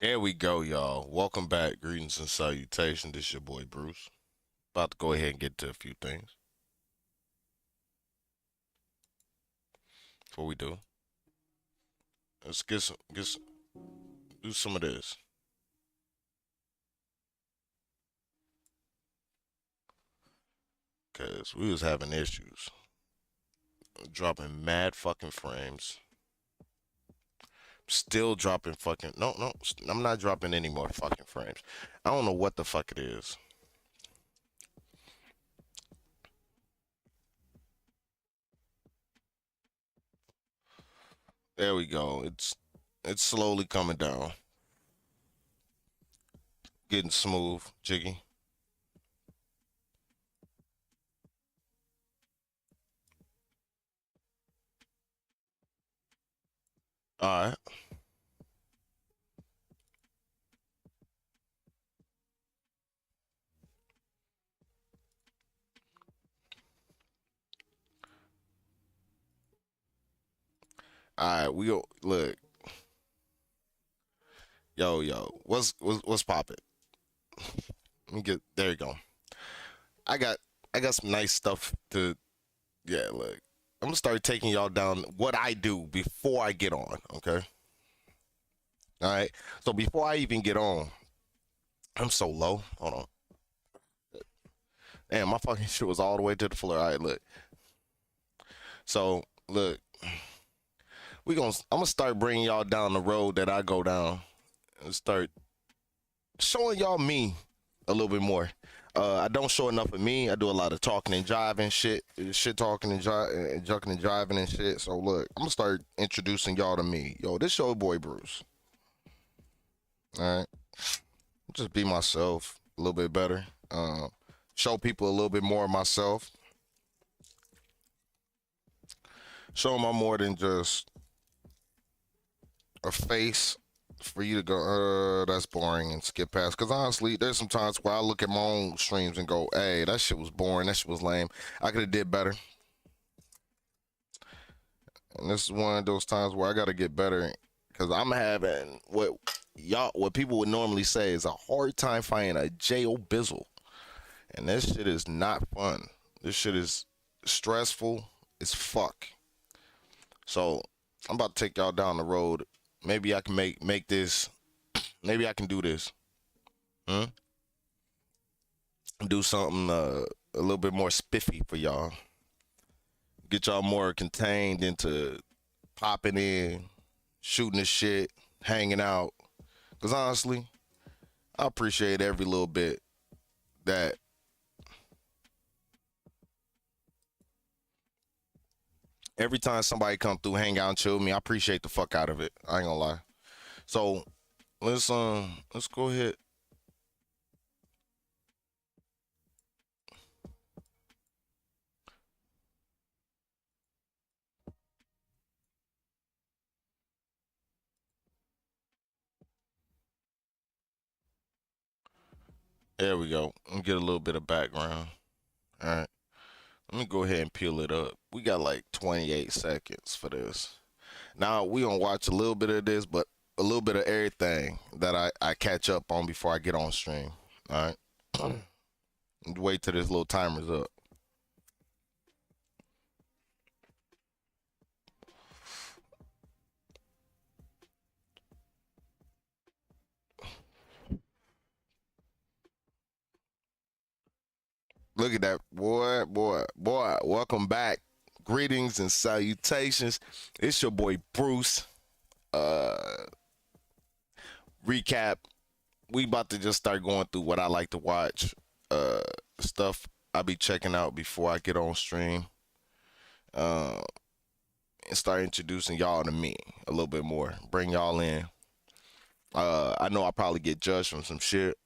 There we go, y'all. Welcome back. Greetings and salutations. This is your boy Bruce. About to go ahead and get to a few things before we do. Let's do some of this. Cause we was having issues. Dropping mad fucking frames. Still dropping fucking no, I'm not dropping any more fucking frames. I don't know what the fuck it is. There we go. It's slowly coming down. Getting smooth, jiggy. Alright. Alright, we go look. Yo. What's poppin'? Let me get there you go. I got I got some nice stuff to look. I'm gonna start taking y'all down what I do before I get on, okay? All right. So before I even get on, I'm so low. Hold on. Damn, my fucking shit was all the way to the floor. All right, look. So look, I'm gonna start bringing y'all down the road that I go down and start showing y'all me a little bit more. I don't show enough of me. I do a lot of talking and driving shit talking and jucking and driving and shit. So look, I'm gonna start introducing y'all to me. Yo, this your boy Bruce. All right, just be myself a little bit better. Show people a little bit more of myself. Show them I'm more than just a face for you to go, that's boring and skip past. Because honestly, there's some times where I look at my own streams and go, hey, that shit was boring. That shit was lame. I could have did better. And this is one of those times where I got to get better because I'm having what people would normally say is a hard time finding a J.O. Bizzle. And this shit is not fun. This shit is stressful as fuck. So I'm about to take y'all down the road. Maybe I can make this. Maybe I can do this. Hmm? Do something a little bit more spiffy for y'all. Get y'all more contained into popping in, shooting the shit, hanging out. Cause honestly, I appreciate every little bit that every time somebody come through, hang out and chill with me, I appreciate the fuck out of it. I ain't gonna lie. So let's go ahead. There we go. Let me get a little bit of background. All right. Let me go ahead and peel it up. We got like 28 seconds for this. Now we gonna watch a little bit of this, but a little bit of everything that I catch up on before I get on stream. All right. Wait till this little timer's up. Look at that, boy. Welcome back. Greetings and salutations. It's your boy Bruce. Uh, Recap. We about to just start going through what I like to watch. Uh, Stuff I be checking out before I get on stream. Uh, and start introducing y'all to me a little bit more. Bring y'all in. I know I probably get judged from some shit.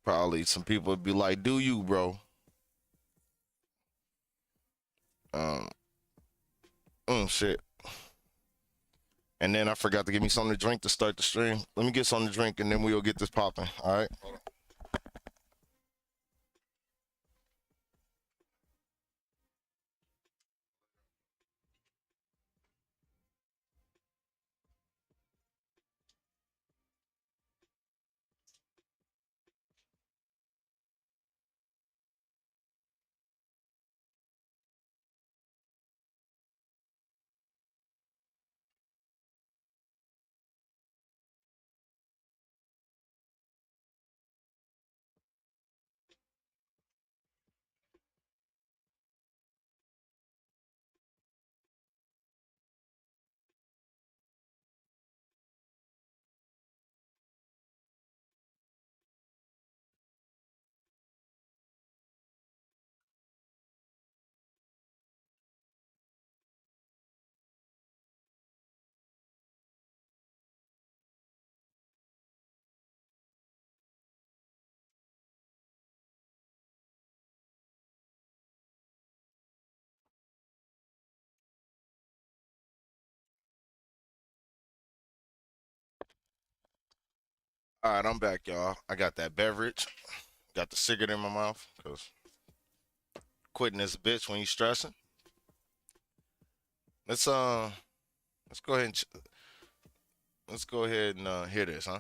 Probably some people would be like, "Do you, bro?" Um, shit. And then I forgot to give me something to drink to start the stream. Let me get something to drink and then we'll get this popping. All right. All right, I'm back, y'all. I got that beverage. Got the cigarette in my mouth because quitting this bitch when you stressing. Let's let's go ahead and hear this, huh?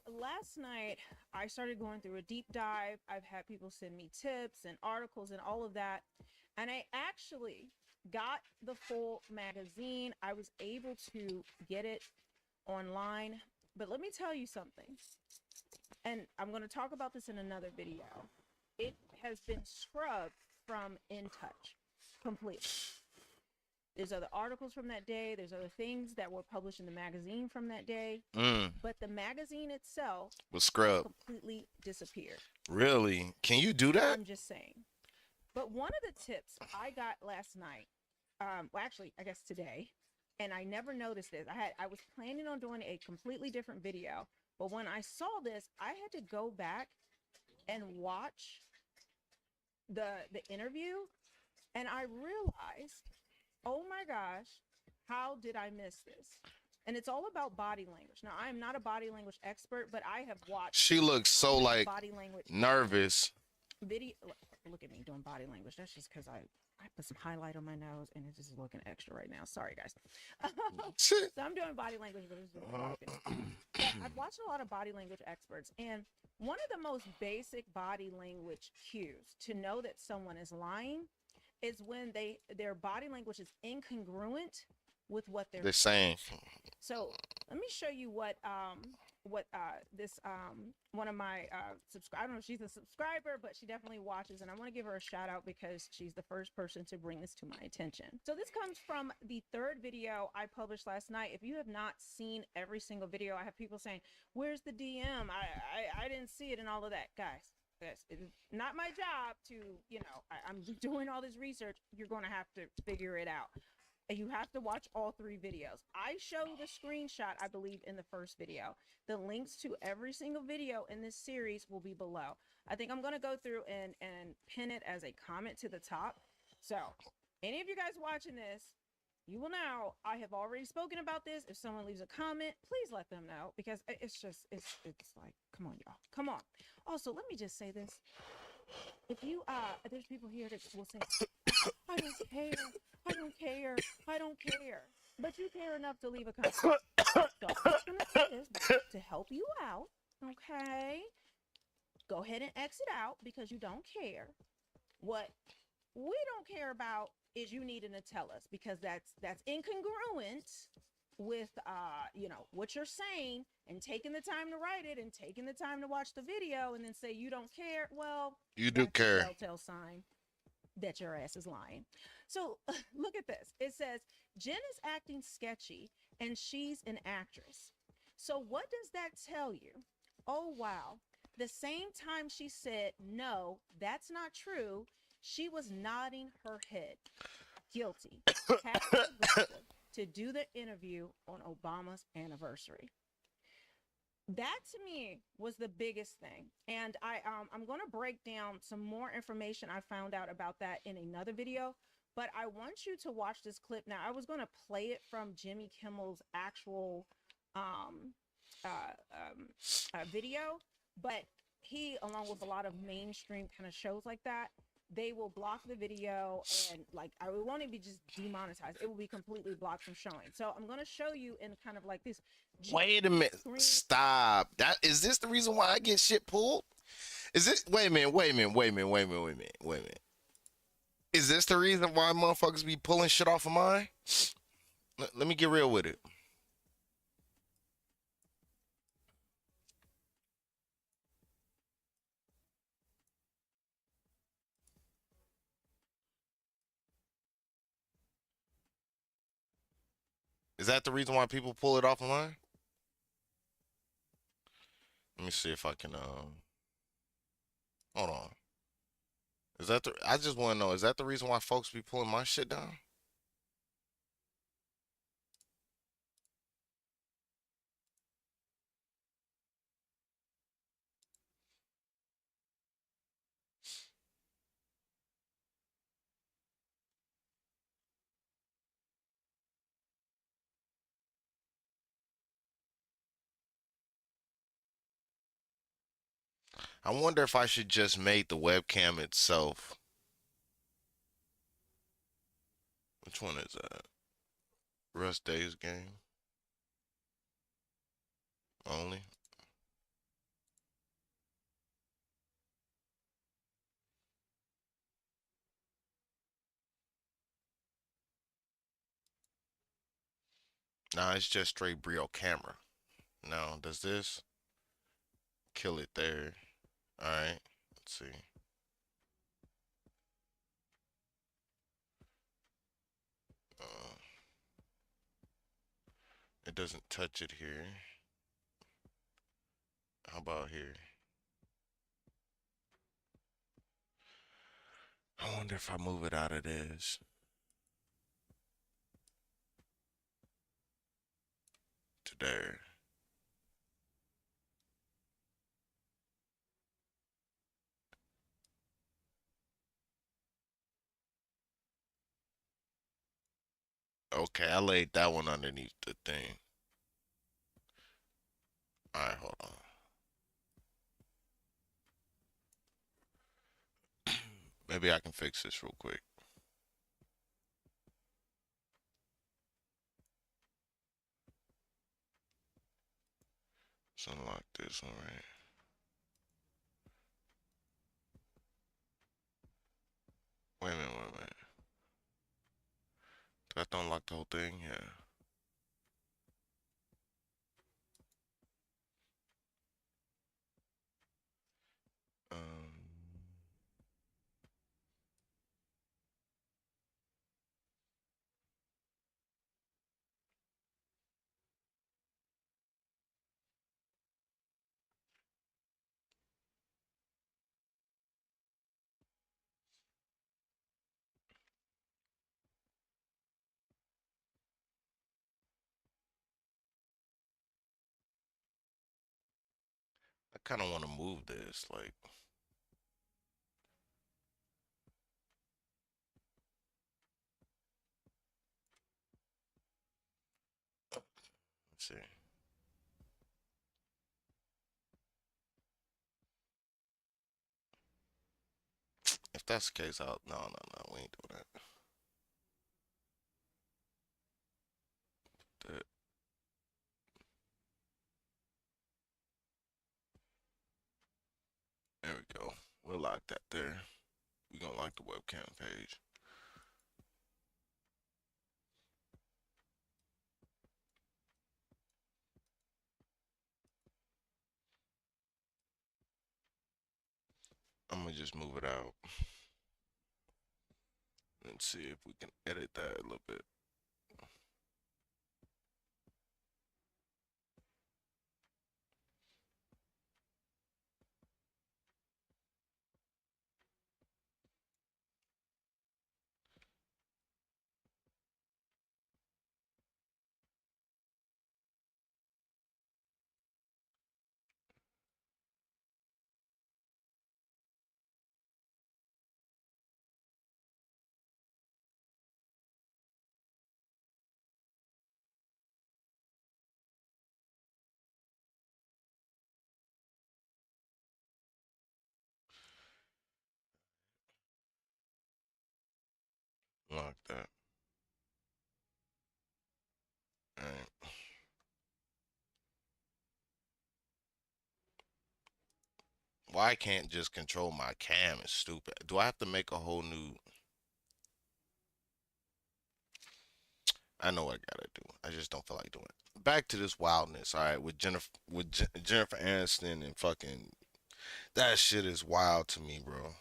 Last night, I started going through a deep dive. I've had people send me tips and articles and all of that. And I actually got the full magazine. I was able to get it online. But let me tell you something. And I'm going to talk about this in another video. It has been scrubbed from InTouch completely. There's other articles from that day. There's other things that were published in the magazine from that day. But the magazine itself Was scrub. completely disappeared. Really? Can you do that? I'm just saying. But one of the tips I got last night, well, actually, I guess today, and I never noticed this. I was planning on doing a completely different video, but when I saw this, I had to go back and watch the interview, and I realized, oh my gosh, how did I miss this? And it's all about body language. Now, I am not a body language expert, but I have watched. She looks so like body language nervous. Video. Look at me doing body language. That's just because I put some highlight on my nose and it's just looking extra right now. Sorry, guys. So I'm doing body language, but it's just I've watched a lot of body language experts, and one of the most basic body language cues to know that someone is lying is when their body language is incongruent with what they're saying. So let me show you what this one of my I don't know if she's a subscriber, but she definitely watches, and I want to give her a shout out because she's the first person to bring this to my attention. So this comes from the third video I published last night. If you have not seen every single video, I have people saying, "Where's the DM? I didn't see it," and all of that. Guys, it's not my job to, I'm doing all this research. You're going to have to figure it out. You have to watch all three videos. I show the screenshot, I believe, in the first video. The links to every single video in this series will be below. I think I'm going to go through and pin it as a comment to the top. So any of you guys watching this, you will know I have already spoken about this. If someone leaves a comment, please let them know, because it's like, come on, y'all. Come on. Also, let me just say this. If you, there's people here that will say, I don't care. I don't care. I don't care. But you care enough to leave a comment. So I'm going to say this to help you out, okay? Go ahead and exit out because you don't care. What we don't care about is you needing to tell us, because that's incongruent with what you're saying, and taking the time to write it and taking the time to watch the video and then say you don't care. Well, you do care. Telltale sign that your ass is lying. So look at this. It says Jen is acting sketchy and she's an actress. So what does that tell you? Oh, wow. The same time she said, no, that's not true, she was nodding her head. Guilty. To do the interview on Obama's anniversary. That to me was the biggest thing. And I'm going to break down some more information I found out about that in another video, but I want you to watch this clip. Now, I was going to play it from Jimmy Kimmel's actual video, but he, along with a lot of mainstream kind of shows like that, they will block the video, and like it won't even be just demonetized. It will be completely blocked from showing. So I'm going to show you in kind of like this. Wait a minute. Stop. Is this the reason why I get shit pulled? Is it? Wait a minute. Is this the reason why motherfuckers be pulling shit off of mine? Let me get real with it. Is that the reason why people pull it off of mine? Let me see if I can hold on. Is that I just want to know, is that the reason why folks be pulling my shit down? I wonder if I should just make the webcam itself. Which one is that? Rust Days game only. Nah, it's just straight Brio camera. Now, does this kill it there? All right. Let's see. Uh, it doesn't touch it here. How about here? I wonder if I move it out of this to there. Okay, I laid that one underneath the thing. All right, hold on. Maybe I can fix this real quick. Something like this, all right. Wait a minute, wait a minute. Did I have to unlock the whole thing? Yeah. Um, I kind of want to move this, like, let's see. If that's the case, I'll, no, no, no, we ain't doing that. There we go. We'll lock that there. We gonna lock the webcam page. I'm gonna just move it out and see if we can edit that a little bit. Lock that. All right. Why I can't just control my cam is stupid. Do I have to make a whole new? I know what I gotta do. I just don't feel like doing it. Back to this wildness, all right, with Jennifer Aniston and fucking that shit is wild to me, bro.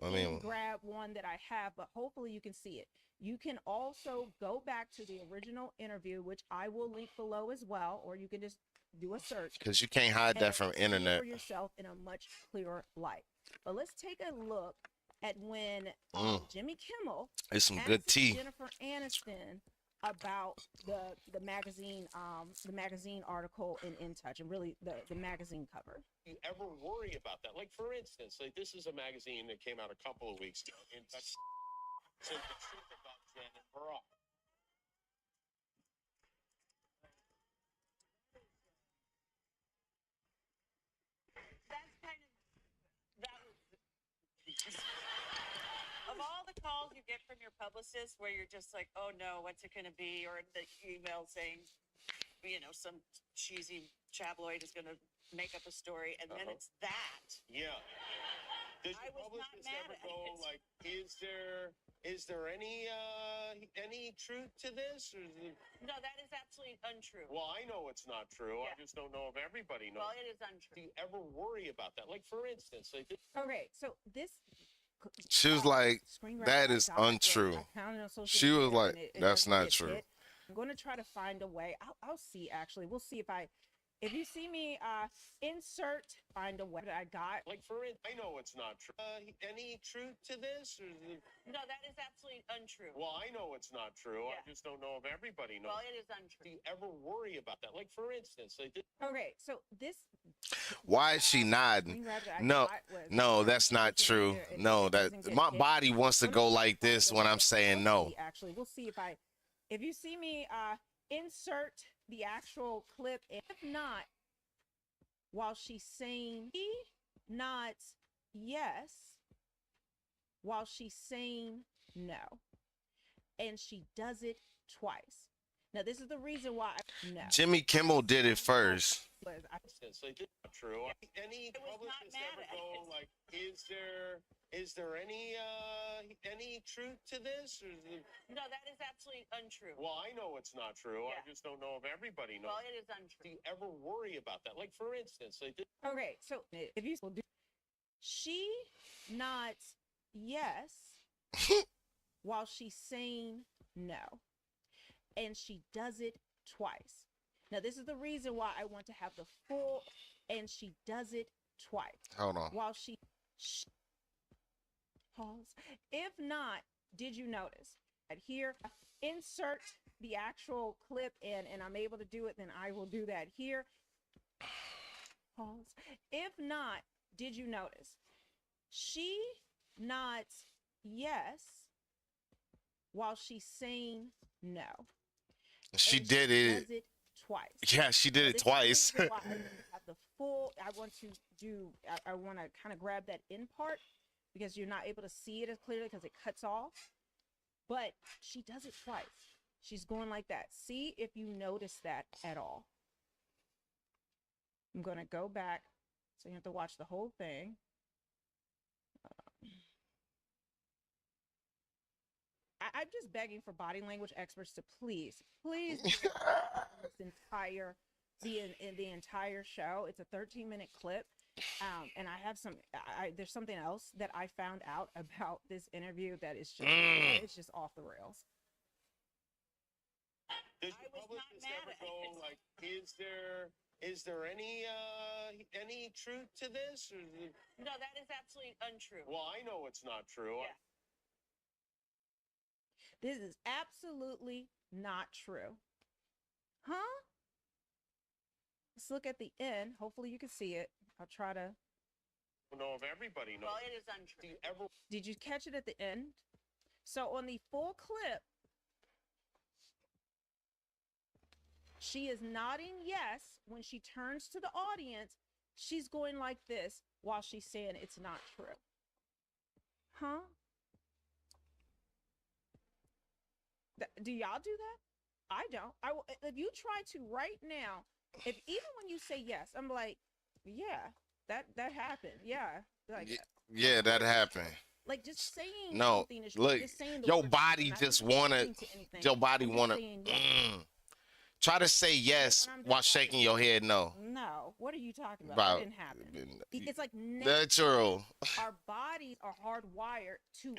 I And mean, grab one that I have, but hopefully you can see it. You can also go back to the original interview, which I will link below as well, or you can just do a search because you can't hide that from see it internet. for yourself in a much clearer light. But let's take a look at when Jimmy Kimmel It's some asked good tea. Jennifer Aniston about the magazine article in Touch, and really the magazine cover. You ever worry about that? Like, for instance, like, this is a magazine that came out a couple of weeks ago. In Touch said the truth about Jen and Barack. get from your publicist where you're just like, oh no, what's it going to be? Or the email saying, you know, some cheesy tabloid is going to make up a story, and then it's that. Yeah. Does I your was not publicist mad ever at go it. like, is there any truth to this? Or is it... No, that is absolutely untrue. Well, I know it's not true. Yeah. I just don't know if everybody knows. Well, it is untrue. Do you ever worry about that? Like, for instance, like Okay, so this. She was like, screen grab that I is got was untrue. I found it on social She was media, like, and it that's doesn't not get true. hit. I'm going to try to find a way. I'll see, actually. We'll see if you see me find a way that I got. like I know it's not true. Any truth to this? Or is it... No, that is absolutely untrue. Well, I know it's not true. Yeah. I just don't know if everybody knows. Well, it is Do untrue. you ever worry about that? Like, for instance, like Okay, so this. Why is she nodding? screen grab that I No, got was no, found that's on not social true. media, and No, it that doesn't get my hit. body wants to I'm go gonna like find this a when way. I'm saying We'll no. see, actually, we'll see if you see me insert the actual clip. If not, while she's saying not yes, while she's saying no, and she does it twice. Now, this is the reason why no. Jimmy Kimmel did it first. Was I instance, like it's not true. Any I was not publicist mad ever at go it. like, is there any truth to this? Or is it... No, that is absolutely untrue. Well, I know it's not true. Yeah. I just don't know if everybody knows. Well, it is Do untrue. you ever worry about that? Like, for instance, like okay? So if you will do, she nods yes while she's saying no, and she does it twice. Now, this is the reason why I want to have the full, and she does it twice. Hold on. While she pause. If not, did you notice that here? Insert the actual clip in, and I'm able to do it, then I will do that here. Pause. If not, did you notice? She nods yes while she's saying no. She And did it. does it twice. Yeah, she did it This is twice. the reason why I want to have the full. I want to do. I want to kind of grab that in part because you're not able to see it as clearly because it cuts off. But she does it twice. She's going like that. See if you notice that at all. I'm going to go back. So you have to watch the whole thing. I'm just begging for body language experts to please this entire the entire show. It's a 13-minute clip, and I have there's something else that I found out about this interview that is just it's just off the rails. does I your was not publicist mad ever at go it. like, is there any truth to this? Or is it... No, that is absolutely untrue. Well, I know it's not true. Yeah. This is absolutely not true. Huh? Let's look at the end. Hopefully you can see it. I'll try to. I don't know if everybody knows. Well, it is Do untrue. you ever Did you catch it at the end? So on the full clip, she is nodding yes when she turns to the audience. She's going like this while she's saying it's not true. Huh? Do y'all do that? I don't. I will, if you try to right now, if even when you say yes, I'm like, yeah, that happened. Yeah. Like Yeah, that happened. like just saying No, something is look, just saying the your word, body not just even wanna, agreeing to anything. your body I'm just wanna. saying yes. Try to say yes what I'm while doing. shaking your head no. No, what are you talking about? About That didn't happen. It's like natural. our bodies are hardwired to.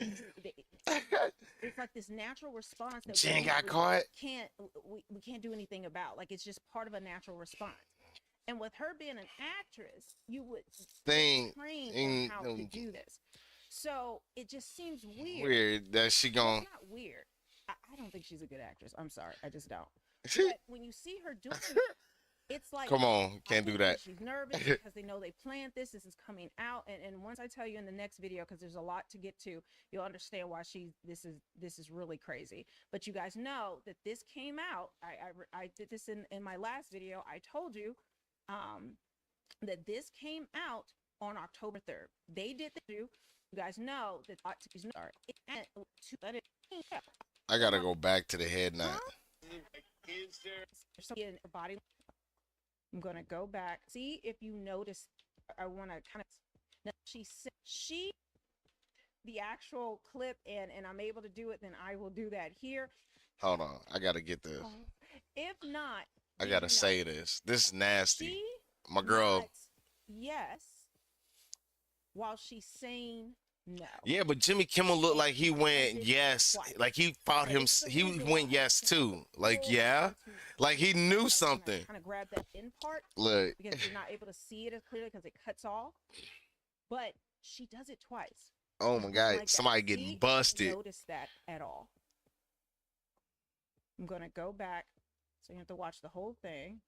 It's like this natural response that Jen we got caught. we can't do anything about. Like it's just part of a natural response. And with her being an actress, you would Thing train on how to do this. So it just seems weird. weird that she Well, gon' it's not weird. I don't think she's a good actress. I'm sorry, I just don't. But when you see her doing it, it's like Come on, I can't do think that. She's nervous because they know they planned this. This is coming out, and once I tell you in the next video, because there's a lot to get to, you'll understand why this is really crazy. But you guys know that this came out. I did this in my last video. I told you that this came out on October 3rd. They did the You guys know that these are to let it. I gotta go back to the head knot. Is there? There's something in her body. I'm gonna go back. See if you notice. I want to kind of. She the actual clip and I'm able to do it. Then I will do that here. Hold on, I gotta get this. If not, I gotta say this. This is nasty. She My girl. nods yes, while she's saying no. Yeah, but Jimmy Kimmel looked like he went yes. Like he fought him. He went yes too. Like yeah. Like he knew something. Kind of grab that in part. Look. Because you're not able to see it as clearly because it cuts off. But she does it twice. Oh my God! Like Somebody that. getting See? busted. I didn't notice that at all. I'm gonna go back, so you have to watch the whole thing.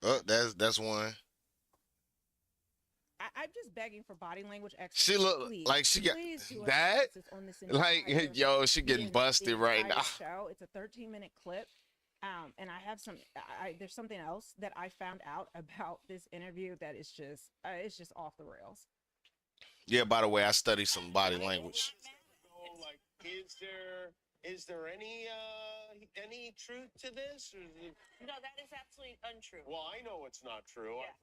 Oh, that's one. I'm just begging for body language experts. She look please, like she got please do that. analysis on this Like entire yo, she the getting busted right entire now. Show. It's a 13-minute clip. And I have some. There's something else that I found out about this interview that is just it's just off the rails. Yeah. By the way, I study some body language. So, like, is there any truth to this? Or is it... No, that is absolutely untrue. Well, I know it's not true. Yeah.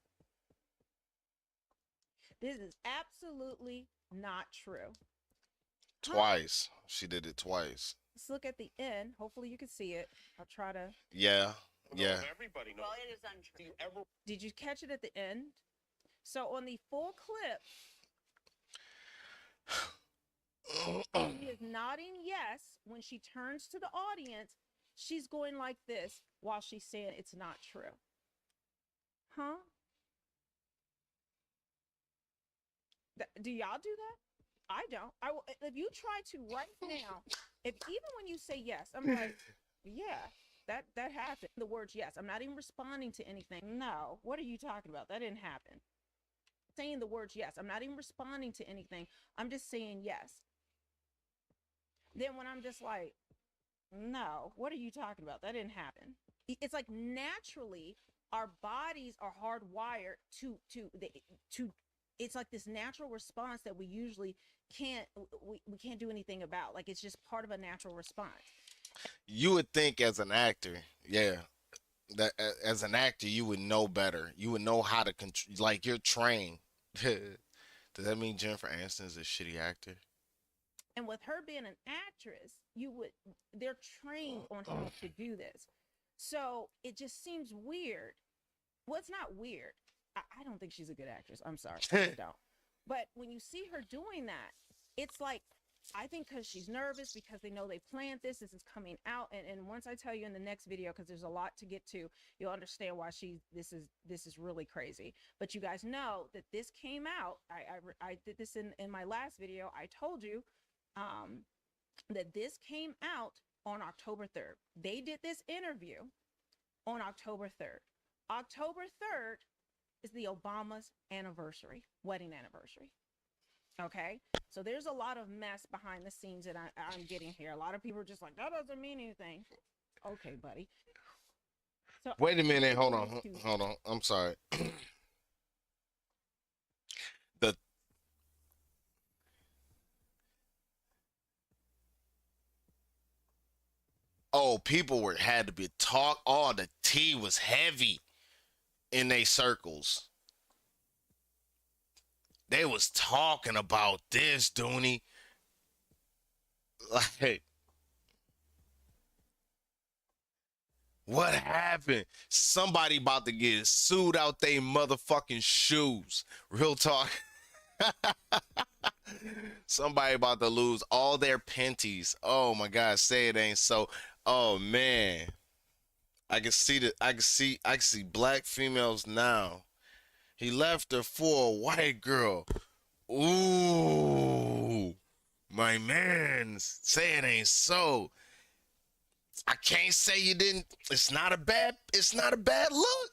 This is absolutely not true. Twice. She did it twice. Let's look at the end. Hopefully you can see it. I'll try to. Yeah. Yeah. Everybody knows. Well, it is untrue. Did you catch it at the end? So on the full clip, she is nodding yes. When she turns to the audience, she's going like this while she's saying it's not true. Huh? Do y'all do that? I don't. If you try to right now, even when you say yes, I'm like, yeah, that happened. The words yes. I'm not even responding to anything. No. What are you talking about? That didn't happen. Saying the words yes. I'm not even responding to anything. I'm just saying yes. Then when I'm just like, no, what are you talking about? That didn't happen. It's like naturally our bodies are hardwired to it's like this natural response that we usually can't do anything about. Like it's just part of a natural response. You would think as an actor, yeah, that as an actor you would know better. You would know how to control. Like you're trained. Does that mean Jennifer Aniston is a shitty actor? And with her being an actress, they're trained on how to do this. So it just seems weird. Well, it's not weird. I don't think she's a good actress. I'm sorry. I don't. But when you see her doing that, it's like, I think because she's nervous, because they know they planned this is coming out. And once I tell you in the next video, because there's a lot to get to, you'll understand why this is really crazy. But you guys know that this came out. I did this in my last video. I told you that this came out on October 3rd. They did this interview on October 3rd. October 3rd is the Obama's wedding anniversary. Okay, so there's a lot of mess behind the scenes that I'm getting here. A lot of people are just like, that doesn't mean anything. Okay, buddy. So wait a minute. Hold on. I'm sorry. People had to be talk. Oh, the tea was heavy in they circles. They was talking about this, Dooney. Like, what happened? Somebody about to get sued out they motherfucking shoes. Real talk. Somebody about to lose all their panties. Oh my God, say it ain't so. Oh man. I can see black females now. He left her for a white girl. Ooh, my man, say it ain't so. I can't say you didn't. It's not a bad look.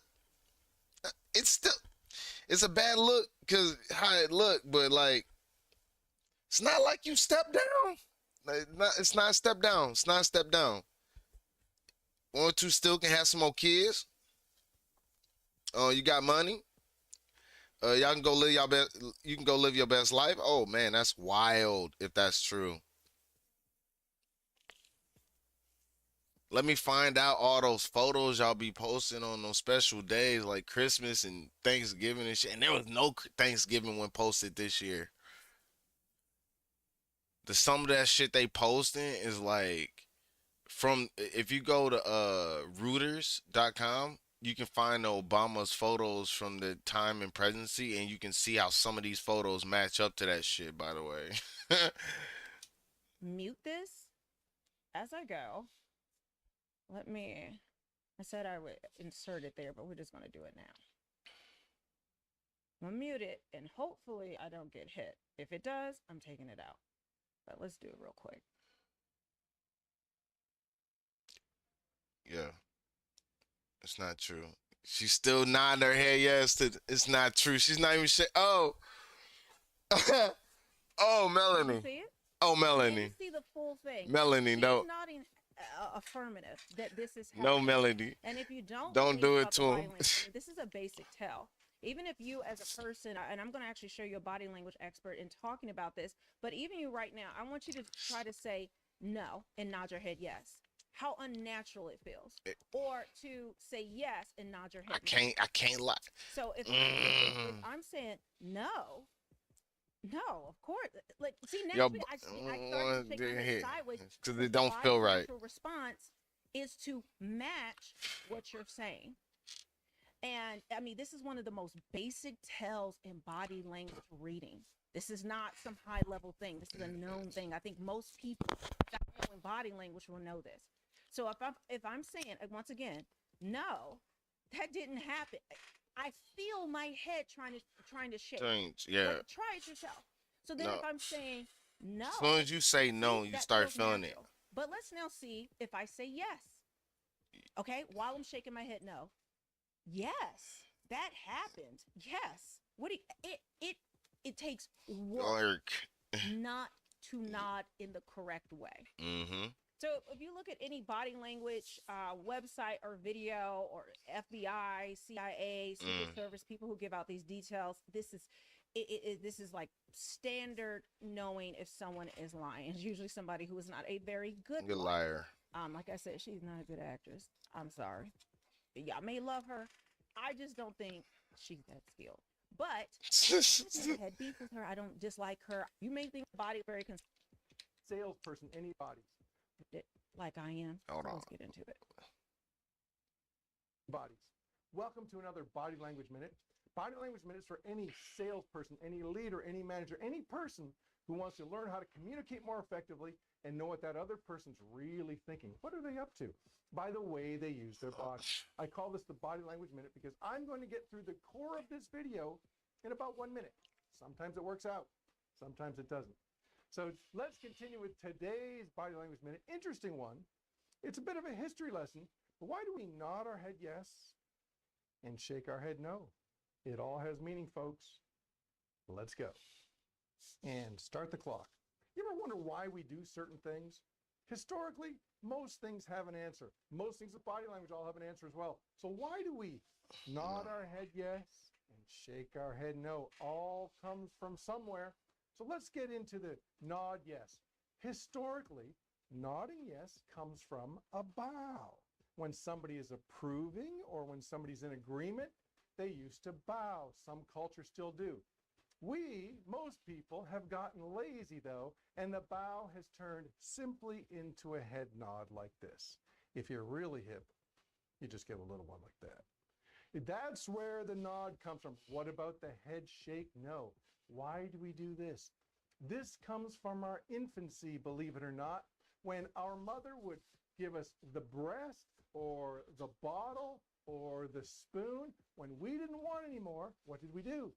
It's a bad look because how it looked, but like, it's not like you stepped down. It's not a step down. It's not a step down. One or two still can have some more kids. Oh, you got money. Y'all can go live y'all best. You can go live your best life. Oh man, that's wild. If that's true, let me find out all those photos y'all be posting on those special days like Christmas and Thanksgiving and shit. And there was no Thanksgiving one posted this year. Some of that shit they posting is like from if you go to Reuters.com, you can find Obama's photos from the time in presidency, and you can see how some of these photos match up to that shit. By the way, Mute this as I go. Let me. I said I would insert it there, but we're just gonna do it now. I'm gonna mute it, and hopefully I don't get hit. If it does, I'm taking it out. But let's do it real quick. yeah, it's not true. She's still nodding her head yes. It's not true. She's not even oh, oh, Did Melanie. you see it? Oh, Did Melanie. you see the full thing? Melanie, She's no, nodding affirmative that this is no, happening. Melanie. And if you don't Don't believe do it about the to body him. language, this is a basic tell. Even if you as a person, and I'm going to actually show you a body language expert in talking about this, but even you right now, I want you to try to say no and nod your head yes. How unnatural it feels. Or to say yes and nod your head no. I can't lie. So if I'm saying no, of course. Like, see, now Yo, I started to shake my head sideways because it don't feel right. natural response is to match what you're saying. And I mean, this is one of the most basic tells in body language reading. This is not some high level thing. This is a known thing. I think most people that know in body language will know this. So if I'm saying once again, no, that didn't happen. I feel my head trying to shake. Yeah. Like, try it yourself. So then if I'm saying no, as soon as you say no, you start feeling it. But let's now see if I say yes. Okay, while I'm shaking my head no. Yes, that happened. Yes. What do you, it takes work not to nod in the correct way. Mm-hmm. So if you look at any body language website or video or FBI, CIA, Secret Service, people who give out these details, this is like standard knowing if someone is lying. It's usually somebody who is not a very good liar. Like I said, she's not a good actress. I'm sorry. Y'all may love her. I just don't think she's that skilled. But I had beef with her. I don't dislike her. You may think body very salesperson, anybody. Like I am. Hold on. Let's get into it. Bodies. Welcome to another Body Language Minute. Body Language Minute is for any salesperson, any leader, any manager, any person who wants to learn how to communicate more effectively and know what that other person's really thinking. What are they up to? By the way they use their body. I call this the Body Language Minute because I'm going to get through the core of this video in about 1 minute. Sometimes it works out. Sometimes it doesn't. So let's continue with today's Body Language Minute. Interesting one. It's a bit of a history lesson, but why do we nod our head yes and shake our head no? It all has meaning, folks. Let's go. And start the clock. You ever wonder why we do certain things? Historically, most things have an answer. Most things with body language all have an answer as well. So why do we nod our head yes and shake our head no? All comes from somewhere. So let's get into the nod yes. Historically, nodding yes comes from a bow. When somebody is approving or when somebody's in agreement, they used to bow. Some cultures still do. Most people, have gotten lazy though, and the bow has turned simply into a head nod like this. If you're really hip, you just give a little one like that. That's where the nod comes from. What about the head shake? No. Why do we do this? This comes from our infancy, believe it or not, when our mother would give us the breast or the bottle or the spoon. When we didn't want any more, what did we do?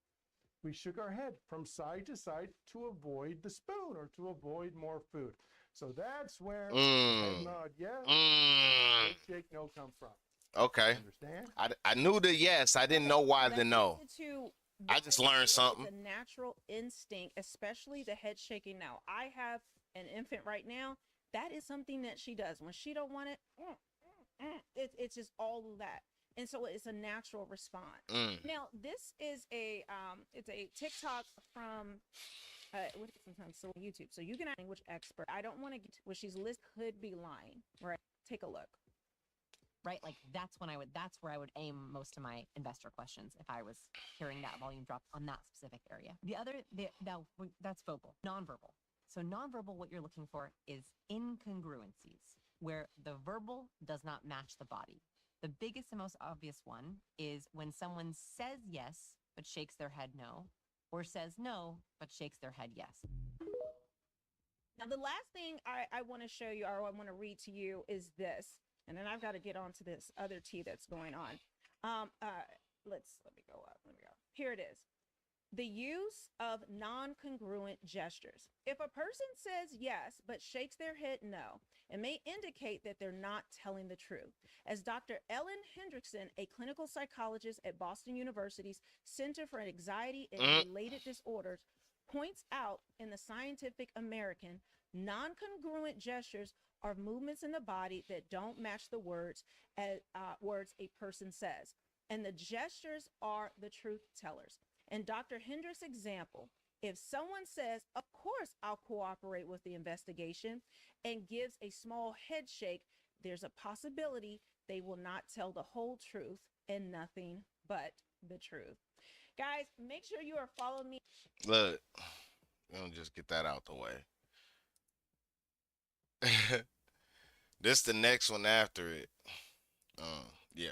We shook our head from side to side to avoid the spoon or to avoid more food. So that's where head nod yes, head shake no come from. Okay. Understand? I knew the yes. I didn't know why the no. I just learned something. It's a natural instinct, especially the head shaking now. I have an infant right now. That is something that she does. When she don't want it, it's just all of that. And so it's a natural response. Mm. Now, this is it's a TikTok from what is sometimes so YouTube. So you can ask language expert. I don't want to get what she's listed could be lying, right? Take a look. Right, like that's where I would aim most of my investor questions if I was hearing that volume drop on that specific area. That's vocal, nonverbal. So nonverbal, what you're looking for is incongruencies, where the verbal does not match the body. The biggest and most obvious one is when someone says yes, but shakes their head no, or says no, but shakes their head yes. Now, the last thing I want to show you, or I want to read to you, is this. And then I've got to get on to this other tea that's going on. Let me go up. Let me go. Here it is. The use of non-congruent gestures. If a person says yes, but shakes their head no, it may indicate that they're not telling the truth. As Dr. Ellen Hendrickson, a clinical psychologist at Boston University's Center for Anxiety and Related Disorders, points out in the Scientific American, non-congruent gestures are movements in the body that don't match the words a person says. And the gestures are the truth tellers. In Dr. Hendrick's example, if someone says, of course I'll cooperate with the investigation, and gives a small head shake, there's a possibility they will not tell the whole truth and nothing but the truth. Guys, make sure you are following me. Look, we'll just get that out the way. This the next one after it. Yeah.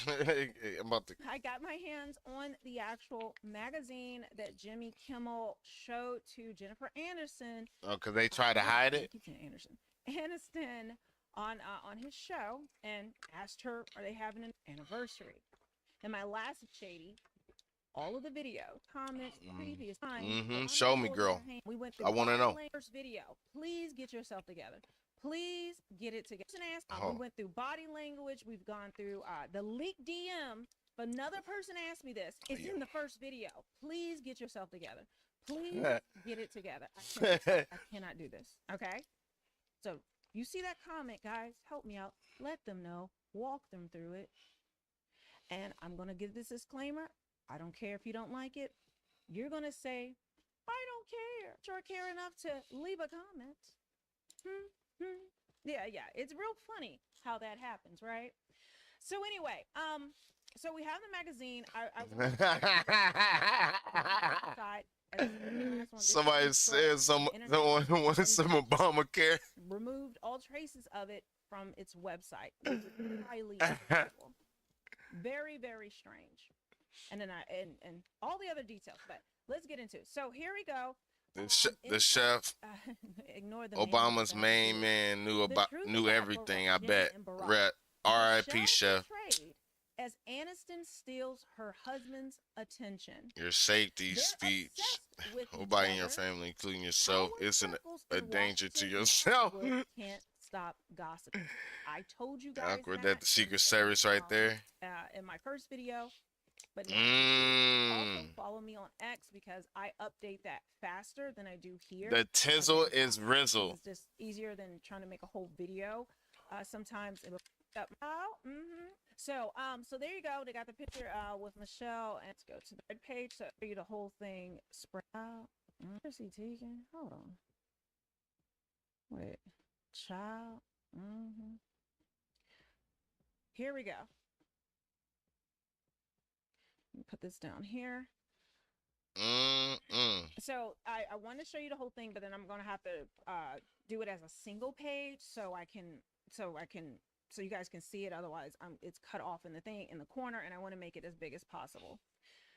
I'm about to. I got my hands on the actual magazine that Jimmy Kimmel showed to Jennifer Aniston. Oh, because they try to hide it? Aniston on his show and asked her, are they having an anniversary? And my last shady, all of the video, comments, previous time. Show me, girl. We went I want to know. First video. Please get yourself together. Please get it together. Oh. We went through body language. We've gone through the leaked DM. If another person asked me this, it's in the first video. Please get yourself together. Please get it together. I cannot do this. Okay? So you see that comment, guys? Help me out. Let them know. Walk them through it. And I'm going to give this disclaimer. I don't care if you don't like it. You're going to say, I don't care. Sure care enough to leave a comment. Yeah. It's real funny how that happens, right? So anyway, so we have the magazine. Somebody said someone wanted some Obamacare. Removed all traces of it from its website. It was highly unusual. Very, very strange. And then and all the other details, but let's get into it. So here we go. The chef, ignore the Obama's main man, knew everything. I bet. R.I.P. Chef. As Aniston steals her husband's attention. Your safety speech. Nobody in your family, including yourself, isn't a danger to yourself. Can't stop gossiping. I told you guys. Awkward that the Secret Service right there. In my first video. But also follow me on X because I update that faster than I do here. The tizzle is rizzle. It's just easier than trying to make a whole video. Sometimes it'll up out. So there you go. They got the picture with Michelle, and let's go to the red page so for you the whole thing spread out. Where's he taking? Hold on. Wait, child. Here we go. Put this down here. So I want to show you the whole thing, but then I'm gonna have to do it as a single page so you guys can see it. Otherwise, it's cut off in the thing in the corner, and I want to make it as big as possible.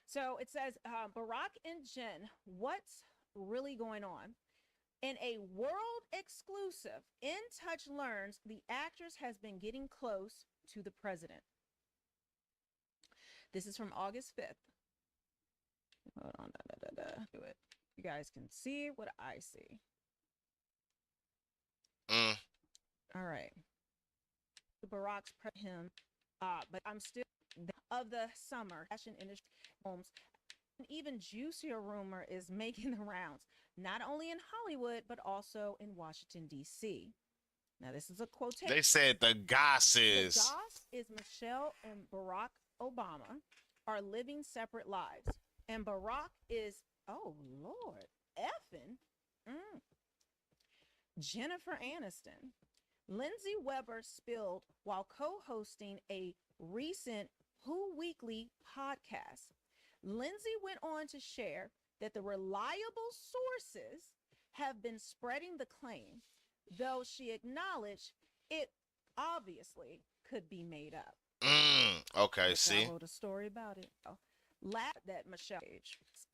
So it says Barack and Jen, what's really going on? In a world exclusive, In Touch learns the actress has been getting close to the president. This is from August 5th. Hold on. Do it. You guys can see what I see. All right. Barack's him, but I'm still of the summer fashion industry homes. An even juicier rumor is making the rounds, not only in Hollywood, but also in Washington, D.C. Now this is a quotation. They said the goss The is. goss is Michelle and Barack Obama are living separate lives, and Barack is, oh Lord, effing Jennifer Aniston. Lindsay Weber spilled while co-hosting a recent Who Weekly podcast. Lindsay went on to share that the reliable sources have been spreading the claim, though she acknowledged it obviously could be made up. Okay, Which see. I wrote a story about it. That Michelle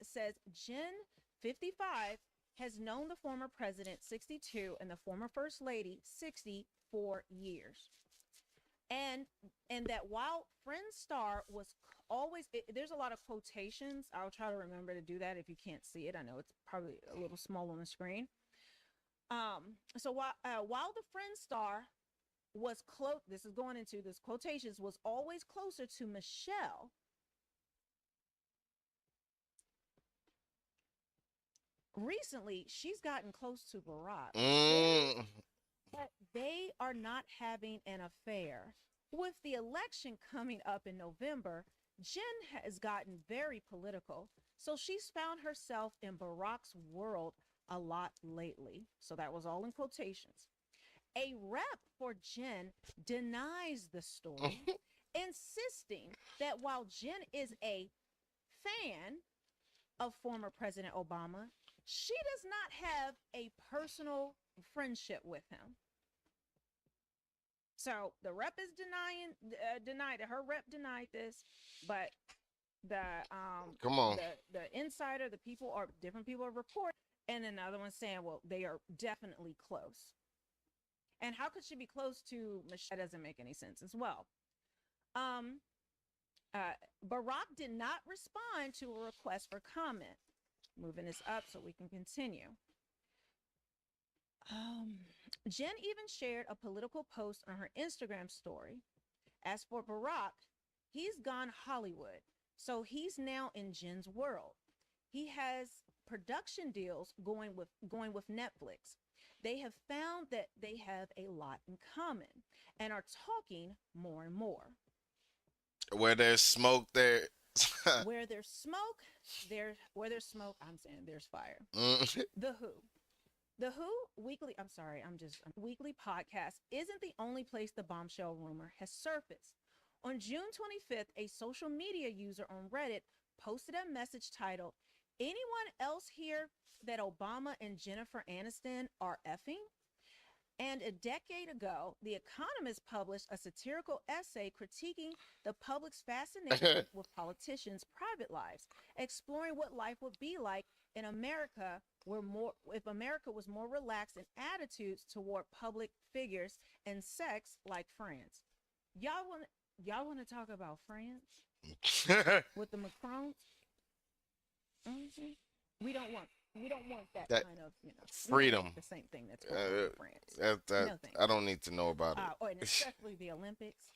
says Jen, 55, has known the former president, 62, and the former first lady, 60, for years. And that while Friend Star was always, there's a lot of quotations. I'll try to remember to do that if you can't see it. I know it's probably a little small on the screen. So while the Friend Star was close, this is going into this quotations, was always closer to Michelle, recently she's gotten close to Barack. But they are not having an affair. With the election coming up in November, Jen has gotten very political, so she's found herself in Barack's world a lot lately. So that was all in quotations. A rep for Jen denies the story, insisting that while Jen is a fan of former President Obama, she does not have a personal friendship with him. So the rep is denied it. Her rep denied this, but the Come on. the insider, different people are reporting, and another one saying, well, they are definitely close. And how could she be close to Michelle? That doesn't make any sense as well. Barack did not respond to a request for comment. Moving this up so we can continue. Jen even shared a political post on her Instagram story. As for Barack, he's gone Hollywood, so he's now in Jen's world. He has production deals going with Netflix. They have found that they have a lot in common and are talking more and more. Where there's smoke, there. Where there's smoke, I'm saying there's fire. The Who weekly podcast isn't the only place the bombshell rumor has surfaced. On June 25th, a social media user on Reddit posted a message titled, "Anyone else hear that Obama and Jennifer Aniston are effing?" And a decade ago, The Economist published a satirical essay critiquing the public's fascination with politicians' private lives, exploring what life would be like in America if America was more relaxed in attitudes toward public figures and sex like France. Y'all want to talk about France with the Macrons? Mm-hmm. We don't want that kind of, freedom. The same thing that's going on in France. No, I don't need to know about it. And especially the Olympics.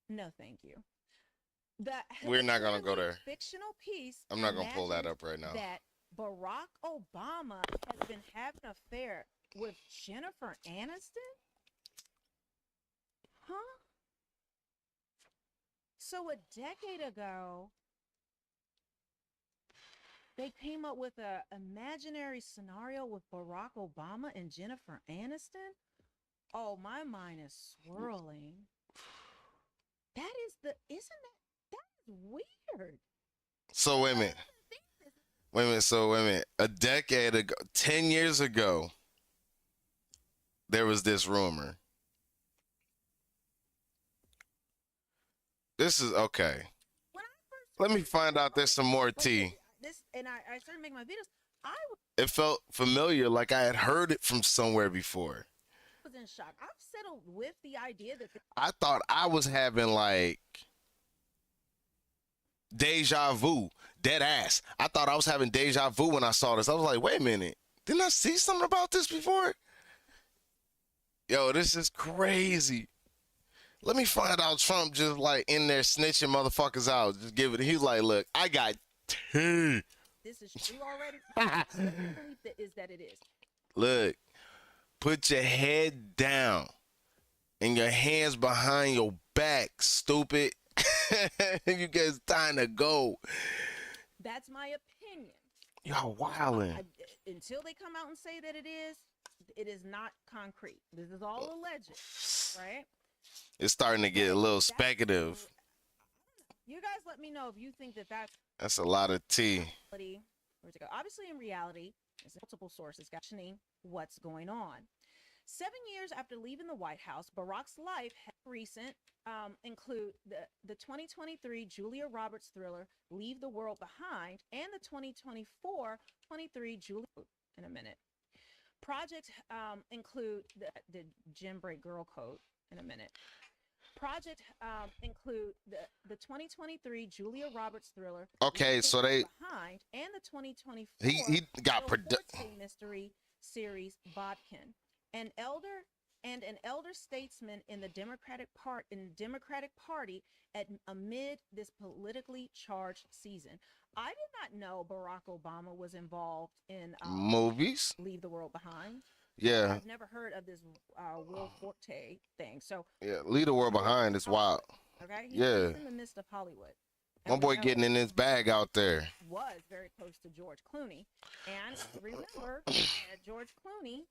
No, thank you. We're not gonna go there. Fictional piece. I'm not gonna pull that up right now. That Barack Obama has been having an affair with Jennifer Aniston? Huh? So a decade ago, they came up with an imaginary scenario with Barack Obama and Jennifer Aniston? Oh, my mind is swirling. That is weird. So wait a minute. A decade ago, 10 years ago, there was this rumor. This is okay. Let me find out there's some more tea. I started making my videos. It felt familiar, like I had heard it from somewhere before. I was in shock. I've settled with the idea that I thought I was having like deja vu, dead ass. I thought I was having deja vu when I saw this. I was like, wait a minute, didn't I see something about this before? Yo, this is crazy. Let me find out Trump just like in there snitching motherfuckers out. Just give it. He's like, look, I got tea. This is true already. The belief is that it is. Look, Put your head down and your hands behind your back, stupid. You guys time to go. That's my opinion. Y'all wildin'. Until they come out and say that it is not concrete. This is all alleged, right? It's starting to get a little speculative. You guys let me know if you think that That's a lot of tea. where's it go? Obviously, in reality, there's multiple sources questioning what's going on. 7 years after leaving the White House, Barack's life recent include the 2023 Julia Roberts thriller Leave the World Behind and the 2024-23 Julia in a minute. Projects include the Gym Break Girl Code in a minute. Project include the 2023 Julia Roberts thriller. Okay, Leave the so World they Behind and the 2024 he got mystery series Bodkin. An elder statesman in the Democratic Party amid this politically charged season. I did not know Barack Obama was involved in movies. Leave the World Behind. Yeah. I've never heard of this Will Forte thing. So Yeah, Leave the World Behind is wild. Okay. He's in the midst of Hollywood. My boy getting in his bag out there. Was very close to George Clooney, and remember that George Clooney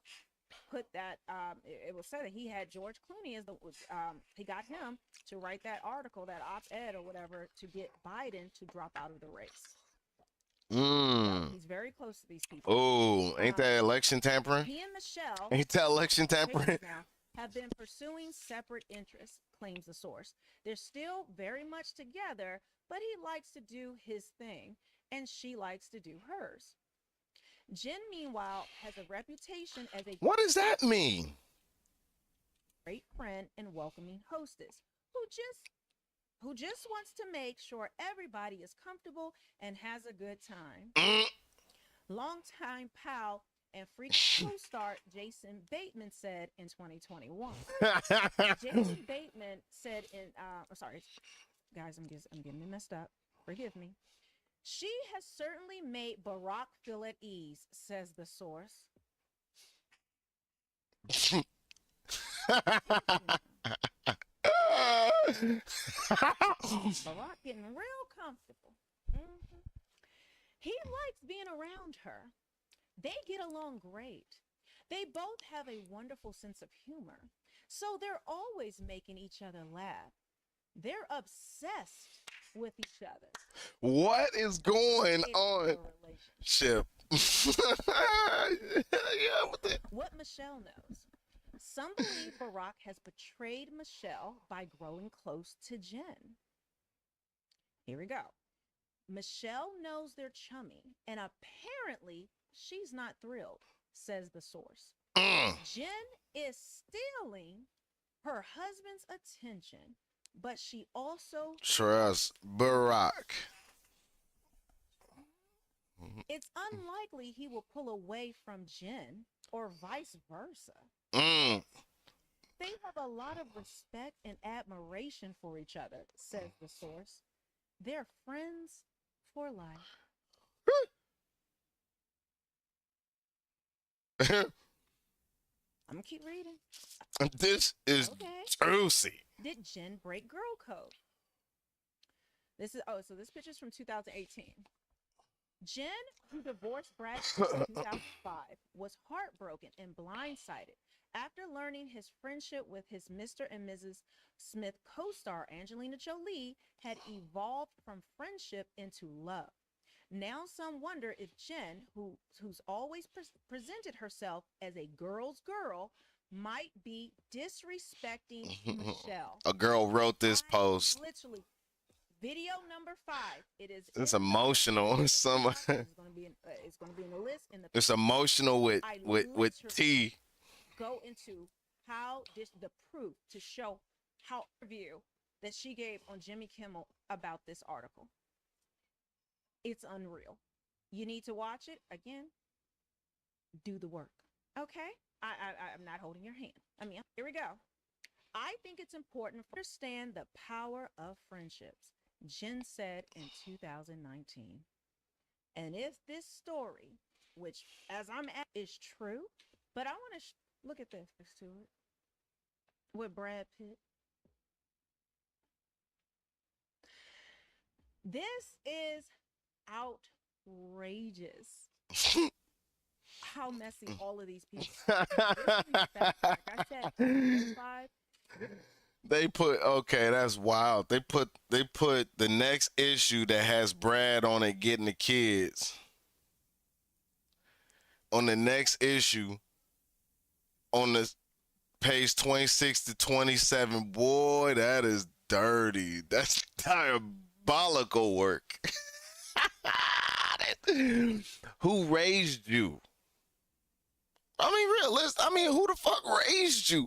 put that. It was said that he had George Clooney as he got him to write that article, that op-ed or whatever, to get Biden to drop out of the race. So he's very close to these people. Oh, ain't that election tampering? He and Michelle Ain't that election tampering? now have been pursuing separate interests, claims the source. They're still very much together, but he likes to do his thing, and she likes to do hers. Jen, meanwhile, has a reputation as a What does that mean? great friend and welcoming hostess who just wants to make sure everybody is comfortable and has a good time. Longtime pal and freak co-star Jason Bateman said in 2021. Jason Bateman said in sorry, guys, I'm getting it messed up. Forgive me. She has certainly made Barack feel at ease, says the source. Barack getting real comfortable. He likes being around her. They get along great. They both have a wonderful sense of humor, so they're always making each other laugh. They're obsessed with each other. What is going It's on? a relationship. What Michelle knows. Some believe Barack has betrayed Michelle by growing close to Jen. Here we go. Michelle knows they're chummy, and apparently she's not thrilled, says the source. Jen is stealing her husband's attention, but she also trust Barack. It's unlikely he will pull away from Jen or vice versa. They have a lot of respect and admiration for each other, says the source. They're friends for life. I'm gonna keep reading. This is juicy. Did Jen break girl code? This picture's from 2018. Jen, who divorced Brad in 2005, was heartbroken and blindsided after learning his friendship with his Mr. and Mrs. Smith co-star Angelina Jolie had evolved from friendship into love. Now some wonder if Jen, who's always presented herself as a girl's girl, might be disrespecting Michelle. A girl wrote this post. Literally, video number 5. It's emotional. It's going to be in the list. It's emotional with T. Go into the proof to show how review that she gave on Jimmy Kimmel about this article. It's unreal. You need to watch it again. Do the work, okay? I'm not holding your hand. Here we go. I think it's important to understand the power of friendships, Jen said in 2019. And if this story, which as I'm at, is true, but I want to Look at this next to it with Brad Pitt. This is outrageous. How messy all of these people are. Disrespect, like I said, 25. They put okay, that's wild. They put the next issue that has Brad on it getting the kids. On the next issue, on the page 26 to 27, boy, that is dirty. That's diabolical work. Who raised you? I mean, realistic. I mean, who the fuck raised you?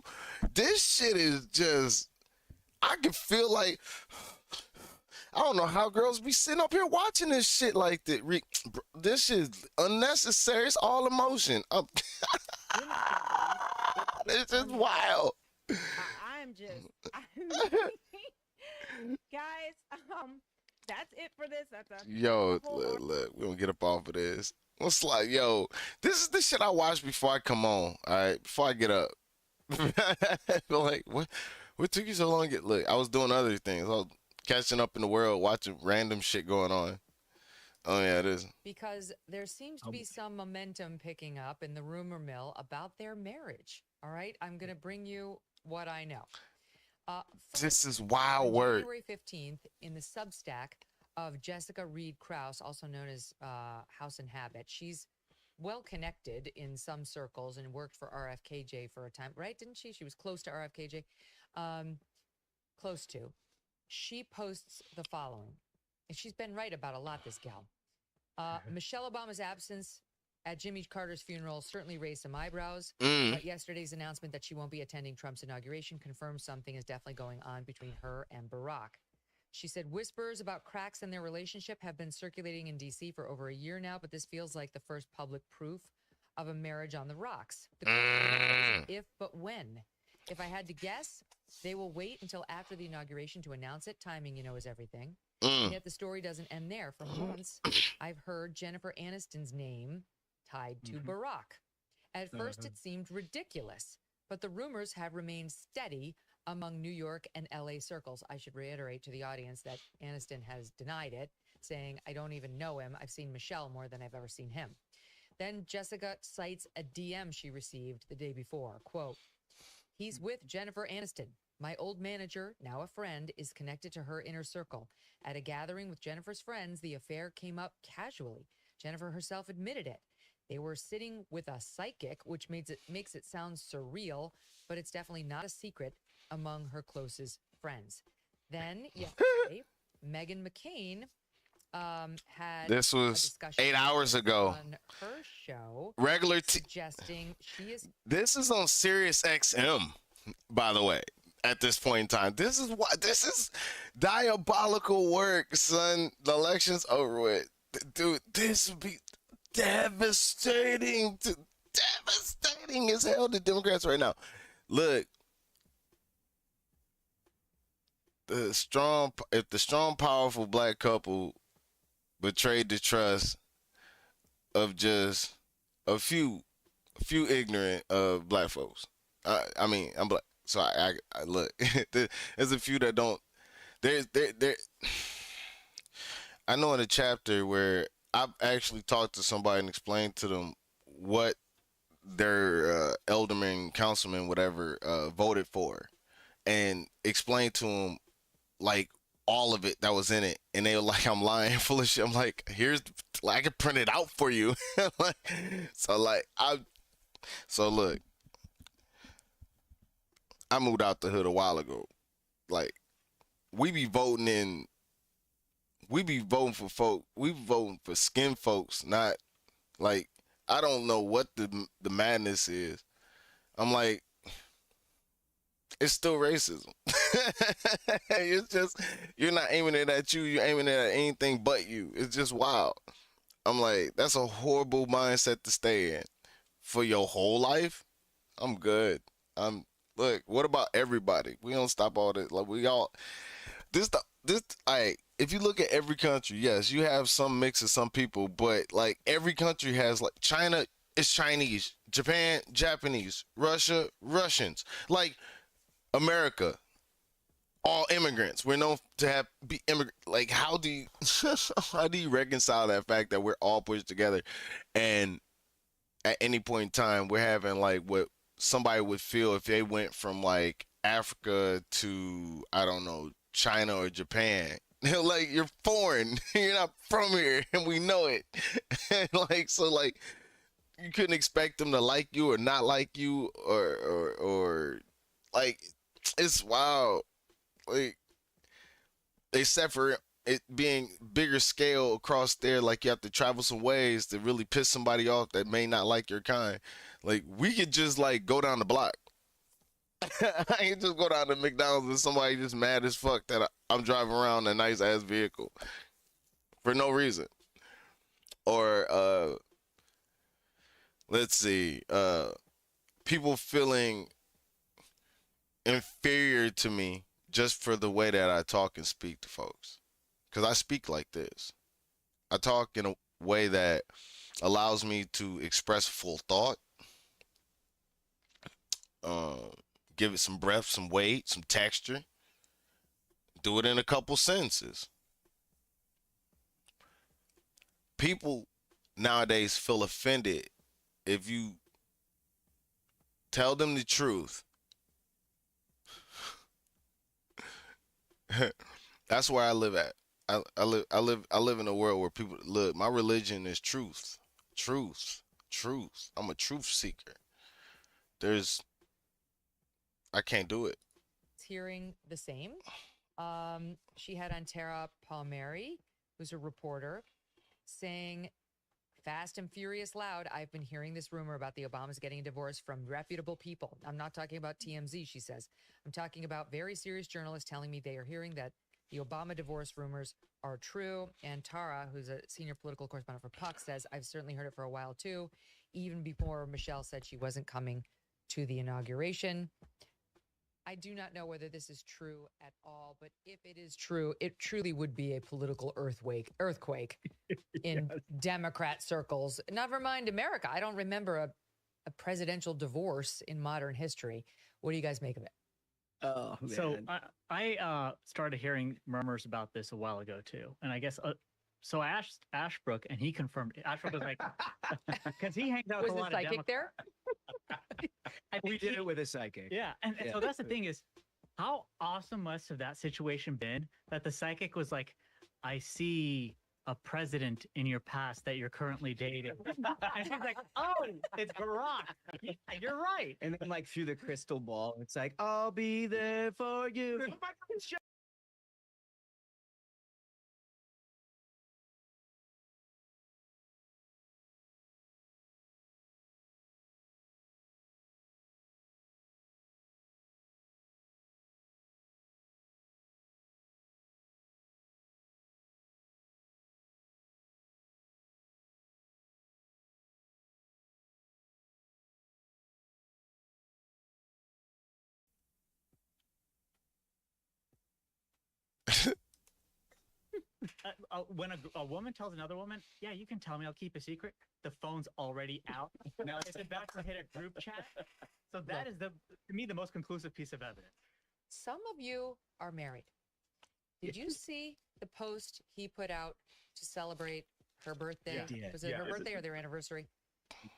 This shit is just. I can feel like. I don't know how girls be sitting up here watching this shit like that. This is unnecessary. It's all emotion. This is wild. I'm just. Guys, that's it for this. That's a Yo, look, we're gonna get up off of this. What's like, yo, this is the shit I watch before I come on. All right, before I get up. Like, what took you so long to get? Look, I was doing other things. I was catching up in the world, watching random shit going on. Oh yeah, it is. Because there seems to be some momentum picking up in the rumor mill about their marriage. All right, I'm gonna bring you what I know. This is wild work. January 15th, in the Substack of Jessica Reed Krause, also known as House and Habit. She's well connected in some circles and worked for RFKJ for a time, right? Didn't she? She was close to RFKJ. Close to. She posts the following, and she's been right about a lot, this gal. Michelle Obama's absence at Jimmy Carter's funeral certainly raised some eyebrows, but yesterday's announcement that she won't be attending Trump's inauguration confirms something is definitely going on between her and Barack. She said whispers about cracks in their relationship have been circulating in D.C. for over a year now, but this feels like the first public proof of a marriage on the rocks. The question is if, but when. If I had to guess, they will wait until after the inauguration to announce it. Timing, you know, is everything. And yet the story doesn't end there. For months, I've heard Jennifer Aniston's name tied to Barack. At first, it seemed ridiculous, but the rumors have remained steady among New York and LA circles. I should reiterate to the audience that Aniston has denied it, saying, I don't even know him. I've seen Michelle more than I've ever seen him. Then Jessica cites a DM she received the day before. Quote, he's with Jennifer Aniston. My old manager, now a friend, is connected to her inner circle. At a gathering with Jennifer's friends, the affair came up casually. Jennifer herself admitted it. They were sitting with a psychic, which makes it sound surreal, but it's definitely not a secret among her closest friends. Then yesterday, Meghan McCain had this was 8 hours ago on her show, suggesting she is. This is on Sirius XM, by the way. At this point in time, this is diabolical work, son. The election's over with, dude. This would be devastating as hell to Democrats right now. Look, if the strong, powerful black couple betrayed the trust of just a few ignorant black folks. I mean, I'm black, so I look. There's a few that don't. There. I know in a chapter where I've actually talked to somebody and explained to them what their alderman, councilman, whatever, voted for, and explained to them like all of it that was in it, and they were like, I'm lying, full of shit. I'm like, I can print it out for you. So look, I moved out the hood a while ago. Like, we be voting for skin folks, not like, I don't know what the madness is. I'm like, it's still racism. It's just, you're not aiming it at you, you're aiming it at anything but you. It's just wild. I'm like, that's a horrible mindset to stay in for your whole life. I'm good. Look, what about everybody? We don't stop all this. Like, if you look at every country, yes, you have some mix of some people, but like every country has, like, China is Chinese, Japan, Japanese, Russia, Russians. Like America, all immigrants. We're known to have be immigrant. Like how do you how do you reconcile that fact that we're all pushed together, and at any point in time we're having like what somebody would feel if they went from like Africa to I don't know China or Japan. Like you're foreign, you're not from here, and we know it. And like so, like you couldn't expect them to like you or not like you, or like it's wild. Like except for it being bigger scale across there, like you have to travel some ways to really piss somebody off that may not like your kind. Like we could just like go down the block. I can just go down to McDonald's and somebody just mad as fuck that I'm driving around a nice ass vehicle for no reason. Or let's see, people feeling inferior to me just for the way that I talk and speak to folks. Because I speak like this. I talk in a way that allows me to express full thought, give it some breath, some weight, some texture, do it in a couple sentences. People nowadays feel offended if you tell them the truth. That's where I live at. I live in a world where people look. My religion is truth, truth. I'm a truth seeker. I can't do it. Hearing the same. She had on Tara Palmieri, who's a reporter, saying, fast and furious loud, I've been hearing this rumor about the Obamas getting a divorce from reputable people. I'm not talking about TMZ, she says. I'm talking about very serious journalists telling me they are hearing that the Obama divorce rumors are true. And Tara, who's a senior political correspondent for Puck, says, I've certainly heard it for a while too, even before Michelle said she wasn't coming to the inauguration. I do not know whether this is true at all, but if it is true, it truly would be a political earthquake in Democrat circles. Never mind America. I don't remember a presidential divorce in modern history. What do you guys make of it? Oh, man. So I started hearing murmurs about this a while ago too, and I guess so. I asked Ashbrook, and he confirmed it. Ashbrook was like, because he hangs out with Was a lot the of psychic there? We did it with a psychic. Yeah, and so that's the thing is, how awesome must have that situation been that the psychic was like, I see a president in your past that you're currently dating. And he's like, oh, it's Barack. You're right. And then like through the crystal ball, it's like, I'll be there for you. When a woman tells another woman, yeah, you can tell me, I'll keep a secret, the phone's already out. Now it's about to hit a group chat. So that is to me, the most conclusive piece of evidence. Some of you are married. Did you see the post he put out to celebrate her birthday? Yeah. Was it her birthday or their anniversary?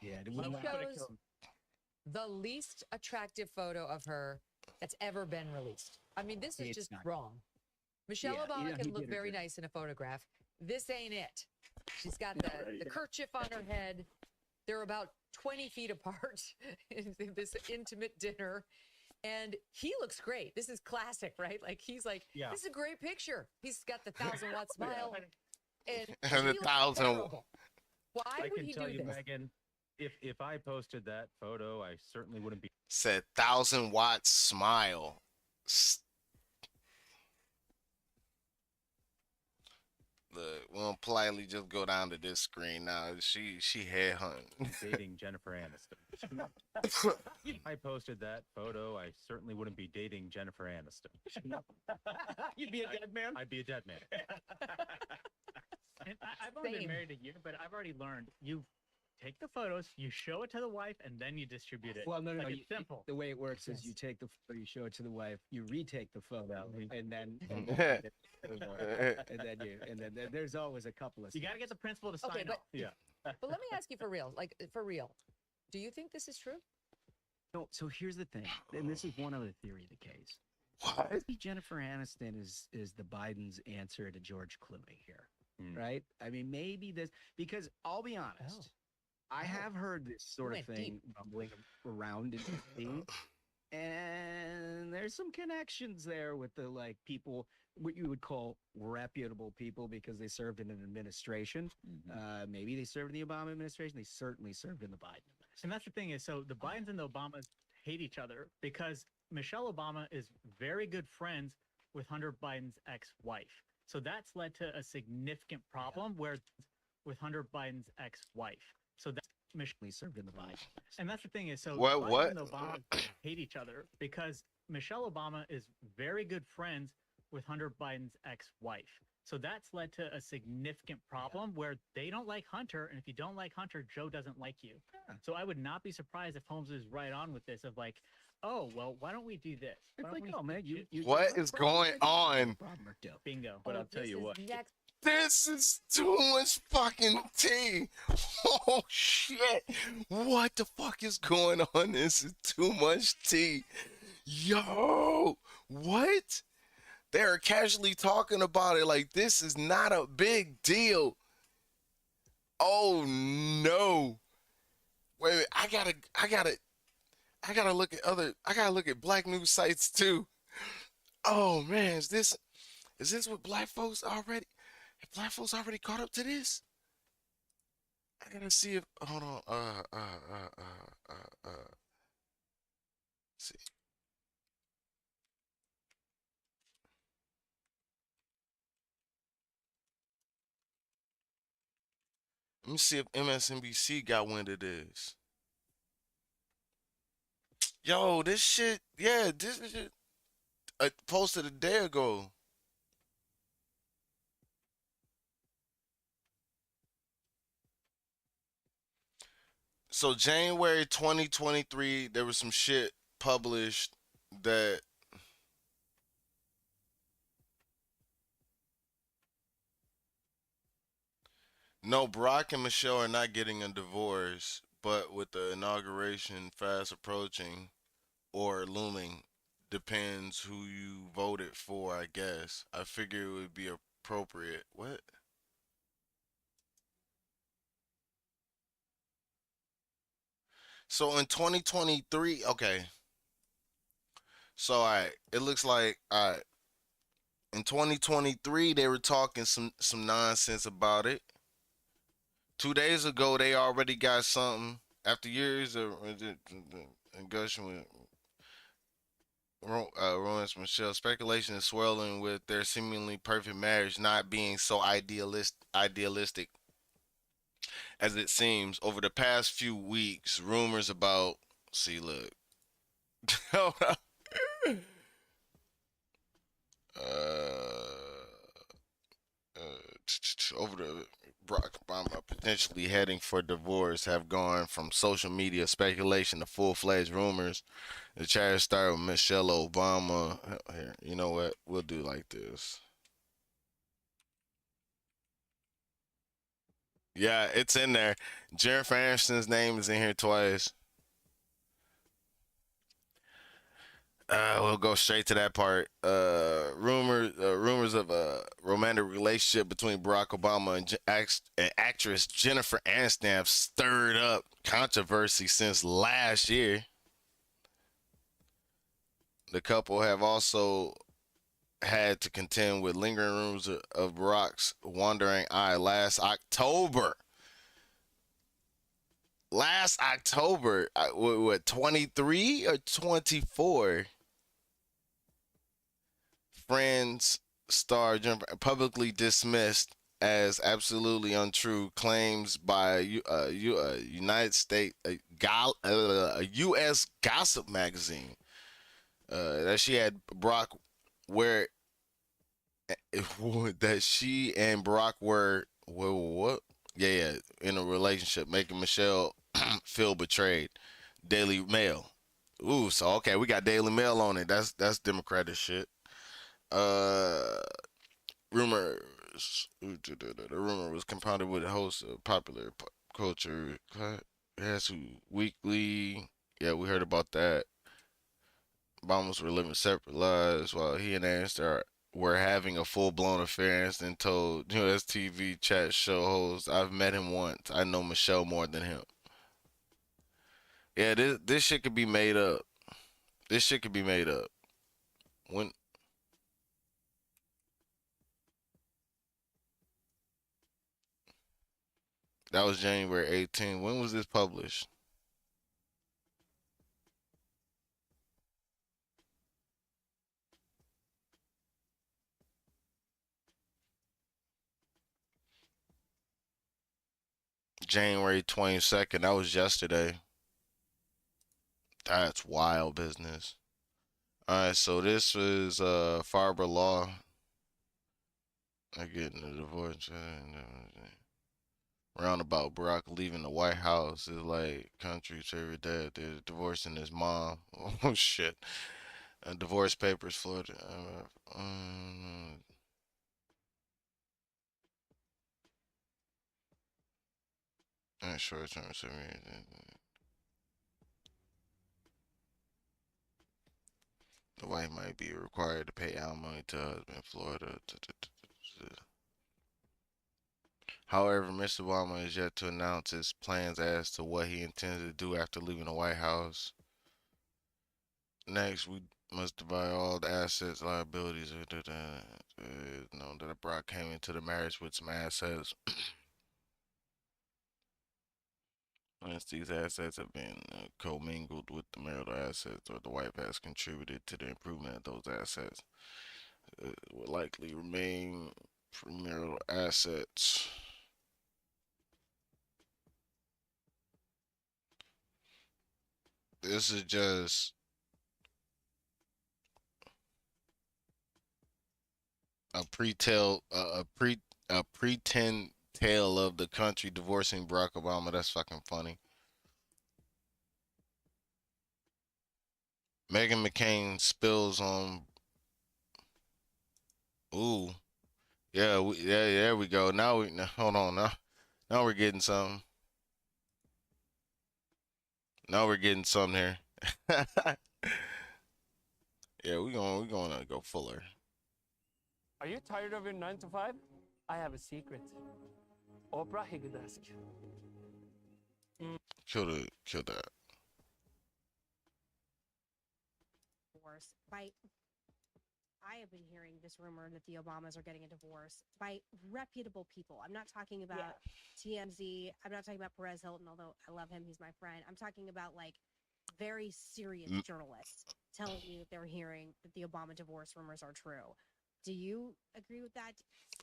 Yeah. He shows the least attractive photo of her that's ever been released. I mean, this is It's just not. wrong. Michelle Yeah, Obama he can look did her very good. nice in a photograph. This ain't it. She's got the kerchief on her head. They're about 20 feet apart in this intimate dinner. And he looks great. This is classic, right? Like he's like, Yeah. this is a great picture. He's got the 1,000-watt smile. And And she the looks 1,000 terrible. Why I would can he tell do you, this? Megan, if I posted that photo, I certainly wouldn't be. Said 1,000-watt smile. Look, we'll politely just go down to this screen now. She headhunting. dating Jennifer Aniston. If I posted that photo, I certainly wouldn't be dating Jennifer Aniston. You'd be a dead man. I'd be a dead man. And I've only Same. been married a year, but I've already learned you take the photos, you show it to the wife, and then you distribute it. Well, no, like no. it's simple. The way it works is Yes. you take the photo, you show it to the wife, you retake the photo, and then there's always a couple of. You got to get the principal to sign Okay, but off. Yeah. but let me ask you for real, like for real, do you think this is true? No, so here's the thing, and this is one other theory of the case. What? Jennifer Aniston is the Biden's answer to George Clooney here, Mm. right? I mean, maybe this because I'll be honest, I have heard this sort of Went thing deep. rumbling around in DC, and there's some connections there with the like people what you would call reputable people because they served in an administration. Maybe they served in the Obama administration. They certainly served in the Biden administration. And that's the thing is, so the Bidens and the Obamas hate each other because Michelle Obama is very good friends with Hunter Biden's ex-wife. So that's led to a significant problem where with Hunter Biden's ex-wife. So that's Michelle served in the Biden. And that's the thing is, so What- Biden what? and Obama hate each other because Michelle Obama is very good friends with Hunter Biden's ex-wife. So that's led to a significant problem where they don't like Hunter, and if you don't like Hunter, Joe doesn't like you. So I would not be surprised if Holmes is right on with this of like, oh, well, why don't we do this? Why It's don't like, we oh man, switch you it?" What is going on? Bingo. But Oh, I'll tell this you is what. Next. This is too much fucking tea. Oh shit. What the fuck is going on? This is too much tea. Yo, what? They're casually talking about it like this is not a big deal. Oh no. Wait, I gotta look at black news sites too. Oh man, is this what black folks already? Have black folks already caught up to this? I gotta see if hold on. See. Let me see if MSNBC got wind of this. Yo, this shit, yeah, this shit posted a day ago. So January 2023, there was some shit published that no, Barack and Michelle are not getting a divorce, but with the inauguration fast approaching or looming, depends who you voted for, I guess. I figure it would be appropriate. What? So in 2023, okay. So it looks like in 2023 they were talking some nonsense about it. 2 days ago they already got something after years of discussion with Rowan's Michelle. Speculation is swirling with their seemingly perfect marriage not being so idealistic as it seems. Over the past few weeks, rumors about look. Hold on. Over the Barack Obama potentially heading for divorce have gone from social media speculation to full-fledged rumors. The chat started with Michelle Obama. Here, you know what? We'll do like this. Yeah, it's in there. Jennifer Aniston's name is in here twice. We'll go straight to that part. Rumors of a romantic relationship between Barack Obama and actress Jennifer Aniston have stirred up controversy since last year. The couple have also had to contend with lingering rumors of Barack's wandering eye last October. What, 23 or 24? Friends star Jennifer publicly dismissed as absolutely untrue claims by United States a U.S. gossip magazine that she had Barack where that she and Barack were what Yeah, in a relationship, making Michelle feel betrayed. Daily Mail. Ooh, so okay, we got Daily Mail on it. That's Democratic shit. Uh, rumors. The rumor was compounded with hosts of popular culture. Yes, weekly. Yeah, we heard about that. Bombers were living separate lives while he and Anstar were having a full blown affair. And told US TV chat show host, "I've met him once. I know Michelle more than him." Yeah, this shit could be made up. This shit could be made up. When that was January 18. When was this published? January 22nd. That was yesterday. That's wild business. All right, so this was Farber Law. I get in a divorce. Roundabout Barack leaving the White House is like country's favorite dad. They're divorcing his mom. Oh shit. Divorce papers, Florida. Short term, the wife might be required to pay alimony to husband in Florida. However, Mr. Obama is yet to announce his plans as to what he intends to do after leaving the White House. Next, we must divide all the assets, liabilities. Known that Brock came into the marriage with some assets. Once these assets have been commingled with the marital assets, or the wife has contributed to the improvement of those assets, it will likely remain premarital assets. This is just a pretend tale of the country divorcing Barack Obama. That's fucking funny. Meghan McCain spills on. Ooh, yeah, yeah, there we go. Now, hold on, now we're getting some. Now we're getting some here. Yeah, we're gonna go fuller. Are you tired of your 9 to 5? I have a secret. Oprah Higgedesk. Kill that. I have been hearing this rumor that the Obamas are getting a divorce by reputable people. I'm not talking about TMZ. I'm not talking about Perez Hilton, although I love him. He's my friend. I'm talking about like very serious journalists telling me that they're hearing that the Obama divorce rumors are true. Do you agree with that?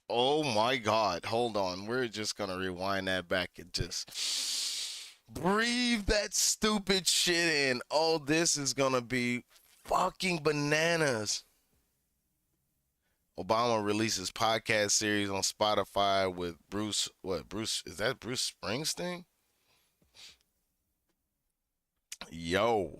Oh my God. Hold on. We're just gonna rewind that back and just breathe that stupid shit in. Oh, this is gonna be fucking bananas. Obama releases podcast series on Spotify with Bruce. What, Bruce? Is that Bruce Springsteen? Yo.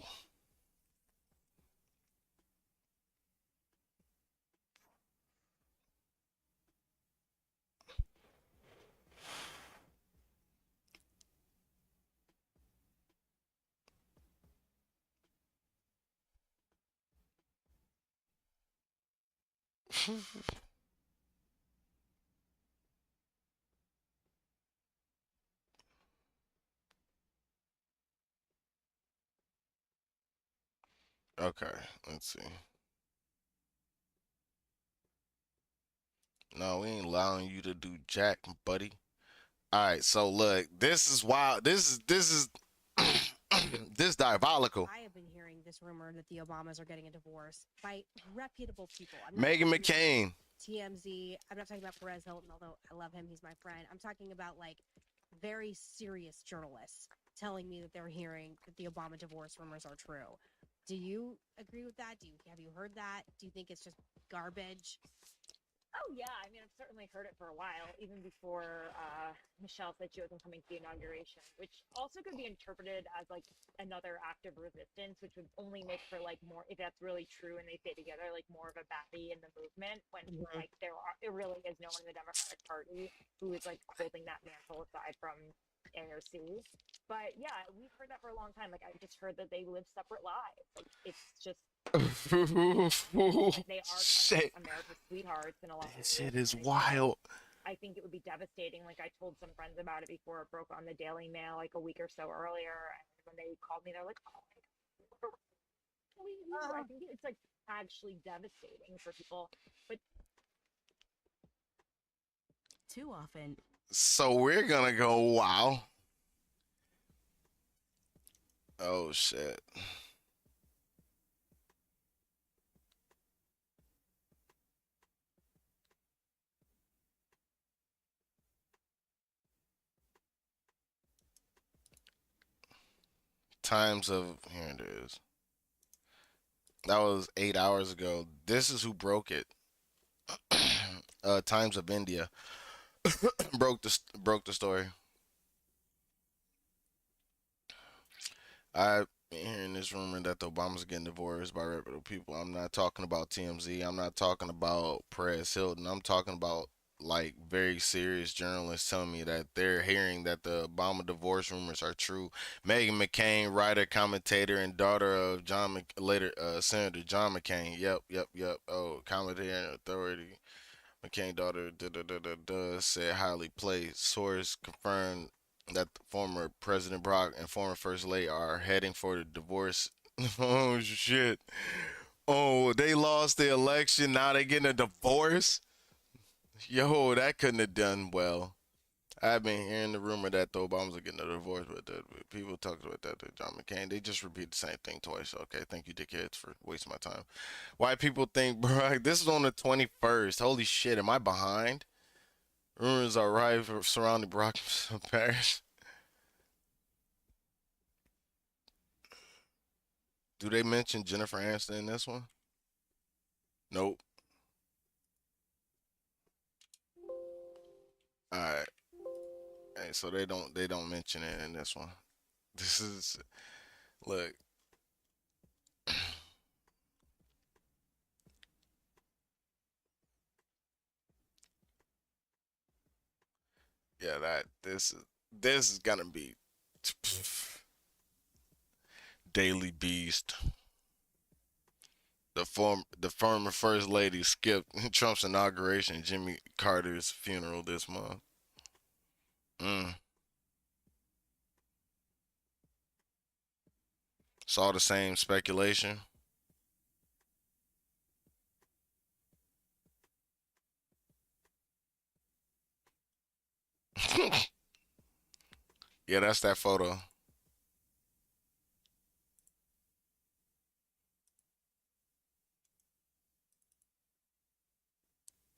Okay, let's see. No, we ain't allowing you to do jack, buddy. All right, so look, this is wild. This is this diabolical. I have been hearing this rumor that the Obamas are getting a divorce by reputable people. Meghan McCain. TMZ. I'm not talking about Perez Hilton, although I love him. He's my friend. I'm talking about like very serious journalists telling me that they're hearing that the Obama divorce rumors are true. Do you agree with that? Have you heard that? Do you think it's just garbage? Oh yeah, I mean I've certainly heard it for a while, even before Michelle said she wasn't coming to the inauguration, which also could be interpreted as like another act of resistance, which would only make for like more, if that's really true and they stay together, like more of a baddie in the movement when like there really is no one in the Democratic Party who is like holding that mantle aside from AOC. But yeah, we've heard that for a long time. Like I just heard that they live separate lives. Like it's just like they are Shit. America's sweethearts in a lot of That ways. shit is And wild. I think it would be devastating. Like I told some friends about it before it broke on the Daily Mail like a week or so earlier, and when they called me, they're like, "Oh my god, I think it's like actually devastating for people." But Too often. So we're gonna go wow. Oh shit. Times of here it is. That was 8 hours ago. This is who broke it. Times of India broke the story. I've been hearing this rumor that the Obamas are getting divorced by reputable people. I'm not talking about TMZ. I'm not talking about Perez Hilton. I'm talking about like very serious journalists telling me that they're hearing that the Obama divorce rumors are true. Meghan McCain, writer, commentator, and daughter of Senator John McCain. Yep. Oh, commentator and authority. McCain daughter said highly placed. Source confirmed that the former President Barack and former First Lady are heading for the divorce. Oh shit. Oh, they lost the election. Now they getting a divorce. Yo, that couldn't have done well. I've been hearing the rumor that the Obamas are getting a divorce, but people talking about that to John McCain. They just repeat the same thing twice. Okay, thank you, dickheads, for wasting my time. Why people think, bro, this is on the 21st. Holy shit, am I behind? Rumors are rife surrounding Barack Paris. Do they mention Jennifer Aniston in this one? Nope. All right. Hey, so they don't mention it in this one. This is look. Yeah, this is gonna be Daily Beast. The former First Lady skipped Trump's inauguration and Jimmy Carter's funeral this month. Saw the same speculation. Yeah, that's that photo.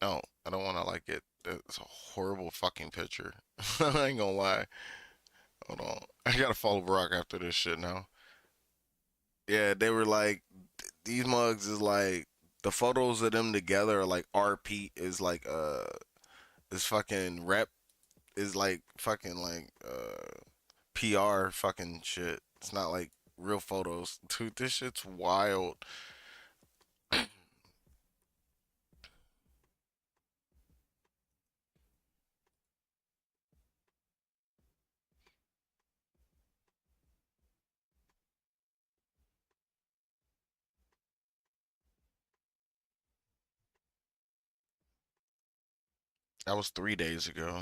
No, I don't want to like it. It's a horrible fucking picture. I ain't gonna lie. Hold on. I gotta follow Barack after this shit now. Yeah, they were like, these mugs is like, the photos of them together are like RP is like, is fucking rep, is like fucking like, PR fucking shit. It's not like real photos. Dude, this shit's wild. That was 3 days ago.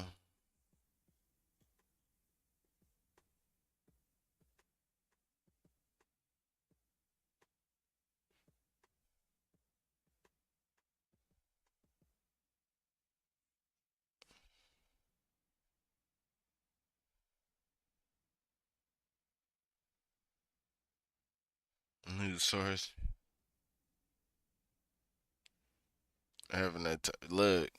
News source. Having that look.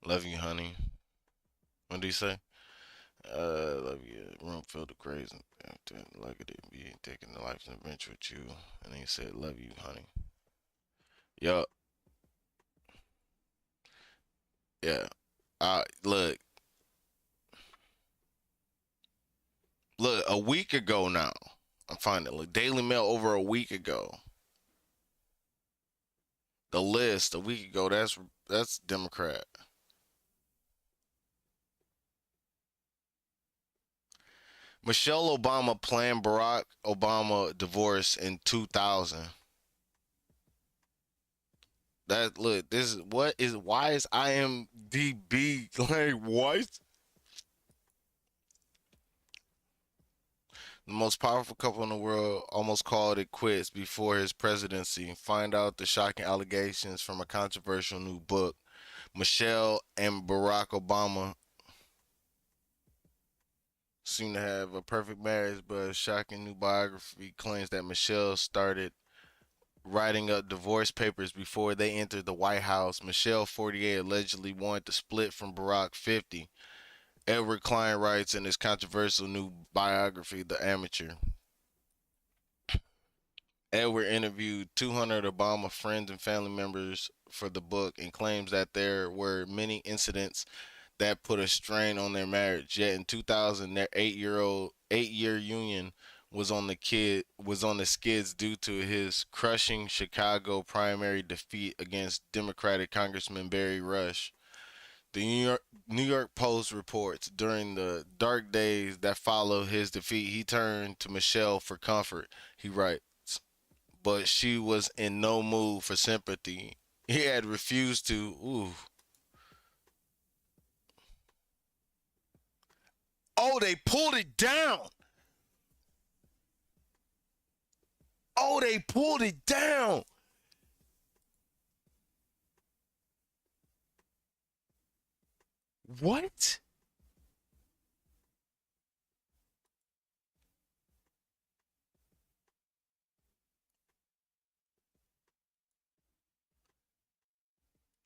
Love you, honey. What do you say? Love you. Room filled with crazy. Lucky to be taking the life's adventure with you. And he said, love you, honey. Yup. Yeah. Look. Look, a week ago now. I'm finding it. Look, Daily Mail over a week ago. The list a week ago, that's Democrat. Michelle Obama planned Barack Obama divorce in 2000. That look, this is why is IMDb like what? The most powerful couple in the world almost called it quits before his presidency. Find out the shocking allegations from a controversial new book. Michelle and Barack Obama seem to have a perfect marriage, but a shocking new biography claims that Michelle started writing up divorce papers before they entered the White House. Michelle, 48, allegedly wanted to split from Barack, 50. Edward Klein writes in his controversial new biography, The Amateur. Edward interviewed 200 Obama friends and family members for the book and claims that there were many incidents that put a strain on their marriage. Yet in 2000, their 8-year union was on the skids due to his crushing Chicago primary defeat against Democratic Congressman Barry Rush. The New York Post reports during the dark days that followed his defeat, he turned to Michelle for comfort. He writes, but she was in no mood for sympathy. He had refused to. Oh, they pulled it down. Oh, they pulled it down. What?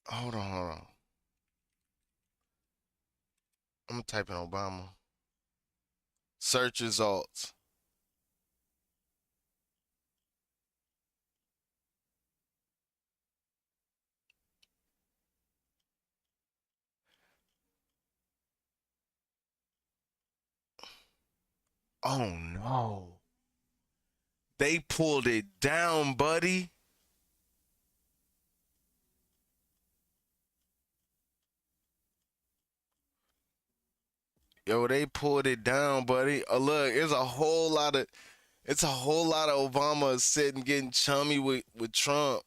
Hold on. I'm gonna type in Obama. Search results. Oh no. They pulled it down, buddy. Yo, they pulled it down, buddy. Look, it's a whole lot of Obama sitting getting chummy with Trump.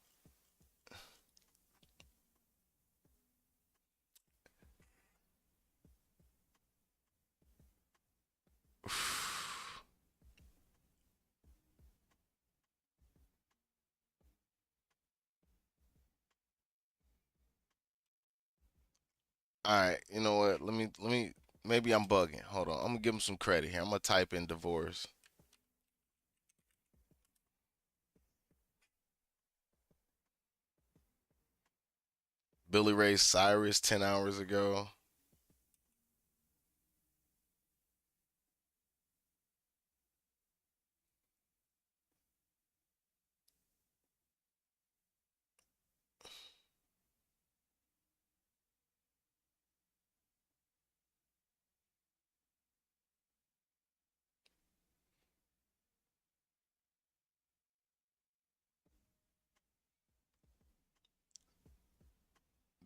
All right, you know what? Let me. Maybe I'm bugging. Hold on. I'm gonna give him some credit here. I'm gonna type in divorce. Billy Ray Cyrus 10 hours ago.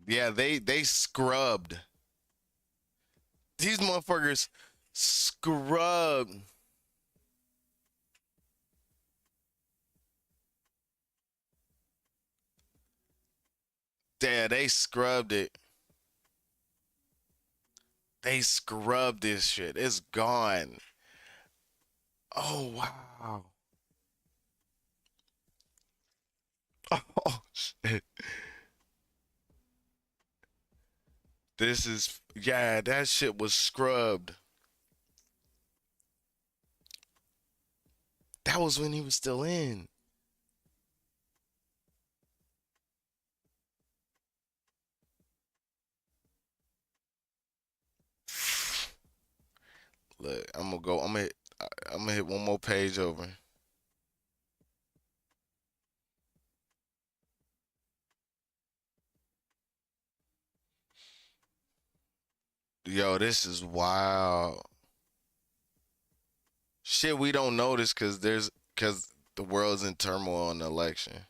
Yeah, they scrubbed. These motherfuckers scrubbed. Yeah, they scrubbed it. They scrubbed this shit. It's gone. Oh wow. Oh shit. Yeah, that shit was scrubbed. That was when he was still in. gonna go. I'm gonna hit one more page over. Yo, this is wild. Shit, we don't notice because the world's in turmoil in the election.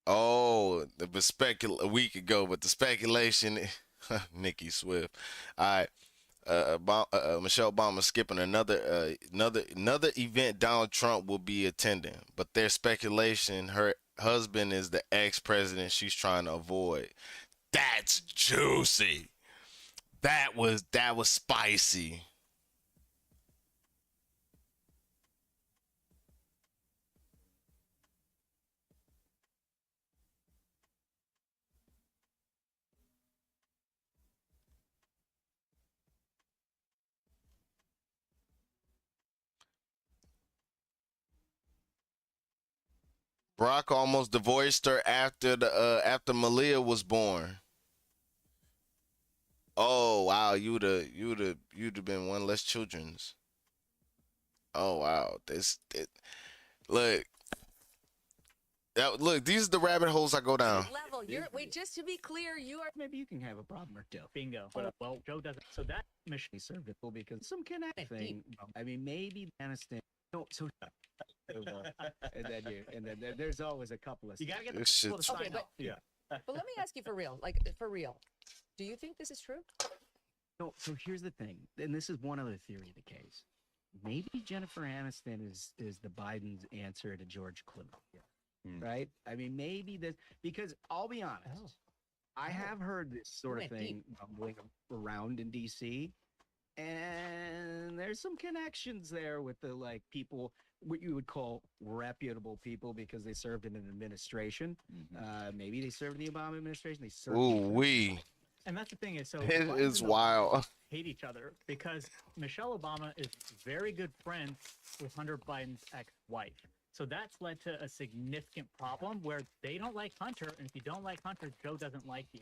Oh, a week ago, but the speculation, Nikki Swift. All right, Michelle Obama skipping another event Donald Trump will be attending, but there's speculation her husband is the ex-president she's trying to avoid. That's juicy. That was spicy. Barack almost divorced her after Malia was born. Oh wow, you'd have been one less children's. Oh wow, look. Look, these are the rabbit holes I go down. Level. Wait, just to be clear, you are. Maybe you can have a problem or two. Bingo. But well, Joe doesn't. So that mission He served it well because some connect thing. I mean, maybe Aniston. No, so and then there's always a couple of. you gotta get the This people to shit's- sign Okay, but- off. Yeah. But let me ask you for real, like for real. Do you think this is true? No, so here's the thing, and this is one other theory of the case. Maybe Jennifer Aniston is the Biden's answer to George Clooney, right? I mean, maybe this because I'll be honest, I have heard this sort of Went thing rumbling around in DC, and there's some connections there with the like people what you would call reputable people because they served in an administration. Maybe they served in the Obama administration. They served. Ooh wee. And that's the thing is, so It Biden is and wild. Obama hate each other because Michelle Obama is very good friends with Hunter Biden's ex-wife. So that's led to a significant problem where they don't like Hunter, and if you don't like Hunter, Joe doesn't like you.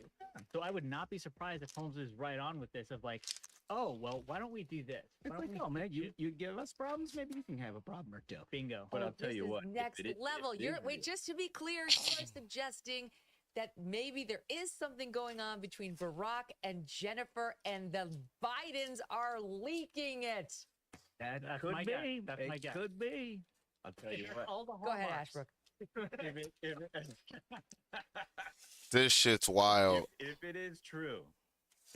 So I would not be surprised if Holmes is right on with this of like, oh, well, why don't we do this? It's like, oh man, you give us problems, maybe you can have a problem or two. Bingo. But I'll tell This you is what, if next it is- level. if it You're is wait, real- just to be clear, you're suggesting that maybe there is something going on between Barack and Jennifer, and the Bidens are leaking it. That That's could my be. guess. That's my It guess. could be. I'll tell you what. All the Go ahead, hallmarks. Ashbrook. This shit's wild. If it is true,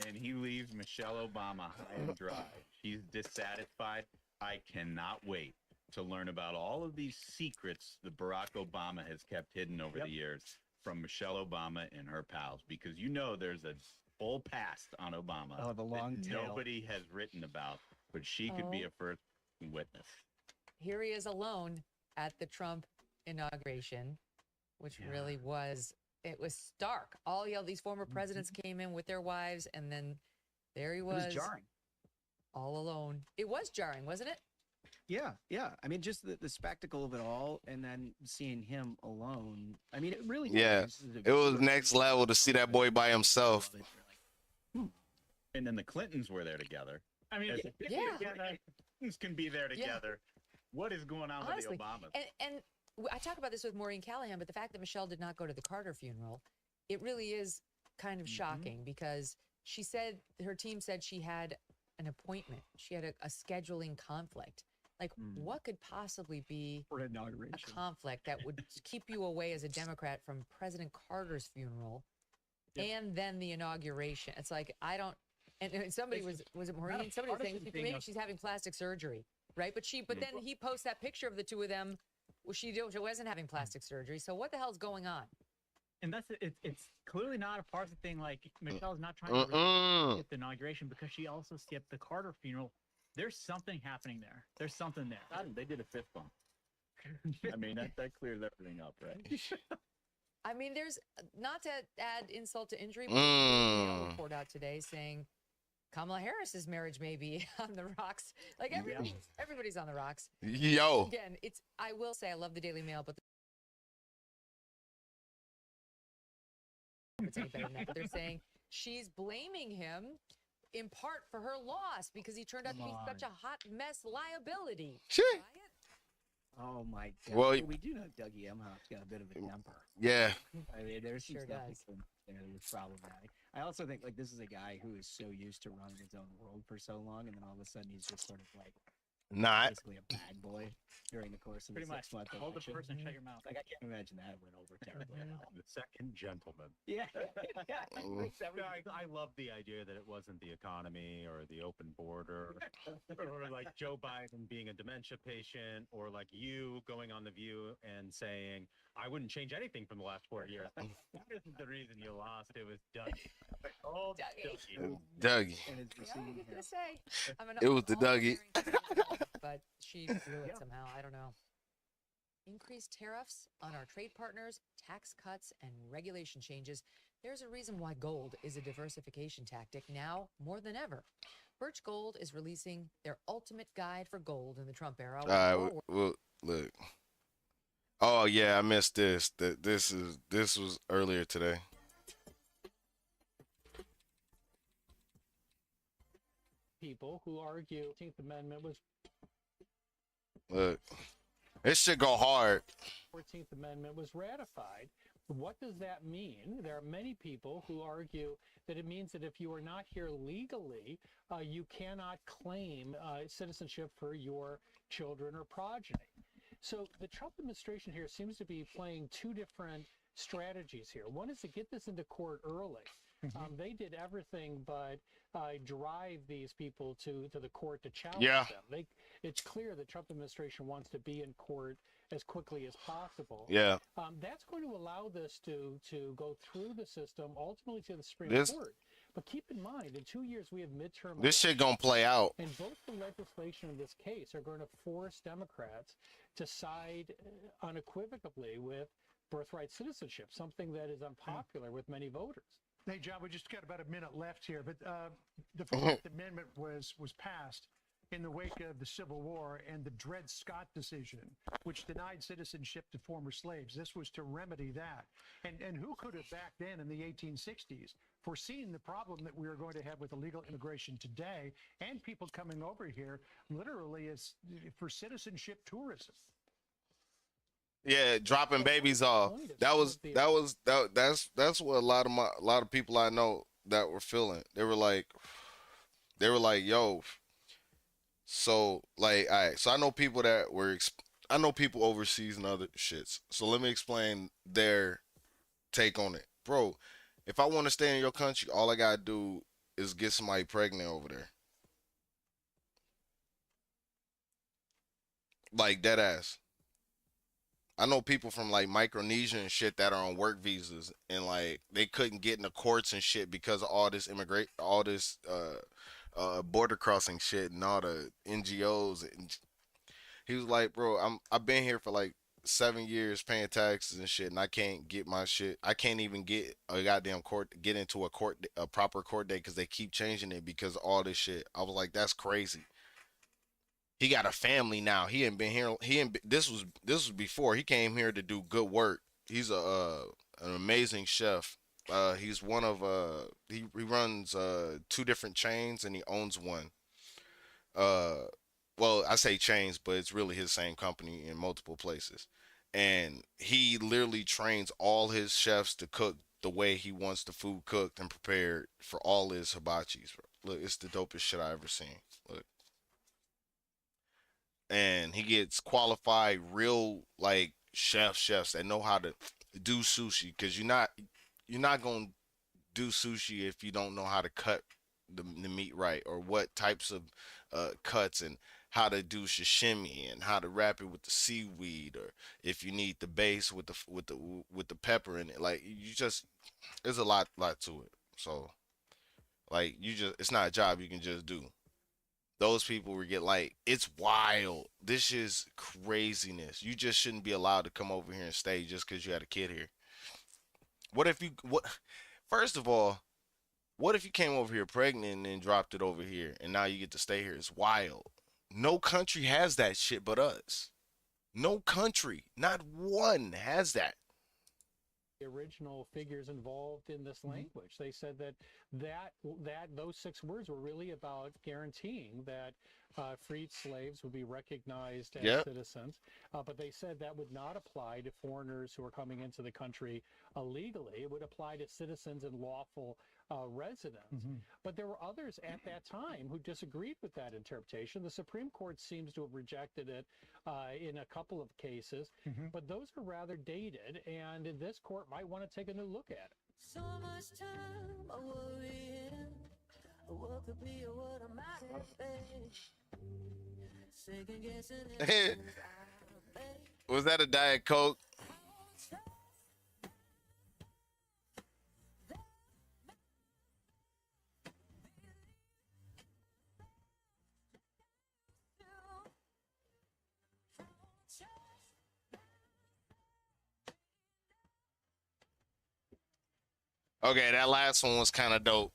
and he leaves Michelle Obama high and dry, she's dissatisfied. I cannot wait to learn about all of these secrets that Barack Obama has kept hidden over the years from Michelle Obama and her pals, because you know there's a full past on Obama Oh, the long that tail. nobody has written about, but she could be Oh. a first witness. Here he is alone at the Trump inauguration, which really was stark. All these former presidents came in with their wives, and then there he It was, was jarring. all alone. It was jarring, wasn't it? Yeah, yeah. I mean, just the spectacle of it all, and then seeing him alone. I mean, it really. Yeah, it was next level to see that boy by himself. And then the Clintons were there together. I mean, Yeah. The Clintons can be there Yeah. together. What is going on Honestly, with the Obamas? and I talk about this with Maureen Callahan, but the fact that Michelle did not go to the Carter funeral, it really is kind of shocking because she said her team said she had an appointment. She had a scheduling conflict. Like, what could possibly be for an a inauguration conflict that would keep you away as a Democrat from President Carter's funeral and then the inauguration? It's like, I don't. And somebody was it Maureen? Somebody was saying maybe she's having plastic surgery, right? But then he posts that picture of the two of them. Well, she wasn't having plastic surgery. So what the hell's going on? And it's clearly not a partisan thing. Like Michelle's not trying to Mm-mm. skip the inauguration because she also skipped the Carter funeral. There's something happening there. There's something there. They did a fist bump. I mean, that clears everything up, right? I mean, there's not to add insult to injury, but there's a report out today saying Kamala Harris's marriage may be on the rocks. Like everybody's on the rocks. Yo. Again, I will say I love the Daily Mail, but it's any better than that. But they're saying she's blaming him in part for her loss because he turned out to be such a hot mess liability. Shit. Oh my God! Well, we do know Dougie Emhoff's got a bit of a temper. Yeah. I mean, there's some Sure stuff does. that was problematic. I also think like this is a guy who is so used to running his own world for so long, and then all of a sudden he's just sort of like Not. basically a bad boy during the course of Pretty the much. 6 month Hold the election. person, shut your mouth. Like I can't imagine that went over terribly at all. The second gentleman. Yeah. I love the idea that it wasn't the economy or the open border or like Joe Biden being a dementia patient or like you going on The View and saying, I wouldn't change anything from the last 4 years. That isn't the reason you lost. It was Dougie. Oh, Dougie. And it's Yeah, I was gonna say. It was the Dougie. But she blew it somehow. I don't know. Increased tariffs on our trade partners, tax cuts, and regulation changes. There's a reason why gold is a diversification tactic now more than ever. Birch Gold is releasing their ultimate guide for gold in the Trump era. All right, well, look. Oh yeah, I missed this. This was earlier today. People who argue 14th Amendment was Look, this should go hard. 14th Amendment was ratified. What does that mean? There are many people who argue that it means that if you are not here legally, you cannot claim citizenship for your children or progeny. So the Trump administration here seems to be playing two different strategies here. One is to get this into court early. They did everything but drive these people to the court to challenge them. It's clear the Trump administration wants to be in court as quickly as possible. Yeah. That's going to allow this to go through the system, ultimately to the Supreme Court. But keep in mind, in 2 years, we have midterm This shit gonna play out. and both the legislation in this case are going to force Democrats to side unequivocally with birthright citizenship, something that is unpopular with many voters. Hey, John, we just got about a minute left here, but the 14th Amendment was passed in the wake of the Civil War and the Dred Scott decision, which denied citizenship to former slaves. This was to remedy that. And who could have back then in the 1860s foreseen the problem that we are going to have with illegal immigration today and people coming over here literally as for citizenship tourism? Yeah, dropping babies off. That's what a lot of people I know that were feeling. They were like, yo. So like, all right. So I know people that were. I know people overseas and other shits. So let me explain their take on it, bro. If I want to stay in your country, all I gotta do is get somebody pregnant over there. Like dead ass. I know people from like Micronesia and shit that are on work visas and like they couldn't get in the courts and shit because of all this border crossing shit and all the NGOs. And he was like, bro, I've been here for like 7 years paying taxes and shit, and I can't get my shit. I can't even get a goddamn get into a proper court date because they keep changing it because of all this shit. I was like, that's crazy. He got a family now. He ain't been here. This was before he came here to do good work. He's an amazing chef. He's one of he runs 2 different chains and he owns one. Well, I say chains, but it's really his same company in multiple places. And he literally trains all his chefs to cook the way he wants the food cooked and prepared for all his hibachis. Look, it's the dopest shit I ever seen. Look. And he gets qualified real like chefs that know how to do sushi, because you're not gonna do sushi if you don't know how to cut the meat right, or what types of cuts, and how to do sashimi and how to wrap it with the seaweed, or if you need the base with the pepper in it. Like there's a lot to it. So like it's not a job you can just do. Those people will get like, it's wild. This is craziness. You just shouldn't be allowed to come over here and stay just because you had a kid here. First of all, What if you came over here pregnant and then dropped it over here and now you get to stay here? It's wild. No country has that shit but us. No country, not one has that. The original figures involved in this language. They said that those 6 words were really about guaranteeing that freed slaves would be recognized as citizens. But they said that would not apply to foreigners who are coming into the country illegally. It would apply to citizens and lawful residents. But there were others at that time who disagreed with that interpretation. The Supreme Court seems to have rejected it in a couple of cases, but those are rather dated, and this court might want to take a new look at it. So much time I worry, what could be or what I might have been. Second guessing. Was that a Diet Coke? Okay, that last one was kind of dope.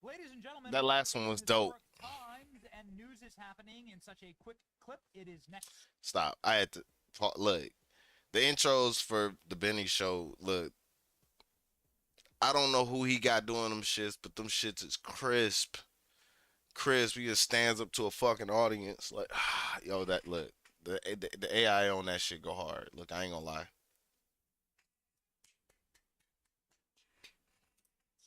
Ladies and gentlemen, that last one was dope. Times and news is happening in such a quick clip. It is next. Stop. I had to look. The intros for the Benny show. Look, I don't know who he got doing them shits, but them shits is crisp. Crisp. He just stands up to a fucking audience like, yo, that look. The AI on that shit go hard. Look, I ain't gonna lie.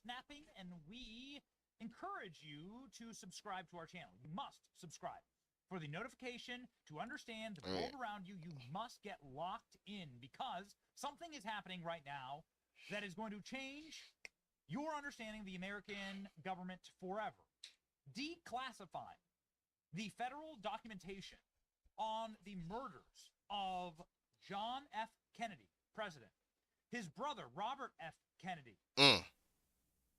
Snapping, and we encourage you to subscribe to our channel. You must subscribe for the notification to understand the world around you. You must get locked in because something is happening right now that is going to change your understanding of the American government forever. Declassifying the federal documentation on the murders of John F. Kennedy, president, his brother Robert F. Kennedy,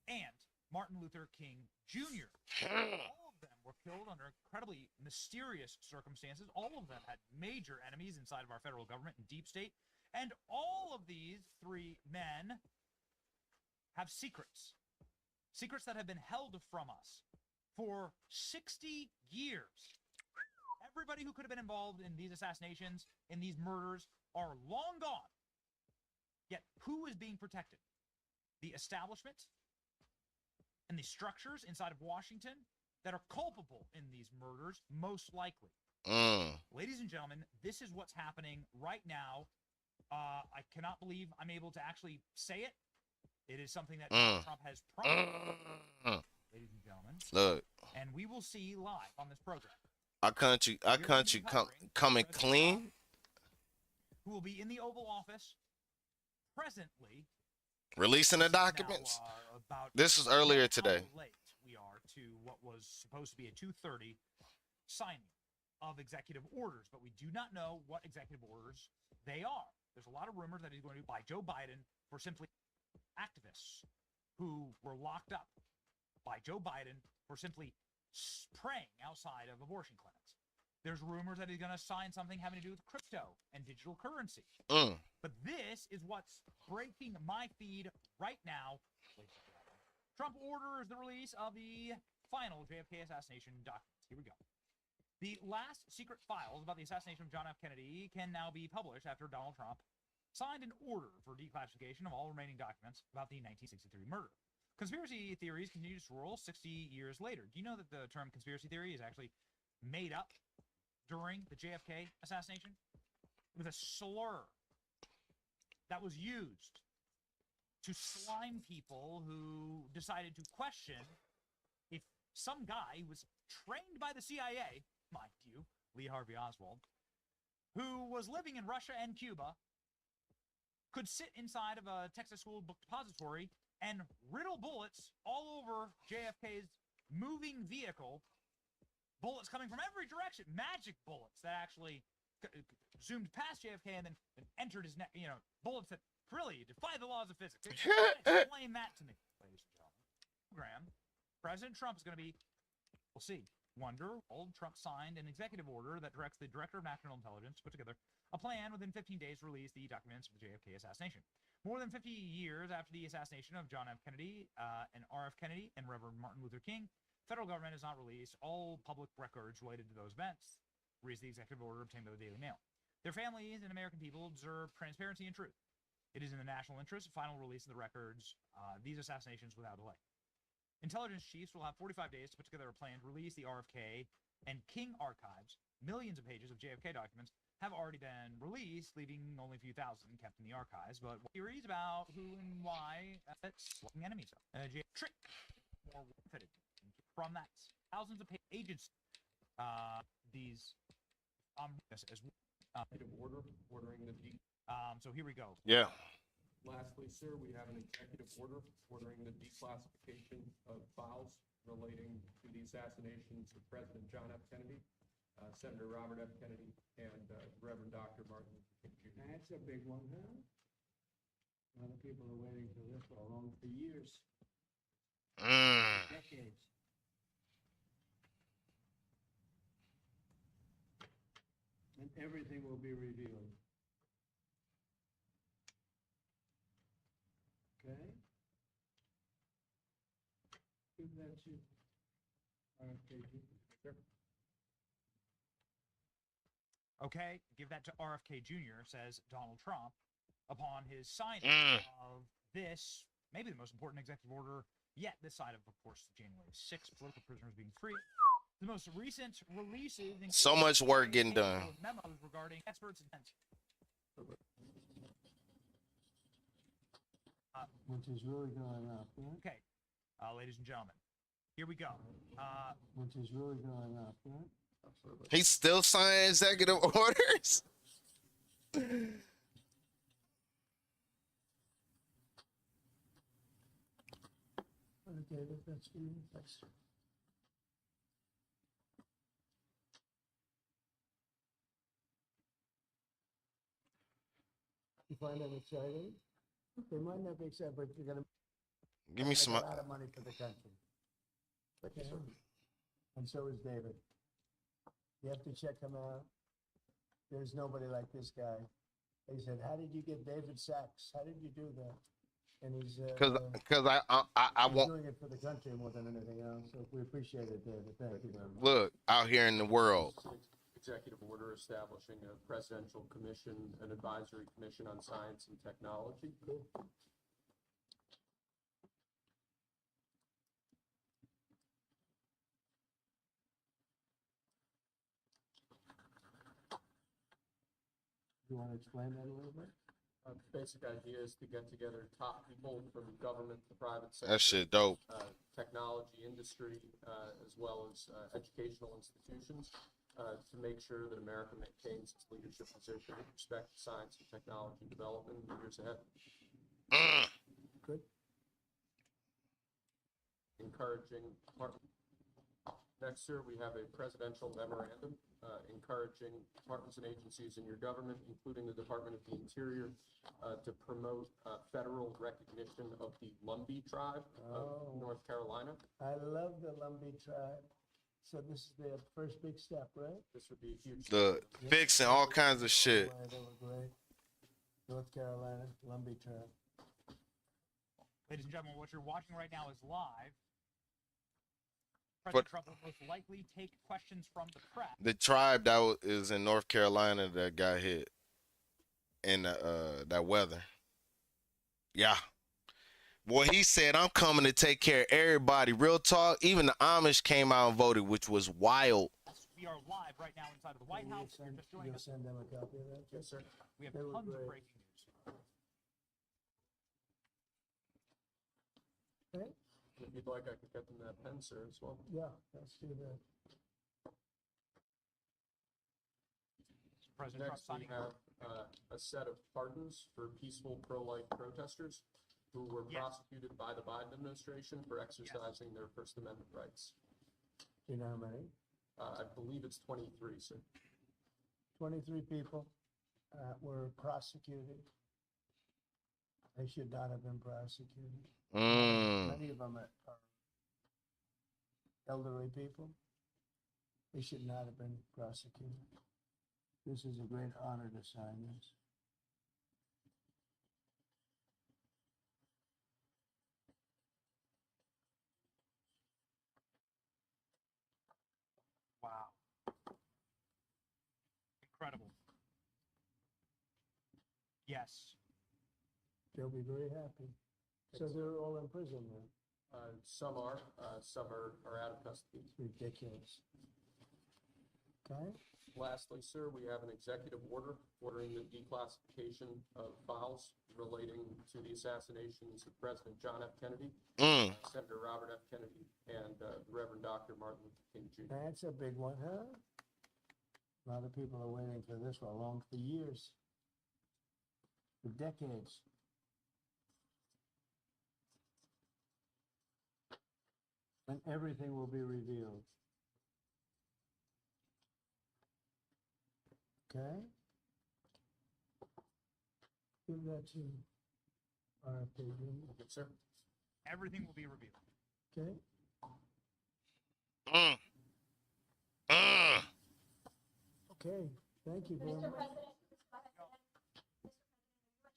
and Martin Luther King Jr. All of them were killed under incredibly mysterious circumstances. All of them had major enemies inside of our federal government and deep state. And all of these 3 men have secrets. Secrets that have been held from us for 60 years. Everybody who could have been involved in these assassinations, in these murders, are long gone. Yet who is being protected? The establishment and the structures inside of Washington that are culpable in these murders, most likely. Ladies and gentlemen, this is what's happening right now. I cannot believe I'm able to actually say it. It is something that Donald Trump has promised. Ladies and gentlemen. Look. And we will see live on this program. Our country coming clean. Who will be in the Oval Office presently. Releasing the documents. This is earlier today. How late we are to what was supposed to be a 2:30 signing of executive orders, but we do not know what executive orders they are. There's a lot of rumors that he's going to by Joe Biden for simply activists who were locked up by Joe Biden for simply praying outside of abortion clinics. There's rumors that he's going to sign something having to do with crypto and digital currency. But this is what's breaking my feed right now. Trump orders the release of the final JFK assassination documents. Here we go. The last secret files about the assassination of John F. Kennedy can now be published after Donald Trump signed an order for declassification of all remaining documents about the 1963 murder. Conspiracy theories continue to swirl 60 years later. Do you know that the term conspiracy theory is actually made up during the JFK assassination? It was a slur that was used to slime people who decided to question if some guy who was trained by the CIA, mind you, Lee Harvey Oswald, who was living in Russia and Cuba, could sit inside of a Texas school book depository and riddle bullets all over JFK's moving vehicle, bullets coming from every direction, magic bullets that actually zoomed past JFK and then entered his neck, bullets that really defy the laws of physics. Explain that to me, ladies and gentlemen. President Trump is going to be, we'll see. Trump signed an executive order that directs the Director of National Intelligence to put together a plan within 15 days to release the documents of the JFK assassination. More than 50 years after the assassination of John F. Kennedy and R.F. Kennedy and Reverend Martin Luther King, federal government has not released all public records related to those events, reads the executive order obtained by the Daily Mail. Their families and American people deserve transparency and truth. It is in the national interest of final release of the records, these assassinations without delay. Intelligence chiefs will have 45 days to put together a plan to release the RFK and King archives. Millions of pages of JFK documents have already been released, leaving only a few thousand kept in the archives. But theories about who and why that's looking enemies of. Trick more fitted from that. Thousands of agents. These as order ordering the so here we go. Yeah. Lastly, sir, we have an executive order ordering the declassification of files relating to the assassinations of President John F. Kennedy, Senator Robert F. Kennedy, and Reverend Dr. Martin Luther King Jr. That's a big one, huh? A lot of people are waiting for this for years. Decades. And everything will be revealed. Okay? Give that to RFK. Sure. Okay, give that to RFK Jr., says Donald Trump, upon his signing of this, maybe the most important executive order yet, this side of course, January 6th, political prisoners being free. The most recent releases include So much work getting done. memos regarding experts' intent. Which is really going up, right? Okay, ladies and gentlemen, here we go. Which is really going up, right? He's still signing executive orders. Okay, that's for you. Thanks. You find that exciting? They might not be excited, but you're gonna Give me make some. a lot of money for the country. Okay. And so is David. You have to check him out. There's nobody like this guy. He said, "How did you get David Sachs? How did you do that?" And he's Because I he's want doing it for the country more than anything else. So we appreciate it, David. Thank you very much. look out here in the world. Executive order establishing a presidential commission, an advisory commission on science and technology. You want to explain that a little bit? Basic idea is to get together top people from government, the private sector. That shit dope. Technology industry, as well as educational institutions, to make sure that America maintains its leadership position with respect to science and technology development in the years ahead. Good. Encouraging. Next, sir, we have a presidential memorandum encouraging departments and agencies in your government, including the Department of the Interior, to promote federal recognition of the Lumbee tribe of North Carolina. I love the Lumbee tribe. So this is the first big step, right? This would be a huge The fixing all kinds of shit. They were great. North Carolina, Lumbee tribe. Ladies and gentlemen, what you're watching right now is live. But President Trump will most likely take questions from the press. the tribe that is in North Carolina that got hit in that weather. Yeah. Boy, he said, "I'm coming to take care of everybody." Real talk. Even the Amish came out and voted, which was wild. We are live right now inside of the White House. You're just joining us. Send them a copy of that? Yes, sir. We have They were tons of great. breaking news. Okay. If you'd like, I could get them that pen, sir, as well. Yeah, let's do that. President Next, Trump we signing. have a set of pardons for peaceful pro-life protesters who were prosecuted by the Biden administration for exercising their First Amendment rights. Do you know how many? I believe it's 23, sir. 23 people were prosecuted. They should not have been prosecuted. Many of them are elderly people. They should not have been prosecuted. This is a great honor to sign this. Incredible. Yes. They'll be very happy. So they're all in prison now. Some are out of custody. It's ridiculous. Okay. Lastly, sir, we have an executive order ordering the declassification of files relating to the assassinations of President John F. Kennedy, Senator Robert F. Kennedy, and the Reverend Dr. Martin Luther King Jr. That's a big one, huh? A lot of people are waiting for this for years, for decades. And everything will be revealed. Okay? Give that to RFK. Yes, sir. Everything will be revealed. Okay? Okay, thank you very much.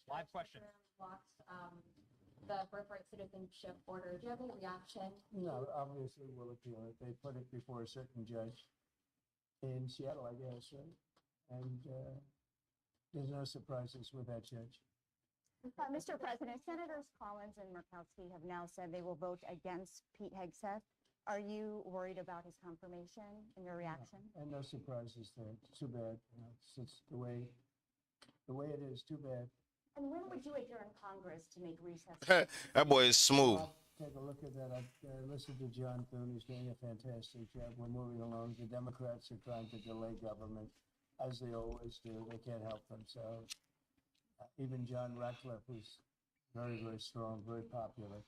Live question. The birthright citizenship order. Do you have any reaction? No, obviously we'll appeal it. They put it before a certain judge in Seattle, I guess, right? And there's no surprises with that judge. Mr. President, Senators Collins and Murkowski have now said they will vote against Pete Hegseth. Are you worried about his confirmation and your reaction? And no surprises there. It's too bad. You know, it's the way it is. Too bad. And when would you adjourn Congress to make recess? That boy is smooth. Take a look at that. I listened to John Thune. He's doing a fantastic job. We're moving along. The Democrats are trying to delay government, as they always do. They can't help themselves. Even John Ratcliffe, who's very, very strong, very popular,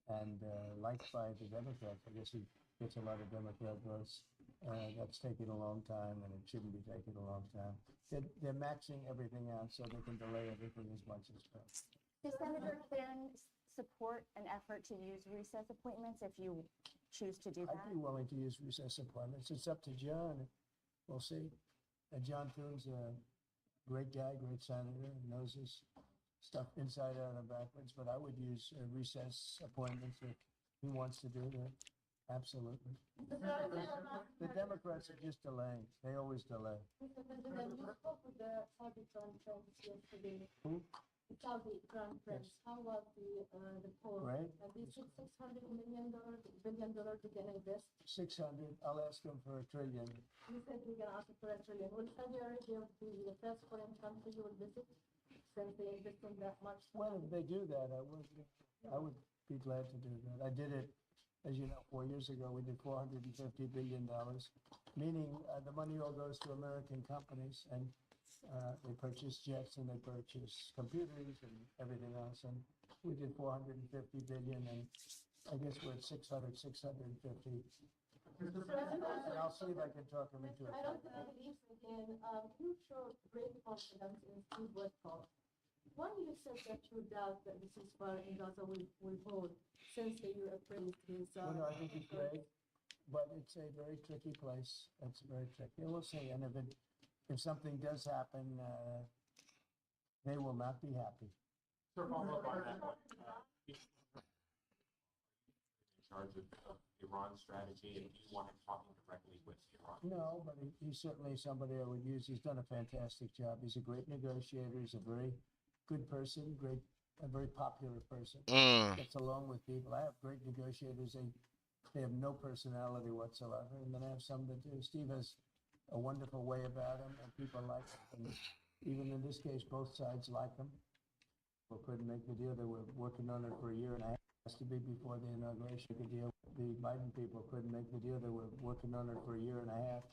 and liked by the Democrats. I guess he gets a lot of Democrat votes. That's taking a long time, and it shouldn't be taking a long time. They're maxing everything out so they can delay everything as much as possible. Does Senator Thune support an effort to use recess appointments if you choose to do that? I'd be willing to use recess appointments. It's up to John. We'll see. John Thune's a great guy, great senator, and knows his stuff inside out and backwards, but I would use recess appointments if he wants to do that. Absolutely. The Democrats are just delaying. They always delay. Mr. President, you spoke with the Saudi Crown Prince yesterday. Who? The Saudi Crown Prince. How was the poll? Right. And they said $600 billion we can invest. 600. I'll ask him for $1 trillion. You said we're going to ask for $1 trillion. Will Saudi Arabia be the first foreign country you will visit since they invest in that much? Well, if they do that, I would be glad to do that. I did it, as you know, 4 years ago. We did $450 billion, meaning the money all goes to American companies, and they purchase jets and they purchase computers and everything else. And we did $450 billion, and I guess we're at 650. And I'll see if I can talk him into it. I don't think he believes again. You showed great confidence in Steve Westphal. Why do you say that you doubt that the ceasefire in Gaza will hold since the U.S. praised his... Well, no, I think it's great, but it's a very tricky place. It's very tricky. We'll see. And if something does happen, they will not be happy. Sir, follow up on that one. In charge of Iran's strategy, and do you want him talking directly with Iran? No, but he's certainly somebody I would use. He's done a fantastic job. He's a great negotiator. He's a very good person, a very popular person. Gets along with people. I have great negotiators. They have no personality whatsoever, and then I have some that do. Steve has a wonderful way about him, and people like him. And even in this case, both sides like him. We couldn't make the deal. They were working on it for a year and a half. It has to be before the inauguration. The deal. The Biden people couldn't make the deal. They were working on it for a year and a half.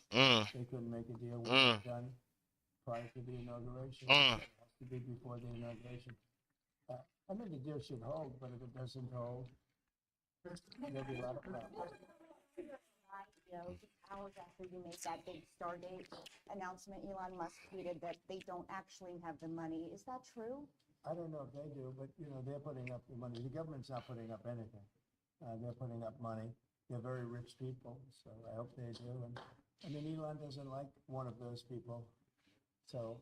They couldn't make a deal. We were done prior to the inauguration. It has to be before the inauguration. I mean, the deal should hold, but if it doesn't hold, there'll be a lot of problems. Just hours after you made that big Stargate announcement, Elon Musk tweeted that they don't actually have the money. Is that true? I don't know if they do, but they're putting up the money. The government's not putting up anything. They're putting up money. They're very rich people, so I hope they do. And I mean, Elon doesn't like one of those people, so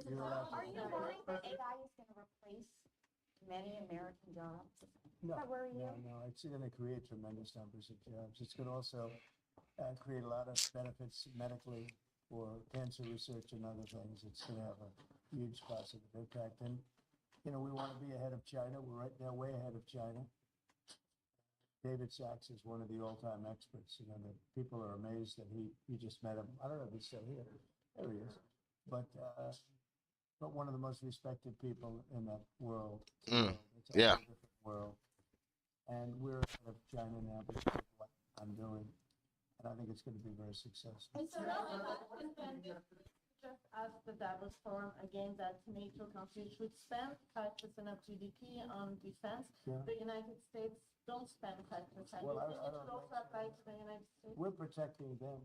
you're allowed to. Are you worried that AI is going to replace many American jobs? No, Does that worry you? no. It's going to create tremendous numbers of jobs. It's going to also create a lot of benefits medically for cancer research and other things. It's going to have a huge positive impact. And, you know, we want to be ahead of China. We're right now way ahead of China. David Sachs is one of the all-time experts. You know, the people are amazed that he just met him. I don't know if he's still here. There he is. But one of the most respected people in that world. It's a Yeah. whole different world. And we're ahead of China now because of what I'm doing. And I think it's going to be very successful. And so now just as the Davos Forum again that NATO countries should spend 5% of GDP on defense. Yeah. The United States don't spend 5%. Well, Do I you think it don't should also apply to the United States? We're protecting them.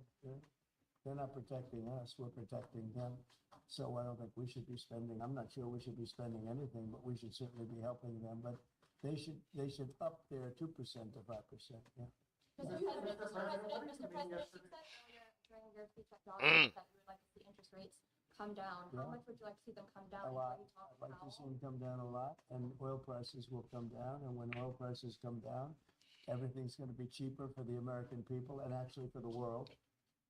They're not protecting us. We're protecting them. So I don't think we should be spending. I'm not sure we should be spending anything, but we should certainly be helping them. But they should up their 2% to 5%. Yeah. Mr. President, you said earlier during your speech at Davos that you would like to see interest rates come down. How Yeah. much would you like to see them come down? A lot. Before you talk I'd like to about- see them come down a lot, and oil prices will come down. And when oil prices come down, everything's going to be cheaper for the American people and actually for the world,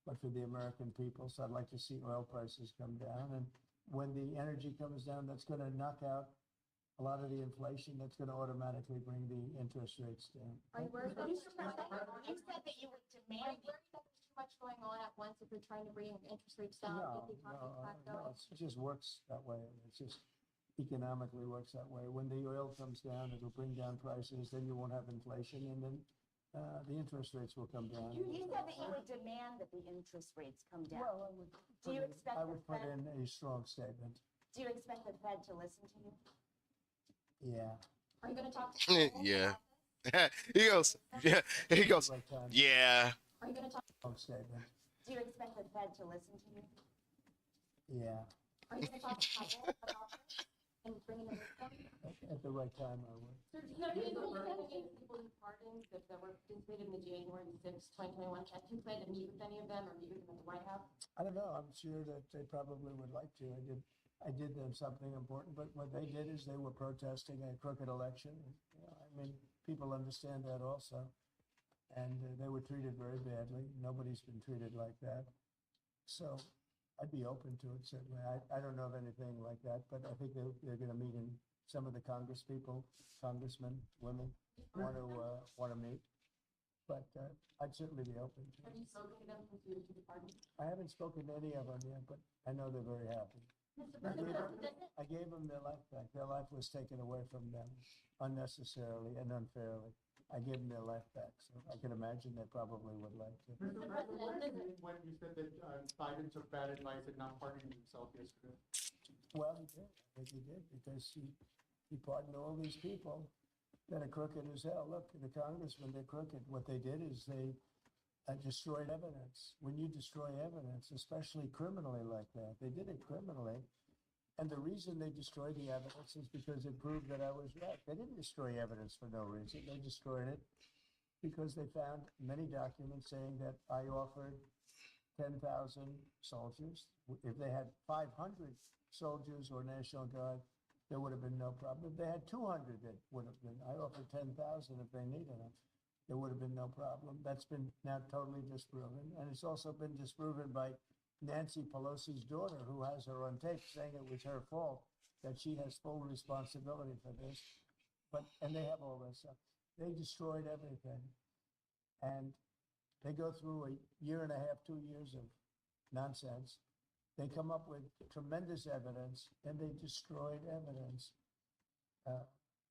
but for the American people. So I'd like to see oil prices come down. And when the energy comes down, that's going to knock out a lot of the inflation. That's going to automatically bring the interest rates down. Are you worried that Mr. President, you said that you would demand? Are you worried that there's too much going on at once if you're trying to bring interest rates down, No, get the economy back no, going? it just works that way. It just economically works that way. When the oil comes down, it'll bring down prices, then you won't have inflation, and then the interest rates will come down. You said that you would demand that the interest rates come down. Well, I would Do you put in- expect I the would put Fed? in a strong statement. Do you expect the Fed to listen to you? Yeah. Are you going to talk? Yeah. He goes, yeah. He goes, yeah. Are you going to talk? Strong statement. Do you expect the Fed to listen to you? Yeah. Are you going to talk to Powell about this and bring in a reform? At the right time, I would. Sir, do you have any people you pardoned that were participated in the January 6, 2021? Have you plan to meet with any of them or meet with them at the White House? I don't know. I'm sure that they probably would like to. I did them something important, but what they did is they were protesting a crooked election. You know, I mean, people understand that also. And they were treated very badly. Nobody's been treated like that. So I'd be open to it, certainly. I don't know of anything like that, but I think they're going to meet in some of the congressmen, women want to meet. But I'd certainly be open to Have it. you spoken to them since you were to the party? I haven't spoken to any of them yet, but I know they're very happy. Mr. President, I gave them their life back. Their life was taken away from them unnecessarily and unfairly. I gave them their life back, so I can imagine they probably would like to. Mr. President, what did you mean when you said that Biden took bad advice and not pardoning himself yesterday? Well, he did. I think he did because he pardoned all these people that are crooked as hell. Look, the congressmen, they're crooked. What they did is they destroyed evidence. When you destroy evidence, especially criminally like that, they did it criminally. And the reason they destroyed the evidence is because it proved that I was right. They didn't destroy evidence for no reason. They destroyed it because they found many documents saying that I offered 10,000 soldiers. If they had 500 soldiers or National Guard, there would have been no problem. If they had 200, it would have been. I offered 10,000 if they needed them. There would have been no problem. That's been now totally disproven. And it's also been disproven by Nancy Pelosi's daughter, who has her on tape saying it was her fault, that she has full responsibility for this. And they have all this stuff. They destroyed everything. And they go through a year and a half, 2 years of nonsense. They come up with tremendous evidence, and they destroyed evidence.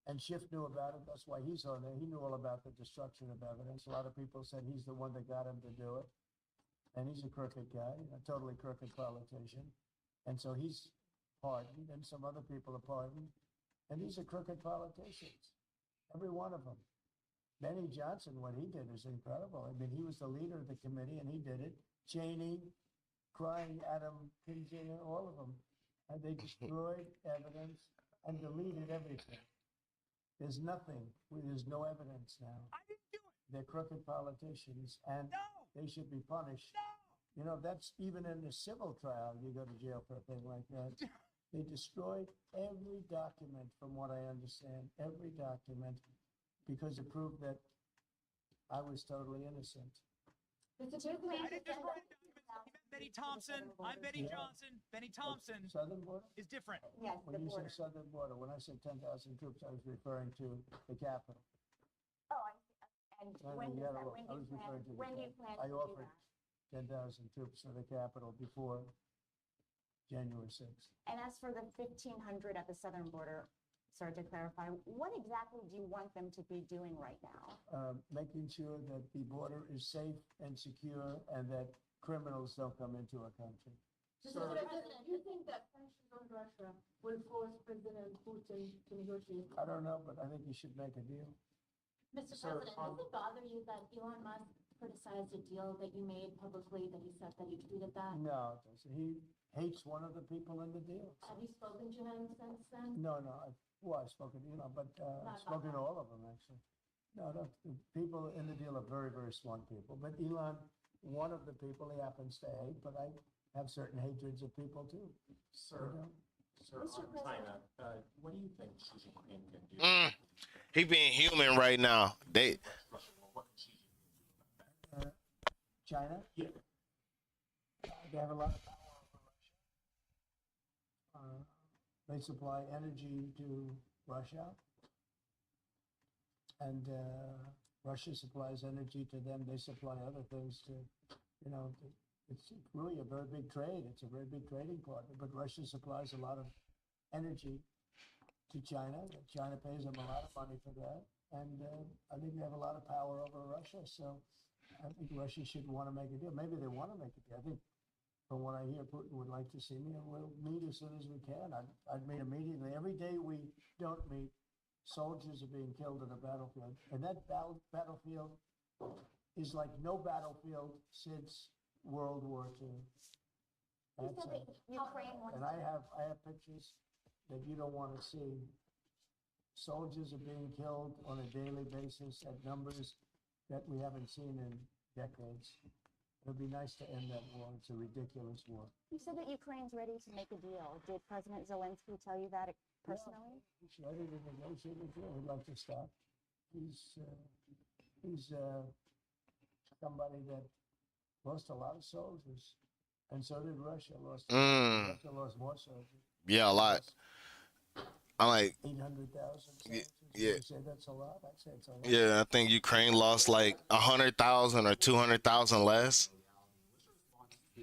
And Schiff knew about it. That's why he's on there. He knew all about the destruction of evidence. A lot of people said he's the one that got him to do it. And he's a crooked guy, a totally crooked politician. And so he's pardoned, and some other people are pardoned. And these are crooked politicians, every one of them. Benny Johnson, what he did is incredible. I mean, he was the leader of the committee, and he did it. Cheney, crying Adam Kinzinger, all of them. And they destroyed evidence and deleted everything. There's nothing. There's no evidence now. I didn't do it. They're crooked politicians, and they should be punished. You know, that's even in a civil trial, you go to jail for a thing like that. They destroyed every document, from what I understand, every document, because it proved that I was totally innocent. Mr. President, I didn't destroy the documents. Benny Thompson. I'm Benny Yeah. Johnson. Benny Thompson Southern border? is different. Yes, When you say southern border, when I said 10,000 troops, I was referring to the capital. Oh, I see. And No, when you is gotta that? look. When I do you was plan, referring to the when do you capital. plan I to do offered that? 10,000 troops for the capital before January 6th. And as for the 1,500 at the southern border, sorry to clarify, what exactly do you want them to be doing right now? Making sure that the border is safe and secure and that criminals don't come into our country. Mr. President, do you think that sanctions on Russia will force President Putin to negotiate? I don't know, but I think you should make a deal. Mr. Sir, President, does it bother you that Elon Musk criticized a deal that you made publicly, that he said that you tweeted that? No, it doesn't. He hates one of the people in the deal. Have you spoken to him since then? No, I've spoken to Elon, but I've spoken to all of them, actually. No, the people in the deal are very, very smart people. But Elon, one of the people he happens to hate, but I have certain hatreds of people too. Sir, You know? sir, on China, what do you think Xi Jinping can do? He being human right now. They What can Xi Jinping do? China? Yeah. They have a lot of power over Russia. They supply energy to Russia. And Russia supplies energy to them. They supply other things to, it's really a very big trade. It's a very big trading partner. But Russia supplies a lot of energy to China. China pays them a lot of money for that. And I think they have a lot of power over Russia. So I think Russia should want to make a deal. Maybe they want to make a deal. I think from what I hear, Putin would like to see me, and we'll meet as soon as we can. I'd meet immediately. Every day we don't meet, soldiers are being killed on the battlefield. And that battlefield is like no battlefield since World War II. You said that Ukraine wants And I have pictures that you don't want to see. Soldiers are being killed on a daily basis at numbers that we haven't seen in decades. It'd be nice to end that war. It's a ridiculous war. You said that Ukraine's ready to make a deal. Did President Zelensky tell you that personally? He's ready to negotiate a deal. He'd like to stop. He's somebody that lost a lot of soldiers, and so did Russia. Russia lost more soldiers. Yeah, a lot. I'm like 800,000 soldiers. yeah. You say that's a lot? I'd say it's a lot. Yeah, I think Ukraine lost like 100,000 or 200,000 less. To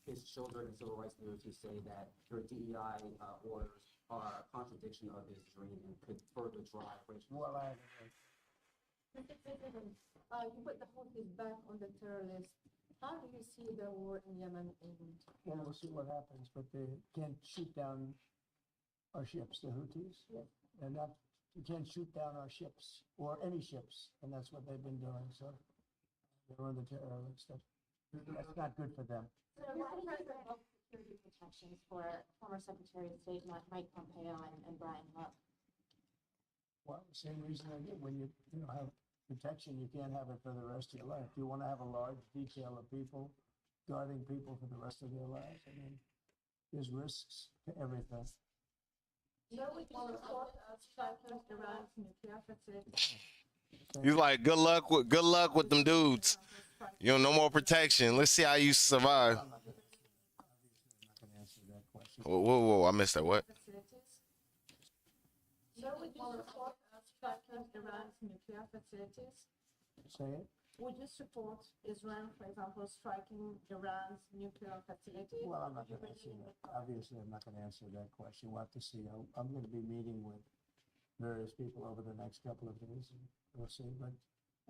his children and civil rights leaders who say that your DEI orders are a contradiction of his dream and could further drive racial. Well, Mr. President, you put the Houthis back on the terror list. How do you see the war in Yemen ending? well, we'll see what happens, but they can't shoot down our ships, the Houthis. Yes. They're not, you can't shoot down our ships or any ships, and that's what they've been doing. So they're on the terror list. That's not good for them. So why do you have security protections for former Secretary of State Mike Pompeo and Brian Hook? Well, same reason I did. When you have protection, you can't have it for the rest of your life. You want to have a large detail of people guarding people for the rest of their lives. I mean, there's risks to everything. So we can support striking Iran's nuclear facility. He's like, good luck with them dudes. You know, no more protection. Let's see how you survive. Whoa, I missed that. What? So would you support striking Iran's nuclear facilities? Say it. Would you support Israel, for example, striking Iran's nuclear facilities? Well, I'm not going to answer that. Obviously, I'm not going to answer that question. We'll have to see. I'm going to be meeting with various people over the next couple of days, and we'll see. But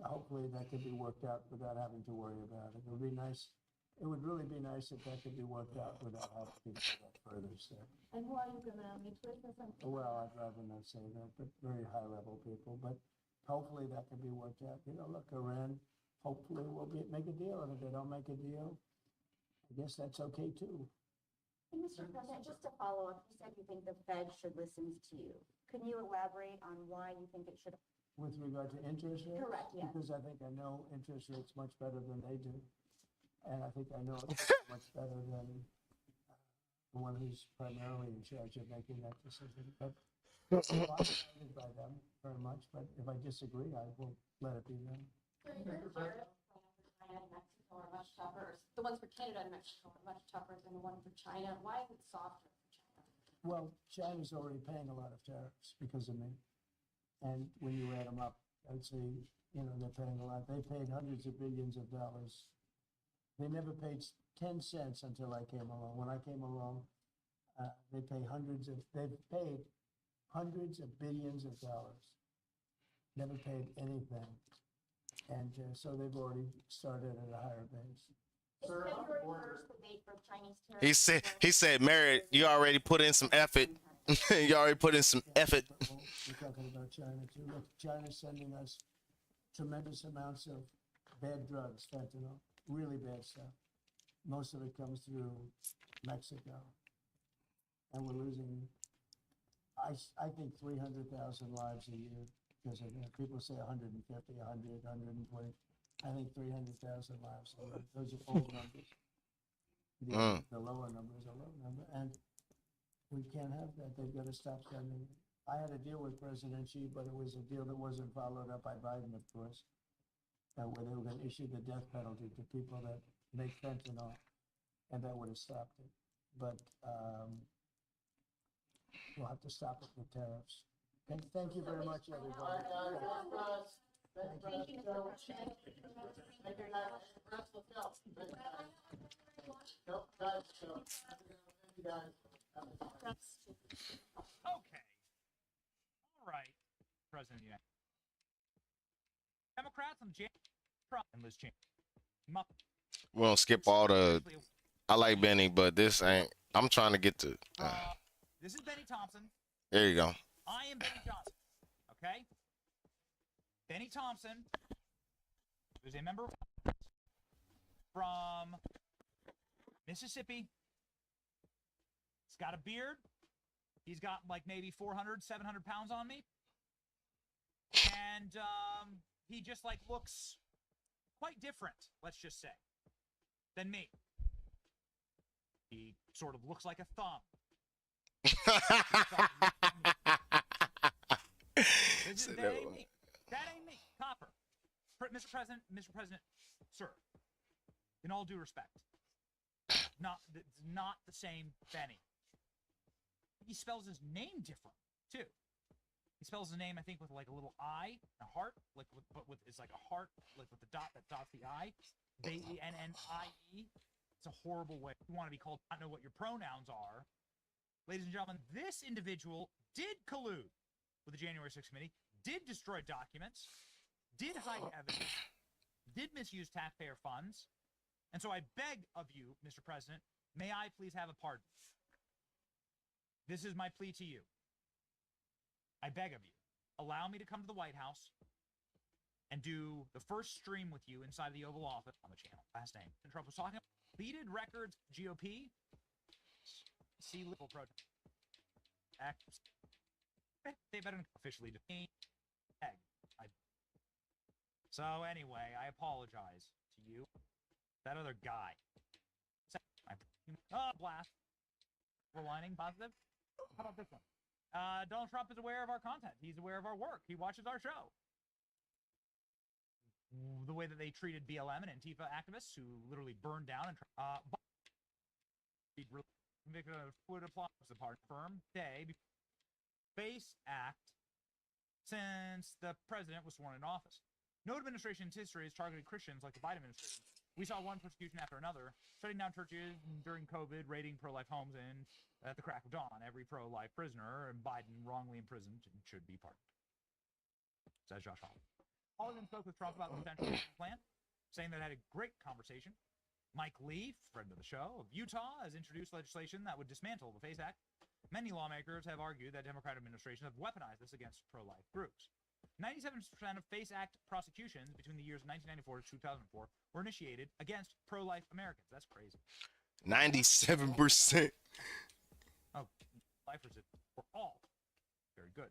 hopefully that could be worked out without having to worry about it. It would be nice. It would really be nice if that could be worked out without having to go that further step. And who are you going to meet with? Well, I'd rather not say that, but very high-level people. But hopefully that can be worked out. Look, Iran hopefully will make a deal, and if they don't make a deal, I guess that's okay too. And Mr. President, just to follow up, you said you think the Fed should listen to you. Can you elaborate on why you think it should? With regard to interest rates? Correct, yes. Because I think I know interest rates much better than they do. And I think I know it much better than the one who's primarily in charge of making that decision. But I'm excited by them very much. But if I disagree, I will let it be known. So you heard China and Mexico Mexico are much tougher. The ones for Canada and Mexico are much tougher than the one for China. Why is it softer for China? Well, China's already paying a lot of tariffs because of me. And when you add them up, I'd say, you know, they're paying a lot. They paid hundreds of billions of dollars. They never paid 10 cents until I came along. When I came along, they've paid hundreds of billions of dollars. Never paid anything. And so they've already started at a higher base. Sir, February 1st, the date for Chinese tariffs. He said, Mary, you already put in some effort. You already put in some effort. We're talking about China too. Look, China's sending us tremendous amounts of bad drugs, fentanyl, really bad stuff. Most of it comes through Mexico. And we're losing, I think 300,000 lives a year because of that. People say 150, 100, 120. I think 300,000 lives a year. Those are old numbers. The lower number is a low number. And we can't have that. They've got to stop sending. I had a deal with President Xi, but it was a deal that wasn't followed up by Biden, of course, where they were going to issue the death penalty to people that make fentanyl, and that would have stopped it. But we'll have to stop it with tariffs. Thank you very much, everybody. Thank you, Mr. President. Okay. All right. President of the United Democrats on James Trump and Liz Cheney. We're gonna skip all the. I like Benny, but this ain't. I'm trying to get to. This is Benny Thompson. There you go. I am Benny Johnson. Okay. Benny Thompson is a member from Mississippi. He's got a beard. He's got like maybe 400, 700 pounds on me. And he just like looks quite different, let's just say, than me. He sort of looks like a thumb. That ain't me. That ain't me. Copper. Mr. President, sir, in all due respect, it's not the same Benny. He spells his name different too. He spells his name, I think, with like a little I, a heart, like but with it's like a heart, like with the dot that dots the I. Bennie. It's a horrible way. You want to be called, not know what your pronouns are. Ladies and gentlemen, this individual did collude with the January 6th committee, did destroy documents, did hide evidence, did misuse taxpayer funds. And so I beg of you, Mr. President, may I please have a pardon? This is my plea to you. I beg of you, allow me to come to the White House and do the first stream with you inside the Oval Office on the channel. Last name. And Trump was talking about deleted records, GOP, see liberal protest. They better officially defeat. So anyway, I apologize to you. That other guy. Blast. Lining positive. How about this one? Donald Trump is aware of our content. He's aware of our work. He watches our show. The way that they treated BLM and Antifa activists who literally burned down and convicted of would apply the part firm day Face Act since the president was sworn in office. No administration in history has targeted Christians like the Biden administration. We saw one persecution after another, shutting down churches during COVID, raiding pro-life homes, and at the crack of dawn, every pro-life prisoner and Biden wrongly imprisoned should be pardoned. Says Josh Hawley. Hawley then spoke with Trump about the potential plan, saying that it had a great conversation. Mike Lee, friend of the show, of Utah, has introduced legislation that would dismantle the FACE Act. Many lawmakers have argued that Democratic administrations have weaponized this against pro-life groups. 97% of FACE Act prosecutions between the years 1994 to 2004 were initiated against pro-life Americans. That's crazy. 97%. Oh, lifers were all very good.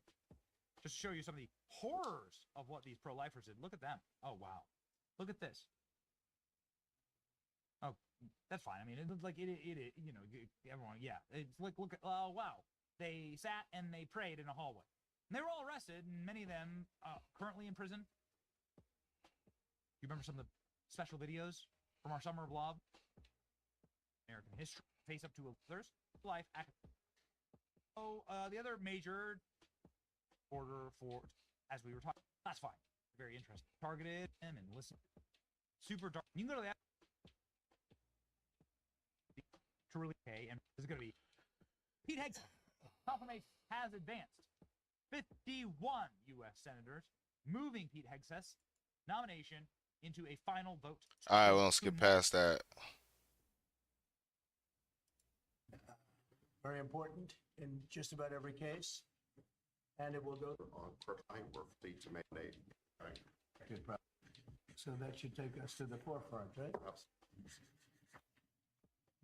Just to show you some of the horrors of what these pro-lifers did. Look at them. Oh, wow. Look at this. Oh, that's fine. I mean, it, like it you know, everyone, yeah. It's like, look at, oh, wow. They sat and they prayed in a hallway. And they were all arrested, and many of them currently in prison. You remember some of the special videos from our summer of love, American history, face up to others, life. So the other major order for, as we were talking, that's fine. Very interesting. Targeted them and listen. Super dark. You can go to that to really pay, and this is going to be Pete Hegseth. Confirmation has advanced. 51 U.S. senators moving Pete Hegseth's nomination into a final vote. All right, we'll skip past that. Very important in just about every case. And it will go on time or fleet to mandate. Right. Good problem. So that should take us to the forefront, right?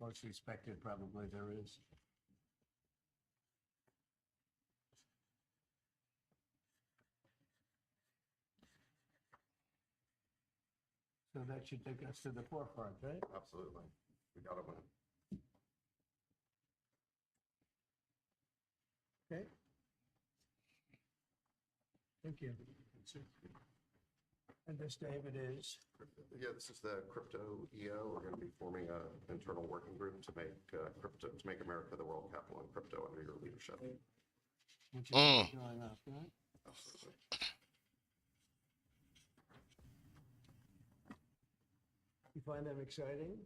Most respected, probably there is. So that should take us to the forefront, right? Absolutely. We got to win. Okay. Thank you. And this, David, is? Yeah, this is the crypto EO. We're going to be forming an internal working group to make crypto, to make America the world capital in crypto under your leadership. Which is going up, right? Absolutely. You find them exciting?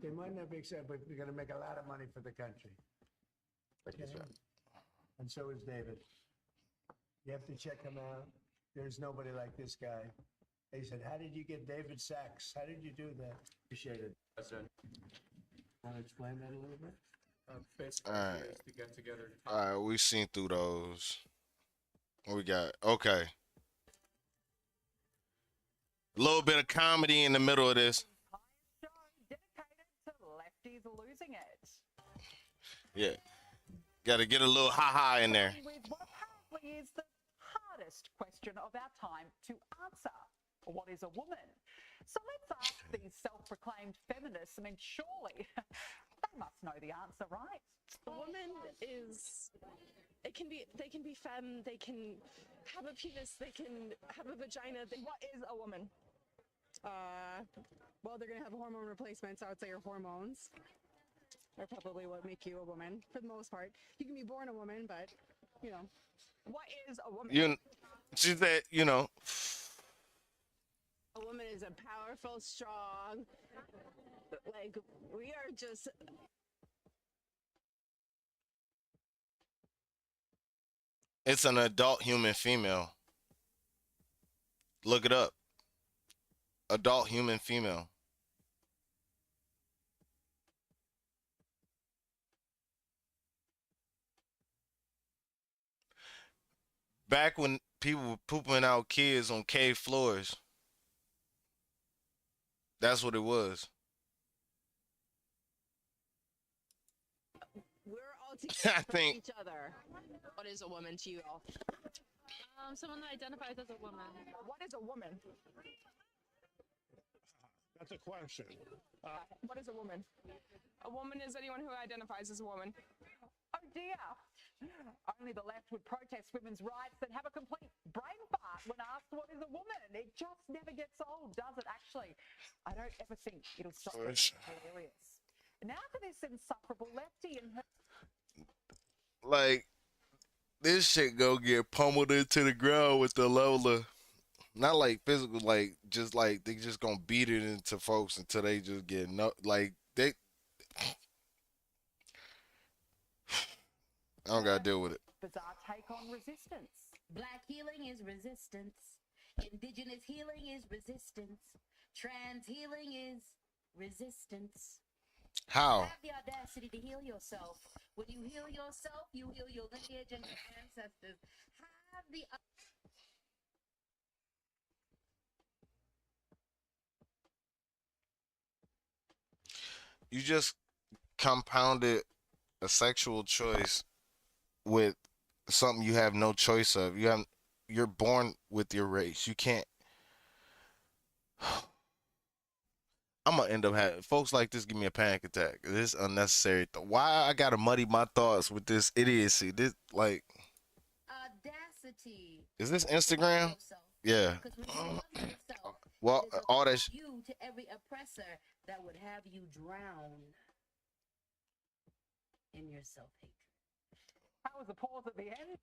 They might not be exciting, but they're going to make a lot of money for the country. Thank you, sir. And so is David. You have to check him out. There's nobody like this guy. They said, how did you get David Sachs? How did you do that? Appreciate it. President. Want to explain that a little bit? Basically, All right. is to get together. All right, we seen through those. What we got? Okay. A little bit of comedy in the middle of this. Dedicated to lefties losing it. Yeah. Got to get a little ha-ha in there. With what apparently is the hardest question of our time to answer. What is a woman? So let's ask these self-proclaimed feminists. I mean, surely they must know the answer, right? A woman is, they can be femme, they can have a penis, they can have a vagina. What is a woman? Well, they're going to have hormone replacements. I would say your hormones are probably what make you a woman for the most part. You can be born a woman, but, you know. What is a woman? She said, you know. A woman is a powerful, strong, like, we are just. It's an adult human female. Look it up. Adult human female. Back when people were pooping out kids on cave floors. That's what it was. We're all together I for think- each other. What is a woman to you all? Someone that identifies as a woman. What is a woman? That's a question. What is a woman? A woman is anyone who identifies as a woman. Oh dear. Only the left would protest women's rights and have a complete brain fart when asked what is a woman. It just never gets old, does it? Actually, I don't ever think it'll stop being hilarious. Now to this insufferable lefty and her. Like, this shit go get pummeled into the ground with the level of, not like physical, like, just like, they just gonna beat it into folks until they just get, no, like, they, I don't gotta deal with it. Bizarre take on resistance. Black healing is resistance. Indigenous healing is resistance. Trans healing is resistance. How? Have the audacity to heal yourself. When you heal yourself, you heal your lineage and your ancestors. Have the You just compounded a sexual choice with something you have no choice of. You're born with your race. You can't. I'm gonna end up having folks like this give me a panic attack. This is unnecessary. Why I gotta muddy my thoughts with this idiocy? This, like, audacity. is this Instagram? Yeah. Well, all that. You to every oppressor. that would have you drown in your self-hate. That was a pause at the end.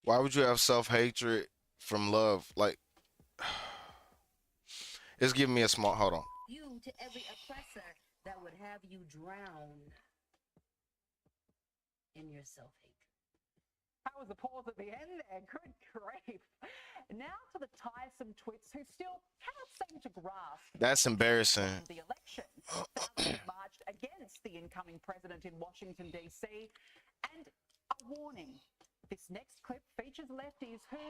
Why would you have self-hatred from love? Like, it's giving me a small. Hold on. You to every oppressor that would have you drown in your self-hate. That was a pause at the end there. Good grief. Now to the tiresome twits who still cannot seem to grasp That's embarrassing. the election. Thousands have marched against the incoming president in Washington, D.C. And a warning. This next clip features lefties who,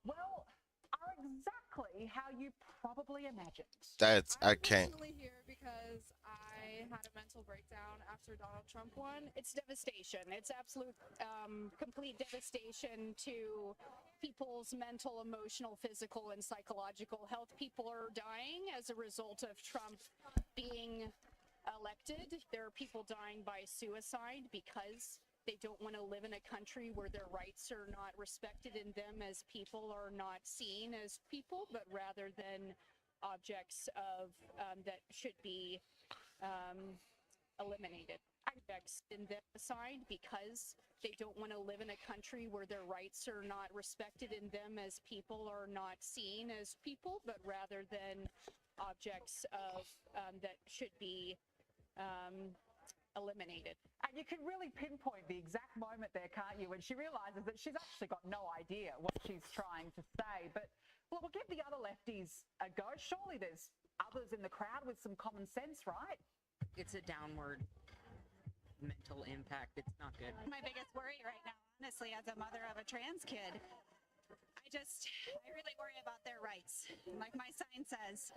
well, are exactly how you probably imagined. That's I can't. I'm here because I had a mental breakdown after Donald Trump won. It's devastation. It's absolute, complete devastation to people's mental, emotional, physical, and psychological health. People are dying as a result of Trump being elected. There are people dying by suicide because they don't want to live in a country where their rights are not respected and them as people are not seen as people, but rather than objects of that should be eliminated. Objects in them aside because they don't want to live in a country where their rights are not respected and them as people are not seen as people, but rather than objects of that should be eliminated. And you can really pinpoint the exact moment there, can't you, when she realises that she's actually got no idea what she's trying to say. But well, we'll give the other lefties a go. Surely there's others in the crowd with some common sense, right? It's a downward mental impact. It's not good. My biggest worry right now, honestly, as a mother of a trans kid, I really worry about their rights. Like my sign says,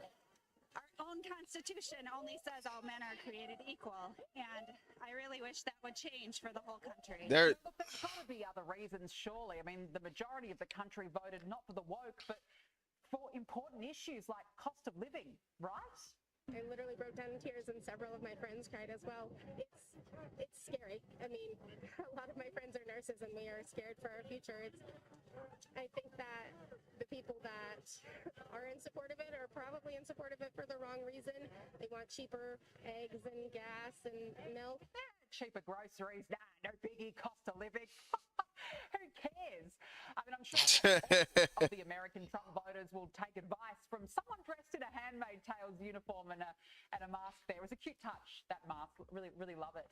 our own Constitution only says all men are created equal, and I really wish that would change for the whole country. There's got to be other reasons, surely. I mean, the majority of the country voted not for the woke, but for important issues like cost of living, right? I literally broke down in tears, and several of my friends cried as well. It's scary. I mean, a lot of my friends are nurses, and we are scared for our future. I think that the people that are in support of it are probably in support of it for the wrong reason. They want cheaper eggs and gas and milk. Cheaper groceries, no biggie, cost of living. Who cares? I mean, I'm sure all of the American Trump voters will take advice from someone dressed in a Handmaid's Tale's uniform and a mask there. It was a cute touch, that mask. Really, really love it.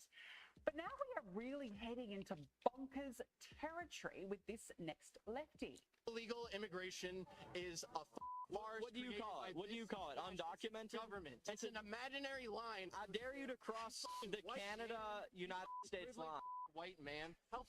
But now we are really heading into bonkers territory with this next lefty. Illegal immigration is a farce. What do you call it? What do you call it? Undocumented? Government. It's an imaginary line. I dare you to cross the Canada-United States line. White man. How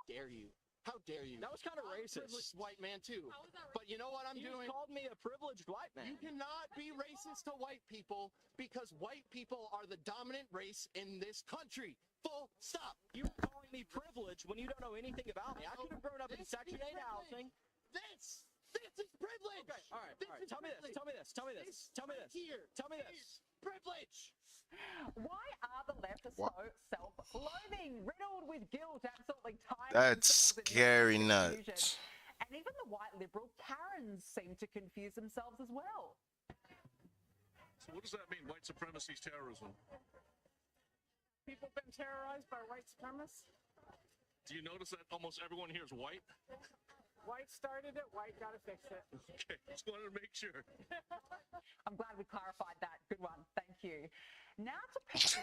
dare you? How dare you? That was kind of I'm a racist. privileged white man too. But you know what I'm doing? You called me a privileged white man. You cannot be racist to white people because white people are the dominant race in this country. Full stop. You're calling me privileged when you don't know anything about me. I could have grown up in Section 8 housing. This is privilege. Okay, all right. Tell me this. Here. Tell me this. Privilege. Why are the left so self-loathing, riddled with guilt, absolutely tired? That's scary nuts. And even the white liberal Karens seem to confuse themselves as well. So what does that mean, white supremacy is terrorism? People been terrorized by white supremacists. Do you notice that almost everyone here is white? White started it, white got to fix it. Okay, just wanted to make sure. I'm glad we clarified that. Good one. Thank you. Now to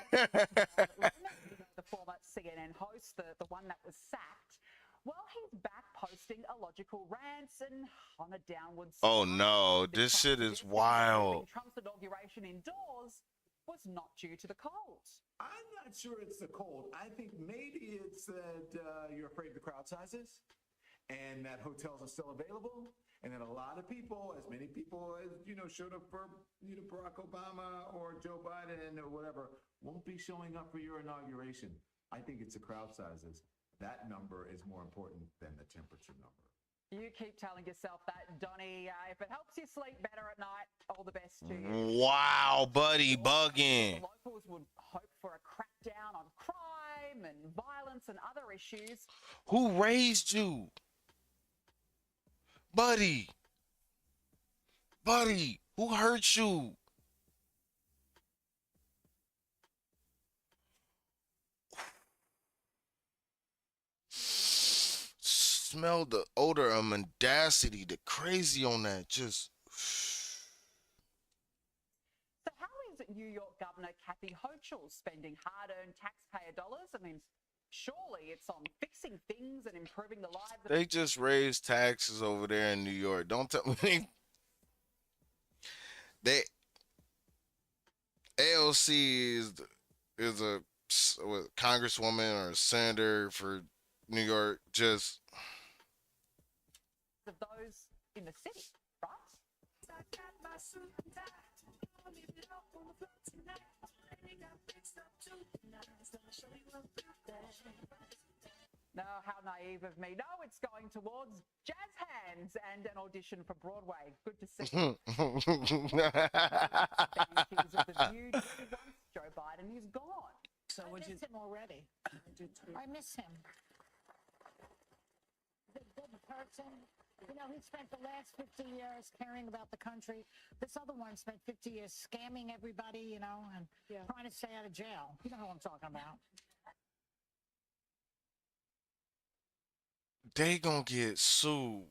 the former CNN host, the one that was sacked. Well, he's back posting illogical rants and on a downward Oh no, this shit is wild. Trump's inauguration indoors was not due to the cold. I'm not sure it's the cold. I think maybe it's that you're afraid of the crowd sizes and that hotels are still available. And then a lot of people, as many people as, showed up for, Barack Obama or Joe Biden or whatever, won't be showing up for your inauguration. I think it's the crowd sizes. That number is more important than the temperature number. You keep telling yourself that, Donnie. If it helps you sleep better at night, all the best to you. Wow, buddy, bugging. The locals would hope for a crackdown on crime and violence and other issues. Who raised you? Buddy. Buddy, who hurt you? Smell the odor of mendacity, the crazy on that. Just So how is New York Governor Kathy Hochul spending hard-earned taxpayer dollars? I mean, surely it's on fixing things and improving the lives of... they just raised taxes over there in New York. Don't tell me they AOC is a congresswoman or a senator for New York. Just of those in the city, right? No, how naive of me. No, it's going towards jazz hands and an audition for Broadway. Good to see. Joe Biden is gone. So I miss him already. I miss him. The good person. You know, he spent the last 50 years caring about the country. This other one spent 50 years scamming everybody, you know, and trying to stay out of jail. You know who I'm talking about. they gonna get sued.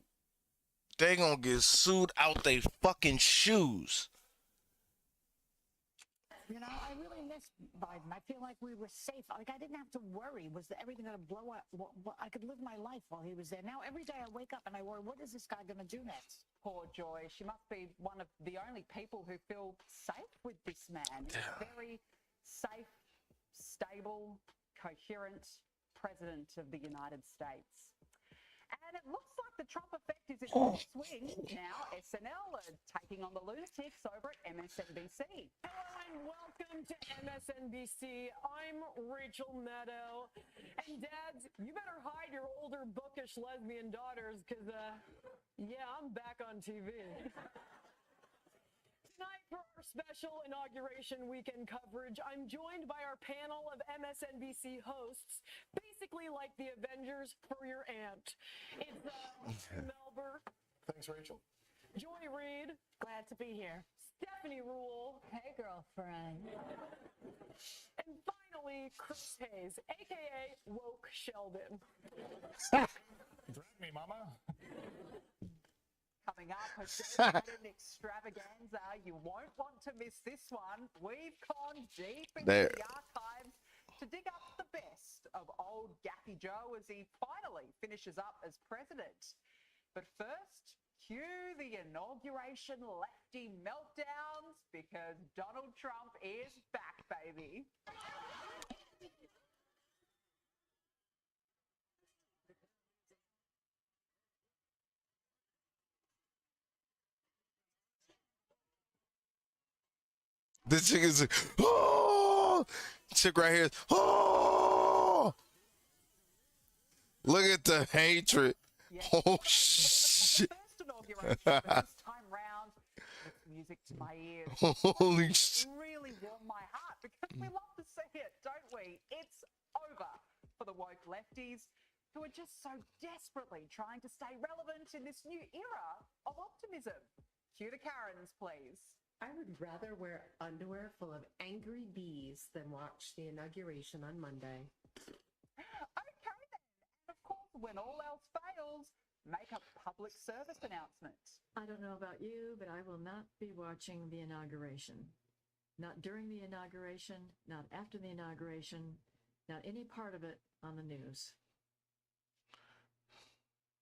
They gonna get sued out they fucking shoes. You know, I really miss Biden. I feel like we were safe. Like, I didn't have to worry. Was everything going to blow up? I could live my life while he was there. Now, every day I wake up and I worry, what is this guy going to do next? Poor Joy. She must be one of the only people who feel safe with this man. He's a very safe, stable, coherent president of the United States. And it looks like the Trump effect is in full swing. Now SNL are taking on the lunatics over at MSNBC. Hello and welcome to MSNBC. I'm Rachel Maddow. And dads, you better hide your older bookish lesbian daughters because, yeah, I'm back on TV. Tonight for our special inauguration weekend coverage, I'm joined by our panel of MSNBC hosts, basically like the Avengers for your aunt. It's Melber. Thanks, Rachel. Joy Reid. Glad to be here. Stephanie Rule. Hey, girlfriend. And finally, Chris Hayes, a.k.a. Woke Sheldon. Drag me, mama. Coming up, a an extravaganza. You won't want to miss this one. We've gone deep into the archives to dig up the best of old Gaffy Joe as he finally finishes up as president. But first, cue the inauguration lefty meltdowns because Donald Trump is back, baby. This chick is oh, chick right here. Oh, look at the hatred. Oh shit. First inauguration, but this time round, it's music to my ears. Holy shit. Really warmed my heart because we love to see it, don't we? It's over for the woke lefties who are just so desperately trying to stay relevant in this new era of optimism. Cue the Karens, please. I would rather wear underwear full of angry bees than watch the inauguration on Monday. Okay then. And of course, when all else fails, make a public service announcement. I don't know about you, but I will not be watching the inauguration. Not during the inauguration, not after the inauguration, not any part of it on the news.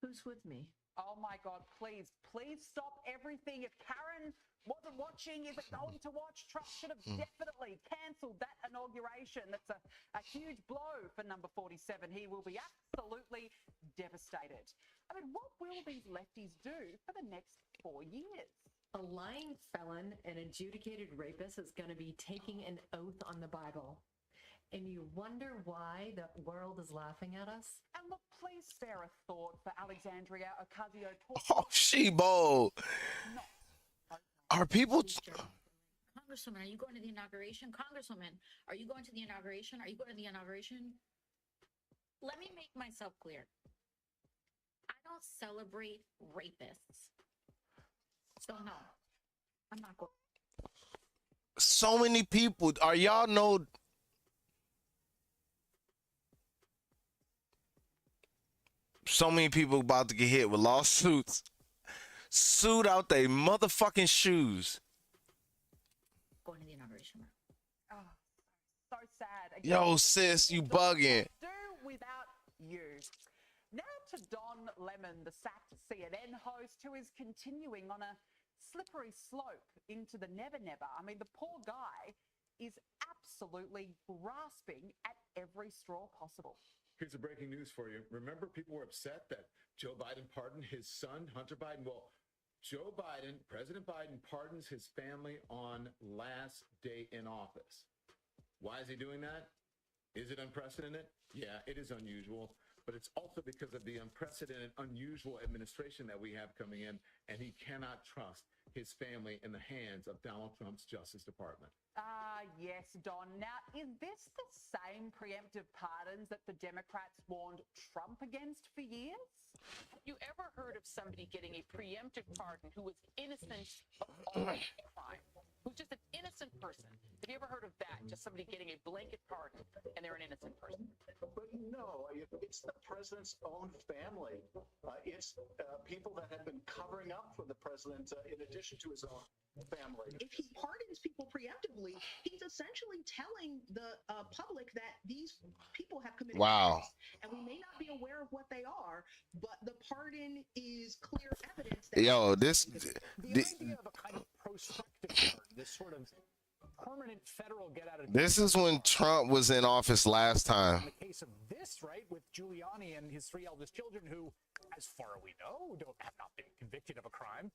Who's with me? Oh my God, please stop everything. If Karen wasn't watching, isn't going to watch, Trump should have definitely cancelled that inauguration. That's a huge blow for number 47. He will be absolutely devastated. I mean, what will these lefties do for the next 4 years? A lying felon and adjudicated rapist is going to be taking an oath on the Bible. And you wonder why the world is laughing at us? And look, please spare a thought for Alexandria Ocasio-Cortez. Oh, she bold. Are people? Congresswoman, are you going to the inauguration? Congresswoman, are you going to the inauguration? Are you going to the inauguration? Let me make myself clear. I don't celebrate rapists. So no, I'm not going. So many people. Are y'all know? So many people about to get hit with lawsuits. Sued out they motherfucking shoes. Going to the inauguration. Oh, so sad. Yo, sis, you bugging. Do without you. Now to Don Lemon, the sacked CNN host, who is continuing on a slippery slope into the never never. I mean, the poor guy is absolutely grasping at every straw possible. Here's the breaking news for you. Remember, people were upset that Joe Biden pardoned his son, Hunter Biden? Well, Joe Biden, President Biden, pardons his family on last day in office. Why is he doing that? Is it unprecedented? Yeah, it is unusual, but it's also because of the unprecedented, unusual administration that we have coming in, and he cannot trust his family in the hands of Donald Trump's Justice Department. Yes, Don. Now, is this the same preemptive pardons that the Democrats warned Trump against for years? Have you ever heard of somebody getting a preemptive pardon who was innocent of all crime? Who's just an innocent person? Have you ever heard of that? Just somebody getting a blanket pardon and they're an innocent person? But no, it's the president's own family. It's people that have been covering up for the president in addition to his own family. If he pardons people preemptively, he's essentially telling the public that these people have committed Wow. crimes, and we may not be aware of what they are, but the pardon is clear evidence that Yo, this. The idea of a kind of prospective pardon, this sort of permanent federal get out of This is when Trump was in office last time. In the case of this, right, with Giuliani and his 3 eldest children, who, as far as we know, have not been convicted of a crime.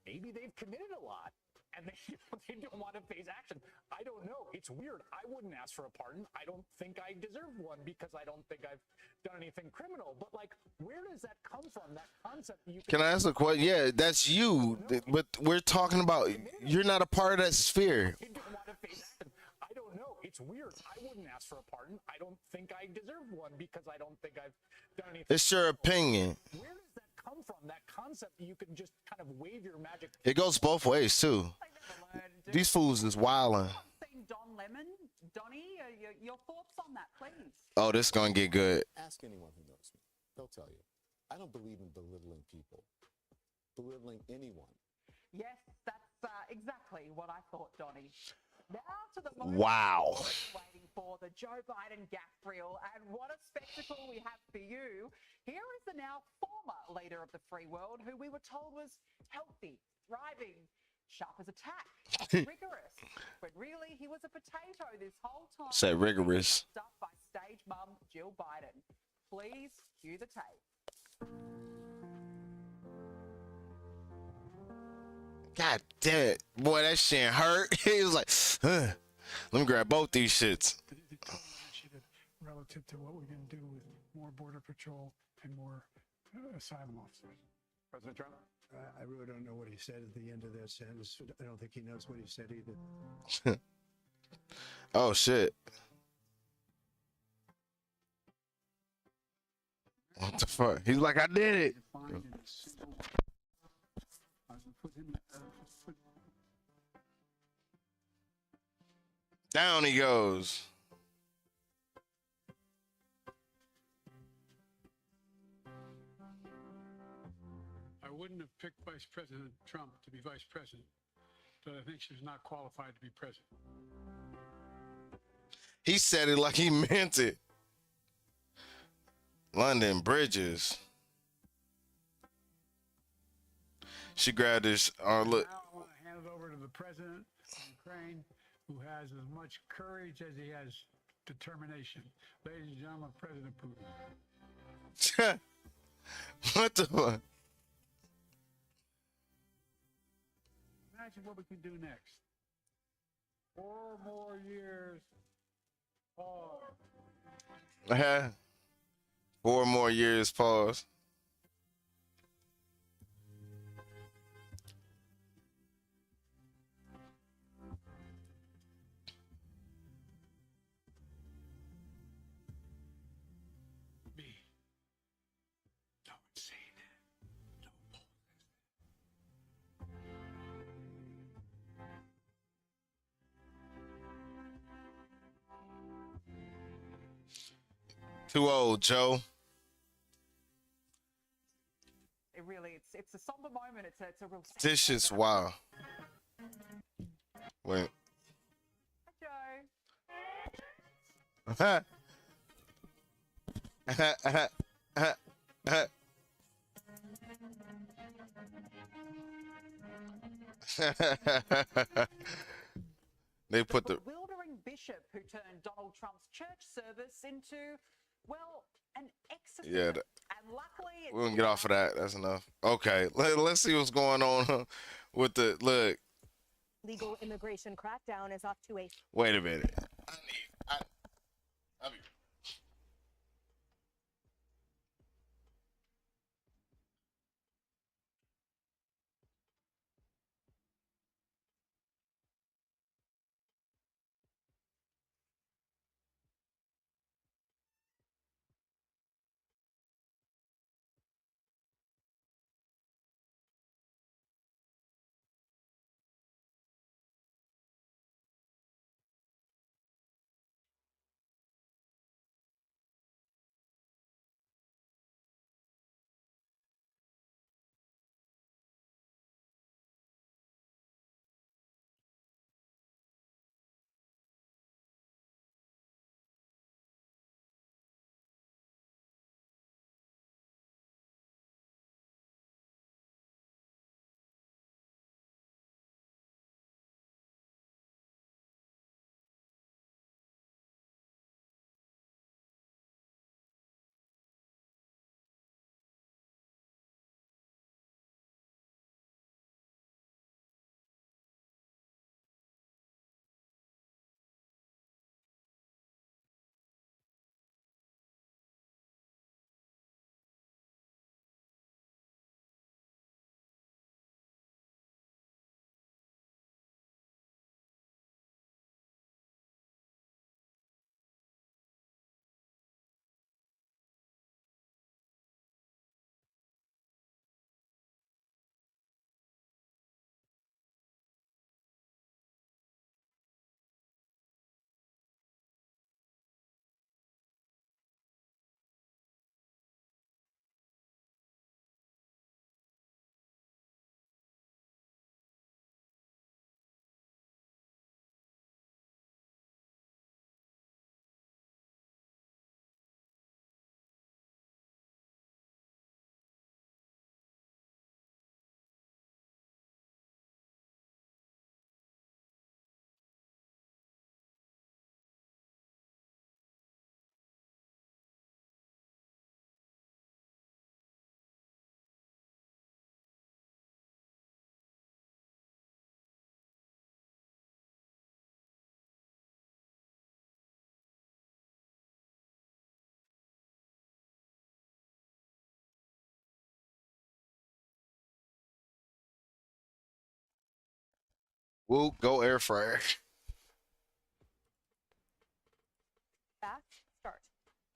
Maybe they've committed a lot, and they don't want to face action. I don't know. It's weird. I wouldn't ask for a pardon. I don't think I deserve one because I don't think I've done anything criminal. But, like, where does that come from, that concept? Can I ask a question? Yeah, that's you. But we're talking about, you're not a part of that sphere. You don't want to face action. I don't know. It's weird. I wouldn't ask for a pardon. I don't think I deserve one because I don't think I've done anything. It's your opinion. Where does that come from, that concept that you can just kind of wave your magic? It goes both ways, too. These fools is wildin'. Seen Don Lemon, Donnie, your thoughts on that, please? Oh, this gonna get good. Ask anyone who knows me. They'll tell you. I don't believe in belittling people, belittling anyone. Yes, that's exactly what I thought, Donnie. Now to the moment Wow. we're waiting for, the Joe Biden gaffe reel, and what a spectacle we have for you. Here is the now former leader of the free world, who we were told was healthy, thriving, sharp as a tack, rigorous, but really he was a potato this whole time. Said rigorous. Stuffed by stage mum Jill Biden. Please cue the tape. God damn it. Boy, that shit hurt. He was like, let me grab both these shits. The total initiative relative to what we're going to do with more border patrol and more asylum officers. President Trump? I really don't know what he said at the end of that sentence. I don't think he knows what he said either. Oh, shit. What the fuck? He's like, I did it. Down he goes. I wouldn't have picked Vice President Trump to be vice president, but I think she's not qualified to be president. He said it like he meant it. London Bridges. She grabbed his look. Now I want to hand it over to the president of Ukraine, who has as much courage as he has determination. Ladies and gentlemen, President Putin. What the fuck? Imagine what we can do next. 4 more years. Uh-huh. 4 more years, pause. Too old, Joe. It really, it's a somber moment. It's a real. This is wow. Wait. Joe. They put the bewildering bishop who turned Donald Trump's church service into, well, an exorcism. yeah. And luckily, We're gonna get off of that. That's enough. Okay, let's see what's going on with the look. Legal immigration crackdown is off to a. Wait a minute. I'll be. Woo, go air fryer. Fast start.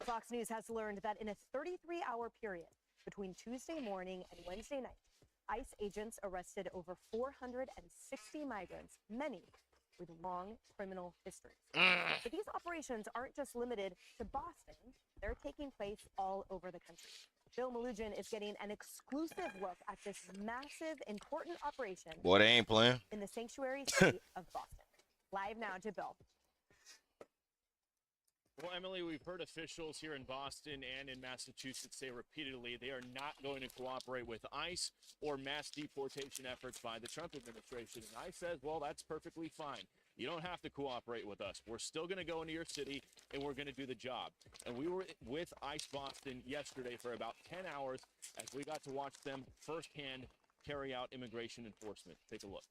Fox News has learned that in a 33-hour period between Tuesday morning and Wednesday night, ICE agents arrested over 460 migrants, many with long criminal histories. But these operations aren't just limited to Boston. They're taking place all over the country. Bill Malugin is getting an exclusive look at this massive, important operation. Boy, they ain't playing. In the sanctuary city of Boston. Live now to Bill. Well, Emily, we've heard officials here in Boston and in Massachusetts say repeatedly they are not going to cooperate with ICE or mass deportation efforts by the Trump administration. And ICE says, well, that's perfectly fine. You don't have to cooperate with us. We're still going to go into your city, and we're going to do the job. And we were with ICE Boston yesterday for about 10 hours as we got to watch them firsthand carry out immigration enforcement. Take a look.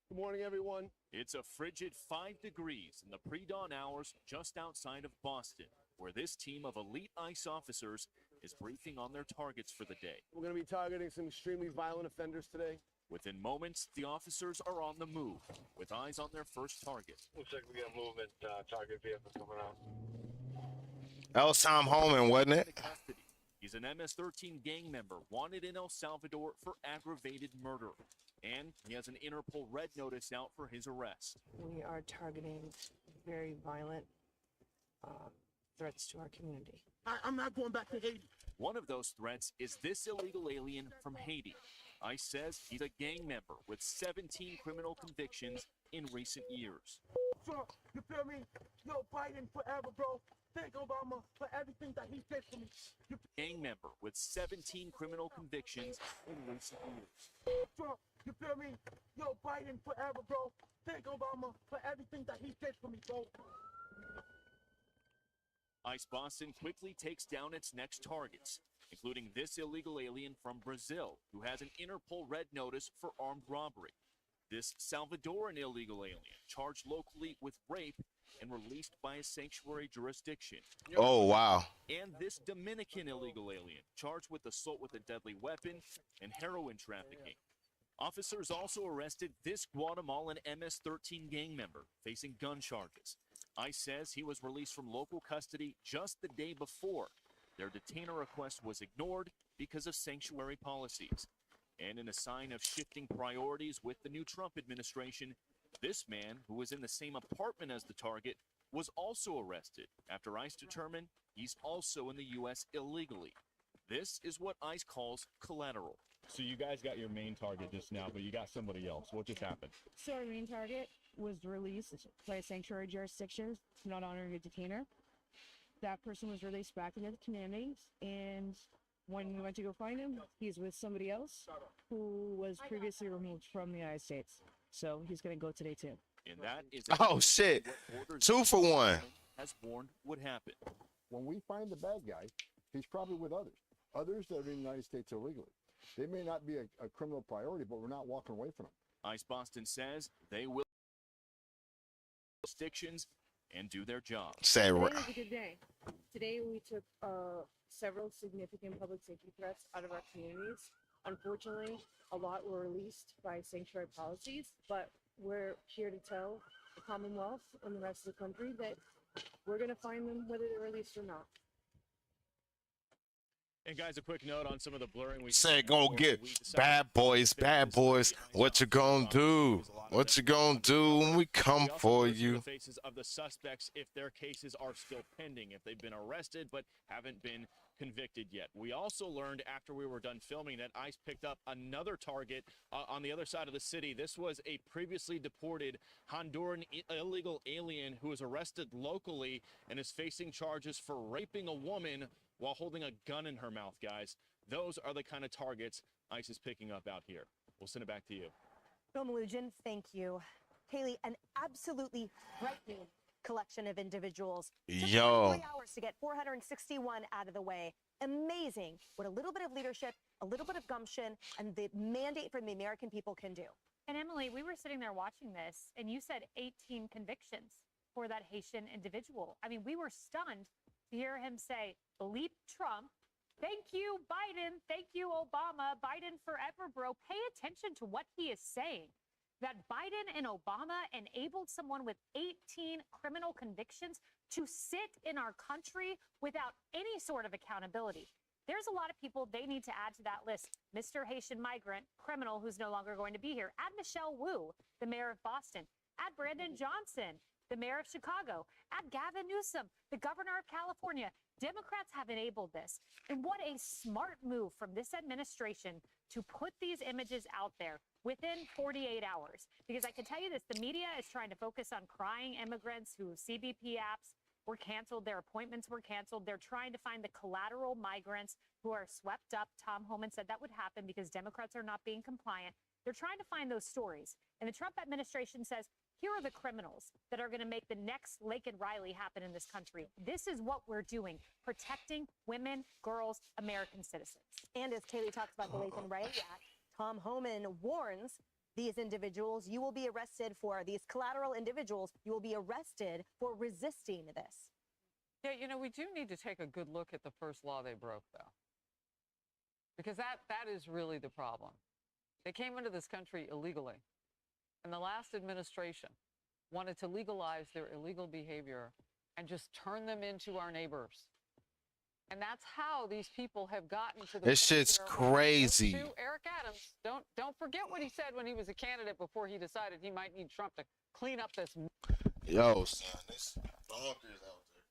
Good morning, everyone. It's a frigid 5 degrees in the pre-dawn hours just outside of Boston, where this team of elite ICE officers is briefing on their targets for the day. We're going to be targeting some extremely violent offenders today. Within moments, the officers are on the move, with eyes on their first target. Looks like we got movement, target vehicle coming out. That was Tom Holman, wasn't it? Custody. He's an MS-13 gang member wanted in El Salvador for aggravated murder. And he has an Interpol red notice out for his arrest. We are targeting very violent threats to our community. I'm not going back to Haiti. One of those threats is this illegal alien from Haiti. ICE says he's a gang member with 17 criminal convictions in recent years. Trump, you feel me? Yo, Biden forever, bro. Thank Obama for everything that he did for me. Gang member with 17 criminal convictions in recent years. Trump, you feel me? Yo, Biden forever, bro. Thank Obama for everything that he did for me, bro. ICE Boston quickly takes down its next targets, including this illegal alien from Brazil who has an Interpol red notice for armed robbery. This Salvadoran illegal alien charged locally with rape and released by a sanctuary jurisdiction. Oh, wow. And this Dominican illegal alien charged with assault with a deadly weapon and heroin trafficking. Officers also arrested this Guatemalan MS-13 gang member facing gun charges. ICE says he was released from local custody just the day before. Their detainer request was ignored because of sanctuary policies. And in a sign of shifting priorities with the new Trump administration, this man, who was in the same apartment as the target, was also arrested after ICE determined he's also in the U.S. illegally. This is what ICE calls collateral. So you guys got your main target just now, but you got somebody else. What just happened? So our main target was released by a sanctuary jurisdiction, not honoring a detainer. That person was released back into the community, and when we went to go find him, he's with somebody else who was previously removed from the United States. So he's going to go today too. And that is Oh, shit. 2 for 1. has warned would happen. When we find the bad guy, he's probably with others that are in the United States illegally. They may not be a criminal priority, but we're not walking away from them. ICE Boston says they will jurisdictions and do their job. Today was a good day. Today we took several significant public safety threats out of our communities. Unfortunately, a lot were released by sanctuary policies, but we're here to tell the Commonwealth and the rest of the country that we're going to find them whether they're released or not. And guys, a quick note on some of the blurring we Say, go get bad boys, bad boys. What you gonna do? What you gonna do when we come for you? The faces of the suspects if their cases are still pending, if they've been arrested but haven't been convicted yet. We also learned after we were done filming that ICE picked up another target on the other side of the city. This was a previously deported Honduran illegal alien who was arrested locally and is facing charges for raping a woman while holding a gun in her mouth, guys. Those are the kind of targets ICE is picking up out here. We'll send it back to you. Bill Malugin, thank you. Kaylee, an absolutely frightening collection of individuals. Yo. 3 hours to get 461 out of the way. Amazing what a little bit of leadership, a little bit of gumption, and the mandate from the American people can do. And Emily, we were sitting there watching this, and you said 18 convictions for that Haitian individual. I mean, we were stunned to hear him say, bleep Trump, thank you, Biden, thank you, Obama, Biden forever, bro. Pay attention to what he is saying. That Biden and Obama enabled someone with 18 criminal convictions to sit in our country without any sort of accountability. There's a lot of people they need to add to that list. Mr. Haitian migrant, criminal who's no longer going to be here. Add Michelle Wu, the mayor of Boston. Add Brandon Johnson, the mayor of Chicago. Add Gavin Newsom, the governor of California. Democrats have enabled this. And what a smart move from this administration to put these images out there within 48 hours. Because I can tell you this, the media is trying to focus on crying immigrants who CBP apps were canceled, their appointments were canceled. They're trying to find the collateral migrants who are swept up. Tom Homan said that would happen because Democrats are not being compliant. They're trying to find those stories. And the Trump administration says, here are the criminals that are going to make the next Laken Riley happen in this country. This is what we're doing, protecting women, girls, American citizens. And as Kaylee talks about the Laken Riley Act, Tom Homan warns these individuals, you will be arrested for, these collateral individuals, you will be arrested for resisting this. Yeah, you know, we do need to take a good look at the first law they broke, though. Because that is really the problem. They came into this country illegally. And the last administration wanted to legalize their illegal behavior and just turn them into our neighbors. And that's how these people have gotten to the This shit's crazy. To Eric Adams, don't forget what he said when he was a candidate before he decided he might need Trump to clean up this. Yo, son, this bonkers out there.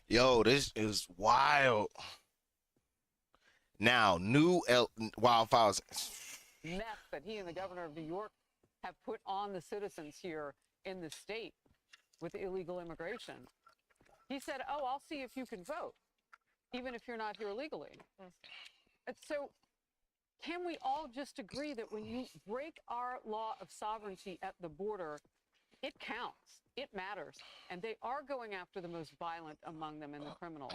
Yo, this is wild. Now, new wildfires. Mess that he and the governor of New York have put on the citizens here in the state with illegal immigration. He said, oh, I'll see if you can vote, even if you're not here legally. And so can we all just agree that when you break our law of sovereignty at the border, it counts, it matters, and they are going after the most violent among them and the criminals.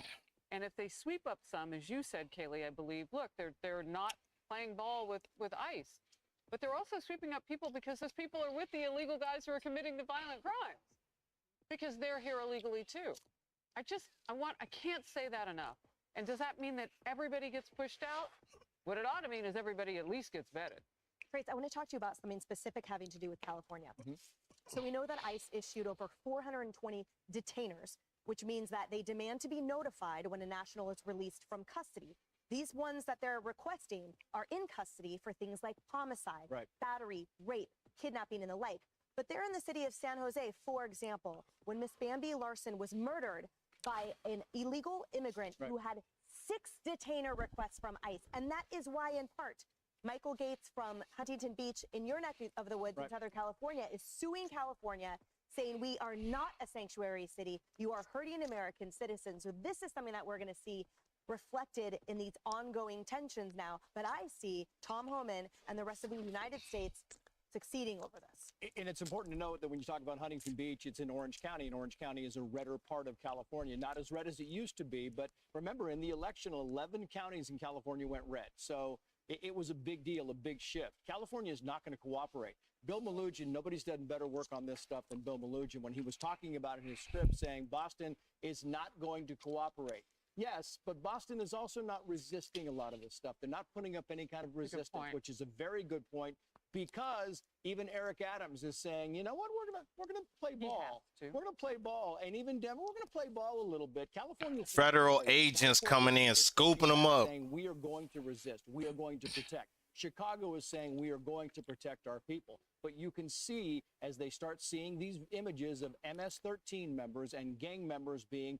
And if they sweep up some, as you said, Kaylee, I believe, look, they're not playing ball with ICE, but they're also sweeping up people because those people are with the illegal guys who are committing the violent crimes because they're here illegally too. I can't say that enough. And does that mean that everybody gets pushed out? What it ought to mean is everybody at least gets vetted. Freights, I want to talk to you about something specific having to do with California. So we know that ICE issued over 420 detainers, which means that they demand to be notified when a national is released from custody. These ones that they're requesting are in custody for things like homicide, battery, rape, kidnapping, and the like. But they're in the city of San Jose, for example, when Miss Bambi Larson was murdered by an illegal immigrant who had 6 detainer requests from ICE. And that is why, in part, Michael Gates from Huntington Beach in your neck of the woods in Southern California is suing California, saying we are not a sanctuary city. You are hurting American citizens. So this is something that we're going to see reflected in these ongoing tensions now. But I see Tom Homan and the rest of the United States succeeding over this. And it's important to note that when you talk about Huntington Beach, it's in Orange County, and Orange County is a redder part of California. Not as red as it used to be, but remember, in the election, 11 counties in California went red. So it was a big deal, a big shift. California is not going to cooperate. Bill Melugin, nobody's done better work on this stuff than Bill Melugin when he was talking about in his script saying Boston is not going to cooperate. Yes, but Boston is also not resisting a lot of this stuff. They're not putting up any kind of resistance, which is a very good point, because even Eric Adams is saying, you know what, we're gonna play ball. We're gonna play ball, and even Denver, we're gonna play ball a little bit. California, Federal agents coming in, scooping them up. Saying we are going to resist, we are going to protect. Chicago is saying we are going to protect our people. But you can see as they start seeing these images of MS-13 members and gang members being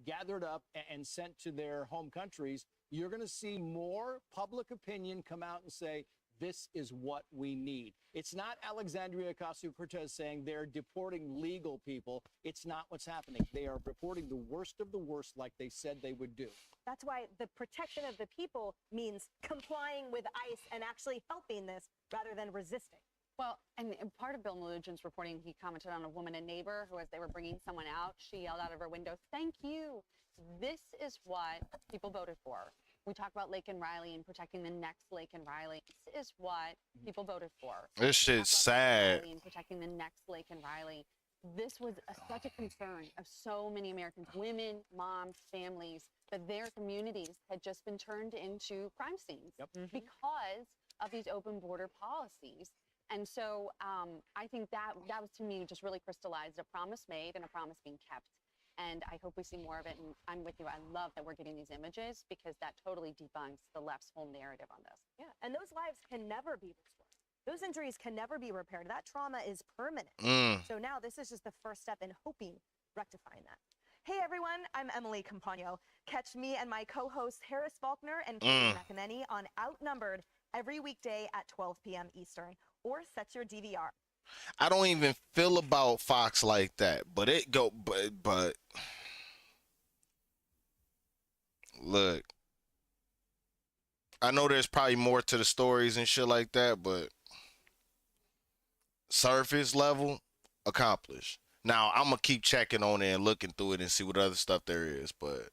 gathered up and sent to their home countries, you're going to see more public opinion come out and say, this is what we need. It's not Alexandria Ocasio-Cortez saying they're deporting legal people. It's not what's happening. They are reporting the worst of the worst like they said they would do. That's why the protection of the people means complying with ICE and actually helping this rather than resisting. Well, and part of Bill Melugin's reporting, he commented on a woman, a neighbor, who, as they were bringing someone out, she yelled out of her window, "Thank you." This is what people voted for. We talk about Laken Riley and protecting the next Laken Riley. This is what people voted for. This shit's sad. And protecting the next Laken Riley. This was such a concern of so many Americans, women, moms, families, that their communities had just been turned into crime scenes because of these open border policies. And so I think that was, to me, just really crystallized a promise made and a promise being kept. And I hope we see more of it. And I'm with you. I love that we're getting these images because that totally debunks the left's whole narrative on this. Yeah, and those lives can never be restored. Those injuries can never be repaired. That trauma is permanent. So now this is just the first step in hoping rectifying that. Hey everyone, I'm Emily Campagno. Catch me and my co-hosts Harris Faulkner and Katie McEnany on Outnumbered every weekday at 12 p.m. Eastern, or set your DVR. I don't even feel about Fox like that, but look, I know there's probably more to the stories and shit like that, but surface level, accomplished. Now I'm gonna keep checking on it and looking through it and see what other stuff there is, but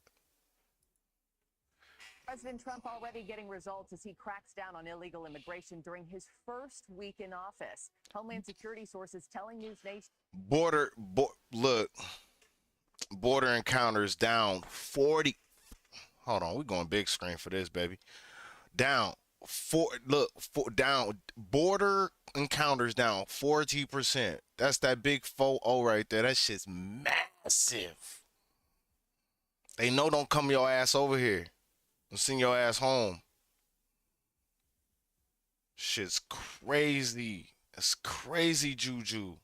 President Trump already getting results as he cracks down on illegal immigration during his first week in office. Homeland Security sources telling News Nation. Look, border encounters down 40. Hold on, we're going big screen for this, baby. Down down border encounters down 40%. That's that big 40 right there. That shit's massive. They know don't come your ass over here. Send your ass home. Shit's crazy. It's crazy juju.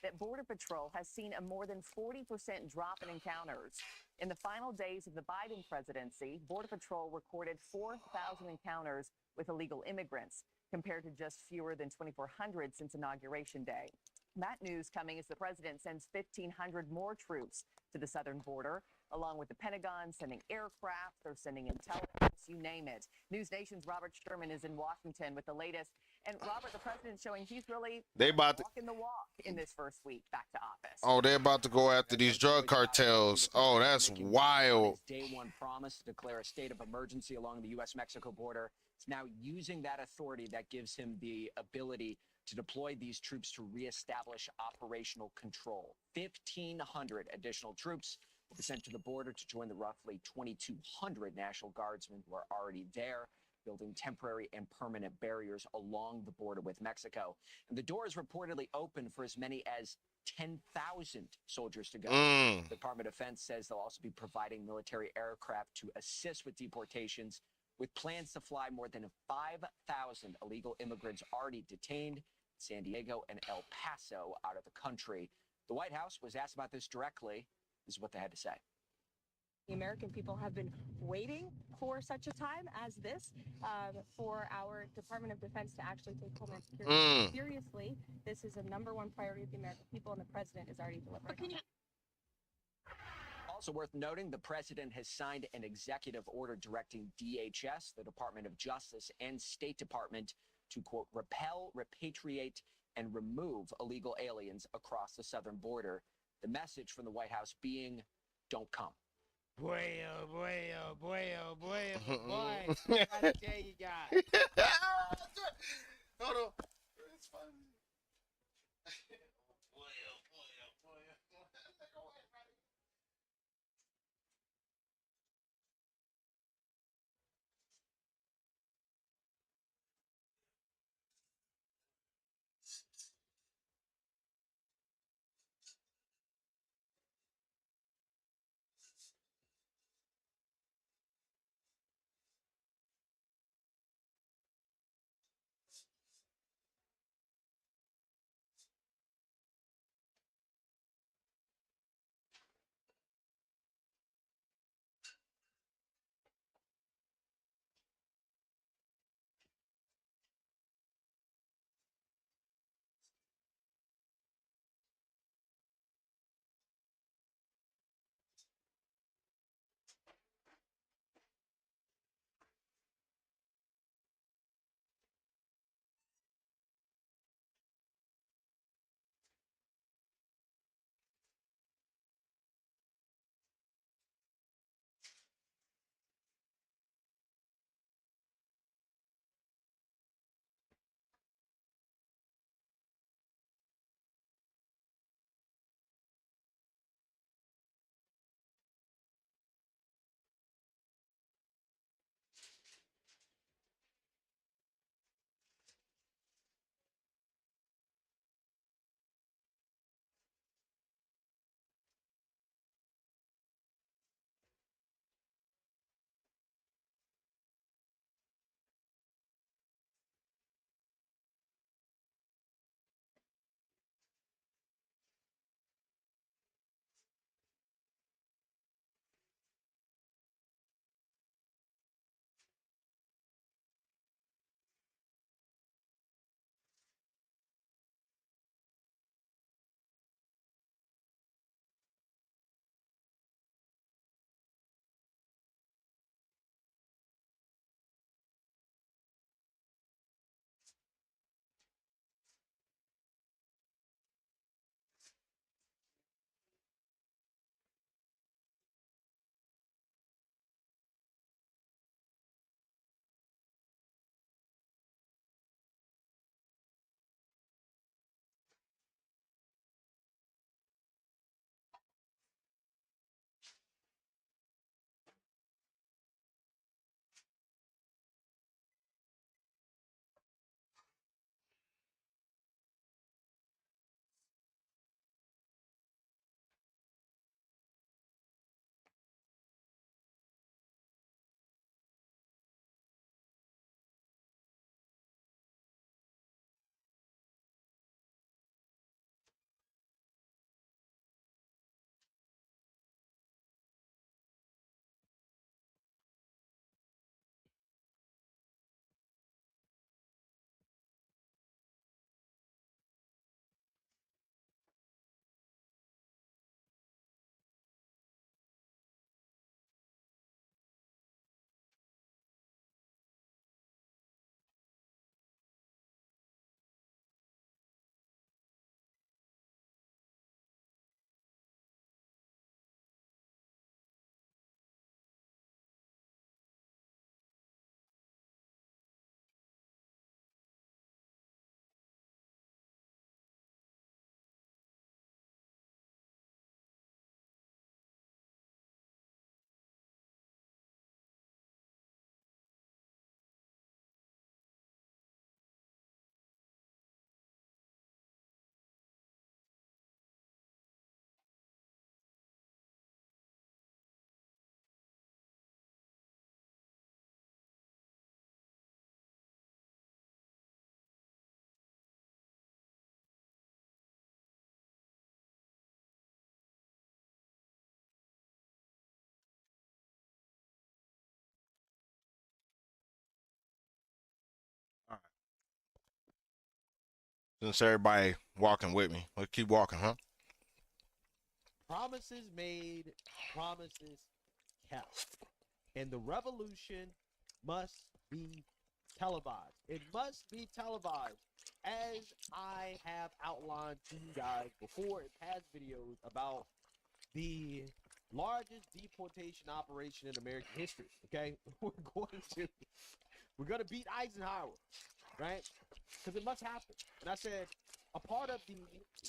that Border Patrol has seen a more than 40% drop in encounters. In the final days of the Biden presidency, Border Patrol recorded 4,000 encounters with illegal immigrants, compared to just fewer than 2,400 since Inauguration Day. That news coming as the president sends 1,500 more troops to the southern border, along with the Pentagon sending aircraft, they're sending intelligence, you name it. News Nation's Robert Sherman is in Washington with the latest. And Robert, the president's showing he's really walking the walk in this first week back to office. Oh, they're about to go after these drug cartels. Oh, that's wild. Day one promise to declare a state of emergency along the U.S.-Mexico border. It's now using that authority that gives him the ability to deploy these troops to reestablish operational control. 1,500 additional troops will be sent to the border to join the roughly 2,200 National Guardsmen who are already there, building temporary and permanent barriers along the border with Mexico. And the door is reportedly open for as many as 10,000 soldiers to go. The Department of Defense says they'll also be providing military aircraft to assist with deportations, with plans to fly more than 5,000 illegal immigrants already detained in San Diego and El Paso out of the country. The White House was asked about this directly. This is what they had to say. The American people have been waiting for such a time as this, for our Department of Defense to actually take Homeland Security seriously. This is a #1 priority of the American people, and the president is already delivering. Also worth noting, the president has signed an executive order directing DHS, the Department of Justice, and State Department to, quote, repel, repatriate, and remove illegal aliens across the southern border. The message from the White House being, don't come. Boy, oh boy, oh boy, oh boy, oh boy. What kind of day you got? Hold on. It's funny. Since everybody walking with me, let's keep walking, huh? Promises made, promises kept. And the revolution must be televised. It must be televised. As I have outlined to you guys before in past videos about the largest deportation operation in American history, okay? We're gonna beat Eisenhower, right? Because it must happen. And I said, a part of the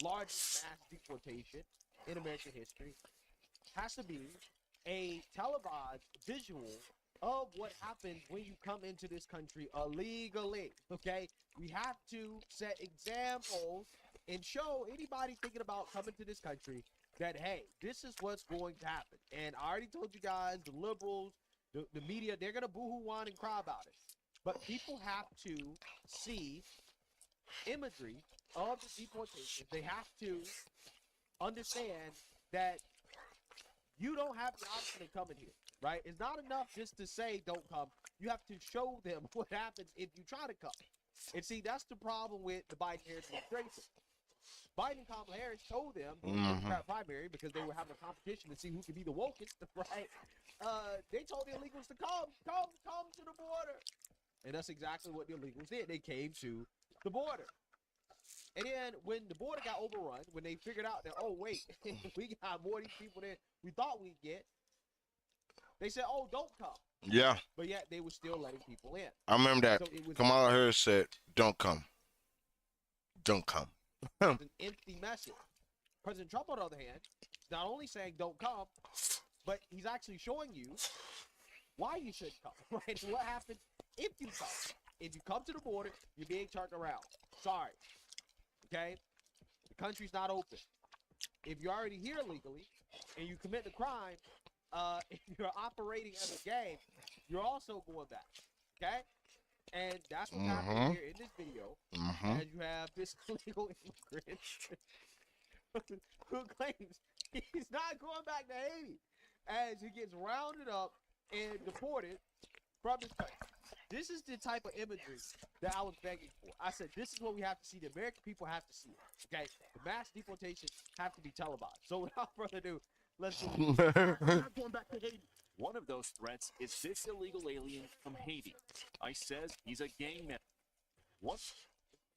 largest mass deportation in American history has to be a televised visual of what happens when you come into this country illegally, okay? We have to set examples and show anybody thinking about coming to this country that, hey, this is what's going to happen. And I already told you guys, the liberals, the media, they're going to boo-hoo, whine, and cry about it. But people have to see imagery of the deportation. They have to understand that you don't have the option of coming here, right? It's not enough just to say don't come. You have to show them what happens if you try to come. And see, that's the problem with the Biden-Harris administration. Biden and Kamala Harris told them in the primary, because they were having a competition to see who could be the wokest, right? They told the illegals to come to the border. And that's exactly what the illegals did. They came to the border. And then when the border got overrun, when they figured out that, oh, wait, we got more of these people than we thought we'd get, they said, oh, don't come. Yeah. But yet they were still letting people in. I remember that. So it was Kamala Harris said, don't come. Don't come. an empty message. President Trump, on the other hand, is not only saying don't come, but he's actually showing you why you should come, right? And what happens if you come? If you come to the border, you're being turned around. Sorry. Okay? The country's not open. If you're already here legally and you commit the crime, if you're operating as a gang, you're also going back. Okay? And that's what's happening here in this video. As you have this illegal immigrant who claims he's not going back to Haiti as he gets rounded up and deported from his country. This is the type of imagery that I was begging for. I said, this is what we have to see. The American people have to see it. Okay? The mass deportations have to be televised. So without further ado, let's do it. I'm not going back to Haiti. One of those threats is this illegal alien from Haiti. ICE says he's a gang member. What?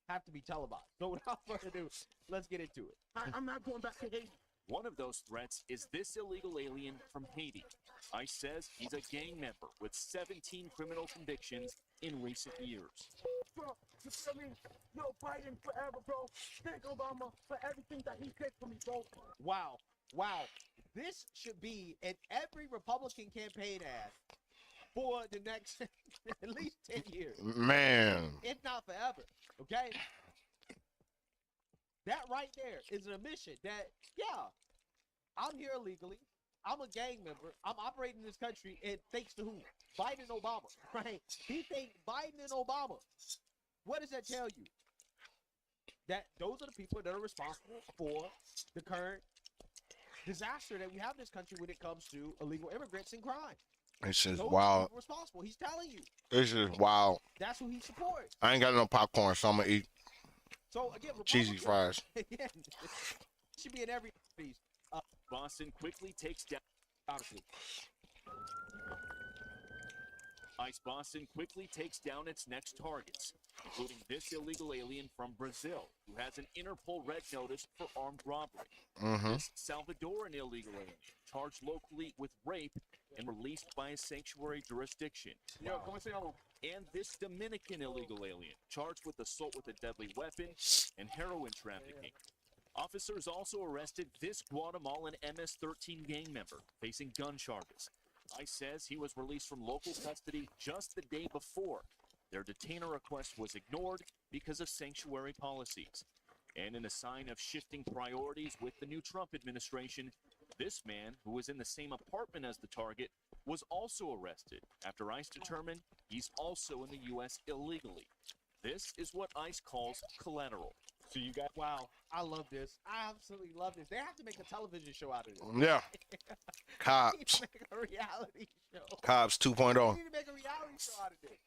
Have to be televised. So without further ado, let's get into it. I'm not going back to Haiti. One of those threats is this illegal alien from Haiti. ICE says he's a gang member with 17 criminal convictions in recent years. Bro, you feel me? Yo, Biden forever, bro. Thank Obama for everything that he did for me, bro. Wow. Wow. This should be in every Republican campaign ad for the next at least 10 years. Man. If not forever. Okay? That right there is an admission that, yeah, I'm here illegally. I'm a gang member. I'm operating in this country, and thanks to who? Biden and Obama, right? He thinks Biden and Obama. What does that tell you? That those are the people that are responsible for the current disaster that we have in this country when it comes to illegal immigrants and crime. It's just Those wild. are people responsible. He's telling you. It's just wild. That's who he supports. I ain't got no popcorn, so I'm gonna eat So again, cheesy fries. Again, should be in every piece. Boston quickly takes down. Honestly. ICE Boston quickly takes down its next targets, including this illegal alien from Brazil, who has an Interpol red notice for armed robbery. This Salvadoran illegal alien, charged locally with rape and released by a sanctuary jurisdiction. And this Dominican illegal alien, charged with assault with a deadly weapon and heroin trafficking. Officers also arrested this Guatemalan MS-13 gang member, facing gun charges. ICE says he was released from local custody just the day before. Their detainer request was ignored because of sanctuary policies. And in a sign of shifting priorities with the new Trump administration, this man, who was in the same apartment as the target, was also arrested after ICE determined he's also in the U.S. illegally. This is what ICE calls collateral. So you got, wow, I love this. I absolutely love this. They have to make a television show out of this. Yeah. They need Cops. to make a reality show. Cops 2.0. They need to make a reality show out of this.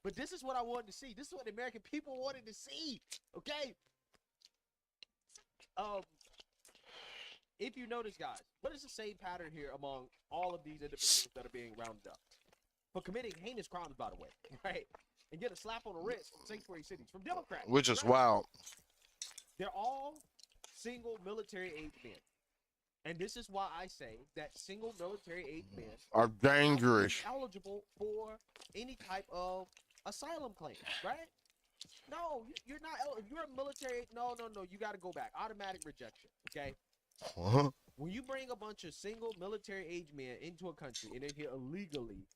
But this is what I wanted to see. This is what the American people wanted to see. Okay. If you notice, guys, but it's the same pattern here among all of these individuals that are being rounded up for committing heinous crimes, by the way, right? And get a slap on the wrist from sanctuary cities from Democrats. Which is right? wild. They're all single military age men. And this is why I say that single military age men Are dangerous. eligible for any type of asylum claim, right? No, you're not. If you're a military, no, you got to go back. Automatic rejection, okay? When you bring a bunch of single military age men into a country and they're here illegally,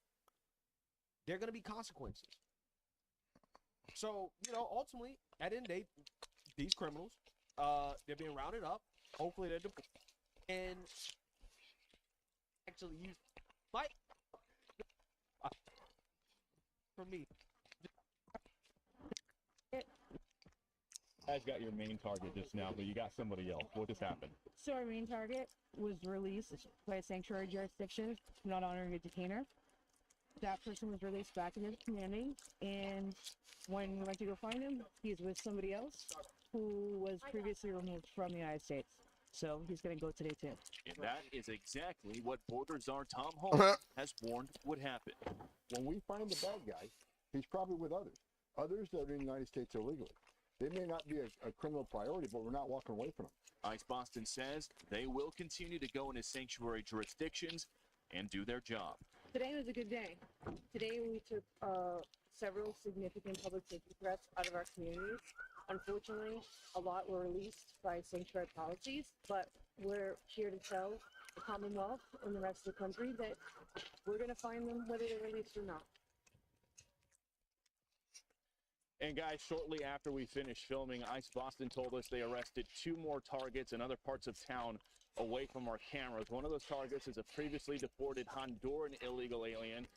there are going to be consequences. So, ultimately, at the end of the day, these criminals, they're being rounded up. Hopefully, they're deported. And actually use Mike for me. You guys got your main target just now, but you got somebody else. What just happened? So our main target was released by a sanctuary jurisdiction, not honoring a detainer. That person was released back in his community, and when we went to go find him, he's with somebody else who was previously removed from the United States. So he's going to go today too. And that is exactly what Border Czar Tom Holland has warned would happen. When we find the bad guy, he's probably with others that are in the United States illegally. They may not be a criminal priority, but we're not walking away from them. ICE Boston says they will continue to go into sanctuary jurisdictions and do their job. Today was a good day. Today we took several significant public safety threats out of our communities. Unfortunately, a lot were released by sanctuary policies, but we're here to tell the Commonwealth and the rest of the country that we're going to find them whether they're released or not. And guys, shortly after we finished filming, ICE Boston told us they arrested 2 more targets in other parts of town away from our cameras. One of those targets is a previously deported Honduran illegal alien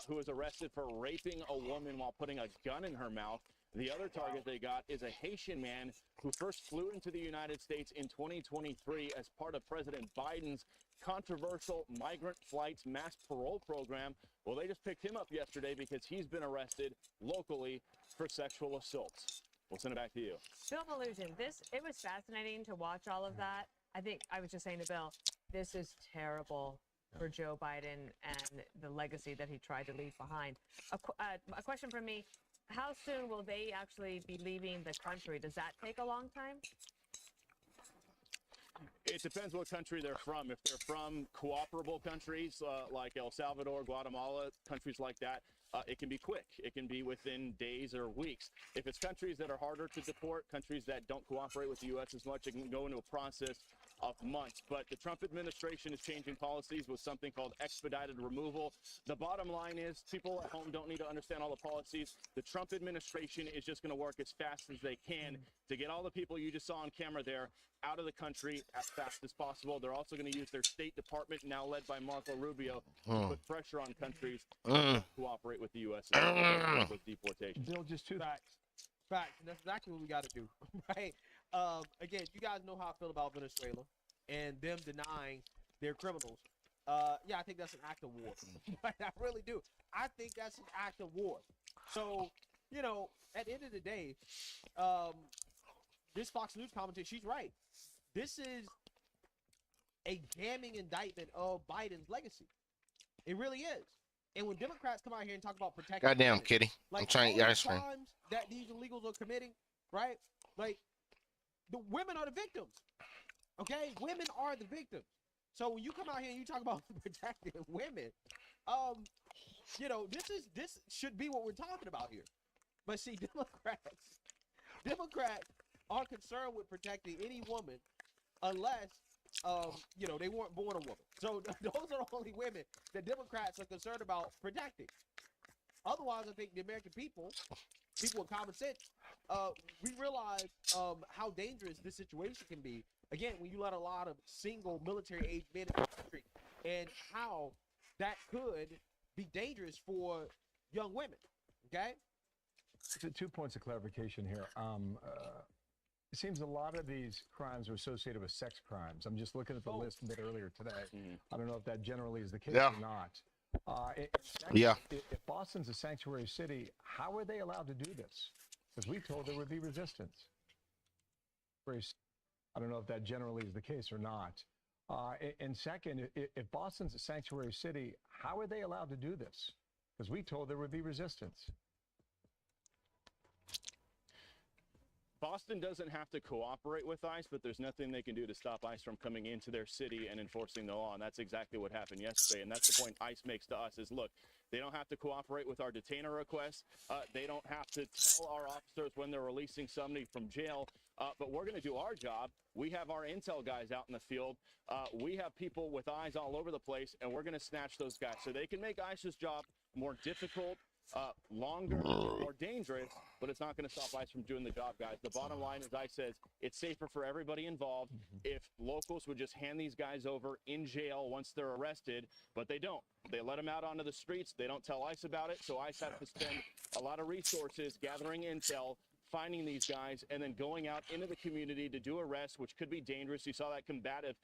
who was arrested for raping a woman while putting a gun in her mouth. The other target they got is a Haitian man who first flew into the United States in 2023 as part of President Biden's controversial migrant flights mass parole program. Well, they just picked him up yesterday because he's been arrested locally for sexual assaults. We'll send it back to you. Bill Mallusion, it was fascinating to watch all of that. I think I was just saying to Bill, this is terrible for Joe Biden and the legacy that he tried to leave behind. A question from me. How soon will they actually be leaving the country? Does that take a long time? It depends what country they're from. If they're from cooperable countries like El Salvador, Guatemala, countries like that, it can be quick. It can be within days or weeks. If it's countries that are harder to deport, countries that don't cooperate with the U.S. as much, it can go into a process of months. But the Trump administration is changing policies with something called expedited removal. The bottom line is people at home don't need to understand all the policies. The Trump administration is just going to work as fast as they can to get all the people you just saw on camera there out of the country as fast as possible. They're also going to use their State Department, now led by Marco Rubio, to put pressure on countries to cooperate with the U.S. with deportation. Bill, just 2 facts. And that's exactly what we got to do, right? Again, you guys know how I feel about Venezuela and them denying their criminals. Yeah, I think that's an act of war. I really do. I think that's an act of war. So, at the end of the day, this Fox News commentator, she's right. This is a damning indictment of Biden's legacy. It really is. And when Democrats come out here and talk about protecting Goddamn, women, kitty. like I'm trying to eat all the ice cream. crimes that these illegals are committing, right? Like, the women are the victims. Okay? Women are the victims. So when you come out here and you talk about protecting women, this should be what we're talking about here. But see, Democrats are concerned with protecting any woman unless they weren't born a woman. So those are the only women that Democrats are concerned about protecting. Otherwise, I think the American people with common sense, we realize how dangerous this situation can be. Again, when you let a lot of single military-age men in the country, and how that could be dangerous for young women. Okay? So 2 points of clarification here. It seems a lot of these crimes are associated with sex crimes. I'm just looking at the list a bit earlier today. I don't know if that generally is the case or not. Yeah. If Boston's a sanctuary city, how are they allowed to do this? Because we told there would be resistance. I don't know if that generally is the case or not. And second, if Boston's a sanctuary city, how are they allowed to do this? Because we told there would be resistance. Boston doesn't have to cooperate with ICE, but there's nothing they can do to stop ICE from coming into their city and enforcing the law. And that's exactly what happened yesterday. And that's the point ICE makes to us is, look, they don't have to cooperate with our detainer requests. They don't have to tell our officers when they're releasing somebody from jail. But we're going to do our job. We have our intel guys out in the field. We have people with eyes all over the place, and we're going to snatch those guys. So they can make ICE's job more difficult, longer, more dangerous, but it's not going to stop ICE from doing the job, guys. The bottom line, as I says, it's safer for everybody involved if locals would just hand these guys over in jail once they're arrested, but they don't. They let them out onto the streets. They don't tell ICE about it, so ICE has to spend a lot of resources gathering intel, finding these guys, and then going out into the community to do arrests, which could be dangerous. You saw that combative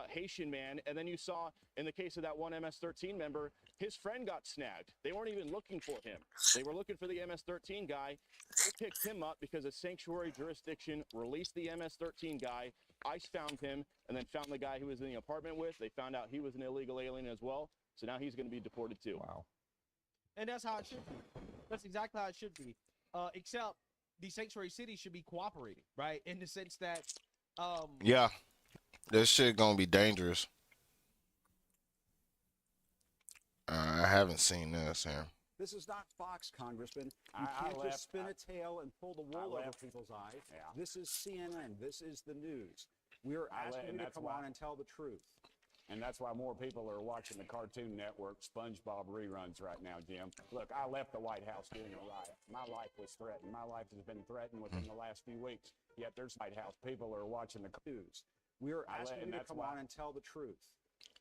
Haitian man, and then you saw, in the case of that one MS-13 member, his friend got snagged. They weren't even looking for him. They were looking for the MS-13 guy. They picked him up because a sanctuary jurisdiction released the MS-13 guy. ICE found him, and then found the guy who was in the apartment with. They found out he was an illegal alien as well, so now he's going to be deported too. Wow. And that's how it should be. That's exactly how it should be. Except the sanctuary cities should be cooperating, right? In the sense that, Yeah, this shit gonna be dangerous. I haven't seen this here. This is not Fox, Congressman. You I can't left- just spin a tail and pull the wool over left. people's eyes. Yeah. This is CNN. This is the news. We're asking you to come on and tell the truth. And that's why more people are watching the Cartoon Network SpongeBob reruns right now, Jim. Look, I left the White House during a riot. My life was threatened. My life has been threatened within the last few weeks. Yet there's White House people are watching the news. We're asking you to come on and tell the truth.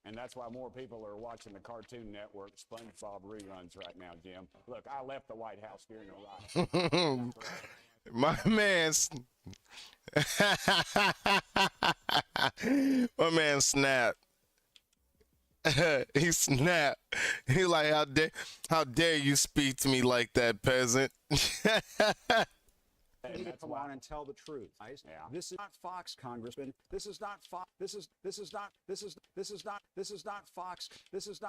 And that's why more people are watching the Cartoon Network SpongeBob reruns right now, Jim. Look, I left the White House during a riot. My man's my man snapped. He snapped. He like, how dare you speak to me like that, peasant? You need to come on and tell the truth. This is not Fox, Congressman. This is not Fox. This is not Fox. This is not Fox. This is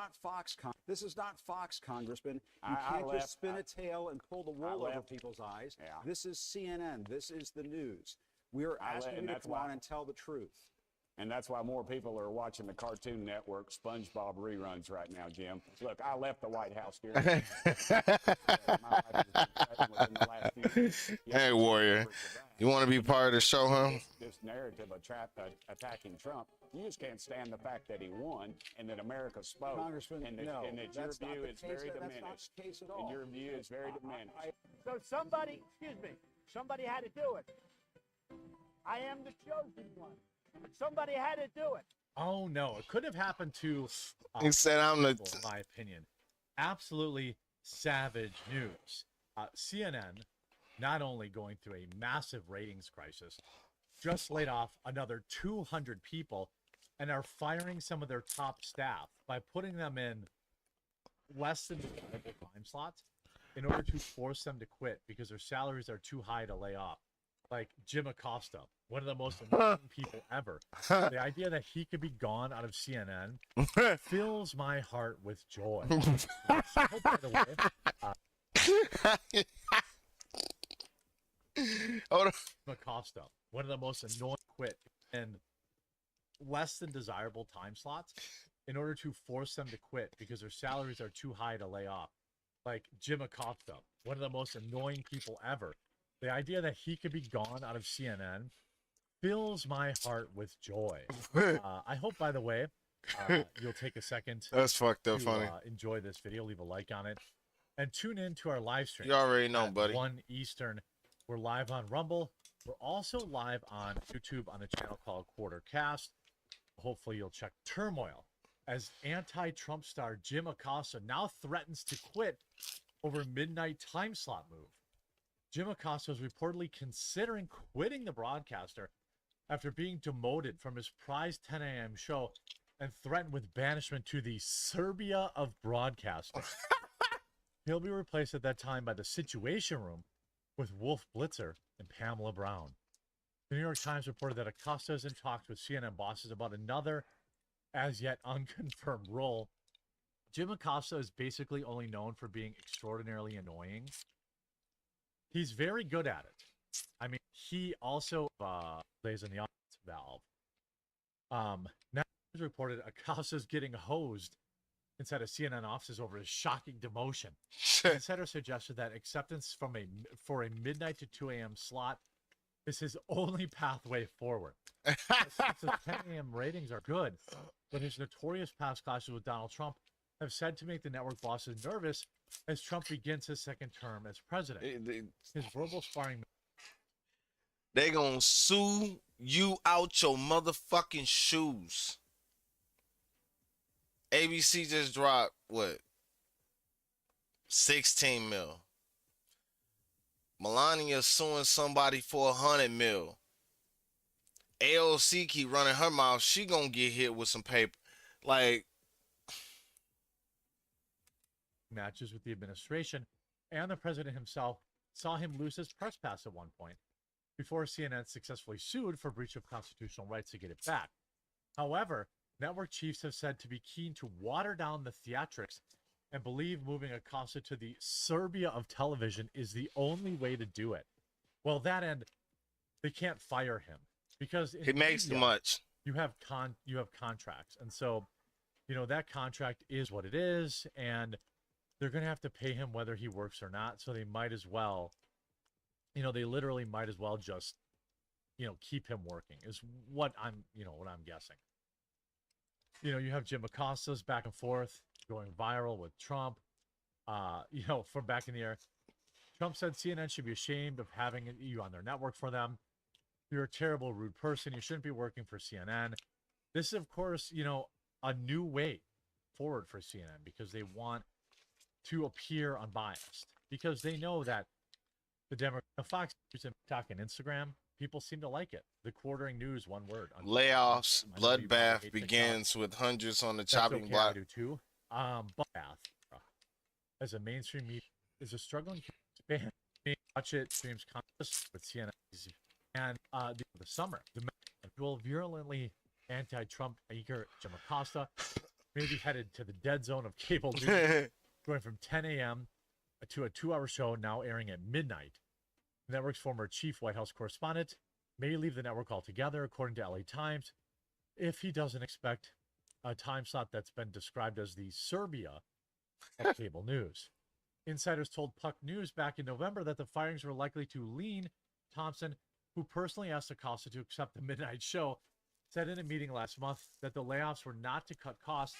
not Fox, Congressman. You can't just spin a tail and pull the wool over people's eyes. This is CNN. This is the news. We're asking you to come on and tell the truth. And that's why more people are watching the Cartoon Network SpongeBob reruns right now, Jim. Look, I left the White House during Hey, Warrior, you want to be part of the show, huh? This narrative of attacking Trump, you just can't stand the fact that he won and that America spoke. Congressman, and that, no, and that that's your not view the is case. very That's not diminished. the case at all. And your view is very diminished. So somebody, excuse me, somebody had to do it. I am the chosen one. Somebody had to do it. Oh no, it could have happened to. He said, "I'm the." In my opinion, absolutely savage news. CNN, not only going through a massive ratings crisis, just laid off another 200 people, and are firing some of their top staff by putting them in less than desirable time slots in order to force them to quit because their salaries are too high to lay off. Like Jim Acosta, one of the most annoying people ever. The idea that he could be gone out of CNN fills my heart with joy. I hope, by the way, Hold on. Acosta, one of the most annoying quit in less than desirable time slots in order to force them to quit because their salaries are too high to lay off. Like Jim Acosta, one of the most annoying people ever. The idea that he could be gone out of CNN fills my heart with joy. I hope, by the way, you'll take a second. That's fucked up to, funny. Enjoy this video, leave a like on it, and tune in to our live stream. You already know, at buddy. 1 Eastern. We're live on Rumble. We're also live on YouTube on a channel called Quartercast. Hopefully, you'll check Turmoil as anti-Trump star Jim Acosta now threatens to quit over midnight time slot move. Jim Acosta is reportedly considering quitting the broadcaster after being demoted from his prized 10 a.m. show and threatened with banishment to the Serbia of broadcasting. He'll be replaced at that time by the Situation Room with Wolf Blitzer and Pamela Brown. The New York Times reported that Acosta is in talks with CNN bosses about another, as yet unconfirmed, role. Jim Acosta is basically only known for being extraordinarily annoying. He's very good at it. I mean, he also plays in the offense valve. Now it's reported Acosta's getting hosed inside of CNN offices over his shocking demotion. The insider suggested that acceptance for a midnight to 2 a.m. slot is his only pathway forward. The 10 a.m. ratings are good, but his notorious past clashes with Donald Trump have said to make the network bosses nervous as Trump begins his second term as president. His verbal sparring. They gonna sue you out your motherfucking shoes. ABC just dropped what? 16 mil. Melania suing somebody for 100 mil. AOC keep running her mouth. She gonna get hit with some paper. Like, matches with the administration, and the president himself saw him lose his press pass at one point before CNN successfully sued for breach of constitutional rights to get it back. However, network chiefs have said to be keen to water down the theatrics and believe moving Acosta to the Serbia of television is the only way to do it. Well, that end, they can't fire him because he makes too much. You have contracts, and so that contract is what it is, and they're going to have to pay him whether he works or not. So they might as well, they literally might as well just, keep him working is what I'm guessing. You have Jim Acosta's back and forth going viral with Trump, from back in the air. Trump said CNN should be ashamed of having you on their network for them. You're a terrible, rude person. You shouldn't be working for CNN. This is, of course, a new way forward for CNN because they want to appear unbiased because they know that the Fox News and TikTok and Instagram, people seem to like it. The quartering news, one word. Layoffs, bloodbath begins with hundreds on the chopping block. I do too. Bloodbath, as a mainstream media, is a struggling to expand. Watch it streams contest with CNN and the summer. The virulently anti-Trump eager Jim Acosta may be headed to the dead zone of cable news. Going from 10 a.m. to a 2-hour show now airing at midnight. The network's former chief White House correspondent may leave the network altogether, according to LA Times, if he doesn't expect a time slot that's been described as the Serbia of cable news. Insiders told Puck News back in November that the firings were likely to lean. Thompson, who personally asked Acosta to accept the midnight show, said in a meeting last month that the layoffs were not to cut costs,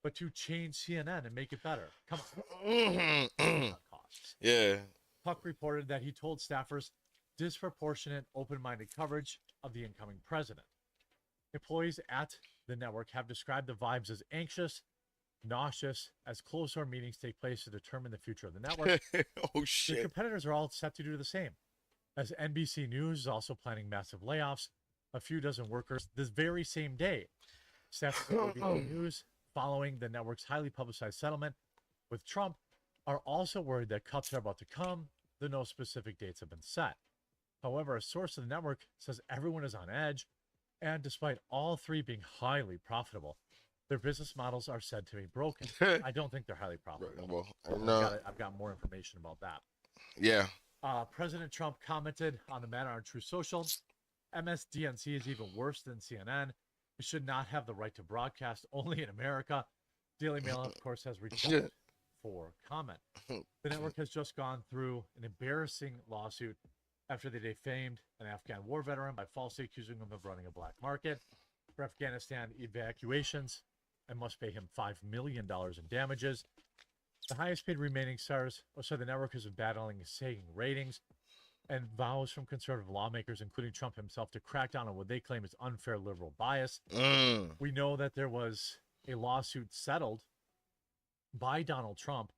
but to change CNN and make it better. Come on. Yeah. Puck reported that he told staffers disproportionate, open-minded coverage of the incoming president. Employees at the network have described the vibes as anxious, nauseous, as closed-door meetings take place to determine the future of the network. Oh, shit. The competitors are all set to do the same, as NBC News is also planning massive layoffs, a few dozen workers this very same day. Staff at ABC News, following the network's highly publicized settlement with Trump, are also worried that cuts are about to come, though no specific dates have been set. However, a source of the network says everyone is on edge, and despite all three being highly profitable, their business models are said to be broken. I don't think they're highly profitable. Well, I've got more information about that. Yeah. President Trump commented on the matter on True Social. MSDNC is even worse than CNN. It should not have the right to broadcast only in America. Daily Mail, of course, has reached out for comment. The network has just gone through an embarrassing lawsuit after they defamed an Afghan war veteran by falsely accusing him of running a black market for Afghanistan evacuations and must pay him $5 million in damages. The highest paid remaining stars, the network has been battling sagging ratings and vows from conservative lawmakers, including Trump himself, to crack down on what they claim is unfair liberal bias. We know that there was a lawsuit settled by Donald Trump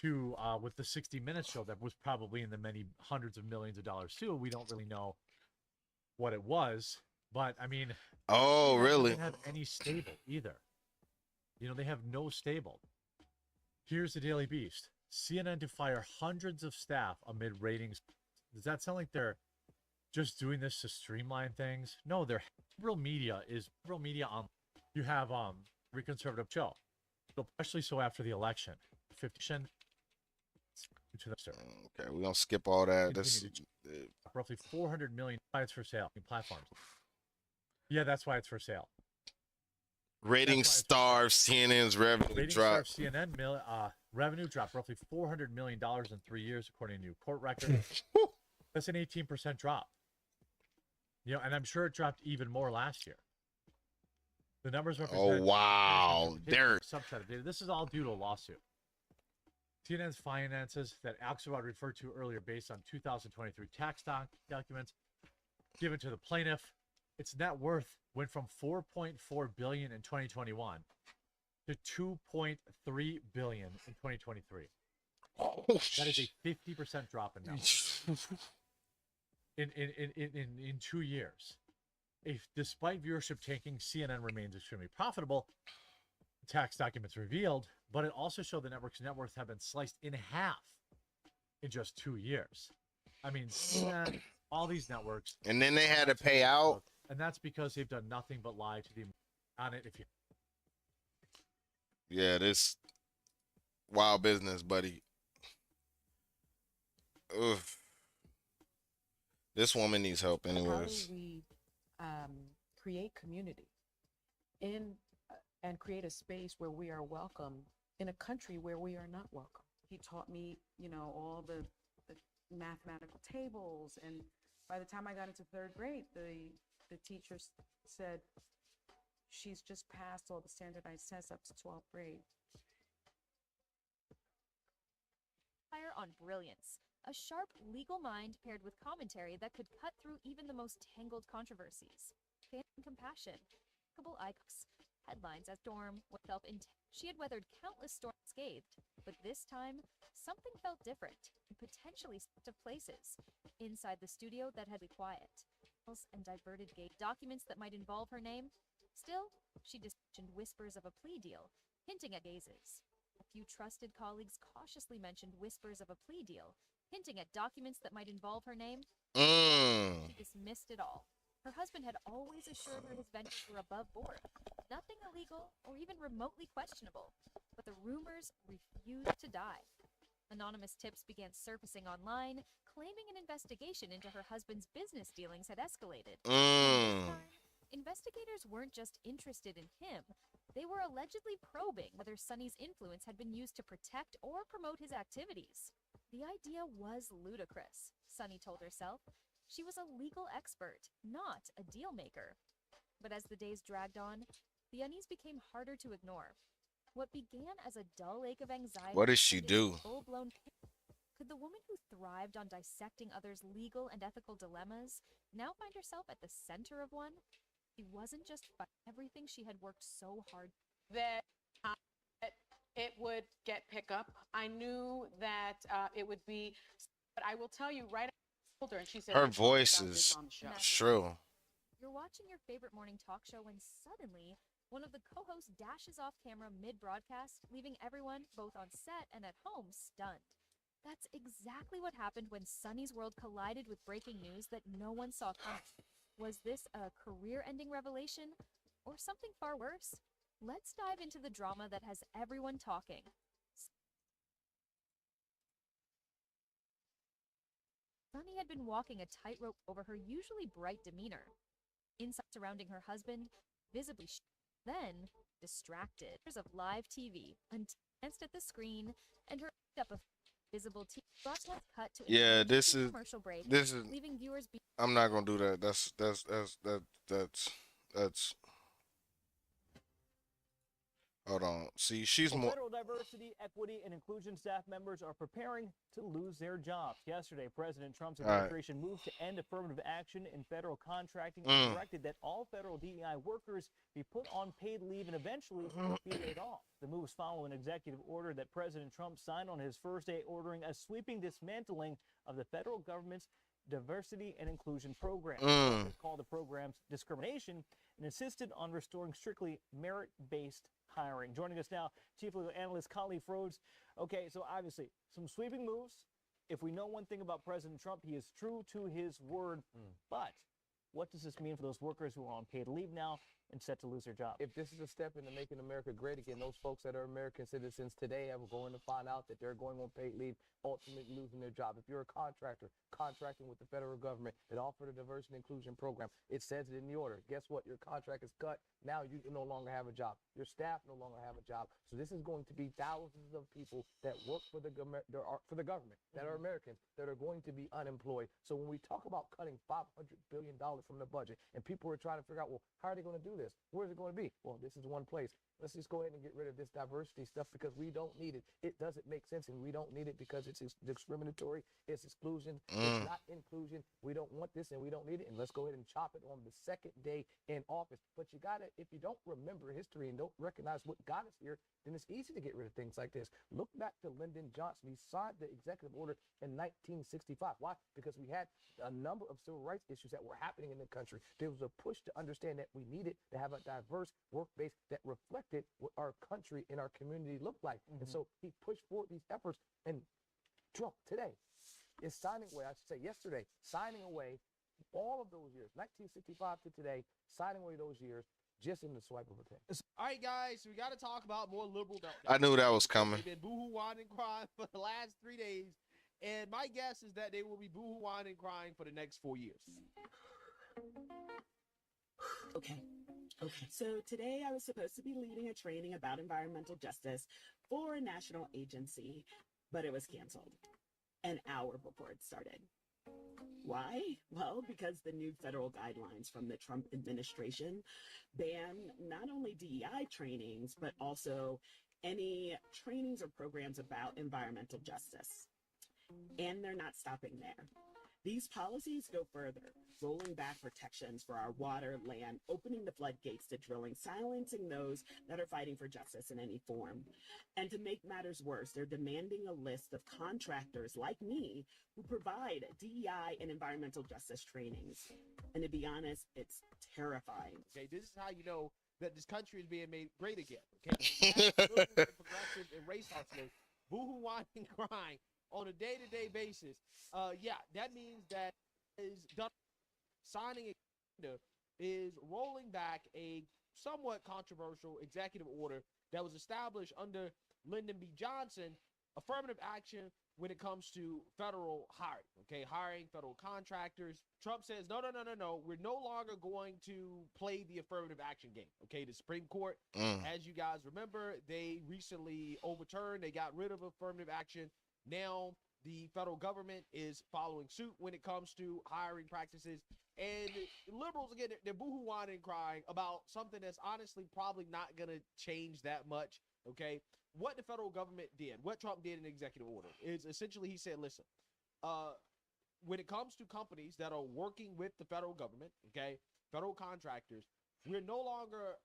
to with the 60 Minutes show that was probably in the many hundreds of millions of dollars too. We don't really know what it was, But I mean, oh, CNN really? doesn't have any stable either. You know, they have no stable. Here's the Daily Beast. CNN to fire hundreds of staff amid ratings. Does that sound like they're just doing this to streamline things? No, their real media is real media on. You have conservative show, especially so after the election. 50 to the Okay, we're gonna skip all that. This roughly 400 million. Why it's for sale in platforms. Yeah, that's why it's for sale. rating starved CNN's revenue Ratings drop. starved CNN revenue dropped roughly $400 million in 3 years, according to new court records. That's an 18% drop. You know, and I'm sure it dropped even more last year. The numbers represent. Oh wow, there. Subset of data. This is all due to a lawsuit. CNN's finances that Axelrod referred to earlier, based on 2023 tax documents given to the plaintiff, its net worth went from $4.4 billion in 2021 to $2.3 billion in 2023. That is a 50% drop in net in 2 years. Despite viewership tanking, CNN remains extremely profitable. Tax documents revealed, but it also showed the network's net worth have been sliced in half in just 2 years. I mean, CNN, all these networks, and then they had to pay out, and that's because they've done nothing but lie to the on it. If you, yeah, this wild business, buddy. Oof. This woman needs help, anyways. How do we create community and create a space where we are welcome in a country where we are not welcome? He taught me, you know, all the mathematical tables, and by the time I got into third grade, the teacher said she's just passed all the standardized tests up to 12th grade. Fire on brilliance. A sharp legal mind paired with commentary that could cut through even the most tangled controversies. Fan compassion. Likable icons. Headlines as storm with self-intent. She had weathered countless storms unscathed, but this time, something felt different and potentially to places. Inside the studio that had been quiet. And diverted gate documents that might involve her name. Still, she discerned whispers of a plea deal, hinting at gazes. A few trusted colleagues cautiously mentioned whispers of a plea deal, hinting at documents that might involve her name. She dismissed it all. Her husband had always assured her his ventures were above board, nothing illegal or even remotely questionable. But the rumors refused to die. Anonymous tips began surfacing online, claiming an investigation into her husband's business dealings had escalated. This time, investigators weren't just interested in him. They were allegedly probing whether Sonny's influence had been used to protect or promote his activities. The idea was ludicrous, Sonny told herself. She was a legal expert, not a deal maker. But as the days dragged on, the unease became harder to ignore. What began as a dull ache of anxiety. What does she do? Full-blown. Could the woman who thrived on dissecting others' legal and ethical dilemmas now find herself at the center of one? She wasn't just everything she had worked so hard. That it would get pickup. I knew that it would be, but I will tell you right after I told her, and she said, Her voice is shrill. You're watching your favorite morning talk show when suddenly one of the co-hosts dashes off camera mid-broadcast, leaving everyone, both on set and at home, stunned. That's exactly what happened when Sonny's world collided with breaking news that no one saw coming. Was this a career-ending revelation, or something far worse? Let's dive into the drama that has everyone talking. Sonny had been walking a tightrope over her usually bright demeanor. Inside surrounding her husband, visibly then distracted. Of live TV, glanced at the screen, and her up a visible TV. Cut to Yeah, this is commercial break, leaving viewers. I'm not gonna do that. That's. Hold on. See, she's more. Federal diversity, equity, and inclusion staff members are preparing to lose their jobs. Yesterday, President Trump's administration moved to end affirmative action in federal contracting and directed that all federal DEI workers be put on paid leave and eventually be laid off. The moves follow an executive order that President Trump signed on his first day, ordering a sweeping dismantling of the federal government's diversity and inclusion program. Mm. Called the program's discrimination and insisted on restoring strictly merit-based hiring. Joining us now, Chief Legal Analyst Colleen Frodes. Okay, so obviously some sweeping moves. If we know one thing about President Trump, he is true to his word. But what does this mean for those workers who are on paid leave now and set to lose their job? If this is a step into making America great again, those folks that are American citizens today are going to find out that they're going on paid leave, ultimately losing their job. If you're a contractor contracting with the federal government that offered a diversity and inclusion program, it says it in the order. Guess what? Your contract is cut. Now you no longer have a job. Your staff no longer have a job. So this is going to be thousands of people that work for the government, that are Americans, that are going to be unemployed. So when we talk about cutting $500 billion from the budget, and people are trying to figure out, well, how are they going to do this? Where is it going to be? Well, this is one place. Let's just go ahead and get rid of this diversity stuff because we don't need it. It doesn't make sense, and we don't need it because it's discriminatory, it's exclusion, it's not inclusion. We don't want this, and we don't need it, and let's go ahead and chop it on the second day in office. But you got to, if you don't remember history and don't recognize what got us here, then it's easy to get rid of things like this. Look back to Lyndon Johnson. He signed the executive order in 1965. Why? Because we had a number of civil rights issues that were happening in the country. There was a push to understand that we needed to have a diverse work base that reflected what our country and our community looked like. And so he pushed forward these efforts, and Trump today is signing away, I should say yesterday, signing away all of those years, 1965 to today, signing away those years just in the swipe of a pen. All right, guys, we got to talk about more liberal meltdown. I knew that was coming. They've been boohoo-whining and crying for the last 3 days, and my guess is that they will be boohoo-whining and crying for the next 4 years. Okay. So today I was supposed to be leading a training about environmental justice for a national agency, but it was canceled an hour before it started. Why? Well, because the new federal guidelines from the Trump administration ban not only DEI trainings, but also any trainings or programs about environmental justice. And they're not stopping there. These policies go further, rolling back protections for our water, land, opening the floodgates to drilling, silencing those that are fighting for justice in any form. And to make matters worse, they're demanding a list of contractors like me who provide DEI and environmental justice trainings. And to be honest, it's terrifying. Okay, this is how you know that this country is being made great again. Okay, progressive and race hustlers, boohoo, whining, crying on a day-to-day basis. Yeah, that means that is done. Signing is rolling back a somewhat controversial executive order that was established under Lyndon B. Johnson, affirmative action when it comes to federal hiring, okay, hiring federal contractors. Trump says, no, we're no longer going to play the affirmative action game, okay? The Supreme Court, as you guys remember, they recently overturned, they got rid of affirmative action. Now the federal government is following suit when it comes to hiring practices. And liberals, again, they're boohoo whining and crying about something that's honestly probably not going to change that much, okay? What the federal government did, what Trump did in the executive order, is essentially he said, listen, when it comes to companies that are working with the federal government, okay, federal contractors, we're no longer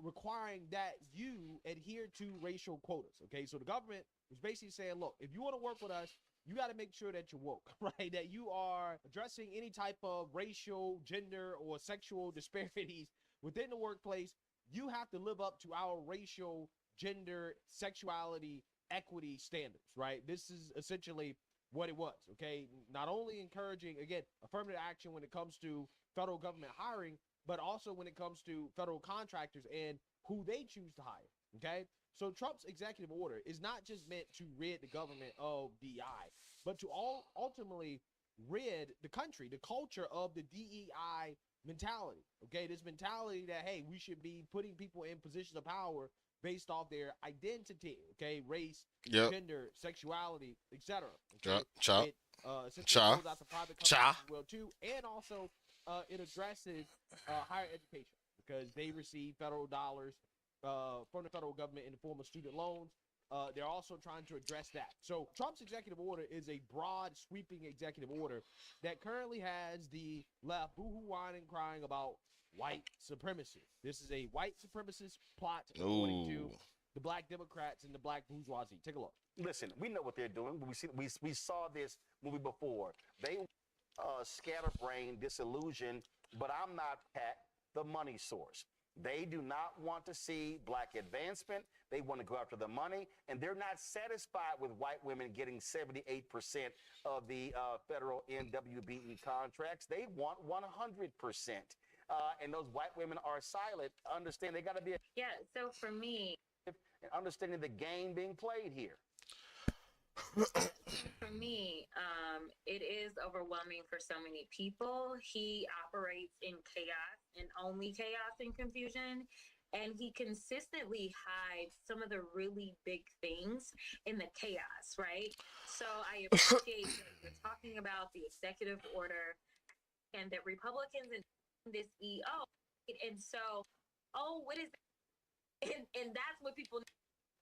requiring that you adhere to racial quotas, okay? So the government was basically saying, look, if you want to work with us, you got to make sure that you're woke, right? That you are addressing any type of racial, gender, or sexual disparities within the workplace. You have to live up to our racial, gender, sexuality, equity standards, right? This is essentially what it was, okay? Not only encouraging, again, affirmative action when it comes to federal government hiring, but also when it comes to federal contractors and who they choose to hire, okay? So Trump's executive order is not just meant to rid the government of DEI, but to ultimately rid the country, the culture of the DEI mentality, okay? This mentality that, hey, we should be putting people in positions of power based off their identity, okay? Race, gender, sexuality, etc. Okay? Chop. It essentially goes out to private companies as well, too, and also it addresses higher education because they receive federal dollars from the federal government in the form of student loans. They're also trying to address that. So Trump's executive order is a broad, sweeping executive order that currently has the left boohoo, whining, crying about white supremacy. This is a white supremacist plot, according to the black Democrats and the black bourgeoisie. Take a look. Listen, we know what they're doing. We saw this movie before. They scatterbrained, disillusioned, but I'm not Pat, the money source. They do not want to see black advancement. They want to go after the money, and they're not satisfied with white women getting 78% of the federal NWBE contracts. They want 100%. And those white women are silent. Understand they got to be. Yeah, so for me, and understanding the game being played here. For me, it is overwhelming for so many people. He operates in chaos and only chaos and confusion. And he consistently hides some of the really big things in the chaos, right? So I appreciate that you're talking about the executive order and that Republicans in this EO. And so, what is it? And that's what people need.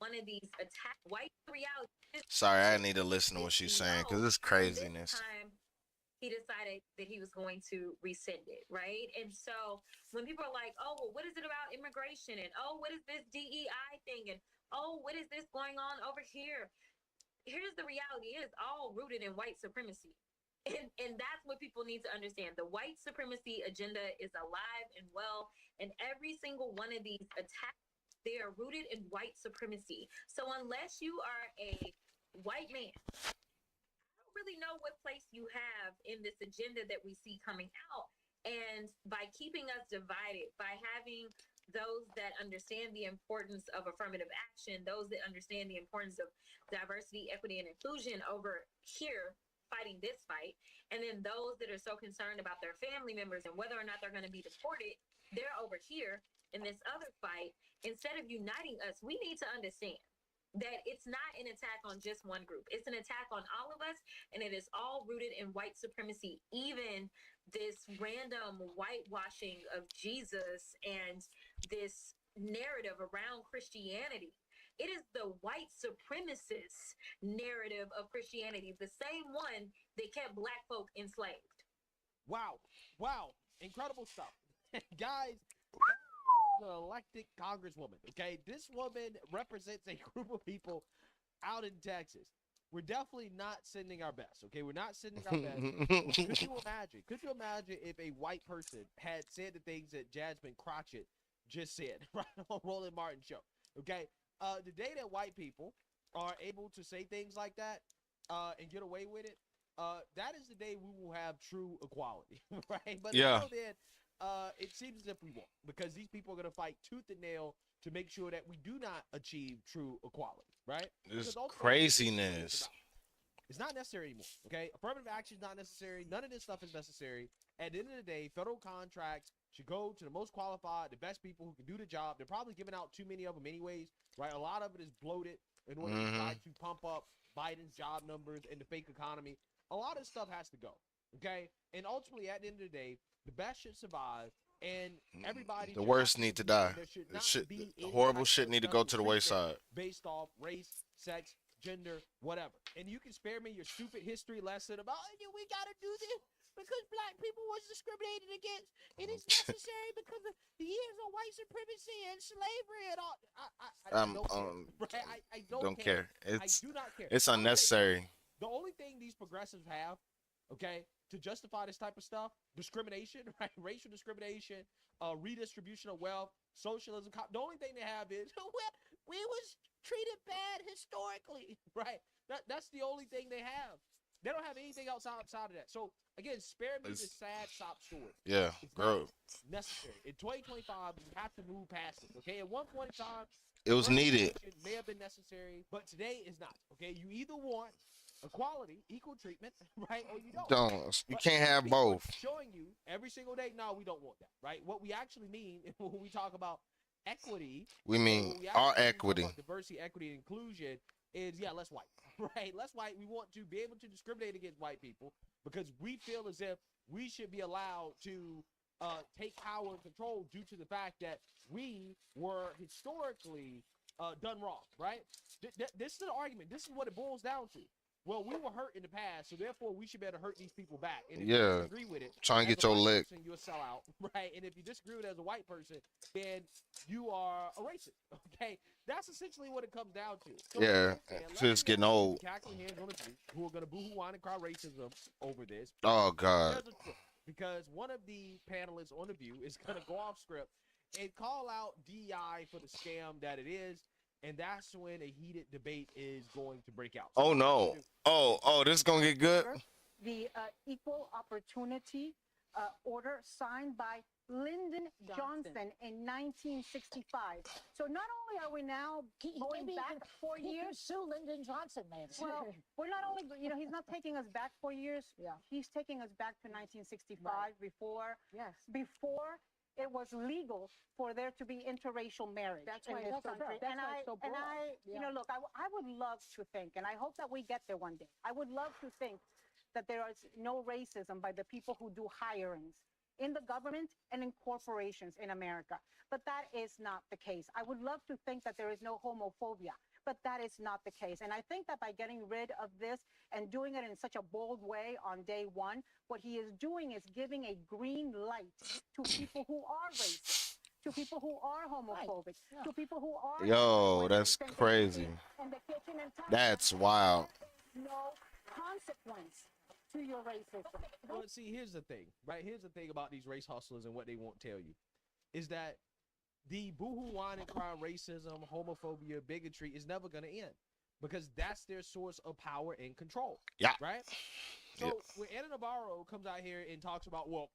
One of these attack white reality. Sorry, I need to listen to what she's saying because it's craziness. This time, he decided that he was going to rescind it, right? And so when people are like, "Oh, well, what is it about immigration?" and "Oh, what is this DEI thing?" and "Oh, what is this going on over here?" Here's the reality: it is all rooted in white supremacy. And that's what people need to understand. The white supremacy agenda is alive and well, and every single one of these attacks, they are rooted in white supremacy. So unless you are a white man, I don't really know what place you have in this agenda that we see coming out. And by keeping us divided, by having those that understand the importance of affirmative action, those that understand the importance of diversity, equity, and inclusion over here fighting this fight, and then those that are so concerned about their family members and whether or not they're going to be deported, they're over here in this other fight. Instead of uniting us, we need to understand that it's not an attack on just one group. It's an attack on all of us, and it is all rooted in white supremacy. Even this random whitewashing of Jesus and this narrative around Christianity. It is the white supremacist narrative of Christianity, the same one that kept black folk enslaved. Wow. Incredible stuff. Guys, an elected congresswoman, okay? This woman represents a group of people out in Texas. We're definitely not sending our best, okay? We're not sending our best. Could you imagine if a white person had said the things that Jasmine Crotchet just said right on Roland Martin's show, okay? The day that white people are able to say things like that and get away with it, that is the day we will have true equality, right? But until then, it seems as if we won't, because these people are going to fight tooth and nail to make sure that we do not achieve true equality, right? This craziness. It's not necessary anymore, okay? Affirmative action is not necessary. None of this stuff is necessary. At the end of the day, federal contracts should go to the most qualified, the best people who can do the job. They're probably giving out too many of them anyways, right? A lot of it is bloated in order to try to pump up Biden's job numbers and the fake economy. A lot of stuff has to go, okay? And ultimately, at the end of the day, the best should survive, and everybody. The worst need to die. Horrible shit need to go to the wayside. Based off race, sex, gender, whatever. And you can spare me your stupid history lesson about we gotta do this because black people was discriminated against, and it's necessary because of the years of white supremacy and slavery and all. I don't care. I do not care. It's unnecessary. The only thing these progressives have, okay, to justify this type of stuff, discrimination, right? Racial discrimination, redistribution of wealth, socialism. The only thing they have is we was treated bad historically, right? That's the only thing they have. They don't have anything else outside of that. So again, spare me this sad sob story. Yeah, bro. Necessary. In 2025, we have to move past it. Okay, at one point in time, it was needed. It may have been necessary, but today is not. Okay, you either want equality, equal treatment, right, or you don't. You can't have both. Showing you every single day, no, we don't want that, right? What we actually mean when we talk about equity, we mean our equity, diversity, equity, and inclusion is less white, right? Less white. We want to be able to discriminate against white people because we feel as if we should be allowed to take power and control due to the fact that we were historically done wrong, right? This is the argument. This is what it boils down to. Well, we were hurt in the past, so therefore we should better hurt these people back. And if you disagree with it, try and get your lick. You're a sellout, right? And if you disagree with it as a white person, then you are a racist. Okay, that's essentially what it comes down to. So Yeah, it's getting old. cackling hands on the group who are gonna boo-hoo whine and cry racism over this. Oh, God. There's a truth, because one of the panelists on the View is gonna go off script and call out DEI for the scam that it is, and that's when a heated debate is going to break out. Oh, no. Oh, this is going to get good? The Equal Opportunity Order signed by Lyndon Johnson in 1965. So not only are we now going back 4 years, sue Lyndon Johnson, maybe. well, we're not only, he's not taking us back 4 years. Yeah. He's taking us back to 1965 before it was legal for there to be interracial marriage. That's in why this it's so country. broad. And That's why it's so broad. look, I would love to think, and I hope that we get there one day. I would love to think that there is no racism by the people who do hirings in the government and in corporations in America. But that is not the case. I would love to think that there is no homophobia, but that is not the case. And I think that by getting rid of this and doing it in such a bold way on day one, what he is doing is giving a green light to people who are racist, to people who are homophobic, to people who are... Yo, that's crazy. That's wild. No consequence to your racism. Well, see, here's the thing, right? Here's the thing about these race hustlers and what they won't tell you, is that the boohoo, whine, and cry racism, homophobia, bigotry is never going to end, because that's their source of power and control. Yeah. Right? So when Anna Navarro comes out here and talks about, well,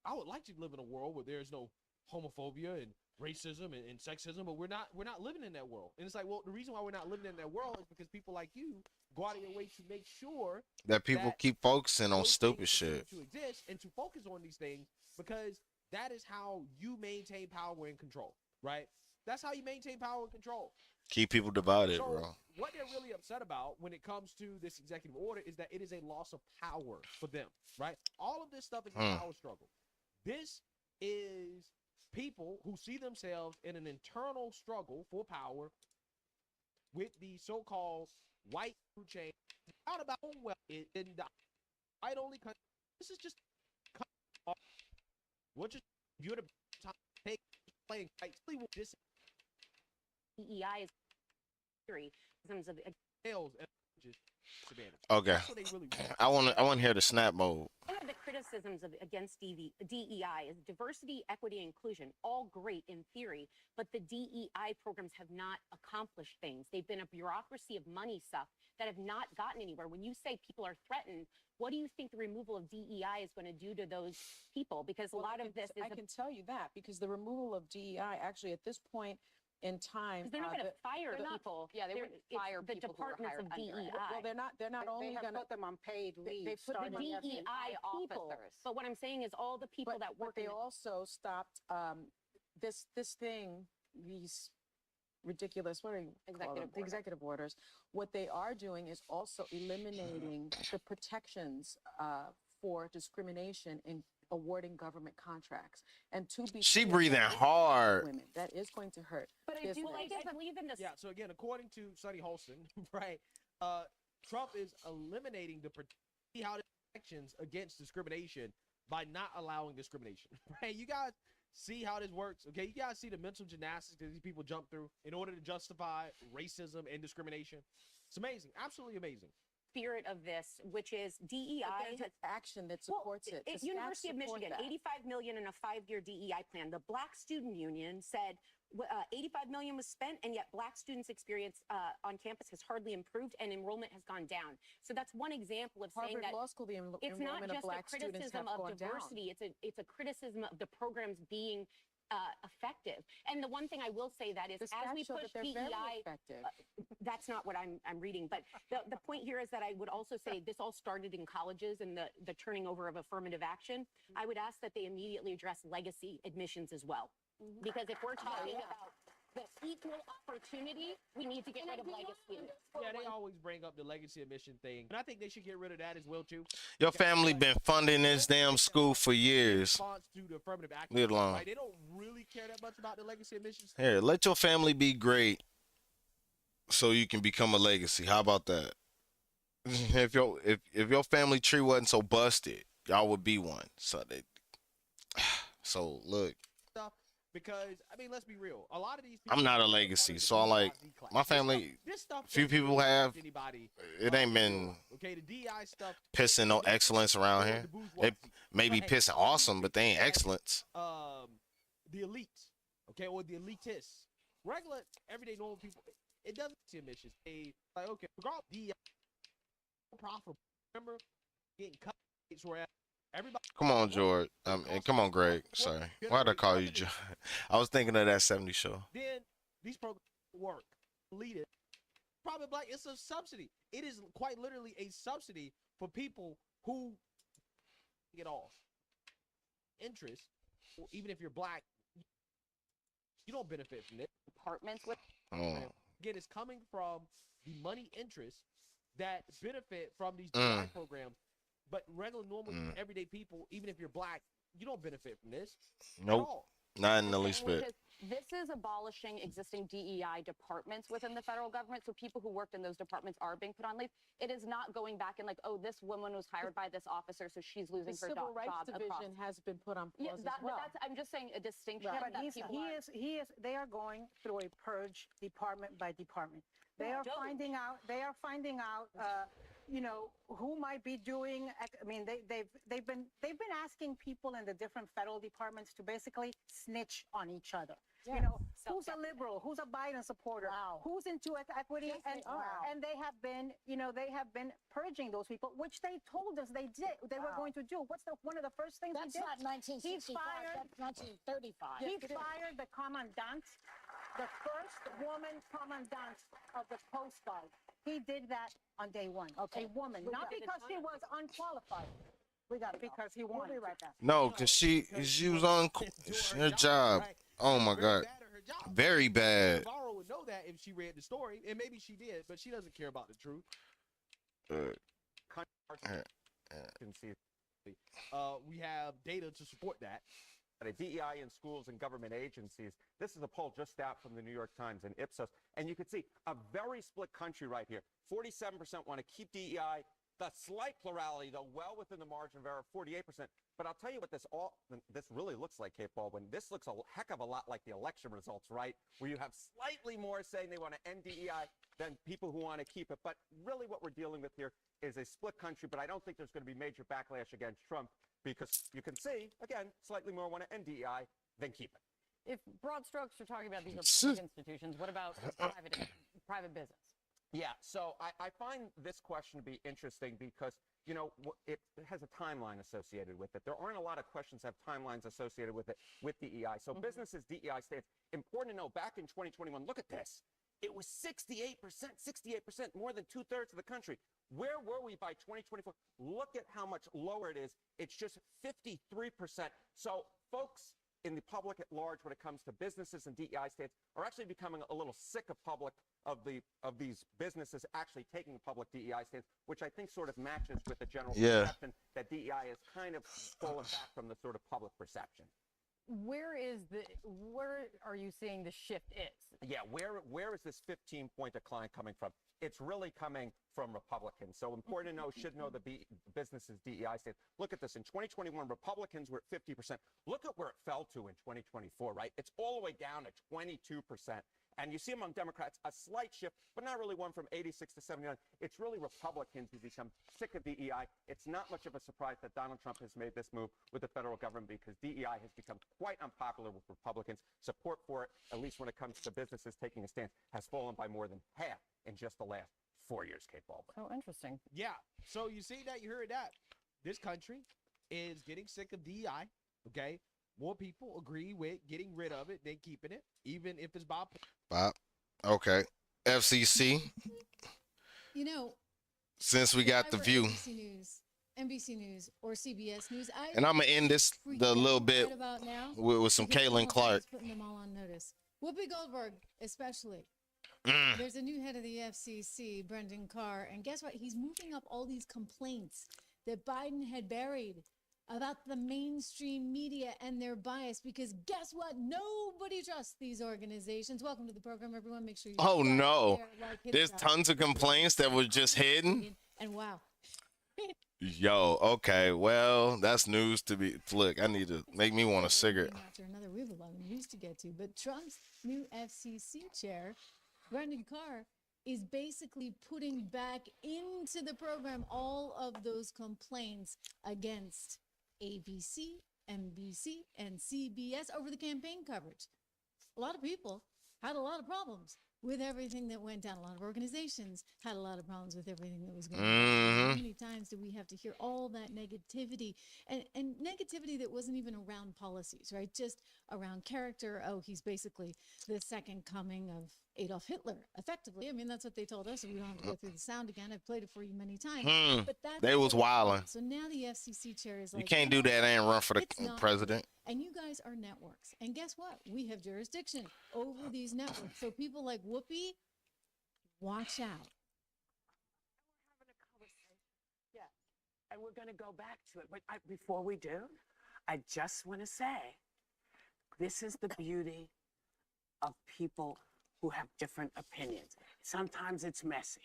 I would like to live in a world where there's no homophobia and racism and sexism, but we're not living in that world. And it's like, well, the reason why we're not living in that world is because people like you go out of your way to make sure That people keep focusing on stupid shit. to exist and to focus on these things, because that is how you maintain power and control, right? That's how you maintain power and control. Keep people divided, So bro. what they're really upset about when it comes to this executive order is that it is a loss of power for them, right? All of this stuff is a power struggle. This is people who see themselves in an internal struggle for power with the so-called white food chain. It's not about well in the white-only country. This is just what just you're the time take playing white. This DEI is theory of tails and Savannah. Okay. That's what they really want. I want to hear the snap mode. One of the criticisms against DEI is diversity, equity, and inclusion. All great in theory, but the DEI programs have not accomplished things. They've been a bureaucracy of money suck that have not gotten anywhere. When you say people are threatened, what do you think the removal of DEI is going to do to those people? Because a lot of this is... I can tell you that, because the removal of DEI actually at this point in time, they're not going to fire people. Yeah, they wouldn't fire the people who are departments of hired under DEI. it. Well, they're not only They have going to put them on paid leave. They put the starting DEI people. But what I'm saying is all the people that work. But they also stopped this thing, these ridiculous, what are you the executive orders. What they are doing is also eliminating the protections for discrimination in awarding government contracts. And to be She clear, breathing that is hard. women. That is going to hurt. But I do like business. I believe in this. Yeah, so again, according to Sonny Holston, right, Trump is eliminating the protections against discrimination by not allowing discrimination. Right? You guys see how this works, okay? You guys see the mental gymnastics that these people jump through in order to justify racism and discrimination. It's amazing, absolutely amazing. Spirit of this, which is DEI has action that supports it. The University of staff support Michigan, that. $85 million in a 5-year DEI plan. The Black Student Union said $85 million was spent, and yet Black students' experience on campus has hardly improved, and enrollment has gone down. So that's one example of saying Harvard that Law School, the it's not enrollment of just Black a students criticism have of gone down. diversity. It's a criticism of the programs being effective. And the one thing I will say that is, as we push DEI, that's not what I'm reading. But the point here is that I would also say this all started in colleges and the turning over of affirmative action. I would ask that they immediately address legacy admissions as well. Because if we're talking about the equal opportunity, we need to get rid of legacy. Yeah, they always bring up the legacy admission thing, and I think they should get rid of that as well too. Your family been funding this damn school for years. Response to the affirmative action, Leave it alone. right? They don't really care that much about the legacy admissions. Here, let your family be great so you can become a legacy. How about that? If your family tree wasn't so busted, y'all would be one. So they So look, stuff because I mean, let's be real. A lot of these I'm not a legacy, so I like my family. Few people have. It ain't been okay, the DI stuff pissing no excellence around here. They may be pissing awesome, but they ain't excellence. The elites, okay, or the elitists, regular everyday normal people. It doesn't seem ambitious. They like okay, regardless, DI profitable. Remember getting cut where everybody. Come on, George. And come on, Greg. Sorry. Why'd I call you George? I was thinking of that 70s show. Then these programs work. Lead it. Probably black. It's a subsidy. It is quite literally a subsidy for people who get off interest. Even if you're black, you don't benefit from it. Departments with. Oh. Again, it's coming from the money interest that benefit from these DI programs. But regular, normal, everyday people, even if you're black, you don't benefit from this. Nope. Not in the least bit. This is abolishing existing DEI departments within the federal government. So people who worked in those departments are being put on leave. It is not going back and like, oh, this woman was hired by this officer, so she's losing her Civil job. Rights Division has been put on pause as well. I'm just saying a distinction. Yeah, but that they are going through a purge department by department. They are finding out. You know, who might be doing. I mean, they've been asking people in the different federal departments to basically snitch on each other. Yeah. You know, who's a liberal, who's a Biden supporter, who's into equity, and they have been, they have been purging those people, which they told us they were going to do. What's one of the first things That's he did? not 1965. That's 1935. He fired the commandant, the first woman commandant of the Coast Guard. He did that on day one. Okay, a woman, not because she was unqualified. Because he wanted. We'll be right back. No, because she was on her job. Oh my God, very bad. Navarro would know that if she read the story, and maybe she did, but she doesn't care about the truth. We have data to support that. DEI in schools and government agencies. This is a poll just out from the New York Times and Ipsos. And you can see a very split country right here. 47% want to keep DEI. The slight plurality, though, well within the margin of error, 48%. But I'll tell you what this really looks like, Kate Baldwin. This looks a heck of a lot like the election results, right? Where you have slightly more saying they want to end DEI than people who want to keep it. But really what we're dealing with here is a split country. But I don't think there's going to be major backlash against Trump because you can see, again, slightly more want to end DEI than keep it. If broad strokes are talking about these are public institutions, what about private business? Yeah, so I find this question to be interesting because, it has a timeline associated with it. There aren't a lot of questions that have timelines associated with it with DEI. So businesses, DEI stance. Important to know, back in 2021, look at this. It was 68%, more than 2/3 of the country. Where were we by 2024? Look at how much lower it is. It's just 53%. So folks in the public at large, when it comes to businesses and DEI stance, are actually becoming a little sick of these businesses actually taking a public DEI stance, which I think sort of matches with the general perception that DEI is kind of fallen back from the sort of public perception. Where are you seeing the shift is? Yeah, where is this 15-point decline coming from? It's really coming from Republicans. So important to know, should know the businesses DEI stance. Look at this. In 2021, Republicans were at 50%. Look at where it fell to in 2024, right? It's all the way down to 22%. And you see among Democrats a slight shift, but not really one from 86 to 79. It's really Republicans who become sick of DEI. It's not much of a surprise that Donald Trump has made this move with the federal government because DEI has become quite unpopular with Republicans. Support for it, at least when it comes to businesses taking a stance, has fallen by more than half in just the last 4 years, Kate Baldwin. Oh, interesting. Yeah. So you see that, you heard that. This country is getting sick of DEI, okay? More people agree with getting rid of it than keeping it, even if it's Bob. Okay. FCC. Since we got the view. NBC News or CBS News. And I'm going to end this a little bit with some Caitlin Clark. Putting them all on notice. Whoopi Goldberg, especially. There's a new head of the FCC, Brendan Carr, and guess what? He's moving up all these complaints that Biden had buried about the mainstream media and their bias, because guess what? Nobody trusts these organizations. Welcome to the program, everyone. Make sure you no. There's tons of complaints that were just hidden. And wow. Yo, okay, well, that's news to be. Look, I need to make me want a cigarette. After another, we have a lot of news to get to. But Trump's new FCC chair, Brendan Carr, is basically putting back into the program all of those complaints against ABC, NBC, and CBS over the campaign coverage. A lot of people had a lot of problems with everything that went down. A lot of organizations had a lot of problems with everything that was going on. How many times do we have to hear all that negativity and negativity that wasn't even around policies, right? Just around character. Oh, he's basically the second coming of Adolf Hitler, effectively. I mean, that's what they told us. We don't have to go through the sound again. I've played it for you many times. But that's They was wilding. So now the FCC chair is like, You can't do that and run for the it's not president. and you guys are networks. And guess what? We have jurisdiction over these networks. So people like Whoopi, watch out. Yeah, and we're going to go back to it. But before we do, I just want to say, this is the beauty of people who have different opinions. Sometimes it's messy.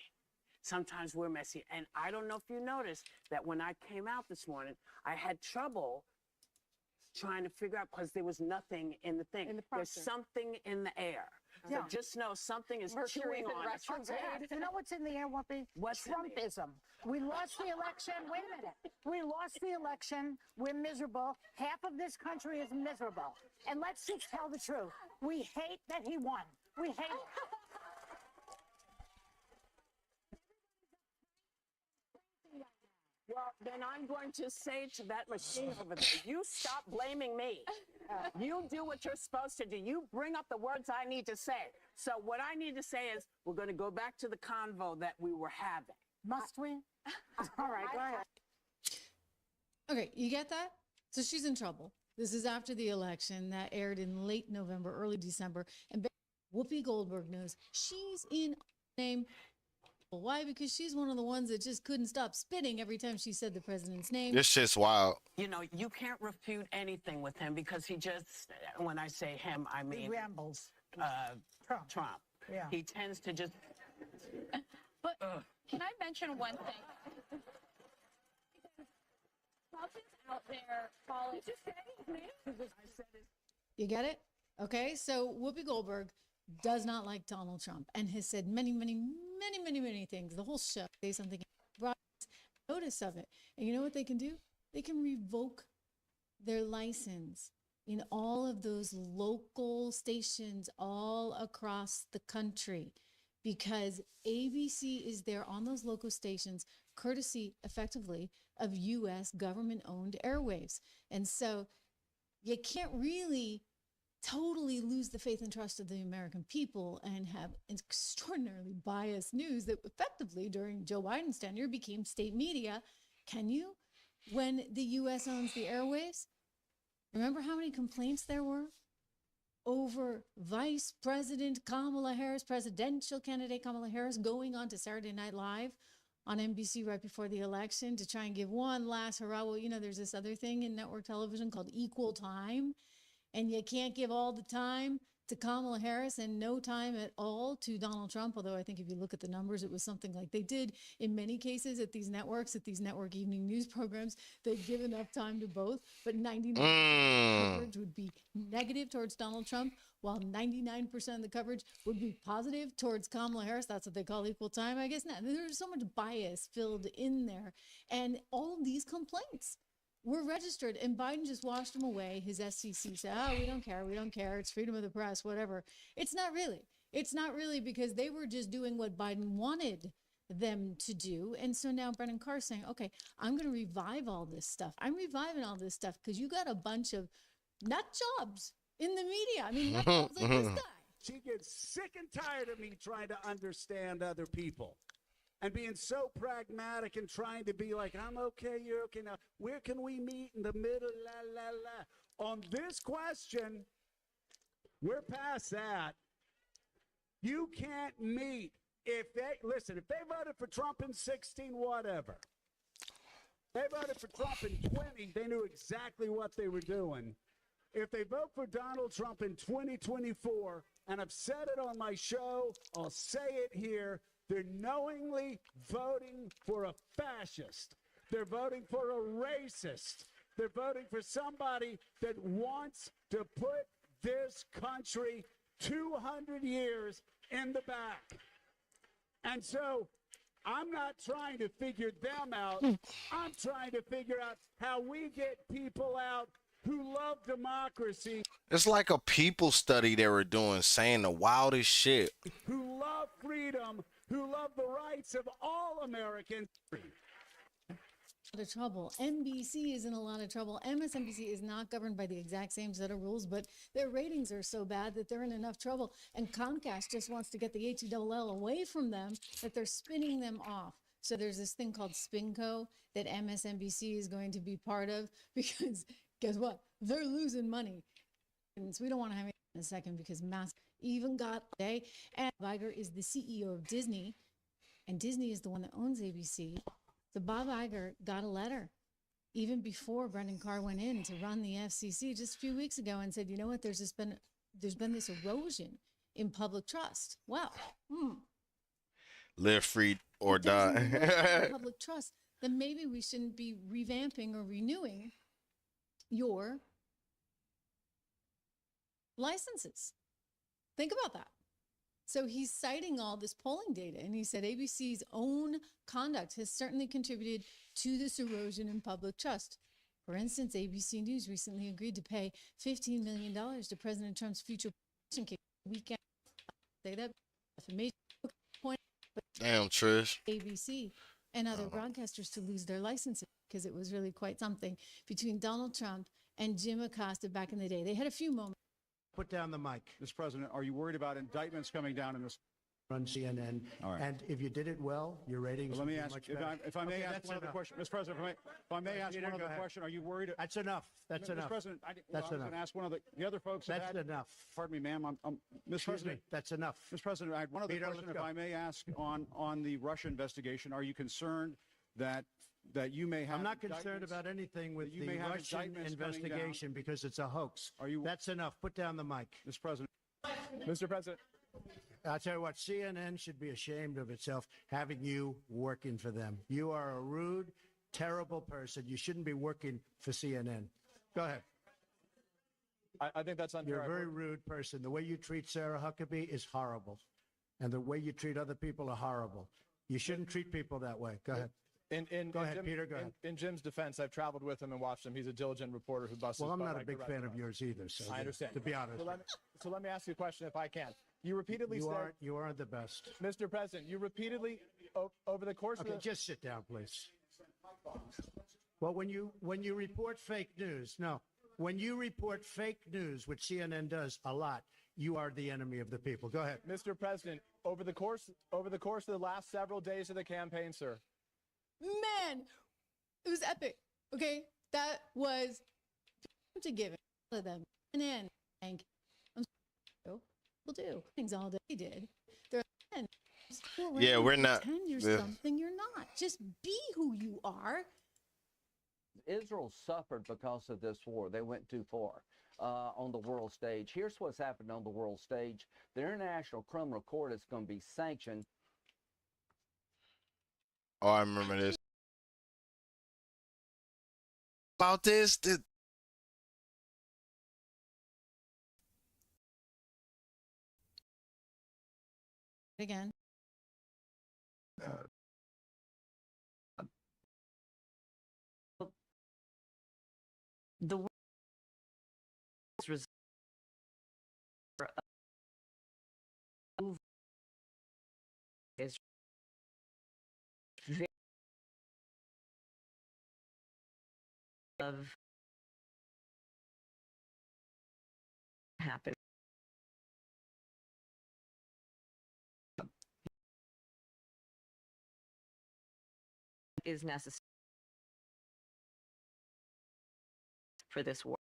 Sometimes we're messy. And I don't know if you noticed that when I came out this morning, I had trouble trying to figure out because there was nothing in the thing. There's something in the air. So just know something is chewing on us. You know what's in the air, Whoopi? What's Trumpism. We lost the election. Wait a minute. We lost the election. We're miserable. Half of this country is miserable. And let's just tell the truth. We hate that he won. We hate it. Well, then I'm going to say to that machine over there, you stop blaming me. You do what you're supposed to do. You bring up the words I need to say. So what I need to say is we're going to go back to the convo that we were having. Must we? All right, go ahead. Okay, you get that? So she's in trouble. This is after the election that aired in late November, early December. And Whoopi Goldberg knows she's in name. Why? Because she's one of the ones that just couldn't stop spitting every time she said the president's name. This shit's wild. You know, you can't refute anything with him because he just, when I say him, I mean... He rambles. Trump. Yeah. He tends to just... But can I mention one thing? Trump is out there following... You get it? Okay, so Whoopi Goldberg does not like Donald Trump and has said many things. The whole show, say something, brought notice of it. And you know what they can do? They can revoke their license in all of those local stations all across the country because ABC is there on those local stations, courtesy, effectively, of U.S. government-owned airwaves. And so you can't really totally lose the faith and trust of the American people and have extraordinarily biased news that effectively during Joe Biden's tenure became state media. Can you? When the U.S. owns the airwaves? Remember how many complaints there were over Vice President Kamala Harris, presidential candidate Kamala Harris, going on to Saturday Night Live on NBC right before the election to try and give one last hurrah. Well, you know, there's this other thing in network television called equal time. And you can't give all the time to Kamala Harris and no time at all to Donald Trump. Although I think if you look at the numbers, it was something like they did in many cases at these networks, at these network evening news programs, they'd give enough time to both. But 99% of the coverage would be negative towards Donald Trump, while 99% of the coverage would be positive towards Kamala Harris. That's what they call equal time, I guess. Now, there's so much bias filled in there. And all these complaints were registered, and Biden just washed them away. His SEC said, oh, we don't care. It's freedom of the press, whatever. It's not really because they were just doing what Biden wanted them to do. And so now Brendan Carr's saying, okay, I'm going to revive all this stuff. I'm reviving all this stuff because you got a bunch of nut jobs in the media. I mean, nut jobs like this guy. She gets sick and tired of me trying to understand other people. And being so pragmatic and trying to be like, I'm okay, you're okay. Now, where can we meet in the middle? La, la, la. On this question, we're past that. You can't meet. If they voted for Trump in 16, whatever. They voted for Trump in 20, they knew exactly what they were doing. If they vote for Donald Trump in 2024, and I've said it on my show, I'll say it here, they're knowingly voting for a fascist They're voting for a racist. They're voting for somebody that wants to put this country 200 years in the back. And so I'm not trying to figure them out. I'm trying to figure out how we get people out who love democracy, It's like a people study they were doing, saying the wildest shit. who love freedom, who love the rights of all Americans. Of trouble. NBC is in a lot of trouble. MSNBC is not governed by the exact same set of rules, but their ratings are so bad that they're in enough trouble. And Comcast just wants to get the ATLL away from them that they're spinning them off. So there's this thing called SpinCo that MSNBC is going to be part of because guess what? They're losing money. And so we don't want to have it in a second because Mass even got today. And Iger is the CEO of Disney, and Disney is the one that owns ABC. So Bob Iger got a letter even before Brendan Carr went in to run the FCC just a few weeks ago and said, you know what, there's been this erosion in public trust. Well, Live free or die. public trust, then maybe we shouldn't be revamping or renewing your licenses. Think about that. So he's citing all this polling data, and he said ABC's own conduct has certainly contributed to this erosion in public trust. For instance, ABC News recently agreed to pay $15 million to President Trump's future election case. We can't say that defamation point, but Damn, Trish. ABC and other broadcasters to lose their licenses because it was really quite something between Donald Trump and Jim Acosta back in the day. They had a few moments. Put down the mic. Mr. President, are you worried about indictments coming down in this? Run CNN. All right. And if you did it well, your ratings Let me would be ask, much if better. I may Okay, ask that's one other enough. question. Mr. President, if I may ask Peter, one go other ahead. question, are you worried? That's enough. That's Mr. enough. President, That's I was going enough. to ask one of the other folks. have That's had- enough. Pardon me, ma'am. Mr. Excuse President, me. That's enough. Mr. President, I had one other Peter, question, let's if go. I may ask, on the Russia investigation. Are you concerned that you may have? I'm not concerned indictments- about anything with that you the may have Russian indictments coming down? investigation because it's a hoax. Are you? That's enough. Put down the mic. Mr. President. Mr. President. I'll tell you what, CNN should be ashamed of itself having you working for them. You are a rude, terrible person. You shouldn't be working for CNN. Go ahead. I think that's unfair. You're a very rude person. The way you treat Sarah Huckabee is horrible. And the way you treat other people are horrible. You shouldn't treat people that way. Go ahead. Go ahead, Peter, go ahead. In Jim's defense, I've traveled with him and watched him. He's a diligent reporter who busts. Well, his I'm butt not a like big the fan rest of us. yours either. So I understand. To be honest. So let me ask you a question, if I can. You repeatedly said, You aren't the best. Mr. President, you repeatedly over the course Okay, of the, just sit down, please. Well, when you report fake news, when you report fake news, which CNN does a lot, you are the enemy of the people. Go ahead. Mr. President, over the course of the last several days of the campaign, sir. Man, it was epic. Okay, that was to give it all of them. And then, thank you. Will do things all day. They did. They're Yeah, we're not. Pretend you're yeah. something you're not. Just be who you are. Israel suffered because of this war. They went too far on the world stage. Here's what's happened on the world stage. The International Criminal Court is going to be sanctioned. Oh, I remember this. About this. Again. The world is very of happen. Is necessary for this war.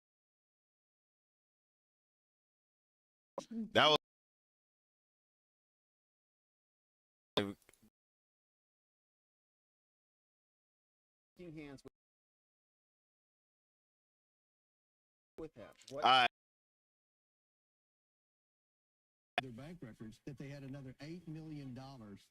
That was. Hands with him. What? their bank records that they had another $8 million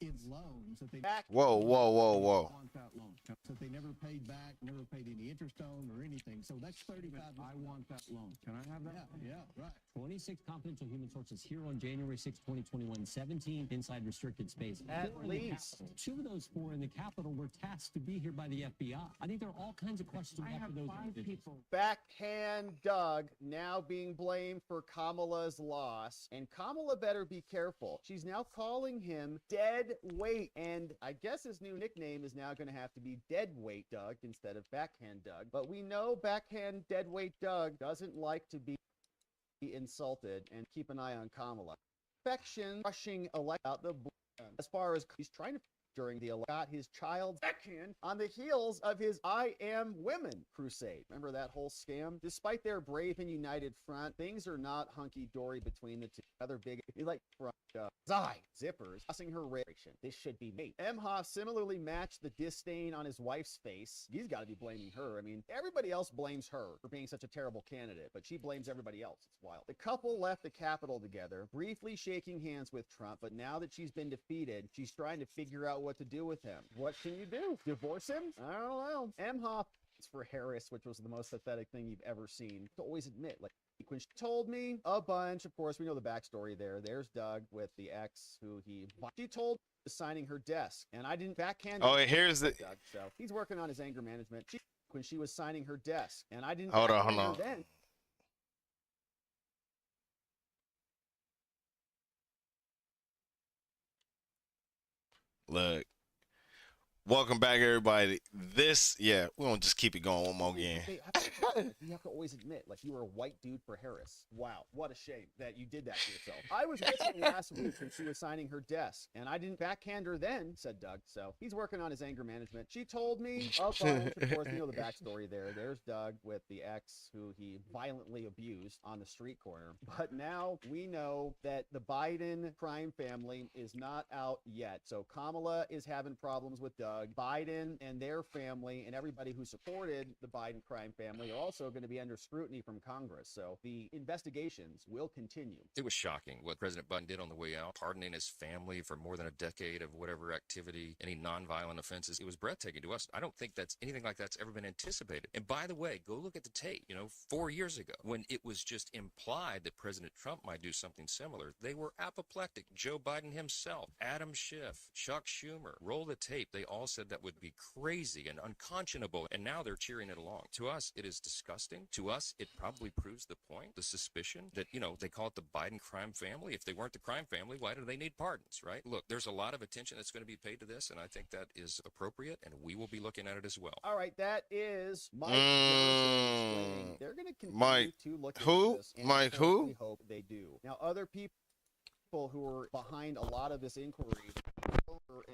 in loans that they Whoa, whoa, whoa, whoa. want that loan. So they never paid back, never paid any interest on or anything. So that's 35. I want that loan. Can I have that? Yeah, right. 26 confidential human sources here on January 6, 2021, 17 inside restricted space. At Four in the least. Capitol. 2 of those 4 in the Capitol were tasked to be here by the FBI. I think there are all kinds of questions we have for those individuals. Backhand Doug now being blamed for Kamala's loss. And Kamala better be careful. She's now calling him Dead Weight. And I guess his new nickname is now going to have to be Dead Weight Doug instead of Backhand Doug. But we know Backhand Dead Weight Doug doesn't like to be insulted, and keep an eye on Kamala. Affection rushing elect out the as far as he's trying to during the got his child's backhand on the heels of his I Am Women crusade. Remember that whole scam? Despite their brave and united front, things are not hunky-dory between the two. Other big, like front zippers, tossing her ration. This should be me. Emhoff similarly matched the disdain on his wife's face. He's got to be blaming her. I mean, everybody else blames her for being such a terrible candidate, but she blames everybody else. It's wild. The couple left the Capitol together, briefly shaking hands with Trump, but now that she's been defeated, she's trying to figure out what to do with him. What can you do? Divorce him? I don't know. Emhoff for Harris, which was the most pathetic thing you've ever seen. To always admit, like, when she told me a bunch, of course, we know the backstory there. There's Doug with the ex who she told signing her desk, and I didn't backhand. Oh, here's the Doug, so he's working on his anger management. When she was signing her desk, and I didn't. Hold on. Then. Look. Welcome back, everybody. We're gonna just keep it going one more game. You have to always admit, like, you were a white dude for Harris. Wow, what a shame that you did that to yourself. I was with her last week when she was signing her desk, and I didn't backhand her then, said Doug. So he's working on his anger management. She told me a bunch. Of course, we know the backstory there. There's Doug with the ex who he violently abused on the street corner. But now we know that the Biden crime family is not out yet. So Kamala is having problems with Doug. Biden and their family and everybody who supported the Biden crime family are also going to be under scrutiny from Congress. So the investigations will continue. It was shocking what President Biden did on the way out, pardoning his family for more than a decade of whatever activity, any nonviolent offenses. It was breathtaking to us. I don't think that's anything like that's ever been anticipated. And by the way, go look at the tape, 4 years ago when it was just implied that President Trump might do something similar. They were apoplectic. Joe Biden himself, Adam Schiff, Chuck Schumer, roll the tape. They all said that would be crazy and unconscionable, and now they're cheering it along. To us, it is disgusting. To us, it probably proves the point, the suspicion that, they call it the Biden crime family. If they weren't the crime family, why do they need pardons, right? Look, there's a lot of attention that's going to be paid to this, and I think that is appropriate, and we will be looking at it as well. All right, that is Mike. They're going to continue to look into this, and Mike who? We hope they do. Now, other people who are behind a lot of this inquiry,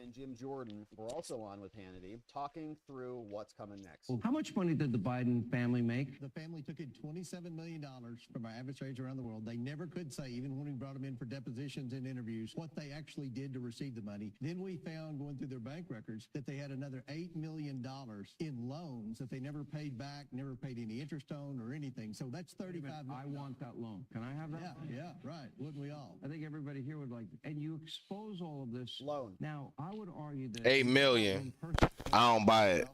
and Jim Jordan were also on with Hannity, talking through what's coming next. How much money did the Biden family make? The family took in $27 million from our adversaries around the world. They never could say, even when we brought them in for depositions and interviews, what they actually did to receive the money. Then we found, going through their bank records, that they had another $8 million in loans that they never paid back, never paid any interest on or anything. So that's $35 million. I want that loan. Can I have that? Yeah, right. Wouldn't we all? I think everybody here would like that. And you expose all of this. Loan. Now, I would argue that $8 million. I don't buy it.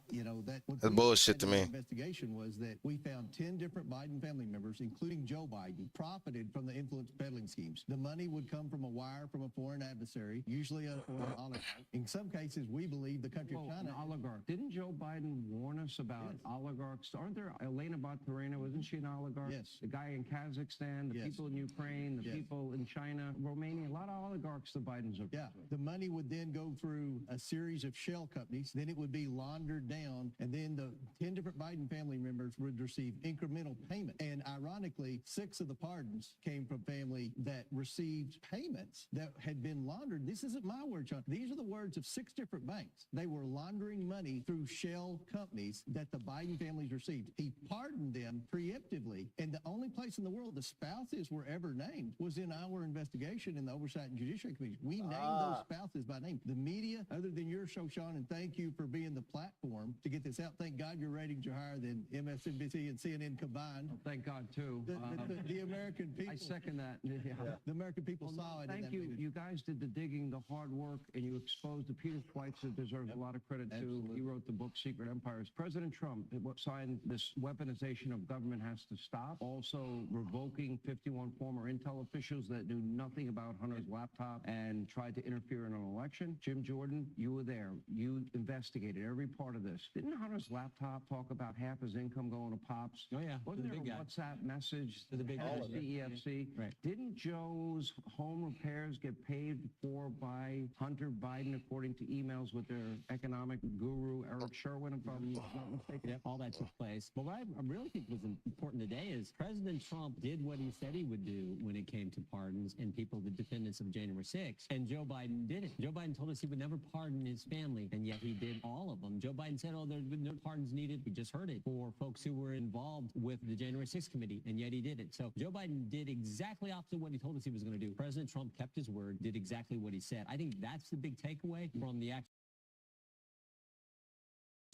That's bullshit to me. Investigation was that we found 10 different Biden family members, including Joe Biden, profited from the influence peddling schemes. The money would come from a wire from a foreign adversary, usually an oligarch. In some cases, we believe the country of China. An oligarch. Didn't Joe Biden warn us about oligarchs? Aren't there Elena Baturina? Wasn't she an oligarch? Yes. The guy in Kazakhstan, the people in Ukraine, the people in China, Romania, a lot of oligarchs the Bidens are. Yeah. The money would then go through a series of shell companies. Then it would be laundered down, and then the 10 different Biden family members would receive incremental payment. And ironically, 6 of the pardons came from family that received payments that had been laundered. This isn't my word, John. These are the words of 6 different banks. They were laundering money through shell companies that the Biden families received. He pardoned them preemptively, and the only place in the world the spouses were ever named was in our investigation in the Oversight and Judiciary Committee. We named those spouses by name. The media, other than your show, Sean, and thank you for being the platform to get this out. Thank God your ratings are higher than MSNBC and CNN combined. Thank God, too. true. The American people. I second that. Yeah. The American people Well, saw it. in thank that you. meeting. You guys did the digging, the hard work, and you exposed the Peter Schweitzer deserves a lot of credit too. He wrote the book Secret Empires. President Trump signed this weaponization of government has to stop. Also revoking 51 former intel officials that knew nothing about Hunter's laptop and tried to interfere in an election. Jim Jordan, you were there. You investigated every part of this. Didn't Hunter's laptop talk about half his income going to Pops? Oh, yeah. Wasn't The there big a guy. WhatsApp message To the big guy. to the EFC? Right. Didn't Joe's home repairs get paid for by Hunter Biden, according to emails with their economic guru, Eric Sherwin, if I'm not mistaken? Yep, all that took place. But what I really think was important today is President Trump did what he said he would do when it came to pardons and people, the defendants of January 6th, and Joe Biden did it. Joe Biden told us he would never pardon his family, and yet he did all of them. Joe Biden said, oh, there's been no pardons needed. We just heard it for folks who were involved with the January 6th committee, and yet he did it. So Joe Biden did exactly opposite what he told us he was going to do. President Trump kept his word, did exactly what he said. I think that's the big takeaway from the action.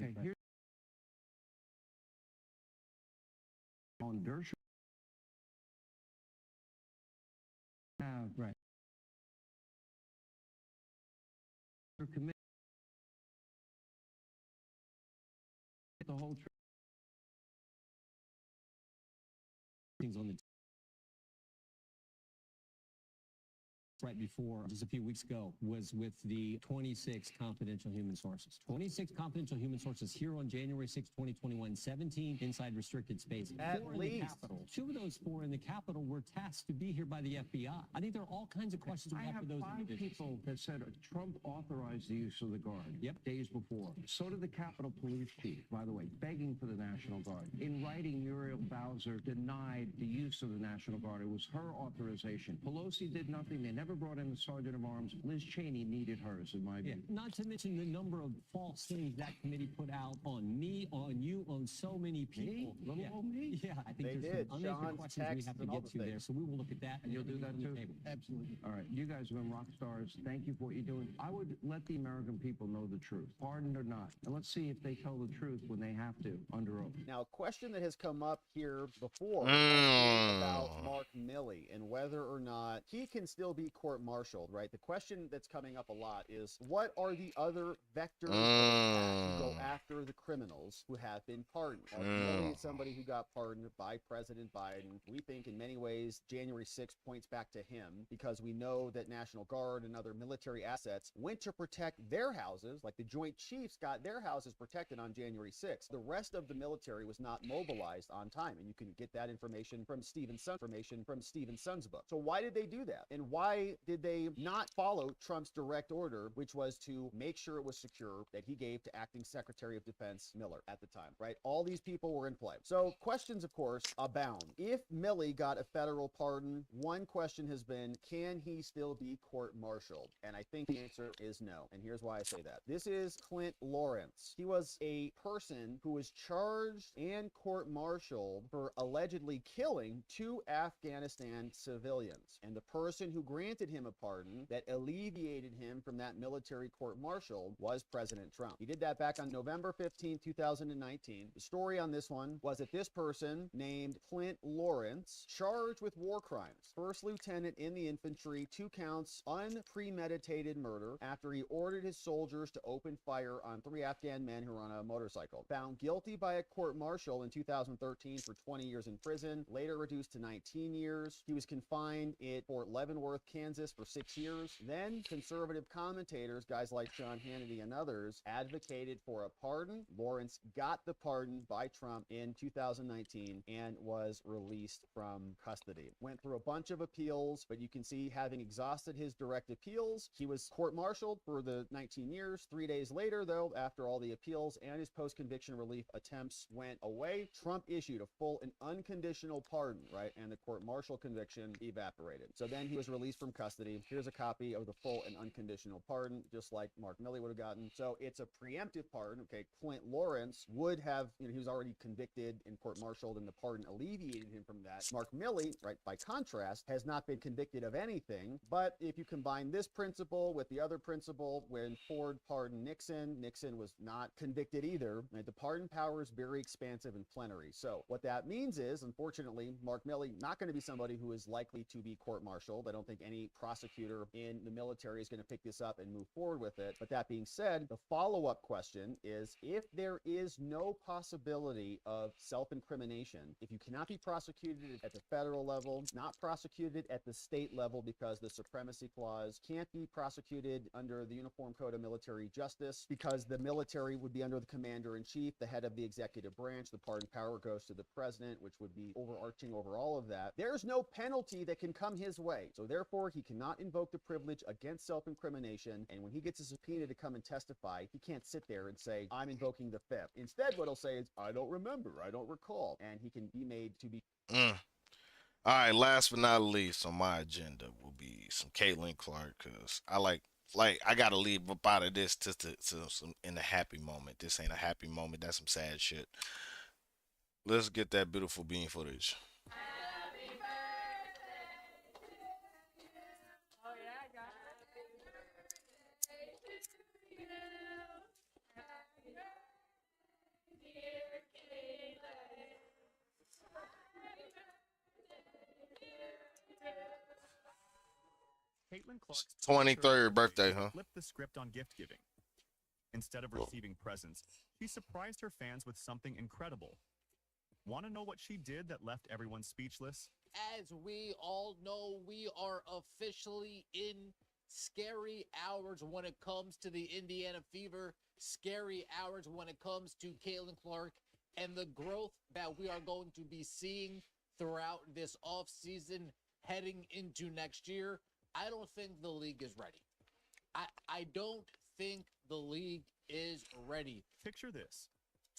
Okay, here on Dershowitz. Right. Committee. The whole Things on the right before, just a few weeks ago, was with the 26 confidential human sources. 26 confidential human sources here on January 6, 2021, 17 inside restricted spaces. At 4 least. in the Capitol. 2 of those 4 in the Capitol were tasked to be here by the FBI. I think there are all kinds of questions we I have have for those 5 individuals. people that said Trump authorized the use of the Guard. Yep. Days before. So did the Capitol Police Chief, by the way, begging for the National Guard. In writing, Muriel Bowser denied the use of the National Guard. It was her authorization. Pelosi did nothing. They never brought in the Sergeant of Arms. Liz Cheney needed hers, in my view. Not to mention the number of false things that committee put out on me, on you, on so many people. Little old me? Yeah, I think They there's did. some unanswered Sean's questions we text have to and all get the to there. things. So we will look at that. And you'll do that too? Absolutely. All right. You guys have been rock stars. Thank you for what you're doing. I would let the American people know the truth, pardoned or not. And let's see if they tell the truth when they have to, under oath. Now, a question that has come up here before about Mark Milley and whether or not he can still be court-martialed, right? The question that's coming up a lot is, what are the other vectors of attack to go after the criminals who have been pardoned? Mark Milley is somebody who got pardoned by President Biden. We think in many ways January 6th points back to him because we know that National Guard and other military assets went to protect their houses, like the Joint Chiefs got their houses protected on January 6th. The rest of the military was not mobilized on time, and you can get that information from Stephen Sun's book. So why did they do that? And why did they not follow Trump's direct order, which was to make sure it was secure, that he gave to Acting Secretary of Defense Miller at the time, right? All these people were in play. So questions, of course, abound. If Milley got a federal pardon, one question has been, can he still be court-martialed? And I think the answer is no. And here's why I say that. This is Clint Lawrence. He was a person who was charged and court-martialed for allegedly killing 2 Afghanistan civilians. And the person who granted him a pardon that alleviated him from that military court-martial was President Trump. He did that back on November 15, 2019. The story on this one was that this person named Clint Lawrence, charged with war crimes, first lieutenant in the infantry, 2 counts, unpremeditated murder after he ordered his soldiers to open fire on 3 Afghan men who were on a motorcycle. Found guilty by a court-martial in 2013 for 20 years in prison, later reduced to 19 years. He was confined at Fort Leavenworth, Kansas for 6 years. Then conservative commentators, guys like Sean Hannity and others, advocated for a pardon. Lawrence got the pardon by Trump in 2019 and was released from custody. Went through a bunch of appeals, but you can see, having exhausted his direct appeals, he was court-martialed for the 19 years. 3 days later, though, after all the appeals and his post-conviction relief attempts went away, Trump issued a full and unconditional pardon, right? And the court-martial conviction evaporated. So then he was released from custody. Here's a copy of the full and unconditional pardon, just like Mark Milley would have gotten. So it's a preemptive pardon. Okay, Clint Lawrence would have, he was already convicted and court-martialed, and the pardon alleviated him from that. Mark Milley, right, by contrast, has not been convicted of anything. But if you combine this principle with the other principle, when Ford pardoned Nixon, Nixon was not convicted either. Right? The pardon power is very expansive and plenary. So what that means is, unfortunately, Mark Milley not going to be somebody who is likely to be court-martialed. I don't think any prosecutor in the military is going to pick this up and move forward with it. But that being said, the follow-up question is, if there is no possibility of self-incrimination, if you cannot be prosecuted at the federal level, not prosecuted at the state level because the supremacy clause, can't be prosecuted under the Uniform Code of Military Justice because the military would be under the commander-in-chief, the head of the executive branch, the pardon power goes to the president, which would be overarching over all of that. There's no penalty that can come his way. So therefore, he cannot invoke the privilege against self-incrimination. And when he gets a subpoena to come and testify, he can't sit there and say, I'm invoking the fifth. Instead, what he'll say is, I don't remember, I don't recall. And he can be made to be... All right, last but not least on my agenda will be some Caitlin Clark, because I gotta leave up out of this to some in a happy moment. This ain't a happy moment. That's some sad shit. Let's get that beautiful bean footage. Caitlin Clark's 23rd birthday, huh? Flipped the script on gift giving. Instead of receiving presents, she surprised her fans with something incredible. Want to know what she did that left everyone speechless? As we all know, we are officially in scary hours when it comes to the Indiana Fever, scary hours when it comes to Caitlin Clark, and the growth that we are going to be seeing throughout this offseason heading into next year. I don't think the league is ready. I don't think the league is ready. Picture this.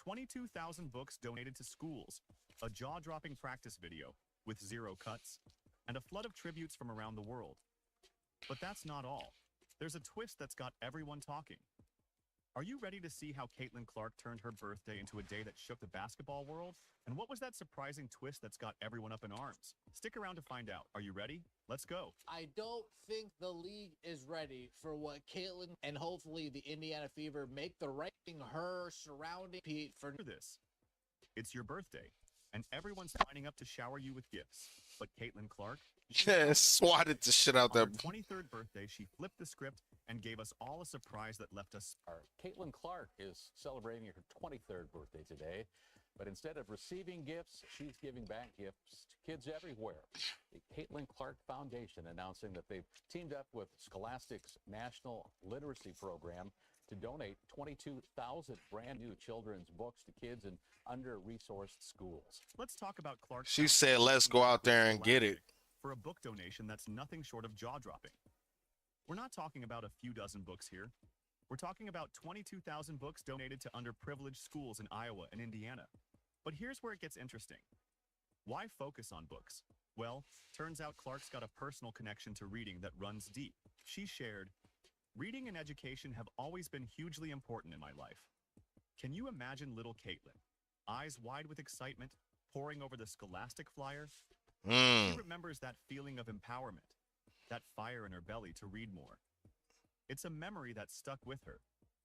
22,000 books donated to schools, a jaw-dropping practice video with 0 cuts, and a flood of tributes from around the world. But that's not all. There's a twist that's got everyone talking. Are you ready to see how Caitlin Clark turned her birthday into a day that shook the basketball world? And what was that surprising twist that's got everyone up in arms? Stick around to find out. Are you ready? Let's go. I don't think the league is ready for what Caitlin and hopefully the Indiana Fever make the right thing, her surrounding Pete for this. It's your birthday, and everyone's lining up to shower you with gifts. But Caitlin Clark, swatted the shit out on her that. 23rd birthday, she flipped the script and gave us all a surprise that left us. Caitlin Clark is celebrating her 23rd birthday today, but instead of receiving gifts, she's giving back gifts to kids everywhere. The Caitlin Clark Foundation announcing that they've teamed up with Scholastic's National Literacy Program to donate 22,000 brand new children's books to kids in under-resourced schools. Let's talk about Clark. She said, let's go out there and get it. For a book donation that's nothing short of jaw-dropping. We're not talking about a few dozen books here. We're talking about 22,000 books donated to underprivileged schools in Iowa and Indiana. But here's where it gets interesting. Why focus on books? Well, turns out Clark's got a personal connection to reading that runs deep. She shared, reading and education have always been hugely important in my life. Can you imagine little Caitlin, eyes wide with excitement, poring over the Scholastic flyer? She remembers that feeling of empowerment, that fire in her belly to read more. It's a memory that stuck with her,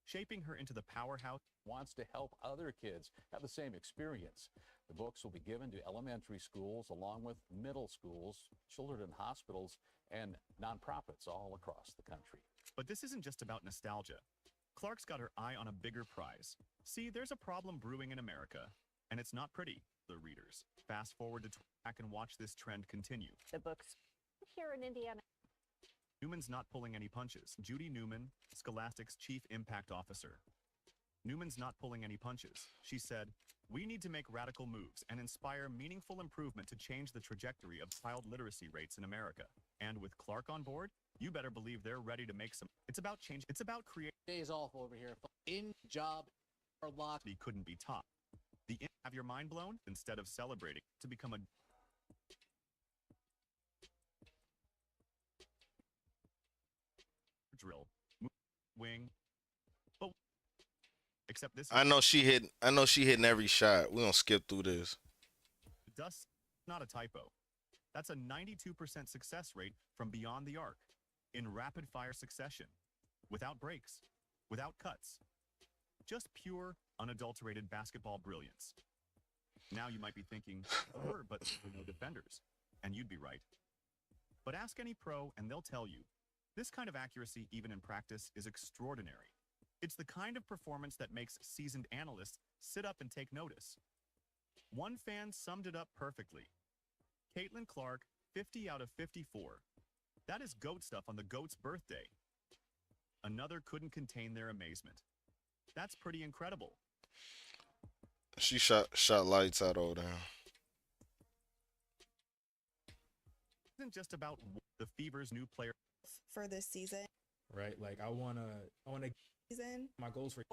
shaping her into the powerhouse. Wants to help other kids have the same experience. The books will be given to elementary schools along with middle schools, children in hospitals, and nonprofits all across the country. But this isn't just about nostalgia. Clark's got her eye on a bigger prize. See, there's a problem brewing in America, and it's not pretty, the readers. Fast forward to back and watch this trend continue. The books here in Indiana. Newman's not pulling any punches. Judy Newman, Scholastic's Chief Impact Officer. Newman's not pulling any punches. She said, we need to make radical moves and inspire meaningful improvement to change the trajectory of child literacy rates in America. And with Clark on board, you better believe they're ready to make some. It's about change. It's about creating. Days off over here. In job or locked. He couldn't be topped. Have your mind blown instead of celebrating to become a Except this. I know she hitting every shot. We gonna skip through this. Dust, not a typo. That's a 92% success rate from beyond the arc, in rapid fire succession, without breaks, without cuts. Just pure, unadulterated basketball brilliance. Now you might be thinking, sure, but there were no defenders. And you'd be right. But ask any pro and they'll tell you, this kind of accuracy, even in practice, is extraordinary. It's the kind of performance that makes seasoned analysts sit up and take notice. One fan summed it up perfectly. Caitlin Clark, 50 out of 54. That is GOAT stuff on the GOAT's birthday. Another couldn't contain their amazement. That's pretty incredible. She shot lights out over there. Isn't just about the Fever's new player for this season. Right, like I wanna season. My goals for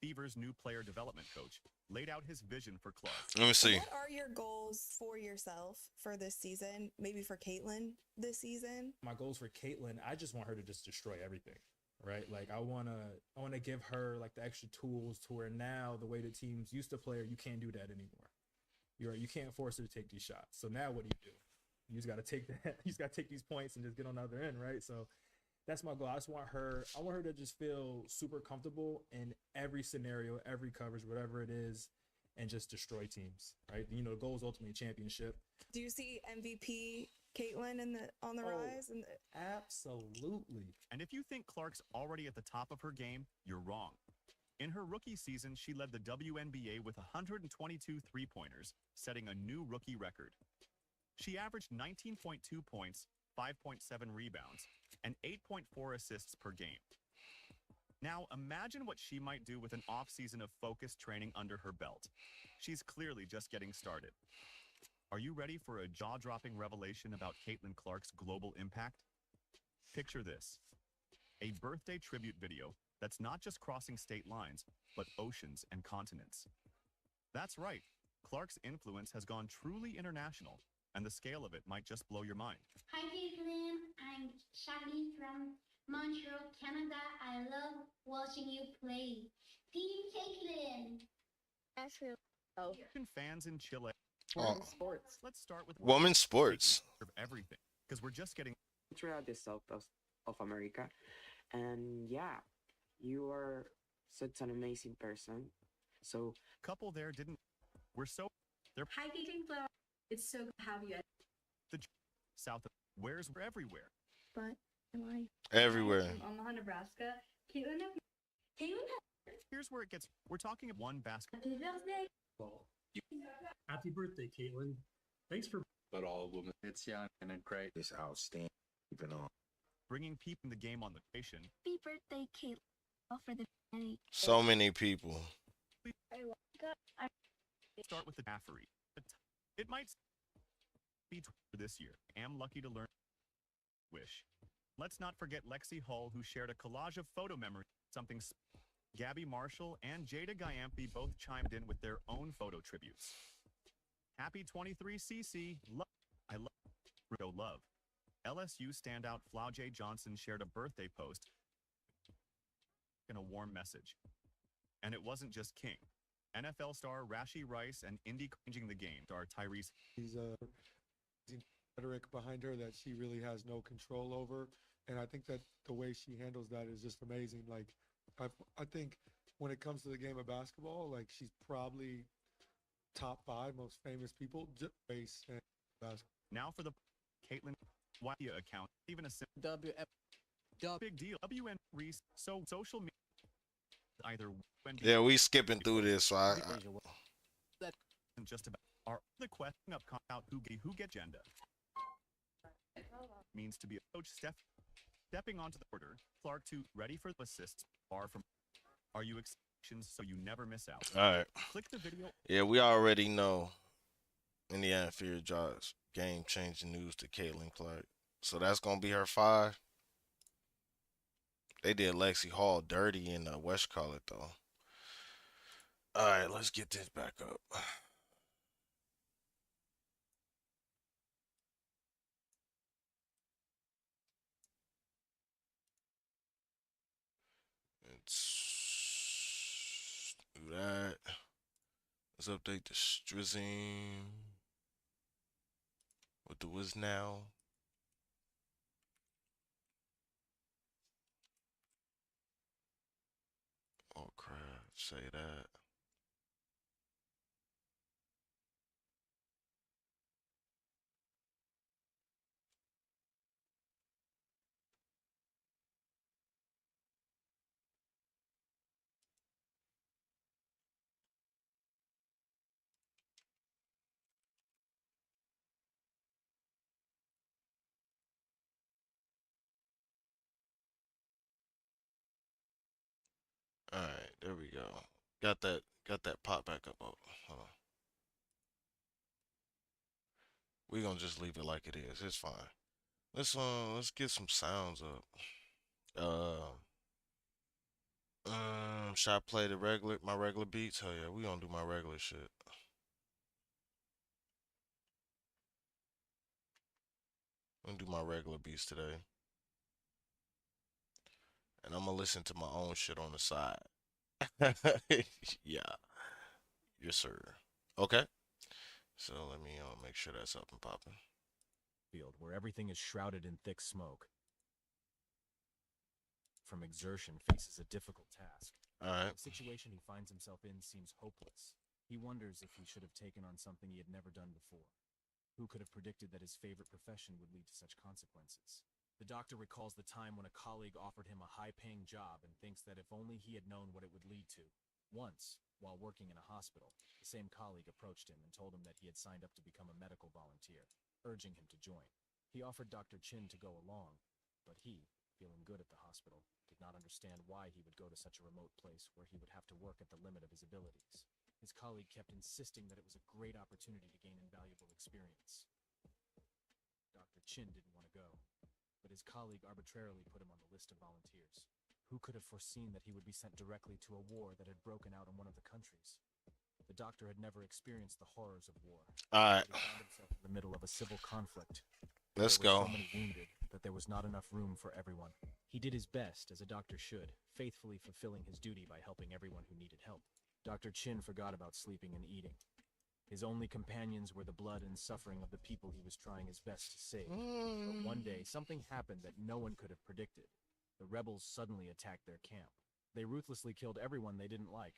Fever's new player development coach laid out his vision for Clark. Let me see. What are your goals for yourself for this season? Maybe for Caitlin this season? My goals for Caitlin, I just want her to just destroy everything. Right? Like I wanna give her like the extra tools to where now the way the teams used to play her, you can't do that anymore. You can't force her to take these shots. So now what do? You just gotta take that, you just gotta take these points and just get on the other end, right? So that's my goal. I want her to just feel super comfortable in every scenario, every coverage, whatever it is, and just destroy teams, right? You know, the goal is ultimately championship. Do you see MVP Caitlin on the rise? Absolutely. And if you think Clark's already at the top of her game, you're wrong. In her rookie season, she led the WNBA with 122 three-pointers, setting a new rookie record. She averaged 19.2 points, 5.7 rebounds, and 8.4 assists per game. Now, imagine what she might do with an off-season of focused training under her belt. She's clearly just getting started. Are you ready for a jaw-dropping revelation about Caitlin Clark's global impact? Picture this: a birthday tribute video that's not just crossing state lines, but oceans and continents. That's right, Clark's influence has gone truly international, and the scale of it might just blow your mind. Hi, Caitlin. I'm Charlie from Montreal, Canada. I love watching you play. Team Caitlin. Fans in Chile. Women's sports. Let's start with women's sports. Everything, because we're just getting throughout the south of America, and yeah, you are such an amazing person. So couple there didn't. We're so. They're Hi, Caitlin. It's so good to have you. The south of we're everywhere. But am I everywhere? Omaha, Nebraska. Caitlin. Here's where it gets. We're talking of one basket. Happy birthday. Happy birthday, Caitlin. Thanks for. But all women, it's young and great. It's outstanding. Keep it on. Bringing people in the game on the station. Happy birthday, Caitlin. All for the so many people. Start with the Affery. It might be this year. I'm lucky to learn. Wish. Let's not forget Lexi Hull, who shared a collage of photo memories. Something. Gabby Marshall and Jada Gayampi both chimed in with their own photo tributes. Happy 23cc. I love. Love. LSU standout Flau'jae Johnson shared a birthday post in a warm message. And it wasn't just King. NFL star Rashee Rice and indie changing the game star Tyrese. He's a rhetoric behind her that she really has no control over, and I think that the way she handles that is just amazing. Like, I think when it comes to the game of basketball, like she's probably top 5 most famous people. Base and basketball. Now for the Caitlin Wadia account, even a big deal. WN Reese. So social media either. Yeah, we skipping through this. So That isn't just about our the question of out who get agenda means to be a coach. Stepping onto the order. Clark to ready for the assists. Far from. Are you exceptions so you never miss out? All right. Click the video. Yeah, we already know Indiana Fear drops game-changing news to Caitlin Clark. So that's gonna be her 5. They did Lexi Hall dirty in West Charlotte though. All right, let's get this back up. It's that. Let's update the Strizine. What the was now? Oh crap! Say that. All right, there we go. Got that pop back up. Oh, hold on. We gonna just leave it like it is. It's fine. Let's get some sounds up. Should I play my regular beats? Hell yeah, we gonna do my regular shit. I'm gonna do my regular beats today. And I'm gonna listen to my own shit on the side. Yeah. Yes, sir. Okay. So let me make sure that's up and popping. Field where everything is shrouded in thick smoke. From exertion faces a difficult task. Alright. The situation he finds himself in seems hopeless. He wonders if he should have taken on something he had never done before. Who could have predicted that his favorite profession would lead to such consequences? The doctor recalls the time when a colleague offered him a high-paying job and thinks that if only he had known what it would lead to. Once, while working in a hospital, the same colleague approached him and told him that he had signed up to become a medical volunteer, urging him to join. He offered Dr. Chin to go along, but he, feeling good at the hospital, did not understand why he would go to such a remote place where he would have to work at the limit of his abilities. His colleague kept insisting that it was a great opportunity to gain invaluable experience. Dr. Chin didn't want to go, but his colleague arbitrarily put him on the list of volunteers. Who could have foreseen that he would be sent directly to a war that had broken out in one of the countries? The doctor had never experienced the horrors of war. Alright. He found himself in the middle of a civil conflict. Let's There were go. so many wounded that there was not enough room for everyone. He did his best, as a doctor should, faithfully fulfilling his duty by helping everyone who needed help. Dr. Chin forgot about sleeping and eating. His only companions were the blood and suffering of the people he was trying his best to save. But one day, something happened that no one could have predicted. The rebels suddenly attacked their camp. They ruthlessly killed everyone they didn't like,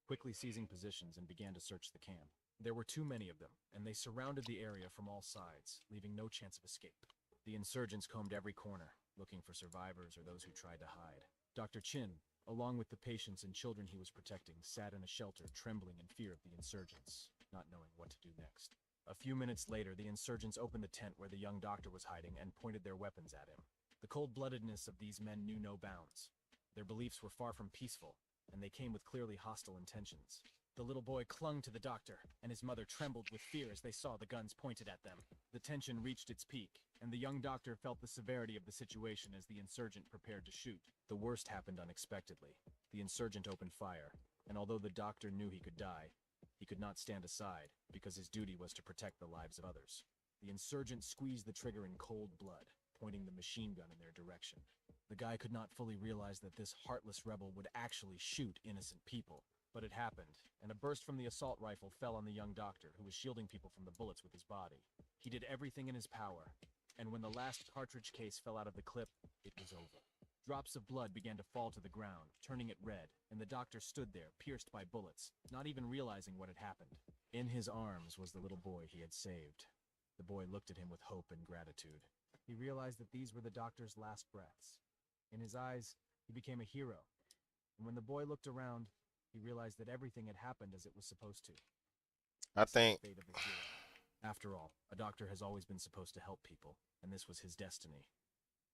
quickly seizing positions and began to search the camp. There were too many of them, and they surrounded the area from all sides, leaving no chance of escape. The insurgents combed every corner, looking for survivors or those who tried to hide. Dr. Chin, along with the patients and children he was protecting, sat in a shelter, trembling in fear of the insurgents, not knowing what to do next. A few minutes later, the insurgents opened the tent where the young doctor was hiding and pointed their weapons at him. The cold-bloodedness of these men knew no bounds. Their beliefs were far from peaceful, and they came with clearly hostile intentions. The little boy clung to the doctor, and his mother trembled with fear as they saw the guns pointed at them. The tension reached its peak, and the young doctor felt the severity of the situation as the insurgent prepared to shoot. The worst happened unexpectedly. The insurgent opened fire, and although the doctor knew he could die, he could not stand aside, because his duty was to protect the lives of others. The insurgent squeezed the trigger in cold blood, pointing the machine gun in their direction. The guy could not fully realize that this heartless rebel would actually shoot innocent people. But it happened, and a burst from the assault rifle fell on the young doctor, who was shielding people from the bullets with his body. He did everything in his power, and when the last cartridge case fell out of the clip, it was over. Drops of blood began to fall to the ground, turning it red, and the doctor stood there, pierced by bullets, not even realizing what had happened. In his arms was the little boy he had saved. The boy looked at him with hope and gratitude. He realized that these were the doctor's last breaths. In his eyes, he became a hero, and when the boy looked around, he realized that everything had happened as it was supposed to. I think Fate of the hero. After all, a doctor has always been supposed to help people, and this was his destiny.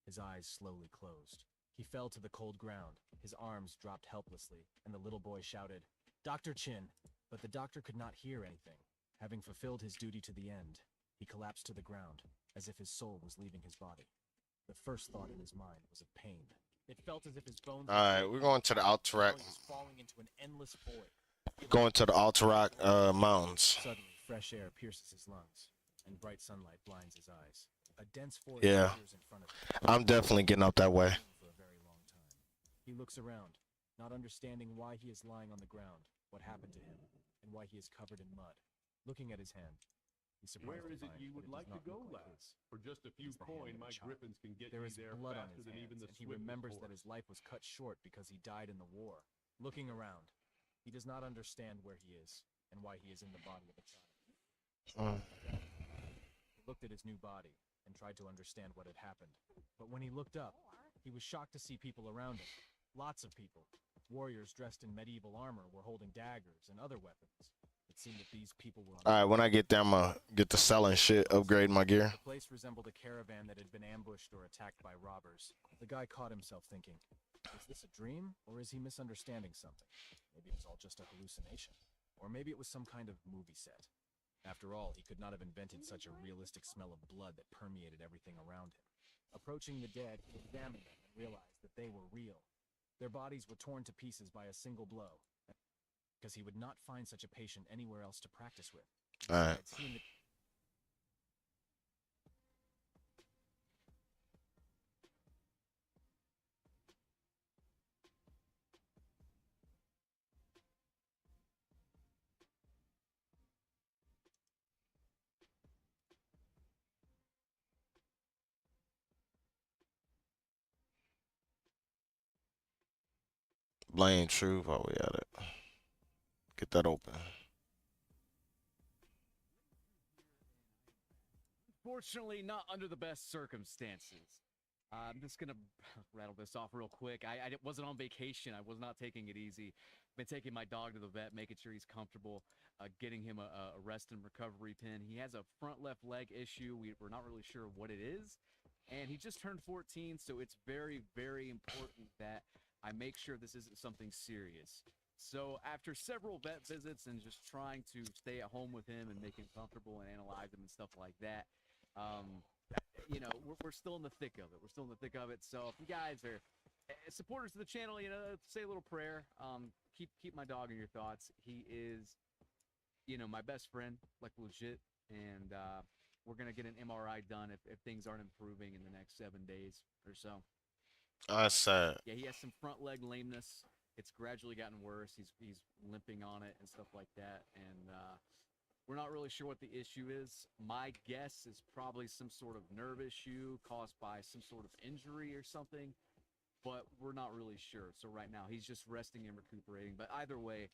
His eyes slowly closed. He fell to the cold ground, his arms dropped helplessly, and the little boy shouted, "Dr. Chin!" But the doctor could not hear anything. Having fulfilled his duty to the end, he collapsed to the ground, as if his soul was leaving his body. The first thought in his mind was of pain. It felt as if his bones were Alright, we're going to the Alterac. he was falling into an endless void. Going to the Alterac Mountains. Suddenly, fresh air pierces his lungs, and bright sunlight blinds his eyes. A dense forest Yeah. appears in front of him. I'm definitely getting up that way. For a very long time. He looks around, not understanding why he is lying on the ground, what happened to him, and why he is covered in mud. Looking at his hand, he's surprised Where to is it find you that would does like to not go, look like lad? his. For just a few It's the hand coin, of a my child. griffins can get There you is there blood on faster his than hands, even the and he swiftest remembers that horse. his life was cut short because he died in the war. Looking around, he does not understand where he is and why he is in the body of a child. He looked at his new body and tried to understand what had happened. But when he looked up, he was shocked to see people around him. Lots of people. Warriors dressed in medieval armor were holding daggers and other weapons. It seemed that these people were on All right, when I get there, I'm gonna get to selling shit, upgrade my gear. The place resembled a caravan that had been ambushed or attacked by robbers. The guy caught himself thinking, is this a dream, or is he misunderstanding something? Maybe it was all just a hallucination. Or maybe it was some kind of movie set. After all, he could not have invented such a realistic smell of blood that permeated everything around him. Approaching the dead, he examined them and realized that they were real. Their bodies were torn to pieces by a single blow, because he would not find such a patient anywhere else to practice with. All right. Besides, he and the Blame truth while we at it. Get that open. Fortunately, not under the best circumstances. I'm just gonna rattle this off real quick. I wasn't on vacation. I was not taking it easy. Been taking my dog to the vet, making sure he's comfortable, getting him a rest and recovery pin. He has a front left leg issue. We're not really sure what it is. And he just turned 14, so it's very, very important that I make sure this isn't something serious. So after several vet visits and just trying to stay at home with him and make him comfortable and analyze him and stuff like that, you know, we're still in the thick of it. We're still in the thick of it. So if you guys are supporters of the channel, you know, say a little prayer. Keep my dog in your thoughts. He is, you know, my best friend, like legit. And we're gonna get an MRI done if things aren't improving in the next 7 days or so. That's sad. Yeah, he has some front leg lameness. It's gradually gotten worse. He's limping on it and stuff like that. And we're not really sure what the issue is. My guess is probably some sort of nerve issue caused by some sort of injury or something, but we're not really sure. So right now he's just resting and recuperating. But either way,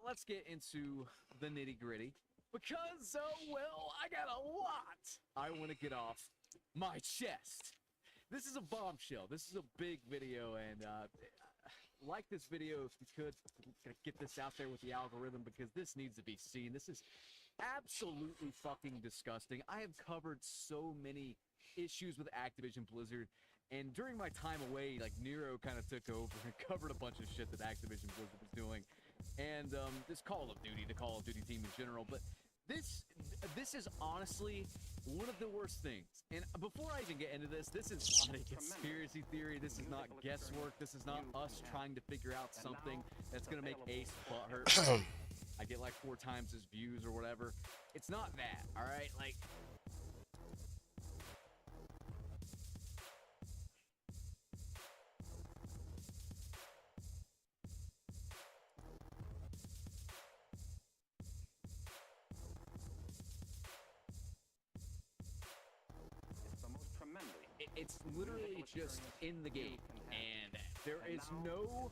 let's get into the nitty gritty because, well, I got a lot I want to get off my chest. This is a bombshell. This is a big video, and like this video if you could. Get this out there with the algorithm because this needs to be seen. This is absolutely fucking disgusting. I have covered so many issues with Activision Blizzard, and during my time away, like, Nero kind of took over and covered a bunch of shit that Activision Blizzard was doing, and this Call of Duty, the Call of Duty team in general, but this is honestly one of the worst things. And before I even get into this is not a conspiracy theory. This is not guesswork. This is not us trying to figure out something that's going to make Ace butthurt. I get like 4 times his views or whatever. It's not that, all right? Like, it's literally just in the game, and there is no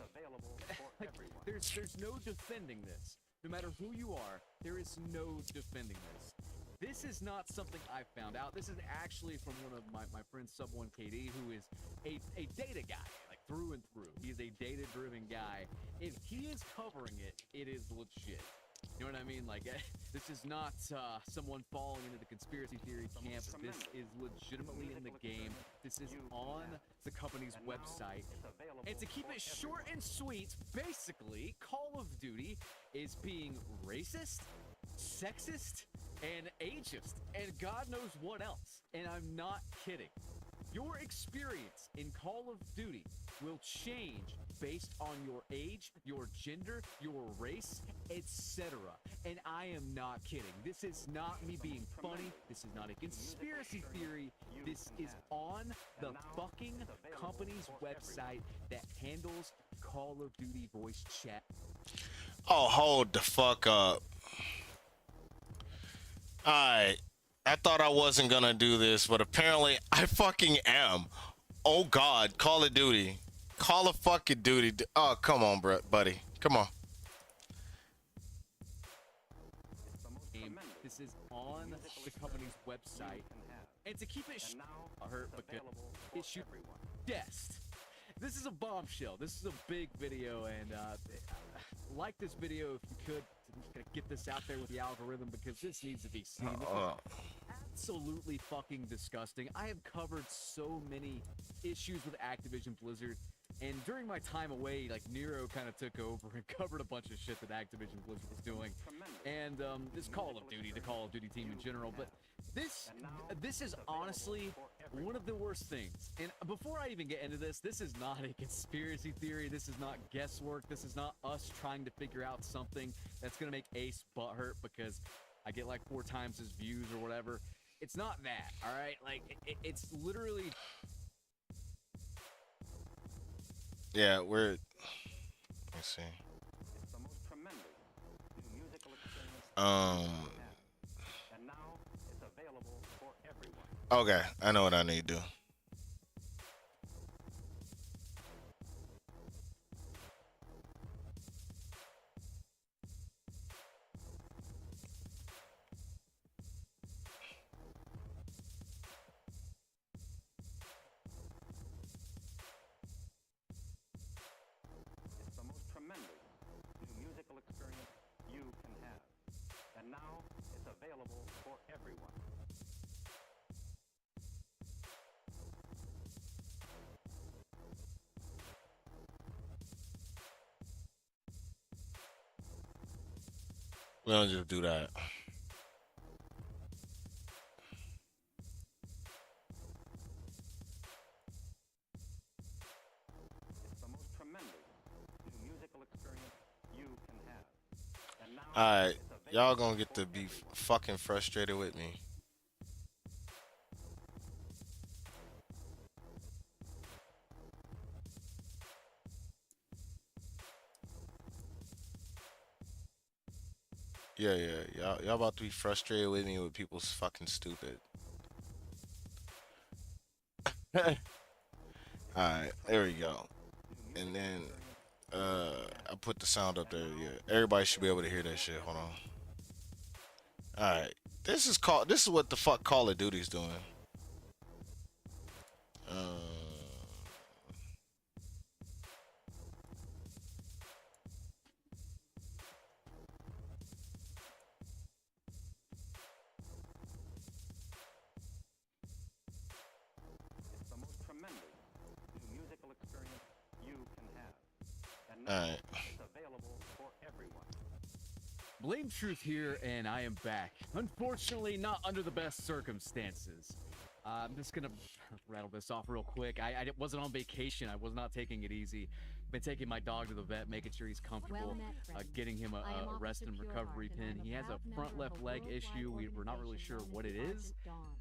like, there's no defending this. No matter who you are, there is no defending this. This is not something I found out. This is actually from one of my friends, Sub1KD, who is a data guy, like through and through. He's a data-driven guy. If he is covering it, it is legit. You know what I mean? Like, this is not someone falling into the conspiracy theory camp. This is legitimately in the game. This is on the company's website. And to keep it short and sweet, basically, Call of Duty is being racist, sexist, and ageist, and God knows what else. And I'm not kidding. Your experience in Call of Duty will change based on your age, your gender, your race, etc. And I am not kidding. This is not me being funny. This is not a conspiracy theory. This is on the fucking company's website that handles Call of Duty voice chat. Oh, hold the fuck up. Alright. I thought I wasn't gonna do this, but apparently I fucking am. Oh god, Call of Duty. Call of fucking Duty. Oh, come on, bro, buddy. Come on. This is on the company's website. And to keep it hurt because issue guest. This is a bombshell. This is a big video, and like this video if you could to get this out there with the algorithm because this needs to be seen. Absolutely fucking disgusting. I have covered so many issues with Activision Blizzard, and during my time away, like Nero kind of took over and covered a bunch of shit that Activision Blizzard was doing, and this Call of Duty, the Call of Duty team in general, but this is honestly one of the worst things. And before I even get into this is not a conspiracy theory. This is not guesswork. This is not us trying to figure out something that's gonna make Ace butthurt because I get like 4 times his views or whatever. It's not that, all right? Like it's literally. Yeah, we're. Let's see. Okay, I know what I need to do. It's the most tremendous new musical experience you can have. And now it's available for everyone. We don't just do that. It's the most tremendous new musical experience you can have. And now Alright, y'all gonna get to be fucking frustrated with me. Yeah, y'all about to be frustrated with me with people's fucking stupid. Alright, there we go. And then I put the sound up there. Yeah, everybody should be able to hear that shit. Hold on. Alright. This is what the fuck Call of Duty's doing. it's the most tremendous new musical experience you can have. And All now right. it's available for everyone. Blame Truth here, and I am back. Unfortunately, not under the best circumstances. I'm just gonna rattle this off real quick. I wasn't on vacation. I was not taking it easy. Been taking my dog to the vet, making sure he's comfortable, getting him a rest and recovery pin. He has a front left leg issue. We're not really sure what it is.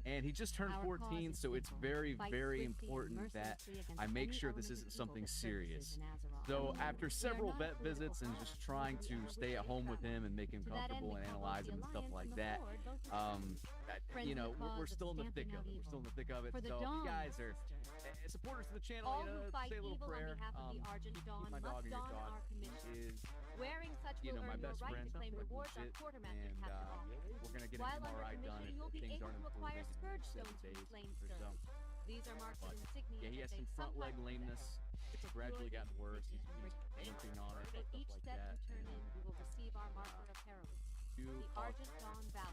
And he just turned 14, so it's very, very important that I make sure this isn't something serious. So after several vet visits and just trying to stay at home with him and make him comfortable and analyze him and stuff like that, you know, we're still in the thick of it. We're still in the thick of it. So if you guys are supporters of the channel, you know, say a little prayer. Keep my dog in your thoughts. He is, you know, my best friend. Shit, and we're gonna get an MRI done if things aren't improving in 7 days or so. But, yeah, he has some front leg lameness. It's gradually gotten worse. He's painting on it, stuff like that.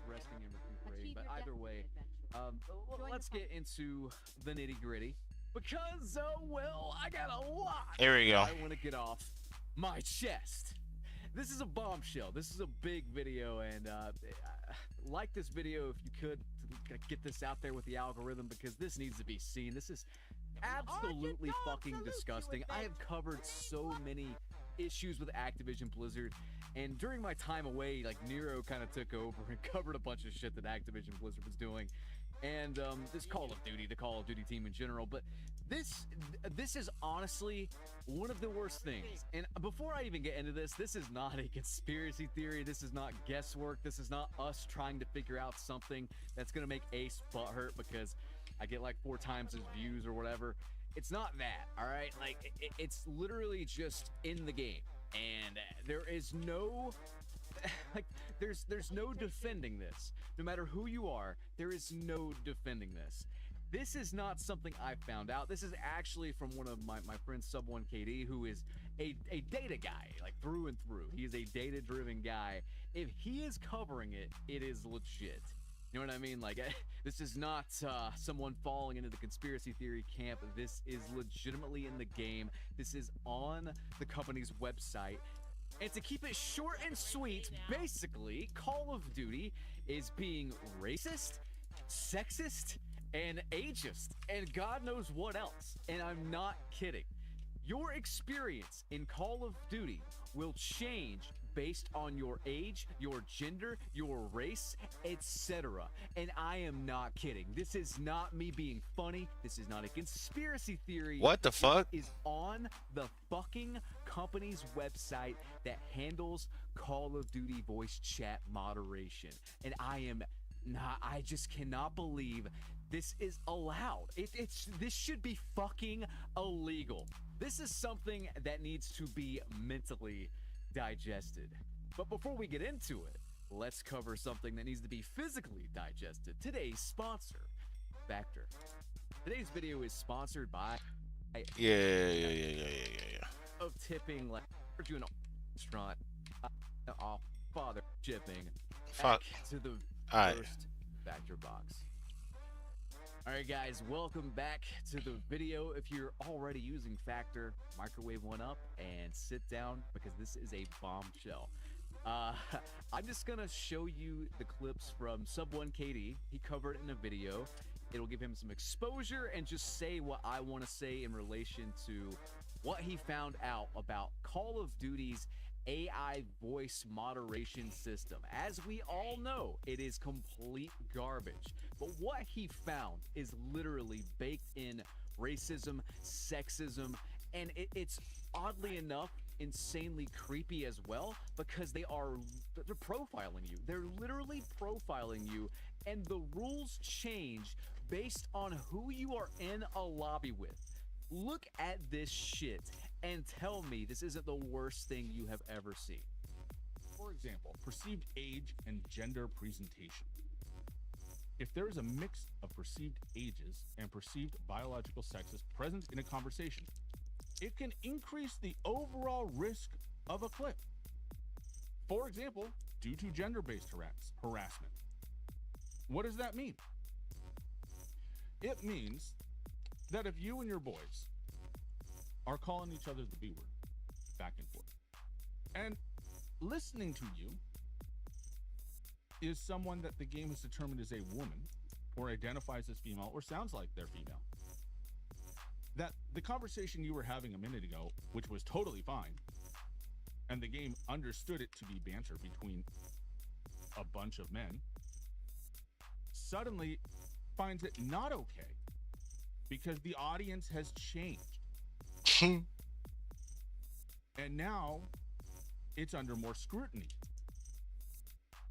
Resting and recuperating. But either way, let's get into the nitty gritty. Because, well, I got a lot Here we go. I want to get off my chest. This is a bombshell. This is a big video, and like this video if you could to get this out there with the algorithm because this needs to be seen. This is absolutely fucking disgusting. I have covered so many issues with Activision Blizzard, and during my time away, like Nero kind of took over and covered a bunch of shit that Activision Blizzard was doing. And this Call of Duty, the Call of Duty team in general, but This is honestly one of the worst things. And before I even get into this, this is not a conspiracy theory. This is not guesswork. This is not us trying to figure out something that's gonna make Ace butthurt because I get like 4 times his views or whatever. It's not that, all right? Like, it's literally just in the game, and there is no, like, there's no defending this. No matter who you are, there is no defending this. This is not something I found out. This is actually from one of my friends, Sub1KD, who is a data guy, like through and through. He is a data-driven guy. If he is covering it, it is legit. You know what I mean? Like, this is not someone falling into the conspiracy theory camp. This is legitimately in the game. This is on the company's website. And to keep it short and sweet, basically, Call of Duty is being racist, sexist, and ageist, and God knows what else. And I'm not kidding. Your experience in Call of Duty will change based on your age, your gender, your race, etc. And I am not kidding. This is not me being funny. This is not a conspiracy theory. What the fuck? This is on the fucking company's website that handles Call of Duty voice chat moderation. And I just cannot believe this is allowed. This should be fucking illegal. This is something that needs to be mentally digested. But before we get into it, let's cover something that needs to be physically digested. Today's sponsor, Factor. Today's video is sponsored by of tipping, like you in a restaurant, father shipping Fuck. to the Alright. first Factor box. Alright guys, welcome back to the video. If you're already using Factor, microwave one up and sit down because this is a bombshell. I'm just gonna show you the clips from Sub1KD. He covered it in a video. It'll give him some exposure and just say what I want to say in relation to what he found out about Call of Duty's AI voice moderation system. As we all know, it is complete garbage. But what he found is literally baked in racism, sexism, and it's oddly enough insanely creepy as well because they're profiling you. They're literally profiling you, and the rules change based on who you are in a lobby with. Look at this shit and tell me this isn't the worst thing you have ever seen. For example, perceived age and gender presentation. If there is a mix of perceived ages and perceived biological sexes present in a conversation, it can increase the overall risk of a clip. For example, due to gender-based harassment. What does that mean? It means that if you and your boys are calling each other the B word back and forth, and listening to you is someone that the game has determined is a woman or identifies as female or sounds like they're female, that the conversation you were having a minute ago, which was totally fine, and the game understood it to be banter between a bunch of men, suddenly finds it not okay because the audience has changed. And now it's under more scrutiny.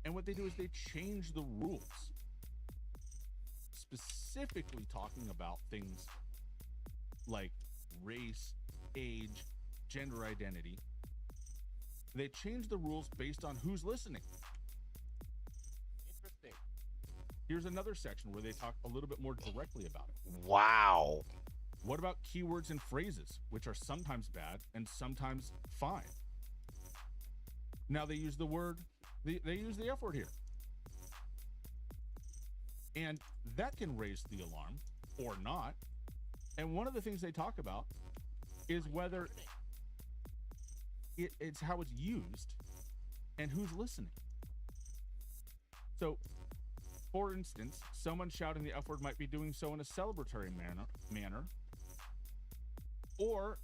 And what they do is they change the rules, specifically talking about things like race, age, gender identity. They change the rules based on who's listening. Interesting. Here's another section where they talk a little bit more directly about it. Wow. What about keywords and phrases, which are sometimes bad and sometimes fine? Now they use the word, they use the F word here. And that can raise the alarm or not. And one of the things they talk about is whether it's how it's used and who's listening. So, for instance, someone shouting the F word might be doing so in a celebratory manner, or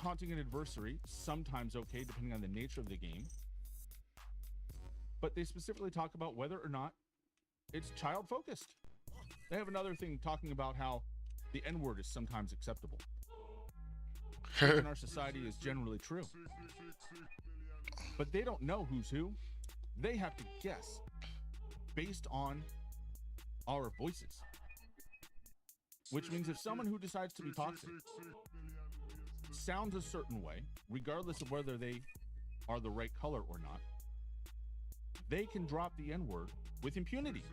taunting an adversary, sometimes okay, depending on the nature of the game. But they specifically talk about whether or not it's child-focused. They have another thing talking about how the N-word is sometimes acceptable. Which in our society is generally true. But they don't know who's who. They have to guess based on our voices. Which means if someone who decides to be toxic sounds a certain way, regardless of whether they are the right color or not, they can drop the N-word with impunity.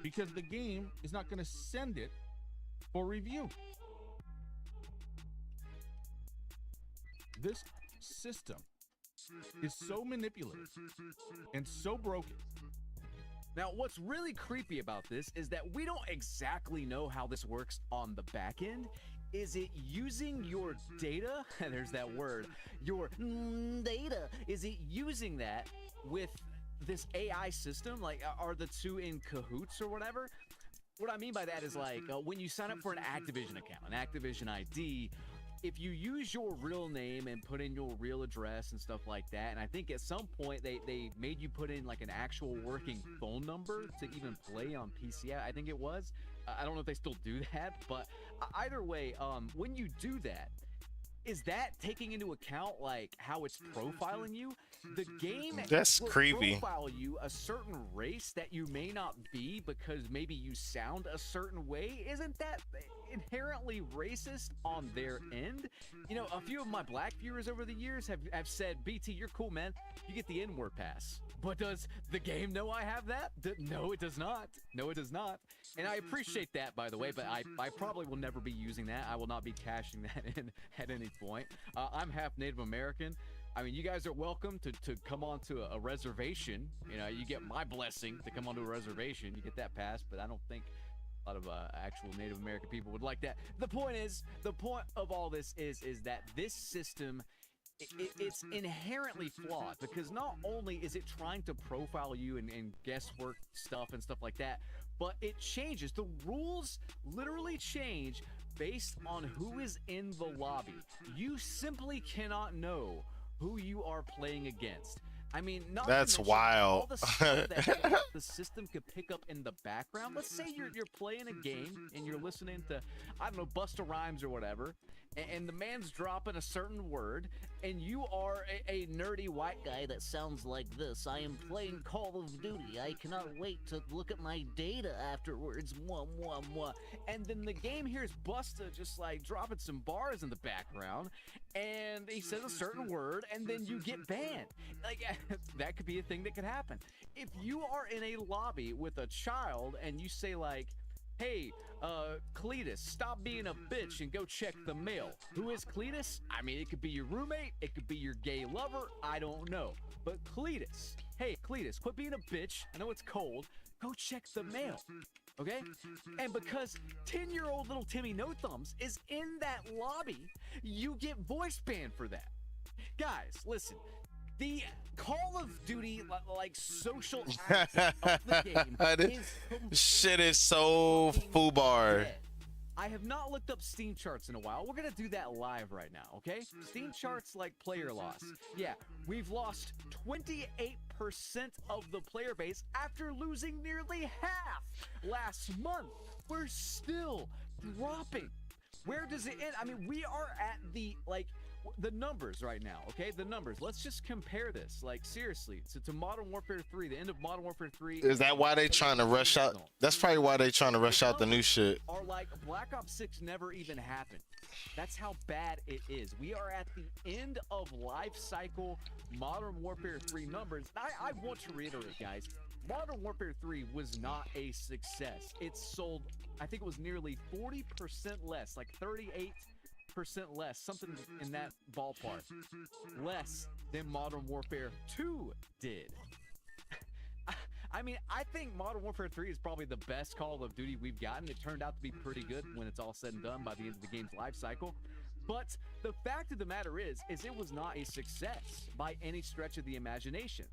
Because the game is not going to send it for review. This system is so manipulative and so broken. Now, what's really creepy about this is that we don't exactly know how this works on the back end. Is it using your data? There's that word. Your data. Is it using that with this AI system? Like, are the two in cahoots or whatever? What I mean by that is like when you sign up for an Activision account, an Activision ID, if you use your real name and put in your real address and stuff like that, and I think at some point they made you put in like an actual working phone number to even play on PC, I think it was. I don't know if they still do that, but either way, when you do that, is that taking into account like how it's profiling you? The game That's will creepy. profile you a certain race that you may not be because maybe you sound a certain way. Isn't that inherently racist on their end? You know, a few of my black viewers over the years have said, BT, you're cool, man. You get the N-word pass. But does the game know I have that? No, it does not. No, it does not. And I appreciate that, by the way, but I probably will never be using that. I will not be cashing that in at any point. I'm half Native American. I mean, you guys are welcome to come onto a reservation. You know, you get my blessing to come onto a reservation. You get that pass, but I don't think a lot of actual Native American people would like that. The point of all this is that this system, it's inherently flawed because not only is it trying to profile you and guesswork stuff and stuff like that, but it changes. The rules literally change based on who is in the lobby. You simply cannot know who you are playing against. I mean, not That's to mention wild. all the stuff that the system could pick up in the background. Let's say you're playing a game and you're listening to, I don't know, Busta Rhymes or whatever, and the man's dropping a certain word, and you are a nerdy white guy that sounds like this. I am playing Call of Duty. I cannot wait to look at my data afterwards. Mwah, mwah, mwah. And then the game hears Busta just like dropping some bars in the background, and he says a certain word, and then you get banned. Like, that could be a thing that could happen. If you are in a lobby with a child and you say like, hey, Cletus, stop being a bitch and go check the mail. Who is Cletus? I mean, it could be your roommate, it could be your gay lover, I don't know. But Cletus, hey, Cletus, quit being a bitch. I know it's cold. Go check the mail, okay? And because 10-year-old little Timmy No Thumbs is in that lobby, you get voice banned for that. Guys, listen. The Call of Duty, like, social aspect of the game is Shit is so foobar. dead. I have not looked up Steam charts in a while. We're going to do that live right now, okay? Steam charts like player loss. Yeah, we've lost 28% of the player base after losing nearly half last month. We're still dropping. Where does it end? I mean, we are at the, like, the numbers right now, okay? The numbers. Let's just compare this. Like, seriously, to Modern Warfare 3, the end of Modern Warfare 3. Is that why they trying to rush out? That's probably why they trying to rush out the new shit. Are like Black Ops 6 never even happened. That's how bad it is. We are at the end of life cycle Modern Warfare 3 numbers. I want to reiterate, guys, Modern Warfare 3 was not a success. It sold, I think it was nearly 40% less, like 38% less, something in that ballpark, less than Modern Warfare 2 did. I mean, I think Modern Warfare 3 is probably the best Call of Duty we've gotten. It turned out to be pretty good when it's all said and done by the end of the game's life cycle. But the fact of the matter is it was not a success by any stretch of the imagination.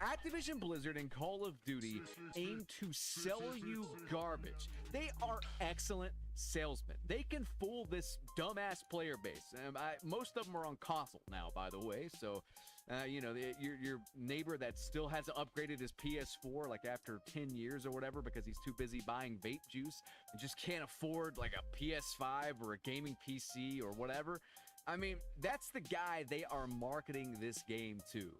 Activision Blizzard and Call of Duty aim to sell you garbage. They are excellent salesmen. They can fool this dumbass player base. Most of them are on console now, by the way. So, your neighbor that still hasn't upgraded his PS4 like after 10 years or whatever because he's too busy buying vape juice and just can't afford like a PS5 or a gaming PC or whatever. I mean, that's the guy they are marketing this game to.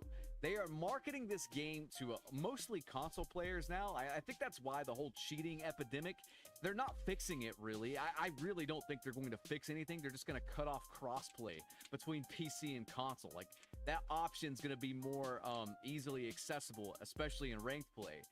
They are marketing this game to mostly console players now. I think that's why the whole cheating epidemic, they're not fixing it really. I really don't think they're going to fix anything. They're just going to cut off crossplay between PC and console. Like, that option's going to be more easily accessible, especially in ranked play.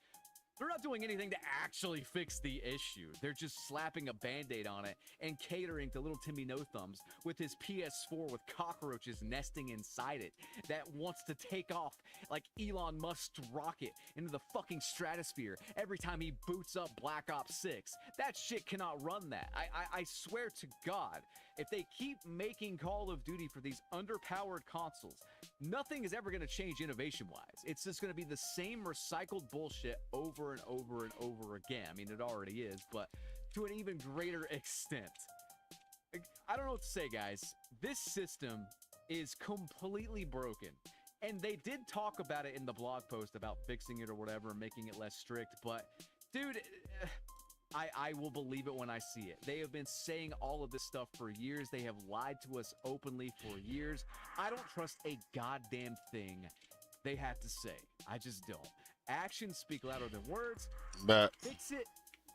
They're not doing anything to actually fix the issue. They're just slapping a Band-Aid on it and catering to little Timmy No-Thumbs with his PS4 with cockroaches nesting inside it that wants to take off like Elon Musk's rocket into the fucking stratosphere every time he boots up Black Ops 6. That shit cannot run that. I swear to God, if they keep making Call of Duty for these underpowered consoles, nothing is ever going to change innovation-wise. It's just going to be the same recycled bullshit over and over and over again. I mean, it already is, but to an even greater extent. I don't know what to say, guys. This system is completely broken. And they did talk about it in the blog post about fixing it or whatever, making it less strict, but dude, I will believe it when I see it. They have been saying all of this stuff for years. They have lied to us openly for years. I don't trust a goddamn thing they have to say. I just don't. Actions speak louder than words. Fix it,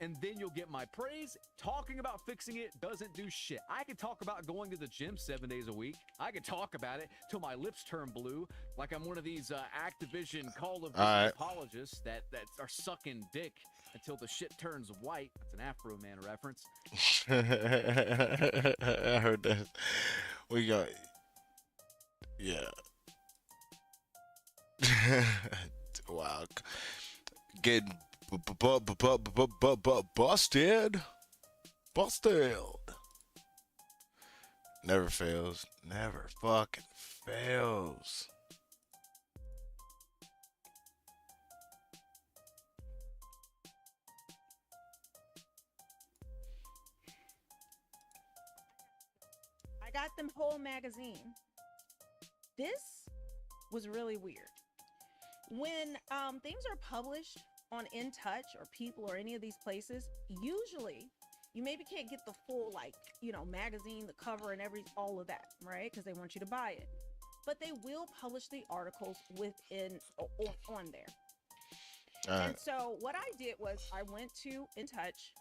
and then you'll get my praise. Talking about fixing it doesn't do shit. I can talk about going to the gym 7 days a week. I can talk about it till my lips turn blue, like I'm one of these Activision Call of Duty apologists that are sucking dick until the shit turns white. That's an Afro Man reference. I heard that. We got, yeah. Wow. Getting busted. Never fails. Never fucking fails. I got them whole magazine. This was really weird. When things are published on In Touch or People or any of these places, usually you maybe can't get the full, like, magazine, the cover and all of that, right? Because they want you to buy it. But they will publish the articles within on there. And so what I did was I went to In Touch.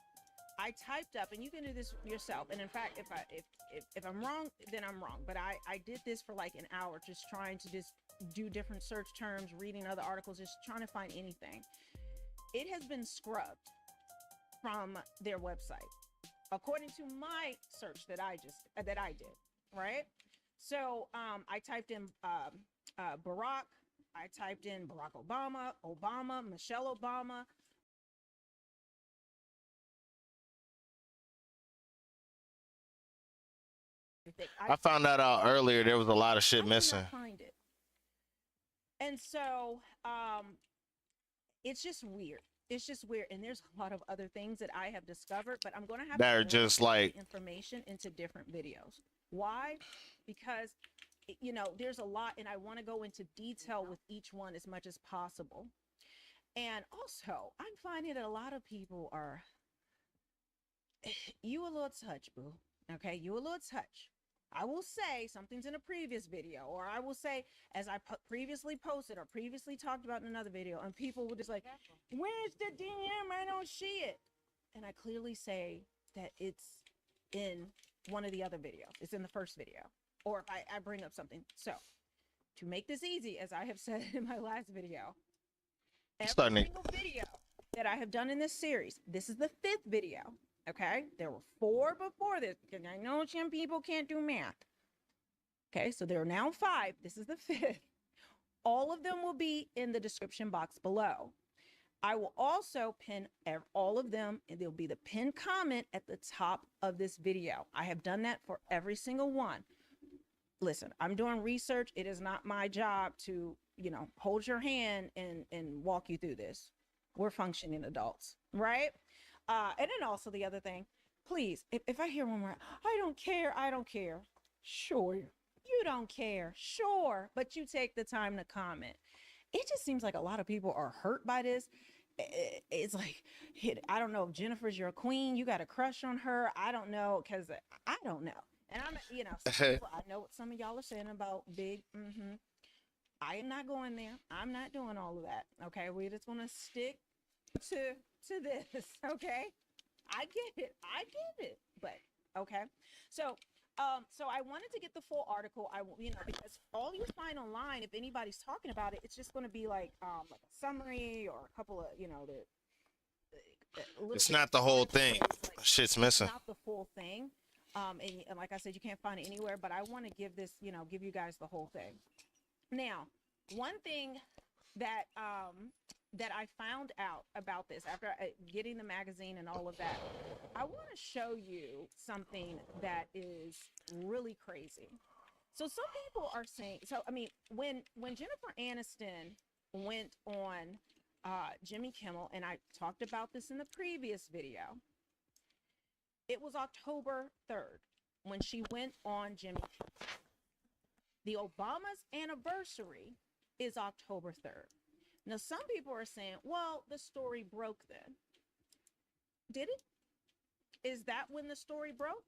I typed up, and you can do this yourself. And in fact, if I'm wrong, then I'm wrong. But I did this for like an hour, just trying to just do different search terms, reading other articles, just trying to find anything. It has been scrubbed from their website, according to my search that I did, right? So I typed in Barack, I typed in Barack Obama, Michelle Obama. I found that out earlier. There was a lot of shit missing. Find it. And so it's just weird. It's just weird. And there's a lot of other things that I have discovered, but I'm going to have that to are just like information into different videos. Why? Because there's a lot, and I want to go into detail with each one as much as possible. And also, I'm finding that a lot of people are you a little touch, boo. Okay, you a little touch. I will say something's in a previous video, or I will say, as I previously posted or previously talked about in another video, and people will just like, where's the DM? I don't see it. And I clearly say that it's in one of the other videos. It's in the first video, or if I bring up something. So to make this easy, as I have said in my last video, every single video that I have done in this series, this is the 5th video. Okay, there were 4 before this, because I know some people can't do math. Okay, so there are now 5. This is the 5th. All of them will be in the description box below. I will also pin all of them, and there'll be the pinned comment at the top of this video. I have done that for every single one. Listen, I'm doing research. It is not my job to hold your hand and walk you through this. We're functioning adults, right? And then also the other thing, please, if I hear one more, I don't care. Sure, you don't care. Sure, but you take the time to comment. It just seems like a lot of people are hurt by this. It's like, I don't know if Jennifer's your queen. You got a crush on her. I don't know, because I don't know. And I'm, I know what some of y'all are saying about big. I am not going there. I'm not doing all of that. Okay, we just want to stick to this. Okay, I get it. But okay, so I wanted to get the full article. Because all you find online, if anybody's talking about it, it's just going to be like a summary or a couple of it's not the whole thing. Shit's missing. Not the full thing. And like I said, you can't find it anywhere. But I want to give this, give you guys the whole thing. Now, one thing that that I found out about this after getting the magazine and all of that, I want to show you something that is really crazy. So some people are saying, when Jennifer Aniston went on Jimmy Kimmel, and I talked about this in the previous video, it was October 3rd when she went on Jimmy Kimmel. The Obama's anniversary is October 3rd. Now, some people are saying, well, the story broke then. Did it? Is that when the story broke?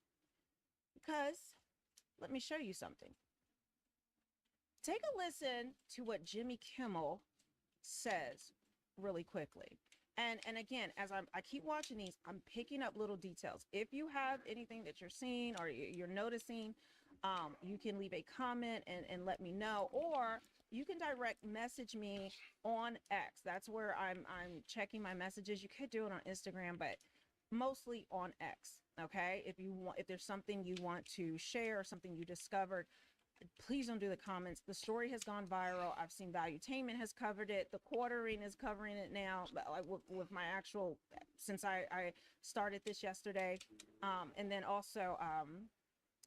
Because let me show you something. Take a listen to what Jimmy Kimmel says really quickly. And again, as I keep watching these, I'm picking up little details. If you have anything that you're seeing or you're noticing, you can leave a comment and let me know, or you can direct message me on X. That's where I'm checking my messages. You could do it on Instagram, but mostly on X. Okay. If there's something you want to share or something you discovered, please don't do the comments. The story has gone viral. I've seen Valuetainment has covered it. The Quartering is covering it now, but with my actual, since I started this yesterday. And then also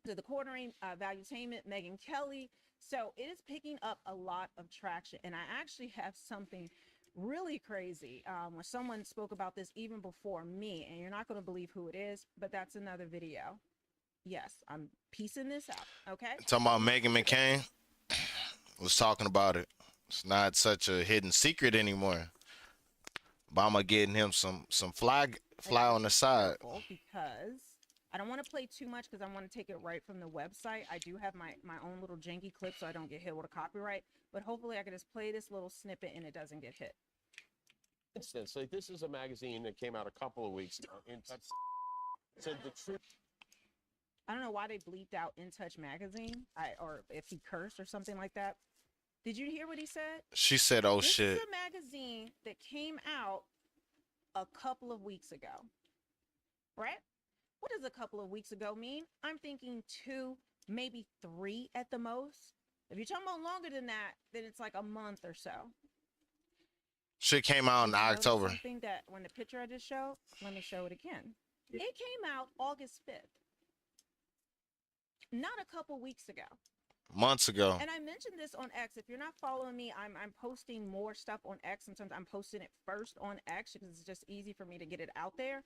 the Quartering, Valuetainment, Megyn Kelly. So it is picking up a lot of traction. And I actually have something really crazy where someone spoke about this even before me, and you're not going to believe who it is, but that's another video. Yes, I'm piecing this out. Okay. Talking about Meghan McCain. Was talking about it. It's not such a hidden secret anymore. Obama getting him some fly on the side. Because I don't want to play too much because I want to take it right from the website. I do have my own little janky clip so I don't get hit with a copyright. But hopefully I can just play this little snippet and it doesn't get hit. Instance, like this is a magazine that came out a couple of weeks ago. In Touch said the truth. I don't know why they bleeped out In Touch magazine, or if he cursed or something like that. Did you hear what he said? She said, "Oh this shit." This is a magazine that came out a couple of weeks ago, right? What does a couple of weeks ago mean? I'm thinking 2, maybe 3 at the most. If you're talking about longer than that, then it's like a month or so. Shit came out in October. Something that when the picture I just showed, let me show it again. It came out August 5th. Not a couple weeks ago. Months ago. And I mentioned this on X. If you're not following me, I'm posting more stuff on X. Sometimes I'm posting it first on X because it's just easy for me to get it out there.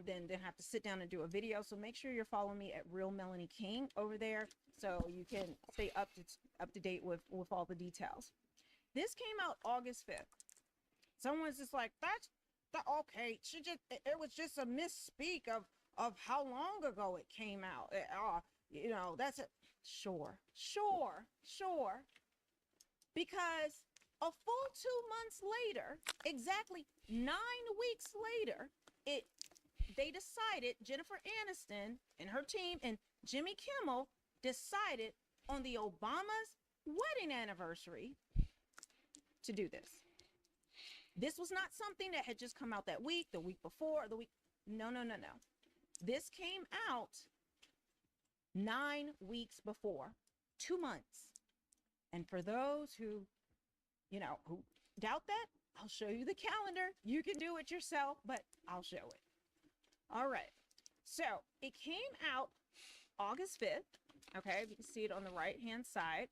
Then have to sit down and do a video. So make sure you're following me at Real Melanie King over there so you can stay up to date with all the details. This came out August 5th. Someone's just like, okay. It was just a misspeak of how long ago it came out. That's it. Sure. Because a full 2 months later, exactly 9 weeks later, they decided, Jennifer Aniston and her team and Jimmy Kimmel decided on the Obama's wedding anniversary to do this. This was not something that had just come out that week, the week before, no. This came out 9 weeks before, 2 months. And for those who doubt that, I'll show you the calendar. You can do it yourself, but I'll show it. All right. So it came out August 5th. Okay. You can see it on the right-hand side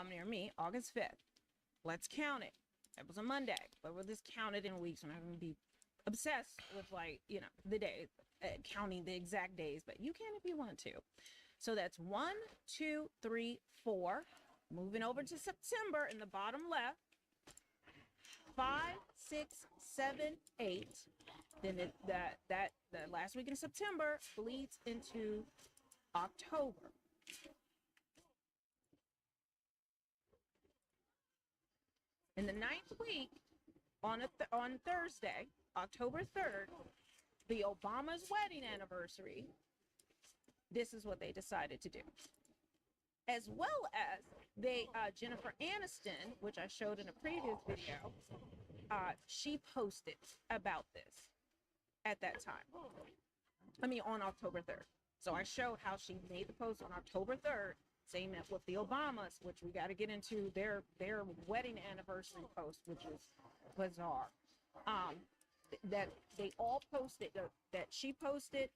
near me, August 5th. Let's count it. It was a Monday, but we'll just count it in weeks. I'm not going to be obsessed with, like, you know, the day, counting the exact days, but you can if you want to. So that's 1, 2, 3, 4. Moving over to September in the bottom left. 5, 6, 7, 8. Then that last week in September bleeds into October. In the 9th week, on Thursday, October 3rd, the Obama's wedding anniversary, this is what they decided to do. As well as Jennifer Aniston, which I showed in a previous video, she posted about this at that time. I mean, on October 3rd. So I showed how she made the post on October 3rd, saying that with the Obamas, which we got to get into their wedding anniversary post, which is bizarre. That they all posted, that she posted,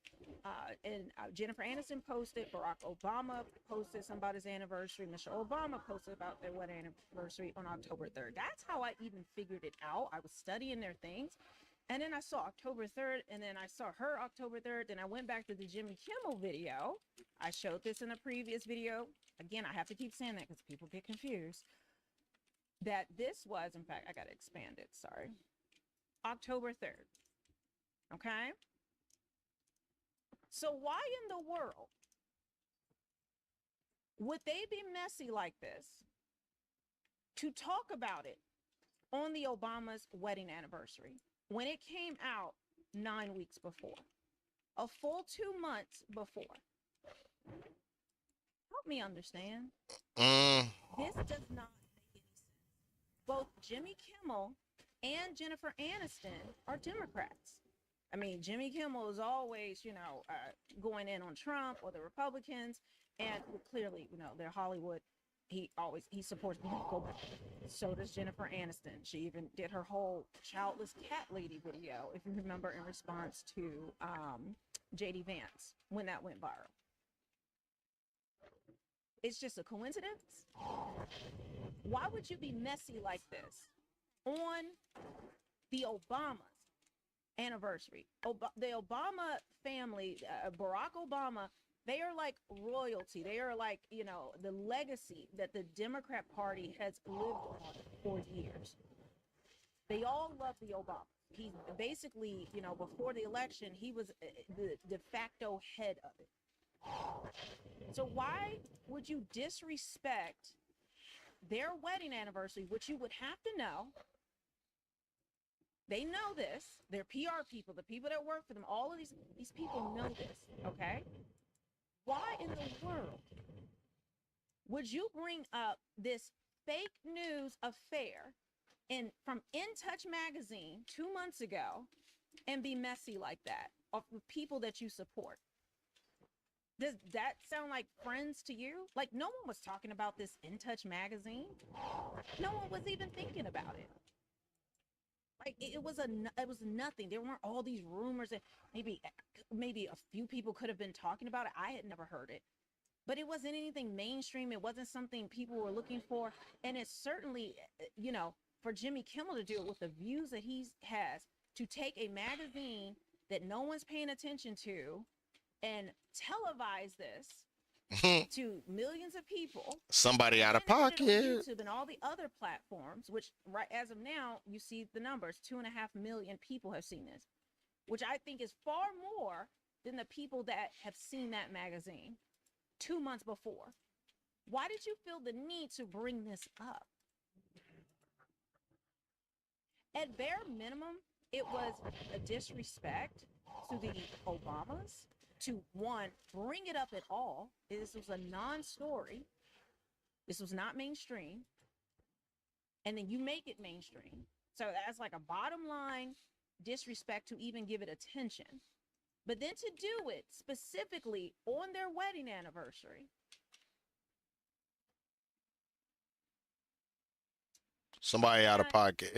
and Jennifer Aniston posted, Barack Obama posted something about his anniversary, Michelle Obama posted about their wedding anniversary on October 3rd. That's how I even figured it out. I was studying their things, and then I saw October 3rd, and then I saw her October 3rd, then I went back to the Jimmy Kimmel video. I showed this in a previous video. Again, I have to keep saying that because people get confused. That this was, in fact, I got to expand it, sorry. October 3rd. Okay? So why in the world would they be messy like this to talk about it on the Obama's wedding anniversary when it came out 9 weeks before? A full 2 months before. Help me understand. This does not make any sense. Both Jimmy Kimmel and Jennifer Aniston are Democrats. I mean, Jimmy Kimmel is always, you know, going in on Trump or the Republicans, and clearly, you know, they're Hollywood. He supports Barack Obama. So does Jennifer Aniston. She even did her whole childless cat lady video, if you remember, in response to JD Vance when that went viral. It's just a coincidence. Why would you be messy like this on the Obama's anniversary? The Obama family, Barack Obama, they are like royalty. They are like, you know, the legacy that the Democrat Party has lived on for years. They all love the Obama. He basically, you know, before the election, he was the de facto head of it. So why would you disrespect their wedding anniversary, which you would have to know? They know this. They're PR people, the people that work for them. All of these people know this, okay? Why in the world would you bring up this fake news affair from In Touch magazine 2 months ago and be messy like that of the people that you support? Does that sound like friends to you? Like, no one was talking about this In Touch magazine. No one was even thinking about it. Like, it was nothing. There weren't all these rumors, and maybe a few people could have been talking about it. I had never heard it, but it wasn't anything mainstream. It wasn't something people were looking for. And it's certainly, you know, for Jimmy Kimmel to do it with the views that he has, to take a magazine that no one's paying attention to and televise this to millions of people. Somebody out of pocket. YouTube and all the other platforms, which right as of now, you see the numbers, 2.5 million people have seen this, which I think is far more than the people that have seen that magazine 2 months before. Why did you feel the need to bring this up? At bare minimum, it was a disrespect to the Obamas to, one, bring it up at all. This was a non-story. This was not mainstream. And then you make it mainstream. So that's like a bottom line disrespect to even give it attention. But then to do it specifically on their wedding anniversary. Somebody out of pocket.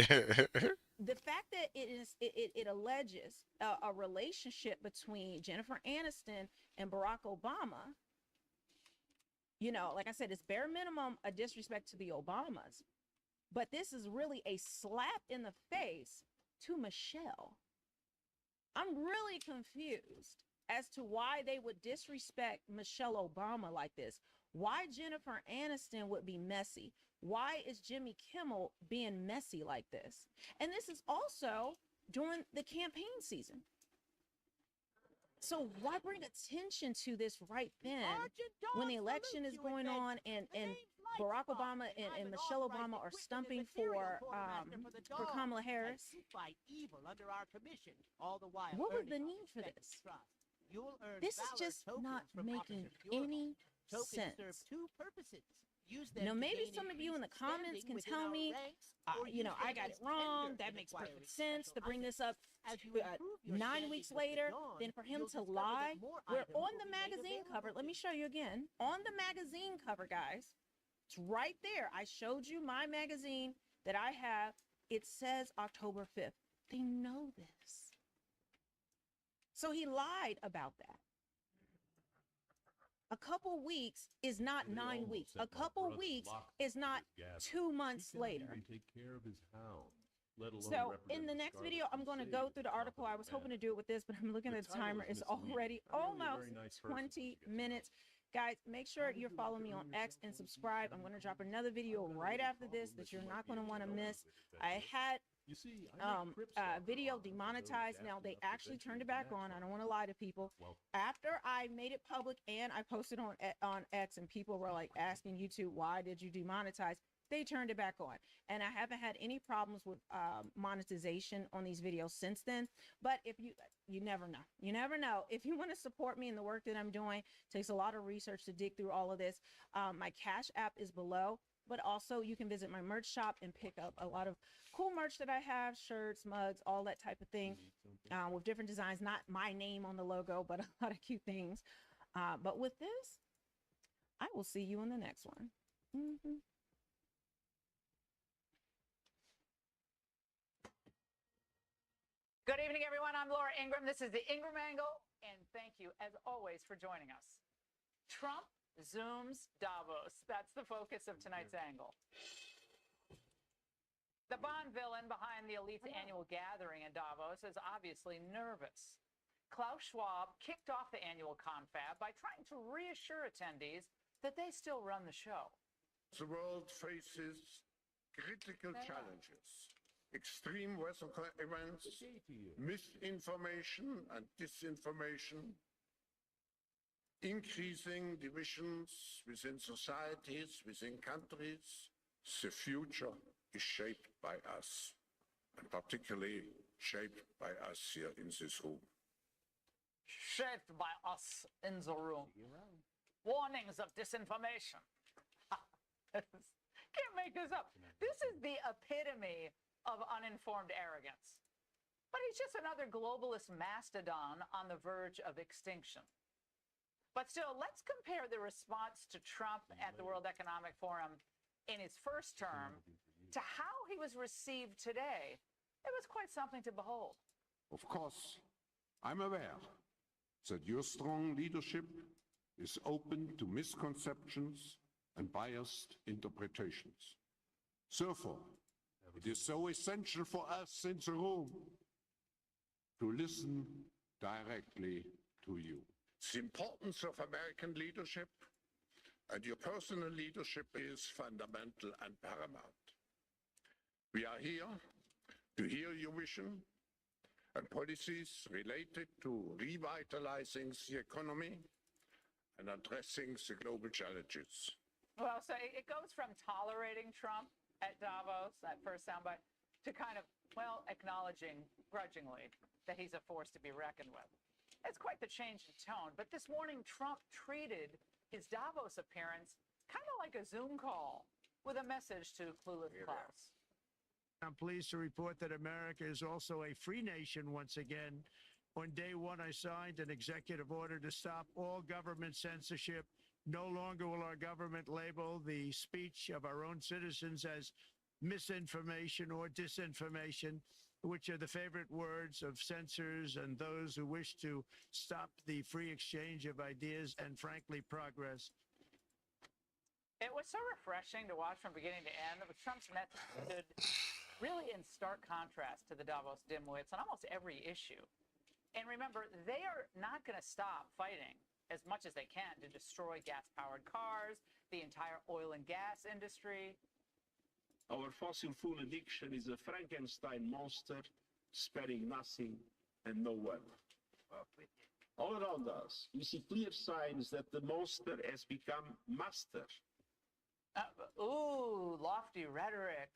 The fact that it alleges a relationship between Jennifer Aniston and Barack Obama, you know, like I said, it's bare minimum a disrespect to the Obamas. But this is really a slap in the face to Michelle. I'm really confused as to why they would disrespect Michelle Obama like this. Why Jennifer Aniston would be messy. Why is Jimmy Kimmel being messy like this? And this is also during the campaign season. So why bring attention to this right then when the election is going on and Barack Obama and Michelle Obama are stumping for Kamala Harris? What was the need for this? This is just not making any sense. Now, maybe some of you in the comments can tell me, you know, I got it wrong. That makes perfect sense to bring this up 9 weeks later. Then for him to lie, we're on the magazine cover. Let me show you again. On the magazine cover, guys, it's right there. I showed you my magazine that I have. It says October 5th. They know this. So he lied about that. A couple weeks is not 9 weeks. A couple weeks is not 2 months later. Take care of his hound, let alone So represent in the his next Scarlet video, I'm going to Crusade. go through the article. I was hoping to do it with this, but I'm looking at the timer. It's already almost 20 minutes. Guys, make sure you're following me on X and subscribe. I'm going to drop another video right after this that you're not going to want to miss. I had video demonetized. Now they actually turned it back on. I don't want to lie to people. After I made it public and I posted on X and people were like asking YouTube, why did you demonetize? They turned it back on, and I haven't had any problems with monetization on these videos since then. But if you never know, you never know. If you want to support me in the work that I'm doing, it takes a lot of research to dig through all of this. My Cash App is below. But also you can visit my merch shop and pick up a lot of cool merch that I have, shirts, mugs, all that type of thing, with different designs, not my name on the logo, but a lot of cute things. But with this, I will see you in the next one. Good evening, everyone. I'm Laura Ingram. This is the Ingram Angle, and thank you, as always, for joining us. Trump zooms Davos. That's the focus of tonight's angle. The Bond villain behind the elite's annual gathering in Davos is obviously nervous. Klaus Schwab kicked off the annual confab by trying to reassure attendees that they still run the show. The world faces critical challenges. Extreme weather events, misinformation and disinformation, increasing divisions within societies, within countries. The future is shaped by us, and particularly shaped by us here in this room. Shaped by us in the room. Warnings of disinformation. Can't make this up. This is the epitome of uninformed arrogance. But he's just another globalist mastodon on the verge of extinction. But still, let's compare the response to Trump at the World Economic Forum in his first term to how he was received today. It was quite something to behold. Of course, I'm aware that your strong leadership is open to misconceptions and biased interpretations. Therefore, it is so essential for us in the room to listen directly to you. The importance of American leadership and your personal leadership is fundamental and paramount. We are here to hear your vision and policies related to revitalizing the economy and addressing the global challenges. Well, so it goes from tolerating Trump at Davos, that first soundbite, to kind of, well, acknowledging grudgingly that he's a force to be reckoned with. It's quite the change in tone. But this morning, Trump treated his Davos appearance kind of like a Zoom call with a message to clueless Klaus. I'm pleased to report that America is also a free nation once again. On day one, I signed an executive order to stop all government censorship. No longer will our government label the speech of our own citizens as misinformation or disinformation, which are the favorite words of censors and those who wish to stop the free exchange of ideas and, frankly, progress. It was so refreshing to watch from beginning to end. Trump's message stood really in stark contrast to the Davos dimwits on almost every issue. And remember, they are not going to stop fighting as much as they can to destroy gas-powered cars, the entire oil and gas industry. Our fossil fuel addiction is a Frankenstein monster, sparing nothing and no one. All around us, we see clear signs that the monster has become master. Ooh, lofty rhetoric.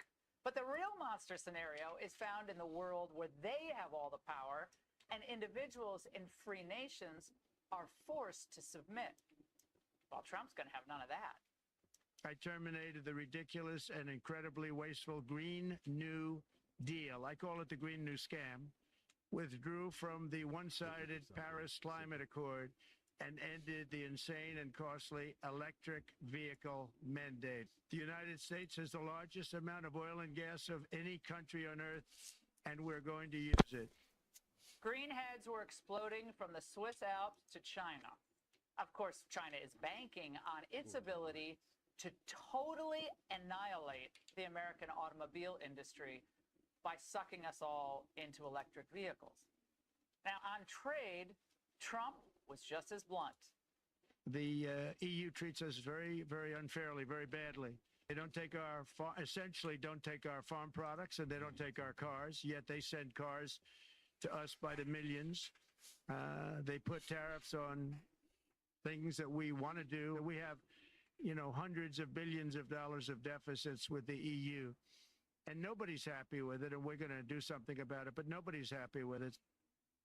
But the real monster scenario is found in the world where they have all the power and individuals in free nations are forced to submit. Well, Trump's going to have none of that. I terminated the ridiculous and incredibly wasteful Green New Deal. I call it the Green New Scam. Withdrew from the one-sided Paris Climate Accord and ended the insane and costly electric vehicle mandate. The United States has the largest amount of oil and gas of any country on earth, and we're going to use it. Greenheads were exploding from the Swiss Alps to China. Of course, China is banking on its ability to totally annihilate the American automobile industry by sucking us all into electric vehicles. Now, on trade, Trump was just as blunt. The EU treats us very, very unfairly, very badly. They don't take our, essentially don't take our farm products, and they don't take our cars, yet they send cars to us by the millions. They put tariffs on things that we want to do. We have, you know, hundreds of billions of dollars of deficits with the EU, and nobody's happy with it, and we're going to do something about it, but nobody's happy with it.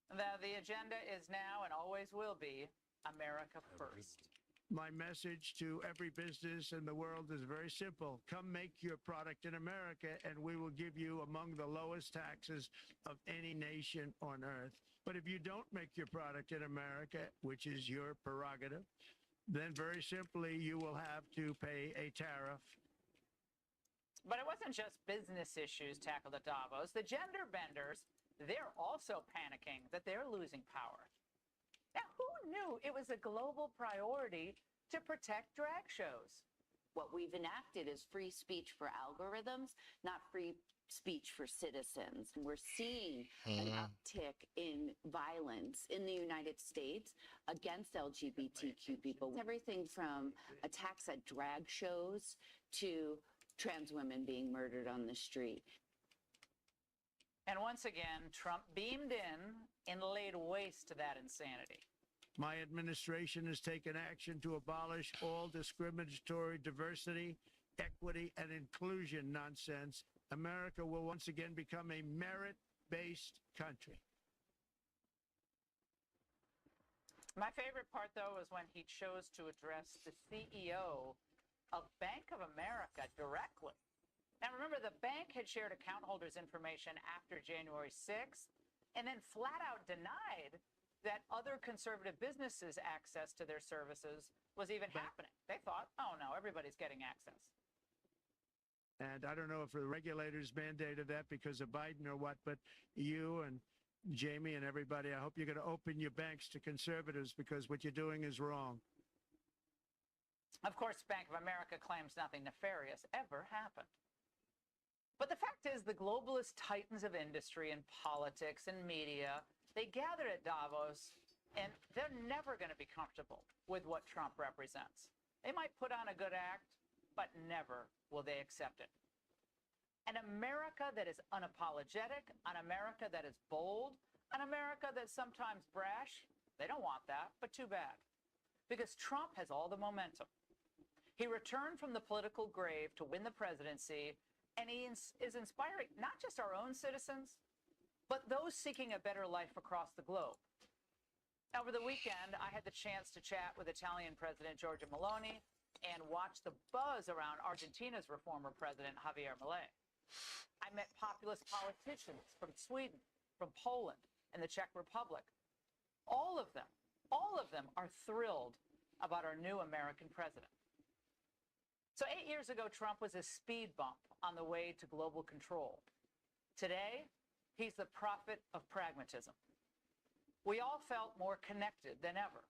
The agenda is now and always will be America first. My message to every business in the world is very simple. Come make your product in America, and we will give you among the lowest taxes of any nation on earth. But if you don't make your product in America, which is your prerogative, then very simply you will have to pay a tariff. But it wasn't just business issues tackled at Davos. The gender benders, they're also panicking that they're losing power. Now, who knew it was a global priority to protect drag shows? What we've enacted is free speech for algorithms, not free speech for citizens. We're seeing an uptick in violence in the United States against LGBTQ people. Everything from attacks at drag shows to trans women being murdered on the street. And once again, Trump beamed in and laid waste to that insanity. My administration has taken action to abolish all discriminatory diversity, equity, and inclusion nonsense. America will once again become a merit-based country. My favorite part, though, was when he chose to address the CEO of Bank of America directly. Now, remember, the bank had shared account holders' information after January 6th and then flat out denied that other conservative businesses' access to their services was even happening. They thought, oh, no, everybody's getting access. And I don't know if the regulators mandated that because of Biden or what, but you and Jamie and everybody, I hope you're going to open your banks to conservatives because what you're doing is wrong. Of course, Bank of America claims nothing nefarious ever happened. But the fact is, the globalist titans of industry and politics and media, they gather at Davos, and they're never going to be comfortable with what Trump represents. They might put on a good act, but never will they accept it. An America that is unapologetic, an America that is bold, an America that's sometimes brash, they don't want that, but too bad. Because Trump has all the momentum. He returned from the political grave to win the presidency, and he is inspiring not just our own citizens, but those seeking a better life across the globe. Over the weekend, I had the chance to chat with Italian President Giorgia Meloni and watch the buzz around Argentina's former president, Javier Milei. I met populist politicians from Sweden, from Poland, and the Czech Republic. All of them are thrilled about our new American president. So 8 years ago, Trump was a speed bump on the way to global control. Today, he's the prophet of pragmatism. We all felt more connected than ever.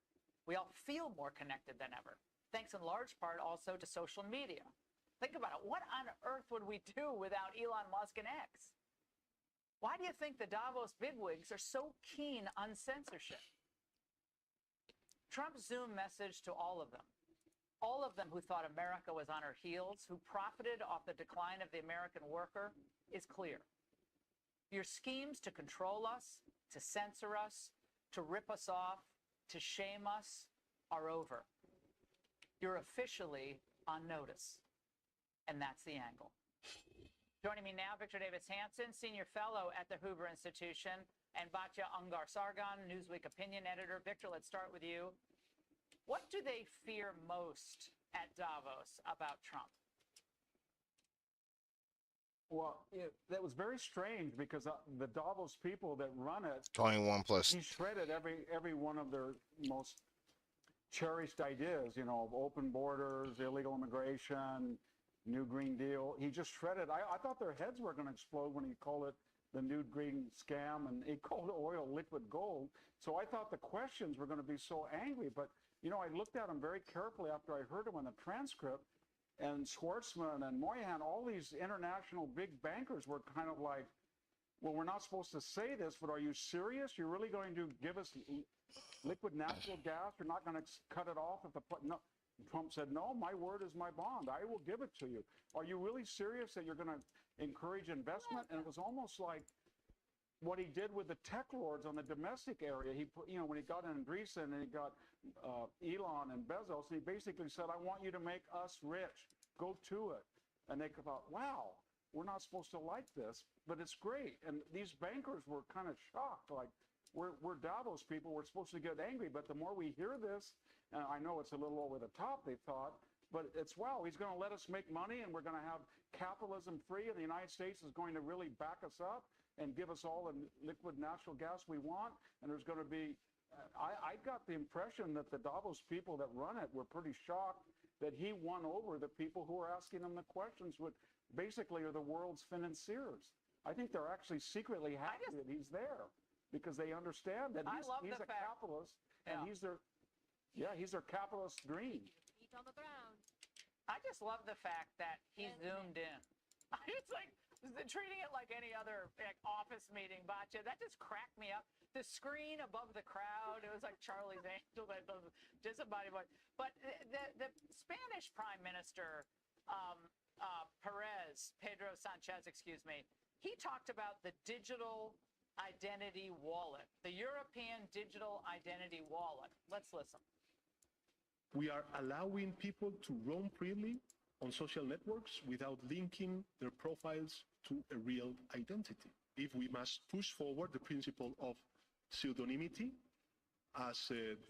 We all feel more connected than ever, thanks in large part also to social media. Think about it. What on earth would we do without Elon Musk and X? Why do you think the Davos bigwigs are so keen on censorship? Trump's Zoom message to all of them who thought America was on her heels, who profited off the decline of the American worker, is clear. Your schemes to control us, to censor us, to rip us off, to shame us are over. You're officially on notice. And that's the angle. Joining me now, Victor Davis Hanson, Senior Fellow at the Hoover Institution, and Batya Ungar-Sargon, Newsweek Opinion Editor. Victor, let's start with you. What do they fear most at Davos about Trump? Well, that was very strange because the Davos people that run it, 21 plus. he shredded every one of their most cherished ideas, you know, open borders, illegal immigration, New Green Deal. He just shredded. I thought their heads were going to explode when he called it the New Green Scam, and he called oil liquid gold. So I thought the questions were going to be so angry. But, you know, I looked at them very carefully after I heard them in the transcript. And Schwartzman and Moynihan, all these international big bankers were kind of like, well, we're not supposed to say this, but are you serious? You're really going to give us liquid natural gas? You're not going to cut it off? No. Trump said, no, my word is my bond. I will give it to you. Are you really serious that you're going to encourage investment? And it was almost like what he did with the tech lords on the domestic area. He put, you know, when he got Andreessen and he got Elon and Bezos, and he basically said, I want you to make us rich. Go to it. And they thought, wow, we're not supposed to like this, but it's great. And these bankers were kind of shocked, like, we're Davos people, we're supposed to get angry, but the more we hear this, and I know it's a little over the top, they thought, but it's, wow, he's going to let us make money and we're going to have capitalism free and the United States is going to really back us up and give us all the liquid natural gas we want. And there's going to be, I got the impression that the Davos people that run it were pretty shocked that he won over the people who are asking him the questions, which basically are the world's financiers. I think they're actually secretly happy that he's there because they understand that he's a capitalist and he's their capitalist green. Feet on the ground. I just love the fact that he zoomed in. It's like treating it like any other office meeting, Batya. That just cracked me up. The screen above the crowd, it was like Charlie's Angel, that disembodied voice. But the Spanish Prime Minister, Pedro Sanchez, excuse me, he talked about the digital identity wallet, the European digital identity wallet. Let's listen. We are allowing people to roam freely on social networks without linking their profiles to a real identity. If we must push forward the principle of pseudonymity as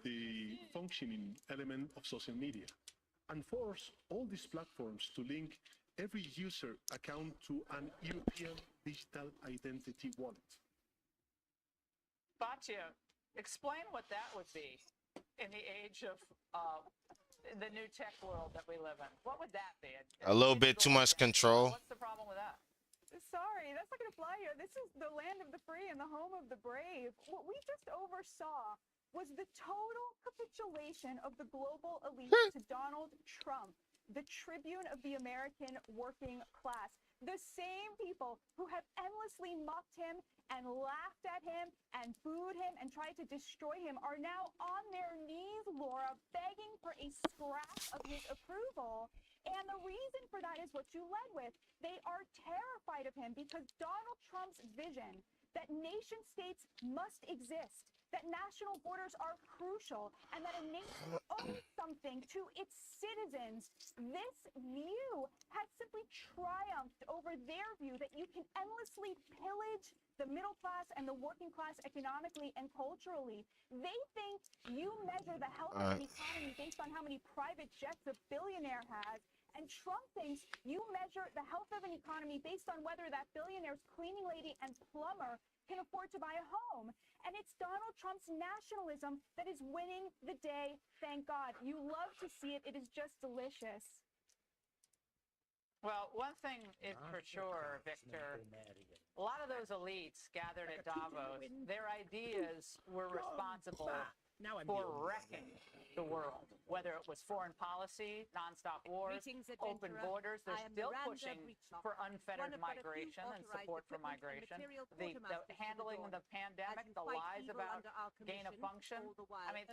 the functioning element of social media and force all these platforms to link every user account to an European digital identity wallet. Batya, explain what that would be in the age of the new tech world that we live in. What would that be? A little bit too much control. What's the problem with that? Sorry, that's not going to fly here. This is the land of the free and the home of the brave. What we just oversaw was the total capitulation of the global elite to Donald Trump, the tribune of the American working class. The same people who have endlessly mocked him and laughed at him and booed him and tried to destroy him are now on their knees, Laura, begging for a scrap of his approval. And the reason for that is what you led with. They are terrified of him because Donald Trump's vision that nation states must exist, that national borders are crucial, and that a nation owes something to its citizens. This view has simply triumphed over their view that you can endlessly pillage the middle class and the working class economically and culturally. They think you measure the health of an economy based on how many private jets a billionaire has. And Trump thinks you measure the health of an economy based on whether that billionaire's cleaning lady and plumber can afford to buy a home. And it's Donald Trump's nationalism that is winning the day, thank God. You love to see it. It is just delicious. Well, one thing is for sure, Victor, a lot of those elites gathered at Davos, their ideas were responsible for wrecking the world, whether it was foreign policy, nonstop wars, open borders. They're still pushing for unfettered migration and support for migration. The handling of the pandemic, the lies about gain of function. I mean,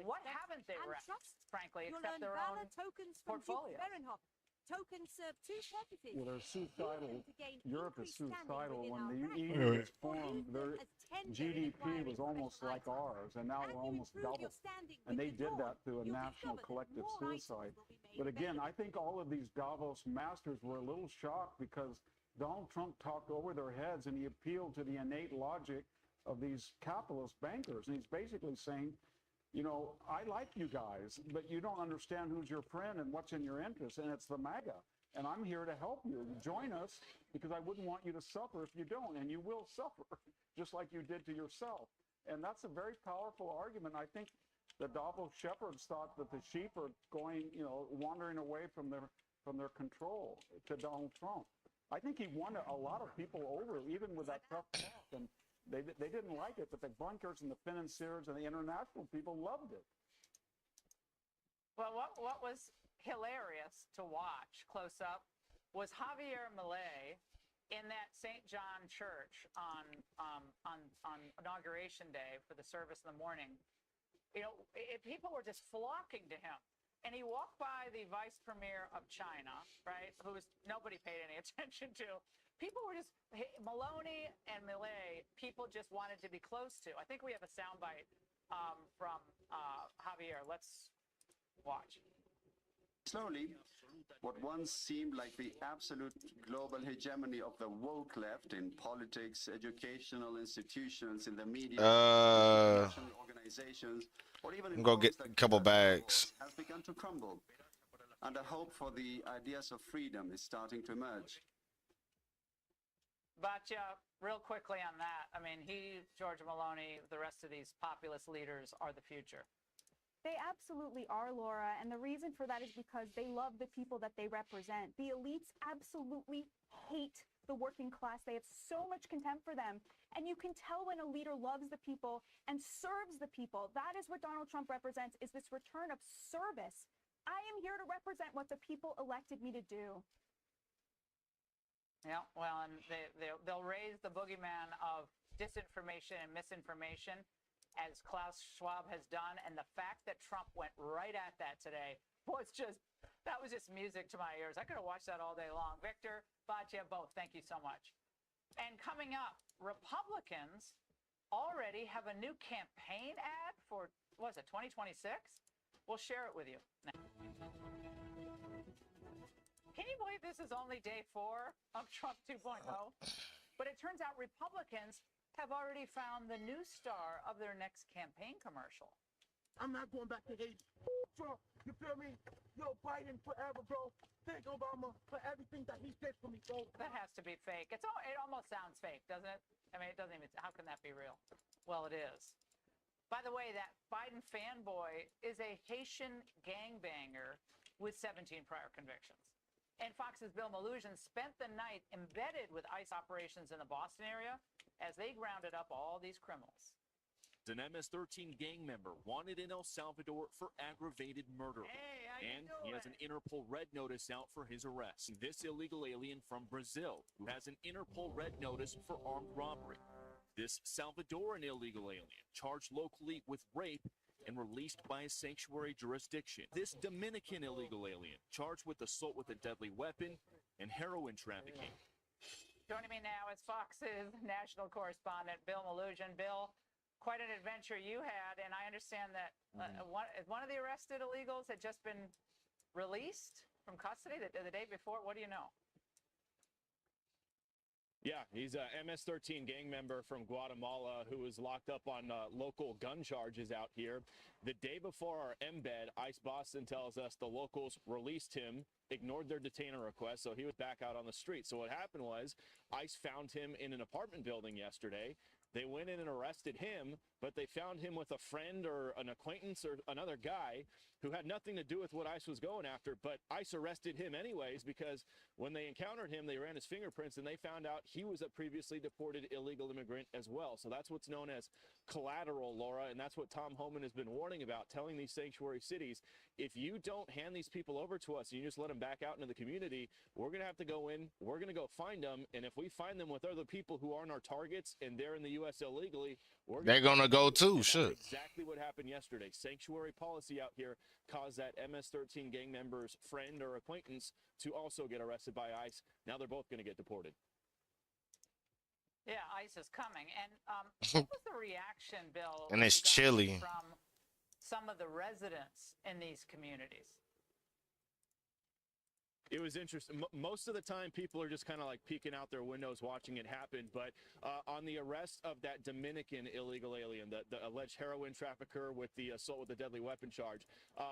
what haven't they wrecked, frankly, except their own portfolio? Tokens serve two purposes. Well, they're suicidal. Europe is suicidal. When the EU was formed, their GDP was almost like ours, and now we're almost double. And they did that through a national collective suicide. But again, I think all of these Davos masters were a little shocked because Donald Trump talked over their heads, and he appealed to the innate logic of these capitalist bankers. And he's basically saying, you know, I like you guys, but you don't understand who's your friend and what's in your interest, and it's the MAGA. And I'm here to help you. Join us because I wouldn't want you to suffer if you don't, and you will suffer, just like you did to yourself. And that's a very powerful argument. I think the Davos shepherds thought that the sheep are going, you know, wandering away from their control to Donald Trump. I think he won a lot of people over, even with that tough talk. And they didn't like it, but the bunkers and the financiers and the international people loved it. Well, what was hilarious to watch close up was Javier Milei in that St. John Church on Inauguration Day for the service in the morning. You know, people were just flocking to him. And he walked by the vice premier of China, right, who nobody paid any attention to. People were just, Maloney and Milei, people just wanted to be close to. I think we have a soundbite from Javier. Let's watch. Slowly, what once seemed like the absolute global hegemony of the woke left in politics, educational institutions, in the media, international organizations, or even in go get a couple bags. has begun to crumble. And the hope for the ideas of freedom is starting to emerge. But real quickly on that, I mean, George Maloney, the rest of these populist leaders are the future. They absolutely are, Laura, and the reason for that is because they love the people that they represent. The elites absolutely hate the working class. They have so much contempt for them, and you can tell when a leader loves the people and serves the people. That is what Donald Trump represents, is this return of service. I am here to represent what the people elected me to do. Yeah, well, and they'll raise the boogeyman of disinformation and misinformation, as Klaus Schwab has done, and the fact that Trump went right at that today was that was just music to my ears. I could have watched that all day long. Victor, Batya, both, thank you so much. And coming up, Republicans already have a new campaign ad for, what is it, 2026? We'll share it with you now. Can you believe this is only day 4 of Trump 2.0? But it turns out Republicans have already found the new star of their next campaign commercial. I'm not going back to Haiti. Trump, you feel me? Yo, Biden forever, bro. Thank Obama for everything that he did for me, bro. That has to be fake. It almost sounds fake, doesn't it? I mean, it doesn't even, how can that be real? Well, it is. By the way, that Biden fanboy is a Haitian gangbanger with 17 prior convictions. And Fox's Bill Malugin spent the night embedded with ICE operations in the Boston area as they grounded up all these criminals. An MS-13 gang member wanted in El Salvador for aggravated murder. And he has an Interpol red notice out for his arrest. This illegal alien from Brazil who has an Interpol red notice for armed robbery. This Salvadoran illegal alien charged locally with rape and released by a sanctuary jurisdiction. This Dominican illegal alien charged with assault with a deadly weapon and heroin trafficking. Joining me now is Fox's national correspondent, Bill Malugin. Bill, quite an adventure you had, and I understand that one of the arrested illegals had just been released from custody the day before. What do you know? Yeah, he's a MS-13 gang member from Guatemala who was locked up on local gun charges out here. The day before our embed, ICE Boston tells us the locals released him, ignored their detainer request, so he was back out on the street. So what happened was ICE found him in an apartment building yesterday. They went in and arrested him, but they found him with a friend or an acquaintance or another guy who had nothing to do with what ICE was going after, but ICE arrested him anyways because when they encountered him, they ran his fingerprints and they found out he was a previously deported illegal immigrant as well. So that's what's known as collateral, Laura, and that's what Tom Homan has been warning about, telling these sanctuary cities, if you don't hand these people over to us and you just let them back out into the community, we're going to have to go in, we're going to go find them, and if we find them with other people who aren't our targets and they're in the U.S. illegally, they're gonna go too. That's Shit. exactly what happened yesterday. Sanctuary policy out here caused that MS-13 gang member's friend or acquaintance to also get arrested by ICE. Now they're both going to get deported. Yeah, ICE is coming. And what was the reaction, Bill? And it's you got chilly. from some of the residents in these communities. It was interesting. Most of the time, people are just kind of like peeking out their windows watching it happen. But on the arrest of that Dominican illegal alien, the alleged heroin trafficker with the assault with a deadly weapon charge,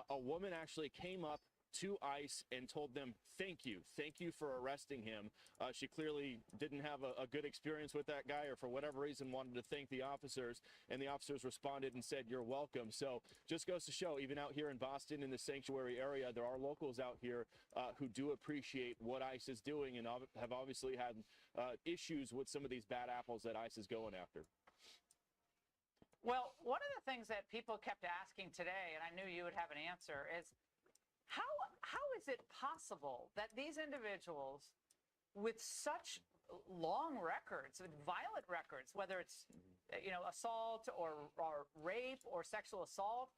a woman actually came up to ICE and told them, thank you for arresting him. She clearly didn't have a good experience with that guy, or for whatever reason wanted to thank the officers, and the officers responded and said, you're welcome. So just goes to show, even out here in Boston in the sanctuary area, there are locals out here who do appreciate what ICE is doing and have obviously had issues with some of these bad apples that ICE is going after. Well, one of the things that people kept asking today, and I knew you would have an answer, is how is it possible that these individuals with such long records, with violent records, whether it's assault or rape or sexual assault,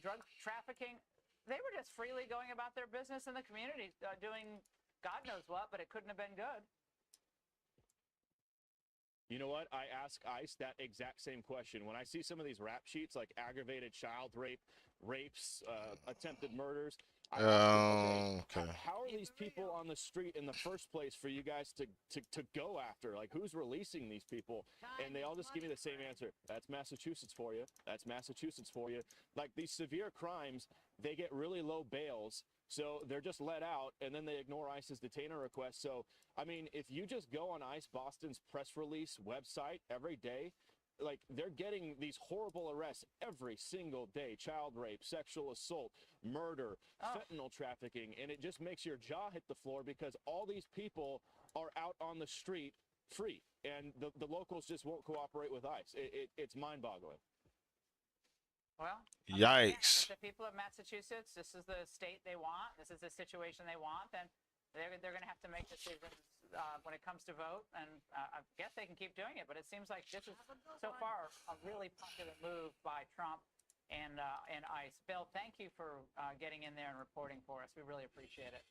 drug trafficking, they were just freely going about their business in the community, doing God knows what, but it couldn't have been good. You know what? I ask ICE that exact same question. When I see some of these rap sheets like aggravated child rape, rapes, attempted murders, I ask them, how are these people on the street in the first place for you guys to go after? Like, who's releasing these people? And they all just give me the same answer. That's Massachusetts for you. That's Massachusetts for you. Like, these severe crimes, they get really low bails. So they're just let out, and then they ignore ICE's detainer request. So, I mean, if you just go on ICE Boston's press release website every day, like, they're getting these horrible arrests every single day. Child rape, sexual assault, murder, fentanyl trafficking. And it just makes your jaw hit the floor because all these people are out on the street free. And the locals just won't cooperate with ICE. It's mind-boggling. Well, yikes. if the people of Massachusetts, this is the state they want, this is the situation they want, then they're going to have to make decisions when it comes to vote. And I guess they can keep doing it, but it seems like this is so far a really popular move by Trump and ICE. Bill, thank you for getting in there and reporting for us. We really appreciate it.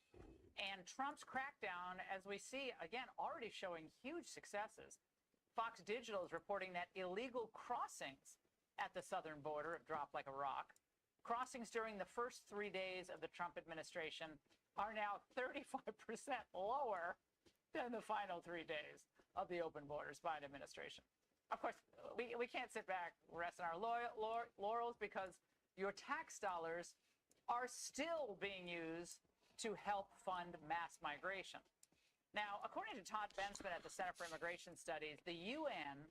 And Trump's crackdown, as we see, again, already showing huge successes. Fox Digital is reporting that illegal crossings at the southern border have dropped like a rock. Crossings during the first 3 days of the Trump administration are now 35% lower than the final 3 days of the open borders Biden administration. Of course, we can't sit back, rest on our laurels, because your tax dollars are still being used to help fund mass migration. Now, according to Todd Bensman at the Center for Immigration Studies, the UN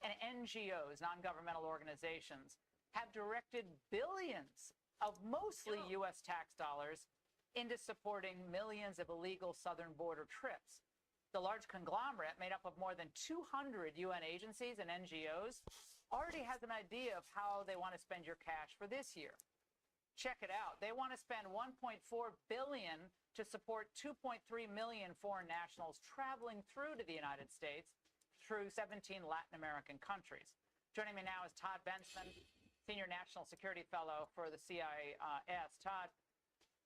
and NGOs, non-governmental organizations, have directed billions of mostly U.S. tax dollars into supporting millions of illegal southern border trips. The large conglomerate, made up of more than 200 UN agencies and NGOs, already has an idea of how they want to spend your cash for this year. Check it out. They want to spend $1.4 billion to support 2.3 million foreign nationals traveling through to the United States through 17 Latin American countries. Joining me now is Todd Bensman, Senior National Security Fellow for the CIS. Todd,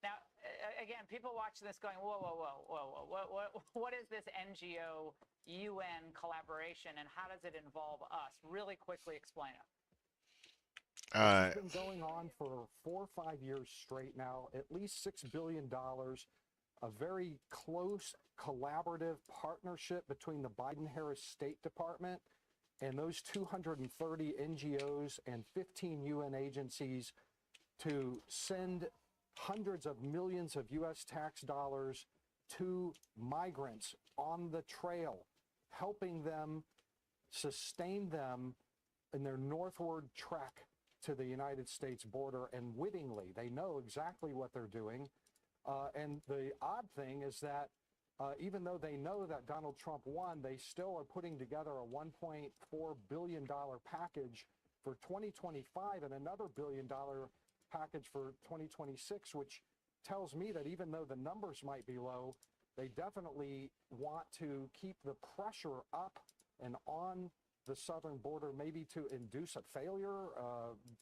now, again, people watching this going, whoa, what is this NGO-UN collaboration, and how does it involve us? Really quickly explain it. This has been going on for 4 or 5 years straight now, at least $6 billion, a very close collaborative partnership between the Biden-Harris State Department and those 230 NGOs and 15 UN agencies to send hundreds of millions of U.S. tax dollars to migrants on the trail, helping them, sustain them, in their northward trek to the United States border, and wittingly, they know exactly what they're doing. And the odd thing is that even though they know that Donald Trump won, they still are putting together a $1.4 billion package for 2025 and another $1 billion package for 2026, which tells me that even though the numbers might be low, they definitely want to keep the pressure up and on the southern border, maybe to induce a failure,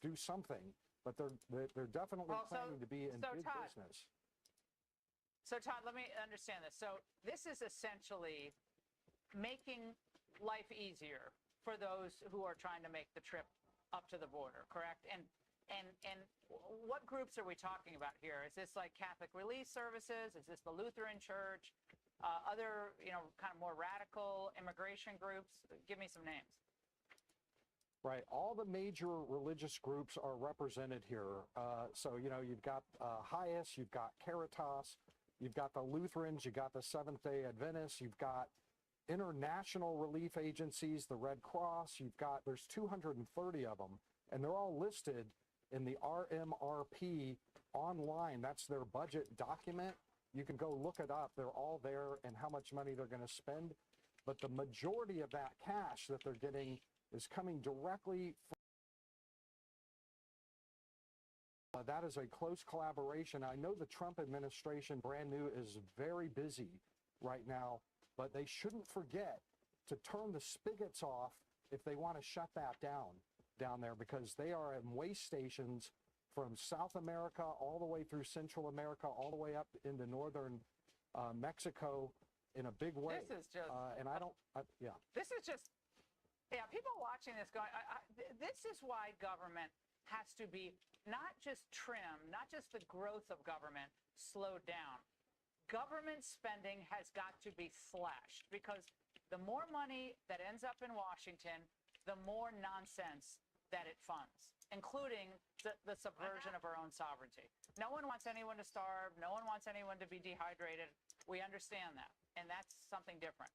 do something. But they're definitely planning to be in big Todd, business. So Todd, let me understand this. So this is essentially making life easier for those who are trying to make the trip up to the border, correct? And what groups are we talking about here? Is this like Catholic Relief Services? Is this the Lutheran Church? Other, kind of more radical immigration groups? Give me some names. Right. All the major religious groups are represented here. So, you've got HIAS, you've got Caritas, you've got the Lutherans, you've got the Seventh-day Adventists, you've got international relief agencies, the Red Cross, there's 230 of them, and they're all listed in the RMRP online. That's their budget document. You can go look it up. They're all there and how much money they're going to spend. But the majority of that cash that they're getting is coming directly from that is a close collaboration. I know the Trump administration, brand new, is very busy right now, but they shouldn't forget to turn the spigots off if they want to shut that down there, because they are in way stations from South America all the way through Central America, all the way up into northern Mexico in a big way. This is just, This is just, people watching this going, this is why government has to be not just trim, not just the growth of government slowed down. Government spending has got to be slashed, because the more money that ends up in Washington, the more nonsense that it funds, including the subversion of our own sovereignty. No one wants anyone to starve. No one wants anyone to be dehydrated. We understand that, and that's something different.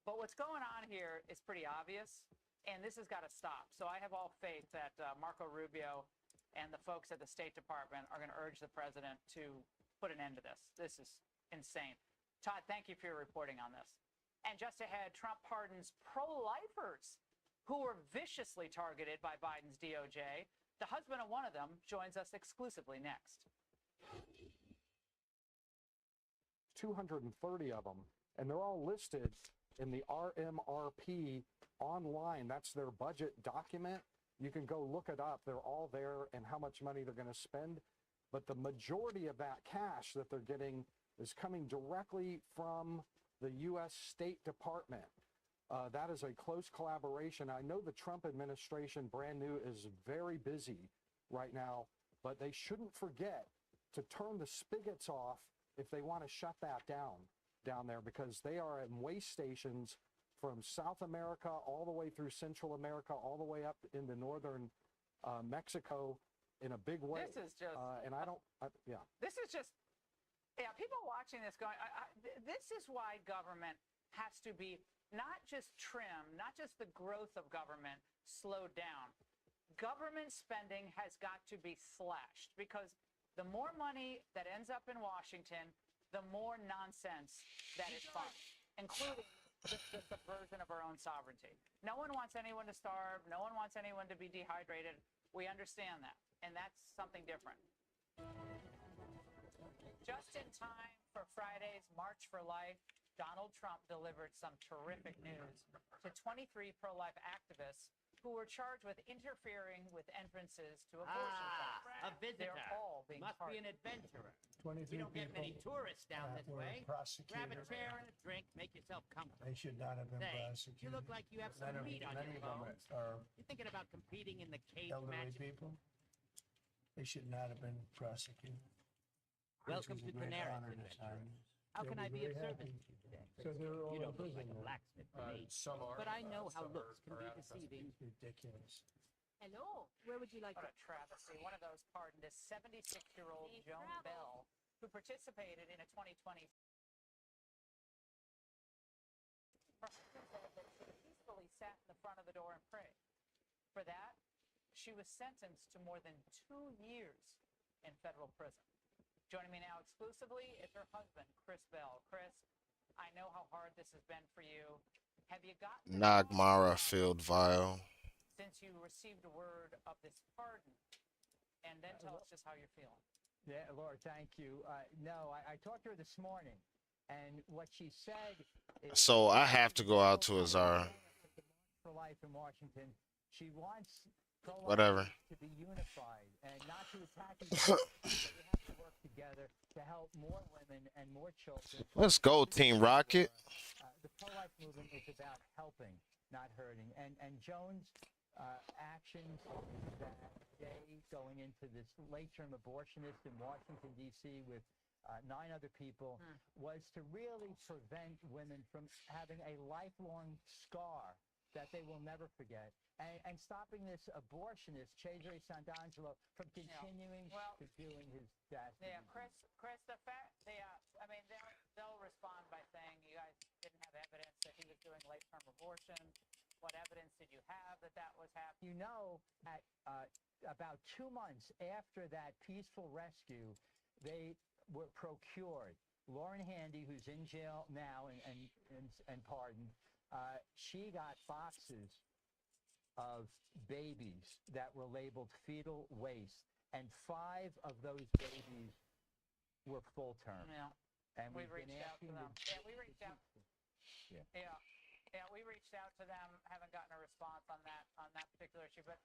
But what's going on here is pretty obvious, and this has got to stop. So I have all faith that Marco Rubio and the folks at the State Department are going to urge the president to put an end to this. This is insane. Todd, thank you for your reporting on this. And just ahead, Trump pardons pro-lifers who were viciously targeted by Biden's DOJ. The husband of one of them joins us exclusively next. 230 of them, and they're all listed in the RMRP online. That's their budget document. You can go look it up. They're all there and how much money they're going to spend. But the majority of that cash that they're getting is coming directly from the U.S. State Department. That is a close collaboration. I know the Trump administration, brand new, is very busy right now, but they shouldn't forget to turn the spigots off if they want to shut that down there, because they are in way stations from South America all the way through Central America, all the way up into northern Mexico in a big way. This is just, This is just, people watching this going, this is why government has to be not just trim, not just the growth of government slowed down. Government spending has got to be slashed, because the more money that ends up in Washington, the more nonsense that it funds, including the subversion of our own sovereignty. No one wants anyone to starve. No one wants anyone to be dehydrated. We understand that, and that's something different. Just in time for Friday's March for Life, Donald Trump delivered some terrific news to 23 pro-life activists who were charged with interfering with entrances to abortion clinics. A visitor. They're all being Must be an adventurer. We don't get many tourists down this way. Grab a chair and a drink, make yourself comfortable. They should not have been Say, prosecuted. you look like you have some meat on your bones. You thinking about competing in the cage Elderly match? people. They should not have been prosecuted. Welcome to Daenerys, adventurer. How can I be of service to you today? So they're all You don't in look like prison a now. blacksmith to me. Some are, But I know how some looks can be deceiving. Ridiculous. Hello. Where would you like What to? a travesty. One of those pardoned is 76-year-old Joan Bell, who participated in a 2020. Her husband said that she peacefully sat in the front of the door and prayed. For that, she was sentenced to more than 2 years in federal prison. Joining me now exclusively is her husband, Chris Bell. Chris, I know how hard this has been for you. Have you gotten Nagmara Field Vial. since you received a word of this pardon? And then tell us just how you're feeling. Yeah, Laura, thank you. No, I talked to her this morning, and what she said is... So I have to go out to Azara. For life in Washington, she wants Whatever. to be unified and not to attack each other. We have to work together to help more women and more children. Let's go, Team Rocket. The pro-life movement is about helping, not hurting. And Joan's actions that day going into this late-term abortionist in Washington, D.C. with 9 other people was to really prevent women from having a lifelong scar that they will never forget, and stopping this abortionist, Cesare Santangelo, from continuing to doing his dastardly. Yeah, Chris, the fact I mean, they'll respond by saying you guys didn't have evidence that he was doing late-term abortion. What evidence did you have that that was happening? You know, at about 2 months after that peaceful rescue, they were procured. Lauren Handy, who's in jail now and pardoned, she got boxes of babies that were labeled fetal waste, and 5 of those babies were full term. Yeah. And we've reached out to them. Yeah, we reached out. Yeah. Yeah, we reached out to them. Haven't gotten a response on that particular issue. But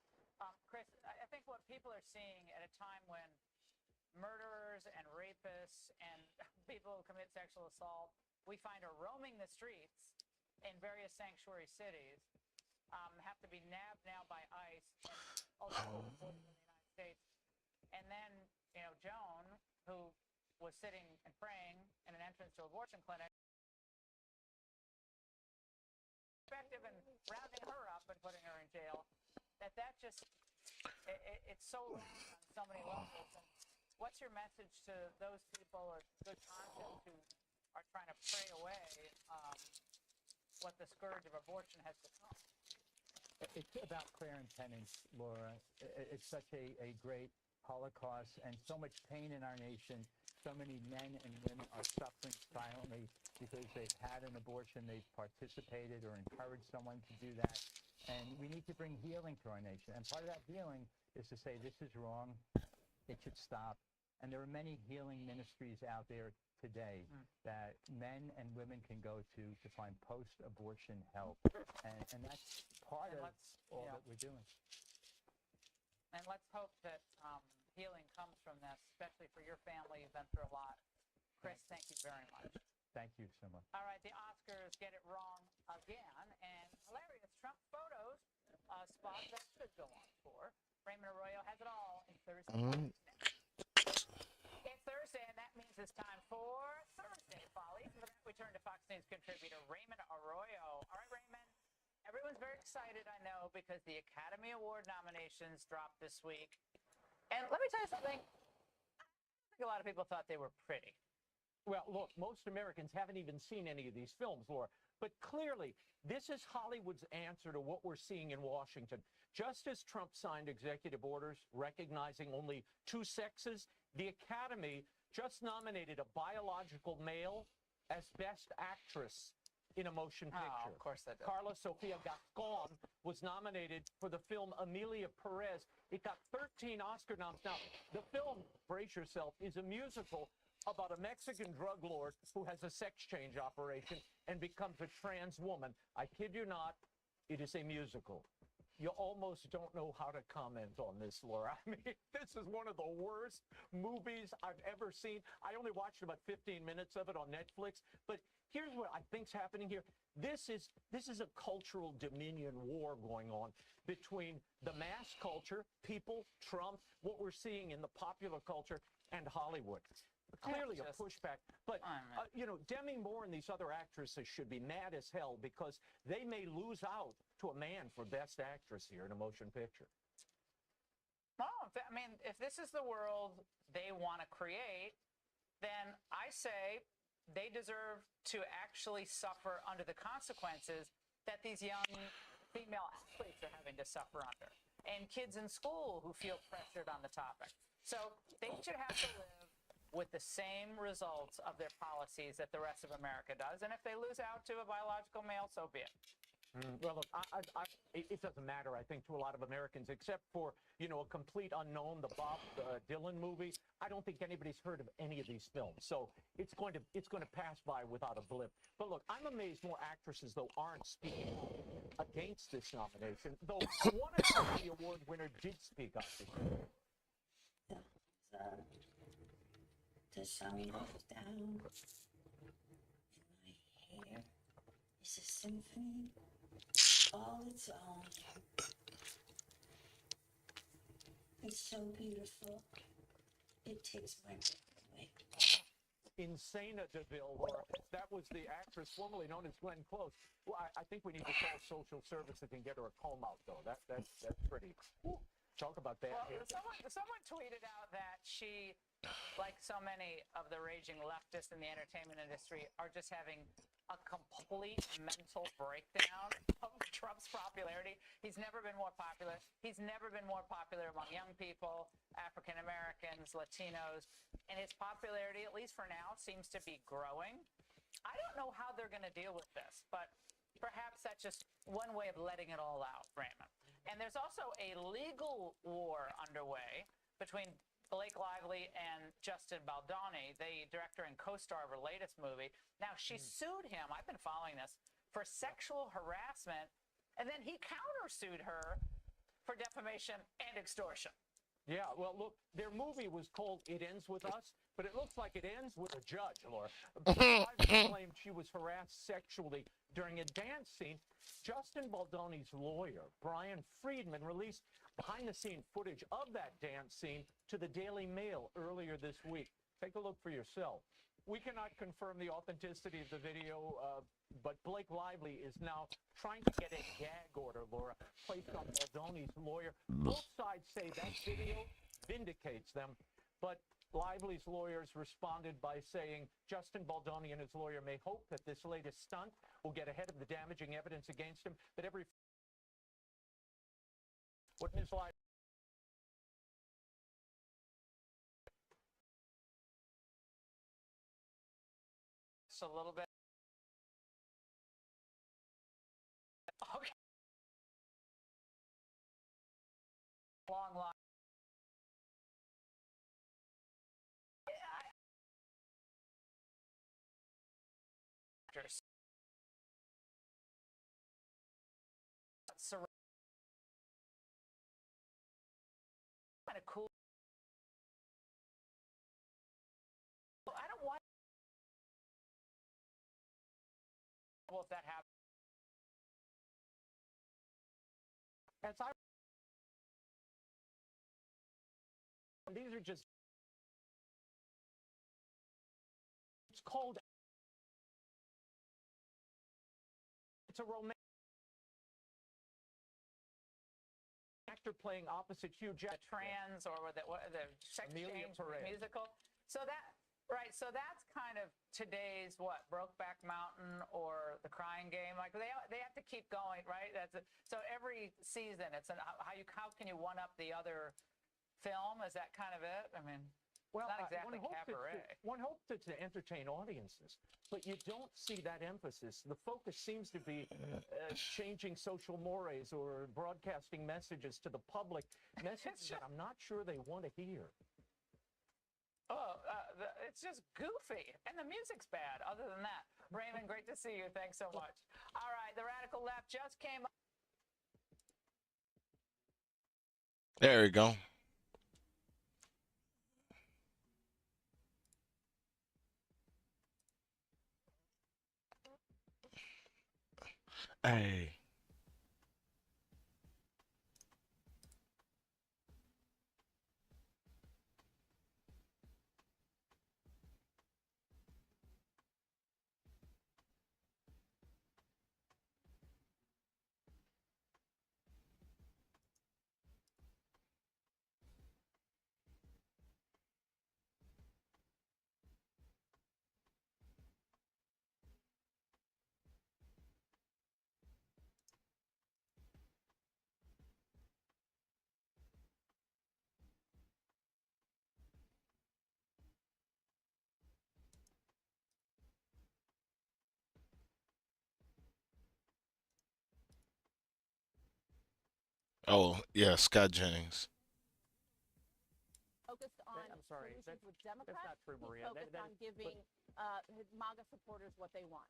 Chris, I think what people are seeing at a time when murderers and rapists and people who commit sexual assault, we find are roaming the streets in various sanctuary cities, have to be nabbed now by ICE and ultimately deported in the United States. And then, Joan, who was sitting and praying in an entrance to an abortion clinic, effective in rounding her up and putting her in jail, that just, it's so wrong on so many levels. And what's your message to those people of good conscience who are trying to pray away what the scourge of abortion has become? It's about prayer and penance, Laura. It's such a great Holocaust and so much pain in our nation. So many men and women are suffering silently because they've had an abortion, they've participated or encouraged someone to do that. And we need to bring healing to our nation. And part of that healing is to say this is wrong, it should stop. And there are many healing ministries out there today that men and women can go to find post-abortion help. And that's part of all that we're doing. And let's hope that healing comes from this, especially for your family. You've been through a lot. Chris, thank you very much. Thank you so much. All right, the Oscars get it wrong again, and hilarious Trump photos spot that should go on tour. Raymond Arroyo has it all in Thursday. It's Thursday, and that means it's time for Thursday Follies. For that, we turn to Fox News contributor Raymond Arroyo. All right, Raymond. Everyone's very excited, I know, because the Academy Award nominations dropped this week. And let me tell you something. I think a lot of people thought they were pretty. Well, look, most Americans haven't even seen any of these films, Laura. But clearly, this is Hollywood's answer to what we're seeing in Washington. Just as Trump signed executive orders recognizing only 2 sexes, the Academy just nominated a biological male as Best Actress in a motion picture. Oh, of course that does. Carla Sofia Gascon was nominated for the film Amelia Perez. It got 13 Oscar noms. Now, the film, brace yourself, is a musical about a Mexican drug lord who has a sex change operation and becomes a trans woman. I kid you not, it is a musical. You almost don't know how to comment on this, Laura. I mean, this is one of the worst movies I've ever seen. I only watched about 15 minutes of it on Netflix, but here's what I think's happening here. This is a cultural dominion war going on between the mass culture, people, Trump, what we're seeing in the popular culture, and Hollywood. Clearly a pushback, but Demi Moore and these other actresses should be mad as hell because they may lose out to a man for Best Actress here in a motion picture. Well, I mean, if this is the world they want to create, then I say they deserve to actually suffer under the consequences that these young female athletes are having to suffer under, and kids in school who feel pressured on the topic. So they should have to live with the same results of their policies that the rest of America does. And if they lose out to a biological male, so be it. Well, look, it doesn't matter, I think, to a lot of Americans, except for, you know, a complete unknown, the Bob Dylan movie. I don't think anybody's heard of any of these films, so it's going to pass by without a blip. But look, I'm amazed more actresses, though, aren't speaking against this nomination, though one Academy Award winner did speak up. The sun goes down, and my hair is a symphony all its own. It's so beautiful, it takes my breath away. Insana DeVille, Laura. That was the actress formerly known as Glenn Close. Well, I think we need to call social services and get her a comb out, though. That's pretty. Talk about that. Well, someone tweeted out that she, like so many of the raging leftists in the entertainment industry, are just having a complete mental breakdown of Trump's popularity. He's never been more popular. He's never been more popular among young people, African Americans, Latinos, and his popularity, at least for now, seems to be growing. I don't know how they're going to deal with this, but perhaps that's just one way of letting it all out, Raymond. And there's also a legal war underway between Blake Lively and Justin Baldoni, the director and co-star of her latest movie. Now, she sued him, I've been following this, for sexual harassment, and then he countersued her for defamation and extortion. Yeah, well, look, their movie was called It Ends With Us, but it looks like it ends with a judge, Laura. Lively claimed she was harassed sexually during a dance scene. Justin Baldoni's lawyer, Brian Friedman, released behind-the-scene footage of that dance scene to the Daily Mail earlier this week. Take a look for yourself. We cannot confirm the authenticity of the video, but Blake Lively is now trying to get a gag order, Laura, placed on Baldoni's lawyer. Both sides say that video vindicates them, but Lively's lawyers responded by saying Justin Baldoni and his lawyer may hope that this latest stunt will get ahead of the damaging evidence against him, that every... What Ms. Lively... A little bit. Okay. Long line. Kind of cool. I don't want. Well, if that happens. As I... These are just... It's called... It's a romantic... Actor playing opposite Hugh Jackman. The trans or the sex Amelia change Perez. musical. So that... Right, so that's kind of today's Brokeback Mountain or The Crying Game. Like they have to keep going, right? So every season, it's how can you one up the other film? Is that kind of it? I mean, well, it's not exactly cabaret. One hopes to entertain audiences, but you don't see that emphasis. The focus seems to be changing social mores or broadcasting messages to the public, messages that I'm not sure they want to hear. Oh, it's just goofy. And the music's bad. Other than that, Raymond, great to see you. Thanks so much. All right, the radical left just came up. There we go. Hey. Oh yeah, Scott Jennings. Focused on I'm sorry, solutions with that's Democrats. not true, Maria. He's focused on giving his MAGA supporters what they want.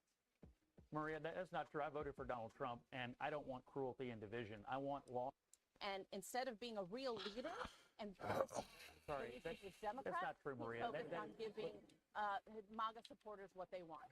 Maria, that's not true. I voted for Donald Trump, and I don't want cruelty and division. I want law. And instead of being a real leader and Sorry, with Democrats, that's not true, Maria. he's focused on giving his MAGA supporters what they want.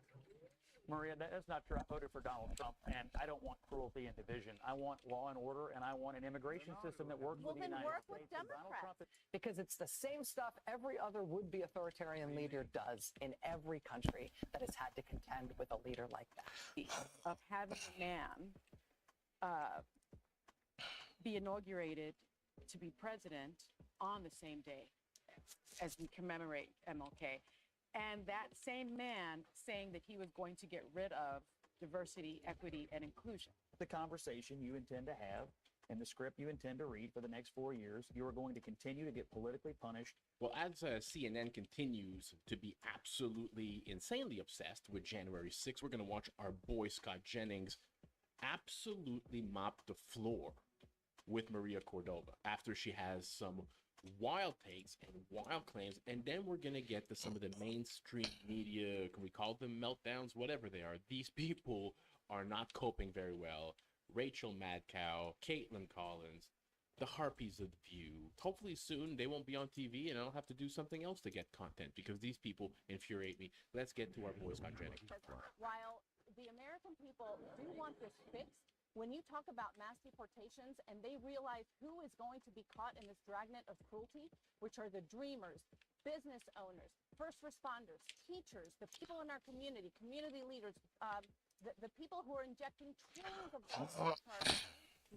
Maria, that's not true. I voted for Donald Trump, and I don't want cruelty and division. I want law and order, and I want an immigration system that works Well, with the then United work States. with Democrats. Because it's the same stuff every other would-be authoritarian leader does in every country that has had to contend with a leader like that. Of having a man be inaugurated to be president on the same day as we commemorate MLK. And that same man saying that he was going to get rid of diversity, equity, and inclusion. The conversation you intend to have and the script you intend to read for the next 4 years, you are going to continue to get politically punished. Well, as CNN continues to be absolutely insanely obsessed with January 6th, we're going to watch our boy Scott Jennings absolutely mop the floor with Maria Cordova after she has some wild takes and wild claims, and then we're going to get to some of the mainstream media, can we call them meltdowns, whatever they are. These people are not coping very well. Rachel Madcow, Caitlin Collins, the Harpies of the View. Hopefully soon they won't be on TV and I'll have to do something else to get content because these people infuriate me. Let's get to our boy Scott Jennings. While the American people do want this fixed, when you talk about mass deportations and they realize who is going to be caught in this dragnet of cruelty, which are the dreamers, business owners, first responders, teachers, the people in our community, community leaders, the people who are injecting trillions of dollars into our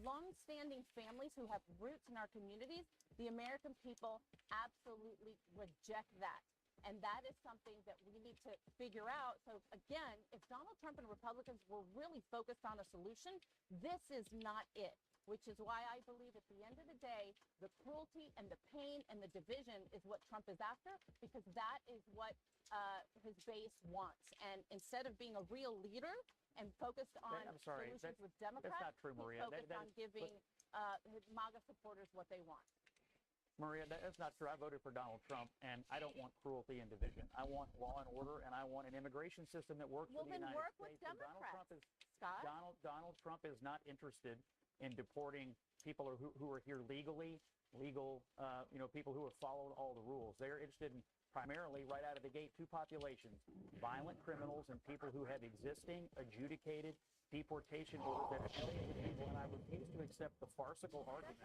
long-standing families who have roots in our communities, the American people absolutely reject that. And that is something that we need to figure out. So again, if Donald Trump and Republicans were really focused on a solution, this is not it, which is why I believe at the end of the day, the cruelty and the pain and the division is what Trump is after, because that is what his base wants. And instead of being a real leader and focused on solutions with Democrats, that's not true, Maria. he's focused on giving his MAGA supporters what they want. Maria, that's not true. I voted for Donald Trump, and I don't want cruelty and division. I want law and order, and I want an immigration system that works for the United States. Well, then work with Democrats, Scott. Donald Trump is not interested in deporting people who are here legal, people who have followed all the rules. They're interested in primarily right out of the gate two populations: violent criminals and people who have existing adjudicated deportation orders that are millions of people. And I refuse to accept the farcical argument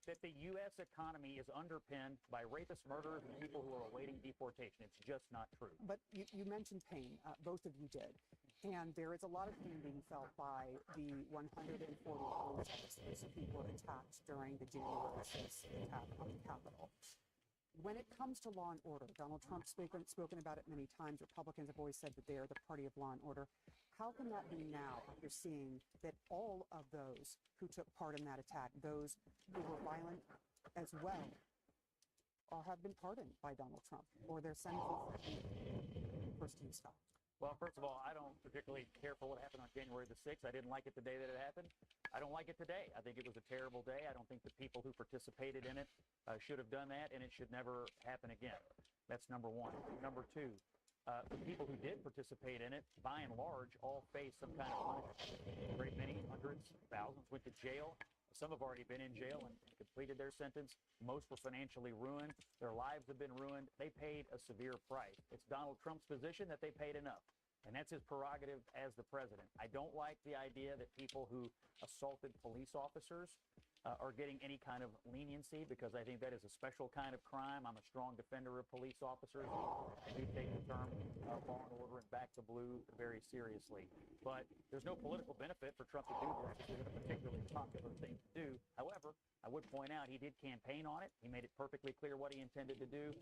that the U.S. economy is underpinned by rapists, murderers, and people who are awaiting deportation. It's just not true. But you mentioned pain, both of you did. And there is a lot of pain being felt by the 140 police officers who were attacked during the January 6th attack on the Capitol. When it comes to law and order, Donald Trump's spoken about it many times. Republicans have always said that they are the party of law and order. How can that be now after seeing that all of those who took part in that attack, those who were violent as well, have been pardoned by Donald Trump or their sentences? First to you, Scott. Well, first of all, I don't particularly care for what happened on January the 6th. I didn't like it the day that it happened. I don't like it today. I think it was a terrible day. I don't think the people who participated in it should have done that, and it should never happen again. That's number one. Number two, the people who did participate in it, by and large, all face some kind of punishment. A great many, hundreds, thousands went to jail. Some have already been in jail and completed their sentence. Most were financially ruined. Their lives have been ruined. They paid a severe price. It's Donald Trump's position that they paid enough. And that's his prerogative as the president. I don't like the idea that people who assaulted police officers are getting any kind of leniency, because I think that is a special kind of crime. I'm a strong defender of police officers. I do take the term law and order and back the blue very seriously. But there's no political benefit for Trump to do this. This isn't a particularly popular thing to do. However, I would point out he did campaign on it. He made it perfectly clear what he intended to do,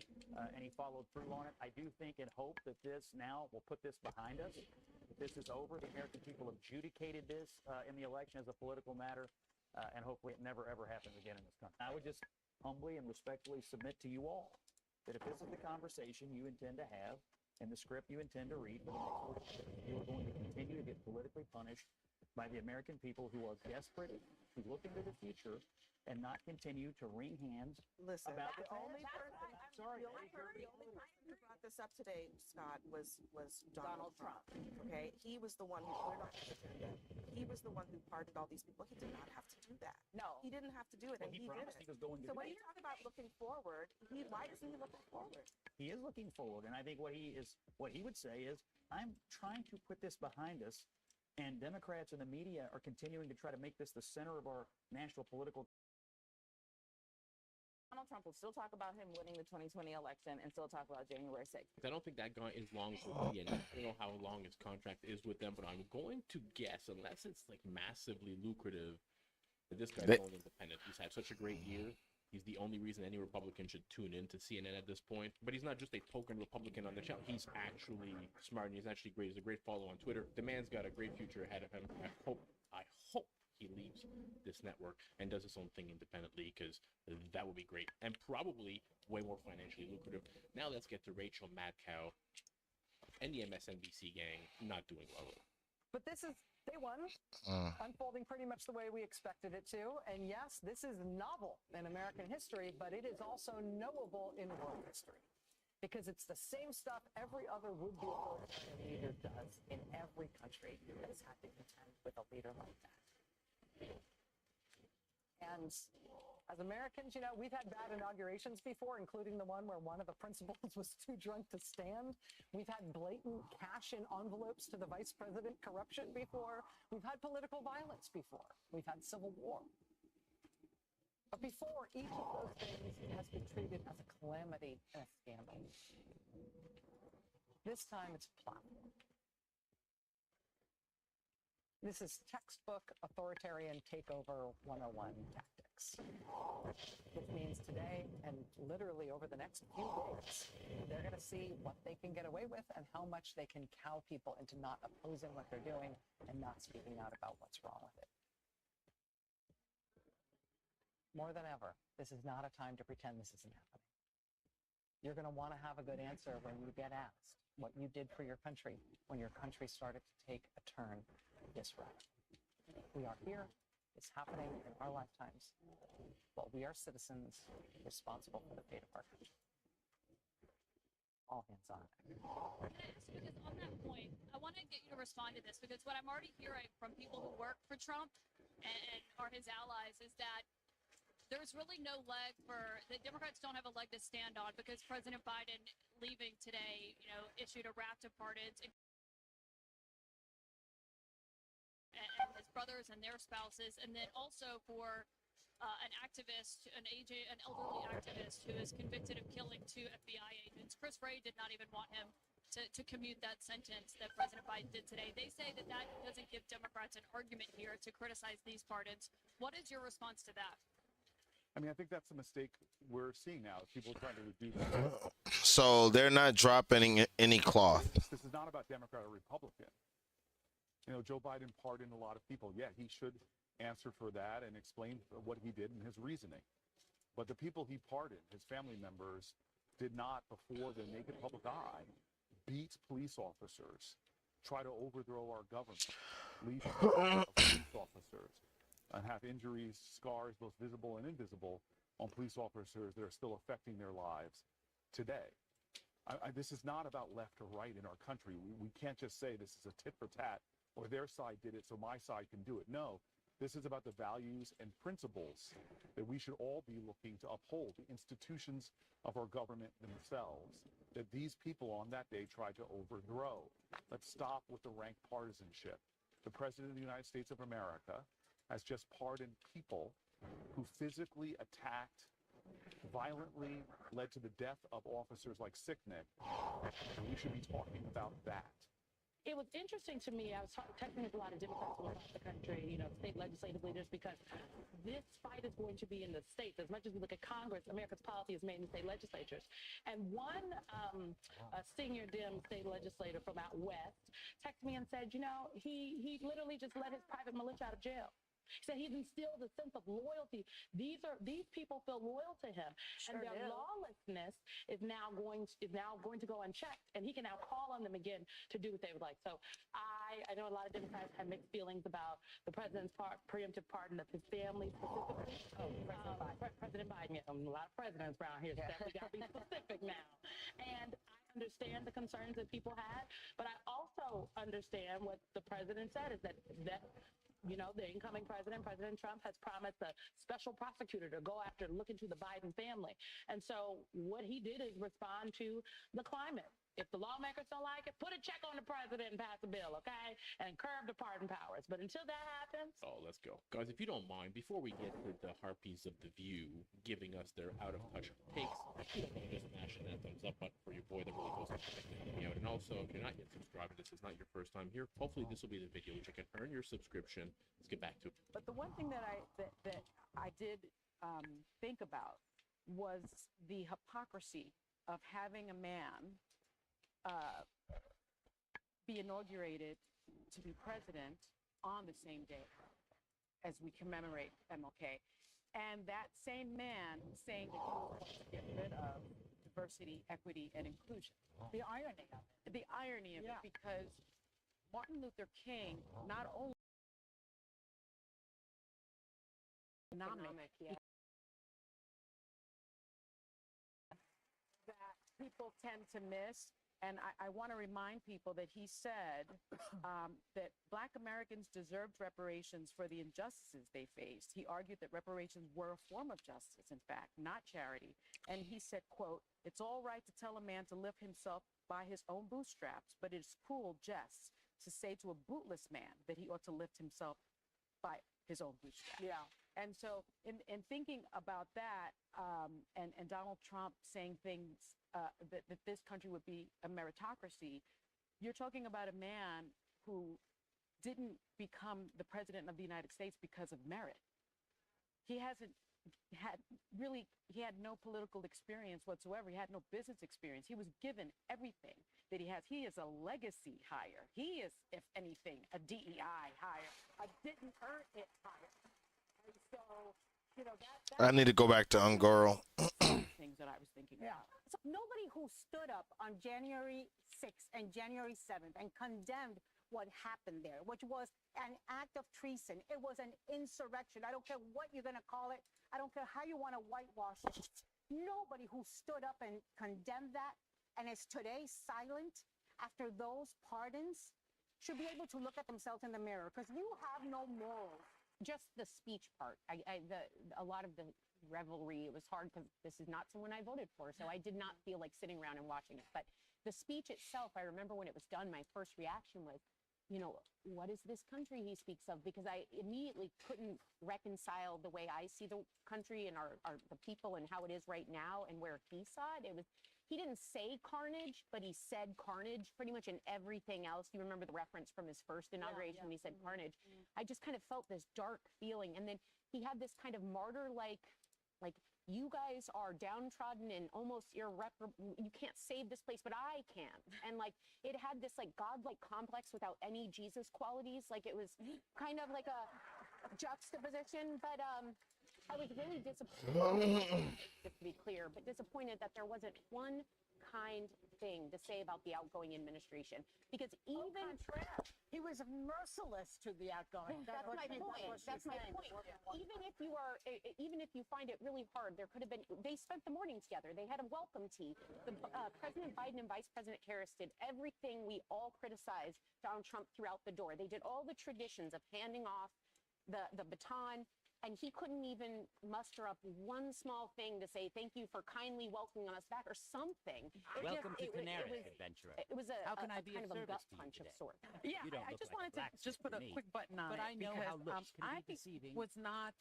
and he followed through on it. I do think and hope that this now will put this behind us. That this is over. The American people adjudicated this in the election as a political matter. And hopefully it never, ever happens again in this country. I would just humbly and respectfully submit to you all that if this is the conversation you intend to have and the script you intend to read for the next 4 years, you are going to continue to get politically punished by the American people who are desperate to look into the future and not continue to wring hands about the only person who brought this up today, Scott, was Donald Trump. Okay, he was the one who put it on his agenda. He was the one who pardoned all these people. He did not have to do that. No, he didn't have to do it, and he did it. He was going to so do when you talk about looking forward, why isn't he looking forward? He is looking forward, and I think what he would say is, I'm trying to put this behind us, and Democrats and the media are continuing to try to make this the center of our national political. Donald Trump will still talk about him winning the 2020 election and still talk about January 6th. I don't think that guy is long for the end. I don't know how long his contract is with them, but I'm going to guess, unless it's like massively lucrative, that this guy's going independent. He's had such a great year. He's the only reason any Republican should tune in to CNN at this point. But he's not just a token Republican on the channel. He's actually smart, and he's actually great. He's a great follow on Twitter. The man's got a great future ahead of him. I hope he leaves this network and does his own thing independently, because that would be great and probably way more financially lucrative. Now let's get to Rachel Madcow and the MSNBC gang not doing well. But this is day one, unfolding pretty much the way we expected it to. And yes, this is novel in American history, but it is also knowable in world history, because it's the same stuff every other would-be authoritarian leader does in every country that has had to contend with a leader like that. And as Americans, we've had bad inaugurations before, including the one where one of the principals was too drunk to stand. We've had blatant cash in envelopes to the vice president corruption before. We've had political violence before. We've had civil war. But before, each of those things has been treated as a calamity and a scandal. This time it's a platform. This is textbook authoritarian takeover 101 tactics. Which means today, and literally over the next few days, they're going to see what they can get away with and how much they can cow people into not opposing what they're doing and not speaking out about what's wrong with it. More than ever, this is not a time to pretend this isn't happening. You're going to want to have a good answer when you get asked what you did for your country when your country started to take a turn this route. We are here. It's happening in our lifetimes. But we are citizens responsible for the fate of our country. All hands on deck. Because on that point, I want to get you to respond to this, because what I'm already hearing from people who work for Trump and are his allies is that there's really no leg for the Democrats don't have a leg to stand on, because President Biden leaving today, issued a raft of pardons and his brothers and their spouses, and then also for an activist, an elderly activist who is convicted of killing 2 FBI agents. Chris Wray did not even want him to commute that sentence that President Biden did today. They say that doesn't give Democrats an argument here to criticize these pardons. What is your response to that? I mean, I think that's a mistake we're seeing now. People trying to reduce. So they're not dropping any cloth. This is not about Democrat or Republican. Joe Biden pardoned a lot of people. Yeah, he should answer for that and explain what he did and his reasoning. But the people he pardoned, his family members, did not, before the naked public eye, beat police officers, try to overthrow our government, leave police officers, and have injuries, scars, both visible and invisible, on police officers that are still affecting their lives today. This is not about left or right in our country. We can't just say this is a tit for tat, or their side did it so my side can do it. No, this is about the values and principles that we should all be looking to uphold, the institutions of our government themselves, that these people on that day tried to overthrow. Let's stop with the rank partisanship. The President of the United States of America has just pardoned people who physically attacked, violently led to the death of officers like Sicknick, and we should be talking about that. It was interesting to me. I was texting with a lot of Democrats all across the country, state legislative leaders, because this fight is going to be in the states. As much as we look at Congress, America's policy is made in state legislatures. And one senior Dem state legislator from out west texted me and said, he literally just let his private militia out of jail. He said he's instilled a sense of loyalty. These people feel loyal to him, and their lawlessness is now going to go unchecked, and he can now call on them again to do what they would like. So I I know a lot of Democrats have mixed feelings about the president's preemptive pardon of his family specifically. President Biden. Yeah, a lot of presidents around here, so we got to be specific now. And I understand the concerns that people had, but I also understand what the president said is that you know, the incoming president, President Trump, has promised a special prosecutor to go after and look into the Biden family. And so what he did is respond to the climate. If the lawmakers don't like it, put a check on the president and pass a bill, okay? And curb the pardon powers. But until that happens... Oh, let's go. Guys, if you don't mind, before we get to the harpies of The View giving us their out-of-touch takes, if you don't mind just smashing that thumbs up button for your boy, that really goes me out. And also, if you're not yet subscribed, this is not your first time here, hopefully this will be the video which you can earn your subscription. Let's get back to it. But the one thing that I did think about was the hypocrisy of having a man be inaugurated to be president on the same day as we commemorate MLK. And that same man saying that he was going to get rid of diversity, equity, and inclusion. The irony of it. The irony of it, because Martin Luther King not only economic, that people tend to miss. And I want to remind people that he said that Black Americans deserved reparations for the injustices they faced. He argued that reparations were a form of justice, in fact, not charity. And he said, quote, "It's all right to tell a man to lift himself by his own bootstraps, but it's cruel jest to say to a bootless man that he ought to lift himself by his own bootstraps." Yeah. And so in thinking about that, and Donald Trump saying things that this country would be a meritocracy, you're talking about a man who didn't become the president of the United States because of merit. He had no political experience whatsoever. He had no business experience. He was given everything that he has. He is a legacy hire. He is, if anything, a DEI hire. I didn't earn it hire. And so, you know, I need to go back to Ungirl. things that I was thinking Yeah. about. So nobody who stood up on January 6th and January 7th and condemned what happened there, which was an act of treason. It was an insurrection. I don't care what you're going to call it. I don't care how you want to whitewash it. Nobody who stood up and condemned that and is today silent after those pardons should be able to look at themselves in the mirror, because you have no morals. Just the speech part. A lot of the revelry, it was hard because this is not someone I voted for, so I did not feel like sitting around and watching it. But the speech itself, I remember when it was done, my first reaction was, you know, what is this country he speaks of? Because I immediately couldn't reconcile the way I see the country and the people and how it is right now and where he saw it. He didn't say carnage, but he said carnage pretty much in everything else. You remember the reference from his first inauguration when he said carnage. I just kind of felt this dark feeling. And then he had this kind of martyr-like, you guys are downtrodden and almost irreparable. You can't save this place, but I can. And it had this godlike complex without any Jesus qualities. It was kind of like a juxtaposition, but I was really disappointed, just to be clear, but disappointed that there wasn't one kind thing to say about the outgoing administration. Because even he was merciless to the outgoing. That's my point. That's my point. Even if you find it really hard, there could have been. They spent the morning together. They had a welcome tea. President Biden and Vice President Harris did everything we all criticized Donald Trump throughout the door. They did all the traditions of handing off the baton. And he couldn't even muster up one small thing to say, thank you for kindly welcoming us back or something. Welcome to Canary, adventurer. It was How can I be kind of of a service gut to you punch of today? sorts. Yeah, You don't I look just like wanted a to just put a blacksmith to me. quick button on But it. I know because, how looks can I be deceiving. was not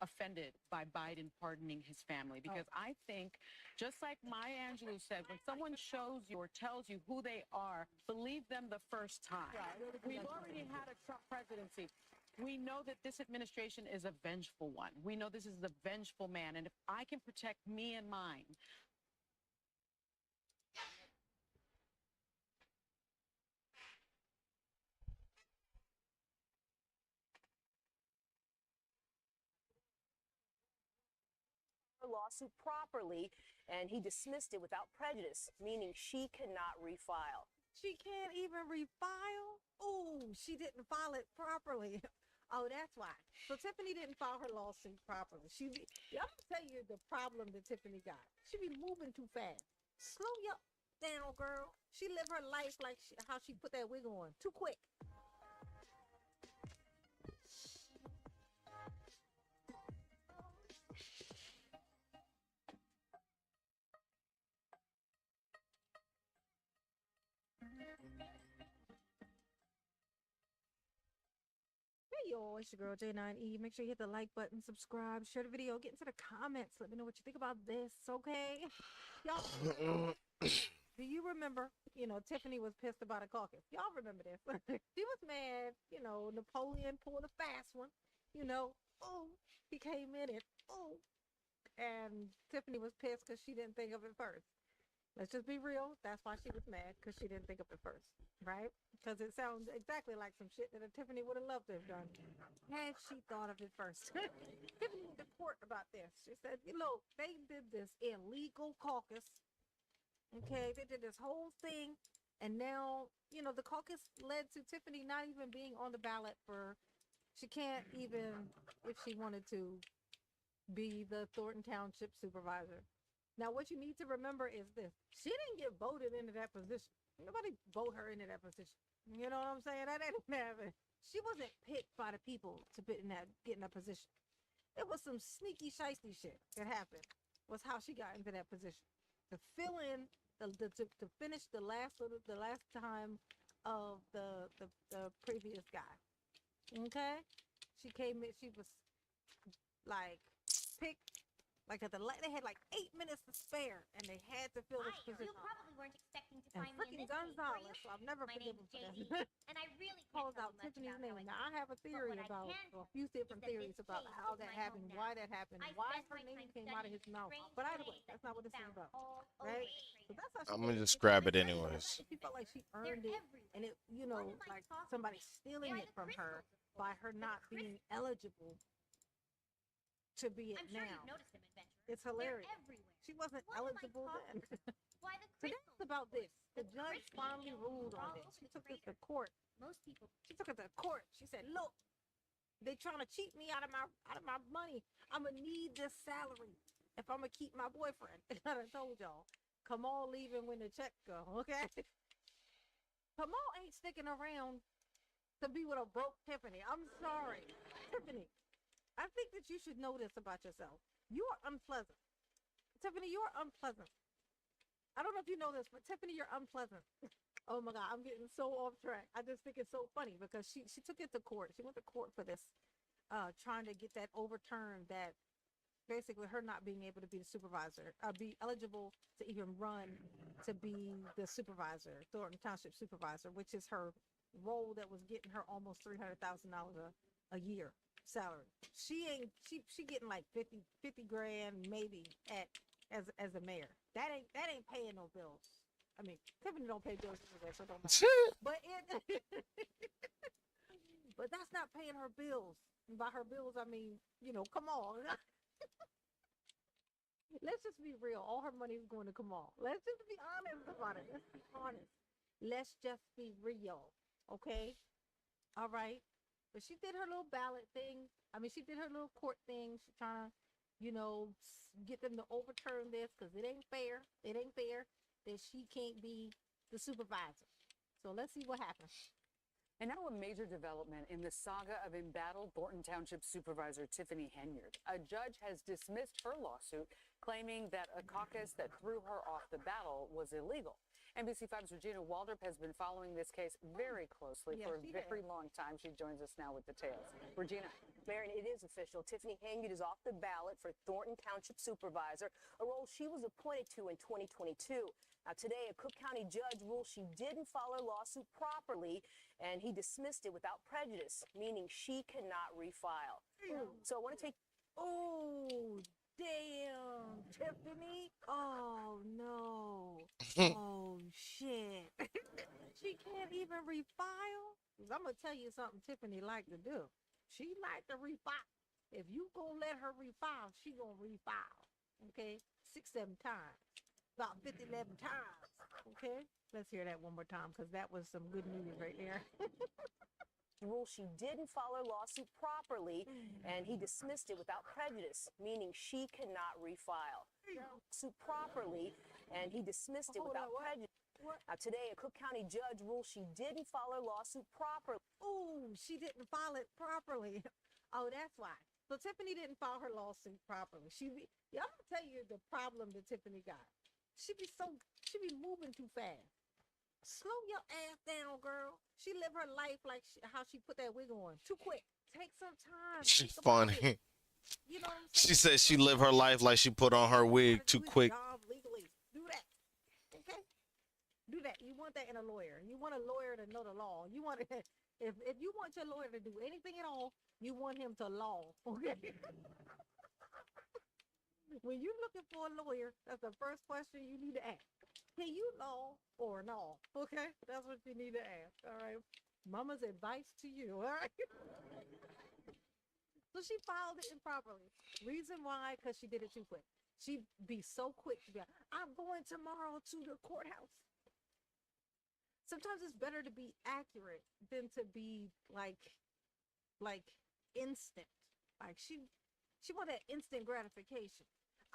offended by Biden pardoning his family, because I think, just like Maya Angelou said, when someone shows you or tells you who they are, believe them the first time. We've already had a Trump presidency. We know that this administration is a vengeful one. We know this is a vengeful man. And if I can protect me and mine, lawsuit properly, and he dismissed it without prejudice, meaning she cannot refile. She can't even refile. Oh, she didn't file it properly. Oh, that's why. So Tiffany didn't file her lawsuit properly. I'm gonna tell you the problem that Tiffany got. She be moving too fast. Slow your down, girl. She live her life like how she put that wig on. Too quick. Hey y'all, it's your girl J9E. Make sure you hit the like button, subscribe, share the video, get into the comments. Let me know what you think about this, okay? Y'all, do you remember, Tiffany was pissed about a caucus. Y'all remember this. She was mad, Napoleon pulled a fast one, he came in and Tiffany was pissed because she didn't think of it first. Let's just be real. That's why she was mad, because she didn't think of it first, right? Because it sounds exactly like some shit that a Tiffany would have loved to have done had she thought of it first. Tiffany went to court about this. She said, they did this illegal caucus. Okay, they did this whole thing. And now, the caucus led to Tiffany not even being on the ballot she can't even, if she wanted to, be the Thornton Township supervisor. Now, what you need to remember is this. She didn't get voted into that position. Nobody vote her into that position. You know what I'm saying? That didn't happen. She wasn't picked by the people to get in that position. It was some sneaky, shiesty shit that happened, was how she got into that position. To fill in, to finish the last time of the previous guy. Okay? She came in, she was like picked. Like they had like 8 minutes to spare, and they had to fill this position. You probably weren't expecting to And find me in freaking this case, were Gonzalez, you? so I've never My forgiven name's for JD, that. and I really can't Calls tell out you much Tiffany's about name. how I Now I have a theory what I about can a few different that theories this about case how is that my happened, home why now. that happened, I why spent her my name time came out of his studying mouth. strange But either way, ways that's that not what this is found about, all right? over So that's how she I'm got gonna it. just She grab felt it like anyways. she felt like she earned it, and it, like somebody stealing it from her by her not being eligible to be it I'm sure now. you've noticed them, adventurer. It's hilarious. They're everywhere. She wasn't What am I eligible talking then. Why the So that's about this. The judge crystals finally ruled on all this. over She the took this crater. to court. Most people She took it to court. She said, "Look, they trying to cheat me out of my money. I'm gonna need this salary if I'm gonna keep my boyfriend." I done told y'all, Kamal leaving when the check go. Okay, Kamal ain't sticking around to be with a broke Tiffany. I'm sorry, Tiffany. I think that you should know this about yourself. You are unpleasant. Tiffany, you are unpleasant. I don't know if you know this, but Tiffany, you're unpleasant. Oh my God, I'm getting so off track. I just think it's so funny because she took it to court. She went to court for this, trying to get that overturned, that basically her not being able to be the supervisor, be eligible to even run to be the supervisor, Thornton Township supervisor, which is her role that was getting her almost $300,000 a year salary. She getting like 50 grand maybe as a mayor. That ain't paying no bills. I mean, Tiffany don't pay bills anyway, so it don't matter. But that's not paying her bills. And by her bills, I mean, come on. Let's just be real. All her money is going to Kamal. Let's just be honest about it. Let's be honest. Let's just be real. Okay? All right? But she did her little ballot thing. I mean, she did her little court thing. She's trying to, get them to overturn this because it ain't fair. It ain't fair that she can't be the supervisor. So let's see what happens. And now a major development in the saga of embattled Thornton Township Supervisor Tiffany Henyard. A judge has dismissed her lawsuit, claiming that a caucus that threw her off the ballot was illegal. NBC5's Regina Waldrop has been following this case very closely for a very long time. She joins us now with details. Regina. Marion, it is official. Tiffany Henyard is off the ballot for Thornton Township Supervisor, a role she was appointed to in 2022. Now, today, a Cook County judge ruled she didn't file her lawsuit properly, and he dismissed it without prejudice, meaning she cannot refile. So I want to take... Oh, damn, Tiffany. Oh, no. Oh, shit. She can't even refile? I'm going to tell you something Tiffany like to do. She like to refile. If you gonna let her refile, she gonna refile. Okay? 6-7 times. About 50-11 times. Okay, let's hear that one more time because that was some good news right there. Rule she didn't file her lawsuit properly, and he dismissed it without prejudice, meaning she cannot refile. Suit properly, and he dismissed it without prejudice. Now today, a Cook County judge ruled she didn't file her lawsuit properly. Oh, she didn't file it properly. Oh, that's why. So Tiffany didn't file her lawsuit properly. I'm gonna tell you the problem that Tiffany got. She be moving too fast. Slow your ass down, girl. She live her life like how she put that wig on. Too quick. Take some time. She's Think about funny. it. You know what I'm She saying? said she lived her life like she put on her wig too quick. Job legally. Do that. Okay? Do that. You want that in a lawyer. You want a lawyer to know the law. You want if you want your lawyer to do anything at all, you want him to law. Okay? When you're looking for a lawyer, that's the first question you need to ask. Can you law or no? Okay? That's what you need to ask. All right. Mama's advice to you. All right. So she filed it improperly. Reason why? Because she did it too quick. She'd be so quick to be like, I'm going tomorrow to the courthouse. Sometimes it's better to be accurate than to be like instant. Like she want that instant gratification.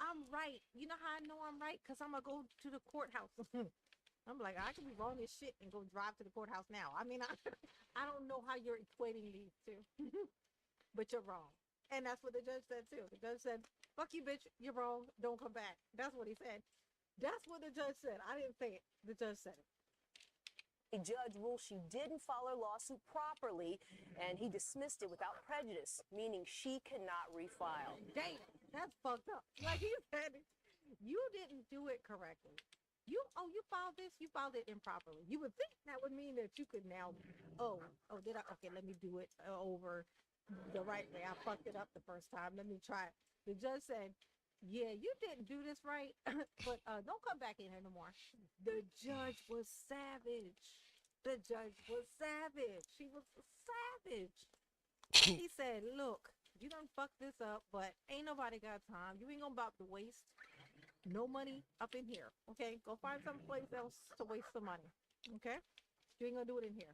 I'm right. You know how I know I'm right? Because I'm going to go to the courthouse. I'm like, I can be wrong as shit and go drive to the courthouse now. I mean, I don't know how you're equating these two. But you're wrong. And that's what the judge said too. The judge said, fuck you, bitch. You're wrong. Don't come back. That's what he said. That's what the judge said. I didn't say it. The judge said it. A judge ruled she didn't file her lawsuit properly, and he dismissed it without prejudice, meaning she cannot refile. Damn, that's fucked up. Like he said, you didn't do it correctly. You filed this, you filed it improperly. You would think that would mean that you could now, did I? Okay, let me do it over the right way. I fucked it up the first time. Let me try it. The judge said, yeah, you didn't do this right, but don't come back in here no more. The judge was savage. The judge was savage. She was savage. He said, look, you done fucked this up, but ain't nobody got time. You ain't gonna about to waste no money up in here, okay? Go find someplace else to waste some money, okay? You ain't gonna do it in here.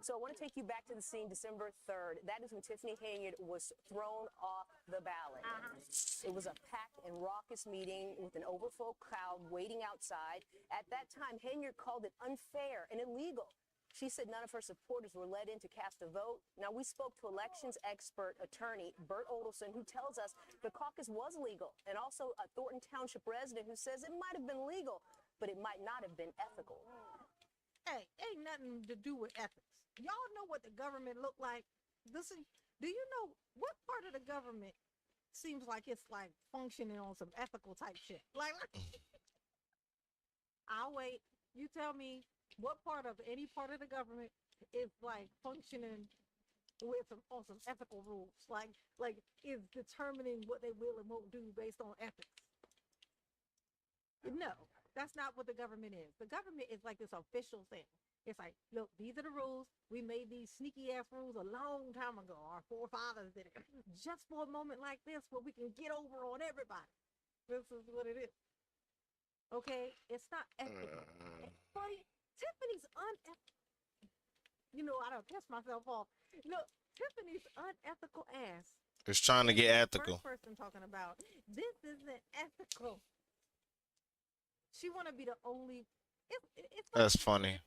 So I want to take you back to the scene December 3rd. That is when Tiffany Hayard was thrown off the ballot. It was a packed and raucous meeting with an overflow crowd waiting outside. At that time, Hayard called it unfair and illegal. She said none of her supporters were let in to cast a vote. Now, we spoke to elections expert attorney Bert Oldelson, who tells us the caucus was legal, and also a Thornton Township resident who says it might have been legal, but it might not have been ethical. Hey, ain't nothing to do with ethics. Y'all know what the government look like? Do you know what part of the government seems like it's like functioning on some ethical type shit? Like, I'll wait. You tell me what part of any part of the government is like functioning with on some ethical rules, like is determining what they will and won't do based on ethics. No, that's not what the government is. The government is like this official thing. It's like, look, these are the rules. We made these sneaky ass rules a long time ago. Our forefathers did it just for a moment like this where we can get over on everybody. This is what it is. Okay, it's not ethical. It's funny. Tiffany's unethical. You know, I don't piss myself off. Look, Tiffany's unethical ass. It's trying to get ethical. First person talking about this isn't ethical. She want to be the only. It's That's funny.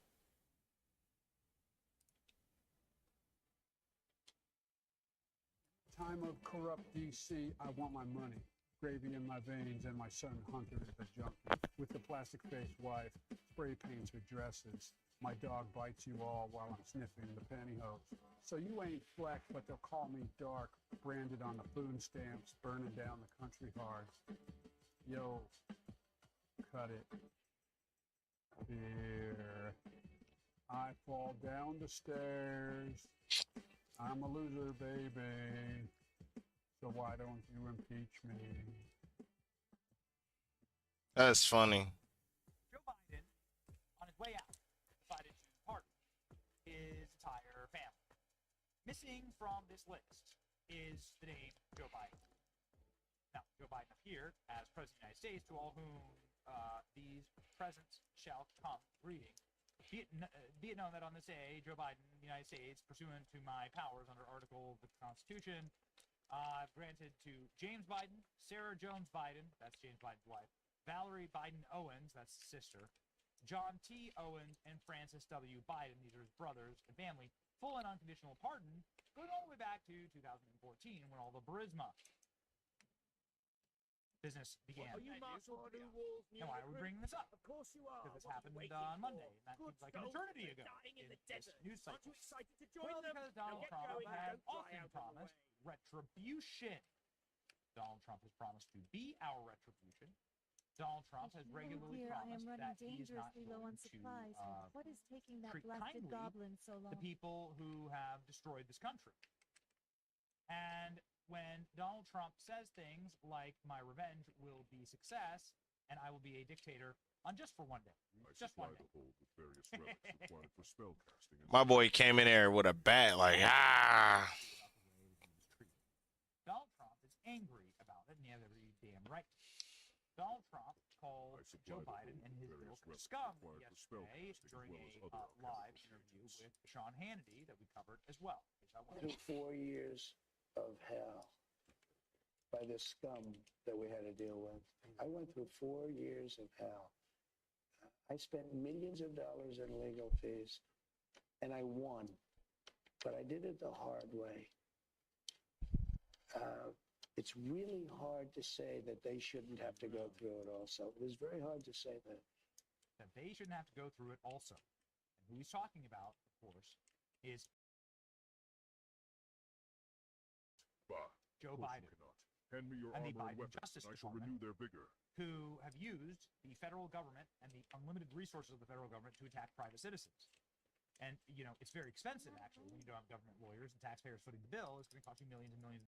Time of corrupt DC, I want my money. Gravy in my veins, and my son Hunter is a junkie. With the plastic-faced wife, spray paints her dresses. My dog bites you all while I'm sniffing the pantyhose. So you ain't Fleck, but they'll call me Dark, branded on the food stamps, burning down the country hard. Yo, cut it. Here. I fall down the stairs. I'm a loser, baby. So why don't you impeach me? That's funny. Joe Biden, on his way out, decided to pardon his entire family. Missing from this list is the name Joe Biden. Now, Joe Biden appeared as President of the United States, to all whom these presence shall come greeting. Be it known that on this day, Joe Biden, the United States, pursuant to my powers under Article of the Constitution, I've granted to James Biden, Sarah Jones Biden, that's James Biden's wife, Valerie Biden Owens, that's his sister, John T. Owens, and Francis W. Biden, these are his brothers and family, full and unconditional pardon, going all the way back to 2014 when all the Burisma business began. Are you marching on new walls? Now, why are we bringing this up? Of course you are. Because this What are happened you on waiting Monday, for? and that Good seems like an souls eternity that are ago. dying in the this desert. news cycle. Aren't you excited to join Well, them? because Now Donald get Trump going, has don't dry often out on the promised way. retribution. Donald Trump has promised to be our retribution. Donald Trump has regularly Dear, I am promised running that he is not dangerously low going on supplies. to What is taking that treat blasted kindly goblin so long? the people who have destroyed this country. And when Donald Trump says things like, my revenge will be success, and I will be a dictator on just for one day. Just one day. My boy came in there with a bat, like, ah. Donald Trump is angry about it, and he has every damn right. Donald Trump called Joe Biden and his ilk scum yesterday during a live interview with Sean Hannity that we covered as well. Through 4 years of hell by the scum that we had to deal with. I went through 4 years of hell. I spent millions of dollars in legal fees, and I won, but I did it the hard way. It's really hard to say that they shouldn't have to go through it also. It is very hard to say that. That they shouldn't have to go through it also. And who he's talking about, of course, is Joe Biden. Hand me your and the armor and Biden weapons, Justice and I shall Department, renew their vigor. who have used the federal government and the unlimited resources of the federal government to attack private citizens. And, you know, it's very expensive, actually, when you don't have government lawyers and taxpayers footing the bill. It's going to cost you millions and millions.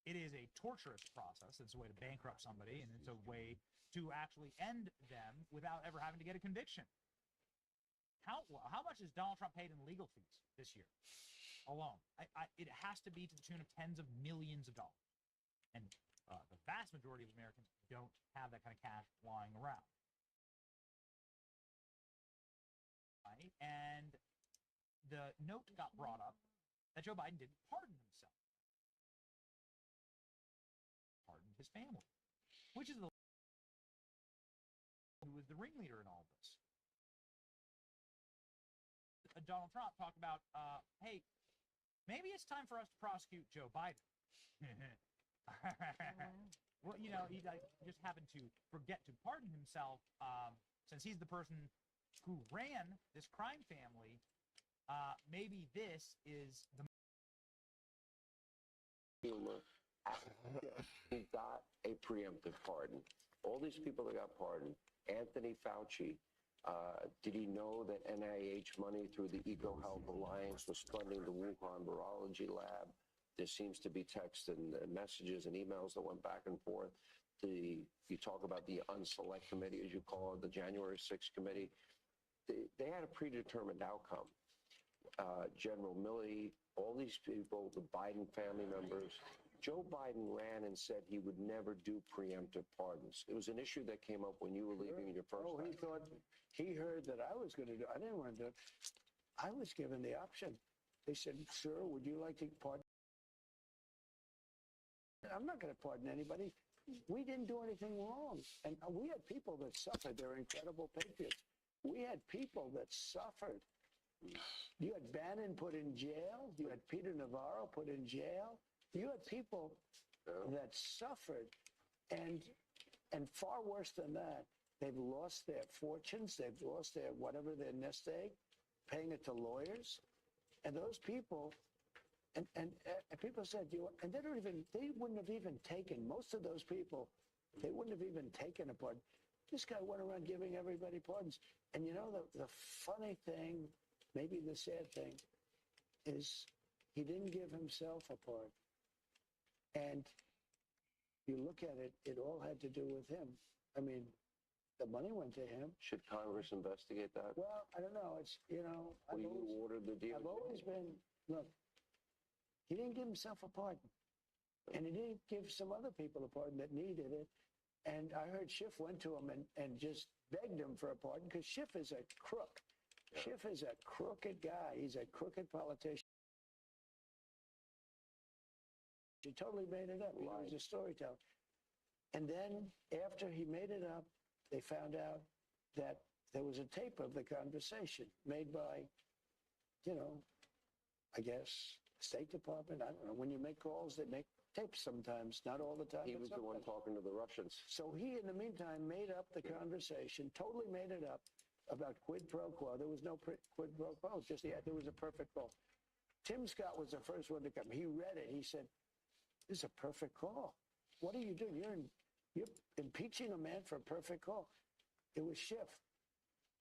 It is a torturous process. It's a way to bankrupt somebody, and it's a way to actually end them without ever having to get a conviction. How much has Donald Trump paid in legal fees this year alone? It has to be to the tune of tens of millions of dollars. And the vast majority of Americans don't have that kind of cash lying around. Right? And the note got brought up that Joe Biden didn't pardon himself. Pardoned his family, which is who was the ringleader in all this. Donald Trump talked about, hey, maybe it's time for us to prosecute Joe Biden. Well, you know, he just happened to forget to pardon himself, since he's the person who ran this crime family. Maybe this is the humor. He got a preemptive pardon. All these people that got pardoned, Anthony Fauci, did he know that NIH money through the EcoHealth Alliance was funding the Wuhan Virology Lab? There seems to be texts and messages and emails that went back and forth. You talk about the unselect committee, as you call it, the January 6th committee. They had a predetermined outcome. General Milley, all these people, the Biden family members. Joe Biden ran and said he would never do preemptive pardons. It was an issue that came up when you were leaving in your first he time. thought, he heard that I was going to do it. I didn't want to do it. I was given the option. They said, sir, would you like to pardon? I'm not going to pardon anybody. We didn't do anything wrong. And we had people that suffered. They're incredible patriots. We had people that suffered. You had Bannon put in jail. You had Peter Navarro put in jail. You had people that suffered. And far worse than that, they've lost their fortunes. They've lost their whatever, their nest egg, paying it to lawyers. And those people, and people said, and they wouldn't have even taken, most of those people, they wouldn't have even taken a pardon. This guy went around giving everybody pardons. And you know, the funny thing, maybe the sad thing, is he didn't give himself a pardon. And you look at it, it all had to do with him. I mean, the money went to him. Should Congress investigate that? Well, I don't know. It's, you know, Well, you ordered the deal. I've always been, look, he didn't give himself a pardon. And he didn't give some other people a pardon that needed it. And I heard Schiff went to him and just begged him for a pardon because Schiff is a crook. Schiff is a crooked guy. He's a crooked politician. He totally made it up. He was a storyteller. And then after he made it up, they found out that there was a tape of the conversation made by, you know, I guess, State Department. I don't know. When you make calls, they make tapes sometimes, not all the time. He was the one talking to the Russians. So he, in the meantime, made up the conversation, totally made it up about quid pro quo. There was no quid pro quo, just there was a perfect call. Tim Scott was the first one to come. He read it. He said, "This is a perfect call. What are you doing? You're impeaching a man for a perfect call." It was Schiff.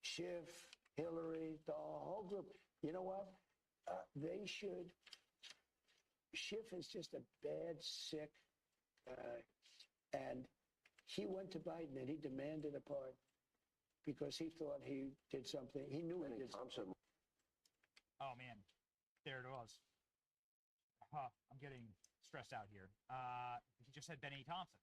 Schiff, Hillary, the whole group. You know what? They should. Schiff is just a bad, sick, and he went to Biden and he demanded a pardon because he thought he did something. He knew he did something. Oh man, there it was. I'm getting stressed out here. He just said Benny Thompson,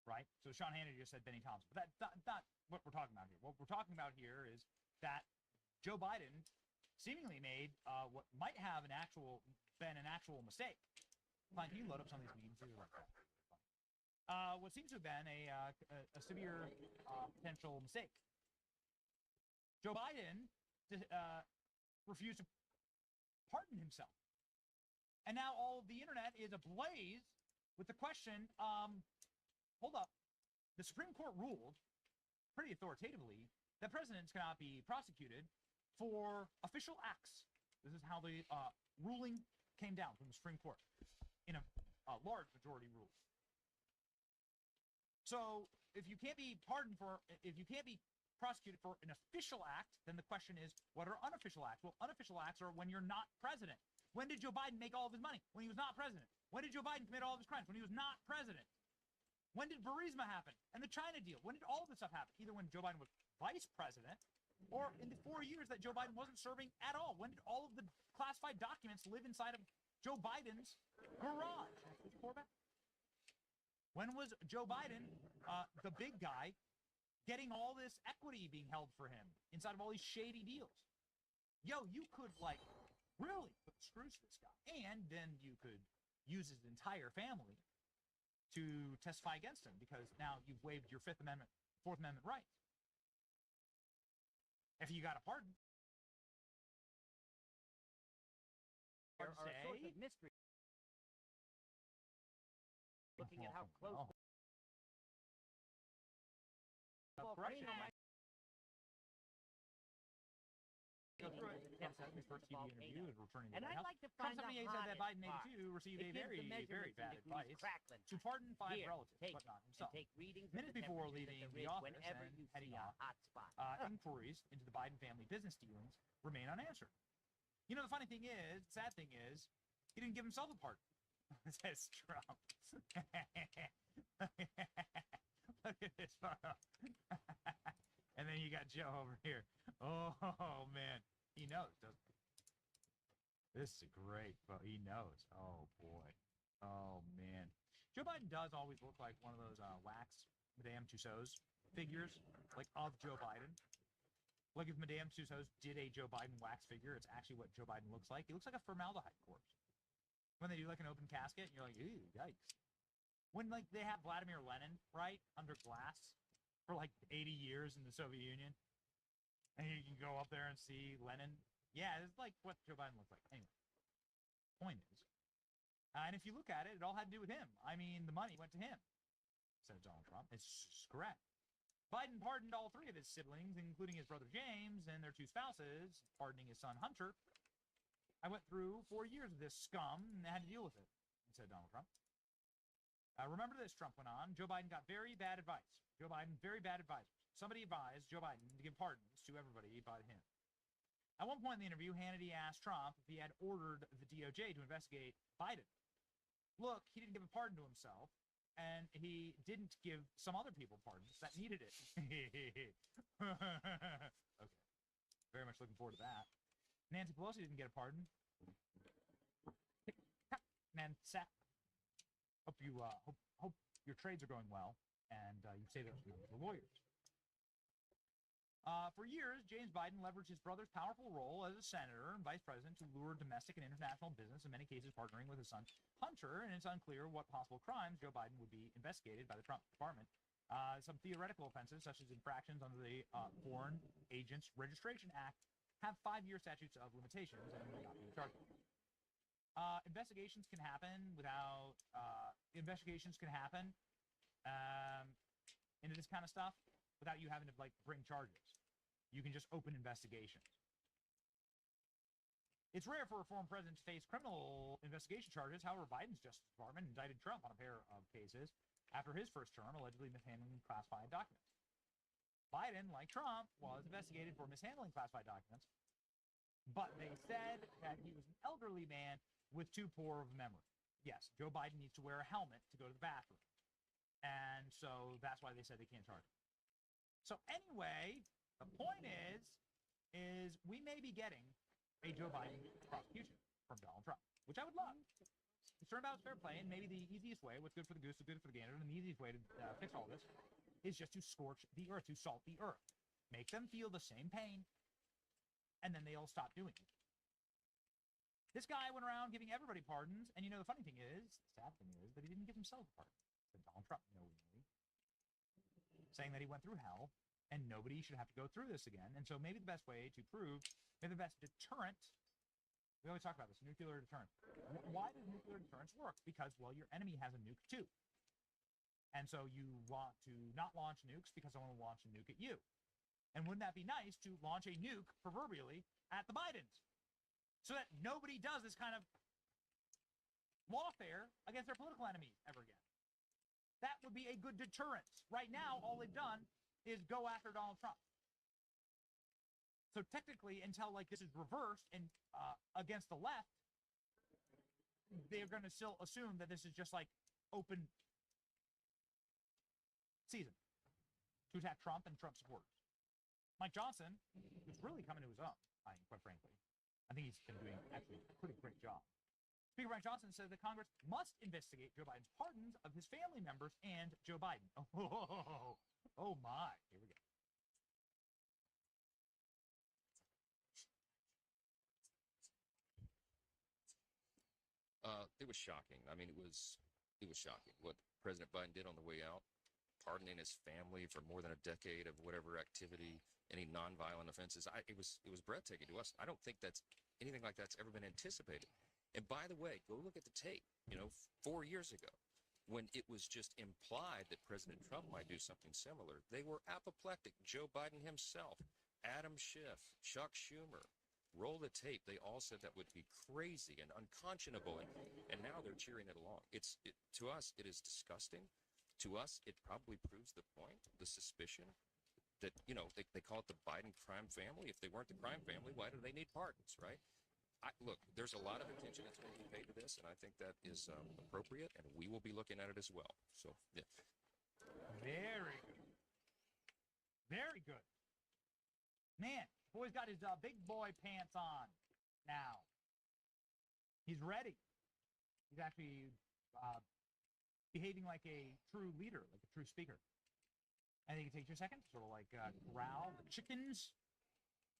right? So Sean Hannity just said Benny Thompson, but that's not what we're talking about here. What we're talking about here is that Joe Biden seemingly made what might have been an actual mistake. Fine, can you load up some of these memes? What seems to have been a severe potential mistake. Joe Biden refused to pardon himself. And now all of the internet is ablaze with the question, hold up, the Supreme Court ruled pretty authoritatively that presidents cannot be prosecuted for official acts. This is how the ruling came down from the Supreme Court in a large majority rule. So if you can't be prosecuted for an official act, then the question is, what are unofficial acts? Well, unofficial acts are when you're not president. When did Joe Biden make all of his money? When he was not president. When did Joe Biden commit all of his crimes? When he was not president. When did Burisma happen? And the China deal? When did all of this stuff happen? Either when Joe Biden was vice president or in the 4 years that Joe Biden wasn't serving at all. When did all of the classified documents live inside of Joe Biden's garage? When was Joe Biden, the big guy, getting all this equity being held for him inside of all these shady deals? Yo, you could, like, really put screws to this guy. And then you could use his entire family to testify against him because now you've waived your Fourth Amendment rights. If you got a pardon. There are a source of mystery. Looking at how close. Correction. Go through it. Yes, that's his first TV interview is returning to the White House. Like to find Trump said that Biden 82 received a very, very bad advice to pardon 5 relatives, but not himself. Minutes before leaving the office and heading off, inquiries into the Biden family business dealings remain unanswered. You know, the funny thing is, sad thing is, he didn't give himself a pardon. Says Trump. Look at this photo. And then you got Joe over here. Oh, man. He knows, doesn't he? This is a great photo. He knows. Oh, boy. Oh, man. Joe Biden does always look like one of those wax Madame Tussauds figures, like of Joe Biden. Like if Madame Tussauds did a Joe Biden wax figure, it's actually what Joe Biden looks like. He looks like a formaldehyde corpse. When they do like an open casket, and you're like, ew, yikes. When like they have Vladimir Lenin, right, under glass for like 80 years in the Soviet Union, and you can go up there and see Lenin. Yeah, it's like what Joe Biden looks like. Anyway, point is, and if you look at it, it all had to do with him. I mean, the money went to him, said Donald Trump. It's correct. Biden pardoned all 3 of his siblings, including his brother James and their 2 spouses, pardoning his son Hunter. I went through 4 years of this scum and had to deal with it, said Donald Trump. Remember this, Trump went on. Joe Biden got very bad advice. Joe Biden, very bad advisors. Somebody advised Joe Biden to give pardons to everybody but him. At one point in the interview, Hannity asked Trump if he had ordered the DOJ to investigate Biden. Look, he didn't give a pardon to himself, and he didn't give some other people pardons that needed it. Okay. Very much looking forward to that. Nancy Pelosi didn't get a pardon. Nancy. Hope your trades are going well, and you say that the lawyers. For years, James Biden leveraged his brother's powerful role as a senator and vice president to lure domestic and international business, in many cases partnering with his son Hunter, and it's unclear what possible crimes Joe Biden would be investigated by the Trump department. Some theoretical offenses, such as infractions under the Foreign Agents Registration Act, have 5-year statutes of limitations and will not be charged. Investigations can happen without into this kind of stuff without you having to like bring charges. You can just open investigations. It's rare for a former president to face criminal investigation charges. However, Biden's Justice Department indicted Trump on a pair of cases after his first term, allegedly mishandling classified documents. Biden, like Trump, was investigated for mishandling classified documents, but they said that he was an elderly man with too poor of a memory. Yes, Joe Biden needs to wear a helmet to go to the bathroom. And so that's why they said they can't charge him. So anyway, the point is we may be getting a Joe Biden prosecution from Donald Trump, which I would love. It's turnabout's fair play, and maybe the easiest way, what's good for the goose is good for the gander, and the easiest way to fix all this is just to scorch the earth, to salt the earth. Make them feel the same pain, and then they'll stop doing it. This guy went around giving everybody pardons, and you know the funny thing is, the sad thing is, that he didn't give himself a pardon. Said Donald Trump, saying that he went through hell, and nobody should have to go through this again. And so maybe the best way to prove, maybe the best deterrent, we always talk about this, nuclear deterrent. Why does nuclear deterrence work? Because, well, your enemy has a nuke too. And so you want to not launch nukes because someone will launch a nuke at you. And wouldn't that be nice to launch a nuke, proverbially, at the Bidens? So that nobody does this kind of lawfare against their political enemies ever again. That would be a good deterrence. Right now, all they've done is go after Donald Trump. So technically, until like this is reversed and against the left, they're going to still assume that this is just like open season to attack Trump and Trump supporters. Mike Johnson is really coming to his own, quite frankly. I think he's been doing actually a pretty great job. Speaker Mike Johnson said that Congress must investigate Joe Biden's pardons of his family members and Joe Biden. Oh my. Here we go. It was shocking. I mean, it was shocking what President Biden did on the way out, pardoning his family for more than a decade of whatever activity, any nonviolent offenses. It was breathtaking to us. I don't think that's anything like that's ever been anticipated. And by the way, go look at the tape, 4 years ago, when it was just implied that President Trump might do something similar. They were apoplectic. Joe Biden himself, Adam Schiff, Chuck Schumer, roll the tape. They all said that would be crazy and unconscionable, and now they're cheering it along. To us, it is disgusting. To us, it probably proves the point, the suspicion that, they call it the Biden crime family. If they weren't the crime family, why do they need pardons, right? Look, there's a lot of attention that's going to be paid to this, and I think that is appropriate, and we will be looking at it as well. So, yeah. Very good. Very good. Man, boy's got his big boy pants on now. He's ready. He's actually behaving like a true leader, like a true speaker. I think it takes you a second to sort of like corral the chickens.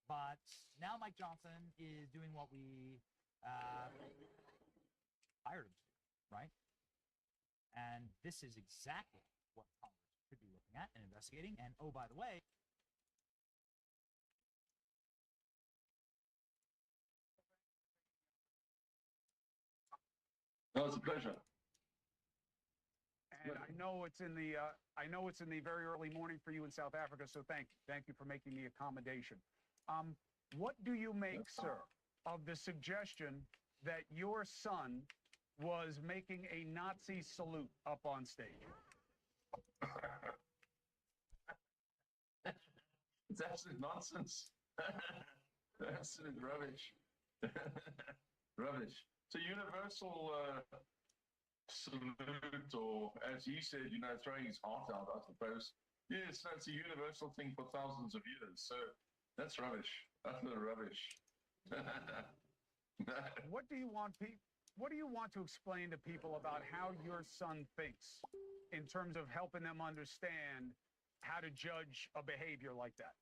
But now Mike Johnson is doing what we hired him to do, right? And this is exactly what Congress could be looking at and investigating. And oh, by the way, no, it's a pleasure. And I know it's in the very early morning for you in South Africa, so thank you for making the accommodation. What do you make, sir, of the suggestion that your son was making a Nazi salute up on stage? It's absolute nonsense. Absolute rubbish. Rubbish. It's a universal salute, or as he said, throwing his heart out, I suppose. Yes, that's a universal thing for thousands of years. So that's rubbish. Utter rubbish. What do you want to explain to people about how your son thinks? in terms of helping them understand how to judge a behavior like that?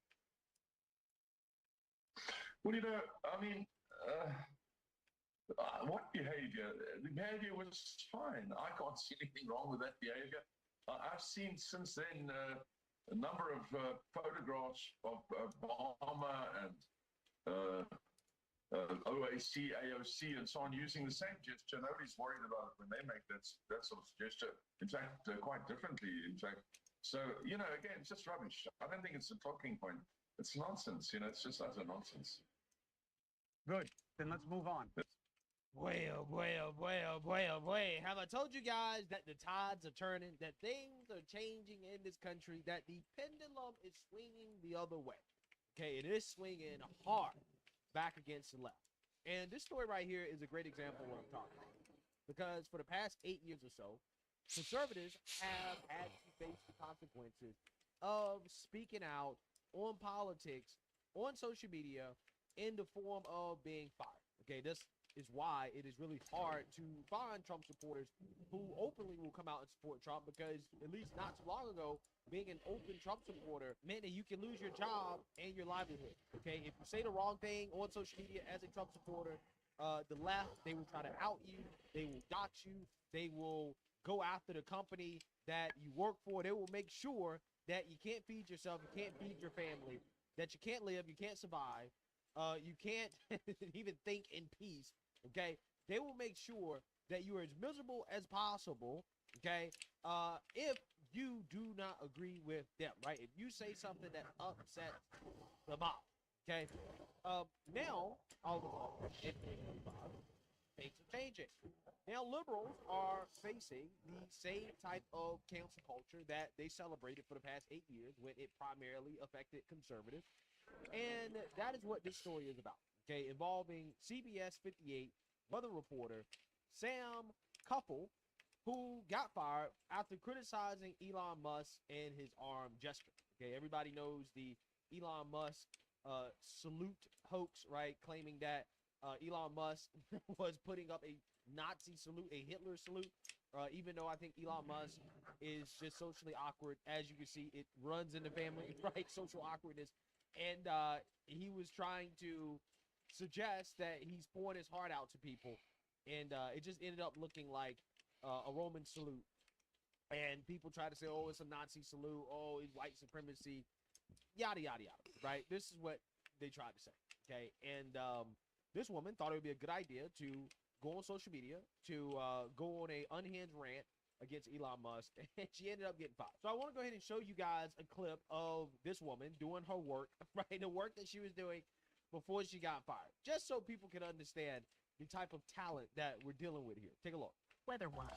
Well, I mean, what behavior? The behavior was fine. I can't see anything wrong with that behavior. I've seen since then a number of photographs of Obama and OAC, AOC, and so on using the same gesture. Nobody's worried about it when they make that sort of gesture. In fact, quite differently. In fact, so again, it's just rubbish. I don't think it's a talking point. It's nonsense. It's just utter nonsense. Good. Then let's move on. Well. Have I told you guys that the tides are turning, that things are changing in this country, that the pendulum is swinging the other way? Okay, it is swinging hard back against the left. And this story right here is a great example of what I'm talking about. Because for the past 8 years or so, conservatives have had to face the consequences of speaking out on politics, on social media, in the form of being fired. Okay, this is why it is really hard to find Trump supporters who openly will come out and support Trump, because at least not too long ago, being an open Trump supporter meant that you can lose your job and your livelihood. Okay, if you say the wrong thing on social media as a Trump supporter, the left, they will try to out you, they will dox you, they will go after the company that you work for. They will make sure that you can't feed yourself, you can't feed your family, that you can't live, you can't survive, you can't even think in peace. Okay, they will make sure that you are as miserable as possible. Okay, if you do not agree with them, right? If you say something that upsets the mob, okay. Now all of a sudden, things are changing. Now liberals are facing the same type of cancel culture that they celebrated for the past 8 years when it primarily affected conservatives. And that is what this story is about, okay, involving CBS 58 weather reporter Sam Couple, who got fired after criticizing Elon Musk and his arm gesture. Okay, everybody knows the Elon Musk salute hoax, right, claiming that Elon Musk was putting up a Nazi salute, a Hitler salute, even though I think Elon Musk is just socially awkward. As you can see, it runs in the family, right? Social awkwardness. And he was trying to suggest that he's pouring his heart out to people. And it just ended up looking like a Roman salute. And people try to say, oh, it's a Nazi salute. Oh, it's white supremacy. Yada, yada, yada, right? This is what they tried to say, okay? And this woman thought it would be a good idea to go on social media, to go on a unhinged rant against Elon Musk, and she ended up getting fired. So I want to go ahead and show you guys a clip of this woman doing her work, right? The work that she was doing before she got fired, just so people can understand the type of talent that we're dealing with here. Take a look. Weather-wise.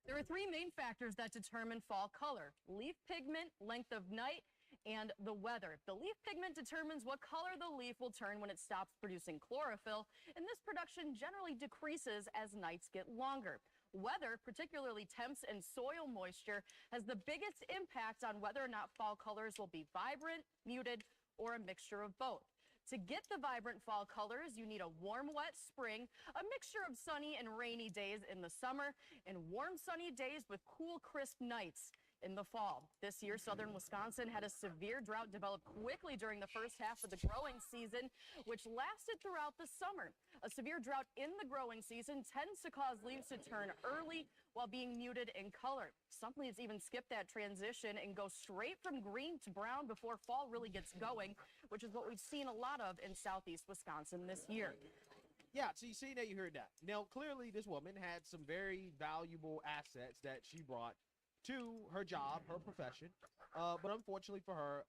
There are three main factors that determine fall color: leaf pigment, length of night, and the weather. The leaf pigment determines what color the leaf will turn when it stops producing chlorophyll, and this production generally decreases as nights get longer. Weather, particularly temps and soil moisture, has the biggest impact on whether or not fall colors will be vibrant, muted, or a mixture of both. To get the vibrant fall colors, you need a warm, wet spring, a mixture of sunny and rainy days in the summer, and warm, sunny days with cool, crisp nights in the fall. This year, southern Wisconsin had a severe drought develop quickly during the first half of the growing season, which lasted throughout the summer. A severe drought in the growing season tends to cause leaves to turn early while being muted in color. Some leaves even skip that transition and go straight from green to brown before fall really gets going, which is what we've seen a lot of in southeast Wisconsin this year. Yeah, so you see that, you heard that. Now, clearly this woman had some very valuable assets that she brought to her job, her profession, but unfortunately for her,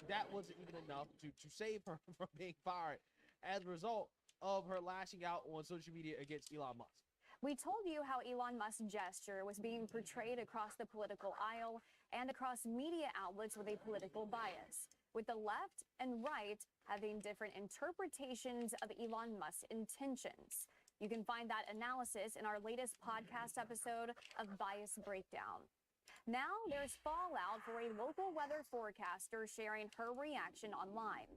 that wasn't even enough to save her from being fired as a result of her lashing out on social media against Elon Musk. We told you how Elon Musk's gesture was being portrayed across the political aisle and across media outlets with a political bias, with the left and right having different interpretations of Elon Musk's intentions. You can find that analysis in our latest podcast episode of Bias Breakdown. Now there's fallout for a local weather forecaster sharing her reaction online.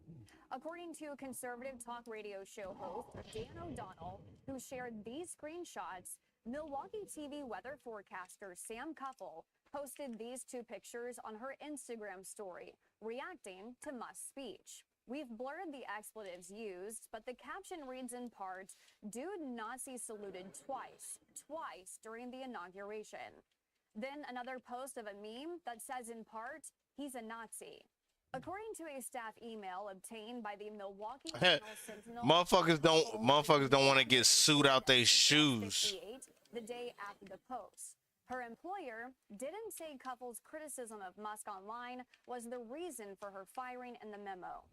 According to conservative talk radio show host Dan O'Donnell, who shared these screenshots, Milwaukee TV weather forecaster Sam Cuffle posted these two pictures on her Instagram story, reacting to Musk's speech. We've blurred the expletives used, but the caption reads in part, "Dude Nazi saluted twice during the inauguration." Then another post of a meme that says in part, "He's a Nazi." According to a staff email obtained by the Milwaukee Journal Sentinel, Motherfuckers don't want to get sued out their shoes. the day after the post. Her employer didn't say Cuffle's criticism of Musk online was the reason for her firing in the memo.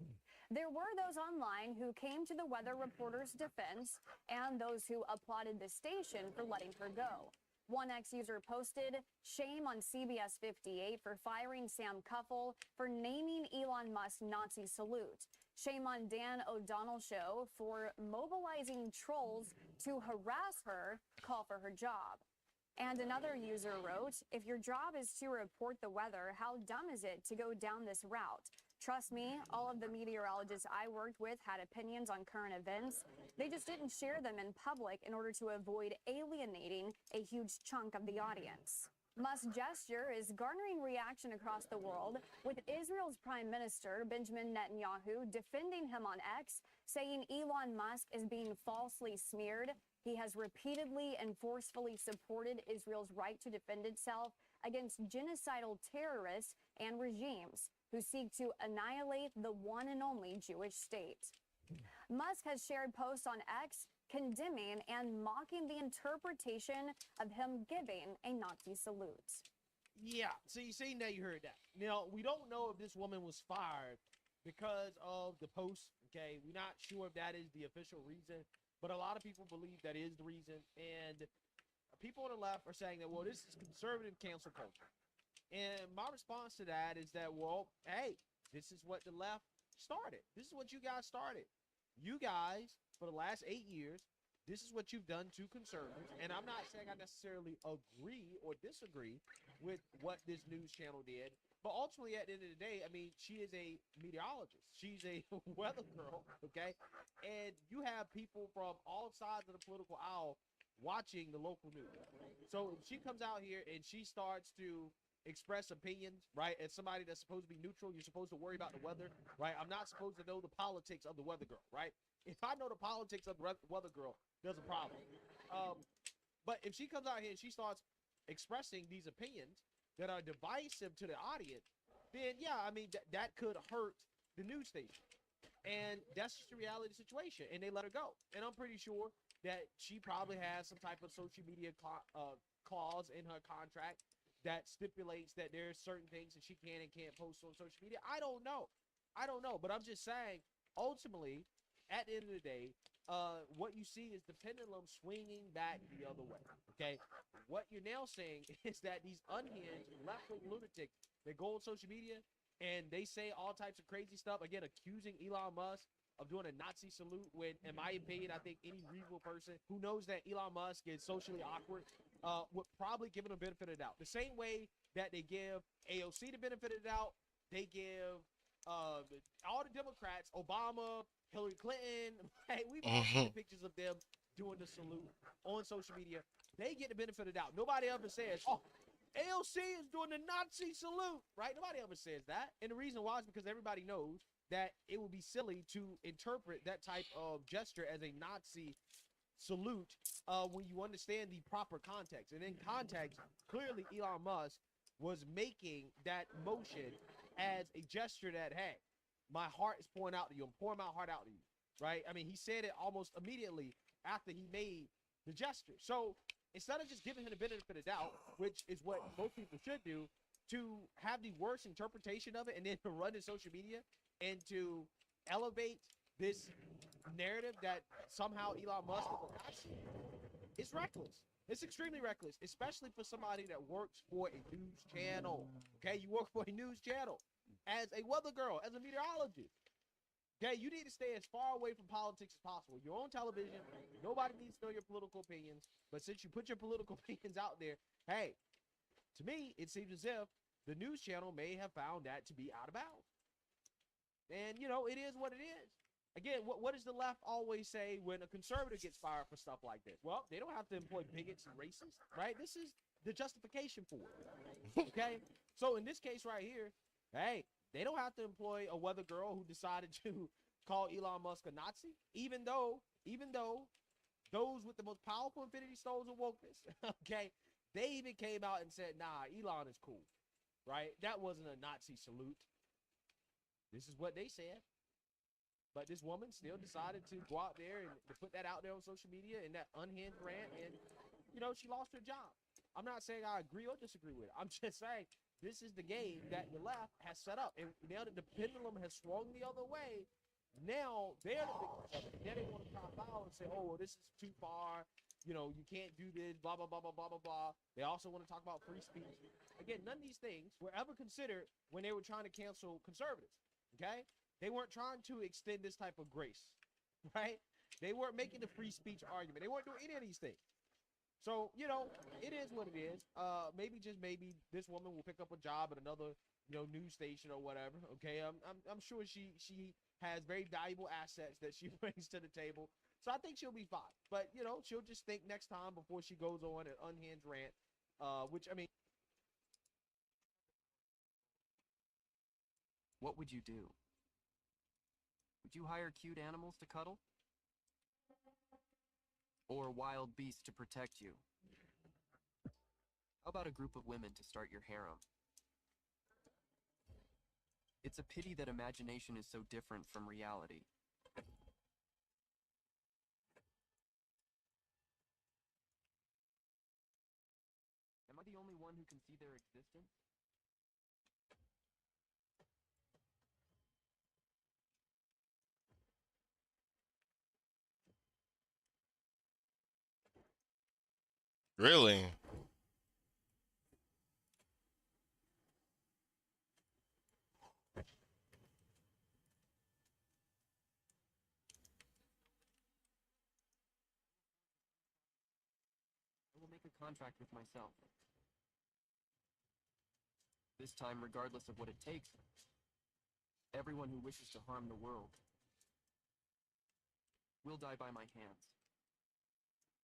There were those online who came to the weather reporter's defense and those who applauded the station for letting her go. One ex-user posted, "Shame on CBS 58 for firing Sam Cuffle for naming Elon Musk's Nazi salute. Shame on Dan O'Donnell Show for mobilizing trolls to harass her, call for her job." And another user wrote, "If your job is to report the weather, how dumb is it to go down this route? Trust me, all of the meteorologists I worked with had opinions on current events. They just didn't share them in public in order to avoid alienating a huge chunk of the audience." Musk's gesture is garnering reaction across the world, with Israel's Prime Minister Benjamin Netanyahu defending him on X, saying Elon Musk is being falsely smeared. He has repeatedly and forcefully supported Israel's right to defend itself against genocidal terrorists and regimes who seek to annihilate the one and only Jewish state. Musk has shared posts on X condemning and mocking the interpretation of him giving a Nazi salute. Yeah, so you see, now you heard that. Now, we don't know if this woman was fired because of the post, okay? We're not sure if that is the official reason, but a lot of people believe that is the reason. And people on the left are saying that, well, this is conservative cancel culture. And my response to that is that, well, hey, this is what the left started. This is what you guys started. You guys, for the last 8 years, this is what you've done to conservatives. And I'm not saying I necessarily agree or disagree with what this news channel did. But ultimately, at the end of the day, I mean, she is a meteorologist. She's a weather girl, okay? And you have people from all sides of the political aisle watching the local news. So if she comes out here and she starts to express opinions, right? As somebody that's supposed to be neutral, you're supposed to worry about the weather, right? I'm not supposed to know the politics of the weather girl, right? If I know the politics of the weather girl, there's a problem. But if she comes out here and she starts expressing these opinions that are divisive to the audience, then yeah, I mean, that could hurt the news station. And that's just the reality of the situation. And they let her go. And I'm pretty sure that she probably has some type of social media clause in her contract that stipulates that there's certain things that she can and can't post on social media. I don't know. But I'm just saying, ultimately, at the end of the day, what you see is the pendulum swinging back the other way, okay? What you're now saying is that these unhinged left-wing lunatics that go on social media and they say all types of crazy stuff, again, accusing Elon Musk of doing a Nazi salute when, in my opinion, I think any reasonable person who knows that Elon Musk is socially awkward would probably give him a benefit of the doubt. The same way that they give AOC the benefit of the doubt, they give all the Democrats, Obama, Hillary Clinton, hey, we've all seen pictures of them doing the salute on social media. They get the benefit of the doubt. Nobody ever says, oh, AOC is doing the Nazi salute, right? Nobody ever says that. And the reason why is because everybody knows that it would be silly to interpret that type of gesture as a Nazi salute when you understand the proper context. And in context, clearly Elon Musk was making that motion as a gesture that, hey, my heart is pouring out to you. I'm pouring my heart out to you, right? I mean, he said it almost immediately after he made the gesture. So instead of just giving him the benefit of the doubt, which is what most people should do, to have the worst interpretation of it and then to run in social media and to elevate this narrative that somehow Elon Musk is a Nazi, it's reckless. It's extremely reckless, especially for somebody that works for a news channel. Okay, you work for a news channel as a weather girl, as a meteorologist. Okay, you need to stay as far away from politics as possible. You're on television. Nobody needs to know your political opinions. But since you put your political opinions out there, hey, to me, it seems as if the news channel may have found that to be out of bounds. And, you know, it is what it is. Again, what does the left always say when a conservative gets fired for stuff like this? Well, they don't have to employ bigots and racists, right? This is the justification for it. Okay? So in this case right here, hey, they don't have to employ a weather girl who decided to call Elon Musk a Nazi, even though those with the most powerful Infinity Stones of wokeness, okay, they even came out and said, nah, Elon is cool, right? That wasn't a Nazi salute. This is what they said. But this woman still decided to go out there and to put that out there on social media in that unhinged rant, and, you know, she lost her job. I'm not saying I agree or disagree with it. I'm just saying this is the game that the left has set up. And now that the pendulum has swung the other way, now they're the big. Now they want to pop out and say, oh, well, this is too far. You know, you can't do this, blah, blah, blah, blah, blah, blah, blah. They also want to talk about free speech. Again, none of these things were ever considered when they were trying to cancel conservatives, okay? They weren't trying to extend this type of grace, right? They weren't making the free speech argument. They weren't doing any of these things. So, you know, it is what it is. Maybe, just maybe, this woman will pick up a job at another, you know, news station or whatever. Okay, I'm sure she has very valuable assets that she brings to the table. So I think she'll be fine. But, you know, she'll just think next time before she goes on an unhinged rant, which, I mean. What would you do? Would you hire cute animals to cuddle? Or wild beasts to protect you? How about a group of women to start your harem? It's a pity that imagination is so different from reality. Am I the only one who can see their existence? Really? I will make a contract with myself. This time, regardless of what it takes, everyone who wishes to harm the world will die by my hands.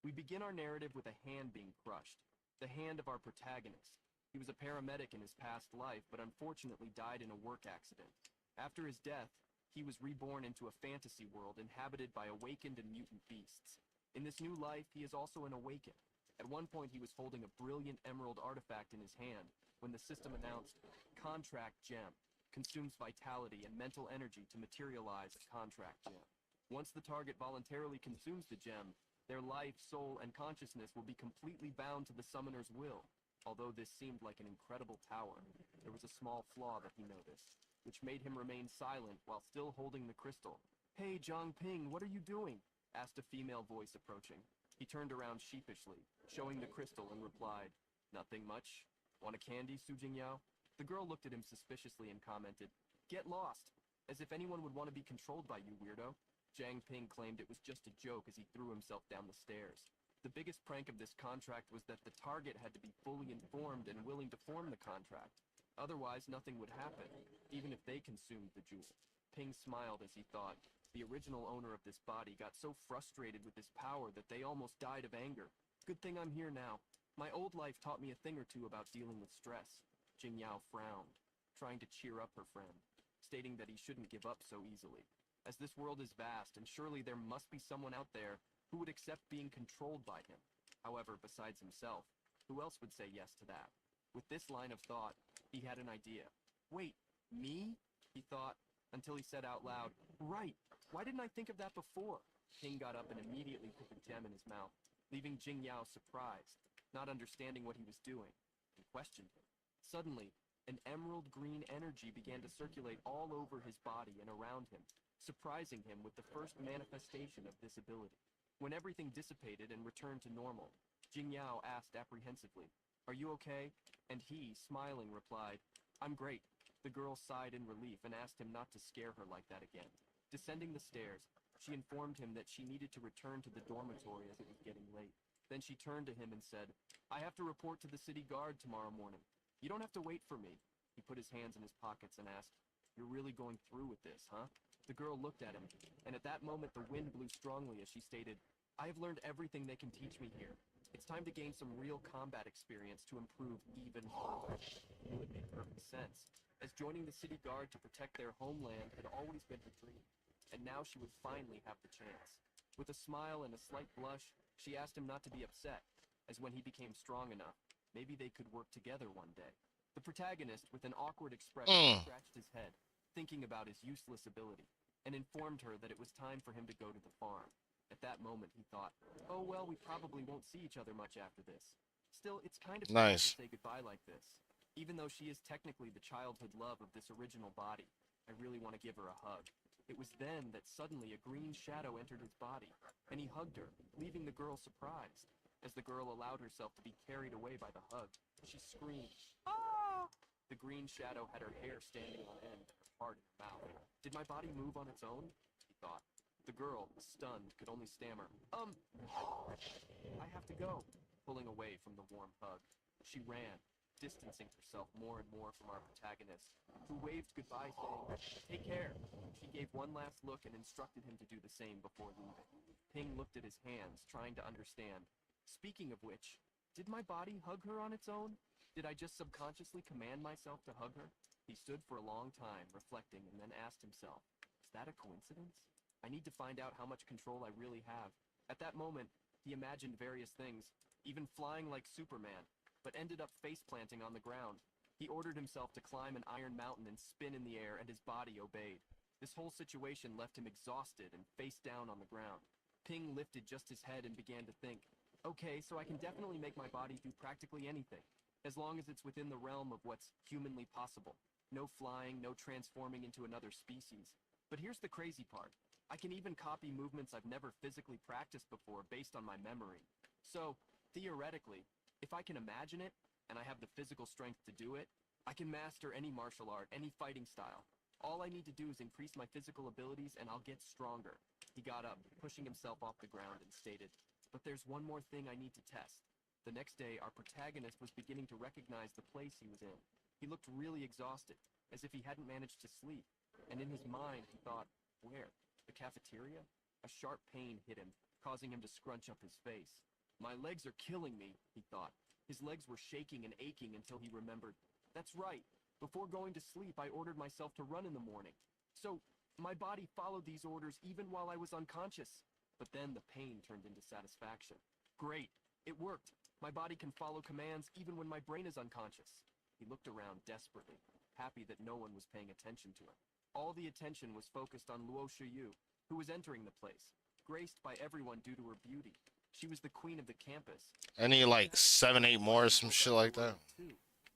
We begin our narrative with a hand being crushed, the hand of our protagonist. He was a paramedic in his past life, but unfortunately died in a work accident. After his death, he was reborn into a fantasy world inhabited by awakened and mutant beasts. In this new life, he is also an awakened. At one point, he was holding a brilliant emerald artifact in his hand when the system announced, Contract Gem, consumes vitality and mental energy to materialize a contract gem. Once the target voluntarily consumes the gem, their life, soul, and consciousness will be completely bound to the summoner's will. Although this seemed like an incredible power, there was a small flaw that he noticed, which made him remain silent while still holding the crystal. Hey, Zhongping, what are you doing? Asked a female voice approaching. He turned around sheepishly, showing the crystal, and replied, Nothing much. Want a candy, Su Jingyao? The girl looked at him suspiciously and commented, Get lost! As if anyone would want to be controlled by you, weirdo. Zhang Ping claimed it was just a joke as he threw himself down the stairs. The biggest prank of this contract was that the target had to be fully informed and willing to form the contract. Otherwise, nothing would happen, even if they consumed the jewel. Ping smiled as he thought, the original owner of this body got so frustrated with this power that they almost died of anger. Good thing I'm here now. My old life taught me a thing or two about dealing with stress. Jingyao frowned, trying to cheer up her friend, stating that he shouldn't give up so easily. As this world is vast, and surely there must be someone out there who would accept being controlled by him. However, besides himself, who else would say yes to that? With this line of thought, he had an idea. Wait, me? He thought, until he said out loud, Right, why didn't I think of that before? Ping got up and immediately put the gem in his mouth, leaving Jingyao surprised, not understanding what he was doing, and questioned him. Suddenly, an emerald green energy began to circulate all over his body and around him, surprising him with the first manifestation of this ability. When everything dissipated and returned to normal, Jingyao asked apprehensively, Are you okay? And he, smiling, replied, I'm great. The girl sighed in relief and asked him not to scare her like that again. Descending the stairs, she informed him that she needed to return to the dormitory as it was getting late. Then she turned to him and said, I have to report to the city guard tomorrow morning. You don't have to wait for me. He put his hands in his pockets and asked, You're really going through with this, huh? The girl looked at him, and at that moment the wind blew strongly as she stated, "I have learned everything they can teach me here. It's time to gain some real combat experience to improve even further." It would make perfect sense, as joining the city guard to protect their homeland had always been her dream, and now she would finally have the chance. With a smile and a slight blush, she asked him not to be upset, as when he became strong enough, maybe they could work together one day. The protagonist, with an awkward expression, scratched his head, thinking about his useless ability, and informed her that it was time for him to go to the farm. At that moment, he thought, oh well, we probably won't see each other much after this. Still, it's kind of sad Nice. to say goodbye like this. Even though she is technically the childhood love of this original body, I really want to give her a hug. It was then that suddenly a green shadow entered his body, and he hugged her, leaving the girl surprised. As the girl allowed herself to be carried away by the hug, she screamed, "Ah!" The green shadow had her hair standing on end, her heart in her mouth. Did my body move on its own? He thought. The girl, stunned, could only stammer, I have to go, pulling away from the warm hug. She ran, distancing herself more and more from our protagonist, who waved goodbye saying, "Take care." She gave one last look and instructed him to do the same before leaving. Ping looked at his hands, trying to understand. Speaking of which, did my body hug her on its own? Did I just subconsciously command myself to hug her? He stood for a long time, reflecting, and then asked himself, is that a coincidence? I need to find out how much control I really have. At that moment, he imagined various things, even flying like Superman, but ended up face-planting on the ground. He ordered himself to climb an iron mountain and spin in the air, and his body obeyed. This whole situation left him exhausted and face down on the ground. Ping lifted just his head and began to think, okay, so I can definitely make my body do practically anything, as long as it's within the realm of what's humanly possible. No flying, no transforming into another species. But here's the crazy part. I can even copy movements I've never physically practiced before based on my memory. So, theoretically, if I can imagine it, and I have the physical strength to do it, I can master any martial art, any fighting style. All I need to do is increase my physical abilities and I'll get stronger. He got up, pushing himself off the ground, and stated, but there's one more thing I need to test. The next day, our protagonist was beginning to recognize the place he was in. He looked really exhausted, as if he hadn't managed to sleep. And in his mind, he thought, where? The cafeteria? A sharp pain hit him, causing him to scrunch up his face. My legs are killing me, he thought. His legs were shaking and aching until he remembered. That's right. Before going to sleep, I ordered myself to run in the morning. So, my body followed these orders even while I was unconscious. But then the pain turned into satisfaction. Great. It worked. My body can follow commands even when my brain is unconscious. He looked around desperately, happy that no one was paying attention to him. All the attention was focused on Luo Shiyu, who was entering the place, graced by everyone due to her beauty. She was the queen of the campus. I need like 7, 8 more, some shit like that.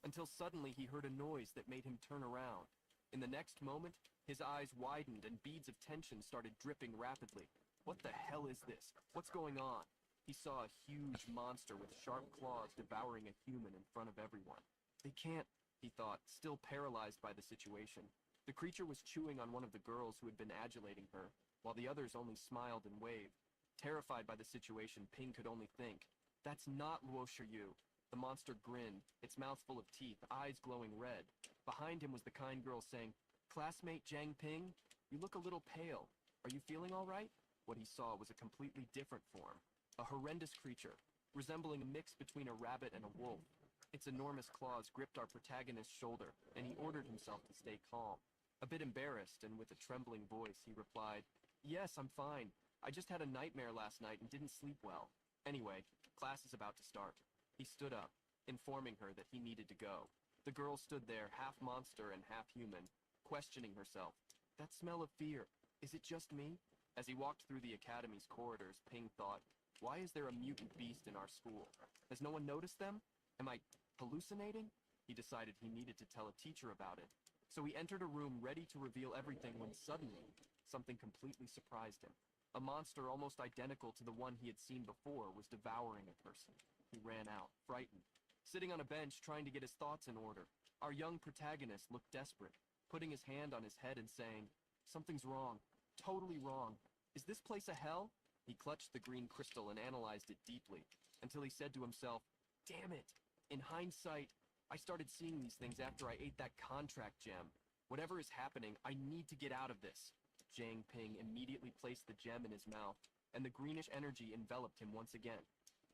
Until suddenly he heard a noise that made him turn around. In the next moment, his eyes widened and beads of tension started dripping rapidly. What the hell is this? What's going on? He saw a huge monster with sharp claws devouring a human in front of everyone. They can't, he thought, still paralyzed by the situation. The creature was chewing on one of the girls who had been adulating her, while the others only smiled and waved. Terrified by the situation, Ping could only think, that's not Luo Shiyu. The monster grinned, its mouth full of teeth, eyes glowing red. Behind him was the kind girl saying, classmate Jiang Ping, you look a little pale. Are you feeling all right? What he saw was a completely different form. A horrendous creature, resembling a mix between a rabbit and a wolf. Its enormous claws gripped our protagonist's shoulder, and he ordered himself to stay calm. A bit embarrassed, and with a trembling voice, he replied, yes, I'm fine. I just had a nightmare last night and didn't sleep well. Anyway, class is about to start. He stood up, informing her that he needed to go. The girl stood there, half monster and half human, questioning herself. That smell of fear, is it just me? As he walked through the academy's corridors, Ping thought, why is there a mutant beast in our school? Has no one noticed them? Am I hallucinating? He decided he needed to tell a teacher about it. So he entered a room ready to reveal everything when suddenly, something completely surprised him. A monster almost identical to the one he had seen before was devouring a person. He ran out, frightened. Sitting on a bench trying to get his thoughts in order, our young protagonist looked desperate, putting his hand on his head and saying, something's wrong, totally wrong. Is this place a hell? He clutched the green crystal and analyzed it deeply, until he said to himself, damn it! In hindsight, I started seeing these things after I ate that contract gem. Whatever is happening, I need to get out of this. Jiang Ping immediately placed the gem in his mouth, and the greenish energy enveloped him once again.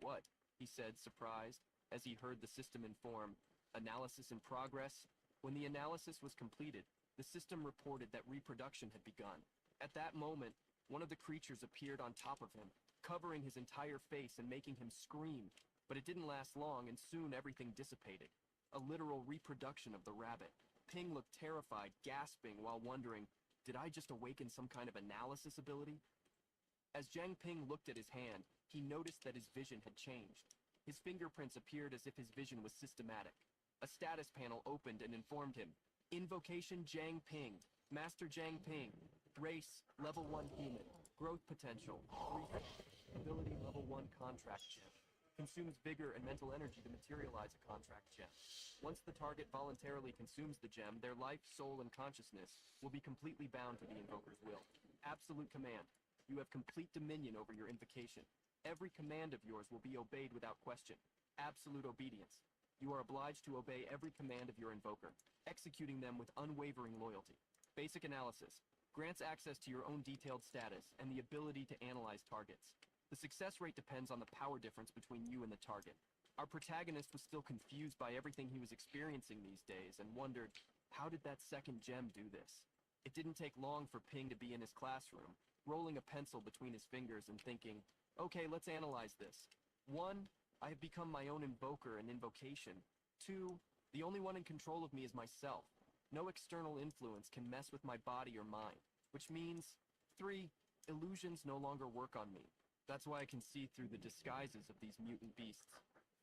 "What?" he said, surprised, as he heard the system inform, "Analysis in progress." When the analysis was completed, the system reported that reproduction had begun. At that moment, one of the creatures appeared on top of him, covering his entire face and making him scream. But it didn't last long, and soon everything dissipated. A literal reproduction of the rabbit. Ping looked terrified, gasping while wondering, did I just awaken some kind of analysis ability? As Jiang Ping looked at his hand, he noticed that his vision had changed. His fingerprints appeared as if his vision was systematic. A status panel opened and informed him, Invocation Jiang Ping, Master Jiang Ping, Race, Level 1 Human, Growth Potential, 3, Ability Level 1 Contract Gem. Consumes vigor and mental energy to materialize a contract gem. Once the target voluntarily consumes the gem, their life, soul, and consciousness will be completely bound to the invoker's will. Absolute command. You have complete dominion over your invocation. Every command of yours will be obeyed without question. Absolute obedience. You are obliged to obey every command of your invoker, executing them with unwavering loyalty. Basic analysis. Grants access to your own detailed status and the ability to analyze targets. The success rate depends on the power difference between you and the target. Our protagonist was still confused by everything he was experiencing these days and wondered, how did that second gem do this? It didn't take long for Ping to be in his classroom, rolling a pencil between his fingers and thinking, okay, let's analyze this. 1, I have become my own invoker and invocation. 2, the only one in control of me is myself. No external influence can mess with my body or mind, which means 3, illusions no longer work on me. That's why I can see through the disguises of these mutant beasts.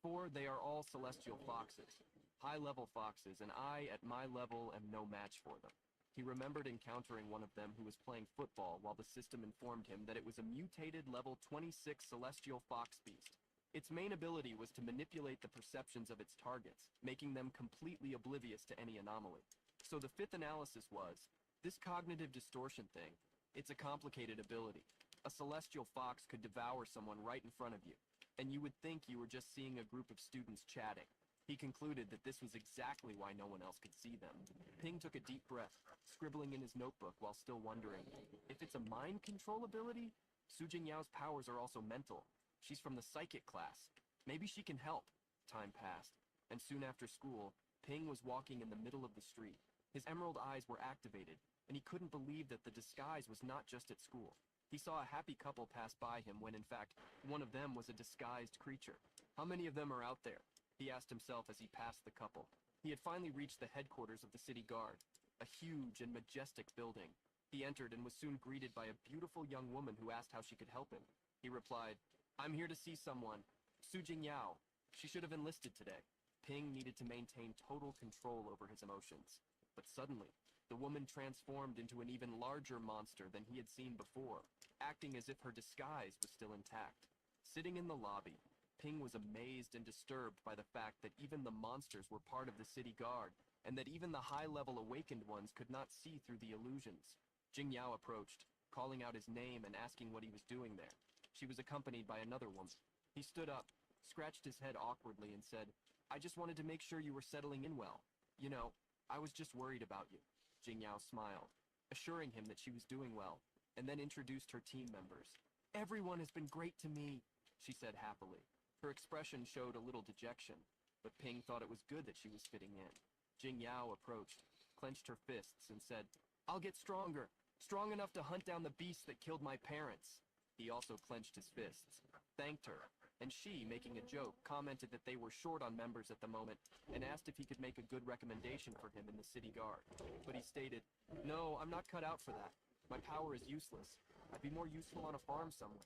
4, they are all celestial foxes. High-level foxes, and I, at my level, am no match for them. He remembered encountering one of them who was playing football while the system informed him that it was a mutated level 26 celestial fox beast. Its main ability was to manipulate the perceptions of its targets, making them completely oblivious to any anomaly. So the 5th analysis was, this cognitive distortion thing, it's a complicated ability. A celestial fox could devour someone right in front of you, and you would think you were just seeing a group of students chatting. He concluded that this was exactly why no one else could see them. Ping took a deep breath, scribbling in his notebook while still wondering, if it's a mind control ability, Su Jingyao's powers are also mental. She's from the psychic class. Maybe she can help. Time passed, and soon after school, Ping was walking in the middle of the street. His emerald eyes were activated, and he couldn't believe that the disguise was not just at school. He saw a happy couple pass by him when, in fact, one of them was a disguised creature. How many of them are out there? He asked himself as he passed the couple. He had finally reached the headquarters of the city guard, a huge and majestic building. He entered and was soon greeted by a beautiful young woman who asked how she could help him. He replied, I'm here to see someone. Su Jingyao. She should have enlisted today. Ping needed to maintain total control over his emotions. But suddenly, the woman transformed into an even larger monster than he had seen before, acting as if her disguise was still intact. Sitting in the lobby, Ping was amazed and disturbed by the fact that even the monsters were part of the city guard, and that even the high-level awakened ones could not see through the illusions. Jingyao approached, calling out his name and asking what he was doing there. She was accompanied by another woman. He stood up, scratched his head awkwardly, and said, I just wanted to make sure you were settling in well. You know, I was just worried about you. Jingyao smiled, assuring him that she was doing well, and then introduced her team members. Everyone has been great to me, she said happily. Her expression showed a little dejection, but Ping thought it was good that she was fitting in. Jingyao approached, clenched her fists, and said, I'll get stronger, strong enough to hunt down the beast that killed my parents. He also clenched his fists, thanked her, and she, making a joke, commented that they were short on members at the moment and asked if he could make a good recommendation for him in the city guard. But he stated, no, I'm not cut out for that. My power is useless. I'd be more useful on a farm somewhere.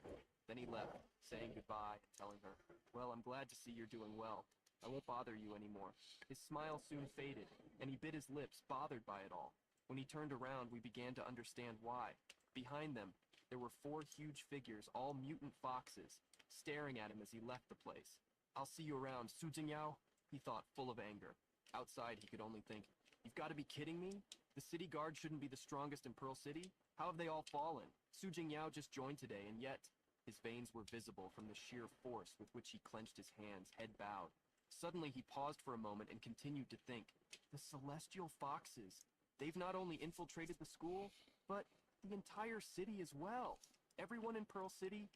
Then he left, saying goodbye and telling her, well, I'm glad to see you're doing well. I won't bother you anymore. His smile soon faded, and he bit his lips, bothered by it all. When he turned around, we began to understand why. Behind them, there were 4 huge figures, all mutant foxes, staring at him as he left the place. I'll see you around, Su Jingyao, he thought, full of anger. Outside, he could only think, you've got to be kidding me? The city guard shouldn't be the strongest in Pearl City? How have they all fallen? Su Jingyao just joined today, and yet... His veins were visible from the sheer force with which he clenched his hands, head bowed. Suddenly, he paused for a moment and continued to think. The celestial foxes. They've not only infiltrated the school, but the entire city as well. Everyone in Pearl City,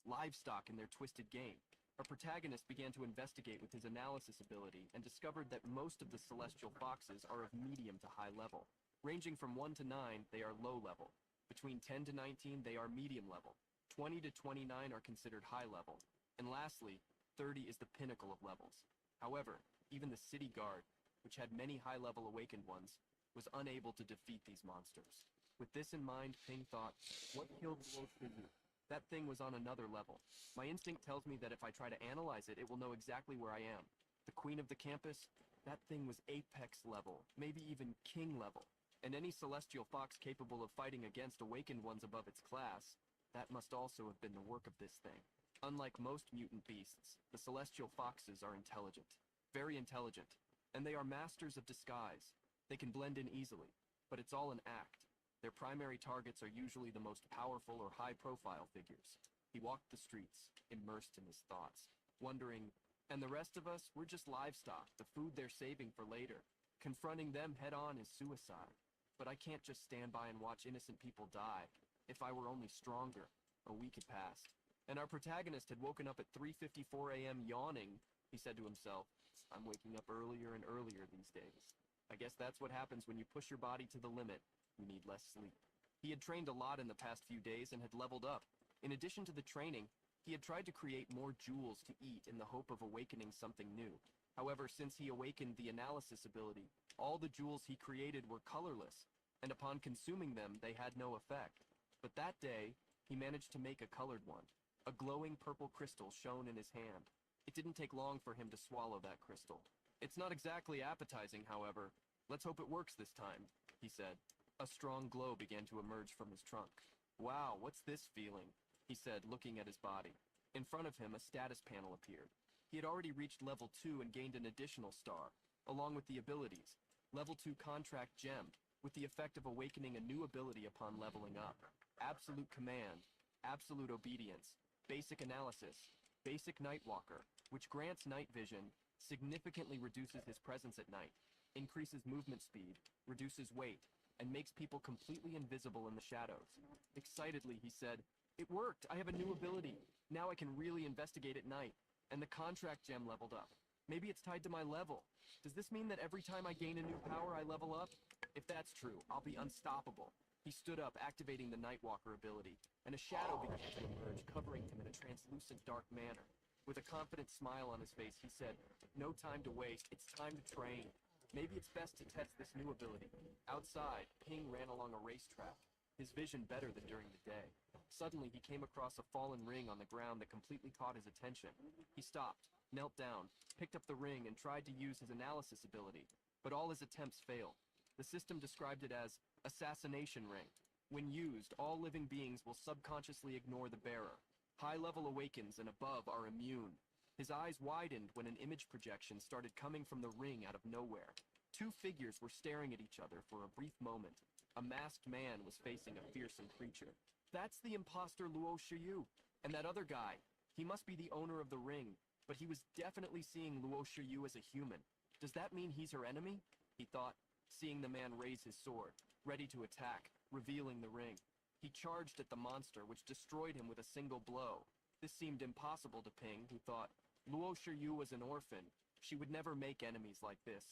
livestock in their twisted game. Our protagonist began to investigate with his analysis ability and discovered that most of the celestial foxes are of medium to high level. Ranging from 1 to 9, they are low level. Between 10 to 19, they are medium level. 20 to 29 are considered high level. And lastly, 30 is the pinnacle of levels. However, even the city guard, which had many high-level awakened ones, was unable to defeat these monsters. With this in mind, Ping thought, what killed Luo Shiyu? That thing was on another level. My instinct tells me that if I try to analyze it, it will know exactly where I am. The queen of the campus, that thing was apex level, maybe even king level. And any celestial fox capable of fighting against awakened ones above its class, that must also have been the work of this thing. Unlike most mutant beasts, the celestial foxes are intelligent. Very intelligent. And they are masters of disguise. They can blend in easily, but it's all an act. Their primary targets are usually the most powerful or high-profile figures. He walked the streets, immersed in his thoughts, wondering, and the rest of us, we're just livestock, the food they're saving for later. Confronting them head-on is suicide. But I can't just stand by and watch innocent people die. If I were only stronger. A week had passed, and our protagonist had woken up at 3:54 a.m. yawning. He said to himself, I'm waking up earlier and earlier these days. I guess that's what happens when you push your body to the limit. You need less sleep. He had trained a lot in the past few days and had leveled up. In addition to the training, he had tried to create more jewels to eat in the hope of awakening something new. However, since he awakened the analysis ability, all the jewels he created were colorless, and upon consuming them, they had no effect. But that day, he managed to make a colored one. A glowing purple crystal shone in his hand. It didn't take long for him to swallow that crystal. It's not exactly appetizing, however. Let's hope it works this time, he said. A strong glow began to emerge from his trunk. Wow, what's this feeling? He said, looking at his body. In front of him, a status panel appeared. He had already reached level 2 and gained an additional star, along with the abilities. Level 2 Contract Gem, with the effect of awakening a new ability upon leveling up. Absolute Command, Absolute Obedience, Basic Analysis, Basic Nightwalker, which grants night vision, significantly reduces his presence at night, increases movement speed, reduces weight, and makes people completely invisible in the shadows. Excitedly, he said, It worked! I have a new ability! Now I can really investigate at night. And the contract gem leveled up. Maybe it's tied to my level. Does this mean that every time I gain a new power, I level up? If that's true, I'll be unstoppable. He stood up, activating the Nightwalker ability, and a shadow began to emerge, covering him in a translucent dark manner. With a confident smile on his face, he said, No time to waste, it's time to train. Maybe it's best to test this new ability. Outside, Ping ran along a racetrack, his vision better than during the day. Suddenly, he came across a fallen ring on the ground that completely caught his attention. He stopped, knelt down, picked up the ring, and tried to use his analysis ability, but all his attempts failed. The system described it as Assassination Ring. When used, all living beings will subconsciously ignore the bearer. High-level awakens and above are immune. His eyes widened when an image projection started coming from the ring out of nowhere. Two figures were staring at each other for a brief moment. A masked man was facing a fearsome creature. That's the imposter Luo Shiyu. And that other guy, he must be the owner of the ring, but he was definitely seeing Luo Shiyu as a human. Does that mean he's her enemy? He thought, seeing the man raise his sword, ready to attack, revealing the ring. He charged at the monster, which destroyed him with a single blow. This seemed impossible to Ping, who thought, Luo Shiyu was an orphan. She would never make enemies like this.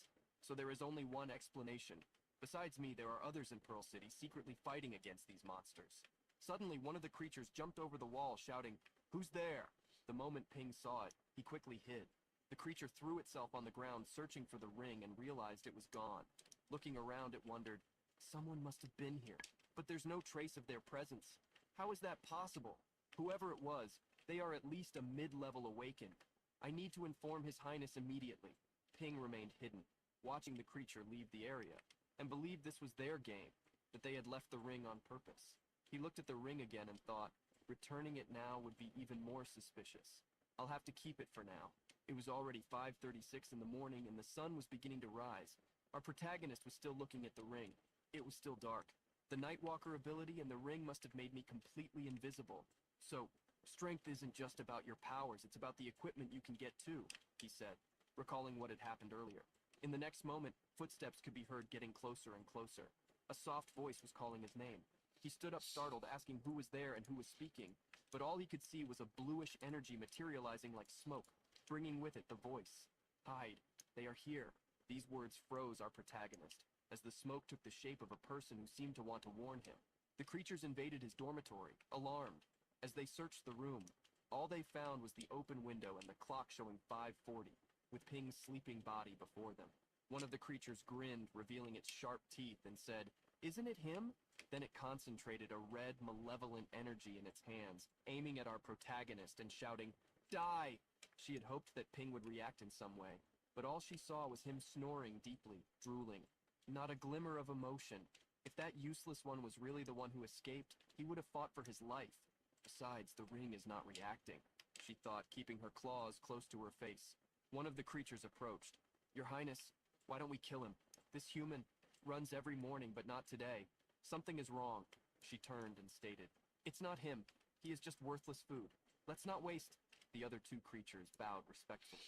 So there is only one explanation. Besides me, there are others in Pearl City secretly fighting against these monsters. Suddenly, one of the creatures jumped over the wall, shouting, Who's there? The moment Ping saw it, he quickly hid. The creature threw itself on the ground, searching for the ring, and realized it was gone. Looking around, it wondered, Someone must have been here, but there's no trace of their presence. How is that possible? Whoever it was, they are at least a mid-level awakened. I need to inform His Highness immediately. Ping remained hidden, watching the creature leave the area, and believed this was their game, that they had left the ring on purpose. He looked at the ring again and thought, returning it now would be even more suspicious. I'll have to keep it for now. It was already 5:36 in the morning and the sun was beginning to rise. Our protagonist was still looking at the ring. It was still dark. The Nightwalker ability and the ring must have made me completely invisible. So, strength isn't just about your powers, it's about the equipment you can get too, he said, recalling what had happened earlier. In the next moment, footsteps could be heard getting closer and closer. A soft voice was calling his name. He stood up startled, asking who was there and who was speaking, but all he could see was a bluish energy materializing like smoke, bringing with it the voice. Hide. They are here. These words froze our protagonist, as the smoke took the shape of a person who seemed to want to warn him. The creatures invaded his dormitory, alarmed. As they searched the room, all they found was the open window and the clock showing 5:40, with Ping's sleeping body before them. One of the creatures grinned, revealing its sharp teeth, and said, "Isn't it him?" Then it concentrated a red, malevolent energy in its hands, aiming at our protagonist and shouting, "Die!" She had hoped that Ping would react in some way, but all she saw was him snoring deeply, drooling. Not a glimmer of emotion. If that useless one was really the one who escaped, he would have fought for his life. Besides, the ring is not reacting, she thought, keeping her claws close to her face. One of the creatures approached. "Your Highness, why don't we kill him? This human runs every morning, but not today. Something is wrong." She turned and stated, "It's not him. He is just worthless food. Let's not waste." The other two creatures bowed respectfully.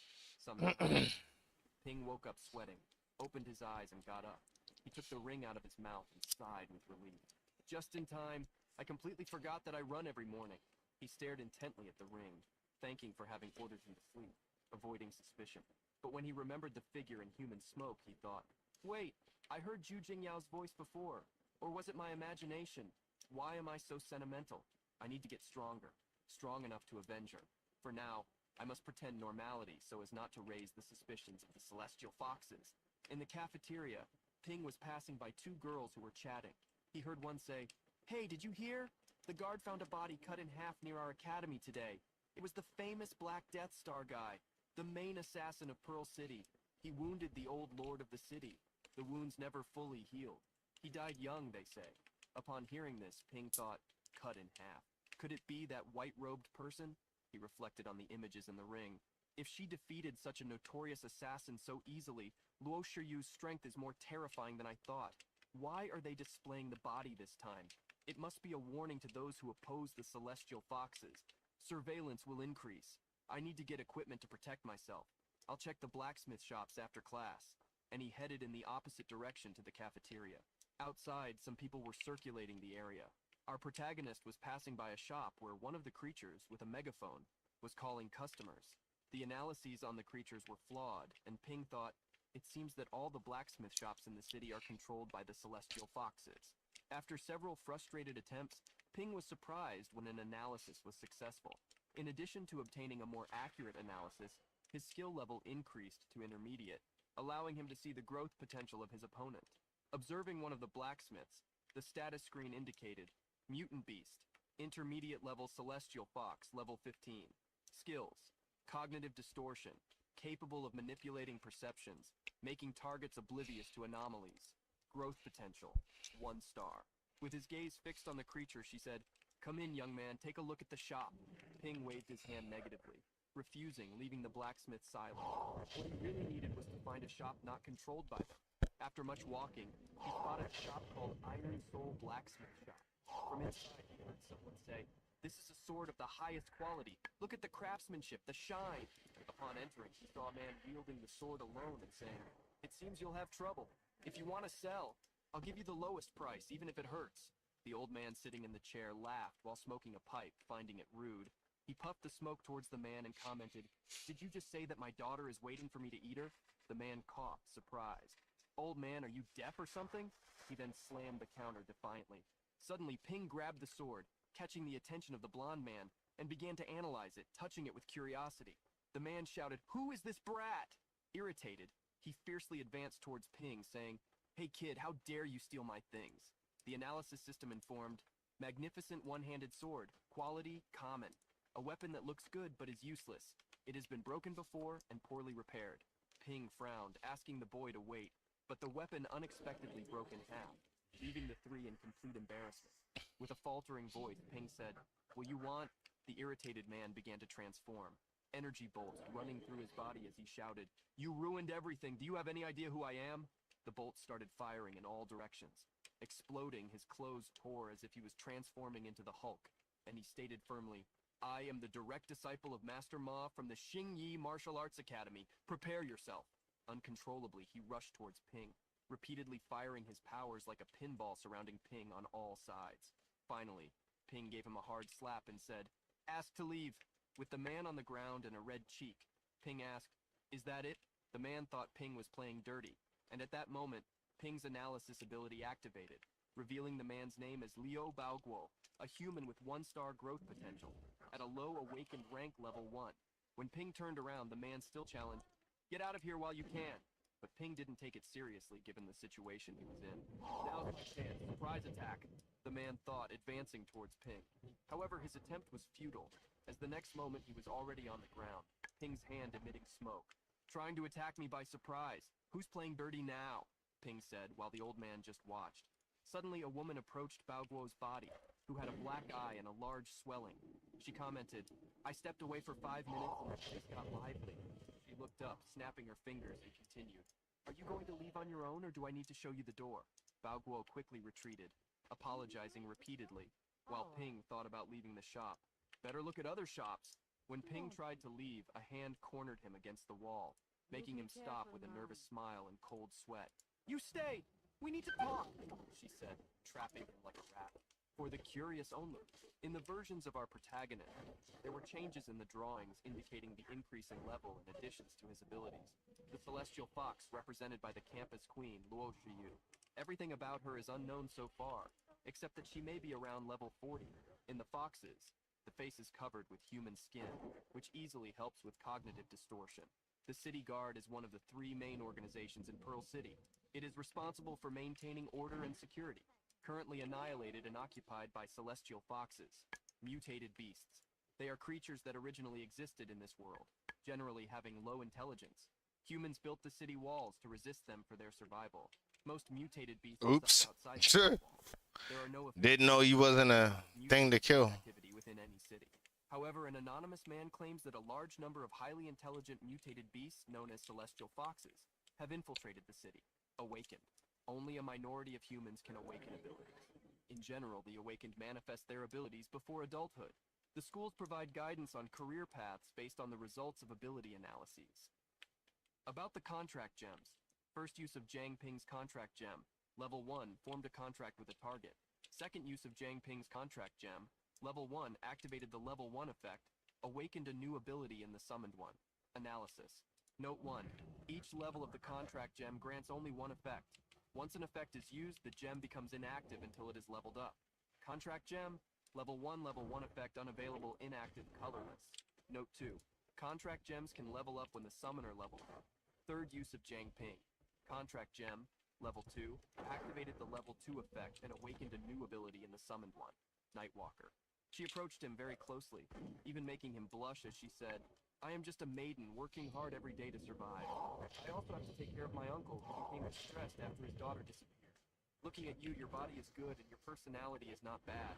Ping woke up sweating, opened his eyes, and got up. He took the ring out of his mouth and sighed with relief. "Just in time. I completely forgot that I run every morning." He stared intently at the ring, thanking for having ordered him to sleep, avoiding suspicion. But when he remembered the figure in human smoke, he thought, "Wait, I heard Zhu Jingyao's voice before. Or was it my imagination? Why am I so sentimental? I need to get stronger, strong enough to avenge her. For now, I must pretend normality so as not to raise the suspicions of the celestial foxes." In the cafeteria, Ping was passing by two girls who were chatting. He heard one say, "Hey, did you hear? The guard found a body cut in half near our academy today. It was the famous Black Death Star guy, the main assassin of Pearl City. He wounded the old lord of the city. The wounds never fully healed. He died young, they say." Upon hearing this, Ping thought, cut in half. Could it be that white-robed person? He reflected on the images in the ring. If she defeated such a notorious assassin so easily, Luo Shiyu's strength is more terrifying than I thought. Why are they displaying the body this time? It must be a warning to those who oppose the celestial foxes. Surveillance will increase. I need to get equipment to protect myself. I'll check the blacksmith shops after class. And he headed in the opposite direction to the cafeteria. Outside, some people were circulating the area. Our protagonist was passing by a shop where one of the creatures, with a megaphone, was calling customers. The analyses on the creatures were flawed, and Ping thought, it seems that all the blacksmith shops in the city are controlled by the celestial foxes. After several frustrated attempts, Ping was surprised when an analysis was successful. In addition to obtaining a more accurate analysis, his skill level increased to intermediate, allowing him to see the growth potential of his opponent. Observing one of the blacksmiths, the status screen indicated, Mutant Beast, Intermediate level Celestial Fox, level 15. Skills, Cognitive Distortion, capable of manipulating perceptions, making targets oblivious to anomalies. Growth potential, 1 star. With his gaze fixed on the creature, she said, "Come in, young man, take a look at the shop." Ping waved his hand negatively, refusing, leaving the blacksmith silent. What he really needed was to find a shop not controlled by them. After much walking, he spotted a shop called Iron Soul Blacksmith Shop. From inside, he heard someone say, "This is a sword of the highest quality. Look at the craftsmanship, the shine." Upon entering, he saw a man wielding the sword alone and saying, "It seems you'll have trouble. If you want to sell, I'll give you the lowest price, even if it hurts." The old man sitting in the chair laughed while smoking a pipe, finding it rude. He puffed the smoke towards the man and commented, "Did you just say that my daughter is waiting for me to eat her?" The man coughed, surprised. "Old man, are you deaf or something?" He then slammed the counter defiantly. Suddenly, Ping grabbed the sword, catching the attention of the blonde man, and began to analyze it, touching it with curiosity. The man shouted, "Who is this brat?" Irritated, he fiercely advanced towards Ping, saying, "Hey kid, how dare you steal my things?" The analysis system informed, "Magnificent one-handed sword, quality, common. A weapon that looks good but is useless. It has been broken before and poorly repaired." Ping frowned, asking the boy to wait, but the weapon unexpectedly broke in half, leaving the three in complete embarrassment. With a faltering voice, Ping said, "What you want?" The irritated man began to transform, energy bolts running through his body as he shouted, "You ruined everything. Do you have any idea who I am?" The bolts started firing in all directions. Exploding, his clothes tore as if he was transforming into the Hulk, and he stated firmly, "I am the direct disciple of Master Ma from the Xingyi Martial Arts Academy. Prepare yourself." Uncontrollably, he rushed towards Ping. repeatedly firing his powers like a pinball surrounding Ping on all sides. Finally, Ping gave him a hard slap and said, "Ask to leave." With the man on the ground and a red cheek, Ping asked, "Is that it?" The man thought Ping was playing dirty, and at that moment, Ping's analysis ability activated, revealing the man's name as Liu Baoguo, a human with 1-star growth potential, at a low awakened rank level 1. When Ping turned around, the man still challenged, "Get out of here while you can." But Ping didn't take it seriously given the situation he was in. "Now's my chance, surprise attack," the man thought, advancing towards Ping. However, his attempt was futile, as the next moment he was already on the ground, Ping's hand emitting smoke. "Trying to attack me by surprise. Who's playing dirty now?" Ping said, while the old man just watched. Suddenly, a woman approached Baoguo's body, who had a black eye and a large swelling. She commented, "I stepped away for 5 minutes and the place got lively." She looked up, snapping her fingers, and continued, "Are you going to leave on your own, or do I need to show you the door?" Baoguo quickly retreated, apologizing repeatedly, while Ping thought about leaving the shop. Better look at other shops. When Ping tried to leave, a hand cornered him against the wall, making him stop with a nervous smile and cold sweat. "You stay! We need to talk," she said, trapping him like a rat. For the curious only, in the versions of our protagonist, there were changes in the drawings indicating the increasing level and additions to his abilities. The celestial fox, represented by the campus queen, Luo Shiyu. Everything about her is unknown so far, except that she may be around level 40. In the foxes, the face is covered with human skin, which easily helps with cognitive distortion. The City Guard is one of the 3 main organizations in Pearl City. It is responsible for maintaining order and security, currently annihilated and occupied by celestial foxes, mutated beasts. They are creatures that originally existed in this world, generally having low intelligence. Humans built the city walls to resist them for their survival. Most mutated beasts Oops. outside the city walls. There are no Didn't know you wasn't a thing to kill. activity within any city. However, an anonymous man claims that a large number of highly intelligent mutated beasts known as celestial foxes have infiltrated the city, awakened. Only a minority of humans can awaken abilities. In general, the awakened manifest their abilities before adulthood. The schools provide guidance on career paths based on the results of ability analyses. About the contract gems. First use of Jiang Ping's contract gem. Level 1 formed a contract with a target. Second use of Jiang Ping's contract gem. Level 1 activated the level 1 effect, awakened a new ability in the summoned one. Analysis. Note 1. Each level of the contract gem grants only one effect. Once an effect is used, the gem becomes inactive until it is leveled up. Contract gem, level 1 effect unavailable, inactive, colorless. Note 2. Contract gems can level up when the summoner levels up. Third use of Jiang Ping. Contract gem, level 2, activated the level 2 effect and awakened a new ability in the summoned one, Nightwalker. She approached him very closely, even making him blush as she said, "I am just a maiden working hard every day to survive. I also have to take care of my uncle, who became distressed after his daughter disappeared. Looking at you, your body is good and your personality is not bad.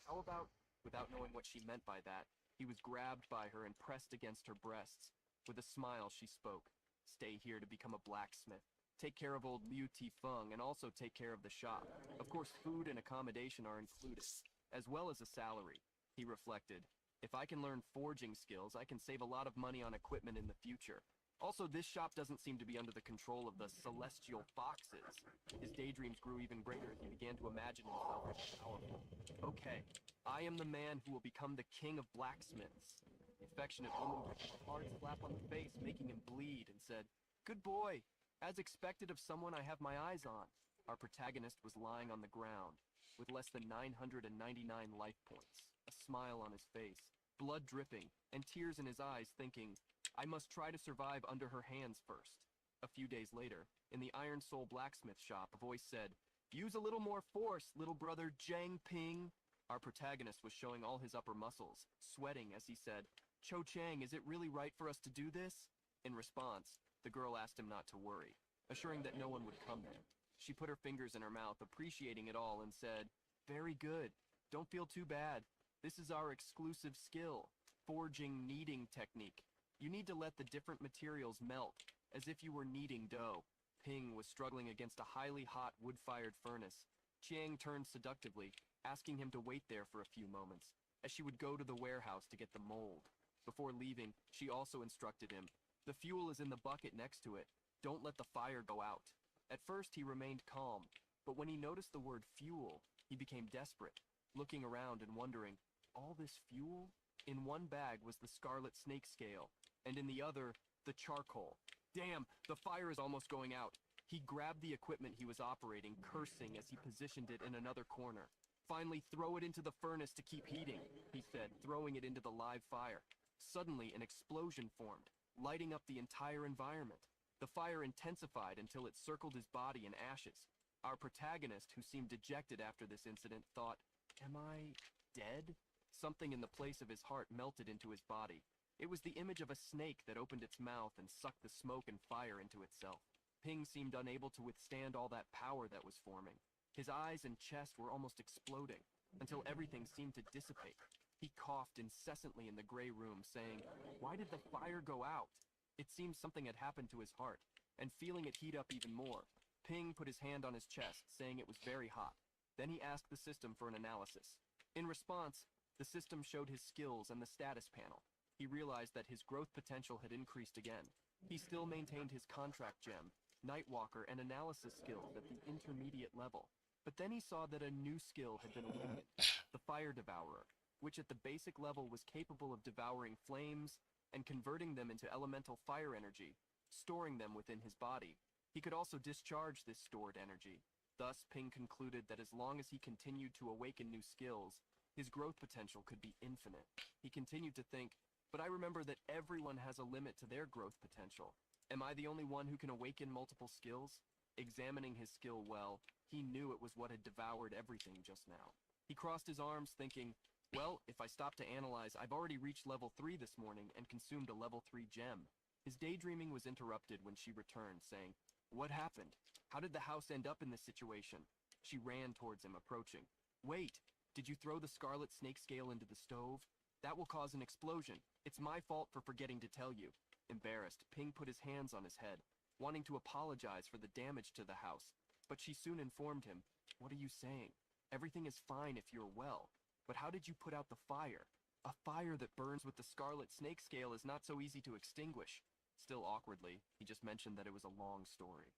How about," without knowing what she meant by that, he was grabbed by her and pressed against her breasts. With a smile, she spoke, "Stay here to become a blacksmith. Take care of old Liu Tifeng and also take care of the shop. Of course, food and accommodation are included, as well as a salary." He reflected, "If I can learn forging skills, I can save a lot of money on equipment in the future. Also, this shop doesn't seem to be under the control of the celestial foxes." His daydreams grew even greater as he began to imagine himself as powerful. "Okay, I am the man who will become the king of blacksmiths." The affectionate woman gave him a hard slap on the face, making him bleed, and said, "Good boy. As expected of someone I have my eyes on." Our protagonist was lying on the ground, with less than 999 life points, a smile on his face, blood dripping, and tears in his eyes, thinking, "I must try to survive under her hands first." A few days later, in the Iron Soul blacksmith shop, a voice said, "Use a little more force, little brother Jiang Ping." Our protagonist was showing all his upper muscles, sweating as he said, "Cho Chang, is it really right for us to do this?" In response, the girl asked him not to worry, assuring that no one would come there. She put her fingers in her mouth, appreciating it all, and said, "Very good. Don't feel too bad. This is our exclusive skill, forging kneading technique. You need to let the different materials melt, as if you were kneading dough." Ping was struggling against a highly hot wood-fired furnace. Chiang turned seductively, asking him to wait there for a few moments, as she would go to the warehouse to get the mold. Before leaving, she also instructed him, "The fuel is in the bucket next to it. Don't let the fire go out." At first, he remained calm, but when he noticed the word fuel, he became desperate, looking around and wondering, all this fuel? In one bag was the scarlet snake scale, and in the other, the charcoal. Damn, the fire is almost going out. He grabbed the equipment he was operating, cursing as he positioned it in another corner. Finally, throw it into the furnace to keep heating, he said, throwing it into the live fire. Suddenly, an explosion formed, lighting up the entire environment. The fire intensified until it circled his body in ashes. Our protagonist, who seemed dejected after this incident, thought, am I dead? Something in the place of his heart melted into his body. It was the image of a snake that opened its mouth and sucked the smoke and fire into itself. Ping seemed unable to withstand all that power that was forming. His eyes and chest were almost exploding, until everything seemed to dissipate. He coughed incessantly in the gray room, saying, why did the fire go out? It seemed something had happened to his heart, and feeling it heat up even more, Ping put his hand on his chest, saying it was very hot. Then he asked the system for an analysis. In response, the system showed his skills and the status panel. He realized that his growth potential had increased again. He still maintained his contract gem, Nightwalker, and analysis skills at the intermediate level. But then he saw that a new skill had been awakened, the Fire Devourer, which at the basic level was capable of devouring flames and converting them into elemental fire energy, storing them within his body. He could also discharge this stored energy. Thus, Ping concluded that as long as he continued to awaken new skills, his growth potential could be infinite. He continued to think, but I remember that everyone has a limit to their growth potential. Am I the only one who can awaken multiple skills? Examining his skill well, he knew it was what had devoured everything just now. He crossed his arms thinking, well, if I stop to analyze, I've already reached level 3 this morning and consumed a level 3 gem. His daydreaming was interrupted when she returned, saying, what happened? How did the house end up in this situation? She ran towards him, approaching. Wait, did you throw the scarlet snake scale into the stove? That will cause an explosion. It's my fault for forgetting to tell you. Embarrassed, Ping put his hands on his head, wanting to apologize for the damage to the house. But she soon informed him, what are you saying? Everything is fine if you're well. But how did you put out the fire? A fire that burns with the scarlet snake scale is not so easy to extinguish. Still awkwardly, he just mentioned that it was a long story.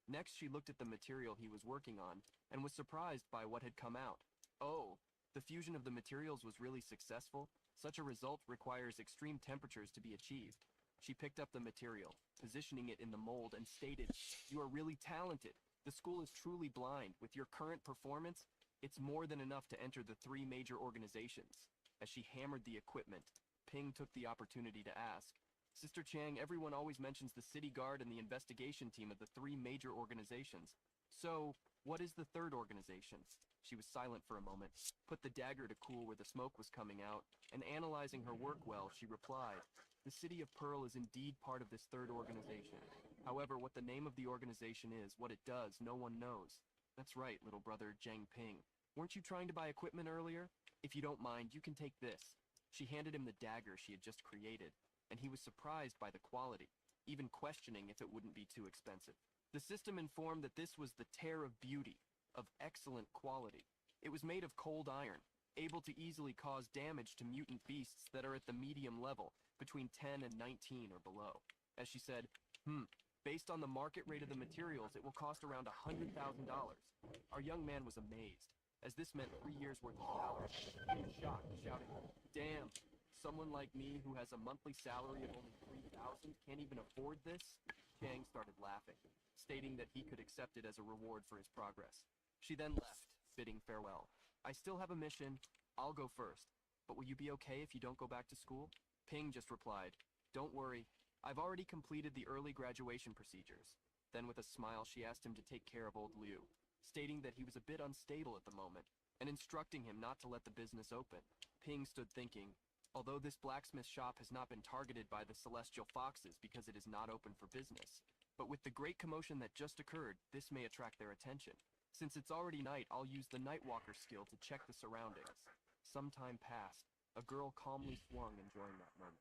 Next, she looked at the material he was working on and was surprised by what had come out. Oh, the fusion of the materials was really successful. Such a result requires extreme temperatures to be achieved. She picked up the material, positioning it in the mold, and stated, you are really talented. The school is truly blind. With your current performance, it's more than enough to enter the 3 major organizations. As she hammered the equipment, Ping took the opportunity to ask, Sister Chang, everyone always mentions the city guard and the investigation team of the 3 major organizations. So, what is the 3rd organization? She was silent for a moment, put the dagger to cool where the smoke was coming out, and analyzing her work well, she replied, the City of Pearl is indeed part of this 3rd organization. However, what the name of the organization is, what it does, no one knows. That's right, little brother Jiang Ping. Weren't you trying to buy equipment earlier? If you don't mind, you can take this. She handed him the dagger she had just created, and he was surprised by the quality, even questioning if it wouldn't be too expensive. The system informed that this was the Tear of Beauty, of excellent quality. It was made of cold iron, able to easily cause damage to mutant beasts that are at the medium level, between 10 and 19 or below. As she said, based on the market rate of the materials, it will cost around $100,000. Our young man was amazed, as this meant 3 years' worth of salary. He was shocked, shouting, damn, someone like me who has a monthly salary of only $3,000 can't even afford this? Chang started laughing, stating that he could accept it as a reward for his progress. She then left, bidding farewell. I still have a mission. I'll go first. But will you be okay if you don't go back to school? Ping just replied, don't worry. I've already completed the early graduation procedures. Then with a smile, she asked him to take care of old Liu, stating that he was a bit unstable at the moment, and instructing him not to let the business open. Ping stood thinking, although this blacksmith shop has not been targeted by the Celestial Foxes because it is not open for business, but with the great commotion that just occurred, this may attract their attention. Since it's already night, I'll use the Nightwalker skill to check the surroundings. Some time passed. A girl calmly swung, enjoying that moment.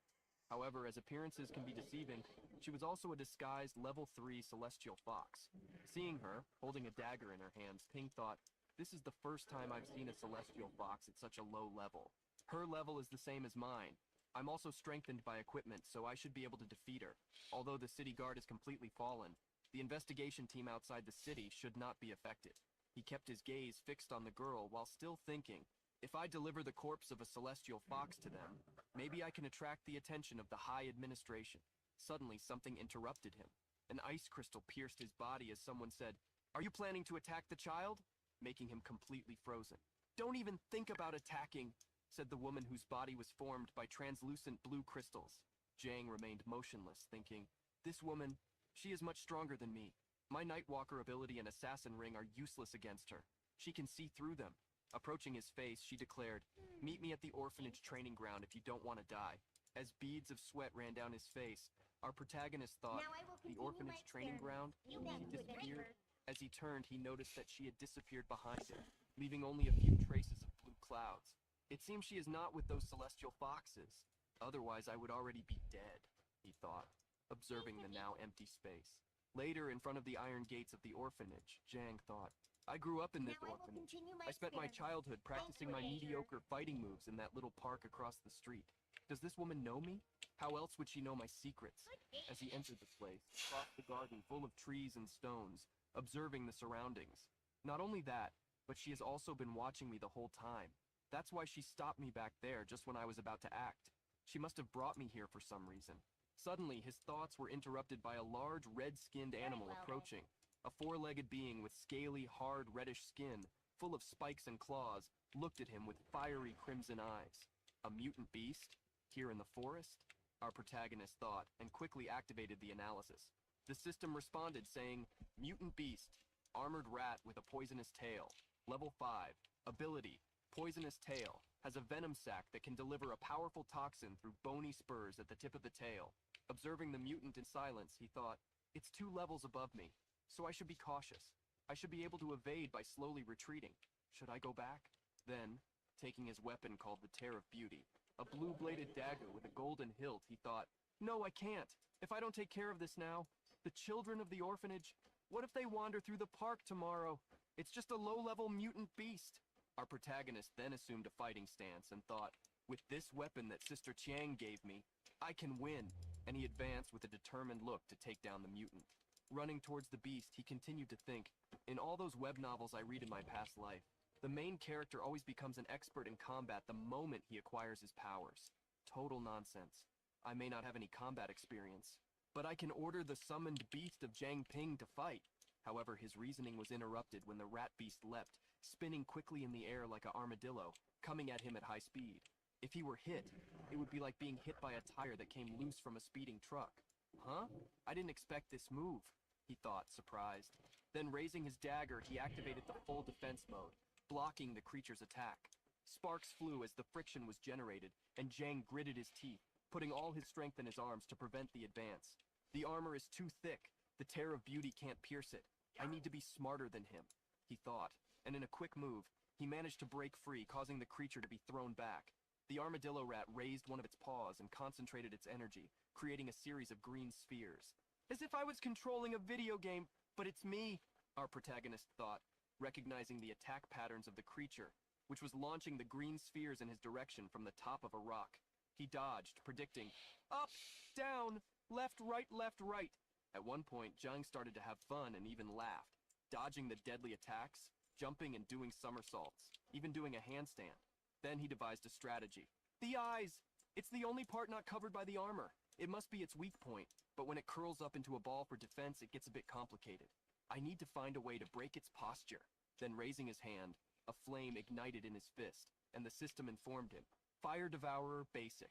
However, as appearances can be deceiving, she was also a disguised level 3 Celestial Fox. Seeing her, holding a dagger in her hands, Ping thought, this is the first time I've seen a Celestial Fox at such a low level. Her level is the same as mine. I'm also strengthened by equipment, so I should be able to defeat her. Although the city guard is completely fallen, The investigation team outside the city should not be affected. He kept his gaze fixed on the girl while still thinking, if I deliver the corpse of a celestial fox to them, maybe I can attract the attention of the high administration. Suddenly, something interrupted him. An ice crystal pierced his body as someone said, "Are you planning to attack the child?" making him completely frozen. "Don't even think about attacking," said the woman whose body was formed by translucent blue crystals. Jang remained motionless, thinking, this woman, she is much stronger than me. My Nightwalker ability and Assassin Ring are useless against her. She can see through them. Approaching his face, she declared, "Meet me at the orphanage training ground if you don't want to die." As beads of sweat ran down his face, our protagonist thought, the orphanage training ground? She disappeared. As he turned, he noticed that she had disappeared behind him, leaving only a few traces of blue clouds. It seems she is not with those celestial foxes. Otherwise, I would already be dead, he thought, observing the now empty space. Later, in front of the iron gates of the orphanage, Jang thought, I grew up in this orphanage. I spent my childhood practicing my mediocre fighting moves in that little park across the street. Does this woman know me? How else would she know my secrets? As he entered the place, he crossed the garden full of trees and stones, observing the surroundings. Not only that, but she has also been watching me the whole time. That's why she stopped me back there just when I was about to act. She must have brought me here for some reason. Suddenly, his thoughts were interrupted by a large red-skinned animal approaching. A four-legged being with scaly, hard, reddish skin, full of spikes and claws, looked at him with fiery crimson eyes. A mutant beast? Here in the forest? Our protagonist thought, and quickly activated the analysis. The system responded saying, Mutant beast, armored rat with a poisonous tail. Level 5, ability, poisonous tail, has a venom sac that can deliver a powerful toxin through bony spurs at the tip of the tail. Observing the mutant in silence, he thought, it's 2 levels above me, so I should be cautious. I should be able to evade by slowly retreating. Should I go back? Then, taking his weapon called the Tear of Beauty, a blue-bladed dagger with a golden hilt, he thought, no, I can't. If I don't take care of this now, the children of the orphanage, what if they wander through the park tomorrow? It's just a low-level mutant beast. Our protagonist then assumed a fighting stance and thought, with this weapon that Sister Chiang gave me, I can win, and he advanced with a determined look to take down the mutant. Running towards the beast, he continued to think, in all those web novels I read in my past life, the main character always becomes an expert in combat the moment he acquires his powers. Total nonsense. I may not have any combat experience, but I can order the summoned beast of Jiang Ping to fight. However, his reasoning was interrupted when the rat beast leapt, spinning quickly in the air like an armadillo, coming at him at high speed. If he were hit, it would be like being hit by a tire that came loose from a speeding truck. Huh? I didn't expect this move, he thought, surprised. Then raising his dagger, he activated the full defense mode, blocking the creature's attack. Sparks flew as the friction was generated, and Jiang gritted his teeth, putting all his strength in his arms to prevent the advance. The armor is too thick. The Tear of Beauty can't pierce it. I need to be smarter than him, he thought, and in a quick move, he managed to break free, causing the creature to be thrown back. The armadillo rat raised one of its paws and concentrated its energy, creating a series of green spheres. As if I was controlling a video game, but it's me, our protagonist thought, recognizing the attack patterns of the creature, which was launching the green spheres in his direction from the top of a rock. He dodged, predicting, up, down, left, right. At one point, Jiang started to have fun and even laughed, dodging the deadly attacks, jumping and doing somersaults, even doing a handstand. Then he devised a strategy. The eyes! It's the only part not covered by the armor. It must be its weak point, but when it curls up into a ball for defense, it gets a bit complicated. I need to find a way to break its posture. Then raising his hand, a flame ignited in his fist, and the system informed him. Fire Devourer Basic,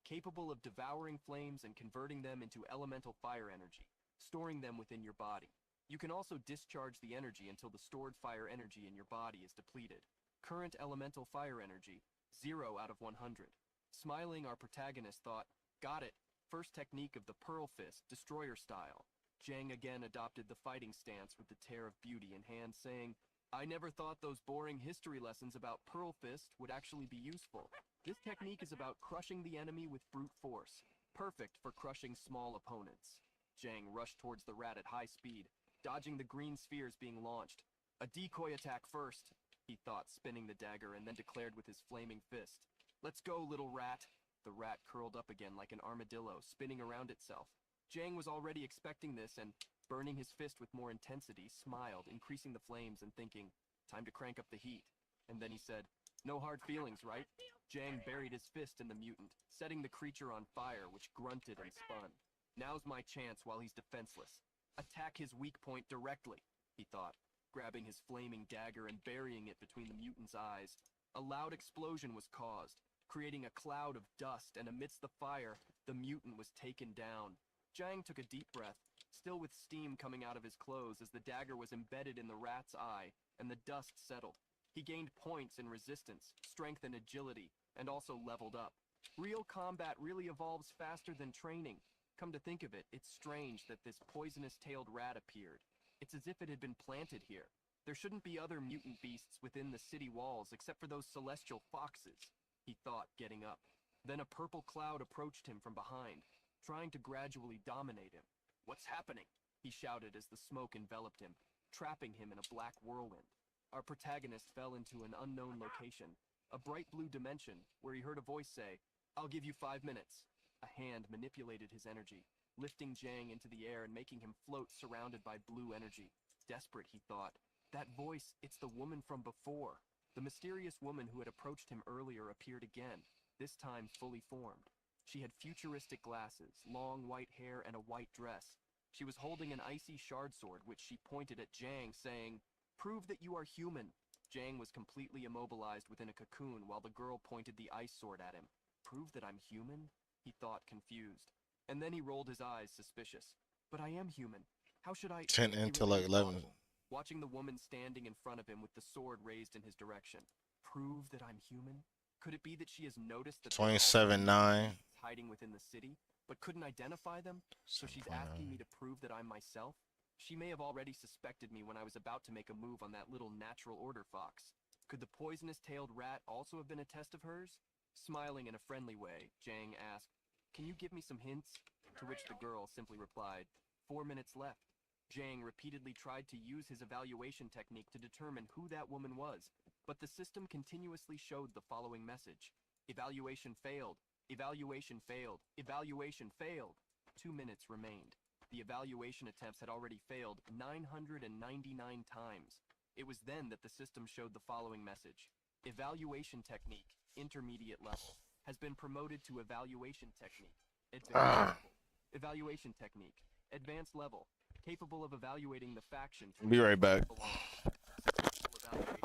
capable of devouring flames and converting them into elemental fire energy, storing them within your body. You can also discharge the energy until the stored fire energy in your body is depleted. Current elemental fire energy, 0 out of 100. Smiling, our protagonist thought, got it, first technique of the Pearl Fist, Destroyer style. Jiang again adopted the fighting stance with the Tear of Beauty in hand, saying, I never thought those boring history lessons about Pearl Fist would actually be useful. This technique is about crushing the enemy with brute force, perfect for crushing small opponents. Jiang rushed towards the rat at high speed, dodging the green spheres being launched. A decoy attack first, he thought, spinning the dagger, and then declared with his flaming fist. Let's go, little rat. The rat curled up again like an armadillo, spinning around itself. Jiang was already expecting this, and burning his fist with more intensity, smiled, increasing the flames and thinking, time to crank up the heat. And then he said, no hard feelings, right? Jang buried his fist in the mutant, setting the creature on fire, which grunted and spun. Now's my chance while he's defenseless. Attack his weak point directly, he thought, grabbing his flaming dagger and burying it between the mutant's eyes. A loud explosion was caused, creating a cloud of dust, and amidst the fire, the mutant was taken down. Jang took a deep breath, still with steam coming out of his clothes as the dagger was embedded in the rat's eye, and the dust settled. He gained points in resistance, strength and agility, and also leveled up. Real combat really evolves faster than training. Come to think of it, it's strange that this poisonous-tailed rat appeared. It's as if it had been planted here. There shouldn't be other mutant beasts within the city walls except for those celestial foxes, he thought, getting up. Then a purple cloud approached him from behind, trying to gradually dominate him. What's happening? He shouted as the smoke enveloped him, trapping him in a black whirlwind. Our protagonist fell into an unknown location, a bright blue dimension, where he heard a voice say, I'll give you 5 minutes. A hand manipulated his energy, lifting Jang into the air and making him float surrounded by blue energy. Desperate, he thought. That voice, it's the woman from before. The mysterious woman who had approached him earlier appeared again, this time fully formed. She had futuristic glasses, long white hair, and a white dress. She was holding an icy shard sword, which she pointed at Jang, saying, Prove that you are human. Jang was completely immobilized within a cocoon while the girl pointed the ice sword at him. Prove that I'm human? He thought, confused. And then he rolled his eyes, suspicious. But I am human. How should I... 10 He intellect, remained 11. thoughtful, watching the woman standing in front of him with the sword raised in his direction. Prove that I'm human? Could it be that she has noticed that there are also 27, 9. beasts hiding within the city, but couldn't identify them? So she's asking me to prove that I'm myself? She may have already suspected me when I was about to make a move on that little natural order fox. Could the poisonous-tailed rat also have been a test of hers? Smiling in a friendly way, Jang asked, Can you give me some hints? To which the girl simply replied, 4 minutes left. Jang repeatedly tried to use his evaluation technique to determine who that woman was, but the system continuously showed the following message. Evaluation failed. Evaluation failed. Evaluation failed. 2 minutes remained. The evaluation attempts had already failed 999 times. It was then that the system showed the following message. Evaluation technique, intermediate level, has been promoted to evaluation technique, advanced level. Evaluation technique, advanced level, capable of evaluating the faction. Be right back. Successful evaluation.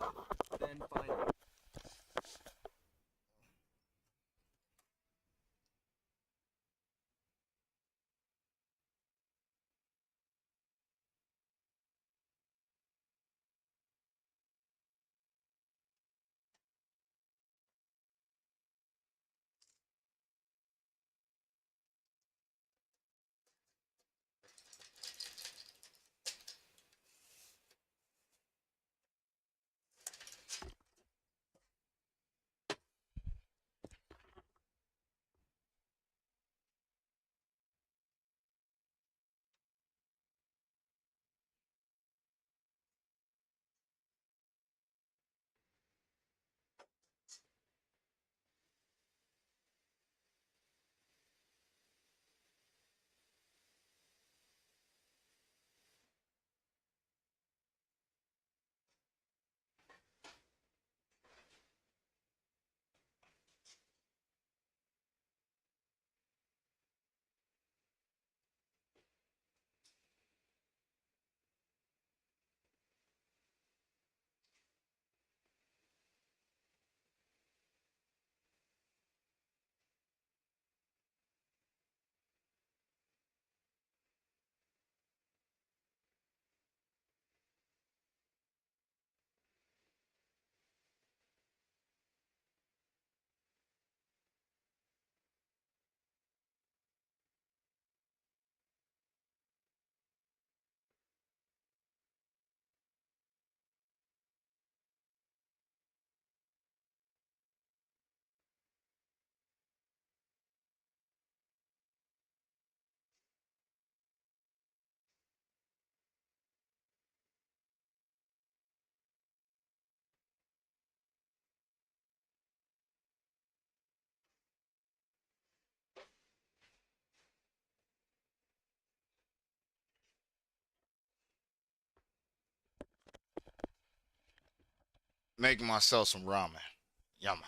Then finally, make myself some ramen. Yum.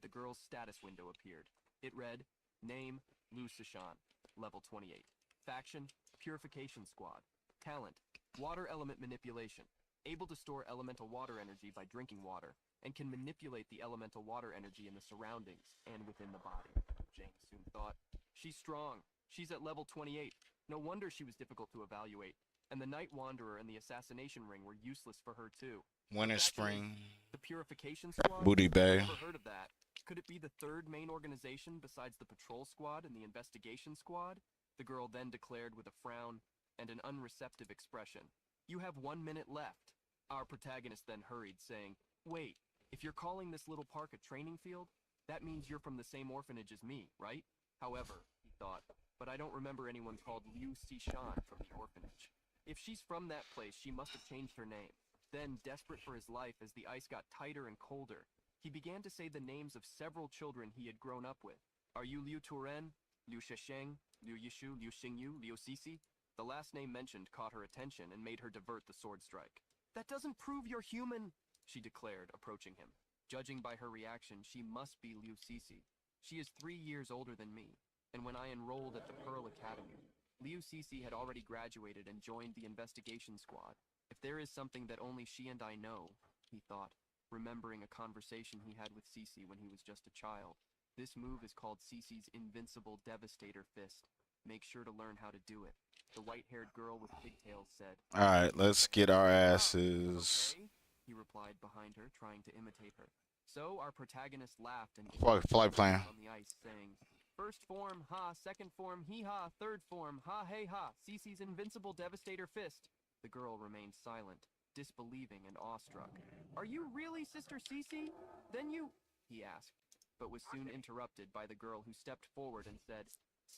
The girl's status window appeared. It read, name, Lu Sishan, level 28. Faction, Purification Squad. Talent, water element manipulation. Able to store elemental water energy by drinking water, and can manipulate the elemental water energy in the surroundings and within the body. Jane soon thought, she's strong. She's at level 28. No wonder she was difficult to evaluate. And the Night Wanderer and the Assassination Ring were useless for her too. Winter, spring. The Purification Squad? Booty Bay. Never heard of that. Could it be the third main organization besides the Patrol Squad and the Investigation Squad? The girl then declared with a frown and an unreceptive expression. You have 1 minute left. Our protagonist then hurried, saying, wait, if you're calling this little park a training field, that means you're from the same orphanage as me, right? However, he thought, but I don't remember anyone called Liu Sishan from the orphanage. If she's from that place, she must have changed her name. Then, desperate for his life as the ice got tighter and colder, he began to say the names of several children he had grown up with. Are you Liu Turen, Liu Shesheng, Liu Yishu, Liu Xingyu, Liu Sisi? The last name mentioned caught her attention and made her divert the sword strike. That doesn't prove you're human, she declared, approaching him. Judging by her reaction, she must be Liu Sisi. She is 3 years older than me, and when I enrolled at the Pearl Academy, Liu Sisi had already graduated and joined the investigation squad. If there is something that only she and I know, he thought, remembering a conversation he had with Sisi when he was just a child. This move is called Sisi's Invincible Devastator Fist. Make sure to learn how to do it. The white-haired girl with pigtails said. All right, let's get our asses. Okay, he replied behind her, trying to imitate her. So our protagonist laughed and Flight plan. on the ice, saying, first form, ha, second form, hee-ha, third form, ha-hey-ha, Sisi's Invincible Devastator Fist. The girl remained silent, disbelieving and awestruck. Are you really Sister Sisi? Then you... he asked, but was soon interrupted by the girl who stepped forward and said,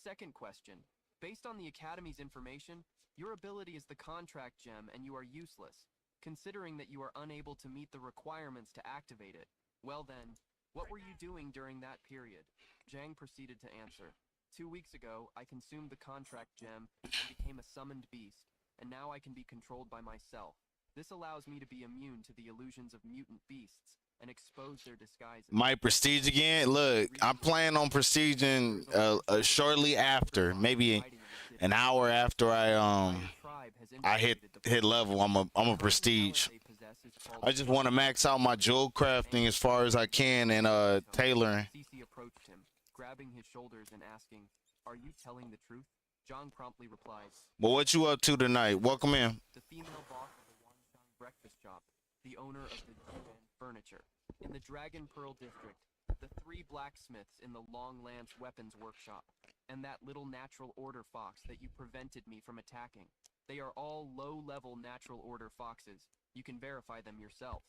second question. Based on the Academy's information, your ability is the contract gem and you are useless, considering that you are unable to meet the requirements to activate it. Well then, what were you doing during that period? Zhang proceeded to answer. 2 weeks ago, I consumed the contract gem and became a summoned beast, and now I can be controlled by myself. This allows me to be immune to the illusions of mutant beasts and expose their disguises. My prestige again. Look, I'm planning on prestiging shortly after, maybe an hour after I hit level. I'm a prestige. I just want to max out my jewel crafting as far as I can and tailoring. Sisi approached him, grabbing his shoulders and asking, "Are you telling the truth?" Zhang promptly replied, But what you up to tonight? Welcome in. the female boss of the Wanshang breakfast shop, the owner of the Jiren furniture. In the Dragon Pearl district, the 3 blacksmiths in the Long Lance weapons workshop, and that little natural order fox that you prevented me from attacking. They are all low-level natural order foxes. You can verify them yourself.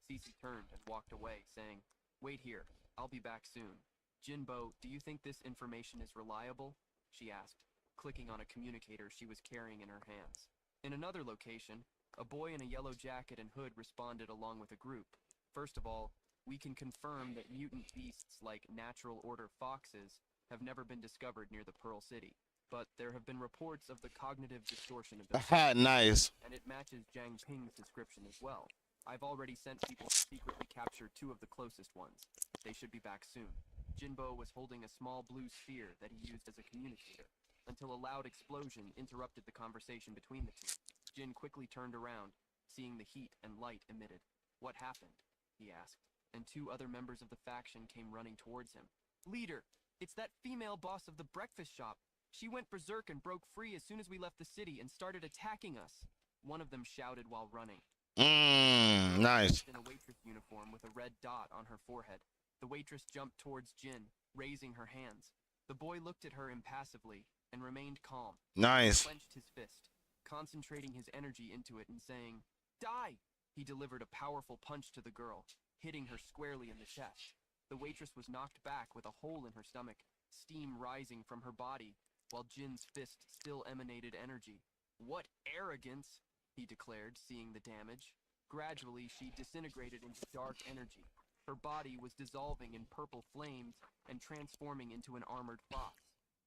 Sisi turned and walked away, saying, wait here, I'll be back soon. Jinbo, do you think this information is reliable? She asked, clicking on a communicator she was carrying in her hands. In another location, a boy in a yellow jacket and hood responded along with a group. First of all, we can confirm that mutant beasts like natural order foxes have never been discovered near the Pearl City, but there have been reports of the cognitive distortion ability. Nice. And it matches Zhang Ping's description as well. I've already sent people to secretly capture 2 of the closest ones. They should be back soon. Jinbo was holding a small blue sphere that he used as a communicator, until a loud explosion interrupted the conversation between the 2. Jin quickly turned around, seeing the heat and light emitted. What happened? He asked, and 2 other members of the faction came running towards him. Leader, it's that female boss of the breakfast shop. She went berserk and broke free as soon as we left the city and started attacking us. One of them shouted while running. Nice. In a waitress uniform with a red dot on her forehead. The waitress jumped towards Jin, raising her hands. The boy looked at her impassively and remained calm. Nice. He clenched his fist, concentrating his energy into it and saying, die! He delivered a powerful punch to the girl, hitting her squarely in the chest. The waitress was knocked back with a hole in her stomach, steam rising from her body, while Jin's fist still emanated energy. What arrogance! He declared, seeing the damage. Gradually, she disintegrated into dark energy. Her body was dissolving in purple flames and transforming into an armored fox.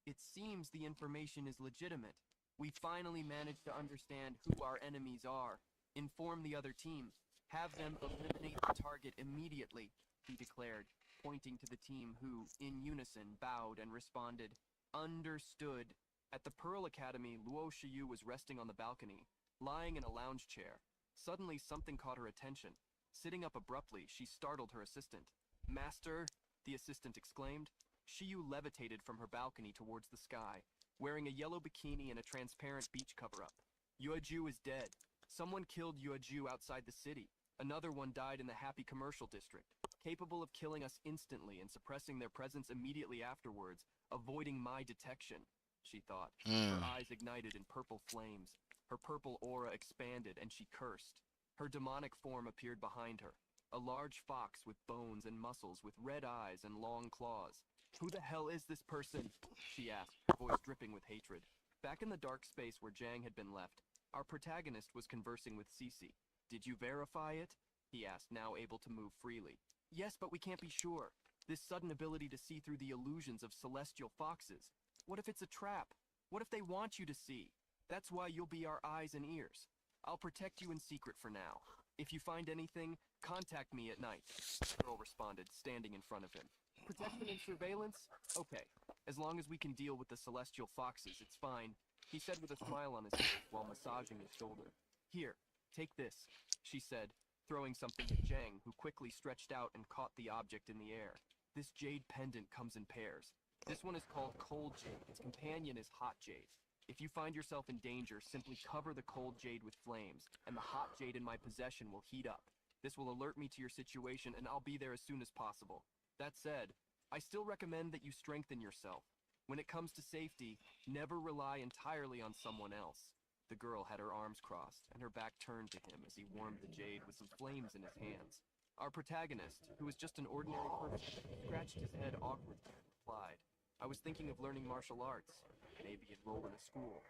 It seems the information is legitimate. We finally managed to understand who our enemies are. Inform the other team. Have them eliminate the target immediately, he declared, pointing to the team who, in unison, bowed and responded, understood. At the Pearl Academy, Luo Shiyu was resting on the balcony, lying in a lounge chair. Suddenly, something caught her attention. Sitting up abruptly, she startled her assistant. Master, the assistant exclaimed. Shiyu levitated from her balcony towards the sky, wearing a yellow bikini and a transparent beach cover-up. Yueju is dead. Someone killed Yueju outside the city. Another one died in the Happy Commercial District, capable of killing us instantly and suppressing their presence immediately afterwards, avoiding my detection, she thought. Her eyes ignited in purple flames. Her purple aura expanded, and she cursed. Her demonic form appeared behind her, a large fox with bones and muscles with red eyes and long claws. Who the hell is this person? She asked, her voice dripping with hatred. Back in the dark space where Jang had been left, our protagonist was conversing with Cece. Did you verify it? He asked, now able to move freely. Yes, but we can't be sure. This sudden ability to see through the illusions of celestial foxes. What if it's a trap? What if they want you to see? That's why you'll be our eyes and ears. I'll protect you in secret for now. If you find anything, contact me at night, the girl responded, standing in front of him. Protection and surveillance? Okay. As long as we can deal with the celestial foxes, it's fine, he said with a smile on his face while massaging his shoulder. Here, take this, she said, throwing something at Jang, who quickly stretched out and caught the object in the air. This jade pendant comes in pairs. This one is called Cold Jade. Its companion is Hot Jade. If you find yourself in danger, simply cover the Cold Jade with flames, and the Hot Jade in my possession will heat up. This will alert me to your situation, and I'll be there as soon as possible. That said, I still recommend that you strengthen yourself. When it comes to safety, never rely entirely on someone else. The girl had her arms crossed, and her back turned to him as he warmed the jade with some flames in his hands. Our protagonist, who was just an ordinary person, scratched his head awkwardly and replied, I was thinking of learning martial arts. Maybe enroll in a school.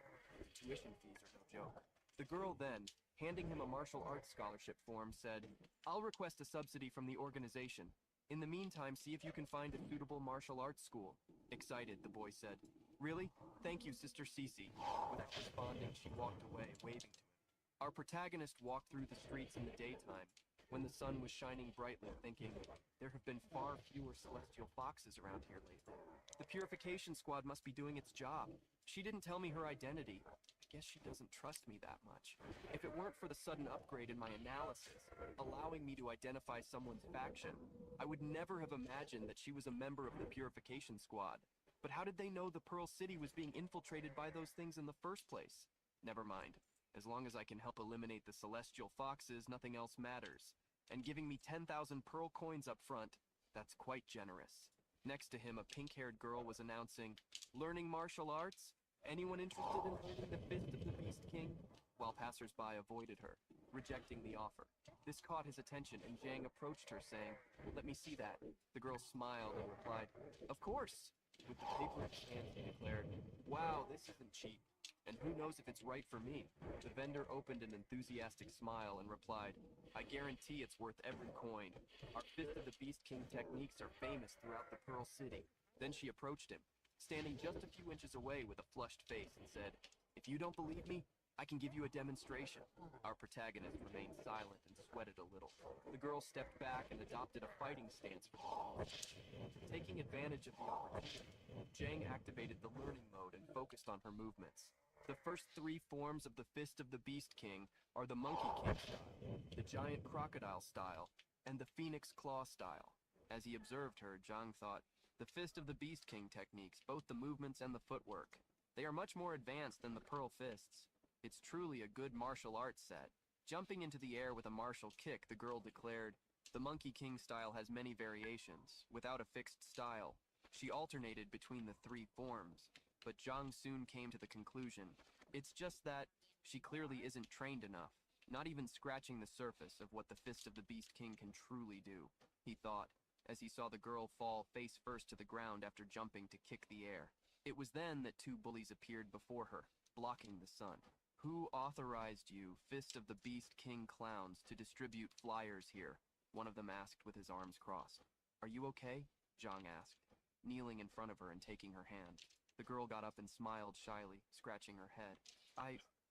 Tuition fees are no joke. The girl then, handing him a martial arts scholarship form, said, I'll request a subsidy from the organization. In the meantime, see if you can find a suitable martial arts school. Excited, the boy said. Really? Thank you, Sister Cece. Without responding, she walked away, waving to him. Our protagonist walked through the streets in the daytime, when the sun was shining brightly, thinking, there have been far fewer celestial foxes around here lately. The purification squad must be doing its job. She didn't tell me her identity. I guess she doesn't trust me that much. If it weren't for the sudden upgrade in my analysis, allowing me to identify someone's faction, I would never have imagined that she was a member of the purification squad. But how did they know the Pearl City was being infiltrated by those things in the first place? Never mind. As long as I can help eliminate the celestial foxes, nothing else matters. And giving me 10,000 pearl coins up front, that's quite generous. Next to him, a pink-haired girl was announcing, Learning martial arts? Anyone interested in learning the Fist of the Beast King? While passers-by avoided her, rejecting the offer. This caught his attention, and Jang approached her, saying, Let me see that. The girl smiled and replied, Of course. With the paper in his hand, he declared, Wow, this isn't cheap. And who knows if it's right for me? The vendor opened an enthusiastic smile and replied, I guarantee it's worth every coin. Our Fist of the Beast King techniques are famous throughout the Pearl City. Then she approached him, standing just a few inches away with a flushed face, and said, If you don't believe me, I can give you a demonstration. Our protagonist remained silent and sweated a little. The girl stepped back and adopted a fighting stance for the demonstration. Taking advantage of the opportunity, Jang activated the learning mode and focused on her movements. The first three forms of the Fist of the Beast King are the Monkey King style, the Giant Crocodile style, and the Phoenix Claw style. As he observed her, Zhang thought, the Fist of the Beast King techniques, both the movements and the footwork, they are much more advanced than the Pearl Fists. It's truly a good martial arts set. Jumping into the air with a martial kick, the girl declared, the Monkey King style has many variations, without a fixed style. She alternated between the three forms. But Zhang soon came to the conclusion, it's just that she clearly isn't trained enough, not even scratching the surface of what the Fist of the Beast King can truly do, he thought, as he saw the girl fall face first to the ground after jumping to kick the air. It was then that two bullies appeared before her, blocking the sun. Who authorized you, Fist of the Beast King clowns, to distribute flyers here? One of them asked with his arms crossed. Are you okay? Zhang asked, kneeling in front of her and taking her hand. The girl got up and smiled shyly, scratching her head.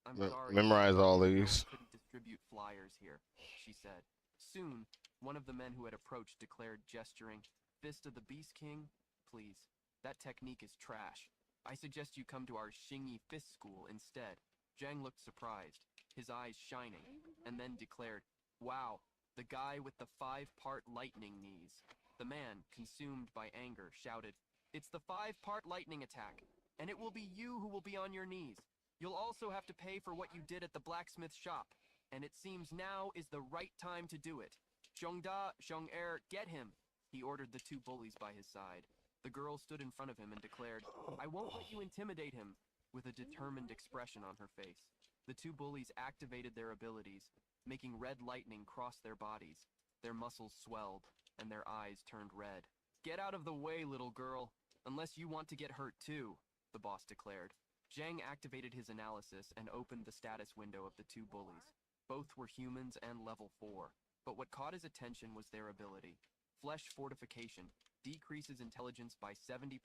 I'm sorry. Memorize all these. Couldn't distribute distribute flyers here, she said. Soon, one of the men who had approached declared, gesturing, Fist of the Beast King? Please, that technique is trash. I suggest you come to our Xingyi Fist School instead. Zhang looked surprised, his eyes shining, and then declared, Wow, the guy with the 5-part lightning knees. The man, consumed by anger, shouted, It's the 5-part lightning attack, and it will be you who will be on your knees. You'll also have to pay for what you did at the blacksmith shop, and it seems now is the right time to do it. Zhongda, Zhong-er, get him, he ordered the 2 bullies by his side. The girl stood in front of him and declared, I won't let you intimidate him, with a determined expression on her face. The 2 bullies activated their abilities, making red lightning cross their bodies. Their muscles swelled, and their eyes turned red. Get out of the way, little girl, unless you want to get hurt too, the boss declared. Zhang activated his analysis and opened the status window of the 2 bullies. Both were humans and level 4, but what caught his attention was their ability. Flesh Fortification decreases intelligence by 70%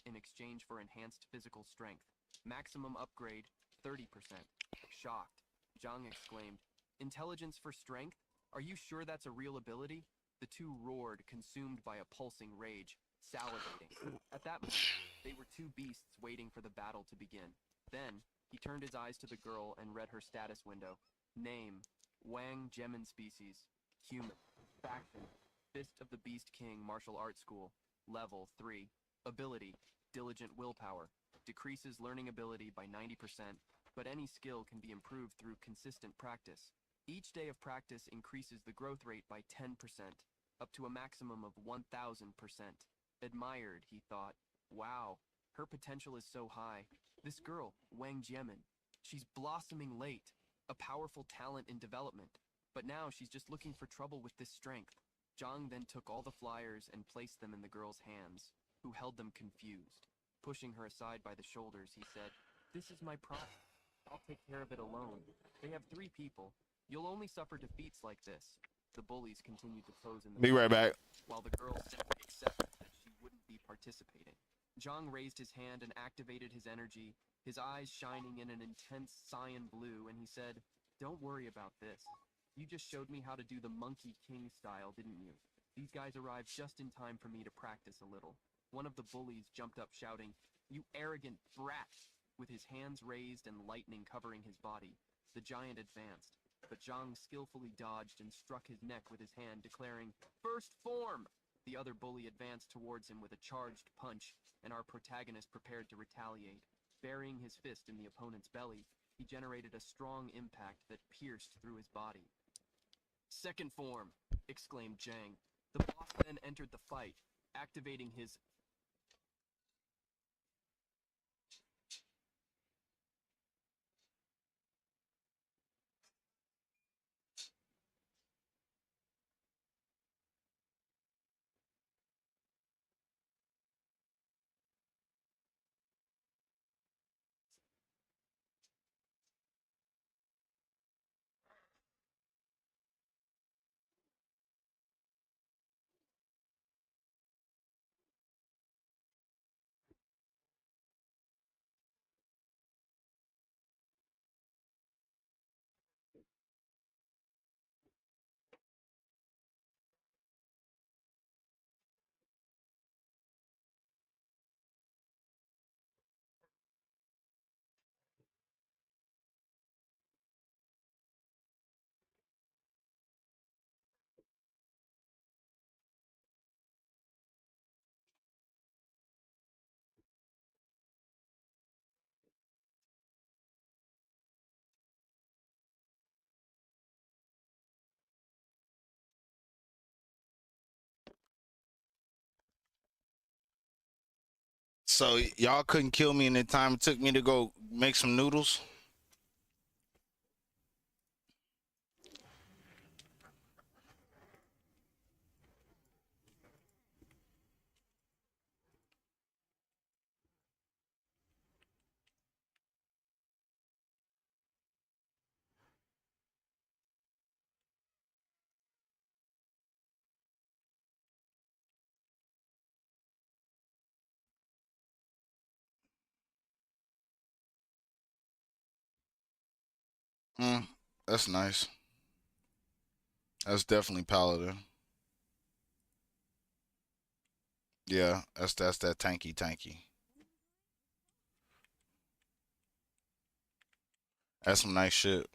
in exchange for enhanced physical strength. Maximum upgrade, 30%. Shocked, Zhang exclaimed, Intelligence for strength? Are you sure that's a real ability? The 2 roared, consumed by a pulsing rage, salivating. At that moment, they were 2 beasts waiting for the battle to begin. Then, he turned his eyes to the girl and read her status window. Name, Wang Gemin species, human. Faction, Fist of the Beast King Martial Arts School, level 3. Ability, Diligent Willpower, decreases learning ability by 90%, but any skill can be improved through consistent practice. Each day of practice increases the growth rate by 10%, up to a maximum of 1,000%. Admired, he thought. Wow, her potential is so high. This girl, Wang Jiamin, she's blossoming late, a powerful talent in development. But now she's just looking for trouble with this strength. Zhang then took all the flyers and placed them in the girl's hands, who held them confused. Pushing her aside by the shoulders, he said, This is my problem. I'll take care of it alone. They have 3 people. You'll only suffer defeats like this. The bullies continued to pose in the Be right back. while the girl simply accepted that she wouldn't be participating. Zhang raised his hand and activated his energy, his eyes shining in an intense cyan blue, and he said, Don't worry about this. You just showed me how to do the Monkey King style, didn't you? These guys arrived just in time for me to practice a little. One of the bullies jumped up shouting, You arrogant brat! With his hands raised and lightning covering his body. The giant advanced, but Zhang skillfully dodged and struck his neck with his hand, declaring, First form! The other bully advanced towards him with a charged punch, and our protagonist prepared to retaliate. Burying his fist in the opponent's belly, he generated a strong impact that pierced through his body. Second form! Exclaimed Zhang. The boss then entered the fight, activating his So y'all couldn't kill me in the time it took me to go make some noodles? That's nice. That's definitely Paladin. Yeah, that's that tanky. That's some nice shit.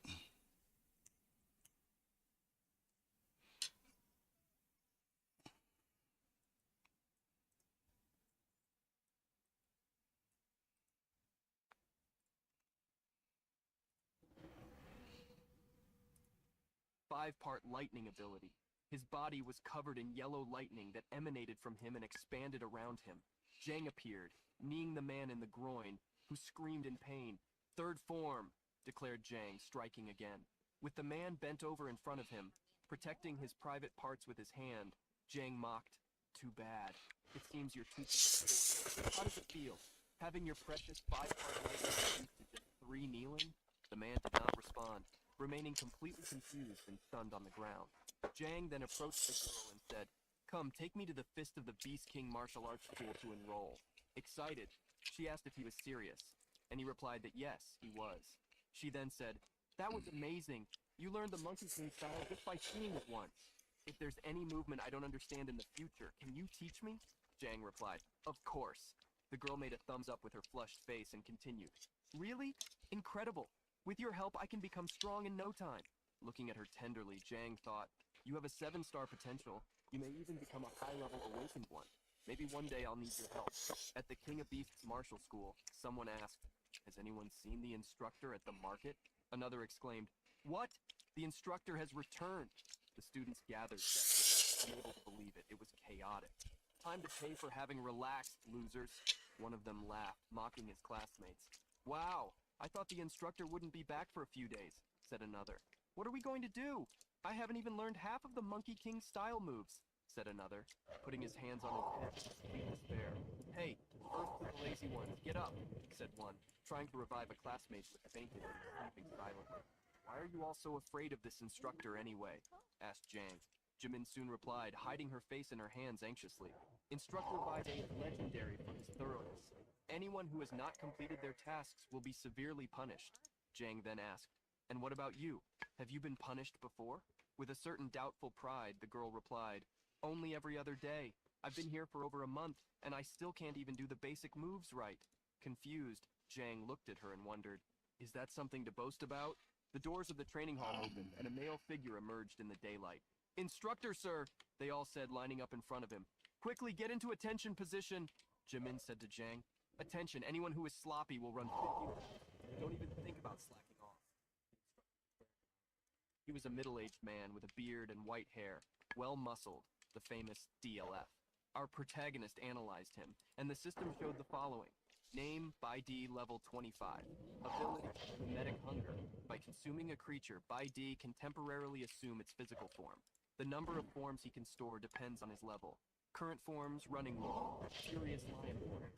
5-part lightning ability. His body was covered in yellow lightning that emanated from him and expanded around him. Jang appeared, kneeing the man in the groin, who screamed in pain. Third form, declared Jang, striking again. With the man bent over in front of him, protecting his private parts with his hand, Jang mocked, "Too bad. It seems you're too short. How does it feel, having your precious 5-part lightning reduced to just 3 kneeling?" The man did not respond, remaining completely confused and stunned on the ground. Jang then approached the girl and said, "Come, take me to the Fist of the Beast King martial arts school to enroll." Excited, she asked if he was serious, and he replied that yes, he was. She then said, "That was amazing. You learned the Monkey King style just by seeing it once. If there's any movement I don't understand in the future, can you teach me?" Jang replied, "Of course." The girl made a thumbs up with her flushed face and continued, "Really? Incredible. With your help, I can become strong in no time." Looking at her tenderly, Jang thought, "You have a 7-star potential. You may even become a high-level awakened one. Maybe one day I'll need your help." At the King of Beasts martial school, someone asked, "Has anyone seen the instructor at the market?" Another exclaimed, "What? The instructor has returned." The students gathered, desperate, unable to believe it. It was chaotic. "Time to pay for having relaxed, losers." One of them laughed, mocking his classmates. "Wow, I thought the instructor wouldn't be back for a few days," said another. "What are we going to do? I haven't even learned half of the Monkey King style moves," said another, putting his hands on his head in complete despair. "Hey, earth to the lazy ones, get up," said one, trying to revive a classmate who had fainted and was sleeping silently. "Why are you all so afraid of this instructor anyway?" asked Jang. Jimin soon replied, hiding her face in her hands anxiously. "Instructor Bide is legendary for his thoroughness. Anyone who has not completed their tasks will be severely punished." Jang then asked, "And what about you? Have you been punished before?" With a certain doubtful pride, the girl replied, "Only every other day. I've been here for over a month, and I still can't even do the basic moves right." Confused, Jang looked at her and wondered, "Is that something to boast about?" The doors of the training hall opened, and a male figure emerged in the daylight. "Instructor, sir," they all said, lining up in front of him. "Quickly, get into attention position," Jimin said to Jang. "Attention, anyone who is sloppy will run 50 laps. Don't even think about slacking off." He was a middle-aged man with a beard and white hair, well-muscled, the famous DLF. Our protagonist analyzed him, and the system showed the following. Name, Bide level 25. Ability, Mimetic Hunger. By consuming a creature, Bide can temporarily assume its physical form. The number of forms he can store depends on his level. Current forms, Running Wolf, Furious Lionborn.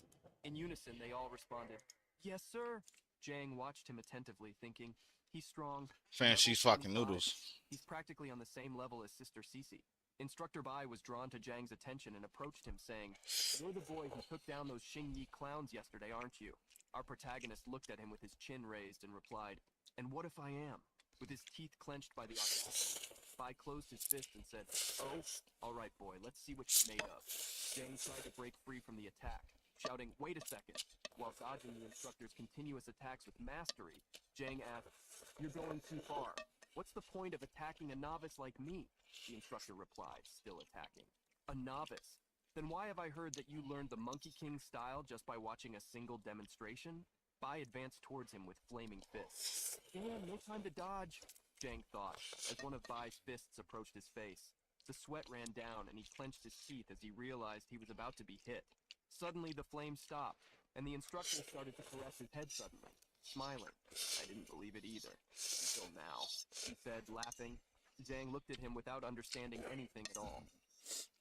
In unison, they all responded, "Yes, sir." Jang watched him attentively, thinking, "He's strong. Fancy's Level fucking 25. noodles. He's practically on the same level as Sister Cece." Instructor Bai was drawn to Jang's attention and approached him, saying, "You're the boy who took down those Xingyi clowns yesterday, aren't you?" Our protagonist looked at him with his chin raised and replied, "And what if I am?" With his teeth clenched by the audacity, Bai closed his fist and said, "Oh, all right, boy, let's see what you're made of." Jang tried to break free from the attack, shouting, "Wait a second." While dodging the instructor's continuous attacks with mastery, Jang asked, "You're going too far. What's the point of attacking a novice like me?" The instructor replied, still attacking. "A novice? Then why have I heard that you learned the Monkey King style just by watching a single demonstration?" Bai advanced towards him with flaming fists. "Damn, no time to dodge," Jang thought, as one of Bai's fists approached his face. The sweat ran down, and he clenched his teeth as he realized he was about to be hit. Suddenly, the flame stopped, and the instructor started to caress his head suddenly, smiling. "I didn't believe it either, until now," he said, laughing. Jang looked at him without understanding anything at all.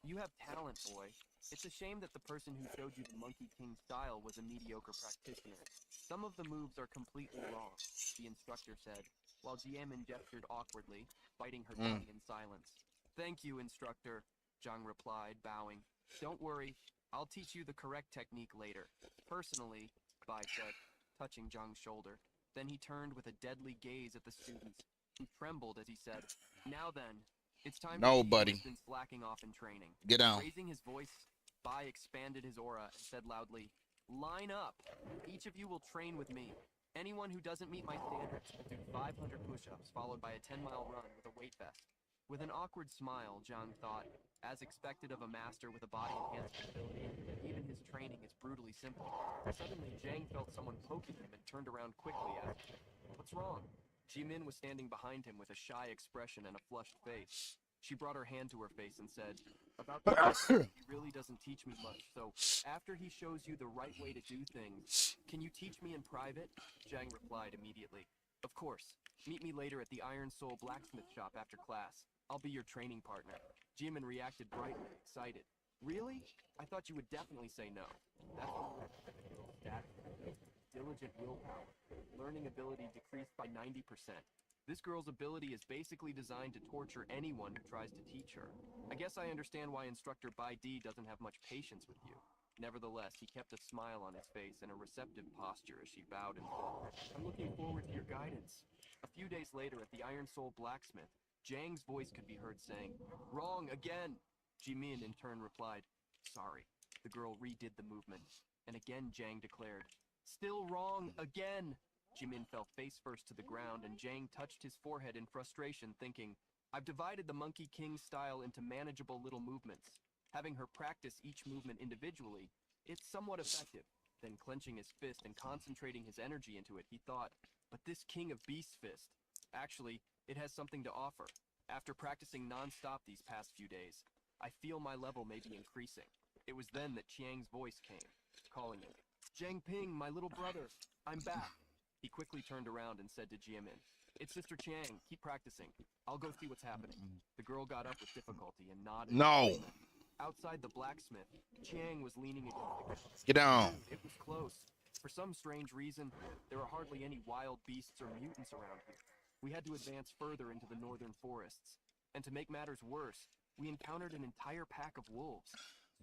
"You have talent, boy. It's a shame that the person who showed you the Monkey King style was a mediocre practitioner. Some of the moves are completely wrong," the instructor said, while Jiamin gestured awkwardly, biting her tongue in silence. "Thank you, instructor," Zhang replied, bowing. "Don't worry, I'll teach you the correct technique later. Personally," Bai said, touching Zhang's shoulder. Then he turned with a deadly gaze at the students, who trembled as he said, "Now then, It's time No, to see buddy. who's been slacking off in training. Get down. Raising his voice, Bai expanded his aura and said loudly, "Line up. Each of you will train with me. Anyone who doesn't meet my standards will do 500 push-ups followed by a 10-mile run with a weight vest." With an awkward smile, Zhang thought, as expected of a master with a body enhancement ability, even his training is brutally simple. Suddenly, Zhang felt someone poking him and turned around quickly, asking, "What's wrong?" Jimin was standing behind him with a shy expression and a flushed face. She brought her hand to her face and said, "About the he really doesn't teach me much, so after he shows you the right way to do things, can you teach me in private?" Zhang replied immediately, "Of course. Meet me later at the Iron Soul blacksmith shop after class. I'll be your training partner." Jimin reacted brightly, excited. "Really? I thought you would definitely say no." That's the girl's status. Diligent willpower. Learning ability decreased by 90%. This girl's ability is basically designed to torture anyone who tries to teach her. I guess I understand why instructor Bai D doesn't have much patience with you. Nevertheless, he kept a smile on his face and a receptive posture as she bowed and said, "I'm looking forward to your guidance." A few days later at the Iron Soul blacksmith, Zhang's voice could be heard saying, "Wrong again." Jimin in turn replied, "Sorry." The girl redid the movement, and again Zhang declared, "Still wrong again." Jimin fell face first to the ground, and Zhang touched his forehead in frustration, thinking, "I've divided the Monkey King style into manageable little movements. Having her practice each movement individually, it's somewhat effective." Then clenching his fist and concentrating his energy into it, he thought, "But this King of Beast Fist, actually, it has something to offer. After practicing non-stop these past few days, I feel my level may be increasing." It was then that Chiang's voice came, calling him, "Zhang Ping, my little brother, I'm back." He quickly turned around and said to Jimin, "It's Sister Chiang, keep practicing. I'll go see what's happening." The girl got up with difficulty and nodded. No. Outside the blacksmith, Chiang was leaning against the counter. Get down. It was close. For some strange reason, there are hardly any wild beasts or mutants around here. We had to advance further into the northern forests. And to make matters worse, we encountered an entire pack of wolves.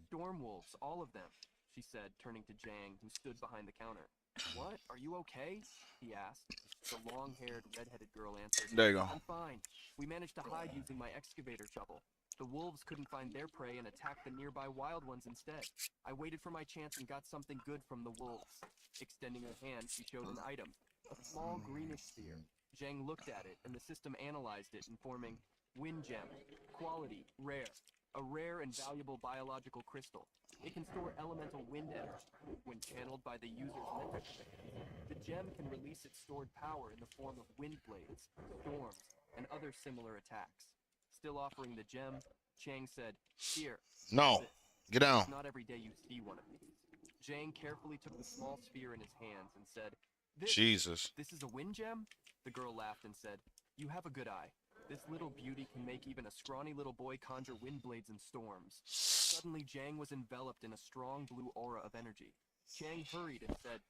Storm wolves, all of them, she said, turning to Zhang, who stood behind the counter. "What? Are you okay?" he asked. The long-haired, red-headed girl answered, There you go. "I'm fine. We managed to hide using my excavator shovel. The wolves couldn't find their prey and attacked the nearby wild ones instead. I waited for my chance and got something good from the wolves." Extending her hand, she showed an item, a small greenish sphere. Zhang looked at it, and the system analyzed it, informing, "Wind gem, quality, rare. A rare and valuable biological crystal. It can store elemental wind energy. When channeled by the user's mental commands, the gem can release its stored power in the form of wind blades, storms, and other similar attacks." Still offering the gem, Chang said, "Here." No. this. Get down. It's not every day you see one of these. Zhang carefully took the small sphere in his hands and said, Jesus. This is a wind gem?" The girl laughed and said, "You have a good eye. This little beauty can make even a scrawny little boy conjure wind blades and storms." Suddenly, Zhang was enveloped in a strong blue aura of energy. Chang hurried and said,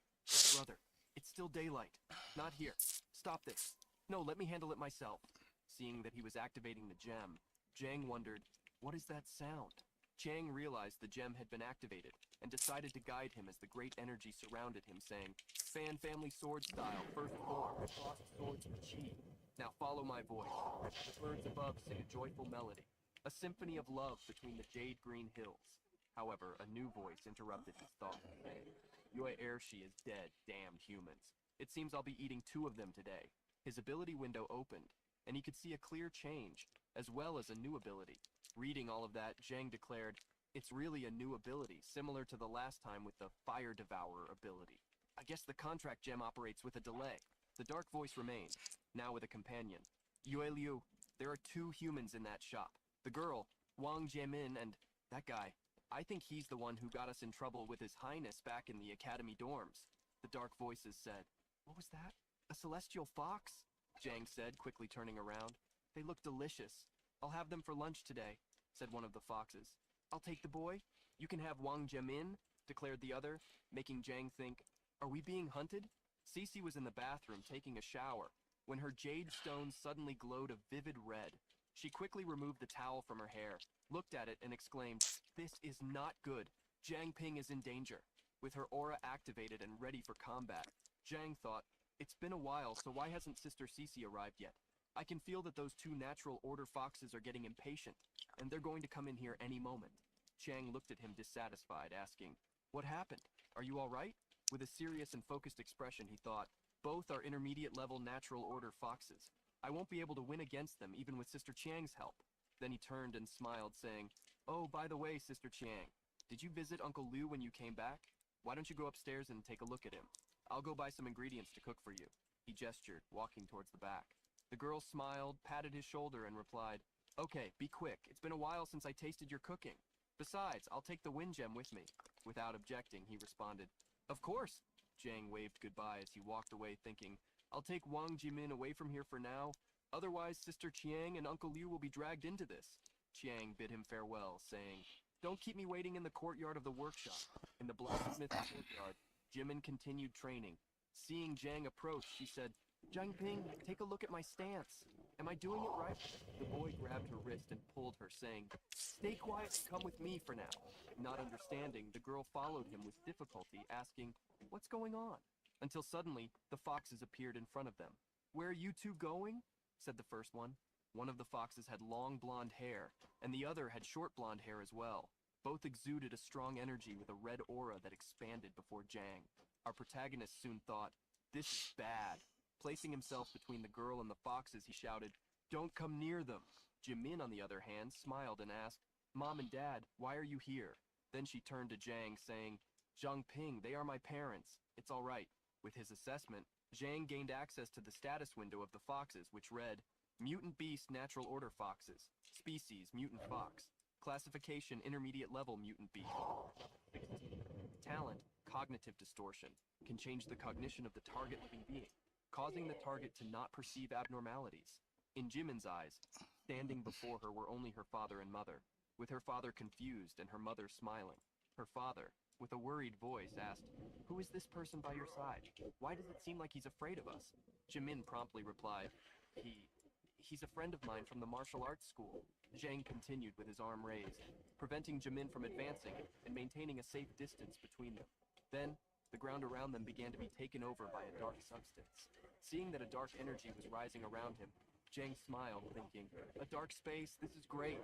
"Brother, it's still daylight. Not here. Stop this. No, let me handle it myself." Seeing that he was activating the gem, Zhang wondered, "What is that sound?" Chang realized the gem had been activated and decided to guide him as the great energy surrounded him, saying, "Fan family sword style, first form, crossed swords with chi. Now follow my voice." The birds above sing a joyful melody, a symphony of love between the jade green hills. However, a new voice interrupted his thought, saying, "Yue Airshi is dead, damned humans. It seems I'll be eating 2 of them today." His ability window opened, and he could see a clear change, as well as a new ability. Reading all of that, Zhang declared, "It's really a new ability, similar to the last time with the Fire Devourer ability. I guess the contract gem operates with a delay." The dark voice remained, now with a companion. "Yue Liu, there are 2 humans in that shop. The girl, Wang Jiemin, and that guy. I think he's the one who got us in trouble with His Highness back in the academy dorms." The dark voices said, "What was that? A celestial fox?" Zhang said, quickly turning around. "They look delicious. I'll have them for lunch today," said one of the foxes. "I'll take the boy. You can have Wang Jimin," declared the other, making Zhang think, "Are we being hunted?" Cece was in the bathroom taking a shower when her jade stones suddenly glowed a vivid red. She quickly removed the towel from her hair, looked at it, and exclaimed, "This is not good. Zhang Ping is in danger." With her aura activated and ready for combat, Zhang thought, "It's been a while, so why hasn't Sister Cece arrived yet?" I can feel that those two natural order foxes are getting impatient, and they're going to come in here any moment. Chang looked at him dissatisfied, asking, "What happened? Are you all right?" With a serious and focused expression, he thought, "Both are intermediate-level natural order foxes. I won't be able to win against them, even with Sister Chiang's help." Then he turned and smiled, saying, "Oh, by the way, Sister Chiang, did you visit Uncle Liu when you came back? Why don't you go upstairs and take a look at him? I'll go buy some ingredients to cook for you." He gestured, walking towards the back. The girl smiled, patted his shoulder, and replied, "Okay, be quick. It's been a while since I tasted your cooking. Besides, I'll take the wind gem with me." Without objecting, he responded, "Of course." Jiang waved goodbye as he walked away, thinking, "I'll take Wang Jimin away from here for now. Otherwise, Sister Chiang and Uncle Liu will be dragged into this." Chiang bid him farewell, saying, "Don't keep me waiting in the courtyard of the workshop." In the blacksmith courtyard, Jimin continued training. Seeing Jiang approach, she said, "Jiang Ping, take a look at my stance. Am I doing it right?" The boy grabbed her wrist and pulled her, saying, "Stay quiet and come with me for now." Not understanding, the girl followed him with difficulty, asking, "What's going on?" Until suddenly, the foxes appeared in front of them. "Where are you two going?" said the first one. One of the foxes had long blonde hair, and the other had short blonde hair as well. Both exuded a strong energy with a red aura that expanded before Jiang. Our protagonist soon thought, "This is bad." Placing himself between the girl and the foxes, he shouted, "Don't come near them." Jimin, on the other hand, smiled and asked, "Mom and Dad, why are you here?" Then she turned to Jiang, saying, "Zhang Ping, they are my parents. It's all right." With his assessment, Jiang gained access to the status window of the foxes, which read, "Mutant Beast Natural Order Foxes. Species, Mutant Fox. Classification, Intermediate Level Mutant Beast. 16. Talent, Cognitive Distortion. Can change the cognition of the target living being, causing the target to not perceive abnormalities." In Jimin's eyes, standing before her were only her father and mother, with her father confused and her mother smiling. Her father, with a worried voice, asked, "Who is this person by your side? Why does it seem like he's afraid of us?" Jimin promptly replied, He's a friend of mine from the martial arts school." Jiang continued with his arm raised, preventing Jimin from advancing and maintaining a safe distance between them. Then, the ground around them began to be taken over by a dark substance. Seeing that a dark energy was rising around him, Jiang smiled, thinking, "A dark space, this is great."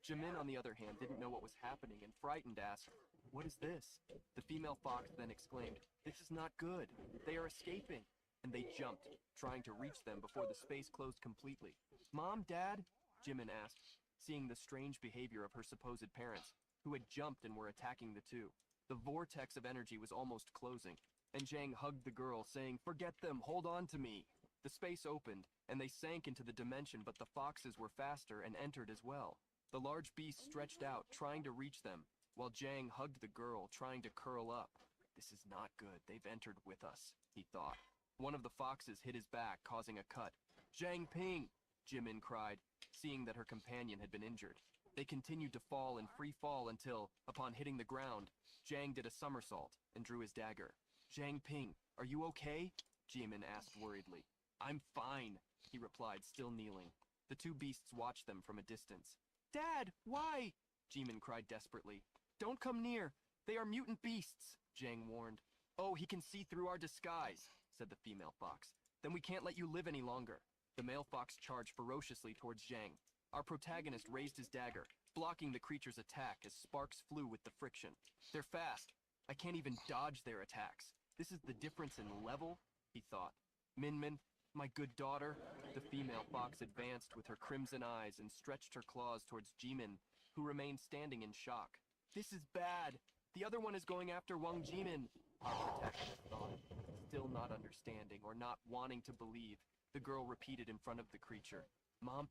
Jimin, on the other hand, didn't know what was happening and, frightened, asked, "What is this?" The female fox then exclaimed, "This is not good. They are escaping." And they jumped, trying to reach them before the space closed completely. "Mom, Dad?" Jimin asked, seeing the strange behavior of her supposed parents, who had jumped and were attacking the two. The vortex of energy was almost closing, and Jiang hugged the girl, saying, "Forget them, hold on to me." The space opened, and they sank into the dimension, but the foxes were faster and entered as well. The large beast stretched out, trying to reach them, while Jiang hugged the girl, trying to curl up. "This is not good. They've entered with us," he thought. One of the foxes hit his back, causing a cut. "Zhang Ping!" Jimin cried, seeing that her companion had been injured. They continued to fall in free fall until, upon hitting the ground, Jiang did a somersault and drew his dagger. "Zhang Ping, are you okay?" Jimin asked worriedly. "I'm fine," he replied, still kneeling. The two beasts watched them from a distance. "Dad, why?" Jimin cried desperately. "Don't come near. They are mutant beasts," Jiang warned. "Oh, he can see through our disguise," said the female fox. "Then we can't let you live any longer." The male fox charged ferociously towards Jiang. Our protagonist raised his dagger, blocking the creature's attack as sparks flew with the friction. "They're fast. I can't even dodge their attacks. This is the difference in level," he thought. "Min, my good daughter." The female fox advanced with her crimson eyes and stretched her claws towards Jimin, who remained standing in shock. "This is bad. The other one is going after Wang Jimin," our protagonist thought. Still not understanding or not wanting to believe, the girl repeated in front of the creature, Mom,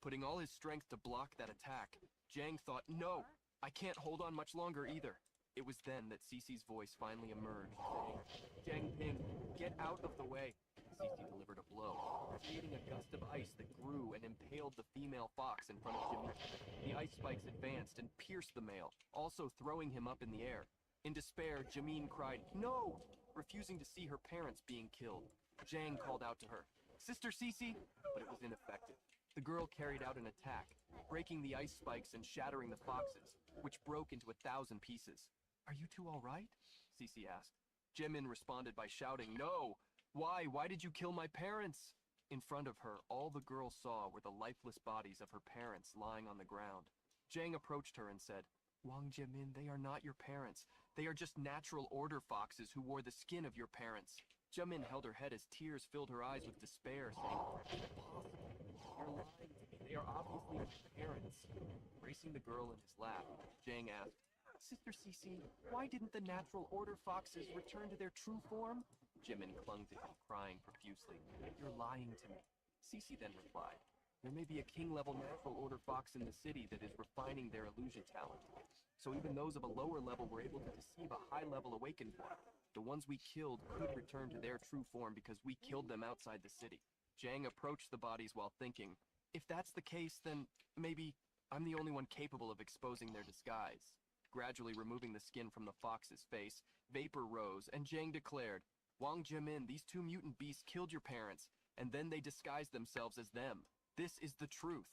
putting all his strength to block that attack. Jiang thought, "No, I can't hold on much longer either." It was then that Cece's voice finally emerged, saying, "Jiang Ping, get out of the way." Cece delivered a blow, creating a gust of ice that grew and impaled the female fox in front of Jimin. The ice spikes advanced and pierced the male, also throwing him up in the air. In despair, Jimin cried, "No!" refusing to see her parents being killed. Jiang called out to her, "Sister Cece," but it was ineffective. The girl carried out an attack, breaking the ice spikes and shattering the foxes, which broke into 1,000 pieces. "Are you two all right?" Cece asked. Jimin responded by shouting, "No! Why? Why did you kill my parents?" In front of her, all the girl saw were the lifeless bodies of her parents lying on the ground. Zhang approached her and said, Wang Jimin, they are not your parents. They are just natural order foxes who wore the skin of your parents. Jimin held her head as tears filled her eyes with despair, saying, Impossible. You're lying to me. They are obviously my parents. Embracing the girl in his lap, Zhang asked, Sister Cece, why didn't the natural order foxes return to their true form? Jimin clung to him, crying profusely. You're lying to me. Cece then replied, there may be a king-level natural order fox in the city that is refining their illusion talent. So even those of a lower level were able to deceive a high-level awakened one. The ones we killed could return to their true form because we killed them outside the city. Zhang approached the bodies while thinking, if that's the case, then maybe I'm the only one capable of exposing their disguise. Gradually removing the skin from the fox's face, vapor rose, and Zhang declared, Wang Jimin, these two mutant beasts killed your parents, and then they disguised themselves as them. This is the truth.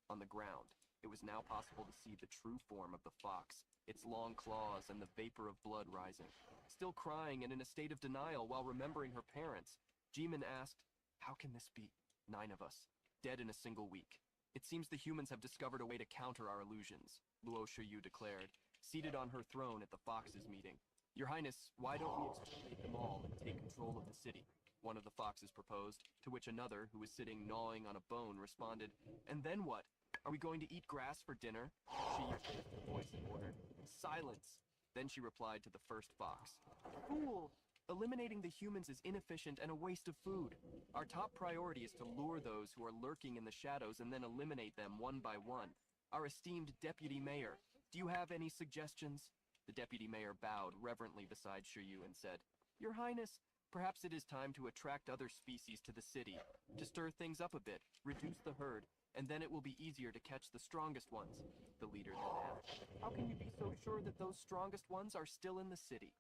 On the ground, it was now possible to see the true form of the fox, its long claws and the vapor of blood rising. Still crying and in a state of denial while remembering her parents, Jimin asked, how can this be? 9 of us, dead in a single week. It seems the humans have discovered a way to counter our illusions, Luo Shiyu declared, seated on her throne at the foxes' meeting. Your Highness, why don't we exterminate them all and take control of the city? One of the foxes proposed, to which another, who was sitting gnawing on a bone, responded, and then what? Are we going to eat grass for dinner? She raised her voice and ordered, silence! Then she replied to the first fox, fool! Eliminating the humans is inefficient and a waste of food. Our top priority is to lure those who are lurking in the shadows and then eliminate them one by one. Our esteemed Deputy Mayor, do you have any suggestions? The Deputy Mayor bowed reverently beside Shiyu and said, Your Highness, perhaps it is time to attract other species to the city, to stir things up a bit, reduce the herd, and then it will be easier to catch the strongest ones. The leader then asked, how can you be so sure that those strongest ones are still in the city?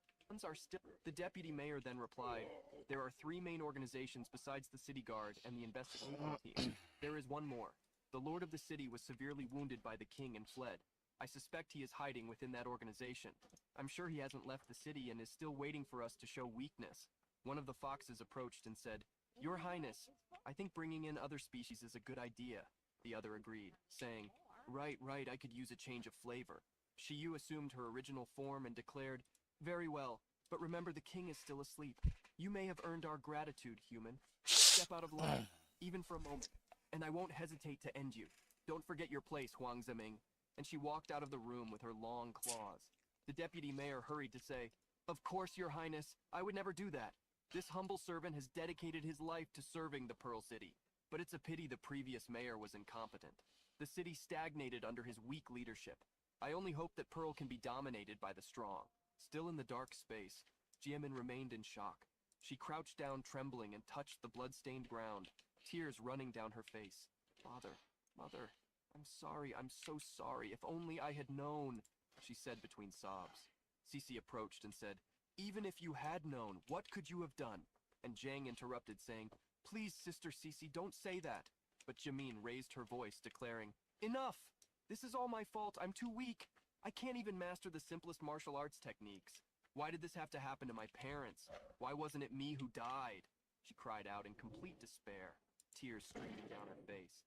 The Deputy Mayor then replied, there are 3 main organizations besides the City Guard and the investigation team. There is one more. The Lord of the City was severely wounded by the king and fled. I suspect he is hiding within that organization. I'm sure he hasn't left the city and is still waiting for us to show weakness. One of the foxes approached and said, Your Highness, I think bringing in other species is a good idea. The other agreed, saying, Right, I could use a change of flavor. Shiyu assumed her original form and declared, Very well, but remember the king is still asleep. You may have earned our gratitude, human. Step out of line, even for a moment, and I won't hesitate to end you. Don't forget your place, Huang Ziming. And she walked out of the room with her long claws. The Deputy Mayor hurried to say, Of course, Your Highness, I would never do that. This humble servant has dedicated his life to serving the Pearl City, but it's a pity the previous mayor was incompetent. The city stagnated under his weak leadership. I only hope that Pearl can be dominated by the strong. Still in the dark space, Jimin remained in shock. She crouched down trembling and touched the blood-stained ground, tears running down her face. Father, Mother, I'm sorry, I'm so sorry. If only I had known, she said between sobs. Cece approached and said, Even if you had known, what could you have done? And Zhang interrupted, saying, Please, Sister Cece, don't say that. But Jimin raised her voice, declaring, Enough! This is all my fault. I'm too weak. I can't even master the simplest martial arts techniques. Why did this have to happen to my parents? Why wasn't it me who died? She cried out in complete despair, tears streaming down her face.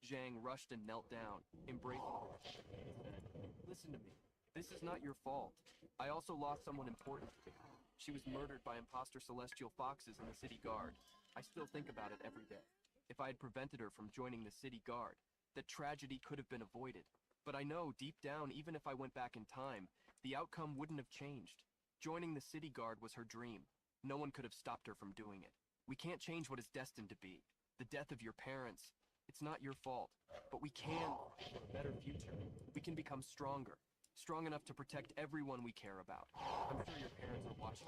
Zhang rushed and knelt down, embracing her and said, Listen to me. This is not your fault. I also lost someone important to me. She was murdered by imposter celestial foxes in the city guard. I still think about it every day. If I had prevented her from joining the city guard, that tragedy could have been avoided. But I know, deep down, even if I went back in time, the outcome wouldn't have changed. Joining the city guard was her dream. No one could have stopped her from doing it. We can't change what is destined to be. The death of your parents, it's not your fault. But we can for a better future. We can become stronger. Strong enough to protect everyone we care about. I'm sure your parents are watching.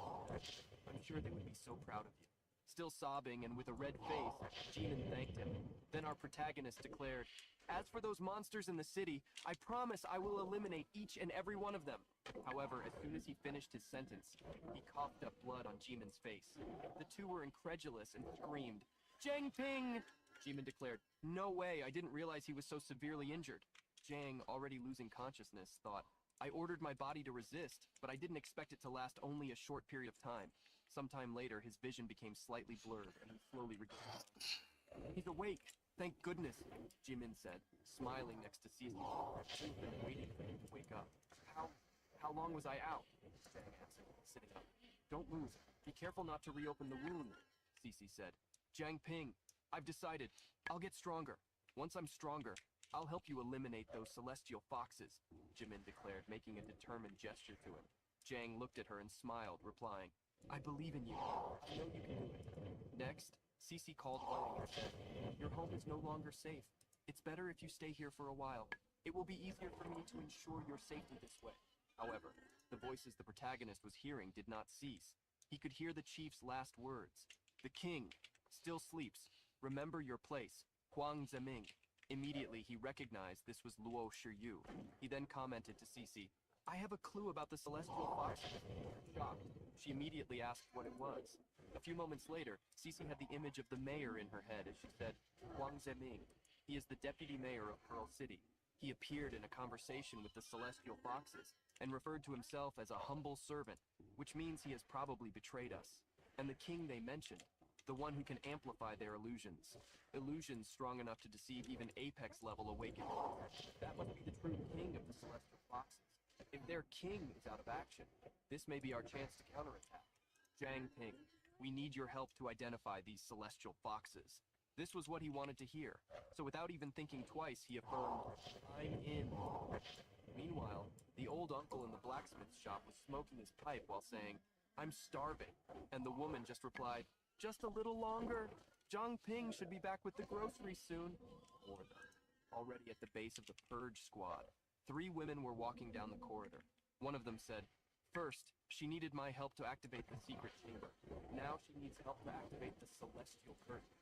I'm sure they would be so proud of you. Still sobbing and with a red face, Jimin thanked him. Then our protagonist declared, As for those monsters in the city, I promise I will eliminate each and every one of them. However, as soon as he finished his sentence, he coughed up blood on Jimin's face. The two were incredulous and screamed, Zhang Ping! Jimin declared, No way, I didn't realize he was so severely injured. Zhang, already losing consciousness, thought, I ordered my body to resist, but I didn't expect it to last only a short period of time. Sometime later, his vision became slightly blurred, and he slowly regained. He's awake. Thank goodness, Jimin said, smiling next to Cece. She'd been waiting for him to wake up. How long was I out? Jang asked, sitting up. Don't move. Be careful not to reopen the wound, Cece said. Jiang Ping, I've decided. I'll get stronger. Once I'm stronger, I'll help you eliminate those celestial foxes, Jimin declared, making a determined gesture to him. Jiang looked at her and smiled, replying, I believe in you. I know you can do it. Next, Cece called Wang and said, your home is no longer safe. It's better if you stay here for a while. It will be easier for me to ensure your safety this way. However, the voices the protagonist was hearing did not cease. He could hear the chief's last words. The king still sleeps. Remember your place. Huang Zeming. Immediately, he recognized this was Luo Shiyu. He then commented to Cece, I have a clue about the celestial foxes. Shocked, she immediately asked what it was. A few moments later, Cece had the image of the mayor in her head as she said, Huang Zeming. He is the deputy mayor of Pearl City. He appeared in a conversation with the celestial foxes and referred to himself as a humble servant, which means he has probably betrayed us. And the king they mentioned, the one who can amplify their illusions. Illusions strong enough to deceive even Apex-level awakened. That must be the true king of the celestial foxes. If their king is out of action, this may be our chance to counterattack. Jiang Ping, we need your help to identify these celestial foxes. This was what he wanted to hear, so without even thinking twice, he affirmed, I'm in. Meanwhile, the old uncle in the blacksmith shop was smoking his pipe while saying, I'm starving, and the woman just replied, just a little longer. Zhang Ping should be back with the groceries soon. Or already at the base of the purge squad, 3 women were walking down the corridor. One of them said, first, she needed my help to activate the secret chamber. Now she needs help to activate the celestial curtain.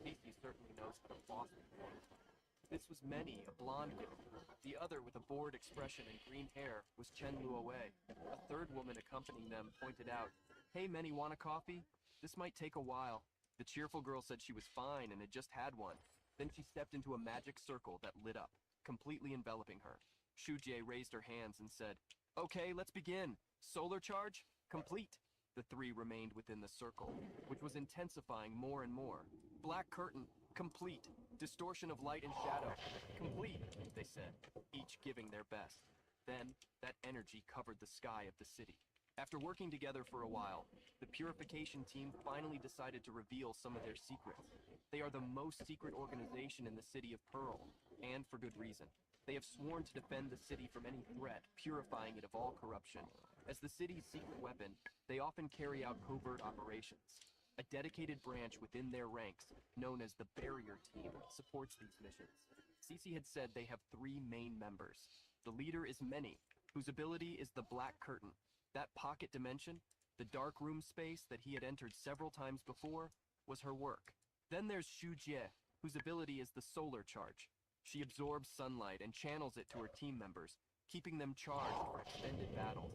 Cece certainly knows how to boss people. This was Many, a blonde girl. The other, with a bored expression and green hair, was Chen Luowei. A third woman accompanying them pointed out, hey Many, want a coffee? This might take a while. The cheerful girl said she was fine and had just had one. Then she stepped into a magic circle that lit up, completely enveloping her. Shujie raised her hands and said, okay, let's begin. Solar charge? Complete. The 3 remained within the circle, which was intensifying more and more. Black curtain? Complete. Distortion of light and shadow? Complete, they said, each giving their best. Then, that energy covered the sky of the city. After working together for a while, the purification team finally decided to reveal some of their secrets. They are the most secret organization in the city of Pearl, and for good reason. They have sworn to defend the city from any threat, purifying it of all corruption. As the city's secret weapon, they often carry out covert operations. A dedicated branch within their ranks, known as the Barrier Team, supports these missions. Cece had said they have 3 main members. The leader is Many, whose ability is the Black Curtain. That pocket dimension, the dark room space that he had entered several times before, was her work. Then there's Xu Jie, whose ability is the solar charge. She absorbs sunlight and channels it to her team members, keeping them charged for extended battles.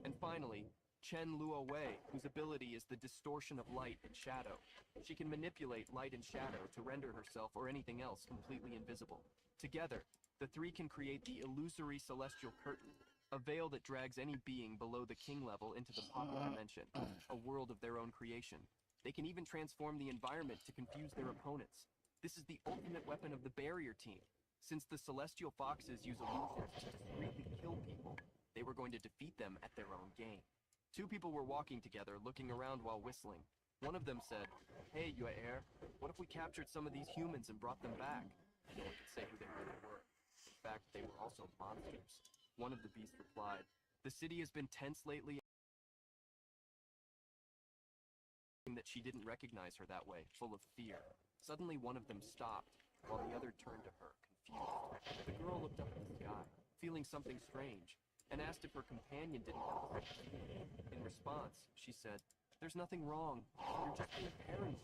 And finally, Chen Luowei, whose ability is the distortion of light and shadow. She can manipulate light and shadow to render herself or anything else completely invisible. Together, the 3 can create the illusory celestial curtain, a veil that drags any being below the king level into the pocket dimension, a world of their own creation. They can even transform the environment to confuse their opponents. This is the ultimate weapon of the Barrier Team. Since the Celestial Foxes use illusions to discreetly kill people, they were going to defeat them at their own game. 2 people were walking together, looking around while whistling. One of them said, hey, Yuer, what if we captured some of these humans and brought them back? No one could say who they really were. In fact, they were also monsters. One of the beasts replied, the city has been tense lately, that she didn't recognize her that way, full of fear. Suddenly one of them stopped, while the other turned to her, confused. The girl looked up at the sky, feeling something strange, and asked if her companion didn't have a feeling. In response, she said, there's nothing wrong, you're just being paranoid.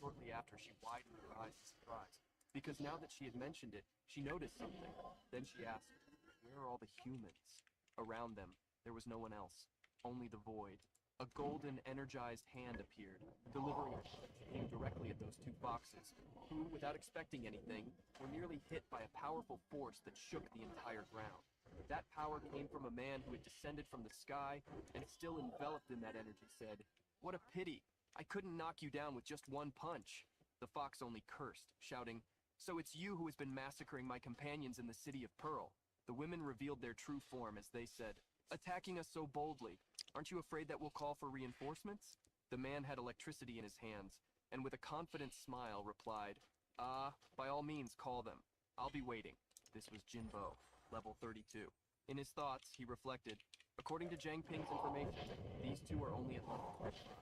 Shortly after, she widened her eyes in surprise, because now that she had mentioned it, she noticed something. Then she asked, where are all the humans? Around them, there was no one else, only the void. A golden, energized hand appeared, delivering a punch aimed directly at those 2 foxes, who, without expecting anything, were nearly hit by a powerful force that shook the entire ground. That power came from a man who had descended from the sky and, still enveloped in that energy, said, what a pity! I couldn't knock you down with just 1 punch. The fox only cursed, shouting, "So it's you who has been massacring my companions in the city of Pearl." The women revealed their true form as they said, "Attacking us so boldly. Aren't you afraid that we'll call for reinforcements?" The man had electricity in his hands, and with a confident smile replied, by all means call them. I'll be waiting." This was Jinbo, level 32. In his thoughts, he reflected, according to Jiang Ping's information, these two are only at level 25.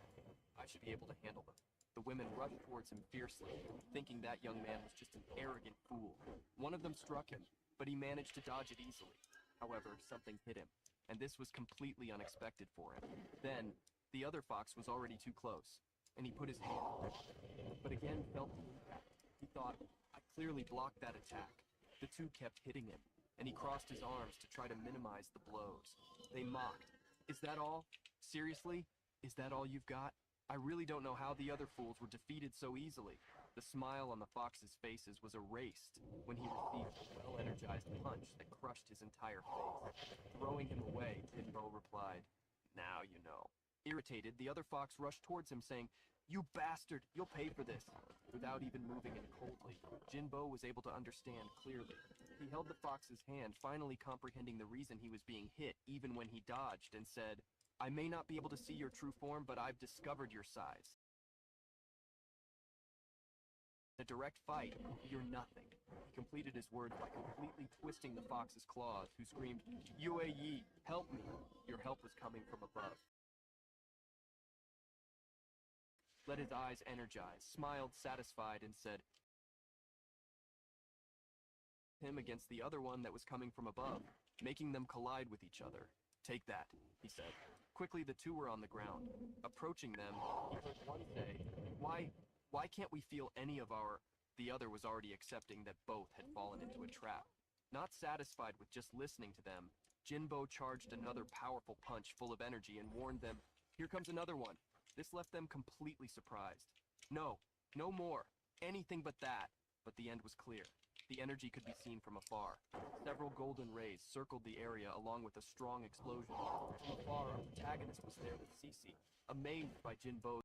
I should be able to handle them. The women rushed towards him fiercely, thinking that young man was just an arrogant fool. One of them struck him, but he managed to dodge it easily. However, something hit him, and this was completely unexpected for him. Then, the other fox was already too close, and he put his hand on it, but again felt the impact. He thought, I clearly blocked that attack. The two kept hitting him, and he crossed his arms to try to minimize the blows. They mocked. "Is that all? Seriously? Is that all you've got? I really don't know how the other fools were defeated so easily." The smile on the fox's faces was erased when he received a well-energized punch that crushed his entire face. Throwing him away, Jinbo replied, "Now you know." Irritated, the other fox rushed towards him saying, "You bastard, you'll pay for this." Without even moving in coldly, Jinbo was able to understand clearly. He held the fox's hand, finally comprehending the reason he was being hit even when he dodged, and said, "I may not be able to see your true form, but I've discovered your size. In a direct fight, you're nothing." He completed his words by completely twisting the fox's claws, who screamed, "Yue Yi, help me." Your help was coming from above. Let his eyes energize, smiled satisfied, and said, him against the other one that was coming from above, making them collide with each other. "Take that," he said. Quickly the two were on the ground. Approaching them, he heard one say, Why can't we feel any of our..." The other was already accepting that both had fallen into a trap. Not satisfied with just listening to them, Jinbo charged another powerful punch full of energy and warned them, "Here comes another one." This left them completely surprised. No more. Anything but that. But the end was clear. The energy could be seen from afar. Several golden rays circled the area along with a strong explosion. From afar, our protagonist was there with Cece, amazed by Jinbo.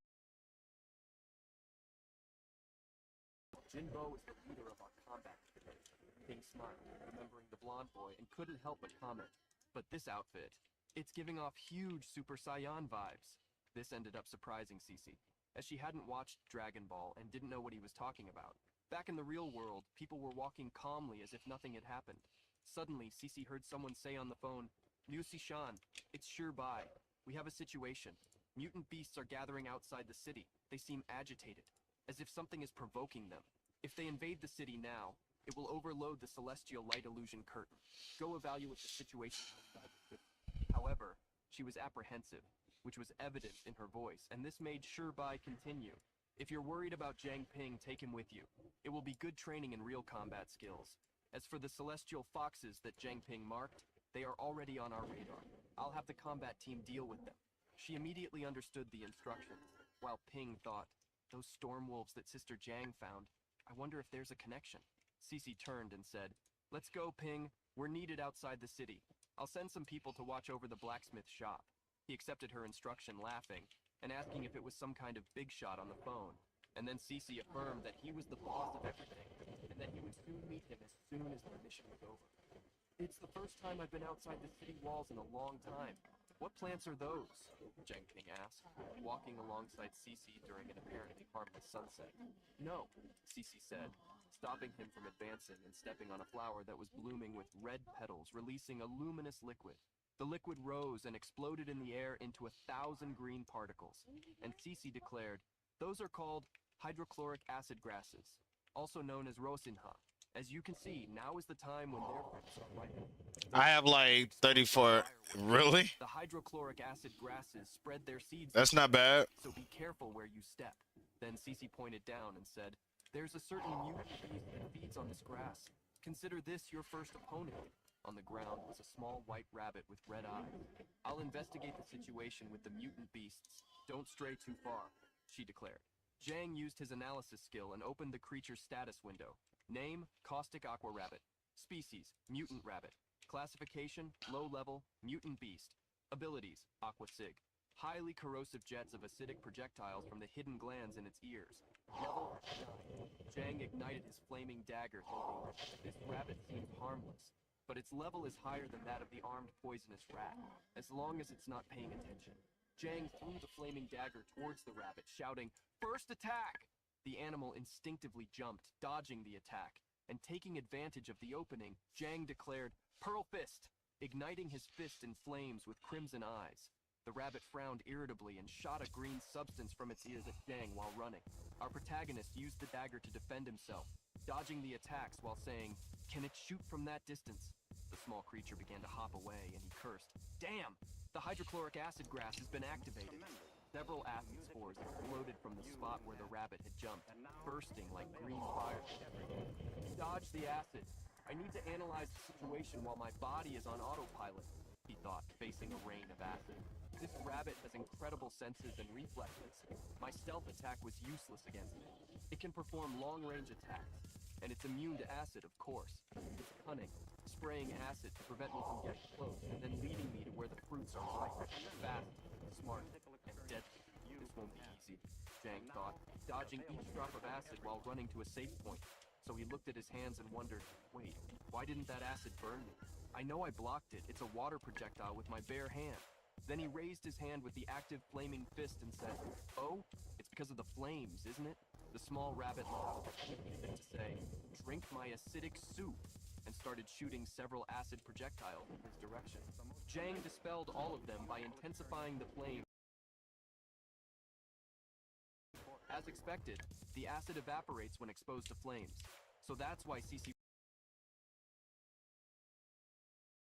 Jinbo is the leader of our combat division. Ping smiled, remembering the blonde boy, and couldn't help but comment. "But this outfit, it's giving off huge Super Saiyan vibes." This ended up surprising Cece, as she hadn't watched Dragon Ball and didn't know what he was talking about. Back in the real world, people were walking calmly as if nothing had happened. Suddenly, Cece heard someone say on the phone, "Liu Sishan, it's Shirbai. We have a situation. Mutant beasts are gathering outside the city. They seem agitated, as if something is provoking them. If they invade the city now, it will overload the celestial light illusion curtain. Go evaluate the situation outside the city." However, she was apprehensive, which was evident in her voice, and this made Shirbai continue. "If you're worried about Jiang Ping, take him with you. It will be good training in real combat skills. As for the celestial foxes that Jiang Ping marked, they are already on our radar. I'll have the combat team deal with them." She immediately understood the instructions, while Ping thought, "Those storm wolves that Sister Jiang found, I wonder if there's a connection." Cece turned and said, "Let's go, Ping. We're needed outside the city. I'll send some people to watch over the blacksmith shop." He accepted her instruction, laughing, and asking if it was some kind of big shot on the phone. And then Cece affirmed that he was the boss of everything, and that he would soon meet him as soon as the mission was over. "It's the first time I've been outside the city walls in a long time. What plants are those?" Jiang Ping asked, walking alongside Cece during an apparently harmless sunset. "No," Cece said, stopping him from advancing and stepping on a flower that was blooming with red petals, releasing a luminous liquid. The liquid rose and exploded in the air into 1,000 green particles, and Cece declared, "Those are called hydrochloric acid grasses, also known as rosinha. As you can see, now is the time when their fruits are ripe." I have like 34. Really? The hydrochloric acid grasses spread their seeds. That's not bad. So be careful where you step. Then Cece pointed down and said, "There's a certain mutant beast that feeds on this grass. Consider this your first opponent." On the ground was a small white rabbit with red eyes. "I'll investigate the situation with the mutant beasts. Don't stray too far," she declared. Jiang used his analysis skill and opened the creature's status window. Name, Caustic Aqua Rabbit. Species, Mutant Rabbit. Classification, Low Level, Mutant Beast. Abilities, Aqua Sig. highly corrosive jets of acidic projectiles from the hidden glands in its ears. Level 9. Jang ignited his flaming dagger, thinking, this rabbit seems harmless, but its level is higher than that of the armed poisonous rat, as long as it's not paying attention. Jang threw the flaming dagger towards the rabbit, shouting, "First attack!" The animal instinctively jumped, dodging the attack, and taking advantage of the opening, Jang declared, "Pearl Fist," igniting his fist in flames with crimson eyes. The rabbit frowned irritably and shot a green substance from its ears at Jang while running. Our protagonist used the dagger to defend himself, dodging the attacks while saying, "Can it shoot from that distance?" The small creature began to hop away, and he cursed. "Damn! The hydrochloric acid grass has been activated." Several acid spores exploded from the spot where the rabbit had jumped, bursting like green fire. Dodge the acid. I need to analyze the situation while my body is on autopilot, he thought, facing a rain of acid. This rabbit has incredible senses and reflexes. My stealth attack was useless against it. It can perform long-range attacks, and it's immune to acid, of course. It's cunning, spraying acid to prevent me from getting close, and then leading me to where the fruits are ripe, fast, smart, and deadly. This won't be easy, Jang thought, dodging each drop of acid while running to a safe point. So he looked at his hands and wondered, wait, why didn't that acid burn me? I know I blocked it. It's a water projectile with my bare hand. Then he raised his hand with the active flaming fist and said, "Oh, it's because of the flames, isn't it?" The small rabbit laughed, as to say, "Drink my acidic soup," and started shooting several acid projectiles in his direction. Jang dispelled all of them by intensifying the flame. As expected, the acid evaporates when exposed to flames, so that's why CC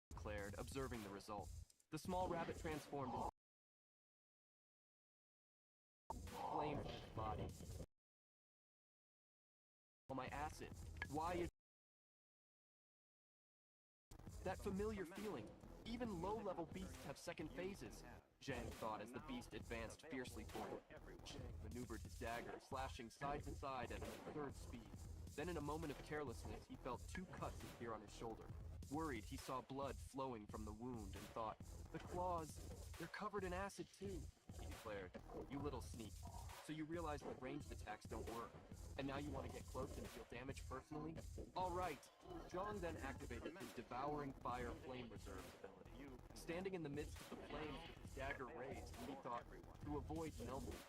declared, observing the result. The small rabbit transformed into flame from its body. Oh, my acid. Why is that familiar feeling? Even low-level beasts have second phases, Jang thought as the beast advanced fiercely toward him. Jang maneuvered his dagger, slashing side to side at an absurd speed. Then in a moment of carelessness, he felt 2 cuts appear on his shoulder. Worried, he saw blood flowing from the wound and thought, "The claws, they're covered in acid too," he declared. "You little sneak. So you realize that ranged attacks don't work. And now you want to get close and deal damage personally? All right." Zhang then activated his Devouring Fire Flame Reserve ability. Standing in the midst of the flames with his dagger raised, he thought, to avoid melting,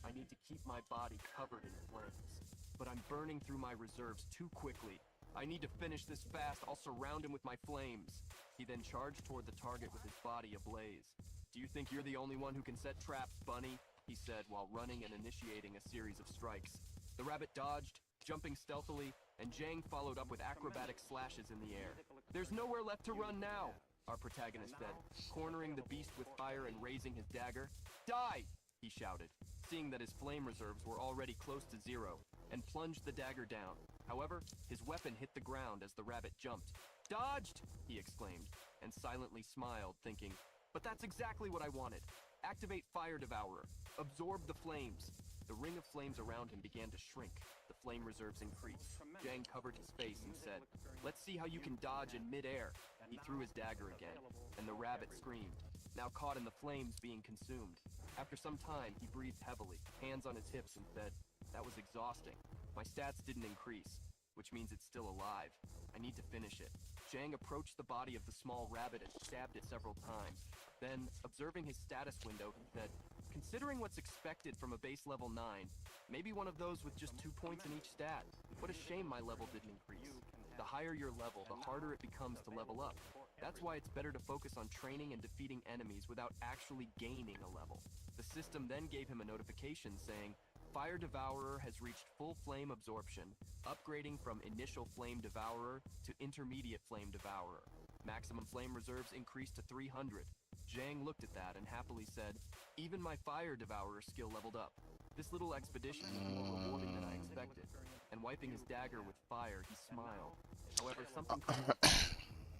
I need to keep my body covered in flames. But I'm burning through my reserves too quickly. I need to finish this fast. I'll surround him with my flames. He then charged toward the target with his body ablaze. "Do you think you're the only one who can set traps, bunny?" he said while running and initiating a series of strikes. The rabbit dodged, jumping stealthily, and Jang followed up with acrobatic slashes in the air. "There's nowhere left to run now," our protagonist said, cornering the beast with fire and raising his dagger. "Die!" he shouted, seeing that his flame reserves were already close to 0, and plunged the dagger down. However, his weapon hit the ground as the rabbit jumped. "Dodged!" he exclaimed, and silently smiled, thinking, "But that's exactly what I wanted. Activate Fire Devourer. Absorb the flames." The ring of flames around him began to shrink. The flame reserves increased. Jang covered his face and said, "Let's see how you can dodge in mid-air." He threw his dagger again, and the rabbit screamed, now caught in the flames being consumed. After some time, he breathed heavily, hands on his hips, and said, "That was exhausting. My stats didn't increase, which means it's still alive. I need to finish it." Jang approached the body of the small rabbit and stabbed it several times. Then, observing his status window, he said, "Considering what's expected from a base level 9, maybe one of those with just 2 points in each stat. What a shame my level didn't increase. The higher your level, the harder it becomes to level up. That's why it's better to focus on training and defeating enemies without actually gaining a level." The system then gave him a notification saying, "Fire Devourer has reached full flame absorption, upgrading from Initial Flame Devourer to Intermediate Flame Devourer. Maximum flame reserves increased to 300. Jang looked at that and happily said, "Even my Fire Devourer skill leveled up. This little expedition is more rewarding than I expected." And wiping his dagger with fire, he smiled. However, something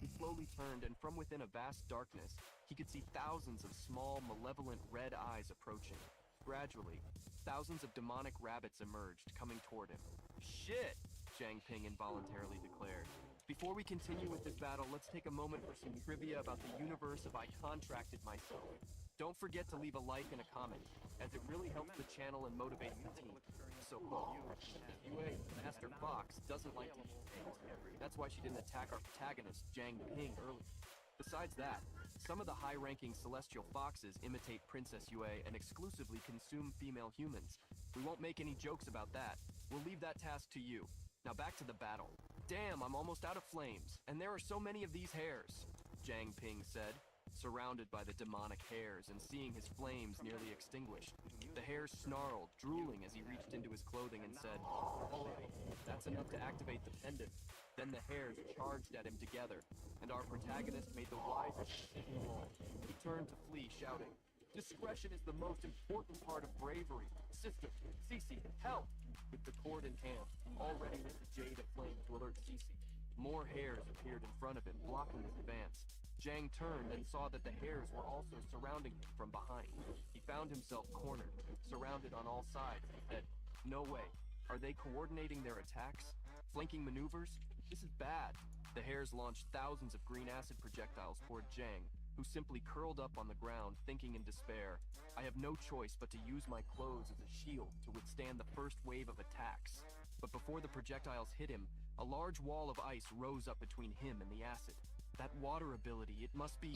He slowly turned, and from within a vast darkness, he could see thousands of small, malevolent red eyes approaching. Gradually, thousands of demonic rabbits emerged, coming toward him. "Shit!" Zhang Ping involuntarily declared. Before we continue with this battle, let's take a moment for some trivia about the universe of I Contracted Myself. Don't forget to leave a like and a comment, as it really helps the channel and motivates the team. So, UA, Master Fox, doesn't like to eat pigs. That's why she didn't attack our protagonist, Jang Ping, earlier. Besides that, some of the high-ranking celestial foxes imitate Princess Yue and exclusively consume female humans. We won't make any jokes about that. We'll leave that task to you. Now back to the battle. Damn, I'm almost out of flames, and there are so many of these hairs, Jang Ping said, surrounded by the demonic hairs and seeing his flames nearly extinguished. The hairs snarled, drooling as he reached into his clothing and said, "All right, that's enough to activate the pendant." Then the hairs charged at him together, and our protagonist made the wisest decision of all. He turned to flee, shouting, "Discretion is the most important part of bravery. Sister, Cece, help!" With the cord in hand, already with the jade aflame to alert Cece. More hairs appeared in front of him, blocking his advance. Jang turned and saw that the hairs were also surrounding him from behind. He found himself cornered, surrounded on all sides, and said, "No way. Are they coordinating their attacks? Flanking maneuvers? This is bad." The hairs launched thousands of green acid projectiles toward Jang, who simply curled up on the ground, thinking in despair, "I have no choice but to use my clothes as a shield to withstand the first wave of attacks." But before the projectiles hit him, a large wall of ice rose up between him and the acid. That water ability, it must be...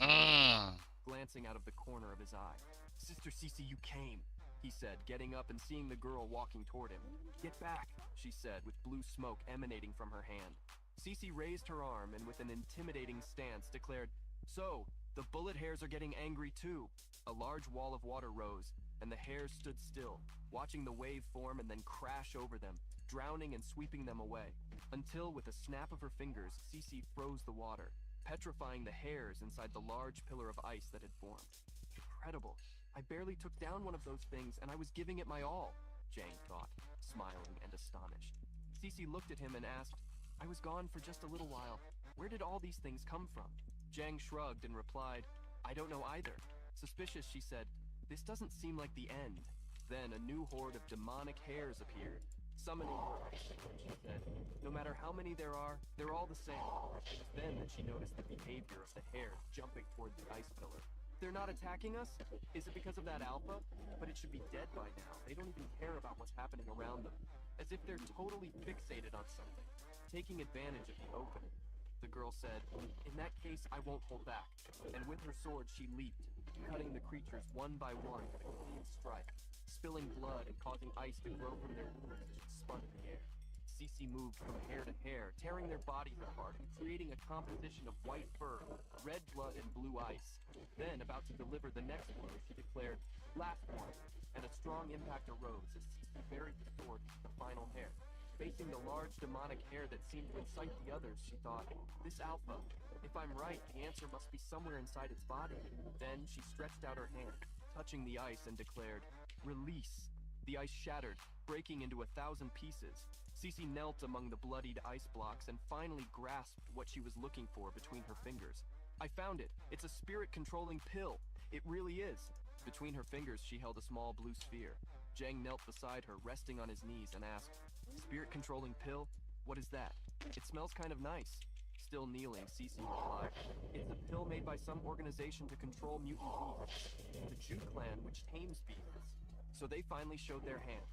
Glancing out of the corner of his eye. "Sister Cece, you came," he said, getting up and seeing the girl walking toward him. "Get back," she said, with blue smoke emanating from her hand. Cece raised her arm and with an intimidating stance declared, "So, the bullet hairs are getting angry too." A large wall of water rose, and the hairs stood still, watching the wave form and then crash over them, drowning and sweeping them away, until with a snap of her fingers, Cece froze the water, petrifying the hairs inside the large pillar of ice that had formed. Incredible. I barely took down one of those things, and I was giving it my all, Jang thought, smiling and astonished. Cece looked at him and asked, "I was gone for just a little while. Where did all these things come from?" Jang shrugged and replied, "I don't know either." Suspicious, she said, "This doesn't seem like the end." Then a new horde of demonic hairs appeared, summoning her ice, she said, "No matter how many there are, they're all the same." It was then that she noticed the behavior of the hairs jumping toward the ice pillar. "They're not attacking us? Is it because of that alpha? But it should be dead by now. They don't even care about what's happening around them. As if they're totally fixated on something, taking advantage of the opening." The girl said, "In that case, I won't hold back." And with her sword, she leaped, cutting the creatures one by one with a clean strike, spilling blood and causing ice to grow from their wounds as she spun in the air. Cece moved from hair to hair, tearing their bodies apart and creating a composition of white fur, red blood, and blue ice. Then, about to deliver the next blow, she declared, "Last one," and a strong impact arose as Cece buried the sword into the final hair. Facing the large demonic hair that seemed to incite the others, she thought, "This alpha, if I'm right, the answer must be somewhere inside its body." Then she stretched out her hand, touching the ice, and declared, "Release." The ice shattered, breaking into 1,000 pieces. Cece knelt among the bloodied ice blocks and finally grasped what she was looking for between her fingers. "I found it. It's a spirit-controlling pill. It really is." Between her fingers, she held a small blue sphere. Jang knelt beside her, resting on his knees, and asked, "Spirit-controlling pill? What is that? It smells kind of nice." Still kneeling, Cece replied, "It's a pill made by some organization to control mutant beasts, the Jew clan which tames beasts." So they finally showed their hand.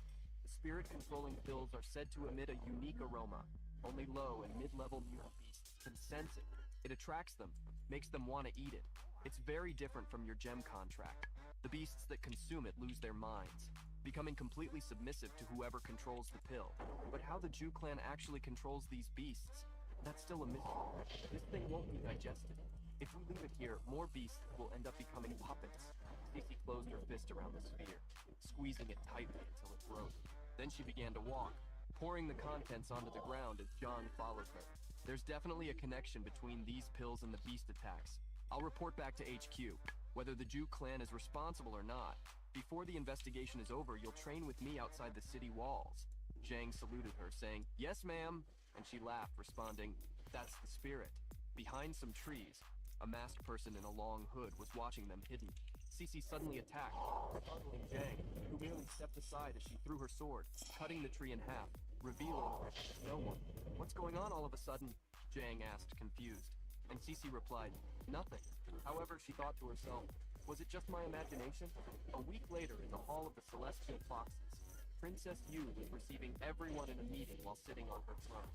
The spirit-controlling pills are said to emit a unique aroma. Only low and mid-level mutant beasts can sense it. It attracts them, makes them want to eat it. It's very different from your gem contract. The beasts that consume it lose their minds, becoming completely submissive to whoever controls the pill. But how the Jew clan actually controls these beasts, that's still a mystery. This thing won't be digested. If we leave it here, more beasts will end up becoming puppets. Cece closed her fist around the sphere, squeezing it tightly until it broke. Then she began to walk, pouring the contents onto the ground as John followed her. There's definitely a connection between these pills and the beast attacks. I'll report back to HQ, whether the Jew clan is responsible or not. Before the investigation is over, you'll train with me outside the city walls. Jang saluted her, saying, "Yes, ma'am," and she laughed, responding, "That's the spirit." Behind some trees, a masked person in a long hood was watching them hidden. Cece suddenly attacked, startling Jang, who merely stepped aside as she threw her sword, cutting the tree in half, revealing no one. "What's going on all of a sudden?" Jang asked, confused. And Cece replied, nothing. However, she thought to herself, was it just my imagination? A week later, in the Hall of the Celestial Foxes, Princess Yu was receiving everyone in a meeting while sitting on her throne.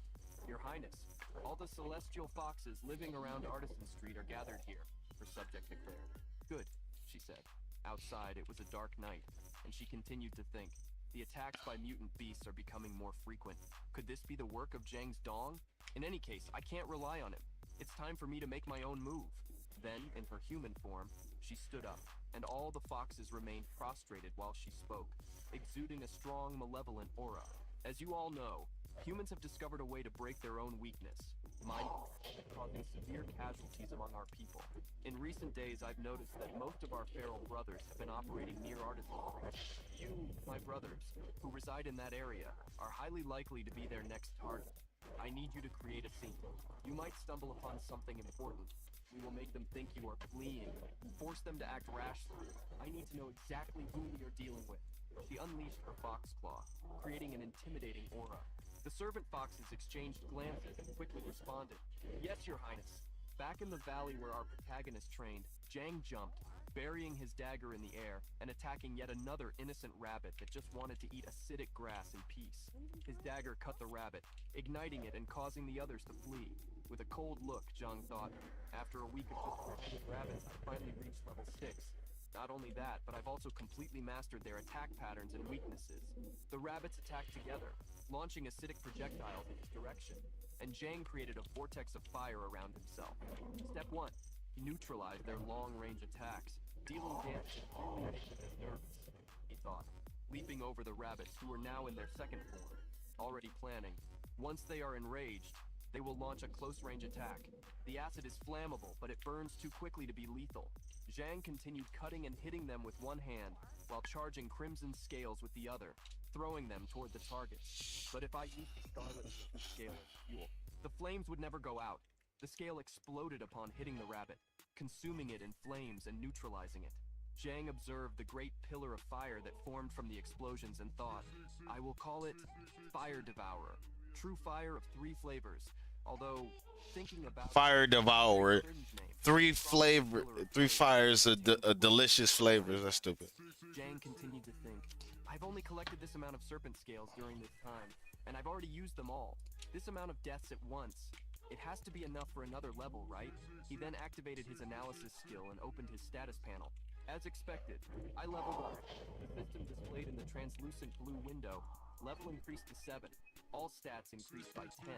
Your Highness, all the Celestial Foxes living around Artisan Street are gathered here, her subject declared. Good, she said. Outside, it was a dark night, and she continued to think. The attacks by mutant beasts are becoming more frequent. Could this be the work of Zhang's Dong? In any case, I can't rely on him. It's time for me to make my own move. Then, in her human form, she stood up, and all the foxes remained prostrated while she spoke, exuding a strong, malevolent aura. As you all know, humans have discovered a way to break their own weakness, mindfulness, causing severe casualties among our people. In recent days, I've noticed that most of our feral brothers have been operating near Artisan Street. You, my brothers, who reside in that area, are highly likely to be their next target. I need you to create a scene. You might stumble upon something important. We will make them think you are fleeing, force them to act rashly. I need to know exactly who we are dealing with. She unleashed her fox claw, creating an intimidating aura. The servant foxes exchanged glances and quickly responded. Yes, Your Highness. Back in the valley where our protagonist trained, Zhang jumped, burying his dagger in the air and attacking yet another innocent rabbit that just wanted to eat acidic grass in peace. His dagger cut the rabbit, igniting it and causing the others to flee. With a cold look, Zhang thought, after a week of just practicing rabbits, I finally reached level 6. Not only that, but I've also completely mastered their attack patterns and weaknesses. The rabbits attacked together, launching acidic projectiles in his direction, and Zhang created a vortex of fire around himself. Step 1. He neutralized their long-range attacks, dealing damage and really making them nervous, he thought, leaping over the rabbits who were now in their second form. Already planning, once they are enraged, they will launch a close-range attack. The acid is flammable, but it burns too quickly to be lethal. Zhang continued cutting and hitting them with one hand, while charging crimson scales with the other, throwing them toward the target. But if I used the scarlet scale as fuel, the flames would never go out. The scale exploded upon hitting the rabbit, consuming it in flames and neutralizing it. Zhang observed the great pillar of fire that formed from the explosions and thought, I will call it Fire Devourer. True fire of 3 flavors. Although, thinking about Fire Devourer. 3 fires of delicious flavors. That's stupid. Zhang continued to think, I've only collected this amount of serpent scales during this time, and I've already used them all. This amount of deaths at once. It has to be enough for another level, right? He then activated his analysis skill and opened his status panel. As expected, I leveled up. The system displayed in the translucent blue window. Level increased to 7. All stats increased by 10.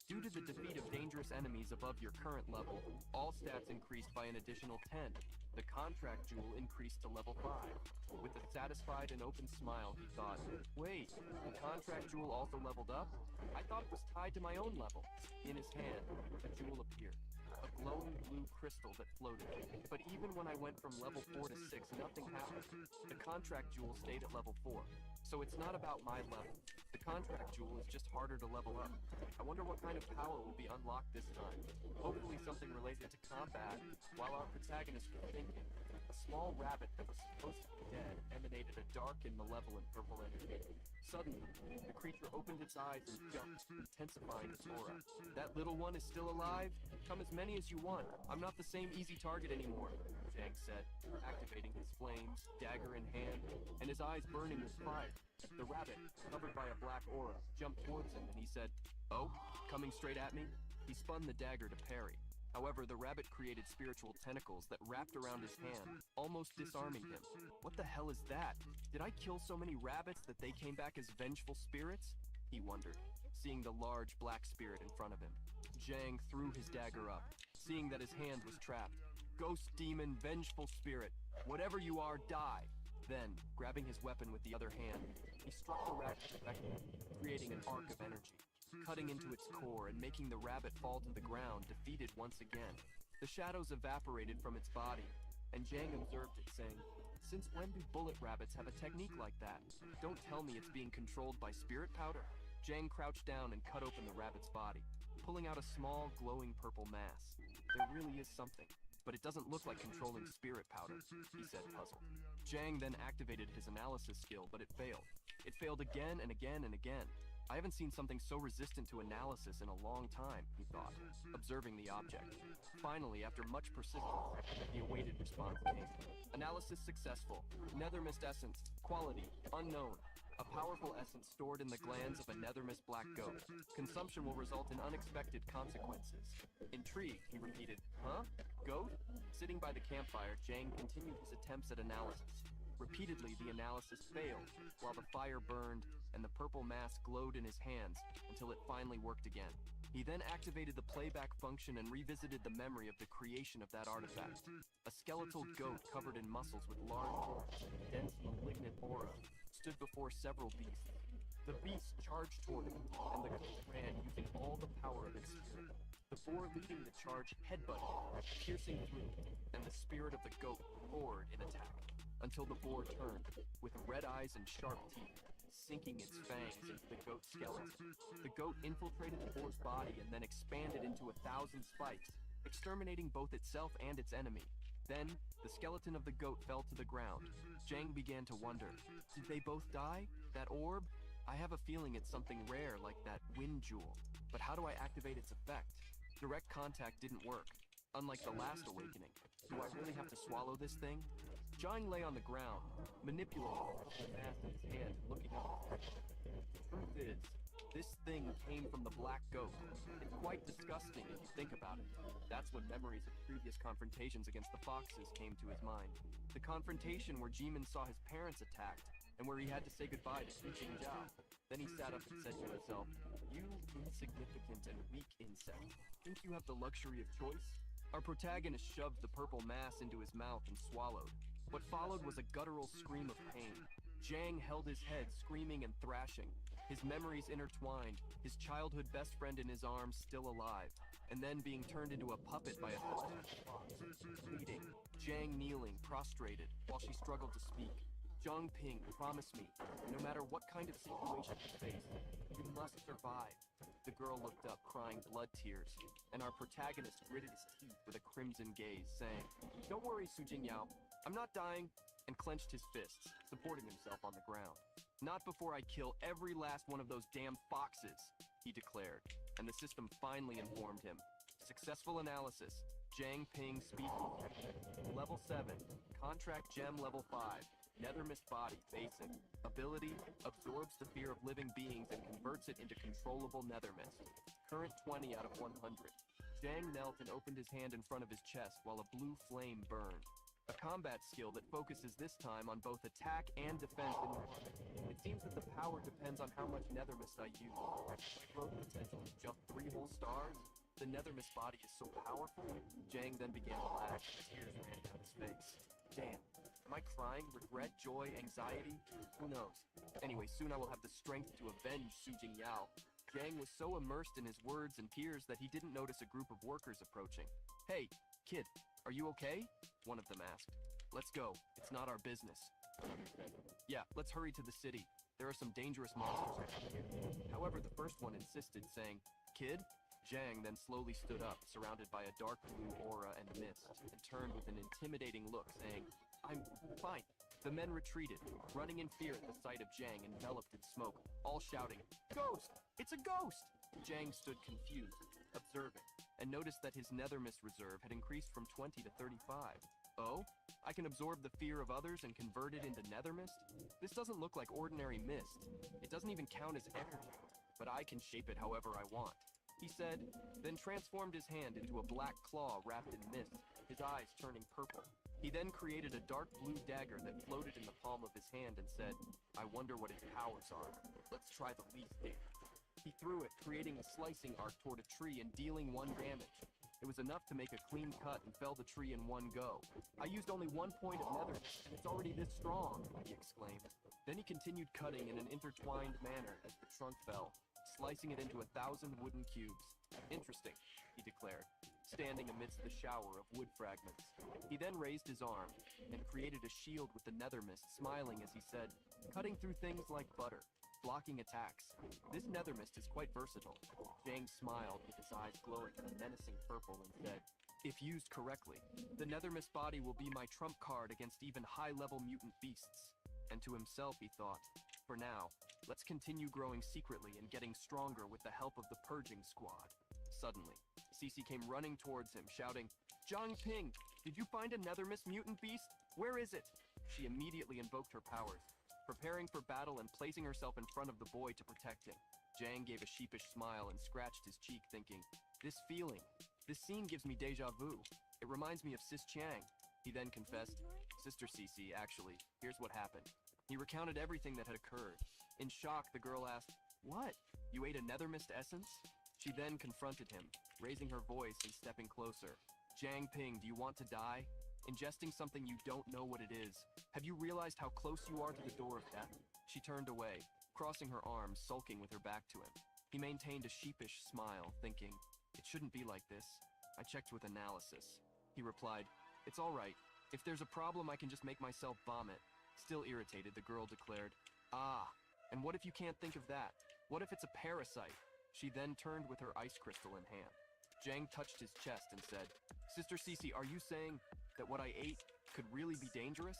Due to the defeat of dangerous enemies above your current level, all stats increased by an additional 10. The contract jewel increased to level 5. With a satisfied and open smile, he thought, wait, the contract jewel also leveled up? I thought it was tied to my own level. In his hand, a jewel appeared. A glowing blue crystal that floated. But even when I went from level 4 to 6, nothing happened. The contract jewel stayed at level 4. So it's not about my level. The contract jewel is just harder to level up. I wonder what kind of power will be unlocked this time. Hopefully something related to combat. While our protagonist was thinking, a small rabbit that was supposed to be dead emanated a dark and malevolent purple energy. Suddenly, the creature opened its eyes and jumped, intensifying its aura. That little one is still alive? Come as many as you want. I'm not the same easy target anymore, Zhang said, activating his flames, dagger in hand, and his eyes burning with fire. The rabbit, covered by a black aura, jumped towards him and he said, Oh, coming straight at me? He spun the dagger to parry. However, the rabbit created spiritual tentacles that wrapped around his hand, almost disarming him. What the hell is that? Did I kill so many rabbits that they came back as vengeful spirits? He wondered, seeing the large black spirit in front of him. Zhang threw his dagger up, seeing that his hand was trapped. Ghost demon, vengeful spirit, whatever you are, die! Then, grabbing his weapon with the other hand, he struck the rabbit directly, creating an arc of energy, cutting into its core and making the rabbit fall to the ground, defeated once again. The shadows evaporated from its body, and Zhang observed it, saying, Since when do bullet rabbits have a technique like that? Don't tell me it's being controlled by spirit powder. Zhang crouched down and cut open the rabbit's body, pulling out a small, glowing purple mass. There really is something, but it doesn't look like controlling spirit powder, he said, puzzled. Zhang then activated his analysis skill, but it failed. It failed again and again and again. I haven't seen something so resistant to analysis in a long time, he thought, observing the object. Finally, after much persistence, the awaited response came. Analysis successful. Nether mist essence. Quality. Unknown. A powerful essence stored in the glands of a nether mist black goat. Consumption will result in unexpected consequences. Intrigued, he repeated, huh? Goat? Sitting by the campfire, Jang continued his attempts at analysis. Repeatedly, the analysis failed, while the fire burned and the purple mass glowed in his hands until it finally worked again. He then activated the playback function and revisited the memory of the creation of that artifact. A skeletal goat covered in muscles with large horns and a dense malignant aura stood before several beasts. The beasts charged toward him, and the goat ran using all the power of its spirit. The boar leading the charge headbutted, piercing through, and the spirit of the goat roared in attack, until the boar turned, with red eyes and sharp teeth, sinking its fangs into the goat's skeleton. The goat infiltrated the boar's body and then expanded into 1,000 spikes, exterminating both itself and its enemy. Then, the skeleton of the goat fell to the ground. Jang began to wonder, did they both die? That orb? I have a feeling it's something rare like that wind jewel. But how do I activate its effect? Direct contact didn't work. Unlike the last awakening, do I really have to swallow this thing? Jang lay on the ground, manipulating the mass in his hand, looking up. The truth is, this thing came from the black goat. It's quite disgusting if you think about it. That's when memories of previous confrontations against the foxes came to his mind. The confrontation where Jimin saw his parents attacked, and where he had to say goodbye to Su Jingzhao. Then he sat up and said to himself, "You insignificant and weak insect, think you have the luxury of choice?" Our protagonist shoved the purple mass into his mouth and swallowed. What followed was a guttural scream of pain. Jang held his head, screaming and thrashing. His memories intertwined, his childhood best friend in his arms still alive, and then being turned into a puppet by a fox. Bleeding, Jang kneeling, prostrated, while she struggled to speak. Zhongping, promise me, no matter what kind of situation you face, you must survive. The girl looked up, crying blood tears, and our protagonist gritted his teeth with a crimson gaze, saying, "Don't worry, Su Jingyao, I'm not dying," and clenched his fists, supporting himself on the ground. "Not before I kill every last one of those damn foxes," he declared, and the system finally informed him. Successful analysis. Jang Ping speaking. Level 7. Contract gem level 5. Nether mist body, basic. Ability, absorbs the fear of living beings and converts it into controllable nether mist. Current 20 out of 100. Jang knelt and opened his hand in front of his chest while a blue flame burned. A combat skill that focuses this time on both attack and defense in one. It seems that the power depends on how much nether mist I use. My growth potential is jump 3 whole stars. The nether mist body is so powerful. Jang then began to laugh. Tears ran down his face. Damn. Am I crying? Regret? Joy? Anxiety? Who knows? Anyway, soon I will have the strength to avenge Su Jingyao. Jang was so immersed in his words and tears that he didn't notice a group of workers approaching. "Hey, kid, are you okay?" one of them asked. "Let's go. It's not our business." "Yeah, let's hurry to the city. There are some dangerous monsters around here." However, the first one insisted, saying, "Kid?" Jang then slowly stood up, surrounded by a dark blue aura and mist, and turned with an intimidating look, saying, "I'm fine." The men retreated, running in fear at the sight of Jang enveloped in smoke, all shouting, "Ghost! It's a ghost!" Jang stood confused, observing, and noticed that his nether mist reserve had increased from 20 to 35. Oh? I can absorb the fear of others and convert it into nether mist? This doesn't look like ordinary mist. It doesn't even count as energy, but I can shape it however I want, he said, then transformed his hand into a black claw wrapped in mist, his eyes turning purple. He then created a dark blue dagger that floated in the palm of his hand and said, "I wonder what his powers are. Let's try the least damage." He threw it, creating a slicing arc toward a tree and dealing 1 damage. It was enough to make a clean cut and fell the tree in 1 go. "I used only 1 point of nether, and it's already this strong," he exclaimed. Then he continued cutting in an intertwined manner as the trunk fell, slicing it into 1,000 wooden cubes. "Interesting," he declared, standing amidst the shower of wood fragments. He then raised his arm and created a shield with the nether mist, smiling as he said, "Cutting through things like butter, blocking attacks. This nether mist is quite versatile." Jang smiled with his eyes glowing a menacing purple and said, "If used correctly, the nether mist body will be my trump card against even high-level mutant beasts." And to himself he thought, for now. Let's continue growing secretly and getting stronger with the help of the purging squad. Suddenly, Cece came running towards him, shouting, Zhang Ping, did you find a Nethermist mutant beast? Where is it? She immediately invoked her powers, preparing for battle and placing herself in front of the boy to protect him. Zhang gave a sheepish smile and scratched his cheek, thinking, this feeling, this scene gives me deja vu. It reminds me of Sis Chiang. He then confessed, Sister Cece, actually, here's what happened. He recounted everything that had occurred. In shock, the girl asked, what? You ate a Nethermist essence? She then confronted him, raising her voice and stepping closer. Zhang Ping, do you want to die? Ingesting something you don't know what it is. Have you realized how close you are to the door of death? She turned away, crossing her arms, sulking with her back to him. He maintained a sheepish smile, thinking, it shouldn't be like this. I checked with analysis. He replied, it's all right. If there's a problem, I can just make myself vomit. Still irritated, the girl declared, ah, and what if you can't think of that? What if it's a parasite? She then turned with her ice crystal in hand. Zhang touched his chest and said, Sister Cece, are you saying that what I ate could really be dangerous?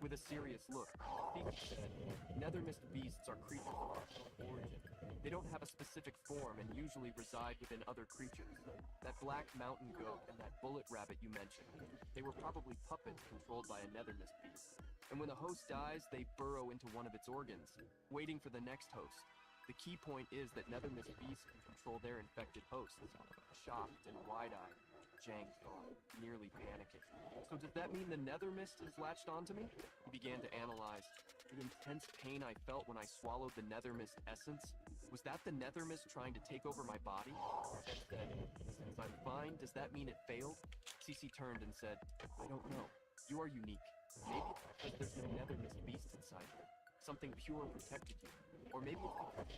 With a serious look, Cece said, Nethermist beasts are creatures of unknown origin. They don't have a specific form and usually reside within other creatures. That black mountain goat and that bullet rabbit you mentioned, they were probably puppets controlled by a Nethermist beast. And when the host dies, they burrow into one of its organs, waiting for the next host. The key point is that Nethermist beasts can control their infected hosts. Shocked and wide-eyed, Zhang thought, nearly panicking. So does that mean the Nethermist has latched onto me? He began to analyze. The intense pain I felt when I swallowed the Nethermist essence, was that the Nethermist trying to take over my body? Zhang said, since I'm fine, does that mean it failed? Cece turned and said, I don't know. You are unique. Maybe it's because there's no Nethermist beast inside you. Something pure protected you. Or maybe it's because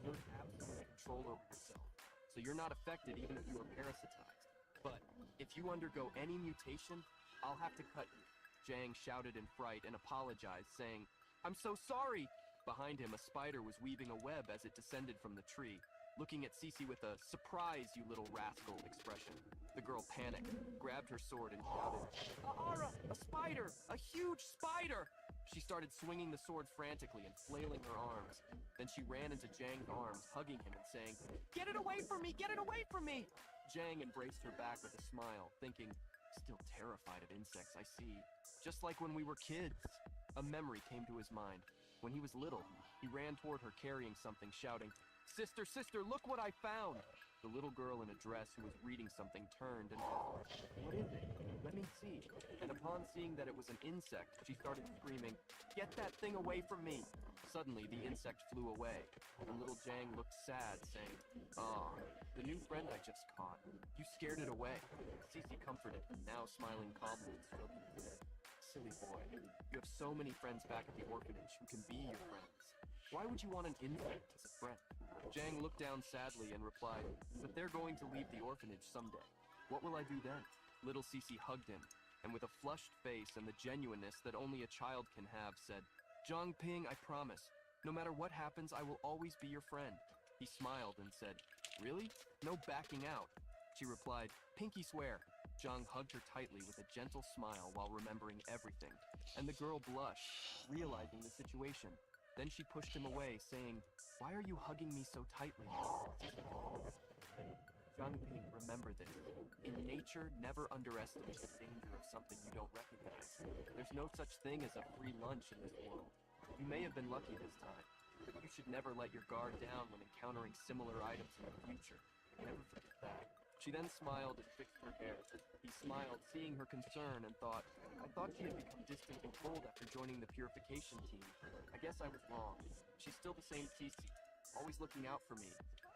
you have absolute control over yourself. So you're not affected even if you are parasitized. But if you undergo any mutation, I'll have to cut you. Zhang shouted in fright and apologized, saying, I'm so sorry! Behind him, a spider was weaving a web as it descended from the tree, looking at Cece with a surprise, you little rascal expression. The girl panicked, grabbed her sword, and shouted, Ara! A spider! A huge spider! She started swinging the sword frantically and flailing her arms. Then she ran into Zhang's arms, hugging him and saying, Get it away from me! Get it away from me! Zhang embraced her back with a smile, thinking, still terrified of insects, I see. Just like when we were kids. A memory came to his mind. When he was little, he ran toward her carrying something, shouting, Sister, sister, look what I found! The little girl in a dress who was reading something turned and asked, What is it? Let me see. And upon seeing that it was an insect, she started screaming, Get that thing away from me! Suddenly, the insect flew away, and little Zhang looked sad, saying, Ah, the new friend I just caught. You scared it away. Cece comforted him, now smiling calmly and stroking his head. Silly boy, you have so many friends back at the orphanage who can be your friends. Why would you want an insect as a friend? Zhang looked down sadly and replied, But they're going to leave the orphanage someday. What will I do then? Little Cece hugged him, and with a flushed face and the genuineness that only a child can have, said, Zhang Ping, I promise. No matter what happens, I will always be your friend. He smiled and said, Really? No backing out. She replied, Pinky swear. Zhang hugged her tightly with a gentle smile while remembering everything, and the girl blushed, realizing the situation. Then she pushed him away, saying, Why are you hugging me so tightly? Zhang Ping, remember this. In nature, never underestimate the danger of something you don't recognize. There's no such thing as a free lunch in this world. You may have been lucky this time, but you should never let your guard down when encountering similar items in the future. Never forget that. She then smiled and fixed her hair. He smiled, seeing her concern, and thought, I thought she had become distant and cold after joining the purification team. I guess I was wrong. She's still the same Cece, always looking out for me,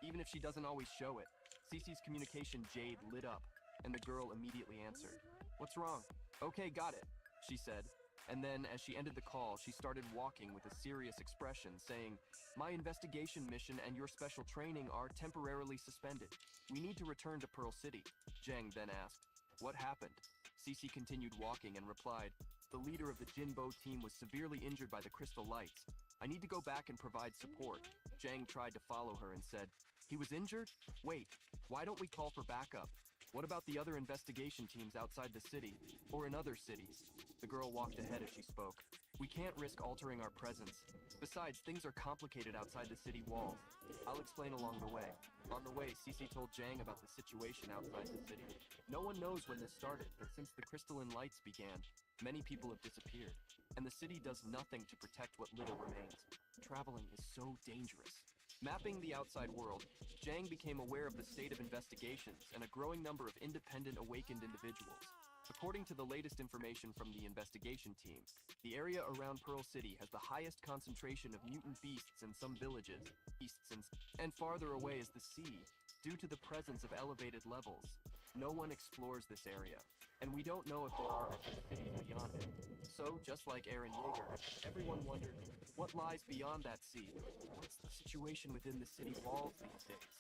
even if she doesn't always show it. Cece's communication jade lit up, and the girl immediately answered. What's wrong? Okay, got it, she said. And then, as she ended the call, she started walking with a serious expression, saying, My investigation mission and your special training are temporarily suspended. We need to return to Pearl City. Zhang then asked, What happened? Cece continued walking and replied, The leader of the Jinbo team was severely injured by the crystal lights. I need to go back and provide support. Zhang tried to follow her and said, He was injured? Wait, why don't we call for backup? What about the other investigation teams outside the city, or in other cities? The girl walked ahead as she spoke. We can't risk altering our presence. Besides, things are complicated outside the city walls. I'll explain along the way. On the way, Cece told Jang about the situation outside the city. No one knows when this started, but since the crystalline lights began, many people have disappeared, and the city does nothing to protect what little remains. Traveling is so dangerous. Mapping the outside world, Jang became aware of the state of investigations and a growing number of independent awakened individuals. According to the latest information from the investigation team, the area around Pearl City has the highest concentration of mutant beasts in some villages, and farther away is the sea, due to the presence of elevated levels. No one explores this area, and we don't know if there are other cities beyond it. So, just like Aaron Yeager, everyone wondered, what lies beyond that sea? What's the situation within the city walls these days?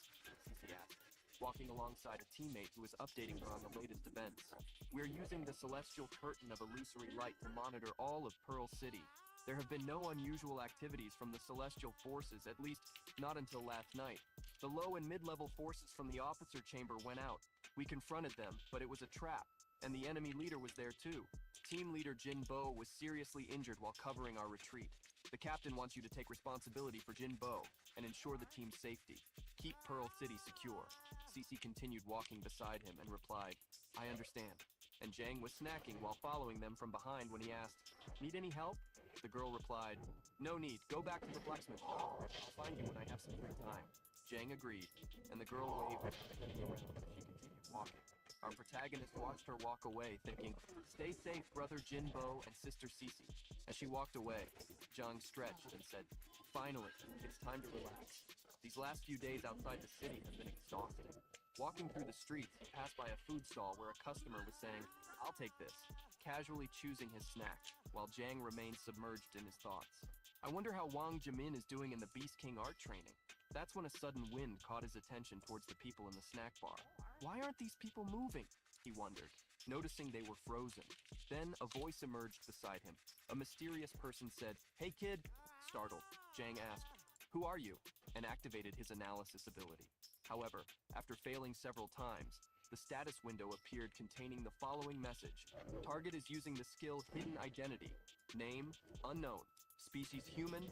Cece asked, walking alongside a teammate who was updating her on the latest events. We're using the celestial curtain of illusory light to monitor all of Pearl City. There have been no unusual activities from the celestial forces, at least not until last night. The low and mid-level forces from the officer chamber went out. We confronted them, but it was a trap, and the enemy leader was there too. Team leader Jin Bo was seriously injured while covering our retreat. The captain wants you to take responsibility for Jin Bo and ensure the team's safety. Keep Pearl City secure. Cece continued walking beside him and replied, I understand. And Jang was snacking while following them from behind when he asked, need any help? The girl replied, no need, go back to the blacksmith shop. I'll find you when I have some free time. Jang agreed, and the girl waved and turned around as she continued walking. Our protagonist watched her walk away, thinking, stay safe, brother Jin Bo and sister Cece. As she walked away, Jang stretched and said, finally, it's time to relax. These last few days outside the city have been exhausting. Walking through the streets, he passed by a food stall where a customer was saying, I'll take this, casually choosing his snack, while Jang remained submerged in his thoughts. I wonder how Wang Jimin is doing in the Beast King art training. That's when a sudden wind caught his attention towards the people in the snack bar. Why aren't these people moving? He wondered, noticing they were frozen. Then a voice emerged beside him. A mysterious person said, hey kid. Startled, Jang asked, who are you? And activated his analysis ability. However, after failing several times, the status window appeared containing the following message. Target is using the skill Hidden Identity. Name, unknown. Species human.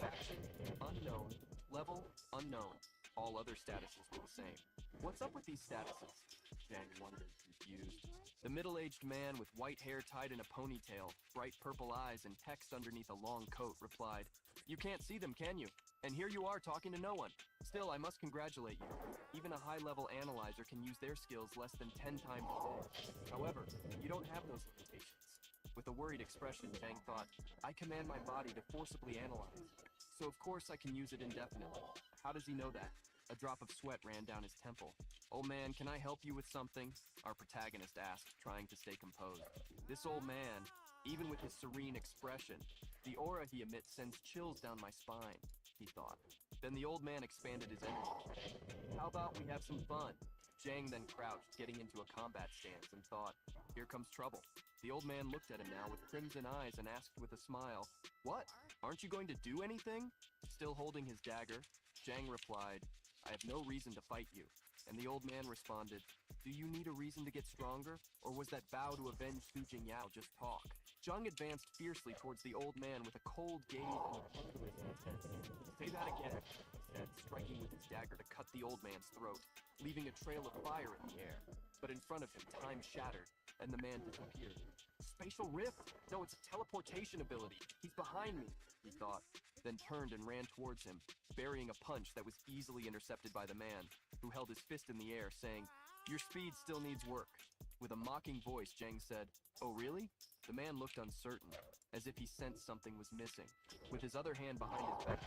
Faction, unknown. Level, unknown. All other statuses were the same. What's up with these statuses? Jang wondered, confused. The middle-aged man with white hair tied in a ponytail, bright purple eyes, and text underneath a long coat replied, you can't see them, can you? And here you are talking to no one. Still, I must congratulate you. Even a high-level analyzer can use their skills less than 10 times a day. However, you don't have those limitations. With a worried expression, Jang thought, I command my body to forcibly analyze. So of course I can use it indefinitely. How does he know that? A drop of sweat ran down his temple. Old man, can I help you with something? Our protagonist asked, trying to stay composed. This old man, even with his serene expression, the aura he emits sends chills down my spine, he thought. Then the old man expanded his energy. How about we have some fun? Jang then crouched, getting into a combat stance, and thought, here comes trouble. The old man looked at him now with crimson eyes and asked with a smile, what? Aren't you going to do anything? Still holding his dagger, Jang replied, I have no reason to fight you. And the old man responded, do you need a reason to get stronger? Or was that vow to avenge Su Jingyao just talk? Jang advanced fiercely towards the old man with a cold gaze and a thunderous intent. Say that again, he said, striking with his dagger to cut the old man's throat, leaving a trail of fire in the air. But in front of him, time shattered, and the man disappeared. Spatial rift? No, it's a teleportation ability. He's behind me, he thought, then turned and ran towards him, burying a punch that was easily intercepted by the man, who held his fist in the air, saying, your speed still needs work. With a mocking voice, Jang said, oh really? The man looked uncertain, as if he sensed something was missing. With his other hand behind his back,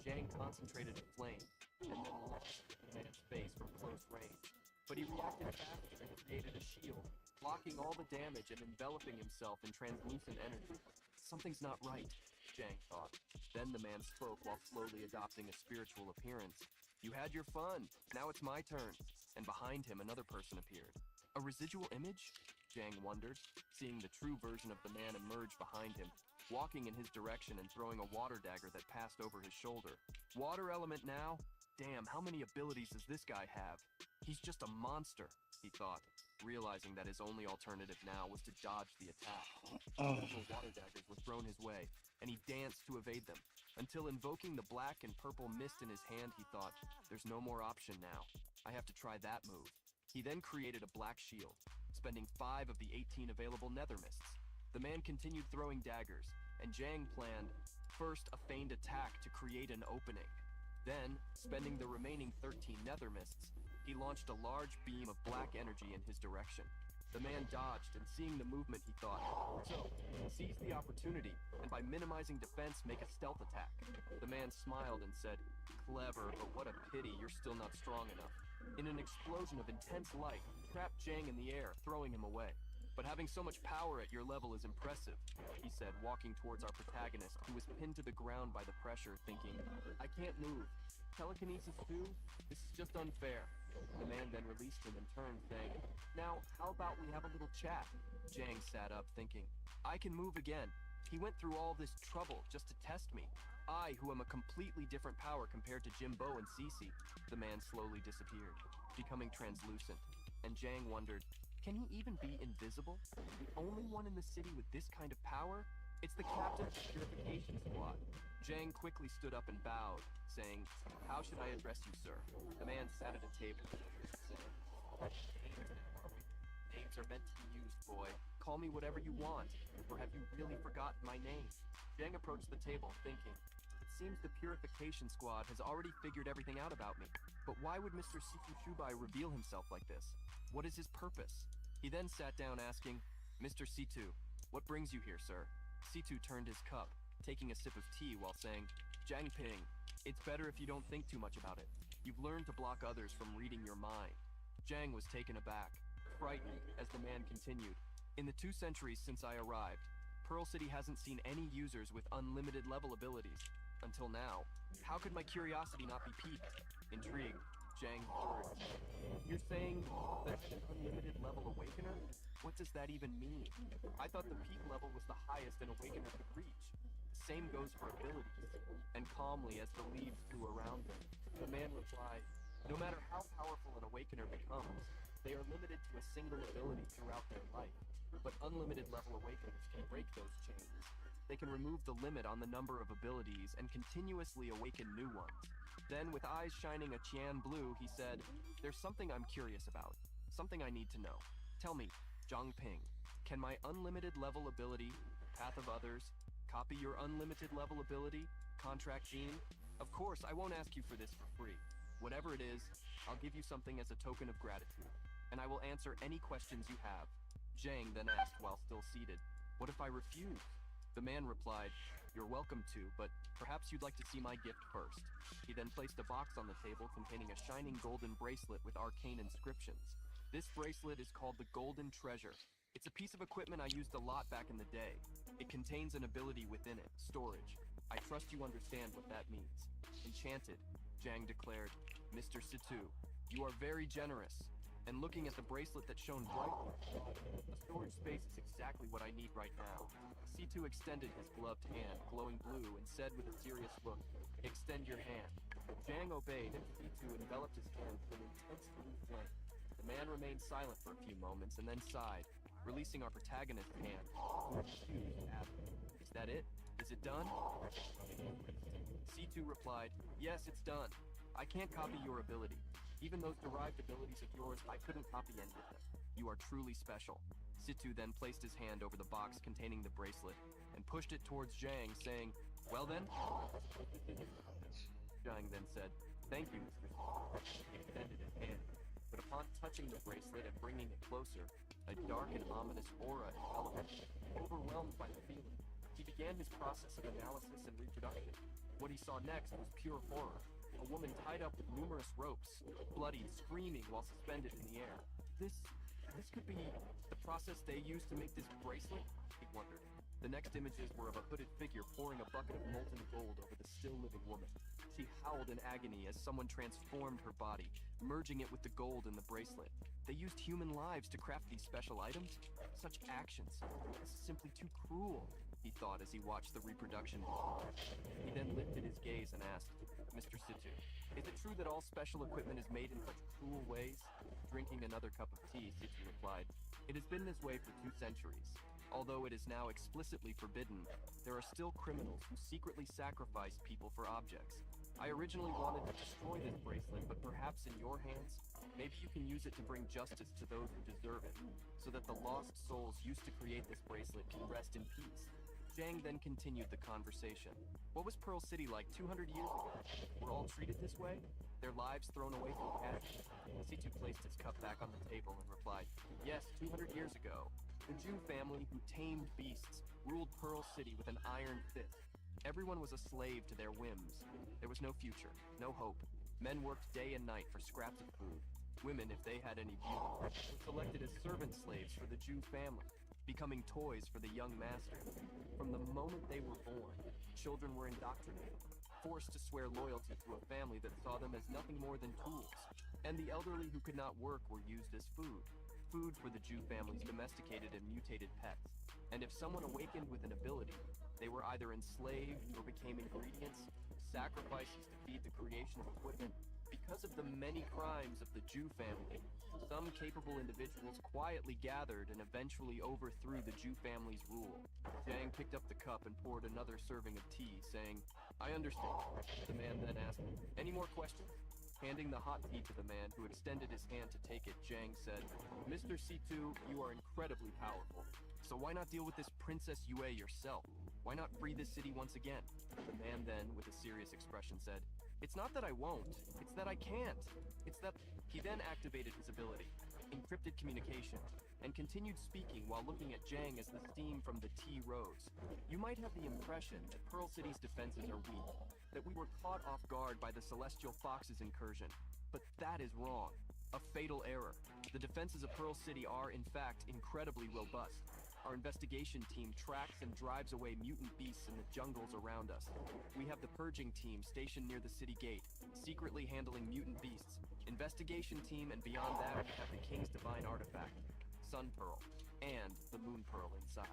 Jang concentrated a flame, and then launched the man's face from close range. But he reacted faster and created a shield, blocking all the damage and enveloping himself in translucent energy. Something's not right, Jang thought. Then the man spoke while slowly adopting a spiritual appearance. You had your fun. Now it's my turn. And behind him, another person appeared. A residual image? Jang wondered, seeing the true version of the man emerge behind him, walking in his direction and throwing a water dagger that passed over his shoulder. Water element now? Damn, how many abilities does this guy have? He's just a monster, he thought, realizing that his only alternative now was to dodge the attack. Several water daggers were thrown his way, and he danced to evade them. until invoking the black and purple mist in his hand, he thought, there's no more option now. I have to try that move. He then created a black shield, spending 5 of the 18 available nether mists. The man continued throwing daggers, and Jang planned, first a feigned attack to create an opening. Then, spending the remaining 13 nether mists, he launched a large beam of black energy in his direction. The man dodged, and seeing the movement, he thought, so, seize the opportunity, and by minimizing defense, make a stealth attack. The man smiled and said, clever, but what a pity you're still not strong enough. In an explosion of intense light, trapped Jang in the air, throwing him away. But having so much power at your level is impressive, he said, walking towards our protagonist, who was pinned to the ground by the pressure, thinking, I can't move. Telekinesis too? This is just unfair. The man then released him and turned, saying, now, how about we have a little chat? Jang sat up, thinking, I can move again. He went through all this trouble just to test me. I, who am a completely different power compared to Jimbo and Cece. The man slowly disappeared, becoming translucent. And Jang wondered, can he even be invisible? The only one in the city with this kind of power? It's the captain of the purification squad. Jang quickly stood up and bowed, saying, how should I address you, sir? The man sat at a table, saying, names are meant to be used, boy. Call me whatever you want. Or have you really forgotten my name? Jang approached the table, thinking, it seems the purification squad has already figured everything out about me. But why would Mr. Siku Shubai reveal himself like this? What is his purpose? He then sat down asking, Mr. Situ, what brings you here, sir? Situ turned his cup, taking a sip of tea while saying, Jang Ping, it's better if you don't think too much about it. You've learned to block others from reading your mind. Jang was taken aback, frightened, as the man continued. In the 2 centuries since I arrived, Pearl City hasn't seen any users with unlimited level abilities. Until now, how could my curiosity not be piqued? Intrigued, Jang heard. You're saying that I'm an unlimited level awakener? What does that even mean? I thought the peak level was the highest an awakener could reach. The same goes for abilities. And calmly, as the leaves flew around them, the man replied, no matter how powerful an awakener becomes, they are limited to a single ability throughout their life. But unlimited level awakeners can break those chains. They can remove the limit on the number of abilities and continuously awaken new ones. Then, with eyes shining a Qian blue, he said, there's something I'm curious about. Something I need to know. Tell me, Zhang Ping, can my unlimited level ability, Path of Others, copy your unlimited level ability, Contract Gene? Of course, I won't ask you for this for free. Whatever it is, I'll give you something as a token of gratitude, and I will answer any questions you have. Jang then asked while still seated, what if I refuse? The man replied, you're welcome to, but perhaps you'd like to see my gift first. He then placed a box on the table containing a shining golden bracelet with arcane inscriptions. This bracelet is called the Golden Treasure. It's a piece of equipment I used a lot back in the day. It contains an ability within it, storage. I trust you understand what that means. Enchanted, Jang declared, Mr. Situ, you are very generous. And looking at the bracelet that shone brightly, a storage space is exactly what I need right now. C2 extended his gloved hand, glowing blue, and said with a serious look, extend your hand. Jang obeyed, and C2 enveloped his hand with an intense blue flame. The man remained silent for a few moments and then sighed, releasing our protagonist's hand, who refused and asked, is that it? Is it done? C2 replied, yes, it's done. I can't copy your ability. Even those derived abilities of yours, I couldn't copy any of them. You are truly special. Situ then placed his hand over the box containing the bracelet and pushed it towards Jang, saying, well then? Jang then said, thank you, Mr. He extended his hand, but upon touching the bracelet and bringing it closer, a dark and ominous aura enveloped him. Overwhelmed by the feeling, he began his process of analysis and reproduction. What he saw next was pure horror. A woman tied up with numerous ropes, bloody, screaming while suspended in the air. This could be the process they used to make this bracelet? He wondered. The next images were of a hooded figure pouring a bucket of molten gold over the still living woman. She howled in agony as someone transformed her body, merging it with the gold in the bracelet. They used human lives to craft these special items? Such actions. This is simply too cruel, he thought as he watched the reproduction. He then lifted his gaze and asked, Mr. Situ, is it true that all special equipment is made in such cruel ways? Drinking another cup of tea, Situ replied, it has been this way for 2 centuries. Although it is now explicitly forbidden, there are still criminals who secretly sacrifice people for objects. I originally wanted to destroy this bracelet, but perhaps in your hands, maybe you can use it to bring justice to those who deserve it, so that the lost souls used to create this bracelet can rest in peace. Zhang then continued the conversation. What was Pearl City like 200 years ago? Were all treated this way? Their lives thrown away for cash? C2 placed his cup back on the table and replied, yes, 200 years ago, the Jew family who tamed beasts ruled Pearl City with an iron fist. Everyone was a slave to their whims. There was no future, no hope. Men worked day and night for scraps of food. Women, if they had any beauty, were selected as servant slaves for the Jew family, becoming toys for the young master. From the moment they were born, children were indoctrinated, forced to swear loyalty to a family that saw them as nothing more than tools. And the elderly who could not work were used as food. Food for the Jew family's domesticated and mutated pets. And if someone awakened with an ability, they were either enslaved or became ingredients, sacrifices to feed the creation of equipment. Because of the many crimes of the Jew family, some capable individuals quietly gathered and eventually overthrew the Jew family's rule. Zhang picked up the cup and poured another serving of tea, saying, I understand. The man then asked, any more questions? Handing the hot tea to the man, who extended his hand to take it, Zhang said, Mr. C2, you are incredibly powerful. So why not deal with this Princess Yue yourself? Why not free this city once again? The man then, with a serious expression, said, it's not that I won't, it's that I can't. It's that... He then activated his ability, encrypted communication, and continued speaking while looking at Zhang as the steam from the tea rose. You might have the impression that Pearl City's defenses are weak, that we were caught off guard by the Celestial Fox's incursion, but that is wrong. A fatal error. The defenses of Pearl City are, in fact, incredibly robust. Our investigation team tracks and drives away mutant beasts in the jungles around us. We have the purging team stationed near the city gate, secretly handling mutant beasts. Investigation team, and beyond that, we have the King's Divine Artifact, Sun Pearl, and the Moon Pearl inside.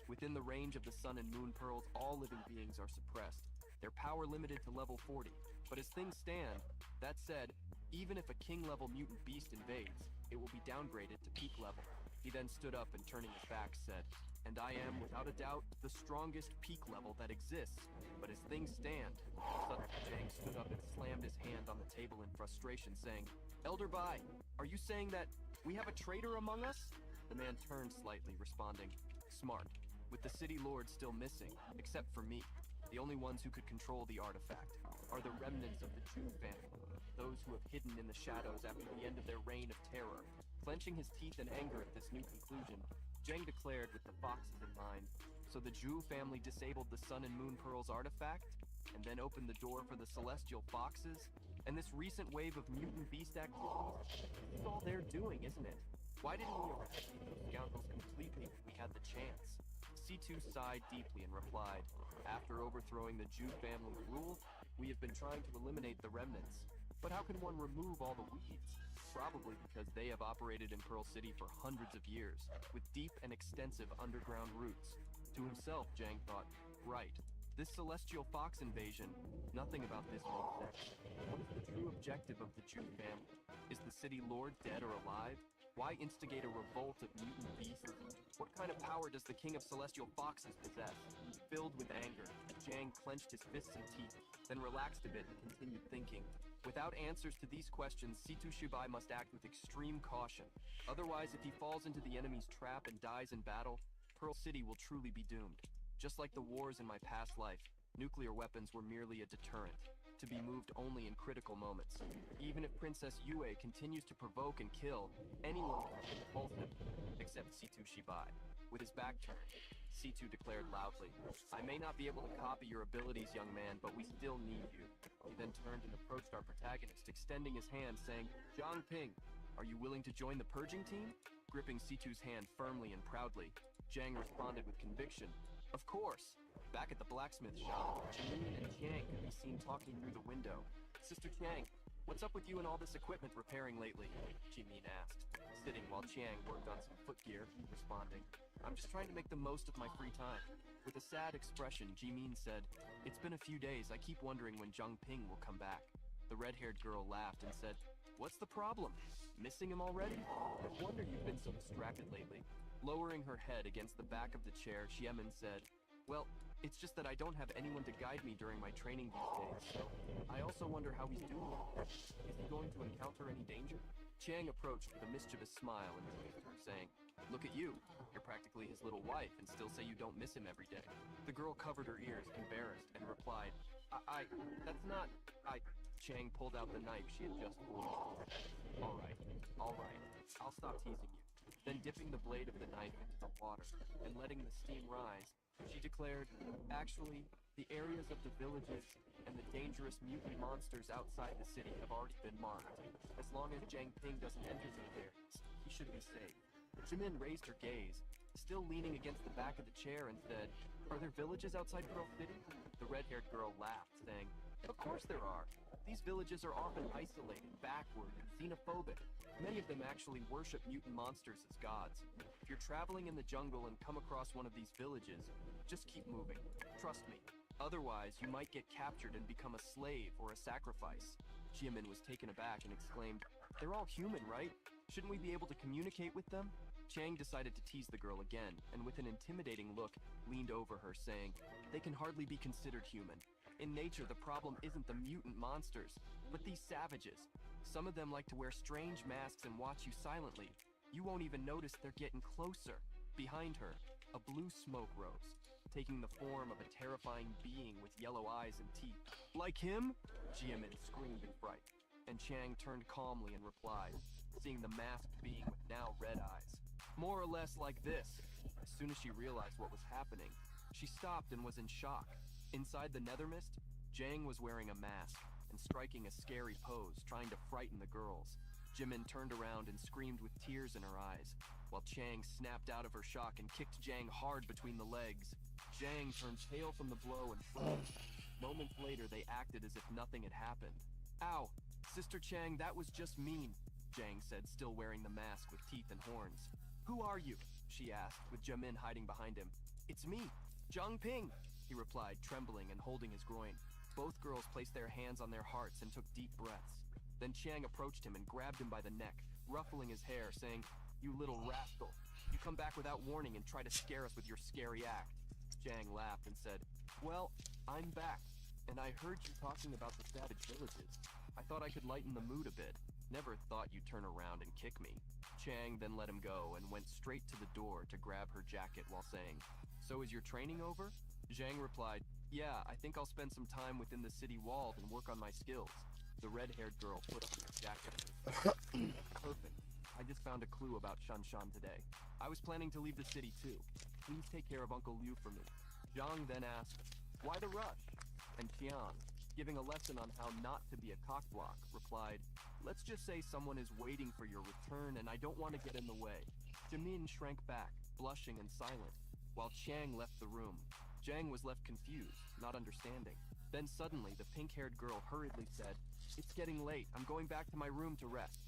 Within the range of the Sun and Moon Pearls, all living beings are suppressed. Their power limited to level 40. But as things stand, that said, even if a king-level mutant beast invades, it will be downgraded to peak level. He then stood up and, turning his back, said, and I am, without a doubt, the strongest peak level that exists. But as things stand... Suddenly, Zhang stood up and slammed his hand on the table in frustration, saying, Elder Bai, are you saying that we have a traitor among us? The man turned slightly, responding, smart. With the city lord still missing, except for me, the only ones who could control the artifact are the remnants of the Jew family, those who have hidden in the shadows after the end of their reign of terror. Clenching his teeth in anger at this new conclusion, Zhang declared with the foxes in mind, so the Zhu family disabled the Sun and Moon Pearls artifact, and then opened the door for the Celestial Foxes, and this recent wave of mutant beast activities? This is all they're doing, isn't it? Why didn't we eradicate those scoundrels completely when we had the chance? C2 sighed deeply and replied, after overthrowing the Zhu family's rule, we have been trying to eliminate the remnants. But how can one remove all the weeds? Probably because they have operated in Pearl City for hundreds of years, with deep and extensive underground roots. To himself, Zhang thought, right, this Celestial Fox invasion, nothing about this makes sense. What is the true objective of the Jew family? Is the city lord dead or alive? Why instigate a revolt of mutant beasts? What kind of power does the King of Celestial Foxes possess? Filled with anger, Zhang clenched his fists and teeth, then relaxed a bit and continued thinking. Without answers to these questions, C2 Shibai must act with extreme caution. Otherwise, if he falls into the enemy's trap and dies in battle, Pearl City will truly be doomed. Just like the wars in my past life, nuclear weapons were merely a deterrent, to be moved only in critical moments. Even if Princess Yue continues to provoke and kill, anyone can repulse him, except C2 Shibai. With his back turned, C2 declared loudly, I may not be able to copy your abilities, young man, but we still need you. He then turned and approached our protagonist, extending his hand, saying, Zhang Ping, are you willing to join the purging team? Gripping C2's hand firmly and proudly, Zhang responded with conviction, of course. Back at the blacksmith shop, Jimin and Chiang could be seen talking through the window. Sister Chiang, what's up with you and all this equipment repairing lately? Jimin asked, sitting while Chiang worked on some footgear, responding, I'm just trying to make the most of my free time. With a sad expression, Jimin said, it's been a few days, I keep wondering when Zhang Ping will come back. The red-haired girl laughed and said, what's the problem? Missing him already? No wonder you've been so distracted lately. Lowering her head against the back of the chair, Xiamen said, "Well, it's just that I don't have anyone to guide me during my training these days, so I also wonder how he's doing. Is he going to encounter any danger?" Chang approached with a mischievous smile and waved her, saying, "Look at you. You're practically his little wife and still say you don't miss him every day." The girl covered her ears, embarrassed, and replied, that's not, Chang pulled out the knife she had just pulled. All right, I'll stop teasing you." Then dipping the blade of the knife into the water and letting the steam rise, she declared, "Actually, the areas of the villages and the dangerous mutant monsters outside the city have already been marked. As long as Jiang Ping doesn't enter these areas, he should be safe." Jimin raised her gaze, still leaning against the back of the chair, and said, "Are there villages outside Pearl City?" The red-haired girl laughed, saying, "Of course there are. These villages are often isolated, backward, and xenophobic. Many of them actually worship mutant monsters as gods. If you're traveling in the jungle and come across one of these villages, just keep moving. Trust me. Otherwise, you might get captured and become a slave or a sacrifice." Jimin was taken aback and exclaimed, "They're all human, right? Shouldn't we be able to communicate with them?" Chang decided to tease the girl again, and with an intimidating look, leaned over her, saying, "They can hardly be considered human. In nature, the problem isn't the mutant monsters, but these savages. Some of them like to wear strange masks and watch you silently. You won't even notice they're getting closer." Behind her, a blue smoke rose, taking the form of a terrifying being with yellow eyes and teeth. "Like him?" Jiamin screamed in fright, and Chang turned calmly and replied, seeing the masked being with now red eyes, "More or less like this." As soon as she realized what was happening, she stopped and was in shock. Inside the nether mist, Jang was wearing a mask and striking a scary pose, trying to frighten the girls. Jimin turned around and screamed with tears in her eyes, while Chang snapped out of her shock and kicked Jang hard between the legs. Jang turned pale from the blow and froze. Moments later, they acted as if nothing had happened. "Ow, Sister Chang, that was just mean," Jang said, still wearing the mask with teeth and horns. "Who are you?" she asked, with Jimin hiding behind him. "It's me, Jiang Ping," he replied, trembling and holding his groin. Both girls placed their hands on their hearts and took deep breaths. Then Chang approached him and grabbed him by the neck, ruffling his hair, saying, "You little rascal. You come back without warning and try to scare us with your scary act." Chang laughed and said, "Well, I'm back, and I heard you talking about the savage villages. I thought I could lighten the mood a bit. Never thought you'd turn around and kick me." Chang then let him go and went straight to the door to grab her jacket while saying, "So is your training over?" Zhang replied, "Yeah, I think I'll spend some time within the city walls and work on my skills." The red-haired girl put on her jacket. "Perfect. I just found a clue about Shanshan today. I was planning to leave the city too. Please take care of Uncle Liu for me." Zhang then asked, "Why the rush?" And Qian, giving a lesson on how not to be a cockblock, replied, "Let's just say someone is waiting for your return and I don't want to get in the way." Jimin shrank back, blushing and silent, while Chang left the room. Zhang was left confused, not understanding. Then suddenly, the pink-haired girl hurriedly said, "It's getting late. I'm going back to my room to rest."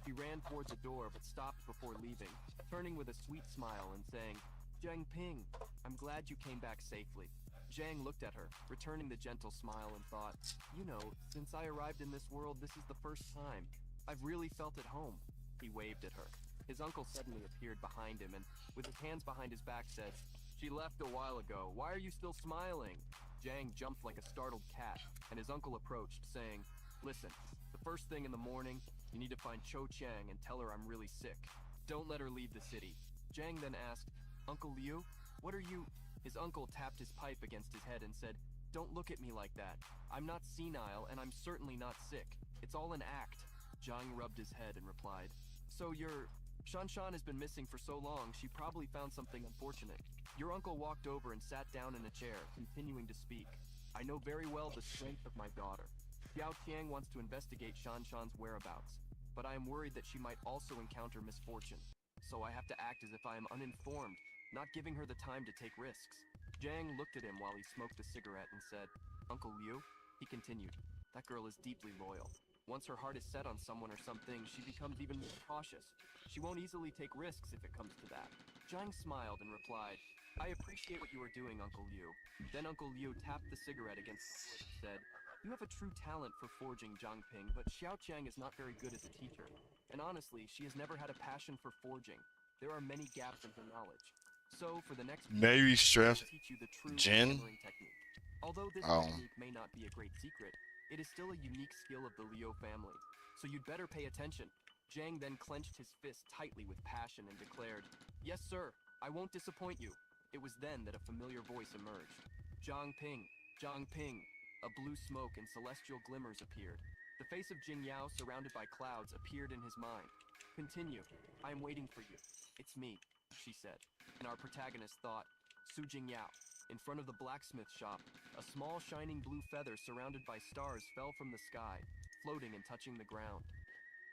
She ran toward the door but stopped before leaving, turning with a sweet smile and saying, "Jiang Ping, I'm glad you came back safely." Zhang looked at her, returning the gentle smile, and thought, "You know, since I arrived in this world, this is the first time. I've really felt at home." He waved at her. His uncle suddenly appeared behind him and, with his hands behind his back, said, "She left a while ago. Why are you still smiling?" Zhang jumped like a startled cat, and his uncle approached, saying, "Listen, the first thing in the morning, you need to find Cho Chang and tell her I'm really sick. Don't let her leave the city." Zhang then asked, "Uncle Liu, what are you—" His uncle tapped his pipe against his head and said, "Don't look at me like that. I'm not senile, and I'm certainly not sick. It's all an act." Zhang rubbed his head and replied, "So Shanshan has been missing for so long, she probably found something unfortunate." Your uncle walked over and sat down in a chair, continuing to speak. "I know very well the strength of my daughter. Xiao Tiang wants to investigate Shanshan's whereabouts, but I am worried that she might also encounter misfortune. So I have to act as if I am uninformed, not giving her the time to take risks." Zhang looked at him while he smoked a cigarette and said, "Uncle Liu," he continued, "that girl is deeply loyal. Once her heart is set on someone or something, she becomes even more cautious. She won't easily take risks if it comes to that." Zhang smiled and replied, "I appreciate what you are doing, Uncle Liu." Then Uncle Liu tapped the cigarette against the wood and said, "You have a true talent for forging, Jiang Ping, but Xiao Qiang is not very good as a teacher. And honestly, she has never had a passion for forging. there are many gaps in her knowledge. So, for the next Maybe I strength. will teach you the true Jin? hammering technique. Although this Oh. technique may not be a great secret, it is still a unique skill of the Liu family. So you'd better pay attention. Zhang then clenched his fist tightly with passion and declared, "Yes, sir, I won't disappoint you." It was then that a familiar voice emerged. Zhang Ping, Zhang Ping. A blue smoke and celestial glimmers appeared. The face of Jing Yao, surrounded by clouds, appeared in his mind. "Continue. I am waiting for you. It's me," she said. And our protagonist thought, Su Jing Yao. In front of the blacksmith shop, a small shining blue feather surrounded by stars fell from the sky, floating and touching the ground.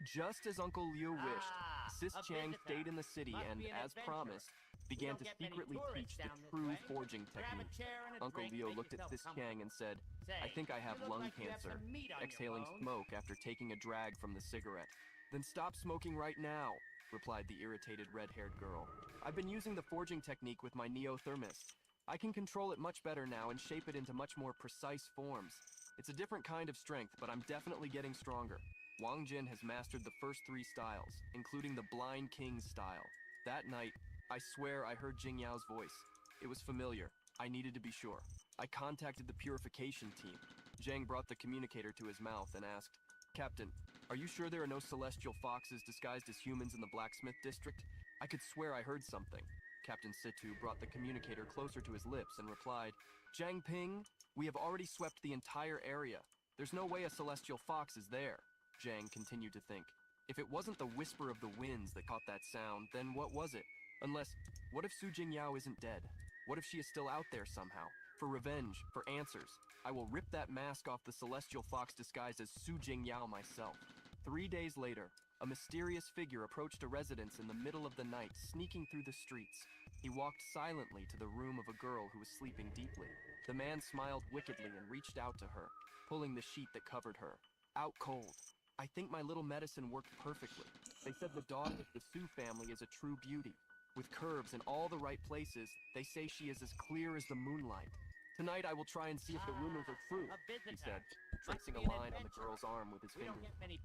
Just as Uncle Liu wished, Sis Chang stayed in the city and, as promised, began to secretly teach the true forging technique. Uncle Liu looked at Sis Chang and said, "I think I have lung cancer," exhaling smoke after taking a drag from the cigarette. "Then stop smoking right now," replied the irritated red-haired girl. "I've been using the forging technique with my neo-thermist. I can control it much better now and shape it into much more precise forms. It's a different kind of strength, but I'm definitely getting stronger." Wang Jin has mastered the first 3 styles, including the Blind King's style. That night, I swear I heard Jing Yao's voice. It was familiar. I needed to be sure. I contacted the purification team. Zhang brought the communicator to his mouth and asked, "Captain, are you sure there are no celestial foxes disguised as humans in the blacksmith district? I could swear I heard something." Captain Situ brought the communicator closer to his lips and replied, "Zhang Ping, we have already swept the entire area. There's no way a celestial fox is there." Zhang continued to think. If it wasn't the whisper of the winds that caught that sound, then what was it? Unless, what if Su Jing Yao isn't dead? What if she is still out there somehow? For revenge, for answers, I will rip that mask off the celestial fox disguised as Su Jing Yao myself. 3 days later, a mysterious figure approached a residence in the middle of the night, sneaking through the streets. He walked silently to the room of a girl who was sleeping deeply. The man smiled wickedly and reached out to her, pulling the sheet that covered her. Out cold. I think my little medicine worked perfectly. They said the daughter of the Su family is a true beauty. With curves in all the right places, they say she is as clear as the moonlight. Tonight I will try and see if the rumors are true," he said, tracing a line on the girl's arm with his finger.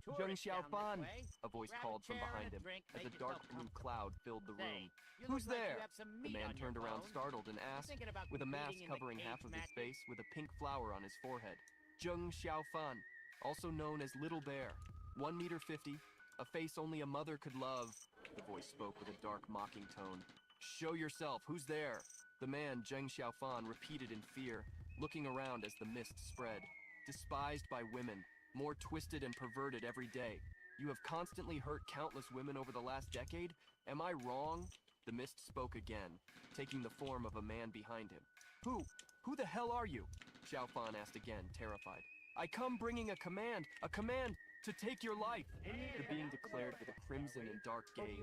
"Zheng Xiaofan," a voice called from behind him, as a dark blue cloud filled the room. "Who's there?" The man turned around startled and asked, with a mask covering half of his face with a pink flower on his forehead. "Zheng Xiaofan, also known as Little Bear, 1 meter 50, a face only a mother could love," the voice spoke with a dark, mocking tone. "Show yourself, who's there?" The man, Zheng Xiaofan, repeated in fear, looking around as the mist spread. "Despised by women, more twisted and perverted every day. You have constantly hurt countless women over the last decade? Am I wrong?" The mist spoke again, taking the form of a man behind him. Who the hell are you?" Xiaofan asked again, terrified. "I come bringing a command to take your life," the being declared with a crimson and dark gaze.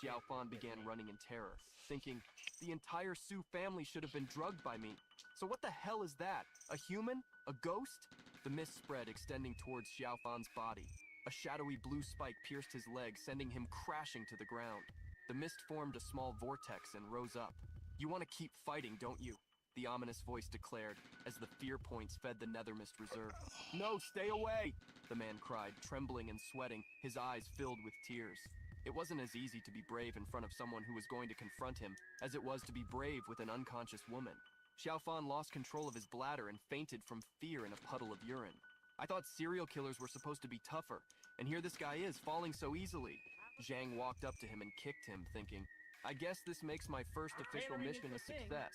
Xiaofan began running in terror, thinking, the entire Su family should have been drugged by me. So what the hell is that? A human? A ghost? The mist spread, extending towards Xiaofan's body. A shadowy blue spike pierced his leg, sending him crashing to the ground. The mist formed a small vortex and rose up. "You want to keep fighting, don't you?" the ominous voice declared, as the fear points fed the Nethermist reserve. "No, stay away!" the man cried, trembling and sweating, his eyes filled with tears. It wasn't as easy to be brave in front of someone who was going to confront him as it was to be brave with an unconscious woman. Xiaofan lost control of his bladder and fainted from fear in a puddle of urine. "I thought serial killers were supposed to be tougher, and here this guy is, falling so easily." Zhang walked up to him and kicked him, thinking, "I guess this makes my first official mission a success."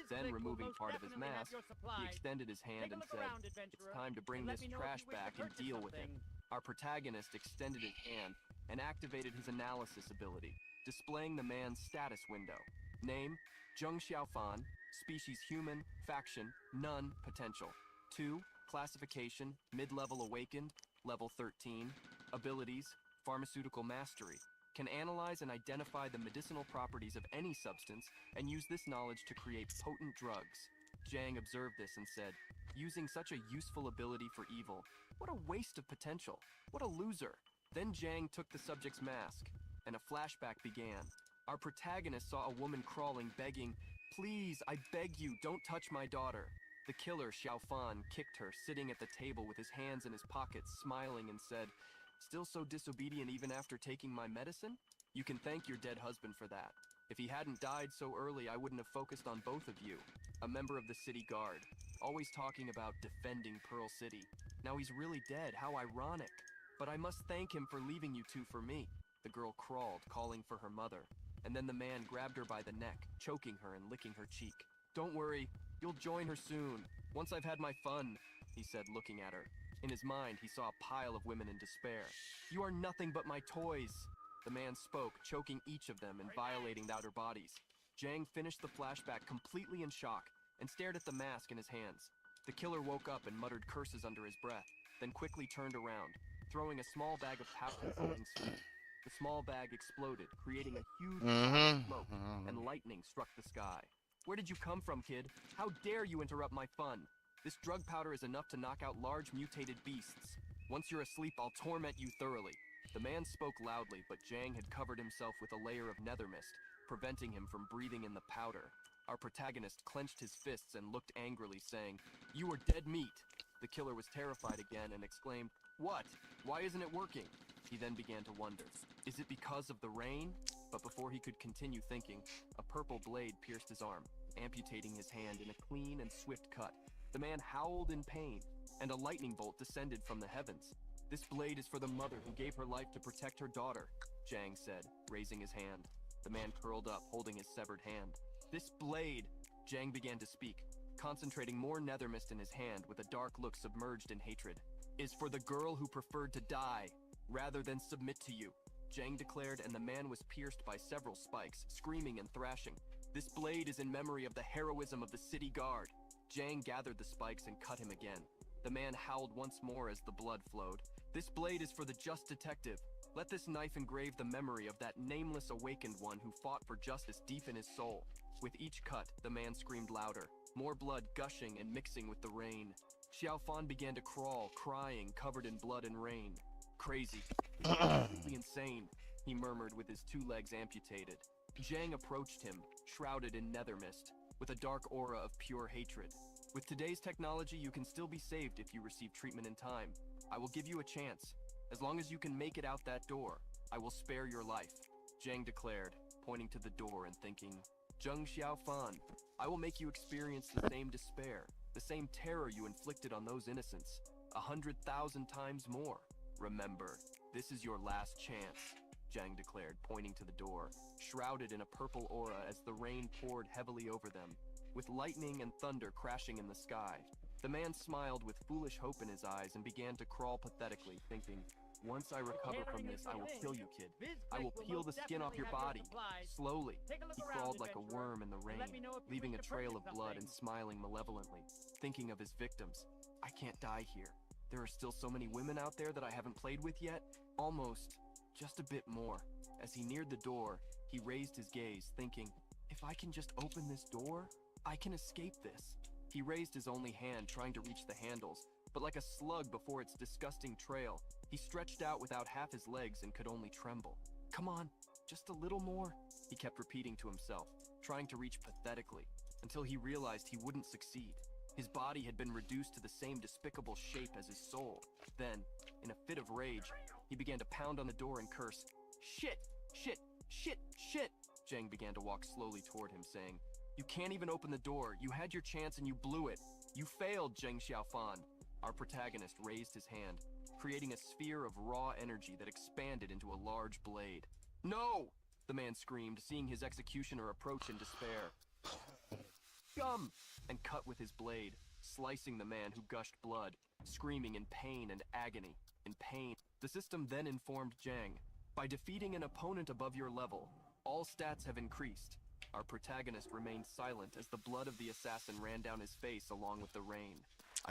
Then, removing part of his mask, he extended his hand and said, "It's time to bring this trash back and deal with him." Our protagonist extended his hand and activated his analysis ability, displaying the man's status window. Name, Zheng Xiaofan. Species human. Faction, none. Potential. 2. Classification, mid-level awakened, level 13. Abilities, pharmaceutical mastery. Can analyze and identify the medicinal properties of any substance and use this knowledge to create potent drugs. Zhang observed this and said, "Using such a useful ability for evil, what a waste of potential. What a loser." Then Zhang took the subject's mask, and a flashback began. Our protagonist saw a woman crawling, begging, "Please, I beg you, don't touch my daughter." The killer, Xiaofan, kicked her, sitting at the table with his hands in his pockets, smiling and said, "Still so disobedient even after taking my medicine?" You can thank your dead husband for that. If he hadn't died so early, I wouldn't have focused on both of you. A member of the city guard, always talking about defending Pearl City. Now he's really dead, how ironic. But I must thank him for leaving you two for me. The girl crawled, calling for her mother. And then the man grabbed her by the neck, choking her and licking her cheek. Don't worry, you'll join her soon, once I've had my fun, he said, looking at her. In his mind, he saw a pile of women in despair. You are nothing but my toys. The man spoke, choking each of them and violating their outer bodies. Jang finished the flashback completely in shock and stared at the mask in his hands. The killer woke up and muttered curses under his breath, then quickly turned around, throwing a small bag of powder at Jang's. The small bag exploded, creating a huge cloud of smoke, and lightning struck the sky. Where did you come from, kid? How dare you interrupt my fun? This drug powder is enough to knock out large mutated beasts. Once you're asleep, I'll torment you thoroughly. The man spoke loudly, but Jang had covered himself with a layer of nether mist, preventing him from breathing in the powder. Our protagonist clenched his fists and looked angrily, saying, "You are dead meat." The killer was terrified again and exclaimed, "What? Why isn't it working?" He then began to wonder, is it because of the rain? But before he could continue thinking, a purple blade pierced his arm, amputating his hand in a clean and swift cut. The man howled in pain, and a lightning bolt descended from the heavens. This blade is for the mother who gave her life to protect her daughter, Jang said, raising his hand. The man curled up, holding his severed hand. This blade, Jang began to speak, concentrating more nether mist in his hand with a dark look submerged in hatred, is for the girl who preferred to die rather than submit to you, Jang declared, and the man was pierced by several spikes, screaming and thrashing. This blade is in memory of the heroism of the city guard. Jang gathered the spikes and cut him again. The man howled once more as the blood flowed. This blade is for the just detective. Let this knife engrave the memory of that nameless awakened one who fought for justice deep in his soul. With each cut, the man screamed louder, more blood gushing and mixing with the rain. Xiao Fan began to crawl, crying, covered in blood and rain. Crazy. Completely insane, he murmured with his two legs amputated. Jang approached him, shrouded in nether mist, with a dark aura of pure hatred. With today's technology, you can still be saved if you receive treatment in time. I will give you a chance. As long as you can make it out that door, I will spare your life, Jang declared, pointing to the door and thinking, Zheng Xiaofan, I will make you experience the same despair, the same terror you inflicted on those innocents, 100,000 times more. Remember, this is your last chance, Jang declared, pointing to the door, shrouded in a purple aura as the rain poured heavily over them, with lightning and thunder crashing in the sky. The man smiled with foolish hope in his eyes and began to crawl pathetically, thinking, once I recover from this, I will kill you, kid. I will peel the skin off your body. Slowly, he crawled like a worm in the rain, leaving a trail of blood and smiling malevolently, thinking of his victims. I can't die here. There are still so many women out there that I haven't played with yet. Almost. Just a bit more. As he neared the door, he raised his gaze, thinking, if I can just open this door, I can escape this. He raised his only hand, trying to reach the handles, but like a slug before its disgusting trail, he stretched out without half his legs and could only tremble. Come on, just a little more, he kept repeating to himself, trying to reach pathetically, until he realized he wouldn't succeed. His body had been reduced to the same despicable shape as his soul. Then, in a fit of rage, he began to pound on the door and curse, Shit! Shit! Shit! Shit! Jang began to walk slowly toward him, saying, You can't even open the door. You had your chance and you blew it. You failed, Zheng Xiaofan. Our protagonist raised his hand, creating a sphere of raw energy that expanded into a large blade. No! The man screamed, seeing his executioner approach in despair. Scum! And cut with his blade, slicing the man who gushed blood, screaming in pain and agony. In pain. The system then informed Jang, by defeating an opponent above your level, all stats have increased. Our protagonist remained silent as the blood of the assassin ran down his face along with the rain.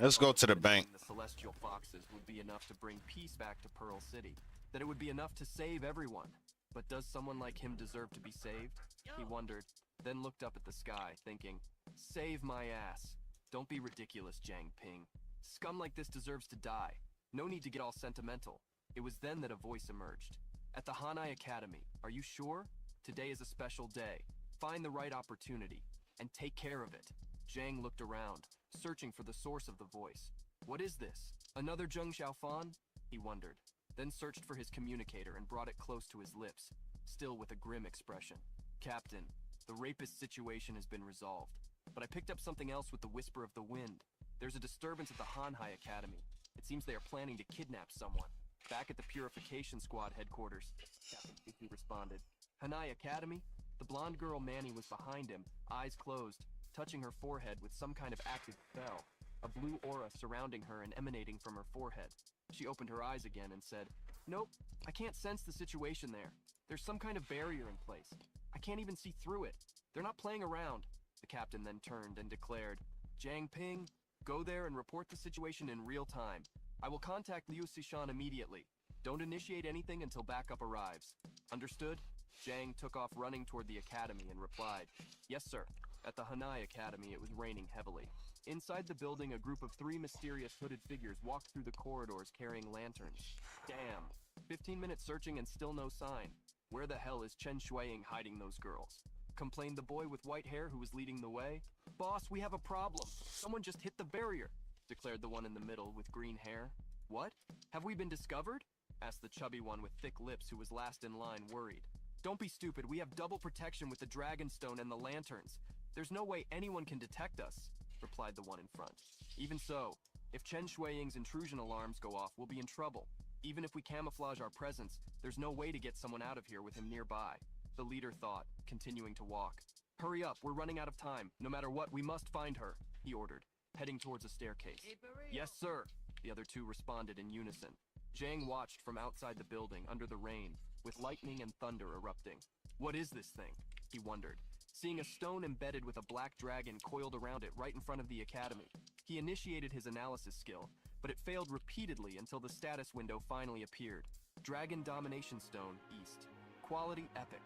Let's go to the bank. The celestial foxes would be enough to bring peace back to Pearl City, that it would be enough to save everyone. But does someone like him deserve to be saved? He wondered, then looked up at the sky, thinking, Save my ass. Don't be ridiculous, Jiang Ping. Scum like this deserves to die. No need to get all sentimental. It was then that a voice emerged. At the Hanai Academy, are you sure? Today is a special day. Find the right opportunity, and take care of it. Jiang looked around, searching for the source of the voice. What is this? Another Zheng Xiaofan? He wondered, then searched for his communicator and brought it close to his lips. still with a grim expression. Captain, the rapist situation has been resolved, but I picked up something else with the whisper of the wind. There's a disturbance at the Hanhai Academy. It seems they are planning to kidnap someone. Back at the Purification Squad headquarters, Captain Vicky responded. Hanai Academy? The blonde girl Manny was behind him, eyes closed, touching her forehead with some kind of active spell, a blue aura surrounding her and emanating from her forehead. She opened her eyes again and said, "Nope, I can't sense the situation there. There's some kind of barrier in place. I can't even see through it. They're not playing around." The captain then turned and declared, "Jiang Ping, go there and report the situation in real time. I will contact Liu Sishan immediately. Don't initiate anything until backup arrives. Understood?" Jiang took off running toward the academy and replied, "Yes, sir." At the Hanai Academy, it was raining heavily. Inside the building, a group of 3 mysterious hooded figures walked through the corridors carrying lanterns. Damn. 15 minutes searching and still no sign. Where the hell is Chen Shuiying hiding those girls? Complained the boy with white hair who was leading the way. "Boss, we have a problem. Someone just hit the barrier," declared the one in the middle with green hair. "What? Have we been discovered?" asked the chubby one with thick lips who was last in line, worried. "Don't be stupid. We have double protection with the Dragonstone and the lanterns. There's no way anyone can detect us," replied the one in front. "Even so, if Chen Shuiying's intrusion alarms go off, we'll be in trouble. Even if we camouflage our presence, there's no way to get someone out of here with him nearby," the leader thought, continuing to walk. "Hurry up, we're running out of time. No matter what, we must find her," he ordered, heading towards a staircase. "Yes, sir," the other two responded in unison. Jiang watched from outside the building under the rain, with lightning and thunder erupting. "What is this thing?" he wondered, seeing a stone embedded with a black dragon coiled around it right in front of the academy. He initiated his analysis skill, but it failed repeatedly until the status window finally appeared. Dragon Domination Stone, East. Quality Epic.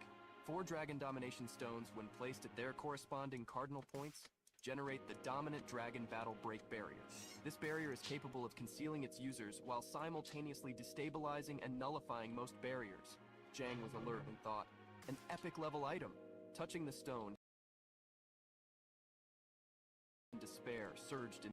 4 Dragon Domination Stones, when placed at their corresponding cardinal points, generate the dominant Dragon Battle Break Barrier. This barrier is capable of concealing its users while simultaneously destabilizing and nullifying most barriers. Jiang was alert and thought, an epic level item. Touching the stone, despair surged in.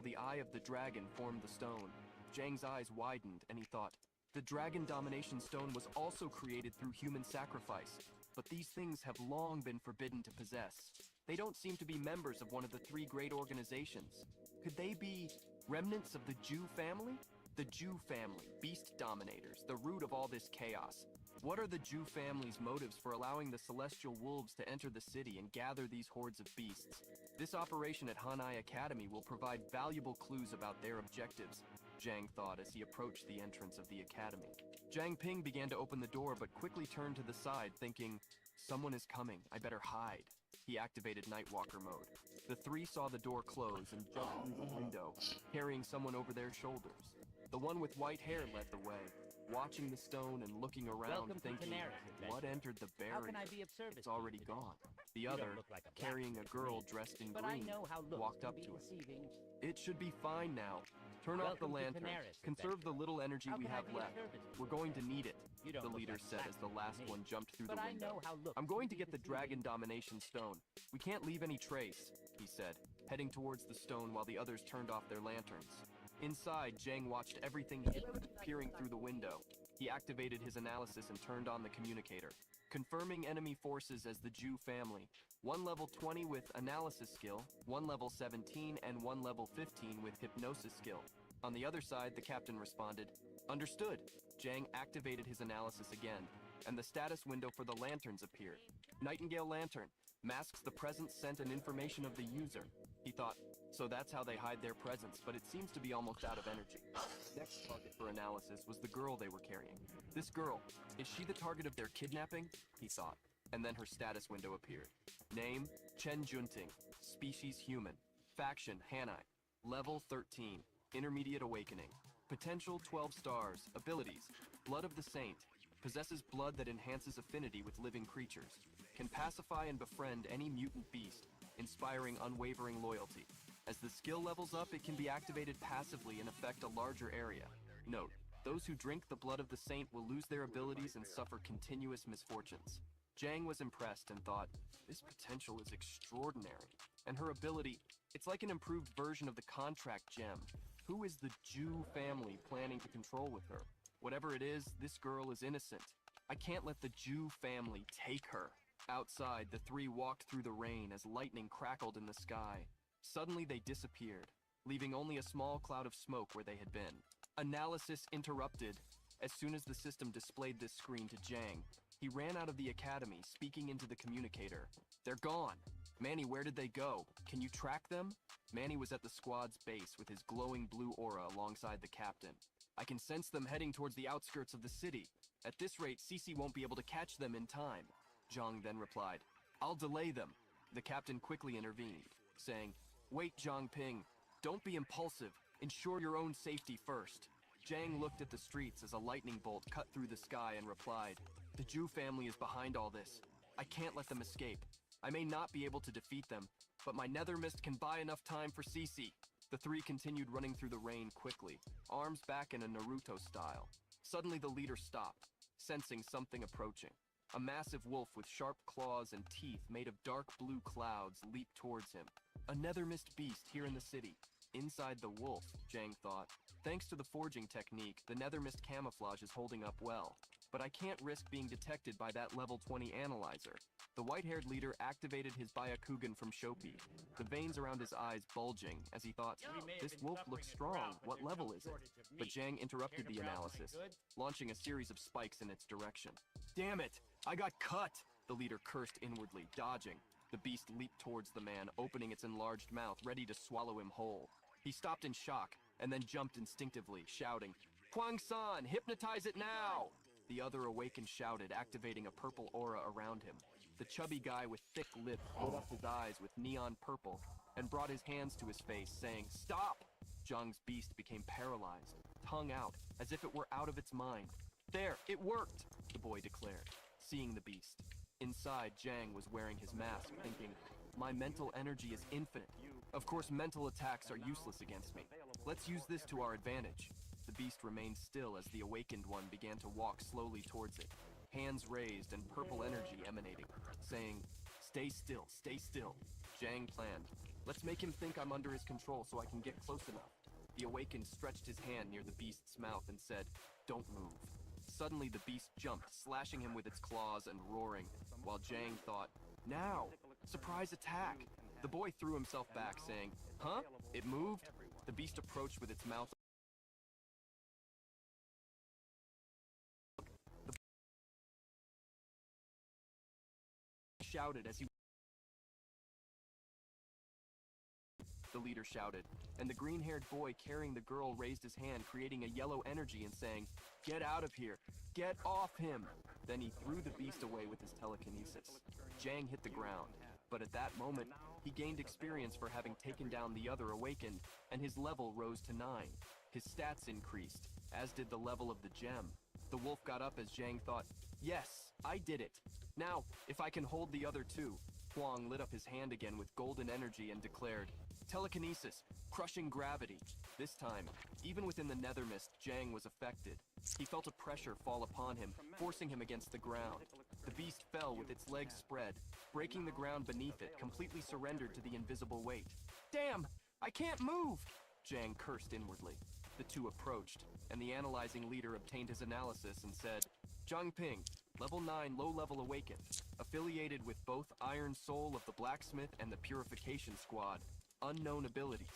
The eye of the dragon formed the stone. Jiang's eyes widened and he thought, the Dragon Domination Stone was also created through human sacrifice, but these things have long been forbidden to possess. They don't seem to be members of one of the 3 great organizations. Could they be remnants of the Jew family? The Jew family, beast dominators, the root of all this chaos. What are the Jew family's motives for allowing the celestial wolves to enter the city and gather these hordes of beasts? This operation at Hanai Academy will provide valuable clues about their objectives, Jiang thought as he approached the entrance of the academy. Jiang Ping began to open the door but quickly turned to the side, thinking, someone is coming, I better hide. He activated Nightwalker mode. The 3 saw the door close and jumped through the window, carrying someone over their shoulders. The one with white hair led the way, watching the stone and looking around, thinking, what entered the barrier? How can I be of service? It's already gone. The other, carrying a girl dressed in green, walked up to it. It should be fine now. Turn off the lantern. Conserve the little energy we have left. We're going to need it, the leader said as the last one jumped through the window. I'm going to get the Dragon Domination Stone. We can't leave any trace, he said, heading towards the stone while the others turned off their lanterns. Inside, Jiang watched everything peering through the window. He activated his analysis and turned on the communicator, confirming enemy forces as the Jew family. 1 level 20 with analysis skill, 1 level 17, and 1 level 15 with hypnosis skill. On the other side, the captain responded, understood. Jiang activated his analysis again, and the status window for the lanterns appeared. Nightingale Lantern masks the presence, scent, and information of the user. He thought, so that's how they hide their presence, but it seems to be almost out of energy. Next target for analysis was the girl they were carrying. This girl, is she the target of their kidnapping? He thought, and then her status window appeared. Name, Chen Junting, species human, faction, Hanai, level 13, intermediate awakening, potential 12 stars, abilities, blood of the saint, possesses blood that enhances affinity with living creatures, can pacify and befriend any mutant beast, inspiring unwavering loyalty. As the skill levels up, it can be activated passively and affect a larger area. Note, those who drink the blood of the saint will lose their abilities and suffer continuous misfortunes. Jiang was impressed and thought, this potential is extraordinary. And her ability, it's like an improved version of the contract gem. Who is the Jew family planning to control with her? Whatever it is, this girl is innocent. I can't let the Jew family take her. Outside, the three walked through the rain as lightning crackled in the sky. Suddenly, they disappeared, leaving only a small cloud of smoke where they had been. Analysis interrupted. As soon as the system displayed this screen to Jang, he ran out of the academy, speaking into the communicator. They're gone. Manny, where did they go? Can you track them? Manny was at the squad's base with his glowing blue aura alongside the captain. I can sense them heading towards the outskirts of the city. At this rate, Cece won't be able to catch them in time. Zhang then replied, I'll delay them. The captain quickly intervened, saying, Wait, Zhangping. Don't be impulsive. Ensure your own safety first. Zhang looked at the streets as a lightning bolt cut through the sky and replied, The Jew family is behind all this. I can't let them escape. I may not be able to defeat them, but my nether mist can buy enough time for Cece. The three continued running through the rain quickly, arms back in a Naruto style. Suddenly the leader stopped, sensing something approaching. A massive wolf with sharp claws and teeth made of dark blue clouds leaped towards him. A nether mist beast here in the city. Inside the wolf, Zhang thought. Thanks to the forging technique, the nether mist camouflage is holding up well. But I can't risk being detected by that level 20 analyzer. The white-haired leader activated his Byakugan from Shopi, the veins around his eyes bulging as he thought, this wolf looks strong, what level is it? But Zhang interrupted the analysis, launching a series of spikes in its direction. Damn it! I got cut! The leader cursed inwardly, dodging. The beast leaped towards the man, opening its enlarged mouth, ready to swallow him whole. He stopped in shock, and then jumped instinctively, shouting, Huang-san, hypnotize it now! The other awakened shouted, activating a purple aura around him. The chubby guy with thick lips lit up his eyes with neon purple and brought his hands to his face, saying, Stop! Zhang's beast became paralyzed, tongue out, as if it were out of its mind. There, it worked, the boy declared, seeing the beast. Inside, Zhang was wearing his mask, thinking, my mental energy is infinite. Of course, mental attacks are useless against me. Let's use this to our advantage. The beast remained still as the awakened one began to walk slowly towards it, hands raised and purple energy emanating, saying, stay still, stay still. Zhang planned, let's make him think I'm under his control so I can get close enough. The awakened stretched his hand near the beast's mouth and said, don't move. Suddenly the beast jumped, slashing him with its claws and roaring, while Zhang thought, now, surprise attack. The boy threw himself back, saying, huh? It moved? The beast approached with its mouth shouted as he the leader shouted, and the green-haired boy carrying the girl raised his hand, creating a yellow energy and saying, get out of here, get off him. Then he threw the beast away with his telekinesis. Zhang hit the ground, but at that moment, he gained experience for having taken down the other awakened, and his level rose to 9. His stats increased, as did the level of the gem. The wolf got up as Zhang thought, yes, I did it. Now, if I can hold the other two. Huang lit up his hand again with golden energy and declared, telekinesis, crushing gravity. This time, even within the nether mist, Zhang was affected. He felt a pressure fall upon him, forcing him against the ground. The beast fell with its legs spread, breaking the ground beneath it, completely surrendered to the invisible weight. Damn! I can't move! Zhang cursed inwardly. The two approached, and the analyzing leader obtained his analysis and said, Zhangping, level 9 low-level awakened, affiliated with both Iron Soul of the Blacksmith and the Purification Squad. Unknown abilities.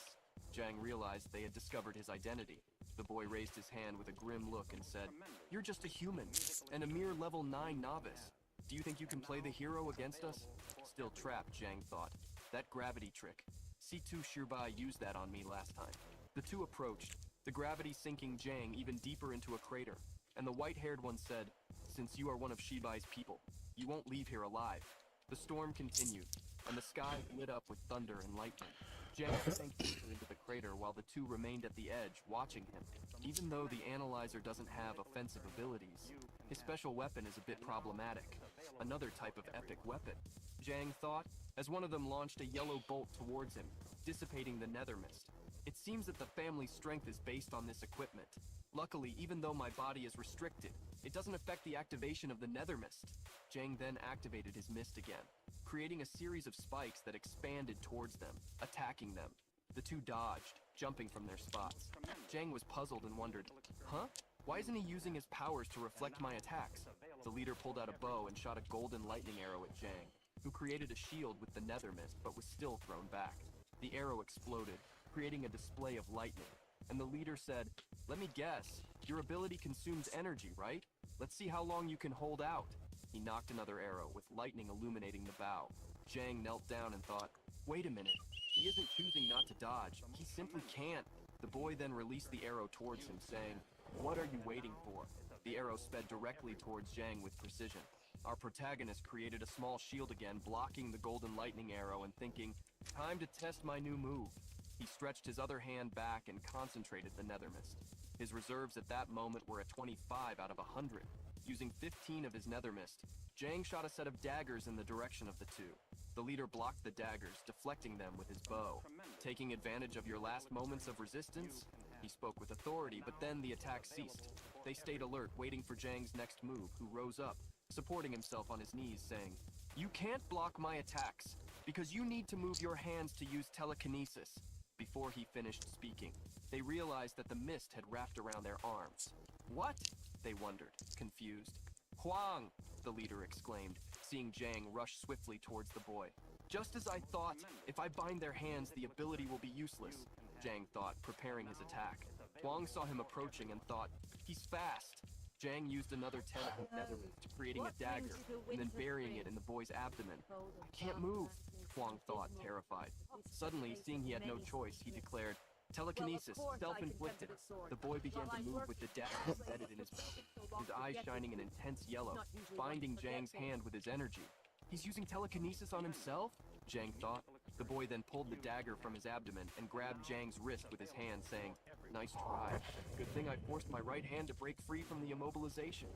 Zhang realized they had discovered his identity. The boy raised his hand with a grim look and said, you're just a human, and a mere level 9 novice. Do you think you can play the hero against us? Still trapped, Zhang thought. That gravity trick. C2 Shirbai used that on me last time. The two approached, the gravity sinking Zhang even deeper into a crater, and the white-haired one said, since you are one of Shibai's people, you won't leave here alive. The storm continued, and the sky lit up with thunder and lightning. Zhang sank deeper into the crater while the two remained at the edge, watching him. Even though the analyzer doesn't have offensive abilities, his special weapon is a bit problematic. Another type of epic weapon, Zhang thought, as one of them launched a yellow bolt towards him, dissipating the nether mist. It seems that the family's strength is based on this equipment. Luckily, even though my body is restricted, it doesn't affect the activation of the nether mist. Zhang then activated his mist again, creating a series of spikes that expanded towards them, attacking them. The two dodged, jumping from their spots. Zhang was puzzled and wondered, huh? Why isn't he using his powers to reflect my attacks? The leader pulled out a bow and shot a golden lightning arrow at Jang, who created a shield with the nether mist but was still thrown back. The arrow exploded, creating a display of lightning, and the leader said, "Let me guess, your ability consumes energy, right? Let's see how long you can hold out." He knocked another arrow, with lightning illuminating the bow. Jang knelt down and thought, "Wait a minute, he isn't choosing not to dodge, he simply can't." The boy then released the arrow towards him, saying, "What are you waiting for?" The arrow sped directly towards Jang with precision. Our protagonist created a small shield again, blocking the golden lightning arrow and thinking, "Time to test my new move." He stretched his other hand back and concentrated the nether mist. His reserves at that moment were a 25 out of 100. Using 15 of his nether mist, Jang shot a set of daggers in the direction of the two. The leader blocked the daggers, deflecting them with his bow. "Taking advantage of your last moments of resistance?" He spoke with authority, but then the attack ceased. They stayed alert, waiting for Jang's next move, who rose up, supporting himself on his knees, saying, "You can't block my attacks, because you need to move your hands to use telekinesis." Before he finished speaking, they realized that the mist had wrapped around their arms. "What?" they wondered, confused. "Huang!" the leader exclaimed, seeing Jang rush swiftly towards the boy. "Just as I thought, if I bind their hands, the ability will be useless," Jang thought, preparing his attack. Huang saw him approaching and thought, "He's fast." Jang used another 10 of his nether mist, creating a dagger, and then burying it in the boy's abdomen. "I can't move," Huang thought, terrified. Suddenly, seeing he had no choice, he declared, "Telekinesis, self-inflicted." The boy began to move with the dagger embedded in his belly, his eyes shining an intense yellow, binding Jang's hand with his energy. "He's using telekinesis on himself?" Jang thought. The boy then pulled the dagger from his abdomen and grabbed Jang's wrist with his hand, saying, "Nice try. Good thing I forced my right hand to break free from the immobilization."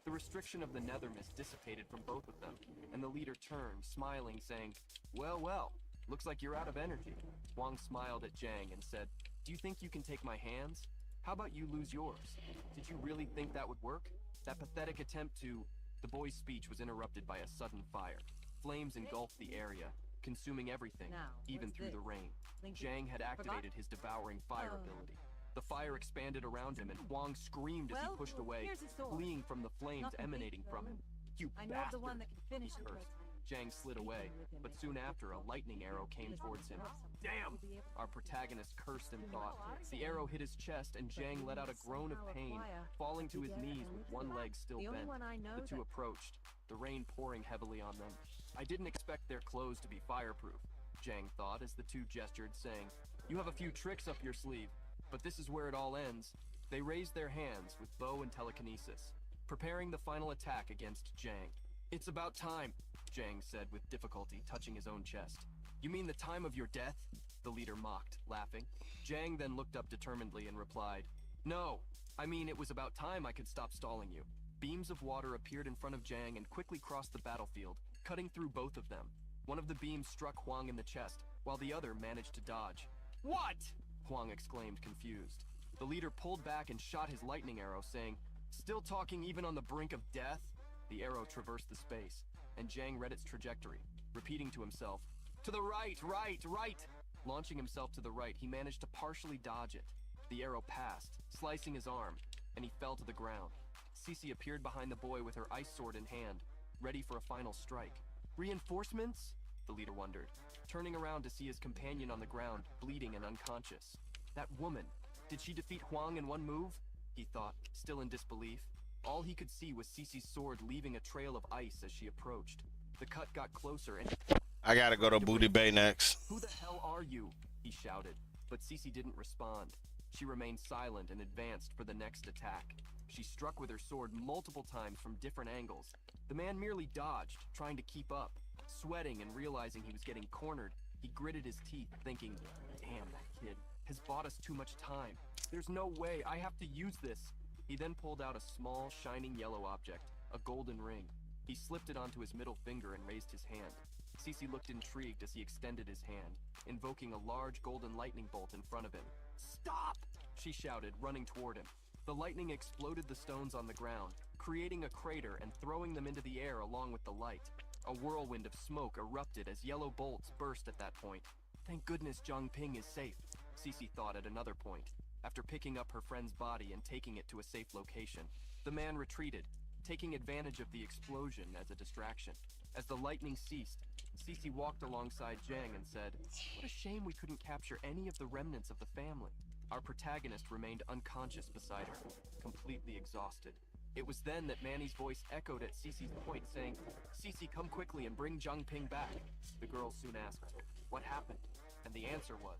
The restriction of the nether mist dissipated from both of them, and the leader turned, smiling, saying, "Well, well, looks like you're out of energy." Huang smiled at Jang and said, "Do you think you can take my hands? How about you lose yours? Did you really think that would work? That pathetic attempt to..." The boy's speech was interrupted by a sudden fire. Flames engulfed the area, consuming everything, even through the rain. Jang had activated his devouring fire ability. The fire expanded around him, and Huang screamed as he pushed away, fleeing from the flames emanating from him. "You bastard!" he cursed. Jang slid away, but soon after, a lightning arrow came towards him. "Damn!" Our protagonist cursed and thought. The arrow hit his chest, and Jang let out a groan of pain, falling to his knees with one leg still bent. The two approached, the rain pouring heavily on them. "I didn't expect their clothes to be fireproof," Jang thought as the two gestured, saying, "You have a few tricks up your sleeve, but this is where it all ends." They raised their hands with bow and telekinesis, preparing the final attack against Jang. "It's about time," Jang said with difficulty, touching his own chest. "You mean the time of your death?" the leader mocked, laughing. Jang then looked up determinedly and replied, "No, I mean it was about time I could stop stalling you." Beams of water appeared in front of Jang and quickly crossed the battlefield, cutting through both of them. One of the beams struck Huang in the chest, while the other managed to dodge. "What?" Huang exclaimed, confused. The leader pulled back and shot his lightning arrow, saying, "Still talking even on the brink of death?" The arrow traversed the space, and Jang read its trajectory, repeating to himself, "To the right, right, right!" Launching himself to the right, he managed to partially dodge it. The arrow passed, slicing his arm, and he fell to the ground. Cece appeared behind the boy with her ice sword in hand, ready for a final strike. "Reinforcements?" the leader wondered, turning around to see his companion on the ground, bleeding and unconscious. That woman, did she defeat Huang in one move? He thought, still in disbelief. All he could see was Cece's sword leaving a trail of ice as she approached. The cut got closer and... I gotta go to Booty Bay next. "Who the hell are you?" he shouted, but Cece didn't respond. She remained silent and advanced for the next attack. She struck with her sword multiple times from different angles. The man merely dodged, trying to keep up. Sweating and realizing he was getting cornered, he gritted his teeth, thinking, "Damn, that kid has bought us too much time. There's no way, I have to use this." He then pulled out a small, shining yellow object, a golden ring. He slipped it onto his middle finger and raised his hand. Cece looked intrigued as he extended his hand, invoking a large golden lightning bolt in front of him. "Stop!" she shouted, running toward him. The lightning exploded the stones on the ground, creating a crater and throwing them into the air along with the light. A whirlwind of smoke erupted as yellow bolts burst at that point. "Thank goodness Zhang Ping is safe," Cece thought at another point. After picking up her friend's body and taking it to a safe location, the man retreated, taking advantage of the explosion as a distraction. As the lightning ceased, Cece walked alongside Jang and said, "What a shame we couldn't capture any of the remnants of the family." Our protagonist remained unconscious beside her, completely exhausted. It was then that Manny's voice echoed at Cece's point, saying, "Cece, come quickly and bring Zhang Ping back." The girl soon asked, "What happened?" And the answer was,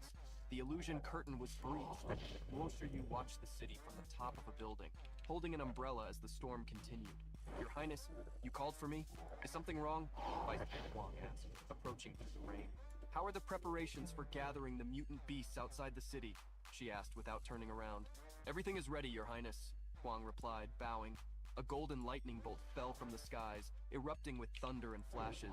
the illusion curtain was breached. Luo Shiyu watched the city from the top of a building, holding an umbrella as the storm continued. "Your Highness, you called for me? Is something wrong?" Vice Mayor Huang asked, approaching through the rain. "How are the preparations for gathering the mutant beasts outside the city?" she asked without turning around. "Everything is ready, Your Highness," Huang replied, bowing. A golden lightning bolt fell from the skies, erupting with thunder and flashes.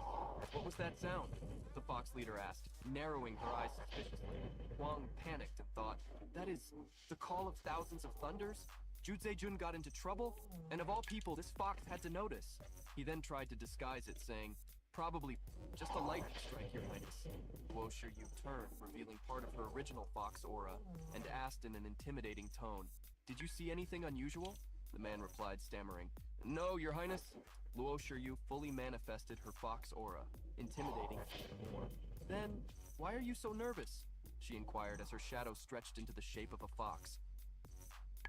"What was that sound?" the fox leader asked, narrowing her eyes suspiciously. Huang panicked and thought, "That is the call of thousands of thunders? Ju Zejun got into trouble? And of all people, this fox had to notice." He then tried to disguise it, saying, "Probably just a lightning strike, Your Highness." Luo Shiyu turned, revealing part of her original fox aura, and asked in an intimidating tone, "Did you see anything unusual?" The man replied, stammering, "No, Your Highness." Luo Shiyu fully manifested her fox aura, intimidating her more. "Then, why are you so nervous?" she inquired as her shadow stretched into the shape of a fox.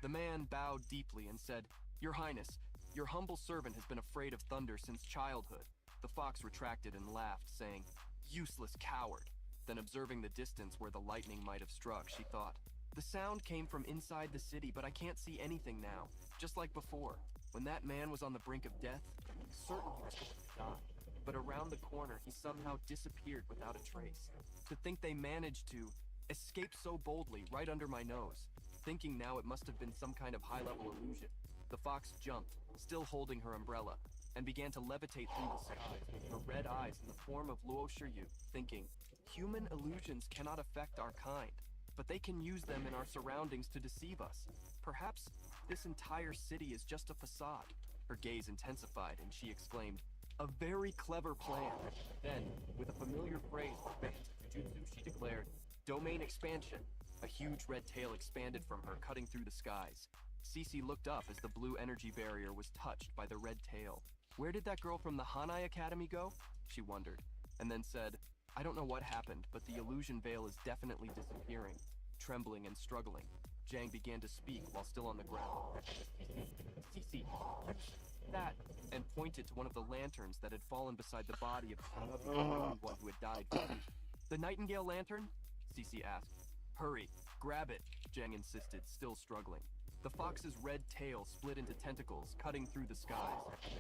The man bowed deeply and said, "Your Highness, your humble servant has been afraid of thunder since childhood." The fox retracted and laughed, saying, "Useless coward." Then, observing the distance where the lightning might have struck, she thought, "The sound came from inside the city, but I can't see anything now, just like before. When that man was on the brink of death, certain he was going to die. But around the corner, he somehow disappeared without a trace. To think they managed to escape so boldly right under my nose. Thinking now it must have been some kind of high-level illusion." The fox jumped, still holding her umbrella, and began to levitate through the skies with her red eyes in the form of Luo Shiyu, thinking, "Human illusions cannot affect our kind, but they can use them in our surroundings to deceive us. Perhaps this entire city is just a facade." Her gaze intensified, and she exclaimed, "A very clever plan." Then, with a familiar phrase for fans of Jujutsu, she declared, "Domain expansion." A huge red tail expanded from her, cutting through the skies. Cece looked up as the blue energy barrier was touched by the red tail. Where did that girl from the Hanai Academy go? She wondered, and then said, "I don't know what happened, but the illusion veil is definitely disappearing." Trembling and struggling, Jang began to speak while still on the ground. "Cece, that," and pointed to one of the lanterns that had fallen beside the body of the only one who had died. "The Nightingale lantern?" Cece asked. "Hurry, grab it," Jang insisted, still struggling. The fox's red tail split into tentacles, cutting through the skies.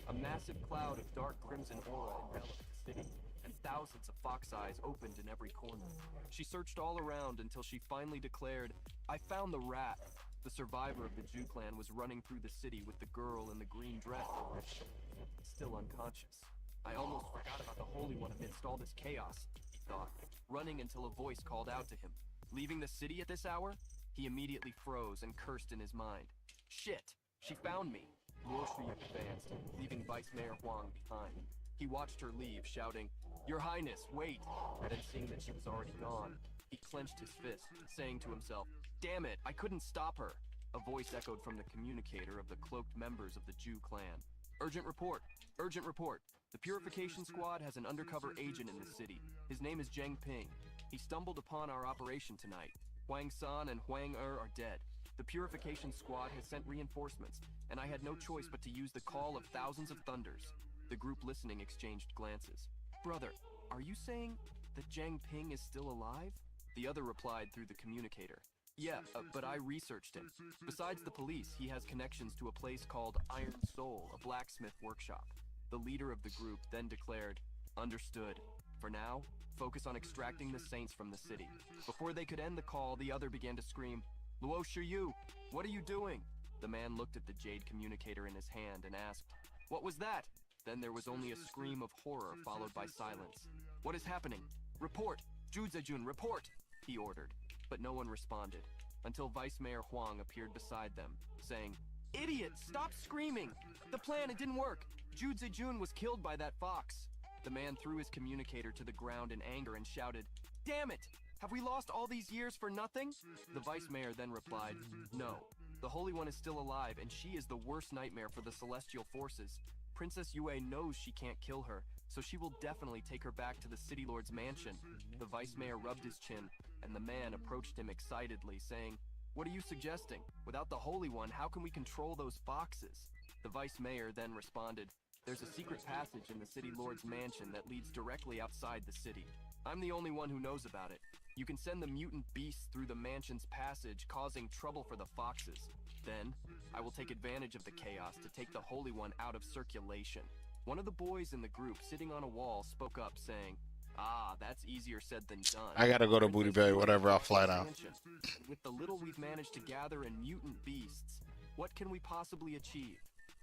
A massive cloud of dark crimson aura enveloped the city, and thousands of fox eyes opened in every corner. She searched all around until she finally declared, "I found the rat." The survivor of the Ju clan was running through the city with the girl in the green dress over his shoulders, still unconscious. "I almost forgot about the Holy One amidst all this chaos," he thought, running until a voice called out to him. "Leaving the city at this hour?" He immediately froze and cursed in his mind. "Shit! She found me!" Luo Shiyu advanced, leaving Vice Mayor Huang behind. He watched her leave, shouting, "Your Highness, wait!" Then seeing that she was already gone, he clenched his fist, saying to himself, "Damn it, I couldn't stop her!" A voice echoed from the communicator of the cloaked members of the Ju clan. "Urgent report! Urgent report! The Purification Squad has an undercover agent in the city. His name is Zhang Ping. He stumbled upon our operation tonight. Huang San and Huang are dead. The Purification Squad has sent reinforcements, and I had no choice but to use the call of thousands of thunders." The group listening exchanged glances. "Brother, are you saying that Zhang Ping is still alive?" The other replied through the communicator. "Yeah, but I researched him. Besides the police, he has connections to a place called Iron Soul, a blacksmith workshop." The leader of the group then declared, "Understood. For now, focus on extracting the saints from the city." Before they could end the call, the other began to scream, "Luo Shiyu, what are you doing?" The man looked at the jade communicator in his hand and asked, "What was that?" Then there was only a scream of horror followed by silence. "What is happening? Report! Ju Zejun, report!" he ordered, but no one responded, until Vice Mayor Huang appeared beside them, saying, "Idiot, stop screaming! The plan, it didn't work! Ju Zejun was killed by that fox." The man threw his communicator to the ground in anger and shouted, "Damn it! Have we lost all these years for nothing? The vice mayor then replied, no. The Holy One is still alive, and she is the worst nightmare for the celestial forces. Princess Yue knows she can't kill her, so she will definitely take her back to the City Lord's mansion. The vice mayor rubbed his chin, and the man approached him excitedly, saying, what are you suggesting? Without the Holy One, how can we control those foxes? The vice mayor then responded, there's a secret passage in the City Lord's mansion that leads directly outside the city. I'm the only one who knows about it. You can send the mutant beasts through the mansion's passage, causing trouble for the foxes. Then, I will take advantage of the chaos to take the Holy One out of circulation. One of the boys in the group sitting on a wall spoke up saying, ah, that's easier said than done. I gotta go to Booty Bay, whatever, I'll fly down. With the little we've managed to gather in mutant beasts, what can we possibly achieve?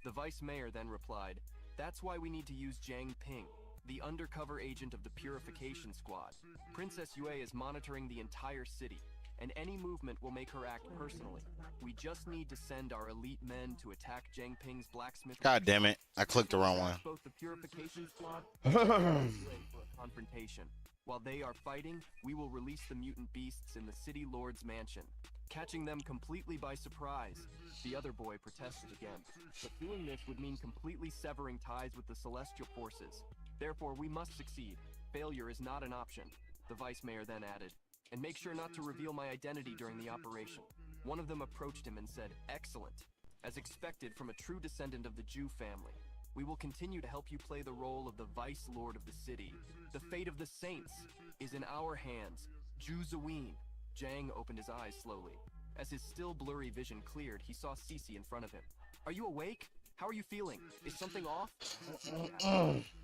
The vice mayor then replied, that's why we need to use Jiang Ping, the undercover agent of the Purification Squad. Princess Yue is monitoring the entire city, and any movement will make her act personally. We just need to send our elite men to attack Jiang Ping's blacksmith. God damn it, I clicked the wrong one. Both the Purification Squad and for a confrontation. While they are fighting, we will release the mutant beasts in the City Lord's mansion, catching them completely by surprise. The other boy protested again, but doing this would mean completely severing ties with the celestial forces. Therefore, we must succeed. Failure is not an option. The vice mayor then added, and make sure not to reveal my identity during the operation. One of them approached him and said, excellent. As expected from a true descendant of the Jew family, we will continue to help you play the role of the vice lord of the city. The fate of the saints is in our hands. Ju Zaween. Jiang opened his eyes slowly. As his still blurry vision cleared, he saw Cece in front of him. Are you awake? How are you feeling? Is something off?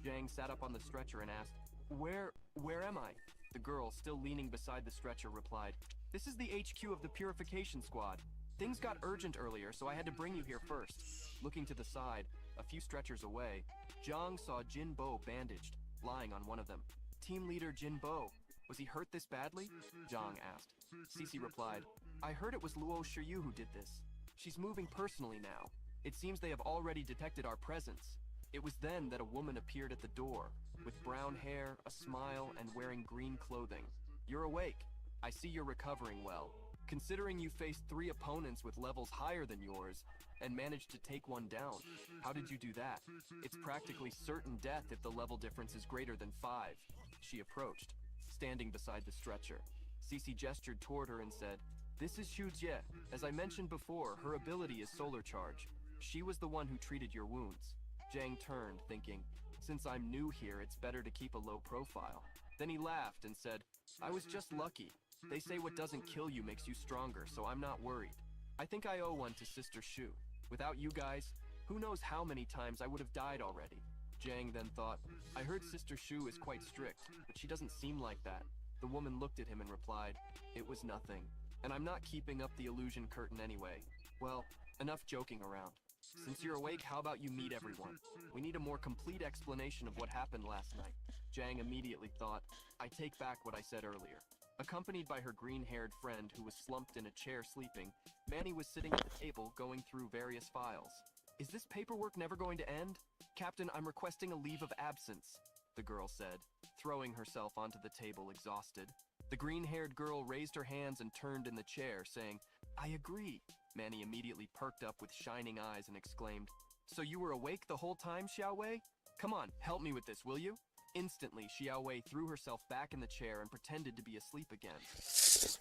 Jiang sat up on the stretcher and asked, Where am I? The girl, still leaning beside the stretcher, replied, this is the HQ of the Purification Squad. Things got urgent earlier, so I had to bring you here first. Looking to the side, a few stretchers away, Zhang saw Jin Bo bandaged, lying on one of them. Team leader Jin Bo, was he hurt this badly? Zhang asked. Cece replied, I heard it was Luo Shiyu who did this. She's moving personally now. It seems they have already detected our presence. It was then that a woman appeared at the door, with brown hair, a smile, and wearing green clothing. You're awake. I see you're recovering well. Considering you faced 3 opponents with levels higher than yours, and managed to take one down, how did you do that? It's practically certain death if the level difference is greater than 5. She approached, standing beside the stretcher. Cece gestured toward her and said, this is Xu Jie. As I mentioned before, her ability is Solar Charge. She was the one who treated your wounds. Jiang turned, thinking, since I'm new here, it's better to keep a low profile. Then he laughed and said, I was just lucky. They say what doesn't kill you makes you stronger, so I'm not worried. I think I owe one to Sister Shu. Without you guys, who knows how many times I would have died already. Jiang then thought, I heard Sister Shu is quite strict, but she doesn't seem like that. The woman looked at him and replied, it was nothing. And I'm not keeping up the illusion curtain anyway. Well, enough joking around. Since you're awake, how about you meet everyone? We need a more complete explanation of what happened last night. Jiang immediately thought, I take back what I said earlier. Accompanied by her green-haired friend who was slumped in a chair sleeping, Manny was sitting at the table going through various files. Is this paperwork never going to end? Captain, I'm requesting a leave of absence, the girl said, throwing herself onto the table exhausted. The green-haired girl raised her hands and turned in the chair, saying, I agree. Manny immediately perked up with shining eyes and exclaimed, so you were awake the whole time, Xiaowei? Come on, help me with this, will you? Instantly, Xiaowei threw herself back in the chair and pretended to be asleep again,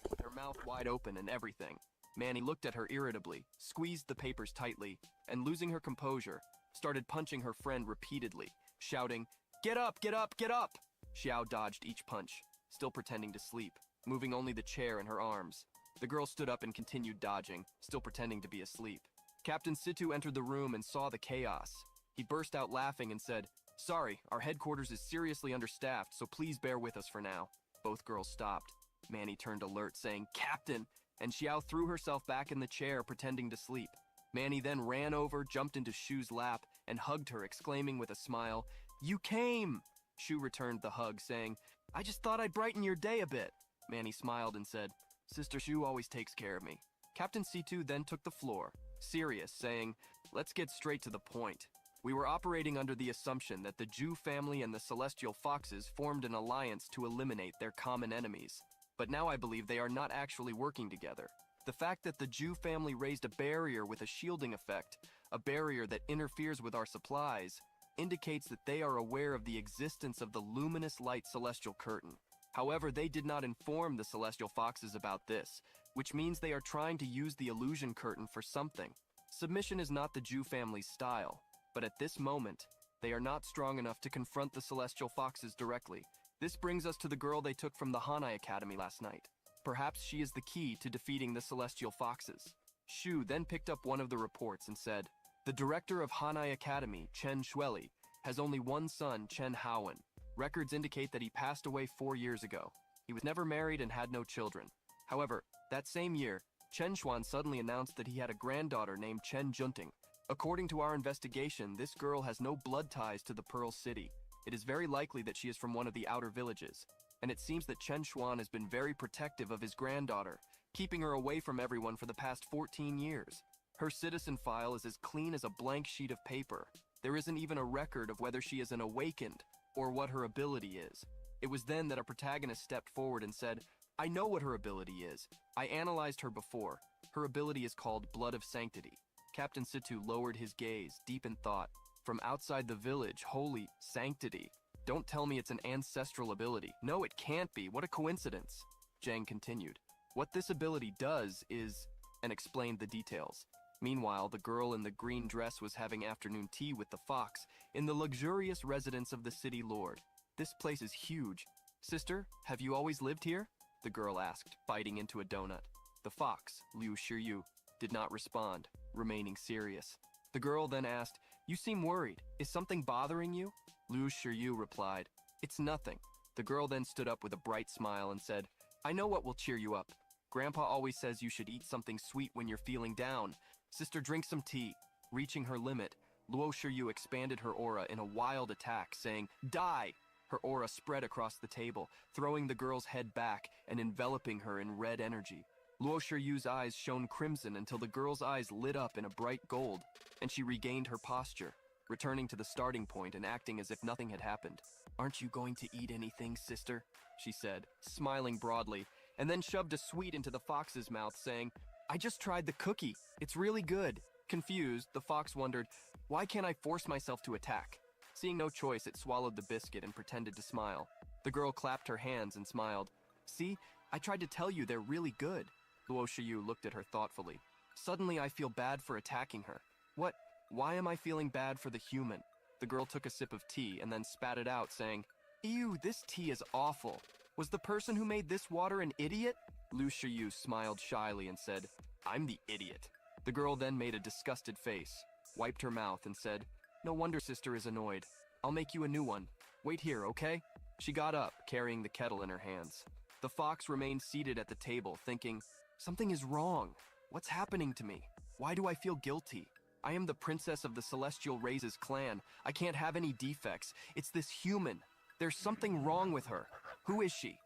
with her mouth wide open and everything. Manny looked at her irritably, squeezed the papers tightly, and losing her composure, started punching her friend repeatedly, shouting, Get up, get up, get up! Xiao dodged each punch, still pretending to sleep, moving only the chair and her arms. The girl stood up and continued dodging, still pretending to be asleep. Captain Situ entered the room and saw the chaos. He burst out laughing and said, Sorry, our headquarters is seriously understaffed, so please bear with us for now. Both girls stopped. Manny turned alert, saying, Captain! And Xiao threw herself back in the chair, pretending to sleep. Manny then ran over, jumped into Shu's lap, and hugged her, exclaiming with a smile, You came! Shu returned the hug, saying, I just thought I'd brighten your day a bit. Manny smiled and said, Sister Shu always takes care of me. Captain Situ then took the floor, serious, saying, Let's get straight to the point. We were operating under the assumption that the Jew family and the Celestial Foxes formed an alliance to eliminate their common enemies. but now I believe they are not actually working together. The fact that the Jew family raised a barrier with a shielding effect, a barrier that interferes with our supplies, indicates that they are aware of the existence of the luminous light celestial curtain. However, they did not inform the celestial foxes about this, which means they are trying to use the illusion curtain for something. Submission is not the Jew family's style, but at this moment, they are not strong enough to confront the celestial foxes directly. This brings us to the girl they took from the Hanai Academy last night. Perhaps she is the key to defeating the celestial foxes. Shu then picked up one of the reports and said, "The director of Hanai Academy, Chen Shueli, has only one son, Chen Haowen. Records indicate that he passed away 4 years ago. He was never married and had no children. However, that same year, Chen Xuan suddenly announced that he had a granddaughter named Chen Junting. According to our investigation, this girl has no blood ties to the Pearl City. It is very likely that she is from one of the outer villages. And it seems that Chen Xuan has been very protective of his granddaughter, keeping her away from everyone for the past 14 years. Her citizen file is as clean as a blank sheet of paper. There isn't even a record of whether she is an awakened or what her ability is." It was then that a protagonist stepped forward and said, "I know what her ability is. I analyzed her before. Her ability is called Blood of Sanctity." Captain Situ lowered his gaze, deep in thought. From outside the village, holy sanctity. Don't tell me it's an ancestral ability. No, it can't be. What a coincidence. Zhang continued. What this ability does is... and explained the details. Meanwhile, the girl in the green dress was having afternoon tea with the fox in the luxurious residence of the city lord. This place is huge. "Sister, have you always lived here?" the girl asked, biting into a donut. The fox, Liu Shiyu, did not respond, remaining serious. The girl then asked, "You seem worried. Is something bothering you?" Liu Shiyu replied, "It's nothing." The girl then stood up with a bright smile and said, "I know what will cheer you up. Grandpa always says you should eat something sweet when you're feeling down. Sister, drink some tea." Reaching her limit, Luo Shiyu expanded her aura in a wild attack, saying, "Die!" Her aura spread across the table, throwing the girl's head back and enveloping her in red energy. Luo Shiyu's eyes shone crimson until the girl's eyes lit up in a bright gold, and she regained her posture, returning to the starting point and acting as if nothing had happened. "Aren't you going to eat anything, sister?" she said, smiling broadly, and then shoved a sweet into the fox's mouth, saying, "I just tried the cookie. It's really good." Confused, the fox wondered, "Why can't I force myself to attack?" Seeing no choice, it swallowed the biscuit and pretended to smile. The girl clapped her hands and smiled. "See, I tried to tell you they're really good." Luo Shiyu looked at her thoughtfully. "Suddenly I feel bad for attacking her. What? Why am I feeling bad for the human?" The girl took a sip of tea and then spat it out, saying, "Ew, this tea is awful. Was the person who made this water an idiot?" Lu Shiyu smiled shyly and said, "I'm the idiot." The girl then made a disgusted face, wiped her mouth, and said, "No wonder sister is annoyed. I'll make you a new one. Wait here, okay?" She got up, carrying the kettle in her hands. The fox remained seated at the table, thinking, "Something is wrong. What's happening to me? Why do I feel guilty? I am the princess of the Celestial Races clan. I can't have any defects. It's this human. There's something wrong with her. Who is she?"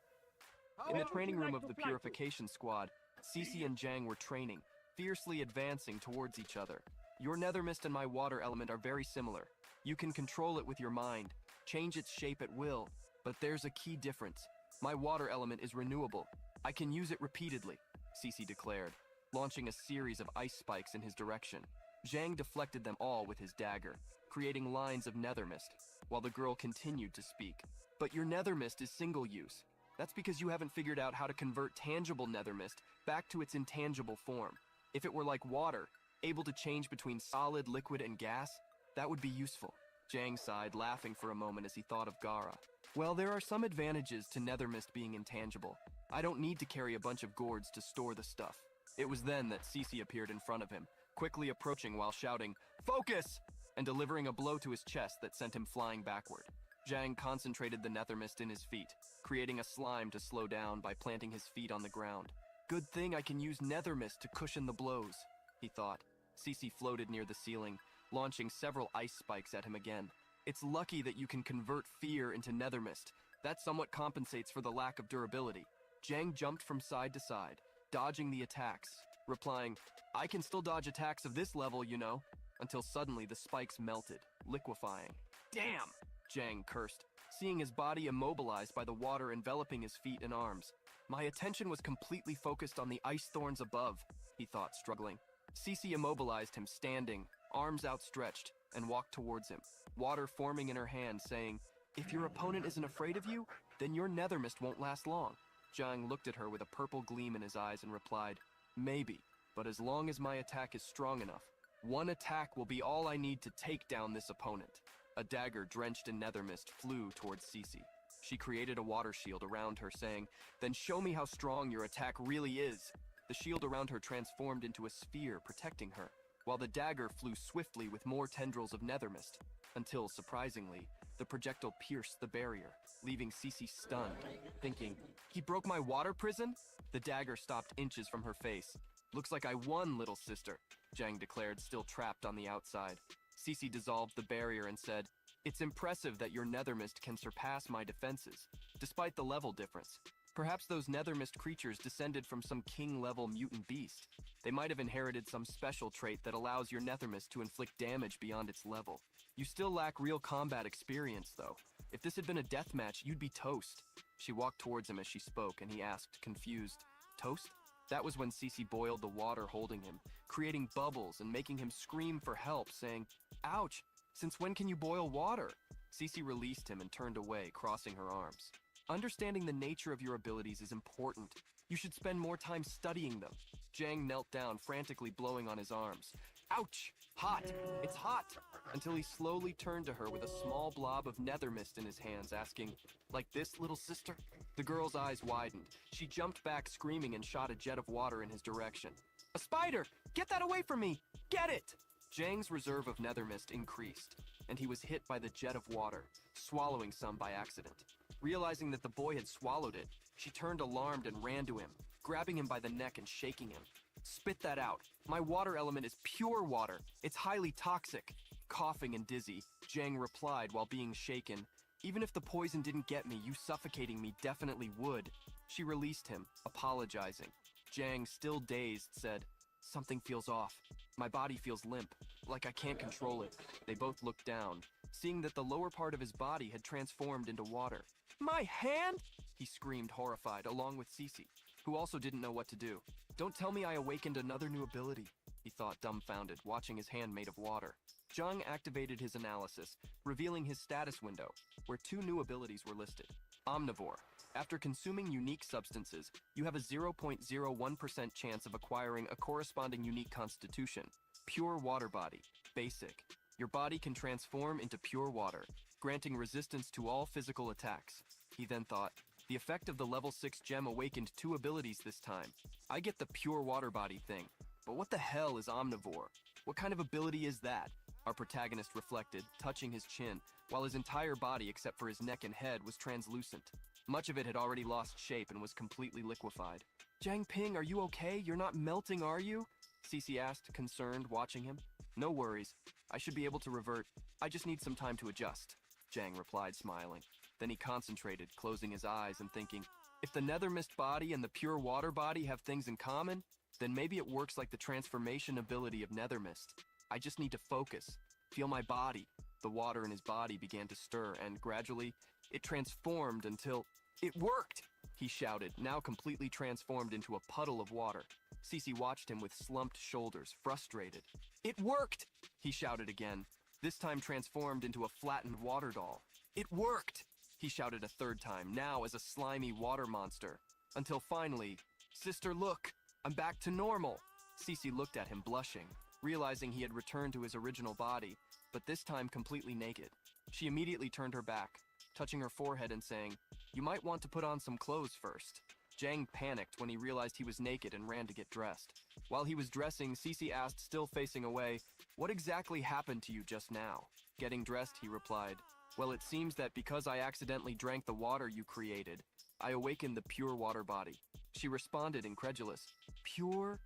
In the training room of the Purification Squad, Cece and Zhang were training, fiercely advancing towards each other. "Your nether mist and my water element are very similar. You can control it with your mind, change its shape at will, but there's a key difference. My water element is renewable. I can use it repeatedly," Cece declared, launching a series of ice spikes in his direction. Zhang deflected them all with his dagger, creating lines of nether mist, while the girl continued to speak. "But your nether mist is single use. That's because you haven't figured out how to convert tangible nether mist back to its intangible form. If it were like water, able to change between solid, liquid, and gas, that would be useful." Zhang sighed, laughing for a moment as he thought of Gara. "Well, there are some advantages to nether mist being intangible. I don't need to carry a bunch of gourds to store the stuff." It was then that Cece appeared in front of him, quickly approaching while shouting, "Focus!" and delivering a blow to his chest that sent him flying backward. Zhang concentrated the nether mist in his feet, creating a slime to slow down by planting his feet on the ground. "Good thing I can use nether mist to cushion the blows," he thought. Cece floated near the ceiling, launching several ice spikes at him again. "It's lucky that you can convert fear into nether mist. That somewhat compensates for the lack of durability." Zhang jumped from side to side, dodging the attacks, replying, "I can still dodge attacks of this level, you know," until suddenly the spikes melted, liquefying. "Damn!" Zhang cursed, seeing his body immobilized by the water enveloping his feet and arms. My attention was completely focused on the ice thorns above, he thought, struggling. Cece immobilized him, standing, arms outstretched, and walked towards him, water forming in her hand, saying, "If your opponent isn't afraid of you, then your nether mist won't last long." Zhang looked at her with a purple gleam in his eyes and replied, "Maybe, but as long as my attack is strong enough, one attack will be all I need to take down this opponent." A dagger drenched in nether mist flew towards Cece. She created a water shield around her, saying, "Then show me how strong your attack really is." The shield around her transformed into a sphere, protecting her, while the dagger flew swiftly with more tendrils of nether mist, until, surprisingly, the projectile pierced the barrier, leaving Cece stunned, thinking, "He broke my water prison?" The dagger stopped inches from her face. "Looks like I won, little sister," Zhang declared, still trapped on the outside. Cece dissolved the barrier and said, "It's impressive that your nether mist can surpass my defenses, despite the level difference. Perhaps those nether mist creatures descended from some king-level mutant beast. They might have inherited some special trait that allows your nether mist to inflict damage beyond its level. You still lack real combat experience, though. If this had been a deathmatch, you'd be toast." She walked towards him as she spoke, and he asked, confused, "Toast?" That was when Cece boiled the water holding him, creating bubbles and making him scream for help, saying, "Ouch! Since when can you boil water?" Cece released him and turned away, crossing her arms. "Understanding the nature of your abilities is important. You should spend more time studying them." Zhang knelt down, frantically blowing on his arms. "Ouch! Hot! It's hot!" Until he slowly turned to her with a small blob of nether mist in his hands, asking, "Like this, little sister?" The girl's eyes widened. She jumped back, screaming, and shot a jet of water in his direction. "A spider! Get that away from me! Get it!" Zhang's reserve of nether mist increased, and he was hit by the jet of water, swallowing some by accident. Realizing that the boy had swallowed it, she turned alarmed and ran to him, grabbing him by the neck and shaking him. "Spit that out. My water element is pure water. It's highly toxic." Coughing and dizzy, Zhang replied while being shaken, "Even if the poison didn't get me, you suffocating me definitely would." She released him, apologizing. Zhang, still dazed, said, "Something feels off. My body feels limp, like I can't control it." They both looked down, seeing that the lower part of his body had transformed into water. "My hand!" he screamed, horrified, along with Cece, who also didn't know what to do. "Don't tell me I awakened another new ability," he thought, dumbfounded, watching his hand made of water. Zhang activated his analysis, revealing his status window, where 2 new abilities were listed. Omnivore. After consuming unique substances, you have a 0.01% chance of acquiring a corresponding unique constitution. Pure water body. Basic. Your body can transform into pure water, granting resistance to all physical attacks. He then thought, the effect of the level 6 gem awakened 2 abilities this time. I get the pure water body thing, but what the hell is Omnivore? What kind of ability is that? Our protagonist reflected, touching his chin, while his entire body except for his neck and head was translucent. Much of it had already lost shape and was completely liquefied. "Zhang Ping, are you okay? You're not melting, are you?" Cece asked, concerned, watching him. "No worries. I should be able to revert. I just need some time to adjust," Zhang replied, smiling. Then he concentrated, closing his eyes and thinking, if the nether mist body and the pure water body have things in common, then maybe it works like the transformation ability of nether mist. I just need to focus, feel my body. The water in his body began to stir, and gradually, it transformed until... "It worked!" he shouted, now completely transformed into a puddle of water. Cece watched him with slumped shoulders, frustrated. "It worked!" he shouted again, this time transformed into a flattened water doll. "It worked!" he shouted a third time, now as a slimy water monster. Until finally, "Sister, look! I'm back to normal!" Cece looked at him, blushing, realizing he had returned to his original body, but this time completely naked. She immediately turned her back, touching her forehead and saying, "You might want to put on some clothes first." Zhang panicked when he realized he was naked and ran to get dressed. While he was dressing, Cece asked, still facing away, "What exactly happened to you just now?" Getting dressed, he replied, "Well, it seems that because I accidentally drank the water you created, I awakened the pure water body." She responded, incredulous, "Pure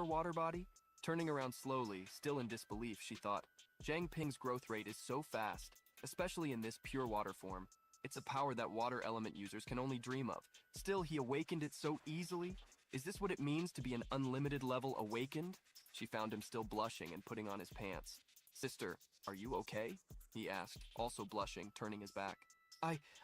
water body?" Turning around slowly, still in disbelief, she thought, Zhang Ping's growth rate is so fast, especially in this pure water form. It's a power that water element users can only dream of. Still, he awakened it so easily? Is this what it means to be an unlimited level awakened? She found him still blushing and putting on his pants. "Sister, are you okay?" he asked, also blushing, turning his back.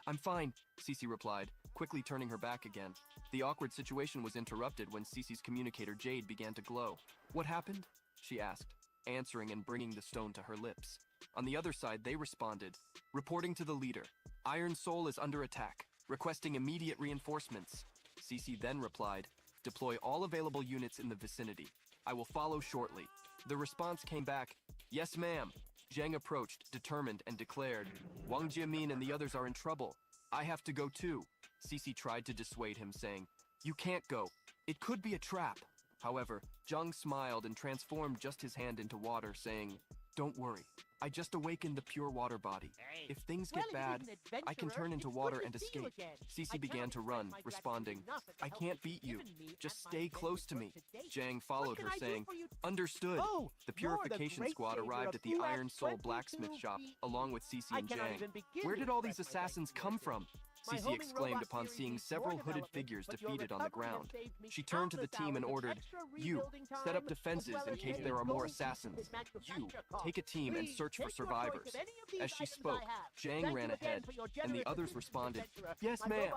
I'm fine, Cece replied, quickly turning her back again. The awkward situation was interrupted when Cece's communicator Jade began to glow. What happened? She asked, answering and bringing the stone to her lips. On the other side, they responded, reporting to the leader. Iron Soul is under attack, requesting immediate reinforcements. Cece then replied, deploy all available units in the vicinity. I will follow shortly. The response came back, yes ma'am. Zhang approached, determined, and declared, Wang Jiamin and the others are in trouble. I have to go too. Cece tried to dissuade him, saying, you can't go. It could be a trap. However, Zhang smiled and transformed just his hand into water, saying, don't worry. I just awakened the pure water body. If things get bad, I can turn into water and escape. Cece began to run, responding, I can't beat you. Just stay close to me. Zhang followed her, saying, understood. The purification squad arrived at the Iron Soul blacksmith shop, along with Cece and Zhang. Where did all these assassins come from? Cece exclaimed upon seeing several hooded figures defeated on the ground. She turned to the team and ordered, you, set up defenses in case there are more assassins. You, take a team and search for survivors. As she spoke, Zhang ran ahead, and the others responded, yes ma'am.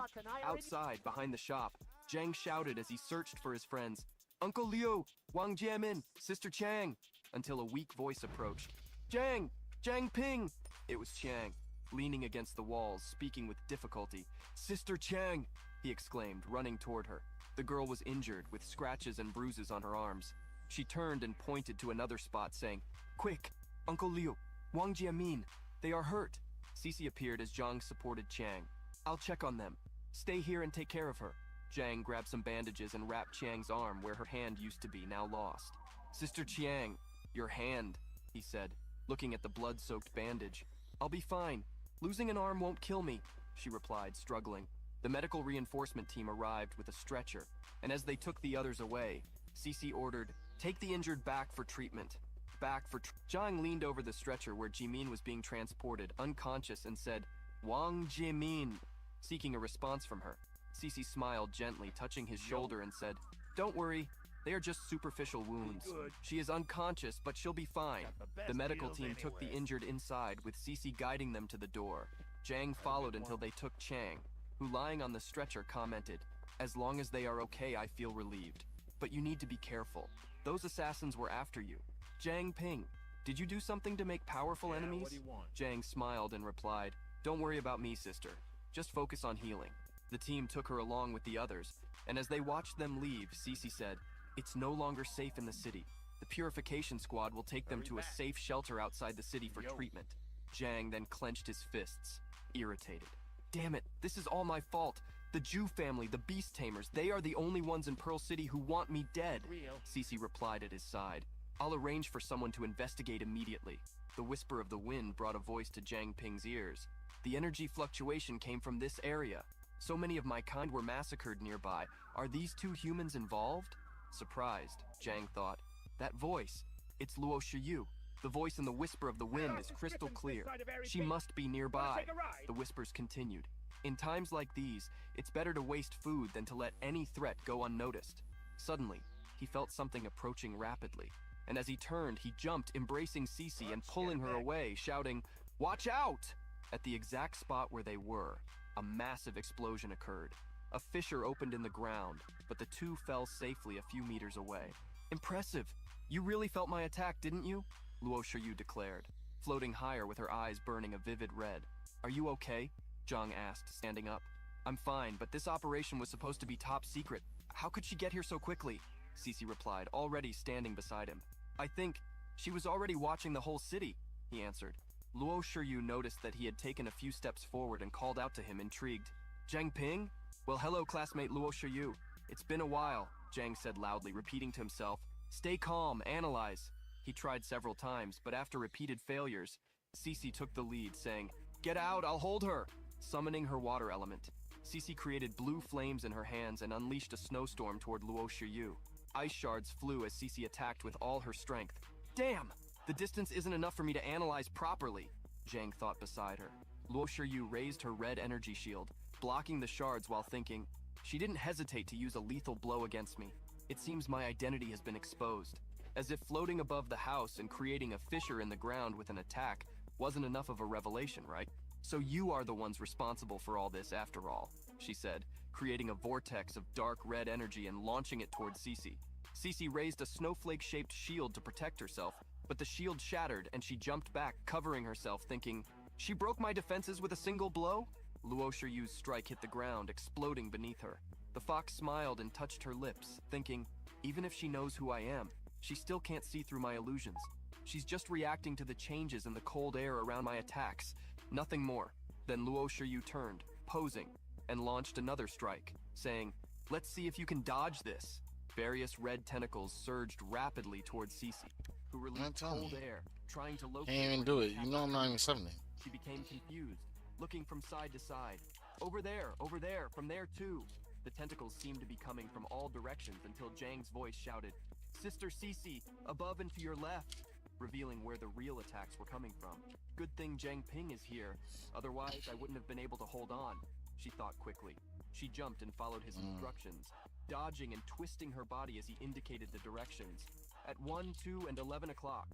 Outside, behind the shop, Zhang shouted as he searched for his friends, Uncle Liu, Wang Jiamin, Sister Chang, until a weak voice approached. Zhang! Zhang Ping! It was Chang, leaning against the walls, speaking with difficulty. Sister Chang! He exclaimed, running toward her. The girl was injured, with scratches and bruises on her arms. She turned and pointed to another spot, saying, quick! Uncle Liu, Wang Jiamin, they are hurt. Cece appeared as Zhang supported Chang. I'll check on them. Stay here and take care of her. Zhang grabbed some bandages and wrapped Chang's arm where her hand used to be, now lost. Sister Chiang, your hand, he said, looking at the blood-soaked bandage. I'll be fine. Losing an arm won't kill me, she replied, struggling. The medical reinforcement team arrived with a stretcher, and as they took the others away, Cece ordered, take the injured back for treatment. Zhang leaned over the stretcher where Jimin was being transported, unconscious, and said, Wang Jimin, seeking a response from her. Cece smiled gently, touching his shoulder, and said, don't worry, they are just superficial wounds. She is unconscious, but she'll be fine. The medical team took the injured inside, with Cece guiding them to the door. Zhang followed until they took Chang, who, lying on the stretcher, commented, as long as they are okay, I feel relieved. But you need to be careful. Those assassins were after you. Zhang Ping, did you do something to make powerful enemies? What do you want? Zhang smiled and replied, don't worry about me, sister. Just focus on healing. The team took her along with the others, and as they watched them leave, Cece said, it's no longer safe in the city. The purification squad will take them to a safe shelter outside the city for treatment. Zhang then clenched his fists, irritated. Damn it, this is all my fault. The Jew family, the Beast Tamers, they are the only ones in Pearl City who want me dead. Cece replied at his side. I'll arrange for someone to investigate immediately. The whisper of the wind brought a voice to Zhang Ping's ears. The energy fluctuation came from this area. So many of my kind were massacred nearby. Are these two humans involved? Surprised, Zhang thought. That voice, it's Luo Shiyu. The voice in the whisper of the wind is crystal clear. She must be nearby. The whispers continued. In times like these, it's better to waste food than to let any threat go unnoticed. Suddenly, he felt something approaching rapidly. And as he turned, he jumped, embracing Cece and pulling her away, shouting, watch out! At the exact spot where they were, a massive explosion occurred. A fissure opened in the ground, but the two fell safely a few meters away. Impressive! You really felt my attack, didn't you? Luo Shiyu declared, floating higher with her eyes burning a vivid red. Are you okay? Zhang asked, standing up. I'm fine, but this operation was supposed to be top secret. How could she get here so quickly? Cece replied, already standing beside him. I think she was already watching the whole city, he answered. Luo Shiyu noticed that he had taken a few steps forward and called out to him, intrigued. Zhang Ping? Well, hello, classmate Luo Shiyu. It's been a while, Zhang said loudly, repeating to himself. Stay calm, analyze. He tried several times, but after repeated failures, Cece took the lead, saying, Get out, I'll hold her! Summoning her water element. Cece created blue flames in her hands and unleashed a snowstorm toward Luo Shiyu. Ice shards flew as Cece attacked with all her strength. Damn! The distance isn't enough for me to analyze properly, Zhang thought beside her. Luo Shiyu raised her red energy shield, blocking the shards while thinking, she didn't hesitate to use a lethal blow against me. It seems my identity has been exposed. As if floating above the house and creating a fissure in the ground with an attack wasn't enough of a revelation, right? So you are the ones responsible for all this after all, she said, creating a vortex of dark red energy and launching it towards Cece. Cece raised a snowflake-shaped shield to protect herself, but the shield shattered and she jumped back, covering herself, thinking, she broke my defenses with a single blow? Luo Shiryu's strike hit the ground, exploding beneath her. The fox smiled and touched her lips, thinking, even if she knows who I am, she still can't see through my illusions. She's just reacting to the changes in the cold air around my attacks. Nothing more. Then Luo Shiryu turned, posing, and launched another strike, saying, let's see if you can dodge this. Various red tentacles surged rapidly towards Cece, who released cold air, trying to locate. Can't even do it. You know I'm not even summoning. She became confused, looking from side to side. Over there, from there too. The tentacles seemed to be coming from all directions until Zhang's voice shouted, Sister Cece, above and to your left, revealing where the real attacks were coming from. Good thing Zhang Ping is here, otherwise I wouldn't have been able to hold on, she thought quickly. She jumped and followed his instructions, dodging and twisting her body as he indicated the directions. At 1, 2, and 11 o'clock,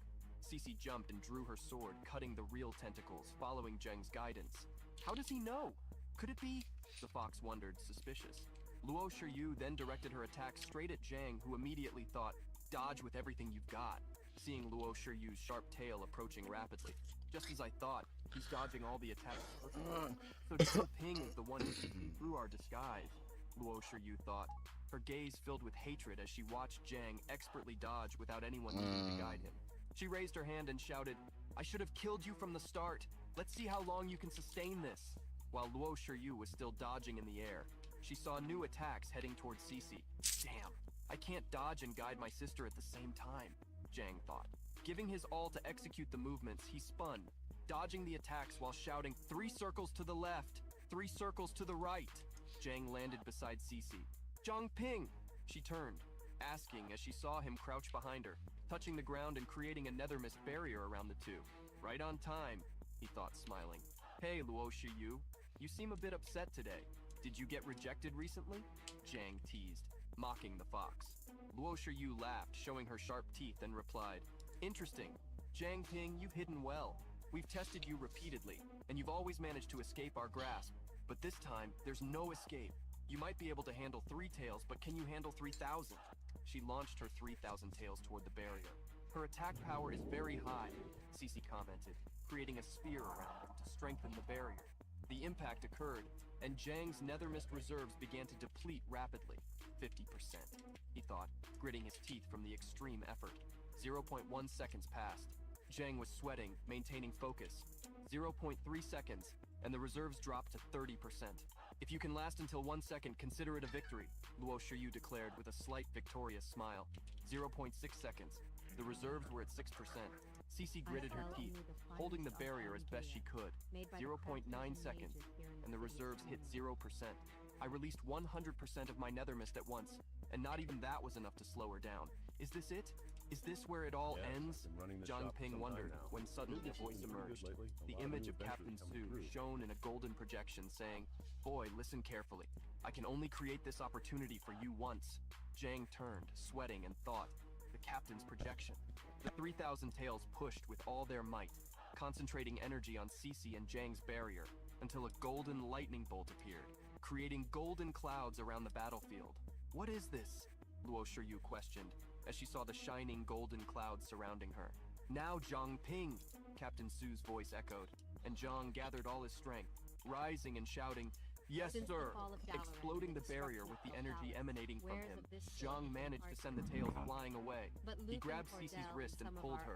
Cece jumped and drew her sword, cutting the real tentacles, following Zhang's guidance. How does he know? Could it be? The fox wondered, suspicious. Luo Shiryu then directed her attack straight at Zhang, who immediately thought, dodge with everything you've got, seeing Luo Shiryu's sharp tail approaching rapidly. Just as I thought, he's dodging all the attacks perfectly. So Zhang Ping is the one who through our disguise, Luo Shiryu thought, her gaze filled with hatred as she watched Zhang expertly dodge without anyone needing to guide him. She raised her hand and shouted, I should have killed you from the start. Let's see how long you can sustain this. While Luo Shiryu was still dodging in the air, she saw new attacks heading towards Cece. Damn, I can't dodge and guide my sister at the same time, Zhang thought. Giving his all to execute the movements, he spun, dodging the attacks while shouting, 3 circles to the left, 3 circles to the right. Zhang landed beside Cece. Zhang Ping! She turned, asking as she saw him crouch behind her, touching the ground and creating a nether mist barrier around the two. Right on time, he thought, smiling. Hey, Luo Shiryu, you seem a bit upset today. Did you get rejected recently? Zhang teased, mocking the fox. Luo Shiryu laughed, showing her sharp teeth, and replied, interesting. Zhang Ping, you've hidden well. We've tested you repeatedly, and you've always managed to escape our grasp. But this time, there's no escape. You might be able to handle 3 tails, but can you handle 3,000? She launched her 3,000 tails toward the barrier. Her attack power is very high, Cece commented, creating a sphere around them to strengthen the barrier. The impact occurred, and Zhang's nether mist reserves began to deplete rapidly. 50%, he thought, gritting his teeth from the extreme effort. 0.1 seconds passed. Zhang was sweating, maintaining focus. 0.3 seconds, and the reserves dropped to 30%. If you can last until 1 second, consider it a victory, Luo Shiryu declared with a slight victorious smile. 0.6 seconds. The reserves were at 6%. Cece gritted her teeth, holding the barrier as best she could. 0.9 seconds, and the reserves hit 0%. I released 100% of my nether mist at once, and not even that was enough to slow her down. Is this it? Is this where it all ends? Zhang Ping wondered when suddenly a voice emerged. The image of Captain Su shone in a golden projection saying, boy, listen carefully. I can only create this opportunity for you once. Zhang turned, sweating, and thought, the captain's projection. The 3,000 tails pushed with all their might, concentrating energy on Cece and Zhang's barrier, until a golden lightning bolt appeared, creating golden clouds around the battlefield. What is this? Luo Shiryu questioned, as she saw the shining golden clouds surrounding her. Now Zhang Ping, Captain Su's voice echoed, and Zhang gathered all his strength, rising and shouting, yes, sir, exploding the barrier with the energy emanating from him. Zhang managed to send the tails flying away. He grabbed Cece's wrist and pulled her.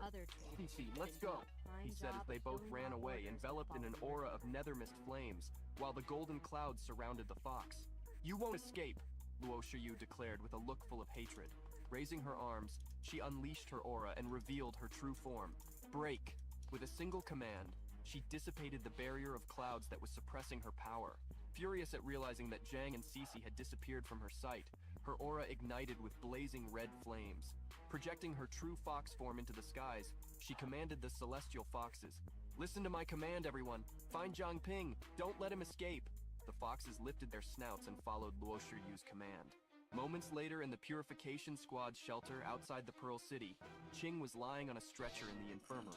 Cece, let's go, he said as they both ran away, enveloped in an aura of nether mist flames, while the golden clouds surrounded the fox. You won't escape, Luo Shiryu declared with a look full of hatred. Raising her arms, she unleashed her aura and revealed her true form. Break! With a single command, she dissipated the barrier of clouds that was suppressing her power. Furious at realizing that Zhang and Cece had disappeared from her sight, her aura ignited with blazing red flames. Projecting her true fox form into the skies, she commanded the celestial foxes. Listen to my command, everyone. Find Zhang Ping. Don't let him escape. The foxes lifted their snouts and followed Luo Shiryu's command. Moments later, in the Purification Squad's shelter outside the Pearl City, Qing was lying on a stretcher in the infirmary.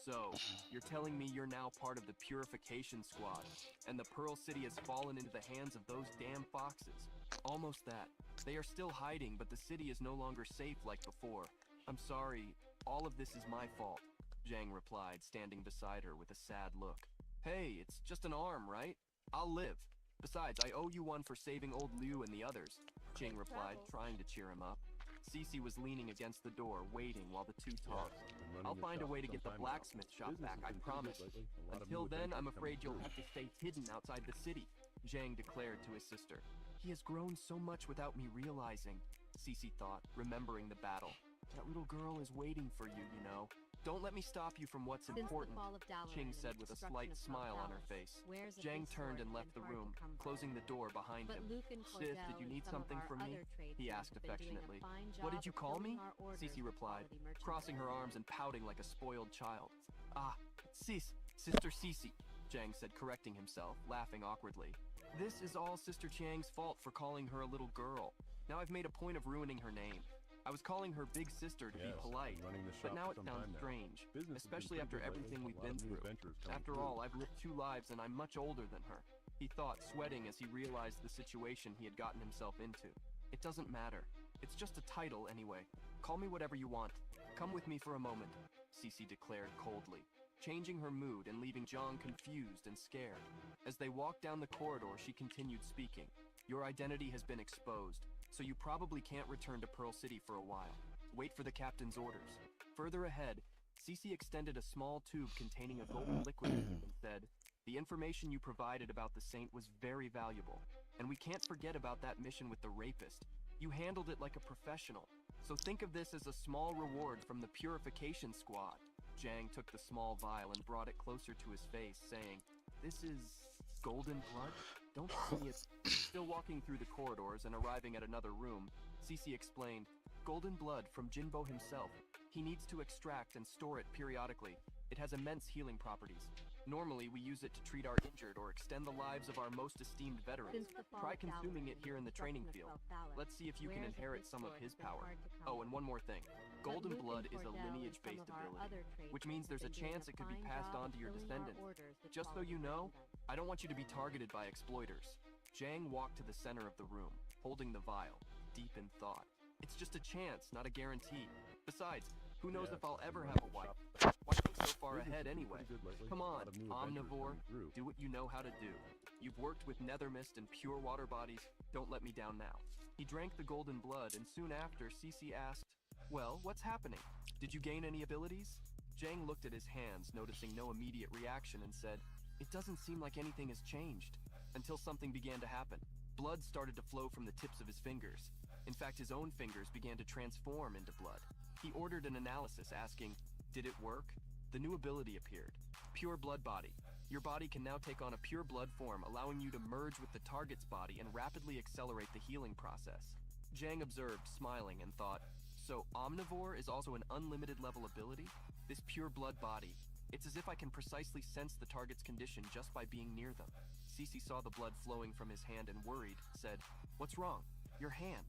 So, you're telling me you're now part of the Purification Squad, and the Pearl City has fallen into the hands of those damn foxes. Almost that. They are still hiding, but the city is no longer safe like before. I'm sorry, all of this is my fault, Zhang replied, standing beside her with a sad look. Hey, it's just an arm, right? I'll live. Besides, I owe you one for saving old Liu and the others, Jing replied, trying to cheer him up. Cece was leaning against the door, waiting while the two talked. I'll find a way to get the blacksmith shop back, I promise. Until then, I'm afraid you'll have to stay hidden outside the city, Zhang declared to his sister. He has grown so much without me realizing, Cece thought, remembering the battle. That little girl is waiting for you, you know. Don't let me stop you from what's important, Ching said with a slight smile on her face. Zhang turned and left the room, closing the door behind him. Sis, did you need something from me? He asked affectionately. What did you call me? Cece replied, crossing her arms and pouting like a spoiled child. Ah, Sister Cece, Zhang said, correcting himself, laughing awkwardly. This is all Sister Chiang's fault for calling her a little girl. Now I've made a point of ruining her name. I was calling her big sister to be polite, but now it sounds strange, especially after everything we've been through. After all, I've lived 2 lives and I'm much older than her, he thought, sweating as he realized the situation he had gotten himself into. It doesn't matter. It's just a title anyway. Call me whatever you want. Come with me for a moment, Cece declared coldly, changing her mood and leaving Zhang confused and scared. As they walked down the corridor, she continued speaking. Your identity has been exposed, so you probably can't return to Pearl City for a while. Wait for the captain's orders. Further ahead, Cece extended a small tube containing a golden liquid and said, the information you provided about the saint was very valuable, and we can't forget about that mission with the rapist. You handled it like a professional, so think of this as a small reward from the Purification Squad. Zhang took the small vial and brought it closer to his face, saying, this is golden blood? Don't see it. Still walking through the corridors and arriving at another room, Cece explained, golden blood from Jinbo himself. He needs to extract and store it periodically. It has immense healing properties. Normally, we use it to treat our injured or extend the lives of our most esteemed veterans. Try consuming it here in the training field. Let's see if you can inherit some of his power. Oh, and one more thing. Golden blood is a lineage-based ability, which means there's a chance it could be passed on to your descendants. Just so you know, I don't want you to be targeted by exploiters. Zhang walked to the center of the room, holding the vial, deep in thought. It's just a chance, not a guarantee. Besides, who knows if I'll ever have a wife? Why think so far ahead anyway? Come on, omnivore, do what you know how to do. You've worked with nether mist and pure water bodies, don't let me down now. He drank the golden blood, and soon after, Cece asked, well, what's happening? Did you gain any abilities? Zhang looked at his hands, noticing no immediate reaction, and said, it doesn't seem like anything has changed. Until something began to happen. Blood started to flow from the tips of his fingers. In fact, his own fingers began to transform into blood. He ordered an analysis, asking, did it work? The new ability appeared. Pure blood body. Your body can now take on a pure blood form, allowing you to merge with the target's body and rapidly accelerate the healing process. Zhang observed, smiling, and thought, so omnivore is also an unlimited level ability? This pure blood body. It's as if I can precisely sense the target's condition just by being near them. Cece saw the blood flowing from his hand and worried, said, what's wrong? Your hand.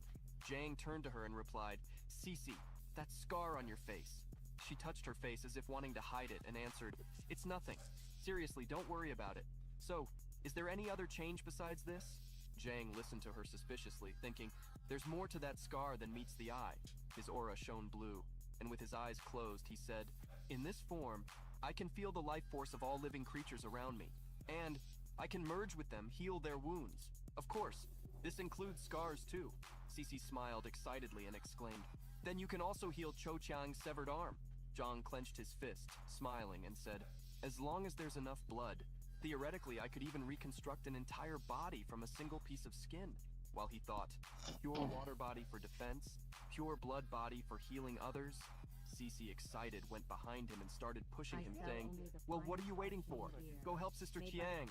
Zhang turned to her and replied, Cece, that scar on your face. She touched her face as if wanting to hide it and answered, it's nothing. Seriously, don't worry about it. So, is there any other change besides this? Zhang listened to her suspiciously, thinking, there's more to that scar than meets the eye. His aura shone blue, and with his eyes closed, he said, in this form, I can feel the life force of all living creatures around me, and I can merge with them, heal their wounds. Of course, this includes scars too. Cece smiled excitedly and exclaimed, then you can also heal Cho Chiang's severed arm. Zhang clenched his fist, smiling, and said, as long as there's enough blood, theoretically I could even reconstruct an entire body from a single piece of skin. While he thought, pure water body for defense, pure blood body for healing others. Cece, excited, went behind him and started pushing him, saying, well, what are you waiting for? Go help Sister Chiang.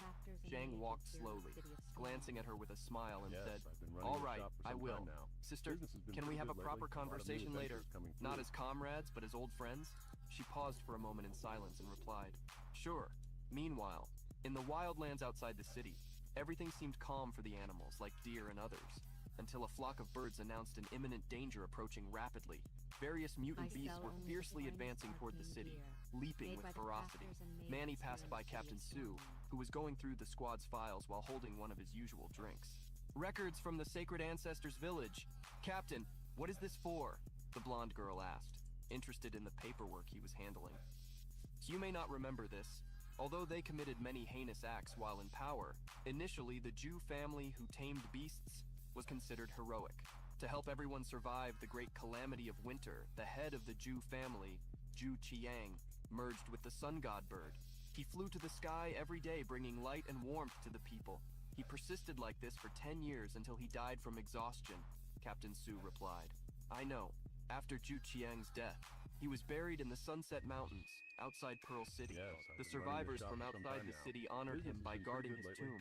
Zhang walked slowly, glancing at her with a smile, and said, all right, I will. Sister, can we have a proper conversation later? Not as comrades, but as old friends? She paused for a moment in silence and replied, sure. Meanwhile, in the wildlands outside the city, everything seemed calm for the animals, like deer and others, until a flock of birds announced an imminent danger approaching rapidly. Various mutant beasts were fiercely advancing toward the city, leaping Made with by the ferocity. crafters and Manny makers here passed in by the city Captain of Sue, Zomboid. who was going through the squad's files while holding one of his usual drinks. Records from the Sacred Ancestors Village. Captain, what is this for? The blonde girl asked, interested in the paperwork he was handling. You may not remember this. Although they committed many heinous acts while in power, initially the Jew family who tamed beasts was considered heroic. To help everyone survive the great calamity of winter, the head of the Jew family, Zhu Qiang, merged with the sun god bird. He flew to the sky every day bringing light and warmth to the people. He persisted like this for 10 years until he died from exhaustion, Captain Sue replied. I know. After Zhu Qiang's death, he was buried in the Sunset Mountains, outside Pearl City. The survivors from outside the city honored him by guarding his tomb.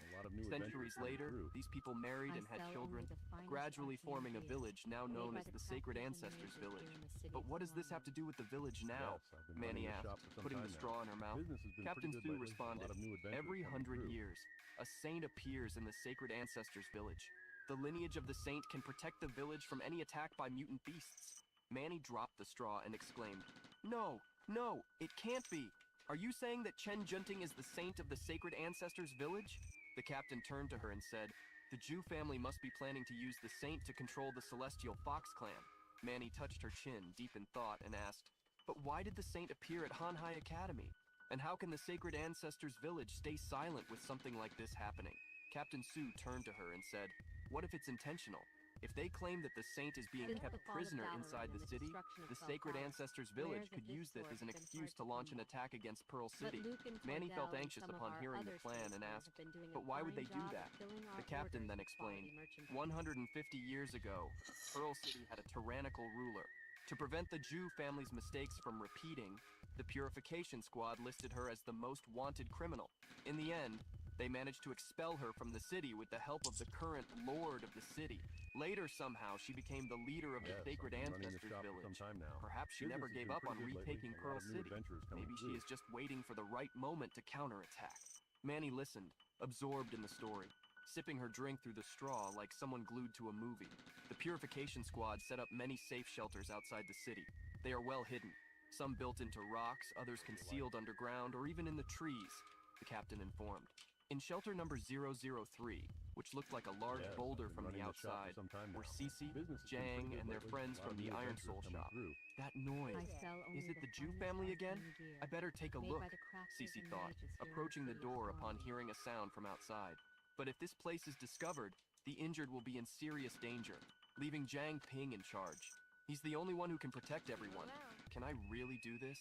Centuries later, these people married and had children, gradually forming a village now known as the Sacred Ancestors Village. But what does this have to do with the village now? Manny asked, putting the straw in her mouth. Captain Sue responded, every 100 years, a saint appears in the Sacred Ancestors Village. The lineage of the saint can protect the village from any attack by mutant beasts. Manny dropped the straw and exclaimed, No, no, it can't be. Are you saying that Chen Junting is the saint of the Sacred Ancestors Village? The captain turned to her and said, the Jew family must be planning to use the saint to control the Celestial Fox clan. Manny touched her chin, deep in thought, and asked, but why did the saint appear at Hanhai Academy? And how can the Sacred Ancestors Village stay silent with something like this happening? Captain Sue turned to her and said, what if it's intentional? If they claim that the saint is being kept prisoner inside the city, the Sacred Ancestors Village could use this as an excuse to launch an attack against Pearl City. Manny felt anxious upon hearing the plan and asked, but why would they do that? The captain then explained, 150 years ago, Pearl City had a tyrannical ruler. To prevent the Jew family's mistakes from repeating, the Purification Squad listed her as the most wanted criminal. In the end, they managed to expel her from the city with the help of the current lord of the city. Later, somehow, she became the leader of the Sacred Ancestors Village. Perhaps she never gave up on retaking Pearl City. Maybe she is just waiting for the right moment to counterattack. Manny listened, absorbed in the story, sipping her drink through the straw like someone glued to a movie. The Purification Squad set up many safe shelters outside the city. They are well hidden, some built into rocks, others concealed underground, or even in the trees, the captain informed. In shelter number 003, which looked like a large boulder from the outside, were Cece, Jang, and their friends from the Iron Soul shop. That noise. Is it the Jew family again? I better take a look, Cece thought, approaching the door upon hearing a sound from outside. But if this place is discovered, the injured will be in serious danger, leaving Jang Ping in charge. He's the only one who can protect everyone. Can I really do this?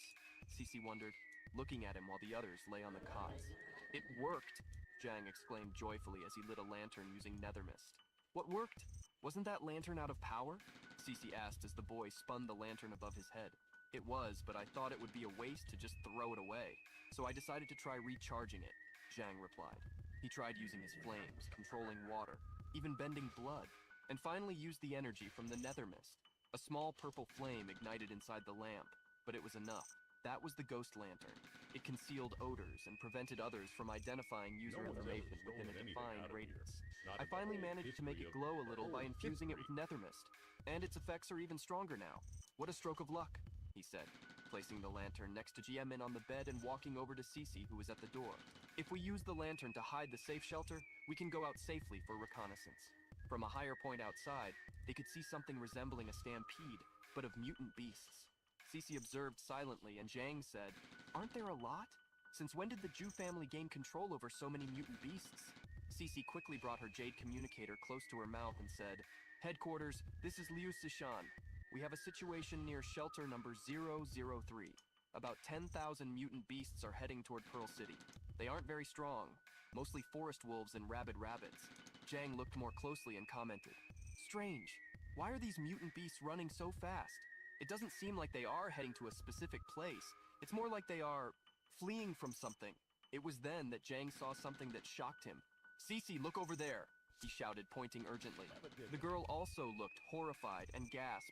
Cece wondered, looking at him while the others lay on the cots. It worked, Jang exclaimed joyfully as he lit a lantern using nether mist. What worked? Wasn't that lantern out of power? Cece asked as the boy spun the lantern above his head. It was, but I thought it would be a waste to just throw it away, so I decided to try recharging it, Jang replied. He tried using his flames, controlling water, even bending blood, and finally used the energy from the nether mist. A small purple flame ignited inside the lamp, but it was enough. That was the ghost lantern. It concealed odors and prevented others from identifying user information within a defined radius. I finally managed to make it glow a little by infusing it with nether mist, and its effects are even stronger now. What a stroke of luck, he said, placing the lantern next to GMN on the bed and walking over to Cece, who was at the door. If we use the lantern to hide the safe shelter, we can go out safely for reconnaissance. From a higher point outside, they could see something resembling a stampede, but of mutant beasts. Cece observed silently, and Jang said, aren't there a lot? Since when did the Jew family gain control over so many mutant beasts? Cece quickly brought her jade communicator close to her mouth and said, Headquarters, this is Liu Sishan. We have a situation near shelter number 003. About 10,000 mutant beasts are heading toward Pearl City. They aren't very strong, mostly forest wolves and rabid rabbits. Jang looked more closely and commented, strange, why are these mutant beasts running so fast? It doesn't seem like they are heading to a specific place. It's more like they are fleeing from something. It was then that Jang saw something that shocked him. Cece, look over there, he shouted, pointing urgently. The girl also looked horrified and gasped.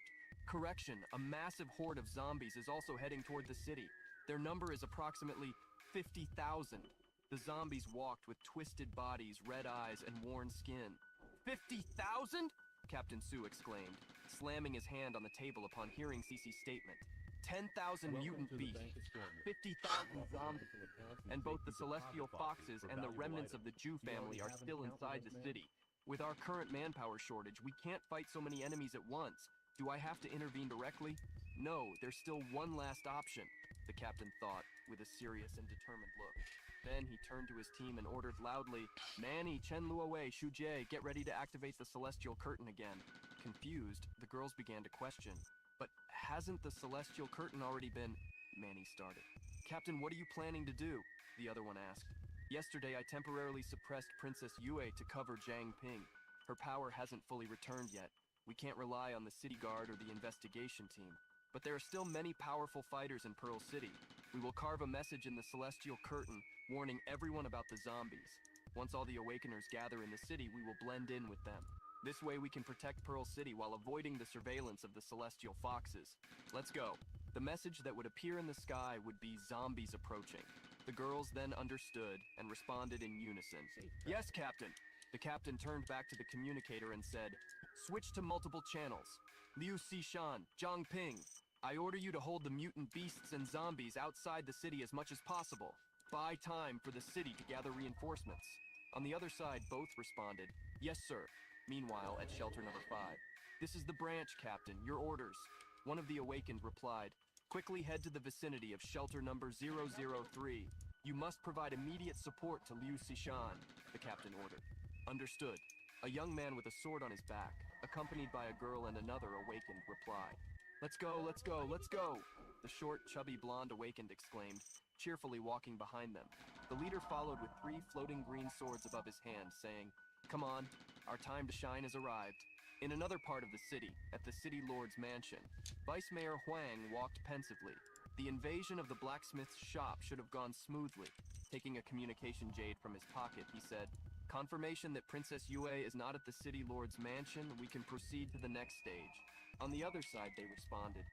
Correction, a massive horde of zombies is also heading toward the city. Their number is approximately 50,000. The zombies walked with twisted bodies, red eyes, and worn skin. 50,000? Captain Sue exclaimed, slamming his hand on the table upon hearing Cece's statement. 10,000 mutant beasts, 50,000 zombies, and both the celestial foxes and the remnants of the Jew family are still inside the city. With our current manpower shortage, we can't fight so many enemies at once. Do I have to intervene directly? No, there's still one last option, the captain thought, with a serious and determined look. Then he turned to his team and ordered loudly, Manny, Chen Luowei, Shu Jie, get ready to activate the celestial curtain again. Confused, the girls began to question. But hasn't the celestial curtain already been... Manny started. Captain, what are you planning to do? The other one asked. Yesterday, I temporarily suppressed Princess Yue to cover Jiang Ping. Her power hasn't fully returned yet. We can't rely on the city guard or the investigation team. But there are still many powerful fighters in Pearl City. We will carve a message in the celestial curtain, warning everyone about the zombies. Once all the Awakeners gather in the city, we will blend in with them. This way we can protect Pearl City while avoiding the surveillance of the celestial foxes. Let's go. The message that would appear in the sky would be zombies approaching. The girls then understood and responded in unison. Yes, Captain. The captain turned back to the communicator and said, switch to multiple channels. Liu Xishan, Zhang Ping, I order you to hold the mutant beasts and zombies outside the city as much as possible. Buy time for the city to gather reinforcements. On the other side, both responded, yes, sir. Meanwhile, at shelter number 5, this is the branch, Captain. Your orders. One of the awakened replied, quickly head to the vicinity of shelter number 003. You must provide immediate support to Liu Xishan, the captain ordered. Understood. A young man with a sword on his back, accompanied by a girl and another awakened, replied. Let's go, let's go, let's go! The short, chubby blonde awakened exclaimed, cheerfully walking behind them. The leader followed with 3 floating green swords above his hand, saying, come on, our time to shine has arrived. In another part of the city, at the city lord's mansion, Vice Mayor Huang walked pensively. The invasion of the blacksmith's shop should have gone smoothly. Taking a communication jade from his pocket, he said, confirmation that Princess Yue is not at the city lord's mansion, we can proceed to the next stage. On the other side, they responded,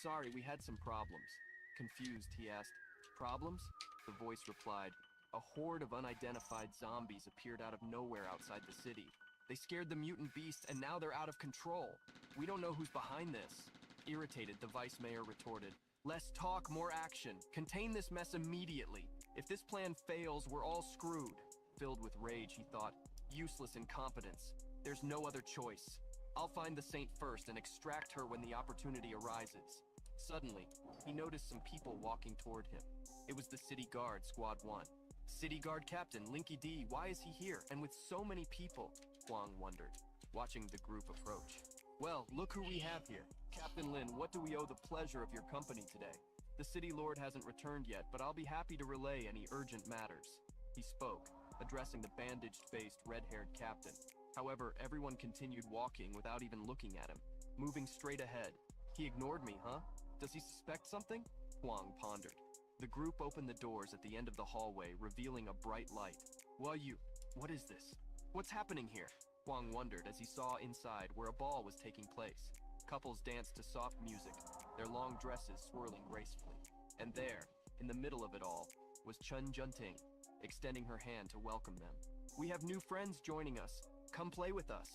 sorry, we had some problems. Confused, he asked, problems? The voice replied, a horde of unidentified zombies appeared out of nowhere outside the city. They scared the mutant beasts and now they're out of control. We don't know who's behind this. Irritated, the vice mayor retorted, less talk, more action. Contain this mess immediately. If this plan fails, we're all screwed. Filled with rage, he thought, useless incompetence. There's no other choice. I'll find the saint first and extract her when the opportunity arises. Suddenly, he noticed some people walking toward him. It was the city guard, Squad 1. City guard captain, Linky D, why is he here? And with so many people? Huang wondered, watching the group approach. Well, look who we have here. Captain Lin, what do we owe the pleasure of your company today? The city lord hasn't returned yet, but I'll be happy to relay any urgent matters. He spoke, addressing the bandaged-faced, red-haired captain. However, everyone continued walking without even looking at him, moving straight ahead. He ignored me, huh? Does he suspect something? Huang pondered. The group opened the doors at the end of the hallway, revealing a bright light. What is this? What's happening here? Huang wondered as he saw inside where a ball was taking place. Couples danced to soft music, their long dresses swirling gracefully. And there, in the middle of it all, was Chen Junting, extending her hand to welcome them. We have new friends joining us. Come play with us.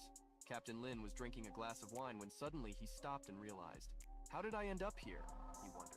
Captain Lin was drinking a glass of wine when suddenly he stopped and realized. How did I end up here? He wondered.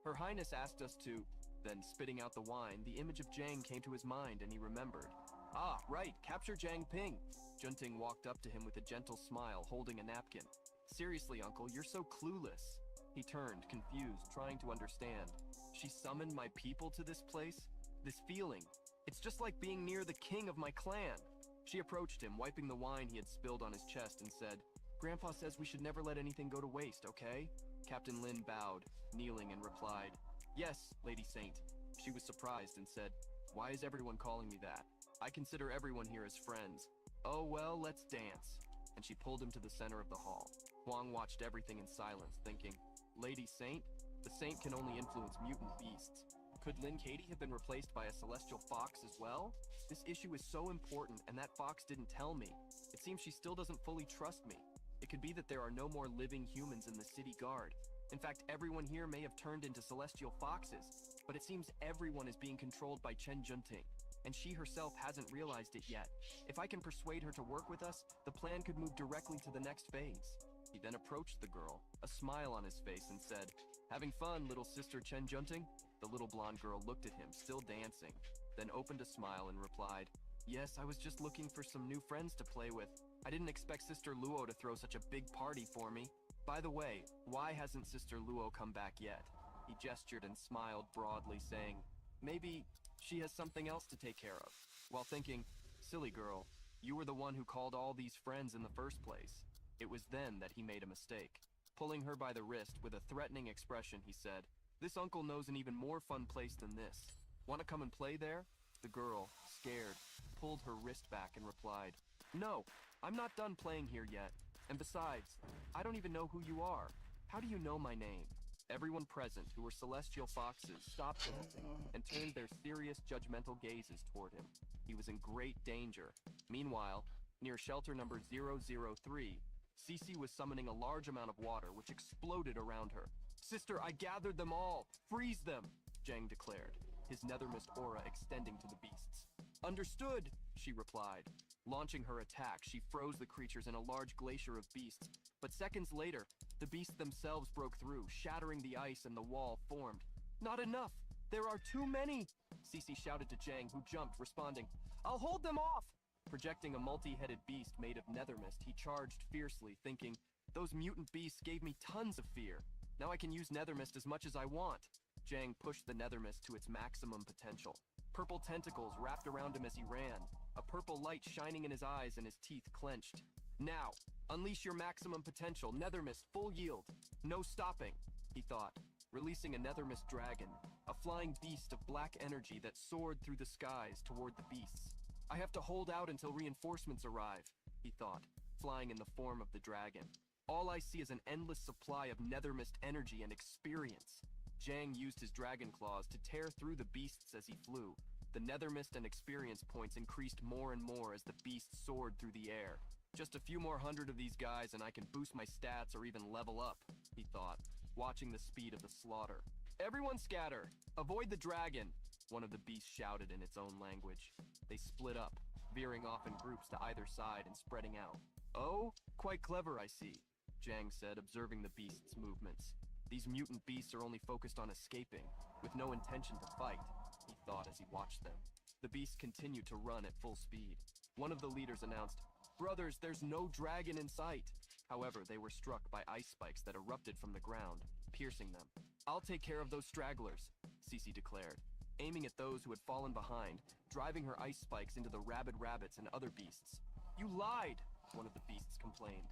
Her Highness asked us to... Then, spitting out the wine, the image of Jiang came to his mind and he remembered. Ah, right, capture Jiang Ping. Junting walked up to him with a gentle smile, holding a napkin. Seriously, uncle, you're so clueless. He turned, confused, trying to understand. She summoned my people to this place? This feeling. It's just like being near the king of my clan. She approached him, wiping the wine he had spilled on his chest, and said, Grandpa says we should never let anything go to waste, okay? Captain Lin bowed, kneeling, and replied, Yes, Lady Saint. She was surprised and said, Why is everyone calling me that? I consider everyone here as friends. Oh, well, let's dance. And she pulled him to the center of the hall. Huang watched everything in silence, thinking, Lady Saint? The saint can only influence mutant beasts. Could Lin Katie have been replaced by a celestial fox as well? This issue is so important, and that fox didn't tell me. It seems she still doesn't fully trust me. It could be that there are no more living humans in the city guard. In fact, everyone here may have turned into celestial foxes, but it seems everyone is being controlled by Chen Junting, and she herself hasn't realized it yet. If I can persuade her to work with us, the plan could move directly to the next phase. He then approached the girl, a smile on his face, and said, Having fun, little sister Chen Junting? The little blonde girl looked at him, still dancing, then opened a smile and replied, Yes, I was just looking for some new friends to play with. I didn't expect Sister Luo to throw such a big party for me. By the way, why hasn't Sister Luo come back yet? He gestured and smiled broadly, saying, Maybe she has something else to take care of. While thinking, Silly girl, you were the one who called all these friends in the first place. It was then that he made a mistake. Pulling her by the wrist with a threatening expression, he said, This uncle knows an even more fun place than this. Want to come and play there? The girl, scared, pulled her wrist back and replied, No, I'm not done playing here yet. And besides, I don't even know who you are. How do you know my name? Everyone present, who were celestial foxes, stopped dancing and turned their serious, judgmental gazes toward him. He was in great danger. Meanwhile, near shelter number 003, Cece was summoning a large amount of water, which exploded around her. Sister, I gathered them all! Freeze them! Jang declared, his nethermist aura extending to the beasts. Understood, she replied. Launching her attack, she froze the creatures in a large glacier of beasts, but seconds later, the beasts themselves broke through, shattering the ice and the wall formed. Not enough! There are too many! Cece shouted to Jang, who jumped, responding, I'll hold them off! Projecting a multi-headed beast made of nethermist, he charged fiercely, thinking, Those mutant beasts gave me tons of fear. Now I can use nethermist as much as I want. Jang pushed the nethermist to its maximum potential. Purple tentacles wrapped around him as he ran, a purple light shining in his eyes and his teeth clenched. Now, unleash your maximum potential, nethermist, full yield. No stopping, he thought, releasing a nethermist dragon, a flying beast of black energy that soared through the skies toward the beasts. I have to hold out until reinforcements arrive, he thought, flying in the form of the dragon. All I see is an endless supply of nethermist energy and experience. Jang used his dragon claws to tear through the beasts as he flew. The nethermist and experience points increased more and more as the beasts soared through the air. Just a few more hundred of these guys and I can boost my stats or even level up, he thought, watching the speed of the slaughter. Everyone scatter! Avoid the dragon! One of the beasts shouted in its own language. They split up, veering off in groups to either side and spreading out. Oh, quite clever, I see, Jang said, observing the beasts' movements. These mutant beasts are only focused on escaping, with no intention to fight, he thought as he watched them. The beasts continued to run at full speed. One of the leaders announced, Brothers, there's no dragon in sight. However, they were struck by ice spikes that erupted from the ground, piercing them. I'll take care of those stragglers, Cece declared, aiming at those who had fallen behind, driving her ice spikes into the rabid rabbits and other beasts. You lied, one of the beasts complained.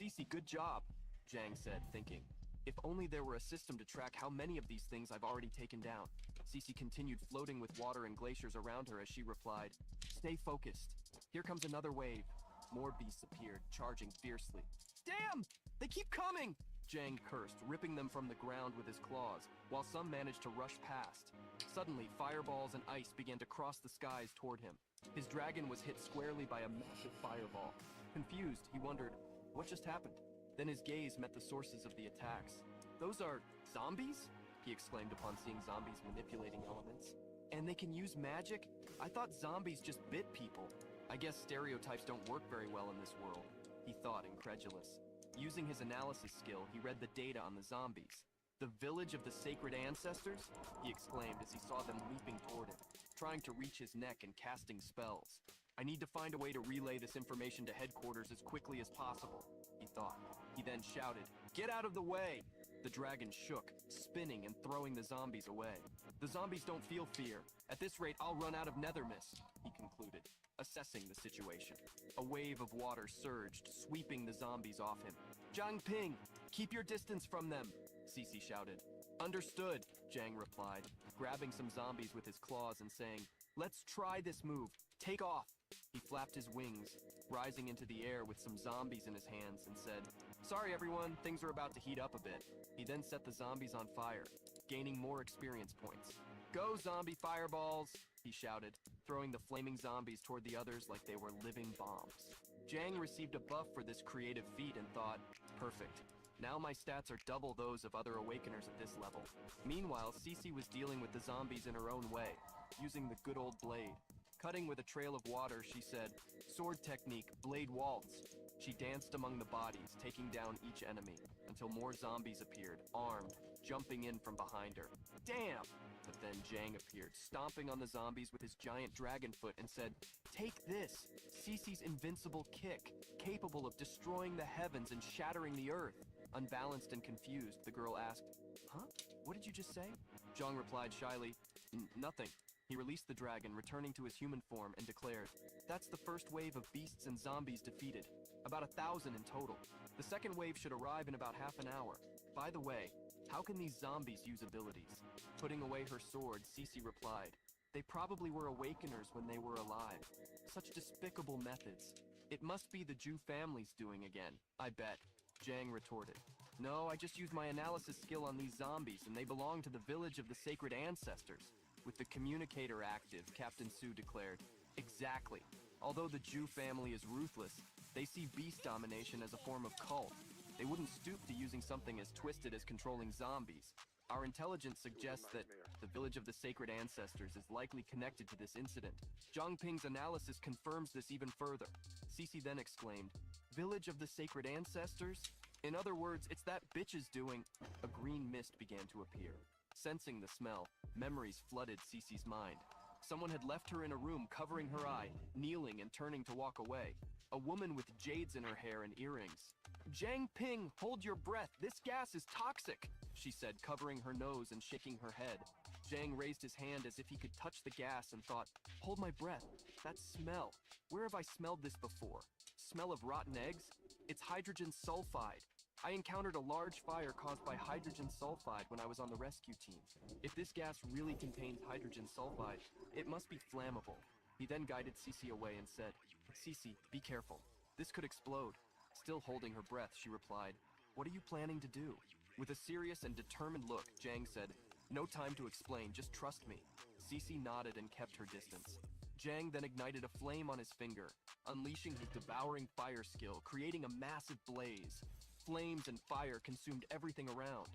Cece, good job, Jang said, thinking. If only there were a system to track how many of these things I've already taken down. Cece continued floating with water and glaciers around her as she replied, Stay focused. Here comes another wave. More beasts appeared, charging fiercely. Damn! They keep coming! Jang cursed, ripping them from the ground with his claws, while some managed to rush past. Suddenly, fireballs and ice began to cross the skies toward him. His dragon was hit squarely by a massive fireball. Confused, he wondered, what just happened? Then his gaze met the sources of the attacks. Those are zombies? He exclaimed upon seeing zombies manipulating elements. And they can use magic? I thought zombies just bit people. I guess stereotypes don't work very well in this world, he thought, incredulous. Using his analysis skill, he read the data on the zombies. The village of the sacred ancestors? He exclaimed as he saw them leaping toward him, trying to reach his neck and casting spells. I need to find a way to relay this information to headquarters as quickly as possible, he thought. He then shouted, Get out of the way! The dragon shook, spinning and throwing the zombies away. The zombies don't feel fear. At this rate, I'll run out of nether mist, he concluded, assessing the situation. A wave of water surged, sweeping the zombies off him. Zhang Ping, keep your distance from them, Cece shouted. Understood, Zhang replied, grabbing some zombies with his claws and saying, Let's try this move. Take off. He flapped his wings, rising into the air with some zombies in his hands and said, Sorry everyone, things are about to heat up a bit. He then set the zombies on fire, gaining more experience points. Go zombie fireballs, he shouted, throwing the flaming zombies toward the others like they were living bombs. Zhang received a buff for this creative feat and thought, perfect. Now my stats are double those of other awakeners at this level. Meanwhile, Cece was dealing with the zombies in her own way, using the good old blade. Cutting with a trail of water, she said, Sword technique, blade waltz. She danced among the bodies, taking down each enemy, until more zombies appeared, armed, jumping in from behind her. Damn! But then Jang appeared, stomping on the zombies with his giant dragon foot and said, "Take this, Cece's invincible kick, capable of destroying the heavens and shattering the earth." Unbalanced and confused, the girl asked, "Huh? What did you just say?" Zhang replied shyly, "Nothing." He released the dragon, returning to his human form, and declared, "That's the first wave of beasts and zombies defeated. About 1,000 in total. The second wave should arrive in about half an hour. By the way, how can these zombies use abilities?" Putting away her sword, Cece replied, "They probably were awakeners when they were alive. Such despicable methods. It must be the Jew family's doing again, I bet." Jang retorted, "No, I just used my analysis skill on these zombies, and they belong to the village of the sacred ancestors." With the communicator active, Captain Su declared, "Exactly. Although the Jew family is ruthless, they see beast domination as a form of cult. They wouldn't stoop to using something as twisted as controlling zombies. Our intelligence suggests that the village of the sacred ancestors is likely connected to this incident. Zhang Ping's analysis confirms this even further." Cece then exclaimed, "Village of the sacred ancestors? In other words, it's that bitch's doing." A green mist began to appear. Sensing the smell, memories flooded Cece's mind. Someone had left her in a room covering her eye, kneeling and turning to walk away. A woman with jades in her hair and earrings. "Zhang Ping, hold your breath. This gas is toxic," she said, covering her nose and shaking her head. Zhang raised his hand as if he could touch the gas and thought, "Hold my breath. That smell. Where have I smelled this before? Smell of rotten eggs? It's hydrogen sulfide. I encountered a large fire caused by hydrogen sulfide when I was on the rescue team. If this gas really contains hydrogen sulfide, it must be flammable." He then guided Cece away and said, "Cece, be careful. This could explode." Still holding her breath, she replied, "What are you planning to do?" With a serious and determined look, Jang said, "No time to explain, just trust me." Cece nodded and kept her distance. Jang then ignited a flame on his finger, unleashing his devouring fire skill, creating a massive blaze. Flames and fire consumed everything around.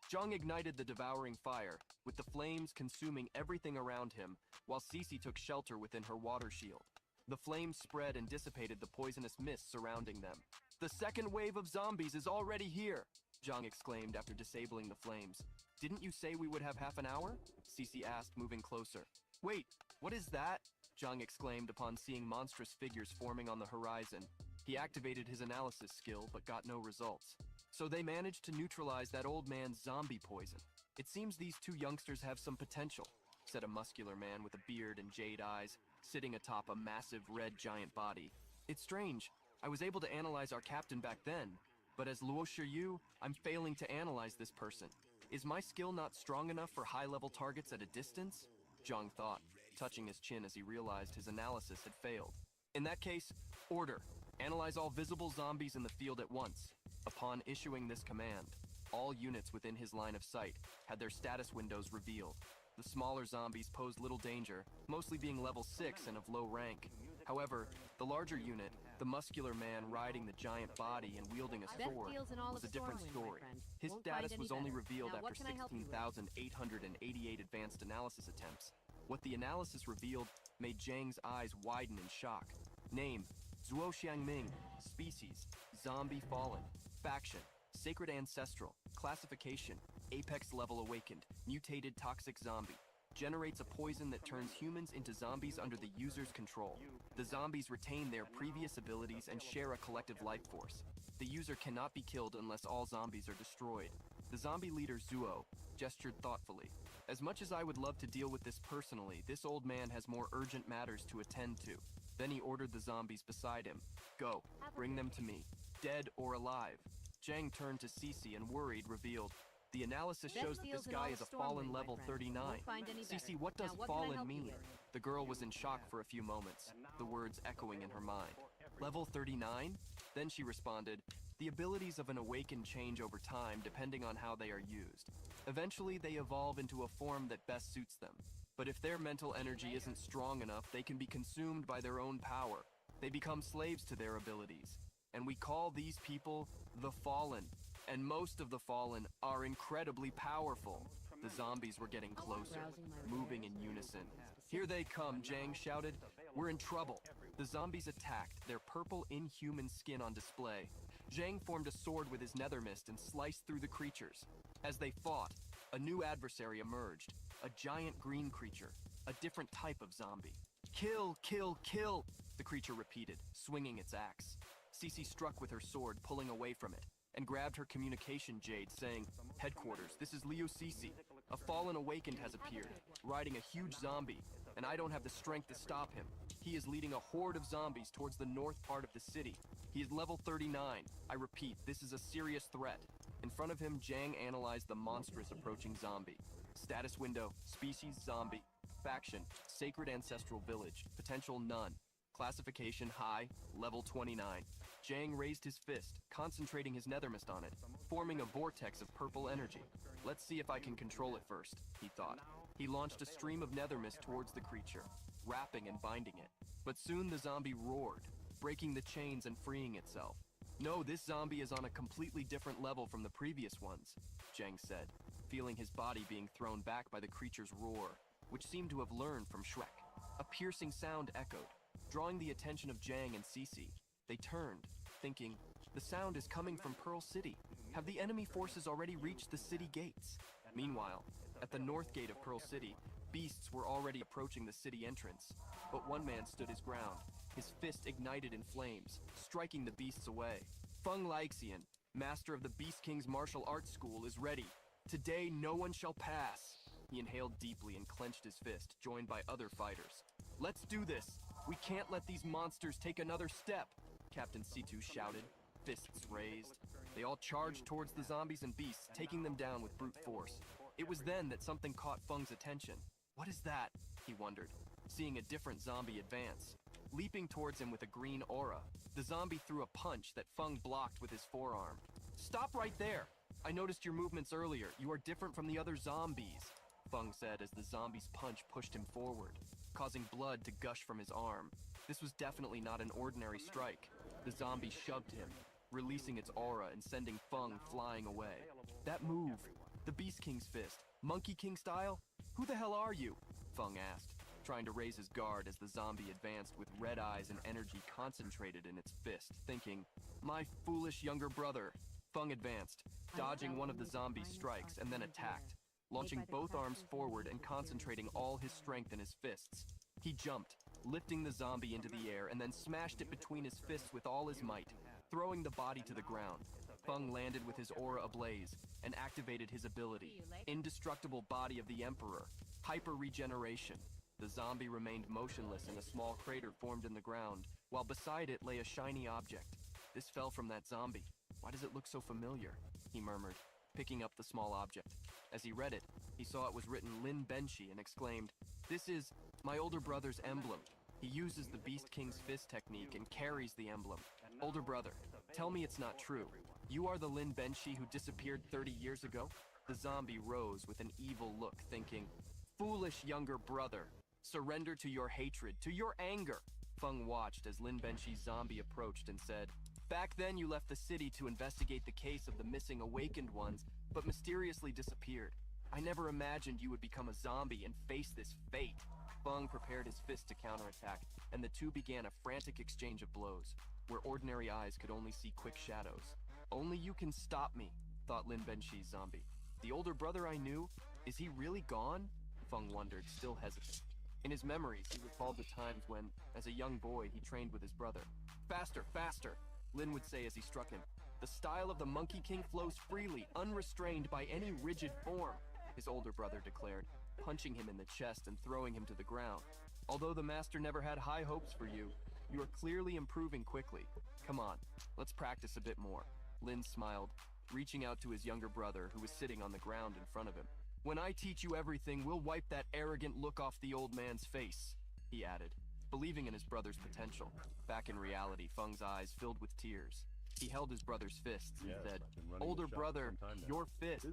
Zhang ignited the devouring fire, with the flames consuming everything around him, while Cece took shelter within her water shield. The flames spread and dissipated the poisonous mist surrounding them. "The second wave of zombies is already here," Zhang exclaimed after disabling the flames. "Didn't you say we would have half an hour?" Cece asked, moving closer. "Wait, what is that?" Zhang exclaimed upon seeing monstrous figures forming on the horizon. He activated his analysis skill, but got no results. So they managed to neutralize that old man's zombie poison. "It seems these two youngsters have some potential," said a muscular man with a beard and jade eyes, sitting atop a massive red giant body. "It's strange. I was able to analyze our captain back then, but as Luo Shiyu, I'm failing to analyze this person. Is my skill not strong enough for high-level targets at a distance?" Zhang thought, touching his chin as he realized his analysis had failed. "In that case, order. Analyze all visible zombies in the field at once." Upon issuing this command, all units within his line of sight had their status windows revealed. The smaller zombies posed little danger, mostly being level 6 and of low rank. However, the larger unit, the muscular man riding the giant body and wielding a sword, was a different story. His status was only revealed after 16,888 advanced analysis attempts. What the analysis revealed made Zhang's eyes widen in shock. Name, Zuo Xiangming. Species, Zombie Fallen. Faction, Sacred Ancestral. Classification, Apex Level Awakened. Mutated Toxic Zombie. Generates a poison that turns humans into zombies under the user's control. The zombies retain their previous abilities and share a collective life force. The user cannot be killed unless all zombies are destroyed. The zombie leader Zuo gestured thoughtfully. "As much as I would love to deal with this personally, this old man has more urgent matters to attend to." Then he ordered the zombies beside him. "Go, bring them to me, dead or alive." Zhang turned to Cece and worried revealed, "The analysis shows that this guy is a fallen level 39. Cece, what does fallen mean?" The girl was in shock for a few moments, the words echoing in her mind. "Level 39? Then she responded, "The abilities of an awakened change over time depending on how they are used. Eventually they evolve into a form that best suits them. But if their mental energy isn't strong enough, they can be consumed by their own power. They become slaves to their abilities. And we call these people the Fallen. And most of the Fallen are incredibly powerful." The zombies were getting closer, moving in unison. "Here they come," Zhang shouted. "We're in trouble." The zombies attacked, their purple inhuman skin on display. Zhang formed a sword with his nether mist and sliced through the creatures. As they fought, a new adversary emerged, a giant green creature, a different type of zombie. Kill, kill, kill, the creature repeated, swinging its axe. Cece struck with her sword, pulling away from it, and grabbed her communication jade, saying, "Headquarters, this is Leo Cece. A fallen awakened has appeared, riding a huge zombie, and I don't have the strength to stop him. He is leading a horde of zombies towards the north part of the city. He is level 39. I repeat, this is a serious threat." In front of him, Zhang analyzed the monstrous approaching zombie. Status window, species zombie. Faction, Sacred Ancestral Village. Potential none. Classification high, level 29. Zhang raised his fist, concentrating his nether mist on it, forming a vortex of purple energy. Let's see if I can control it first, he thought. He launched a stream of nether mist towards the creature, wrapping and binding it. But soon the zombie roared, breaking the chains and freeing itself. "No, this zombie is on a completely different level from the previous ones," Zhang said, feeling his body being thrown back by the creature's roar, which seemed to have learned from Shrek. A piercing sound echoed, drawing the attention of Zhang and Cece. They turned, thinking, the sound is coming from Pearl City. Have the enemy forces already reached the city gates? Meanwhile, at the north gate of Pearl City, beasts were already approaching the city entrance. But one man stood his ground, his fist ignited in flames, striking the beasts away. Feng Laixian, master of the Beast King's martial arts school, is ready. Today no one shall pass. He inhaled deeply and clenched his fist, joined by other fighters. "Let's do this. We can't let these monsters take another step," Captain Situ shouted, fists raised. They all charged towards the zombies and beasts, taking them down with brute force. It was then that something caught Feng's attention. "What is that?" he wondered, seeing a different zombie advance. Leaping towards him with a green aura, the zombie threw a punch that Feng blocked with his forearm. "Stop right there! I noticed your movements earlier. You are different from the other zombies," Feng said as the zombie's punch pushed him forward, causing blood to gush from his arm. This was definitely not an ordinary strike. The zombie shoved him, releasing its aura and sending Feng flying away. "That move! The Beast King's fist! Monkey King style? Who the hell are you?" Feng asked, trying to raise his guard as the zombie advanced with red eyes and energy concentrated in its fist, thinking, "My foolish younger brother." Feng advanced, dodging one of the zombie's strikes, and then attacked, launching both arms forward and concentrating all his strength in his fists. He jumped, lifting the zombie into the air and then smashed it between his fists with all his might, throwing the body to the ground. Feng landed with his aura ablaze and activated his ability, Indestructible Body of the Emperor, Hyper Regeneration. The zombie remained motionless in a small crater formed in the ground, while beside it lay a shiny object. "This fell from that zombie. Why does it look so familiar?" he murmured, picking up the small object. As he read it, he saw it was written Lin Benshi and exclaimed, "This is my older brother's emblem. He uses the Beast King's fist technique and carries the emblem. Older brother, tell me it's not true. You are the Lin Benshi who disappeared 30 years ago?" The zombie rose with an evil look, thinking, "Foolish younger brother, surrender to your hatred, to your anger." Feng watched as Lin Benshi's zombie approached and said, "Back then you left the city to investigate the case of the missing awakened ones, but mysteriously disappeared. I never imagined you would become a zombie and face this fate." Feng prepared his fist to counterattack, and the two began a frantic exchange of blows, where ordinary eyes could only see quick shadows. "Only you can stop me," thought Lin Benshi's zombie. "The older brother I knew, is he really gone?" Feng wondered, still hesitant. In his memories, he recalled the times when, as a young boy, he trained with his brother. "Faster, faster," Lin would say as he struck him. "The style of the Monkey King flows freely, unrestrained by any rigid form," his older brother declared, punching him in the chest and throwing him to the ground. "Although the master never had high hopes for you, you are clearly improving quickly. Come on, let's practice a bit more." Lin smiled, reaching out to his younger brother, who was sitting on the ground in front of him. "When I teach you everything, we'll wipe that arrogant look off the old man's face," he added, believing in his brother's potential. Back in reality, Feng's eyes filled with tears. He held his brother's fists and said, "Older brother, your fist.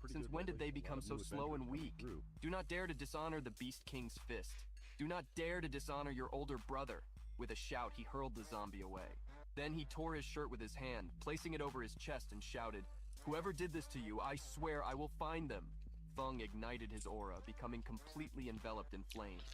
Since when did they become so slow and weak? Do not dare to dishonor the Beast King's fist. Do not dare to dishonor your older brother." With a shout, he hurled the zombie away. Then he tore his shirt with his hand, placing it over his chest and shouted, "Whoever did this to you, I swear I will find them." Feng ignited his aura, becoming completely enveloped in flames.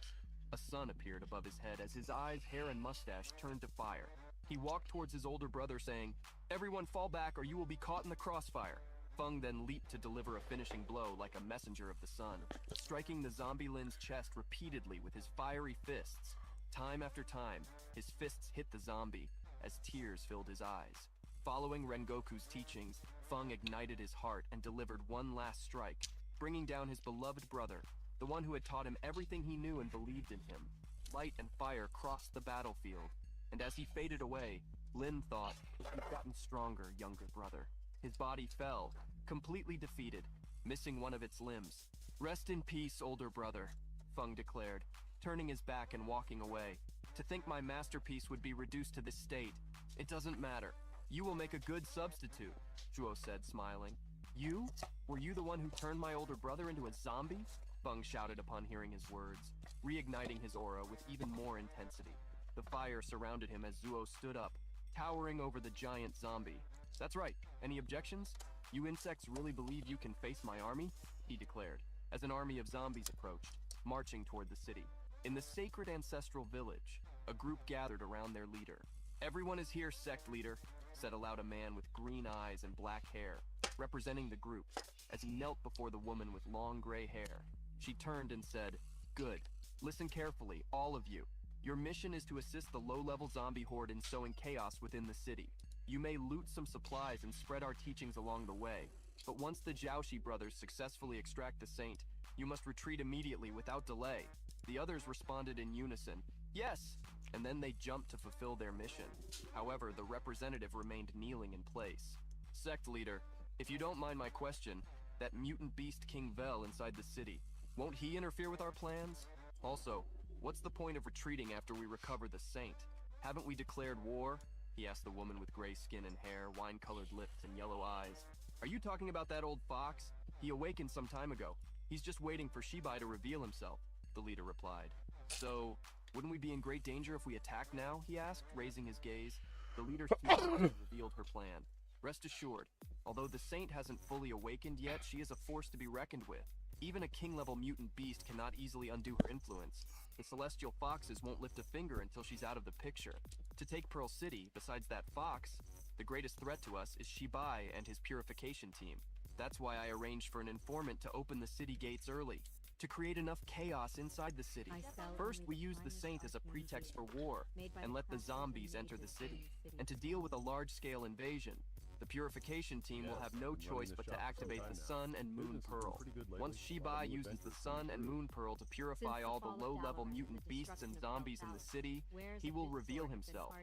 A sun appeared above his head as his eyes, hair, and mustache turned to fire. He walked towards his older brother saying, "Everyone fall back or you will be caught in the crossfire." Feng then leaped to deliver a finishing blow like a messenger of the sun, striking the zombie Lin's chest repeatedly with his fiery fists. Time after time, his fists hit the zombie as tears filled his eyes. Following Rengoku's teachings, Feng ignited his heart and delivered one last strike, bringing down his beloved brother, the one who had taught him everything he knew and believed in him. Light and fire crossed the battlefield, and as he faded away, Lin thought, "You've gotten stronger, younger brother." His body fell, completely defeated, missing one of its limbs. "Rest in peace, older brother," Feng declared, turning his back and walking away. "To think my masterpiece would be reduced to this state. It doesn't matter. You will make a good substitute," Zhuo said, smiling. "You? Were you the one who turned my older brother into a zombie?" Feng shouted upon hearing his words, reigniting his aura with even more intensity. The fire surrounded him as Zhuo stood up, towering over the giant zombie. "That's right. Any objections? You insects really believe you can face my army?" he declared, as an army of zombies approached, marching toward the city. In the sacred ancestral village, a group gathered around their leader. "Everyone is here, sect leader," said aloud a man with green eyes and black hair, representing the group, as he knelt before the woman with long gray hair. She turned and said, "Good. Listen carefully, all of you. Your mission is to assist the low-level zombie horde in sowing chaos within the city. You may loot some supplies and spread our teachings along the way, but once the Jiaoshi brothers successfully extract the saint, you must retreat immediately without delay." The others responded in unison, "Yes!" and then they jumped to fulfill their mission. However, the representative remained kneeling in place. "Sect leader, if you don't mind my question, that mutant beast King Vel inside the city, won't he interfere with our plans? Also, what's the point of retreating after we recover the saint? Haven't we declared war?" he asked the woman with gray skin and hair, wine-colored lips, and yellow eyes. "Are you talking about that old fox? He awakened some time ago. He's just waiting for Shibai to reveal himself," the leader replied. "So, wouldn't we be in great danger if we attack now?" he asked, raising his gaze. The leader revealed her plan. "Rest assured, although the saint hasn't fully awakened yet, she is a force to be reckoned with. Even a king-level mutant beast cannot easily undo her influence. The celestial foxes won't lift a finger until she's out of the picture. To take Pearl City, besides that fox, the greatest threat to us is Shibai and his purification team. That's why I arranged for an informant to open the city gates early, to create enough chaos inside the city. First, we use the saint as a pretext for war, and let the zombies enter the city. And to deal with a large-scale invasion, the purification team will have no choice but to activate the Sun and Moon Pearl. Once Shibai uses the Sun and Moon Pearl to purify all the low-level mutant beasts and zombies in the city, he will reveal himself,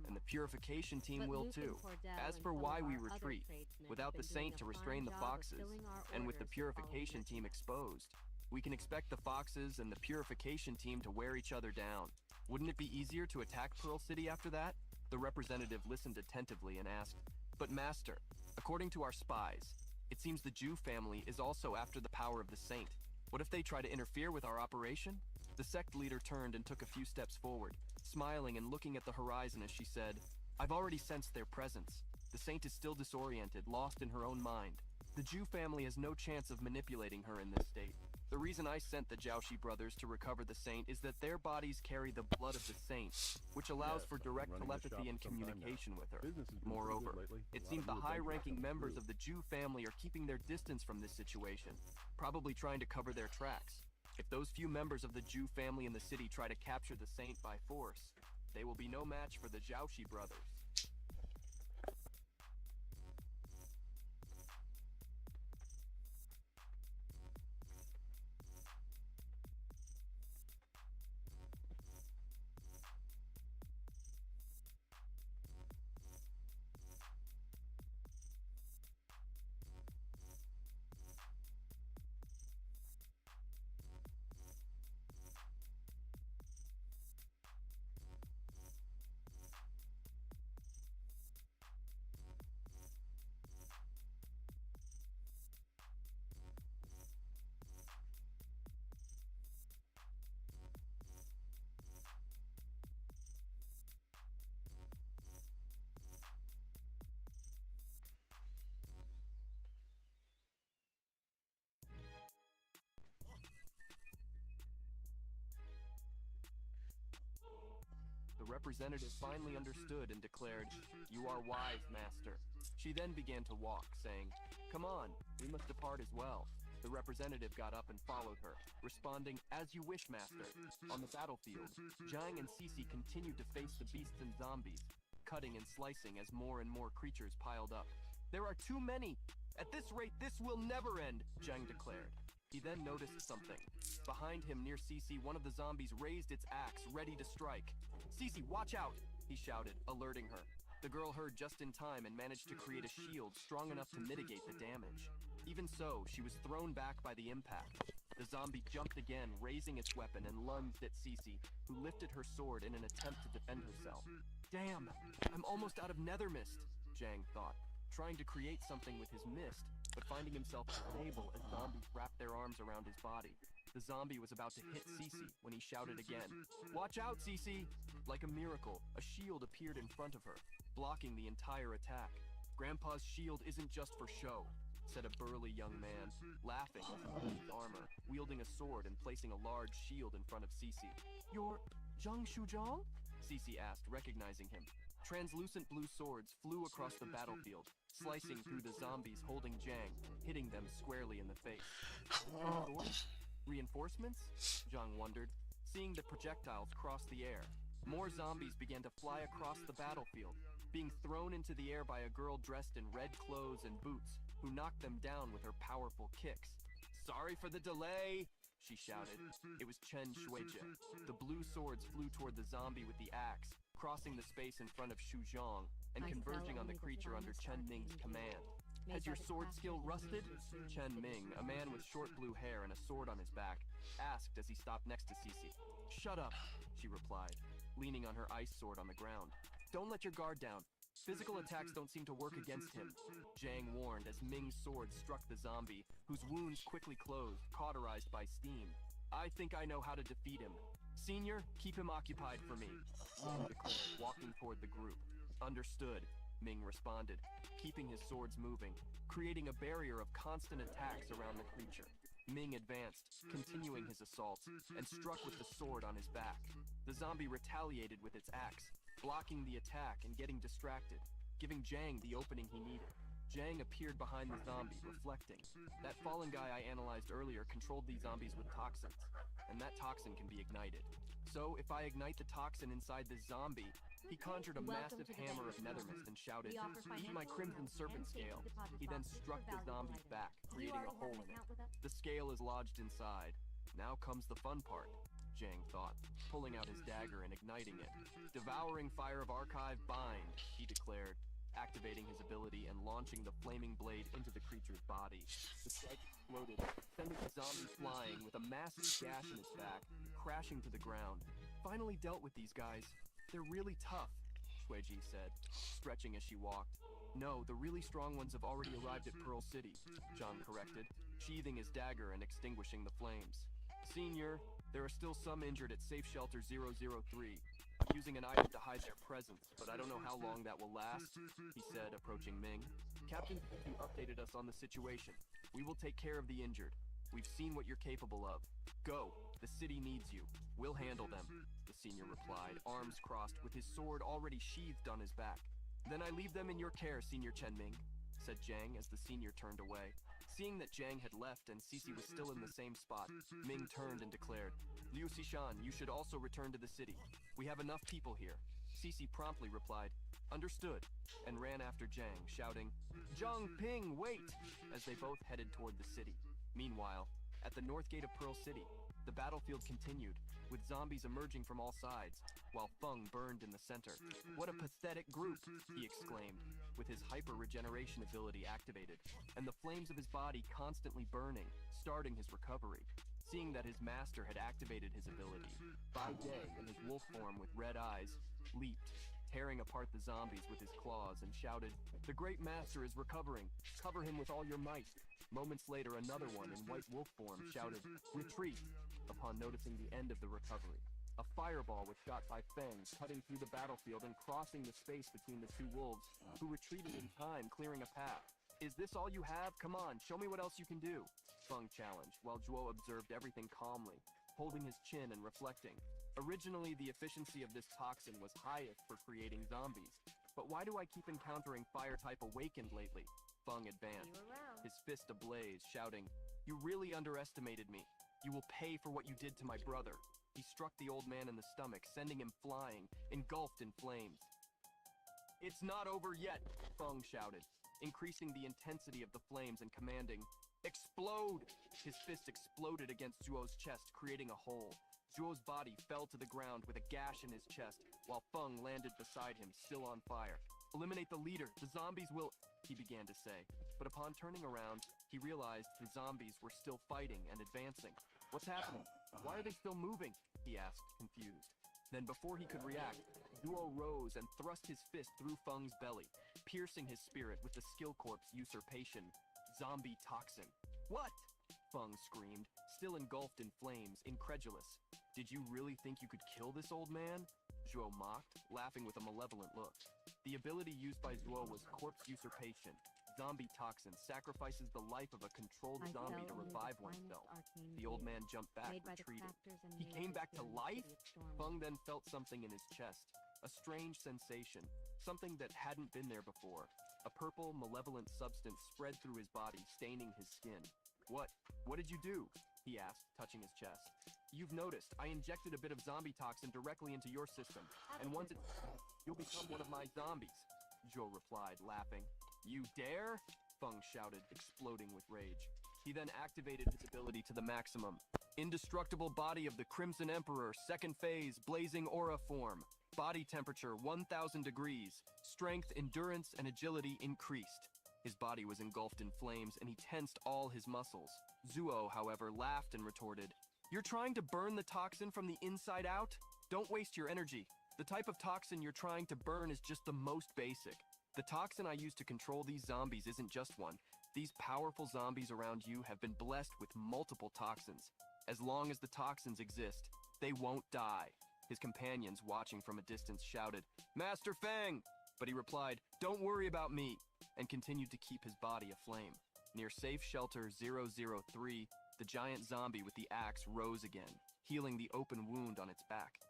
and the purification team will too. As for why we retreat, without the saint to restrain the foxes, and with the purification team exposed, we can expect the foxes and the purification team to wear each other down. Wouldn't it be easier to attack Pearl City after that?" The representative listened attentively and asked, "But Master, according to our spies, it seems the Jew family is also after the power of the saint. What if they try to interfere with our operation?" The sect leader turned and took a few steps forward, smiling and looking at the horizon as she said, "I've already sensed their presence. The saint is still disoriented, lost in her own mind. The Jew family has no chance of manipulating her in this state. The reason I sent the Jiaoshi brothers to recover the saint is that their bodies carry the blood of the saint, which allows for direct telepathy and communication with her. Moreover, it seems the high-ranking members of the Jew family are keeping their distance from this situation, probably trying to cover their tracks. If those few members of the Jew family in the city try to capture the saint by force, they will be no match for the Jiaoshi brothers." representative finally understood and declared, "You are wise, master." She then began to walk, saying, "Come on, we must depart as well." The representative got up and followed her, responding, "As you wish, master." On the battlefield, Zhang and Cece continued to face the beasts and zombies, cutting and slicing as more and more creatures piled up. "There are too many! At this rate, this will never end," Zhang declared. He then noticed something. Behind him, near Cece, one of the zombies raised its axe, ready to strike. "Cece, watch out!" he shouted, alerting her. The girl heard just in time and managed to create a shield strong enough to mitigate the damage. Even so, she was thrown back by the impact. The zombie jumped again, raising its weapon, and lunged at Cece, who lifted her sword in an attempt to defend herself. "Damn, I'm almost out of nether mist," Zhang thought, trying to create something with his mist, but finding himself unable as zombies wrapped their arms around his body. The zombie was about to hit Cece when he shouted again, "Watch out, Cece!" Like a miracle, a shield appeared in front of her, blocking the entire attack. "Grandpa's shield isn't just for show," said a burly young man, laughing as he put his armor, wielding a sword and placing a large shield in front of Cece. "You're Zhang Shuzhong?" Cece asked, recognizing him. Translucent blue swords flew across the battlefield, slicing through the zombies holding Zhang, hitting them squarely in the face. Reinforcements? Zhang wondered, seeing the projectiles cross the air. More zombies began to fly across the battlefield, being thrown into the air by a girl dressed in red clothes and boots, who knocked them down with her powerful kicks. "Sorry for the delay," she shouted. It was Chen Shuijie. The blue swords flew toward the zombie with the axe, crossing the space in front of Xu Zhang and converging on the creature under Chen Ming's command. "Has your sword skill rusted?" Chen Ming, a man with short blue hair and a sword on his back, asked as he stopped next to Cece. "Shut up," she replied, leaning on her ice sword on the ground. "Don't let your guard down. Physical attacks don't seem to work against him," Zhang warned as Ming's sword struck the zombie, whose wounds quickly closed, cauterized by steam. "I think I know how to defeat him. Senior, keep him occupied for me," Zhang declared, walking toward the group. "Understood," Ming responded, keeping his swords moving, creating a barrier of constant attacks around the creature. Ming advanced, continuing his assault, and struck with the sword on his back. The zombie retaliated with its axe, blocking the attack and getting distracted, giving Zhang the opening he needed. Zhang appeared behind the zombie, reflecting. That fallen guy I analyzed earlier controlled these zombies with toxins, and that toxin can be ignited. So if I ignite the toxin inside this zombie, he conjured a massive hammer of nethermist and shouted, "Eat my crimson serpent scale." He then struck the zombie's back, creating a hole in it. The scale is lodged inside. Now comes the fun part, Zhang thought, pulling out his dagger and igniting it. "Devouring fire of archive, bind," he declared, activating his ability and launching the flaming blade into the creature's body. The strike exploded, sending the zombie flying with a massive gash in its back, crashing to the ground. "Finally dealt with these guys. They're really tough," Shuijie said, stretching as she walked. "No, the really strong ones have already arrived at Pearl City," Zhang corrected, sheathing his dagger and extinguishing the flames. "Senior, there are still some injured at Safe Shelter 003. I'm using an item to hide their presence, but I don't know how long that will last," he said, approaching Ming. "Captain Fu updated us on the situation. We will take care of the injured. We've seen what you're capable of. Go, the city needs you. We'll handle them," the senior replied, arms crossed with his sword already sheathed on his back. "Then I leave them in your care, Senior Chen Ming," said Zhang as the senior turned away. Seeing that Zhang had left and Cece was still in the same spot, Ming turned and declared, "Liu Xishan, you should also return to the city. We have enough people here." Cece promptly replied, "Understood," and ran after Zhang, shouting, "Zhang Ping, wait!" as they both headed toward the city. Meanwhile, at the north gate of Pearl City, the battlefield continued, with zombies emerging from all sides, while Feng burned in the center. "What a pathetic group," he exclaimed, with his hyper-regeneration ability activated, and the flames of his body constantly burning, starting his recovery. Seeing that his master had activated his ability, Bai Day, in his wolf form with red eyes, leaped, tearing apart the zombies with his claws, and shouted, "The great master is recovering. Cover him with all your might." Moments later, another one in white wolf form shouted, "Retreat," upon noticing the end of the recovery. A fireball was shot by Feng, cutting through the battlefield and crossing the space between the two wolves, who retreated in time, clearing a path. "Is this all you have? Come on, show me what else you can do," Feng challenged, while Zhuo observed everything calmly, holding his chin and reflecting. Originally, the efficiency of this toxin was highest for creating zombies. But why do I keep encountering fire-type awakened lately? Feng advanced, his fist ablaze, shouting, "You really underestimated me. You will pay for what you did to my brother." He struck the old man in the stomach, sending him flying, engulfed in flames. "It's not over yet," Feng shouted, increasing the intensity of the flames and commanding, "Explode!" His fist exploded against Zhuo's chest, creating a hole. Zhuo's body fell to the ground with a gash in his chest, while Feng landed beside him, still on fire. "Eliminate the leader. The zombies will," he began to say. But upon turning around, he realized the zombies were still fighting and advancing. "What's happening? Why are they still moving?" he asked, confused. Then before he could react, Zhuo rose and thrust his fist through Feng's belly, piercing his spirit with the skill corp's usurpation. Zombie toxin. "What?" Feng screamed, still engulfed in flames, incredulous. "Did you really think you could kill this old man?" Zhuo mocked, laughing with a malevolent look. The ability used by Zhuo was corpse usurpation. Zombie toxin sacrifices the life of a controlled zombie to revive oneself. The old man jumped back, retreating. He came back to life? Feng then felt something in his chest. A strange sensation, something that hadn't been there before. A purple, malevolent substance spread through his body, staining his skin. What did you do?" he asked, touching his chest. "You've noticed, I injected a bit of zombie toxin directly into your system, and once you'll become one of my zombies," Zhuo replied, laughing. "You dare?" Feng shouted, exploding with rage. He then activated his ability to the maximum. Indestructible body of the Crimson Emperor, second phase, blazing aura form. Body temperature 1000 degrees. Strength, endurance, and agility increased. His body was engulfed in flames, and he tensed all his muscles. Zhuo, however, laughed and retorted, "You're trying to burn the toxin from the inside out? Don't waste your energy. The type of toxin you're trying to burn is just the most basic. The toxin I use to control these zombies isn't just one. These powerful zombies around you have been blessed with multiple toxins. As long as the toxins exist, they won't die." His companions, watching from a distance, shouted, "Master Feng!" But he replied, "Don't worry about me," and continued to keep his body aflame. Near Safe Shelter 003, the giant zombie with the axe rose again, healing the open wound on its back.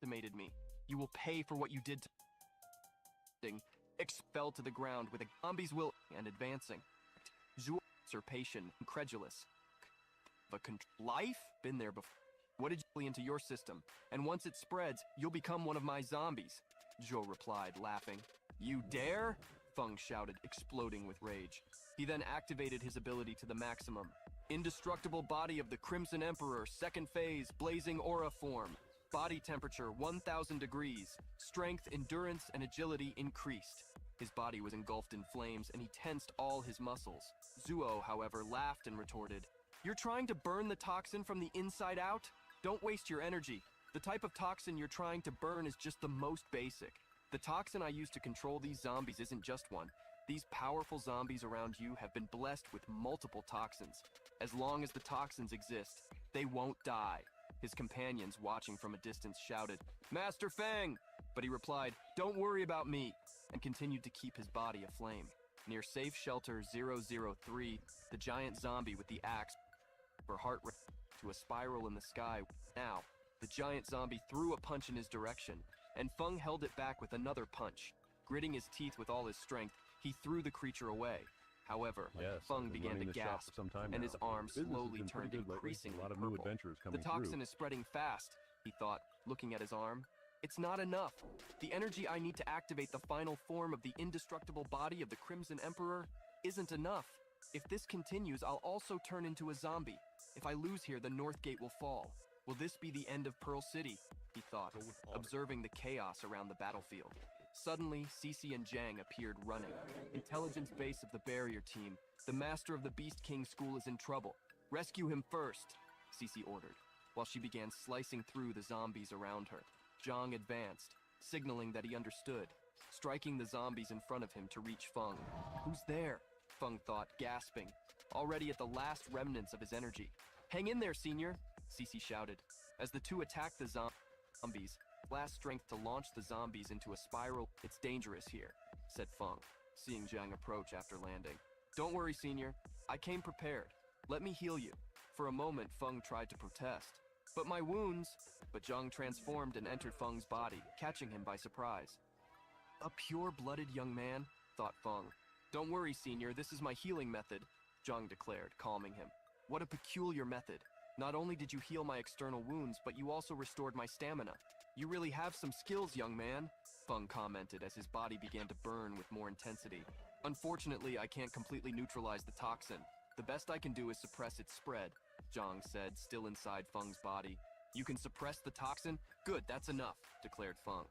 Estimated me. "You will pay for what you did to..." X fell to the ground with a zombie's will and advancing. Zhuo, usurpation, incredulous. Life? Been there before. "What did you into your system? And once it spreads, you'll become one of my zombies," Zhuo replied, laughing. "You dare?" Feng shouted, exploding with rage. He then activated his ability to the maximum. Indestructible body of the Crimson Emperor, second phase, blazing aura form. Body temperature 1000 degrees. Strength, endurance, and agility increased. His body was engulfed in flames, and he tensed all his muscles. Zhuo, however, laughed and retorted, "You're trying to burn the toxin from the inside out? Don't waste your energy. The type of toxin you're trying to burn is just the most basic. The toxin I use to control these zombies isn't just one. These powerful zombies around you have been blessed with multiple toxins. As long as the toxins exist, they won't die." His companions, watching from a distance, shouted, "Master Feng!" But he replied, "Don't worry about me," and continued to keep his body aflame. Near Safe Shelter 003, the giant zombie with the axe her heart rate to a spiral in the sky. Now, the giant zombie threw a punch in his direction, and Feng held it back with another punch. Gritting his teeth with all his strength, he threw the creature away. However, Feng began to gasp, and his arm slowly turned increasingly purple. "The toxin is spreading fast," he thought, looking at his arm. "It's not enough. The energy I need to activate the final form of the indestructible body of the Crimson Emperor isn't enough." If this continues, I'll also turn into a zombie. If I lose here, the North Gate will fall. Will this be the end of Pearl City? He thought, observing the chaos around the battlefield. Suddenly, Cece and Jang appeared running. Intelligence base of the barrier team. The master of the Beast King school is in trouble. Rescue him first, Cece ordered, while she began slicing through the zombies around her. Zhang advanced, signaling that he understood, striking the zombies in front of him to reach Feng. Who's there? Feng thought, gasping, already at the last remnants of his energy. Hang in there, senior, Cece shouted. As the two attacked the zombies, last strength to launch the zombies into a spiral. It's dangerous here, said Feng, seeing Zhang approach after landing. Don't worry, senior. I came prepared. Let me heal you. For a moment, Feng tried to protest. But my wounds... But Zhang transformed and entered Feng's body, catching him by surprise. A pure-blooded young man, thought Feng. Don't worry, senior. This is my healing method, Zhang declared, calming him. What a peculiar method. Not only did you heal my external wounds, but you also restored my stamina. You really have some skills, young man, Feng commented as his body began to burn with more intensity. Unfortunately, I can't completely neutralize the toxin. The best I can do is suppress its spread, Zhang said, still inside Feng's body. You can suppress the toxin? Good, that's enough, declared Feng.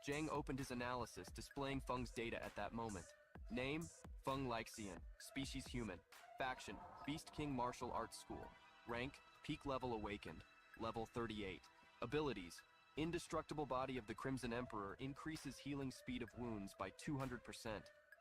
Zhang opened his analysis, displaying Feng's data at that moment. Name, Feng Lixian, species human, faction, Beast King Martial Arts School, rank, peak level awakened, level 38. Abilities, indestructible body of the Crimson Emperor increases healing speed of wounds by 200%,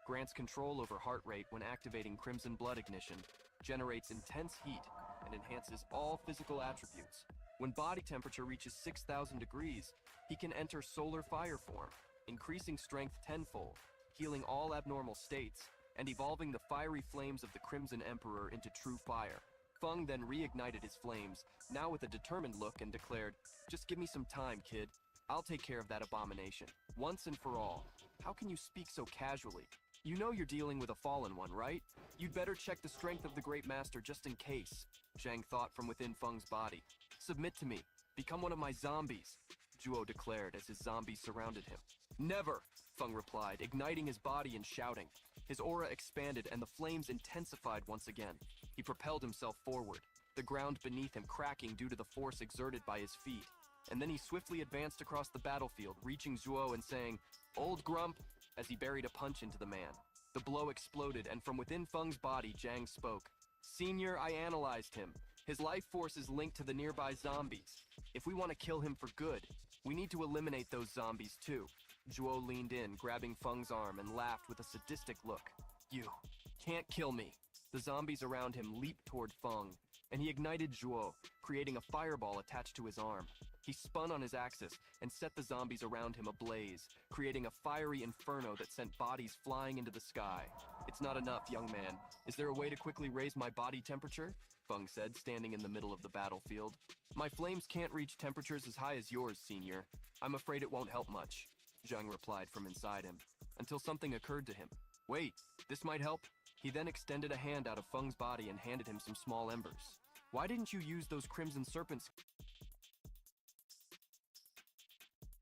grants control over heart rate when activating Crimson Blood Ignition, generates intense heat, and enhances all physical attributes. When body temperature reaches 6,000 degrees, he can enter solar fire form, increasing strength tenfold, healing all abnormal states, and evolving the fiery flames of the Crimson Emperor into true fire. Feng then reignited his flames, now with a determined look, and declared, "Just give me some time, kid. I'll take care of that abomination, once and for all." How can you speak so casually? You know you're dealing with a fallen one, right? You'd better check the strength of the Great Master just in case, Zhang thought from within Feng's body. Submit to me. Become one of my zombies, Zhuo declared as his zombies surrounded him. Never, Feng replied, igniting his body and shouting. His aura expanded and the flames intensified once again. He propelled himself forward, the ground beneath him cracking due to the force exerted by his feet. And then he swiftly advanced across the battlefield, reaching Zhuo and saying, "Old Grump," as he buried a punch into the man. The blow exploded, and from within Feng's body, Zhang spoke. "Senior, I analyzed him. His life force is linked to the nearby zombies. If we want to kill him for good, we need to eliminate those zombies too." Zhuo leaned in, grabbing Feng's arm, and laughed with a sadistic look. "You can't kill me." The zombies around him leaped toward Feng, and he ignited Zhuo, creating a fireball attached to his arm. He spun on his axis and set the zombies around him ablaze, creating a fiery inferno that sent bodies flying into the sky. "It's not enough, young man. Is there a way to quickly raise my body temperature?" Feng said, standing in the middle of the battlefield. "My flames can't reach temperatures as high as yours, senior. I'm afraid it won't help much," Zhang replied from inside him, until something occurred to him. "Wait, this might help." He then extended a hand out of Feng's body and handed him some small embers. "Why didn't you use those Crimson Serpents?"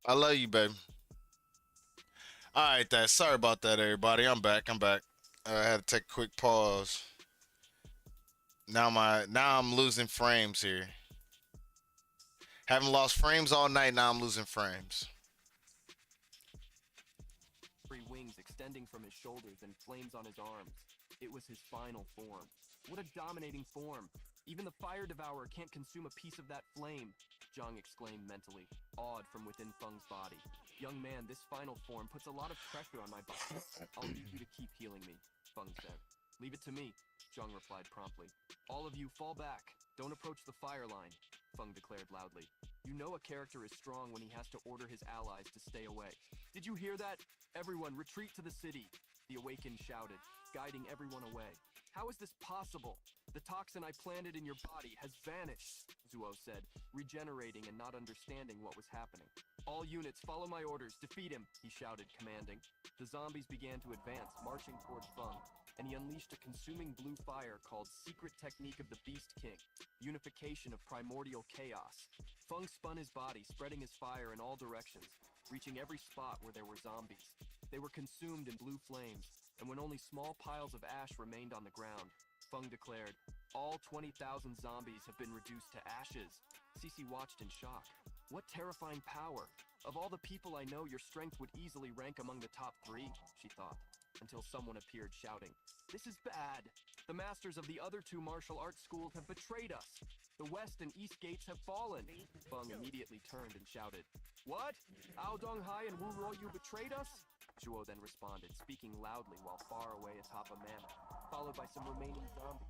I love you, baby. All right, that. Sorry about that, everybody. I'm back. I had to take a quick pause. Now I'm losing frames here. Haven't lost frames all night. Now I'm losing frames. Wings extending from his shoulders and flames on his arms. It was his final form. What a dominating form! Even the fire devourer can't consume a piece of that flame, Zhang exclaimed mentally, awed from within Feng's body. "Young man, this final form puts a lot of pressure on my body. I'll need you to keep healing me," Feng said. "Leave it to me," Zhang replied promptly. "All of you fall back. Don't approach the fire line," Feng declared loudly. "You know a character is strong when he has to order his allies to stay away. Did you hear that? Everyone, retreat to the city," the awakened shouted, guiding everyone away. "How is this possible? The toxin I planted in your body has vanished," Zhuo said, regenerating and not understanding what was happening. "All units, follow my orders. Defeat him," he shouted, commanding. The zombies began to advance, marching towards Feng, and he unleashed a consuming blue fire called Secret Technique of the Beast King, Unification of Primordial Chaos. Feng spun his body, spreading his fire in all directions, reaching every spot where there were zombies. They were consumed in blue flames, and when only small piles of ash remained on the ground, Feng declared. All 20,000 zombies have been reduced to ashes. Cece watched in shock. What terrifying power. Of all the people I know, your strength would easily rank among the top 3, she thought, until someone appeared shouting, "This is bad! The masters of the other 2 martial arts schools have betrayed us! The west and east gates have fallen!" Feng immediately turned and shouted, "What? Ao Donghai and Wu Ruoyu betrayed us?" Zhuo then responded, speaking loudly while far away atop a mammoth, followed by some remaining zombies.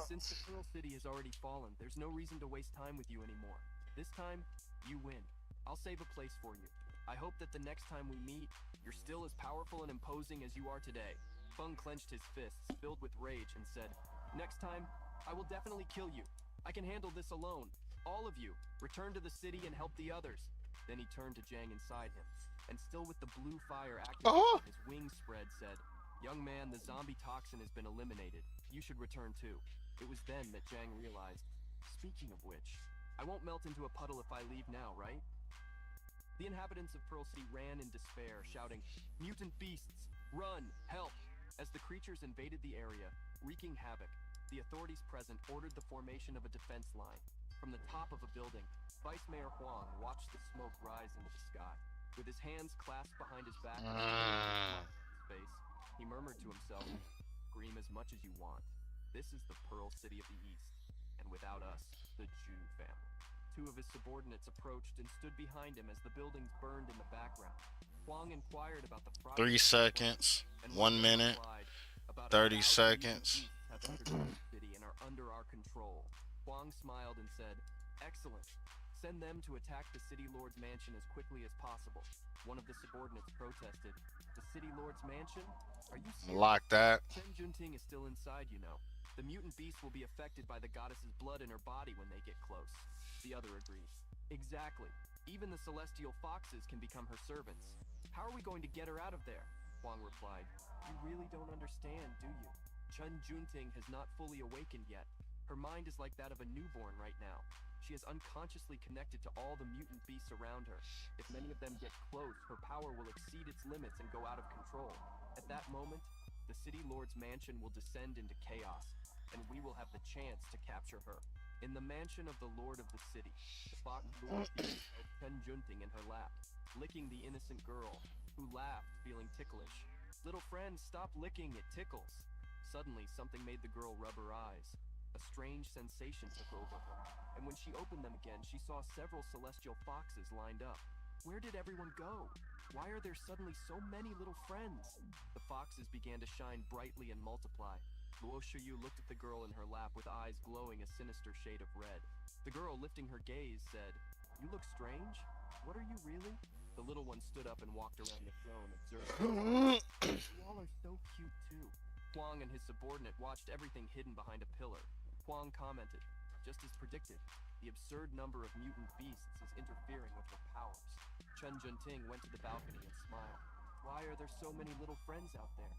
"Since the Pearl City has already fallen, there's no reason to waste time with you anymore. This time, you win. I'll save a place for you. I hope that the next time we meet, you're still as powerful and imposing as you are today." Feng clenched his fists, filled with rage, and said, "Next time, I will definitely kill you. I can handle this alone. All of you, return to the city and help the others." Then he turned to Zhang inside him, and still with the blue fire activated, his wings spread, said, "Young man, the zombie toxin has been eliminated. You should return too." It was then that Zhang realized, speaking of which, I won't melt into a puddle if I leave now, right? The inhabitants of Pearl City ran in despair, shouting, "Mutant beasts, run, help!" As the creatures invaded the area, wreaking havoc, the authorities present ordered the formation of a defense line. From the top of a building, Vice Mayor Huang watched the smoke rise into the sky. With his hands clasped behind his back and a smile on his face, he murmured to himself, "Scream as much as you want. This is the Pearl City of the East, and without us, the Jew family." 2 of his subordinates approached and stood behind him as the buildings burned in the background. Huang inquired about the 3 seconds, 1 minute, 30 seconds. Have entered the city and are under our control. Huang smiled and said, "Excellent. Send them to attack the City Lord's mansion as quickly as possible." One of the subordinates protested, "The City Lord's mansion? Are you serious? Lock that. Chen Junting is still inside, you know. The mutant beast will be affected by the goddess's blood in her body when they get close." The other agreed. "Exactly. Even the celestial foxes can become her servants. How are we going to get her out of there?" Huang replied, "You really don't understand, do you? Chen Junting has not fully awakened yet. Her mind is like that of a newborn right now. She is unconsciously connected to all the mutant beasts around her. If many of them get close, her power will exceed its limits and go out of control. At that moment, the City Lord's mansion will descend into chaos, and we will have the chance to capture her." In the mansion of the Lord of the City, the fox Lord held Chen Junting in her lap, licking the innocent girl, who laughed, feeling ticklish. "Little friend, stop licking, it tickles." Suddenly, something made the girl rub her eyes. A strange sensation took over her, and when she opened them again, she saw several celestial foxes lined up. Where did everyone go? Why are there suddenly so many little friends? The foxes began to shine brightly and multiply. Luo Shiyu looked at the girl in her lap with eyes glowing a sinister shade of red. The girl, lifting her gaze, said, "You look strange. What are you really?" The little one stood up and walked around the throne, observing. "You all are so cute, too." Huang and his subordinate watched everything hidden behind a pillar. Huang commented, "Just as predicted, the absurd number of mutant beasts is interfering with her powers." Chen Junting went to the balcony and smiled. "Why are there so many little friends out there?"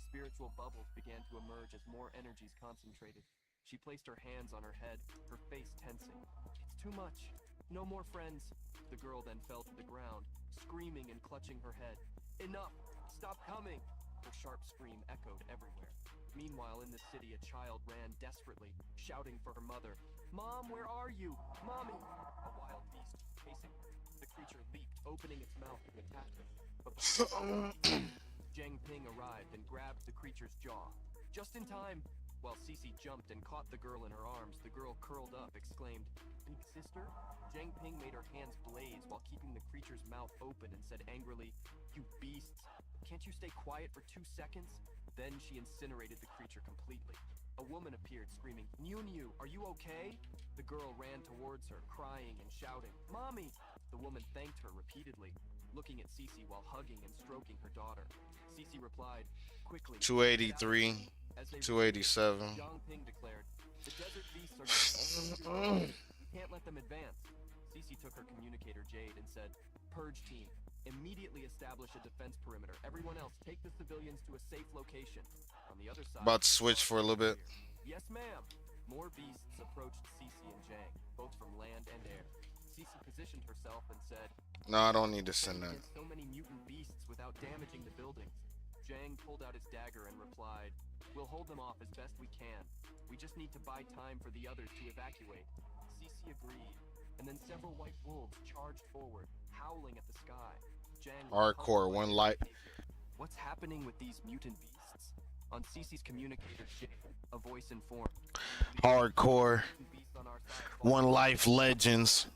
Spiritual bubbles began to emerge as more energies concentrated. She placed her hands on her head, her face tensing. "It's too much. No more friends." The girl then fell to the ground, screaming and clutching her head. "Enough! Stop coming!" Her sharp scream echoed everywhere. Meanwhile, in the city, a child ran desperately, shouting for her mother. "Mom, where are you? Mommy!" A wild beast was chasing her. The creature leaped, opening its mouth to attack her. But Zhang Ping arrived and grabbed the creature's jaw. Just in time! While Cece jumped and caught the girl in her arms, the girl curled up, exclaimed, "Big sister?" Zhang Ping made her hands blaze while keeping the creature's mouth open and said angrily, "You beasts! Can't you stay quiet for 2 seconds?" Then she incinerated the creature completely. A woman appeared, screaming, "Niu Niu, are you okay?" The girl ran towards her, crying and shouting, "Mommy!" The woman thanked her repeatedly, looking at Cece while hugging and stroking her daughter. Cece replied, "Quickly." 283, 287. Zhang Ping declared, "The desert beasts are we can't let them advance." Cece took her communicator Jade and said, "Purge team, immediately establish a defense perimeter. Everyone else, take the civilians to a safe location." On the other side, About to switch for a little bit. "Yes, ma'am." More beasts approached Cece and Zhang, both from land and air. Cece positioned herself and said, No, I don't need to send that. "So many mutant beasts without damaging the buildings." Jang pulled out his dagger and replied, "We'll hold them off as best we can. We just need to buy time for the others to evacuate." Cece agreed, and then several white wolves charged forward, howling at the sky. Jang was Hardcore, puzzled by one their life. behavior. What's happening with these mutant beasts? On Cece's communicator chip, a voice informed. Hardcore. One Life Legends.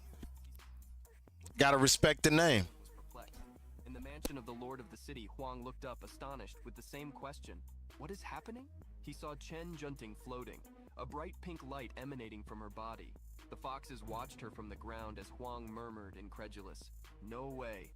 Gotta respect the name. Perplexed. In the mansion of the Lord of the City, Huang looked up, astonished, with the same question. What is happening? He saw Chen Junting floating, a bright pink light emanating from her body. The foxes watched her from the ground as Huang murmured, incredulous, "No way."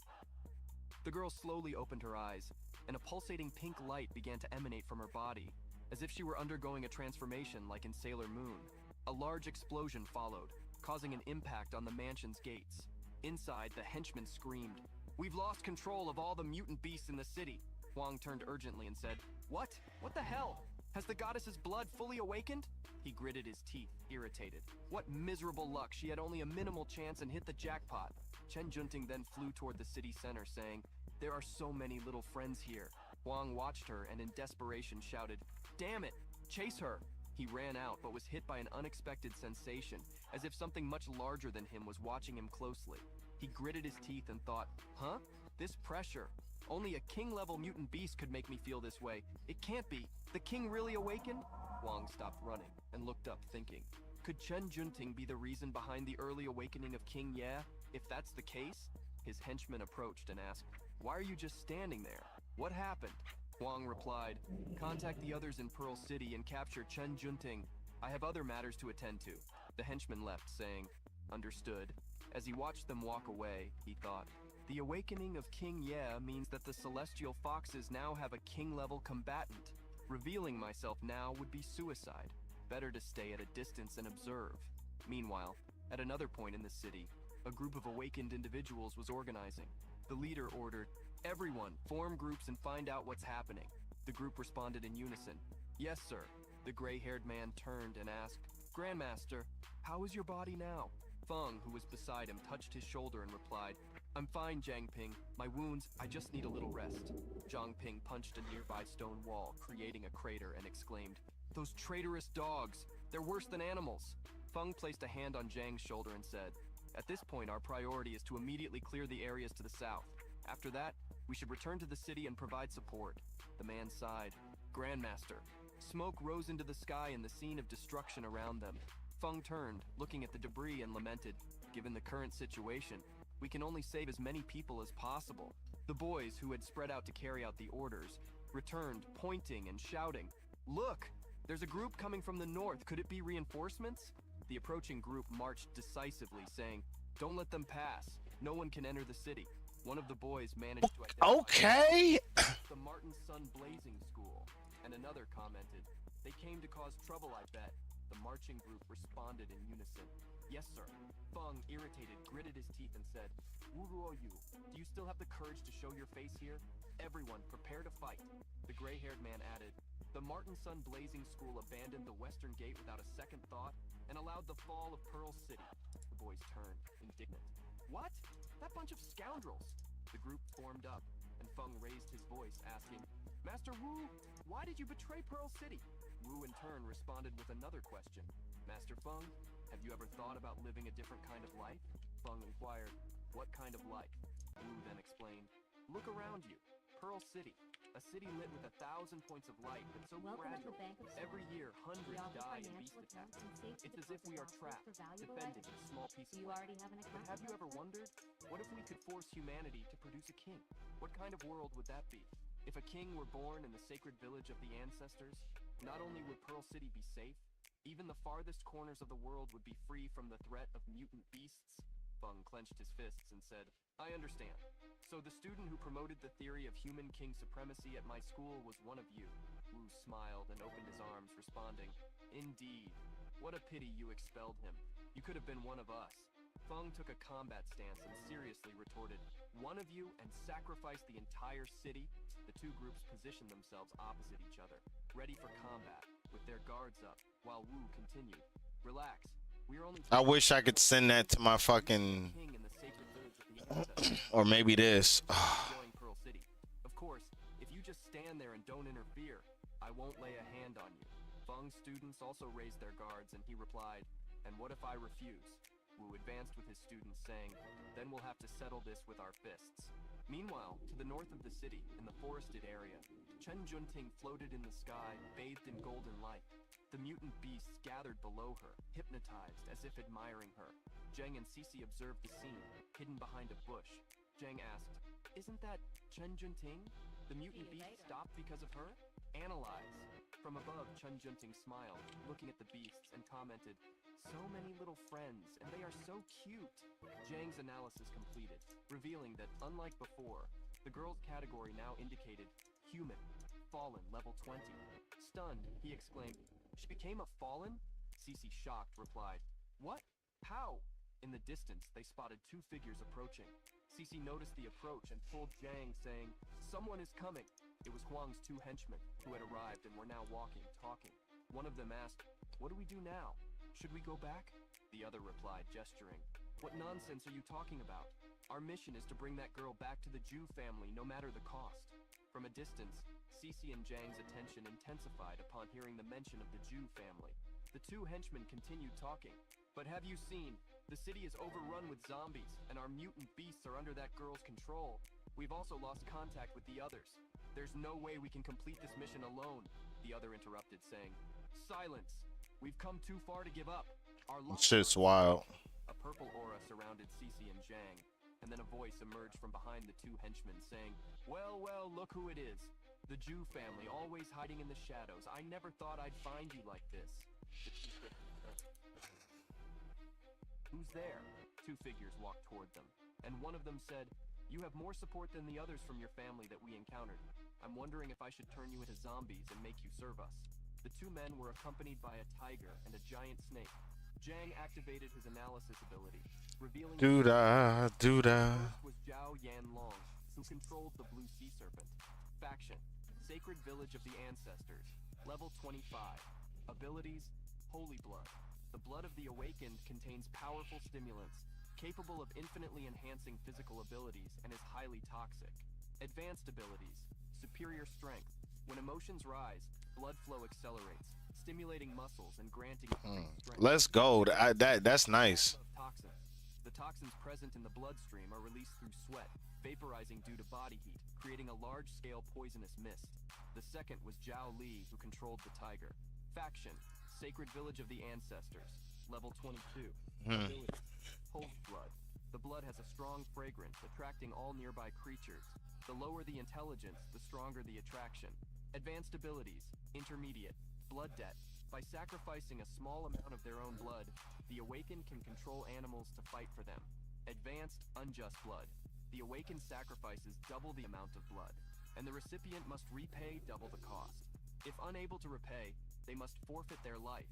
The girl slowly opened her eyes, and a pulsating pink light began to emanate from her body, as if she were undergoing a transformation like in Sailor Moon. A large explosion followed, causing an impact on the mansion's gates. Inside, the henchmen screamed, "We've lost control of all the mutant beasts in the city." Huang turned urgently and said, "What? What the hell? Has the goddess's blood fully awakened?" He gritted his teeth, irritated. What miserable luck, she had only a minimal chance and hit the jackpot. Chen Junting then flew toward the city center, saying, "There are so many little friends here." Huang watched her and in desperation shouted, "Damn it! Chase her!" He ran out, but was hit by an unexpected sensation, as if something much larger than him was watching him closely. He gritted his teeth and thought, "Huh? This pressure. Only a king-level mutant beast could make me feel this way. It can't be. The king really awakened?" Huang stopped running and looked up, thinking, could Chen Junting be the reason behind the early awakening of King Ye? If that's the case, his henchman approached and asked, "Why are you just standing there? What happened?" Huang replied, "Contact the others in Pearl City and capture Chen Junting. I have other matters to attend to." The henchman left, saying, "Understood." As he watched them walk away, he thought, the awakening of King Ye means that the celestial foxes now have a king-level combatant. Revealing myself now would be suicide. Better to stay at a distance and observe. Meanwhile, at another point in the city, a group of awakened individuals was organizing. The leader ordered, "Everyone, form groups and find out what's happening." The group responded in unison, "Yes, sir." The gray-haired man turned and asked, "Grandmaster, how is your body now?" Feng, who was beside him, touched his shoulder and replied, "I'm fine, Jiang Ping. My wounds, I just need a little rest." Jiang Ping punched a nearby stone wall, creating a crater, and exclaimed, "Those traitorous dogs! They're worse than animals!" Feng placed a hand on Jiang's shoulder and said, "At this point, our priority is to immediately clear the areas to the south. After that, we should return to the city and provide support." The man sighed. "Grandmaster." Smoke rose into the sky in the scene of destruction around them. Feng turned, looking at the debris, and lamented, "Given the current situation, we can only save as many people as possible." The boys, who had spread out to carry out the orders, returned, pointing and shouting, "Look! There's a group coming from the north. Could it be reinforcements?" The approaching group marched decisively, saying, "Don't let them pass. No one can enter the city." One of the boys managed to identify Okay. the Martin Sun Blazing School, and another commented, "They came to cause trouble, I bet." The marching group responded in unison, "Yes, sir." Feng, irritated, gritted his teeth and said, "Wu Ruo Yu, do you still have the courage to show your face here? Everyone, prepare to fight." The gray-haired man added, "The Martin Sun Blazing School abandoned the western gate without a second thought and allowed the fall of Pearl City." The boys turned, indignant. "What? That bunch of scoundrels!" The group formed up, and Feng raised his voice, asking, "Master Wu, why did you betray Pearl City?" Wu in turn responded with another question. "Master Feng, have you ever thought about living a different kind of life?" Feng inquired, "What kind of life?" Wu then explained, "Look around you. Pearl City, a city lit with 1,000 points of light, but so fragile. Every year, hundreds die in beast attacks. It's as if we are trapped, defending a small piece of land. But have you ever wondered, what if we could force humanity to produce a king? What kind of world would that be? If a king were born in the sacred village of the ancestors, not only would Pearl City be safe, even the farthest corners of the world would be free from the threat of mutant beasts." Feng clenched his fists and said, "I understand. So the student who promoted the theory of human king supremacy at my school was one of you." Wu smiled and opened his arms, responding, "Indeed. What a pity you expelled him. You could have been one of us." Feng took a combat stance and seriously retorted, "One of you, and sacrifice the entire city?" The two groups positioned themselves opposite each other, ready for combat, with their guards up, while Wu continued, "Relax. We are only..." I wish I could send that to my fucking, or maybe this. Pearl City. Of course, if you just stand stand there and don't interfere. I won't lay a hand on you. Feng's students also raised their guards, and he replied, and what if I refuse? Wu advanced with his students, saying, then we'll have to settle this with our fists. Meanwhile, to the north of the city, in the forested area, Chen Junting floated in the sky, bathed in golden light. The mutant beasts gathered below her, hypnotized, as if admiring her. Zheng and Cece observed the scene, hidden behind a bush. Zheng asked, isn't that Chen Junting? The mutant beast stopped because of her? Analyze. From above, Chen Junting smiled, looking at the beasts, and commented, so many little friends, and they are so cute. Zhang's analysis completed, revealing that, unlike before, the girl's category now indicated human, fallen, level 20. Stunned, he exclaimed, she became a fallen? Cece, shocked, replied, what? How? In the distance, they spotted two figures approaching. Cece noticed the approach and pulled Zhang, saying, someone is coming. It was Huang's two henchmen, who had arrived and were now walking, talking. One of them asked, what do we do now? Should we go back? The other replied, gesturing, what nonsense are you talking about? Our mission is to bring that girl back to the Zhu family, no matter the cost. From a distance, Cece and Zhang's attention intensified upon hearing the mention of the Zhu family. The two henchmen continued talking. But have you seen? The city is overrun with zombies, and our mutant beasts are under that girl's control. We've also lost contact with the others. There's no way we can complete this mission alone, the other interrupted, saying, silence! We've come too far to give up. Our Shit's wild. A purple aura surrounded Cece and Zhang, and then a voice emerged from behind the two henchmen, saying, well, well, look who it is. The Zhu family, always hiding in the shadows. I never thought I'd find you like this. Who's there? Two figures walked toward them, and one of them said, you have more support than the others from your family that we encountered. I'm wondering if I should turn you into zombies and make you serve us. The two men were accompanied by a tiger and a giant snake. Zhang activated his analysis ability, revealing Doo-da, doo-da. First was Zhao Yanlong, who controlled the blue sea serpent. Faction, Sacred Village of the Ancestors, level 25. Abilities, Holy Blood. The blood of the awakened contains powerful stimulants, capable of infinitely enhancing physical abilities, and is highly toxic. Advanced abilities, Superior Strength. When emotions rise, blood flow accelerates, stimulating muscles and granting increased strength. Let's go. That's nice. Toxins. The toxins present in the bloodstream are released through sweat, vaporizing due to body heat, creating a large-scale poisonous mist. The second was Zhao Li, who controlled the tiger. Faction, Sacred Village of the Ancestors, level 22. Ability, Holy Blood. The blood has a strong fragrance, attracting all nearby creatures. The lower the intelligence, the stronger the attraction. Advanced abilities, Intermediate, Blood Debt. By sacrificing a small amount of their own blood, the awakened can control animals to fight for them. Advanced, Unjust Blood. The awakened sacrifices double the amount of blood, and the recipient must repay double the cost. If unable to repay, they must forfeit their life,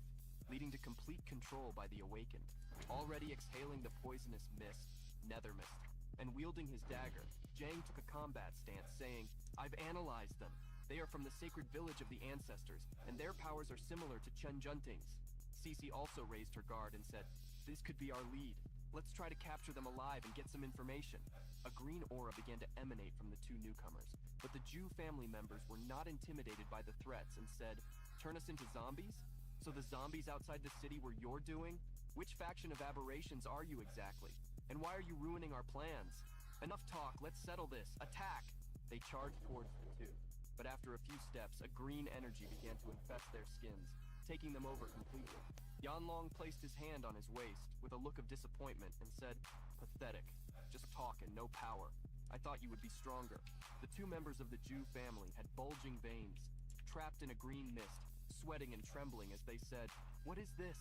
leading to complete control by the awakened. Already exhaling the poisonous mist, Nether Mist, and wielding his dagger, Zhang took a combat stance, saying, I've analyzed them. They are from the Sacred Village of the Ancestors, and their powers are similar to Chen Junting's. Cece also raised her guard and said, this could be our lead. Let's try to capture them alive and get some information. A green aura began to emanate from the two newcomers, but the Zhu family members were not intimidated by the threats and said, turn us into zombies? So the zombies outside the city were your doing? Which faction of aberrations are you exactly? And why are you ruining our plans? Enough talk, let's settle this. Attack! They charged towards the two, but after a few steps, a green energy began to infest their skins, taking them over completely. Yanlong placed his hand on his waist with a look of disappointment and said, pathetic. Just talk and no power. I thought you would be stronger. The two members of the Zhu family had bulging veins, trapped in a green mist, sweating and trembling as they said, what is this?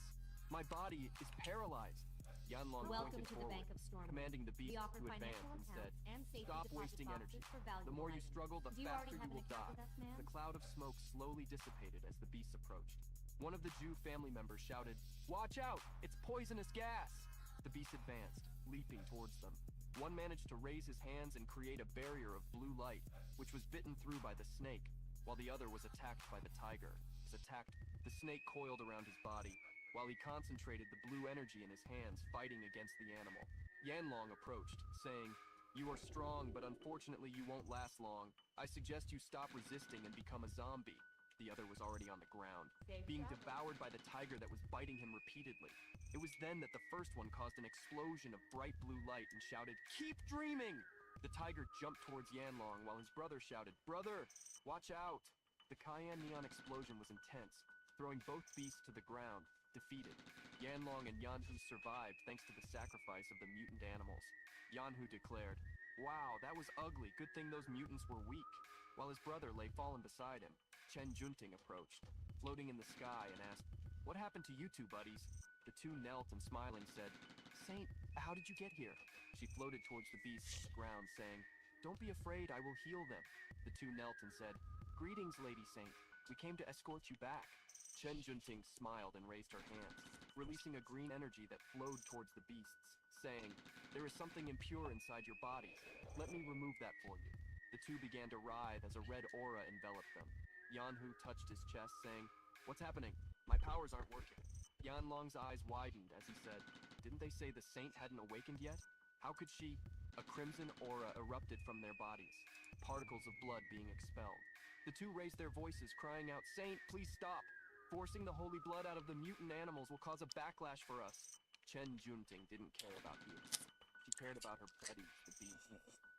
My body is paralyzed. Yanlong pointed forward, commanding the beast to advance and said, stop wasting energy. The more you struggle, the faster you will die. The cloud of smoke slowly dissipated as the beast approached. One of the Zhu family members shouted, watch out! It's poisonous gas! The beast advanced, leaping towards them. One managed to raise his hands and create a barrier of blue light, which was bitten through by the snake, while the other was attacked by the tiger. The snake coiled around his body, while he concentrated the blue energy in his hands, fighting against the animal. Yanlong approached, saying, You are strong, but unfortunately you won't last long. I suggest you stop resisting and become a zombie. The other was already on the ground, being devoured by the tiger that was biting him repeatedly. It was then that the first one caused an explosion of bright blue light and shouted, "Keep dreaming!" The tiger jumped towards Yanlong while his brother shouted, "Brother, watch out!" The cayenne neon explosion was intense, throwing both beasts to the ground, defeated. Yanlong and Yanhu survived thanks to the sacrifice of the mutant animals. Yanhu declared, "Wow, that was ugly. Good thing those mutants were weak." While his brother lay fallen beside him, Chen Junting approached, floating in the sky, and asked, "What happened to you two buddies?" The two knelt and smiling said, "Saint, how did you get here?" She floated towards the beasts on the ground, saying, "Don't be afraid, I will heal them." The two knelt and said, "Greetings, Lady Saint. We came to escort you back." Chen Junting smiled and raised her hands, releasing a green energy that flowed towards the beasts, saying, "There is something impure inside your bodies. Let me remove that for you." The two began to writhe as a red aura enveloped them. Yanhu touched his chest, saying, "What's happening? My powers aren't working." Yanlong's eyes widened as he said, "Didn't they say the saint hadn't awakened yet? How could she?" A crimson aura erupted from their bodies, particles of blood being expelled. The two raised their voices, crying out, "Saint, please stop! Forcing the holy blood out of the mutant animals will cause a backlash for us." Chen Junting didn't care about humans. She cared about her buddies, the beasts.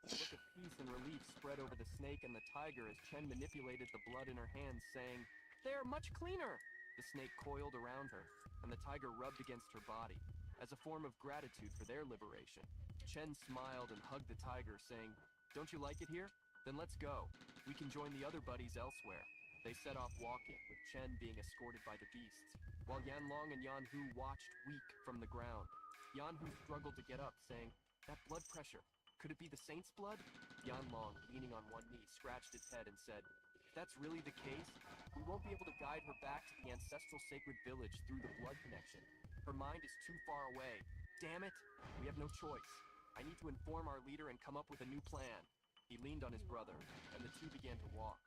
A look of peace and relief spread over the snake and the tiger as Chen manipulated the blood in her hands, saying, "They are much cleaner." The snake coiled around her, and the tiger rubbed against her body, as a form of gratitude for their liberation. Chen smiled and hugged the tiger, saying, "Don't you like it here? Then let's go. We can join the other buddies elsewhere." They set off walking, with Chen being escorted by the beasts, while Yanlong and Yanhu watched weak from the ground. Yanhu struggled to get up, saying, "That blood pressure, could it be the saint's blood?" Yanlong, leaning on one knee, scratched his head and said, "If that's really the case, we won't be able to guide her back to the ancestral sacred village through the blood connection. Her mind is too far away. Damn it, we have no choice. I need to inform our leader and come up with a new plan." He leaned on his brother, and the two began to walk.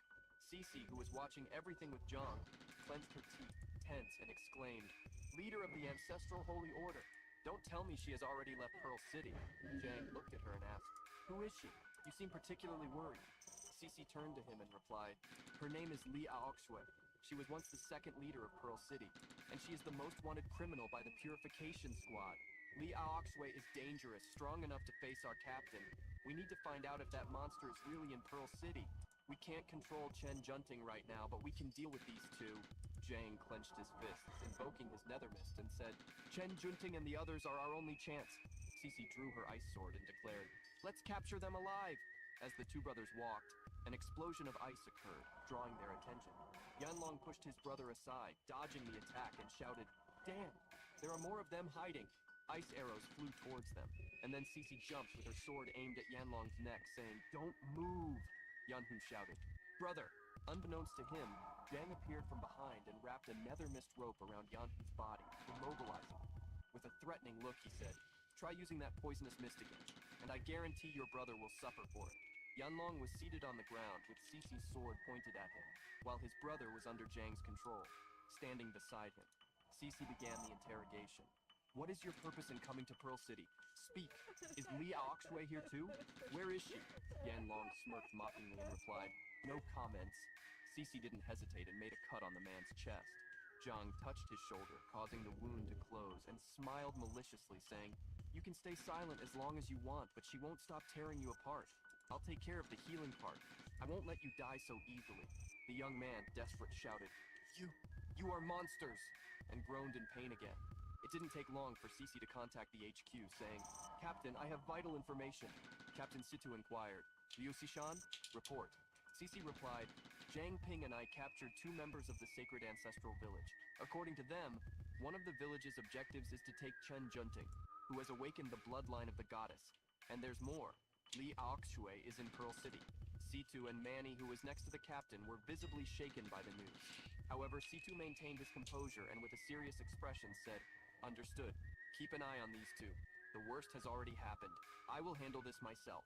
Cece, who was watching everything with Zhang, clenched her teeth, tense, and exclaimed, "Leader of the Ancestral Holy Order, don't tell me she has already left Pearl City." Zhang looked at her and asked, "Who is she? You seem particularly worried." Cece turned to him and replied, "Her name is Li Aoxue. She was once the second leader of Pearl City, and she is the most wanted criminal by the Purification Squad. Li Aoxue is dangerous, strong enough to face our captain. We need to find out if that monster is really in Pearl City. We can't control Chen Junting right now, but we can deal with these two." Zhang clenched his fists, invoking his nether mist, and said, "Chen Junting and the others are our only chance." Cece drew her ice sword and declared, "Let's capture them alive." As the two brothers walked, an explosion of ice occurred, drawing their attention. Yanlong pushed his brother aside, dodging the attack, and shouted, "Damn, there are more of them hiding." Ice arrows flew towards them, and then Cece jumped with her sword aimed at Yanlong's neck, saying, "Don't move." Yanhu shouted, "Brother!" Unbeknownst to him, Zhang appeared from behind and wrapped a nether mist rope around Yanhu's body, immobilizing him. With a threatening look, he said, "Try using that poisonous mist again, and I guarantee your brother will suffer for it." Yanlong was seated on the ground with Cece's sword pointed at him, while his brother was under Zhang's control, standing beside him. Cece began the interrogation. "What is your purpose in coming to Pearl City? Speak. Is Li Aoxue here too? Where is she?" Yanlong smirked mockingly and replied, "No comments." Cece didn't hesitate and made a cut on the man's chest. Zhang touched his shoulder, causing the wound to close, and smiled maliciously, saying, "You can stay silent as long as you want, but she won't stop tearing you apart. I'll take care of the healing part. I won't let you die so easily." The young man, desperate, shouted, You are monsters!" and groaned in pain again. It didn't take long for Cece to contact the HQ, saying, "Captain, I have vital information." Captain Situ inquired, "Liu Xishan? Report." Cece replied, "Zhang Ping and I captured 2 members of the sacred ancestral village. According to them, one of the village's objectives is to take Chen Junting, who has awakened the bloodline of the goddess. And there's more. Li Aoxue is in Pearl City." Situ and Manny, who was next to the captain, were visibly shaken by the news. However, Situ maintained his composure and with a serious expression said, "Understood. Keep an eye on these two. The worst has already happened. I will handle this myself."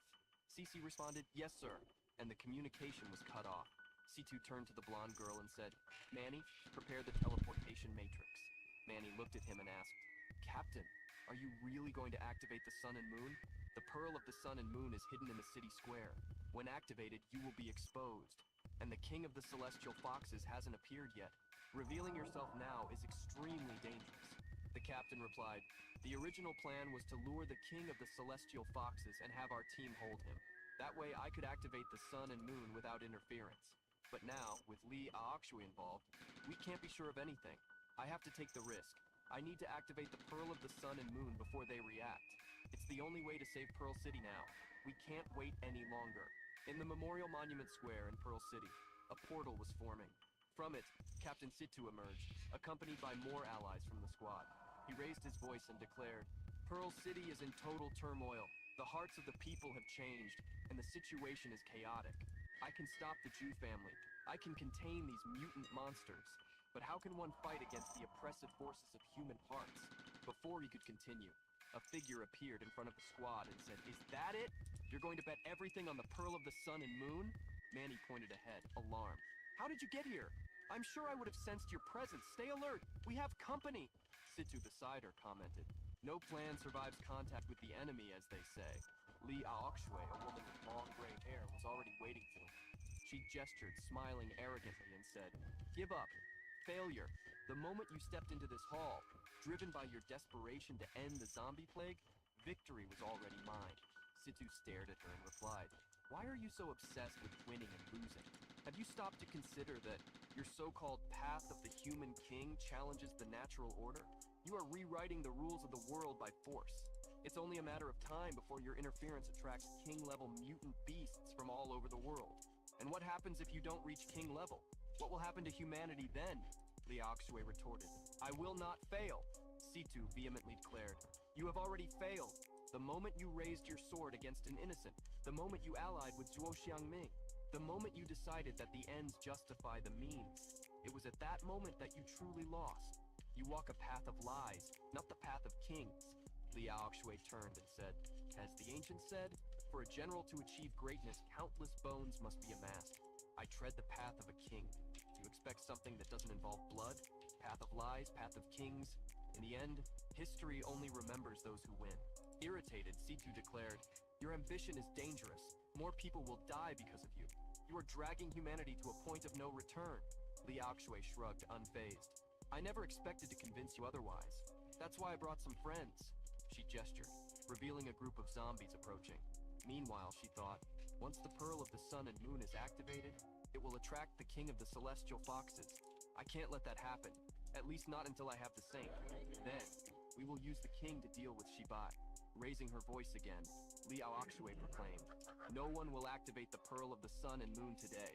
Cece responded, "Yes, sir," and the communication was cut off. Situ turned to the blonde girl and said, "Manny, prepare the teleportation matrix." Manny looked at him and asked, "Captain, are you really going to activate the sun and moon? The pearl of the the sun and moon is hidden in the city square. When activated, you will be exposed. And the king of the celestial foxes hasn't appeared yet. Revealing yourself now is extremely dangerous. The captain replied, the original plan was to lure the king of the celestial foxes and have our team hold him. That way I could activate the sun and moon without interference. But now, with Lee Aokshui involved, we can't be sure of anything. I have to take the risk. I need to activate the Pearl of the Sun and Moon before they react. It's the only way to save Pearl City now. We can't wait any longer. In the Memorial Monument Square in Pearl City, a portal was forming. From it, Captain Situ emerged, accompanied by more allies from the squad. He raised his voice and declared, Pearl City is in total turmoil. The hearts of the people have changed, and the situation is chaotic. I can stop the Jew family. I can contain these mutant monsters. But how can one fight against the oppressive forces of human hearts? Before he could continue, a figure appeared in front of the squad and said, is that it? You're going to bet everything on the Pearl of the Sun and Moon? Manny pointed ahead, alarmed. How did you get here? I'm sure I would have sensed your presence. Stay alert. We have company. Situ beside her commented. No plan survives contact with the enemy, as they say. Lee Aokshui, a woman with long gray hair, was already waiting for him. She gestured, smiling arrogantly, and said, give up. Failure. The moment you stepped into this hall, driven by your desperation to end the zombie plague, victory was already mine. Situ stared at her and replied, why are you so obsessed with winning and losing? Have you stopped to consider that your so-called path of the human king challenges the natural order? You are rewriting the rules of the world by force. It's only a matter of time before your interference attracts king-level mutant beasts from all over the world. And what happens if you don't reach king level? What will happen to humanity then? Lee Aokshui retorted. I will not fail. Situ vehemently declared. You have already failed. The moment you raised your sword against an innocent, the moment you allied with Zhuo Xiangming, the moment you decided that the ends justify the means, it was at that moment that you truly lost. You walk a path of lies, not the path of kings. Lee Aokshui turned and said, as the ancients said, for a general to achieve greatness, countless bones must be amassed. I tread the path of a king. You expect something that doesn't involve blood? Path of lies, path of kings. In the end, history only remembers those who win. Irritated, Situ declared, your ambition is dangerous. More people will die because of you. You are dragging humanity to a point of no return. Lee Aokshui shrugged, unfazed. I never expected to convince you otherwise. That's why I brought some friends. She gestured, revealing a group of zombies approaching. Meanwhile, she thought, once the Pearl of the Sun and Moon is activated, it will attract the king of the celestial foxes. I can't let that happen, at least not until I have the saint. Then, we will use the king to deal with Shibai. Raising her voice again, Lee Aokshui proclaimed, no one will activate the Pearl of the Sun and Moon today.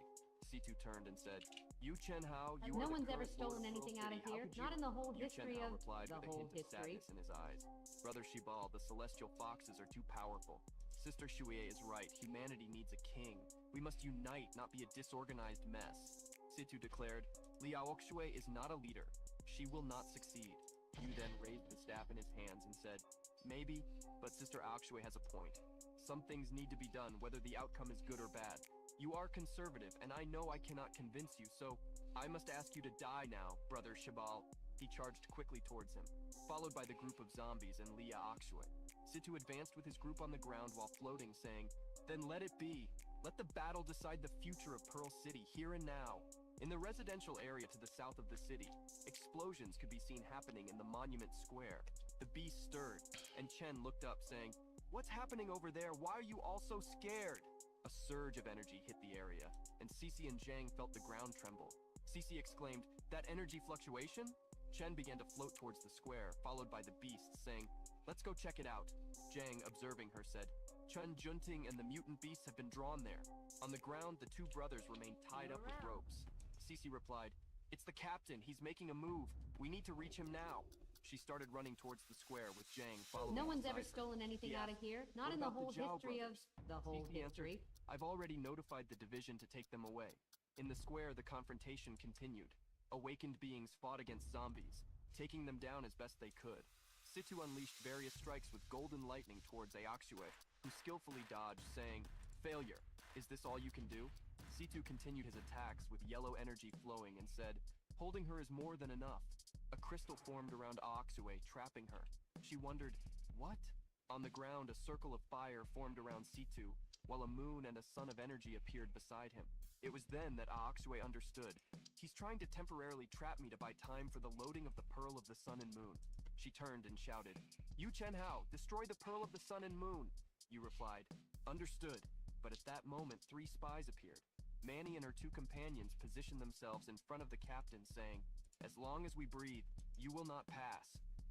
Situ turned and said, Yu Chenhao, you No are the one's ever current stolen lord of anything Pearl out of City. How here. could Not you? in the whole Yu history Chenhao of replied the with a whole hint of history. sadness in his eyes. Brother Shibal, the celestial foxes are too powerful. Sister Shuye is right. Humanity needs a king. We must unite, not be a disorganized mess. Situ declared, Li Aokshui is not a leader. She will not succeed. Yu then raised the staff in his hands and said, maybe, but Sister Aokshui has a point. Some things need to be done, whether the outcome is good or bad. You are conservative, and I know I cannot convince you, so I must ask you to die now, Brother Shibal. He charged quickly towards him, followed by the group of zombies and Lia Aokshui. Situ advanced with his group on the ground while floating, saying, then let it be. Let the battle decide the future of Pearl City, here and now. In the residential area to the south of the city, explosions could be seen happening in the Monument Square. The beast stirred, and Chen looked up, saying, what's happening over there? Why are you all so scared? A surge of energy hit the area, and Cici and Zhang felt the ground tremble. Cici exclaimed, that energy fluctuation? Chen began to float towards the square, followed by the beasts, saying, let's go check it out. Zhang, observing her, said, Chen Junting and the mutant beasts have been drawn there. On the ground, the two brothers remained tied up with ropes. Cici replied, it's the captain. He's making a move. We need to reach him now. She started running towards the square with Zhang following. No one's ever beside her. stolen anything He out of asked, here. Not "What in the about whole Zhao history of brothers?" the whole Cici answered, history. I've already notified the division to take them away. In the square, the confrontation continued. Awakened beings fought against zombies, taking them down as best they could. Situ unleashed various strikes with golden lightning towards Aokshui, who skillfully dodged, saying, failure. Is this all you can do? Situ continued his attacks with yellow energy flowing and said, holding her is more than enough. A crystal formed around Aokshui, trapping her. She wondered, what? On the ground, a circle of fire formed around C2, while a moon and a sun of energy appeared beside him. It was then that Aoksue understood. He's trying to temporarily trap me to buy time for the loading of the Pearl of the Sun and Moon. She turned and shouted, "You Chen Hao, destroy the Pearl of the Sun and Moon." You replied, "Understood." But at that moment, 3 spies appeared. Manny and her 2 companions positioned themselves in front of the captain, saying, "As long as we breathe, you will not pass."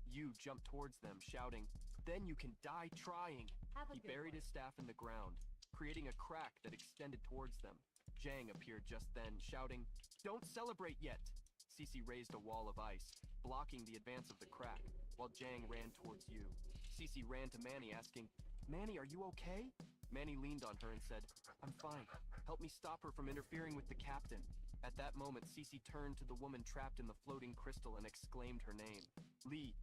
You jumped towards them, shouting, "Then you can die trying." He buried his staff in the ground, creating a crack that extended towards them. Zhang appeared just then, shouting, "Don't celebrate yet!" Cece raised a wall of ice, blocking the advance of the crack, while Zhang ran towards you. Cece ran to Manny, asking, "Manny, are you okay?" Manny leaned on her and said, "I'm fine. Help me stop her from interfering with the captain." At that moment, Cece turned to the woman trapped in the floating crystal and exclaimed her name. Li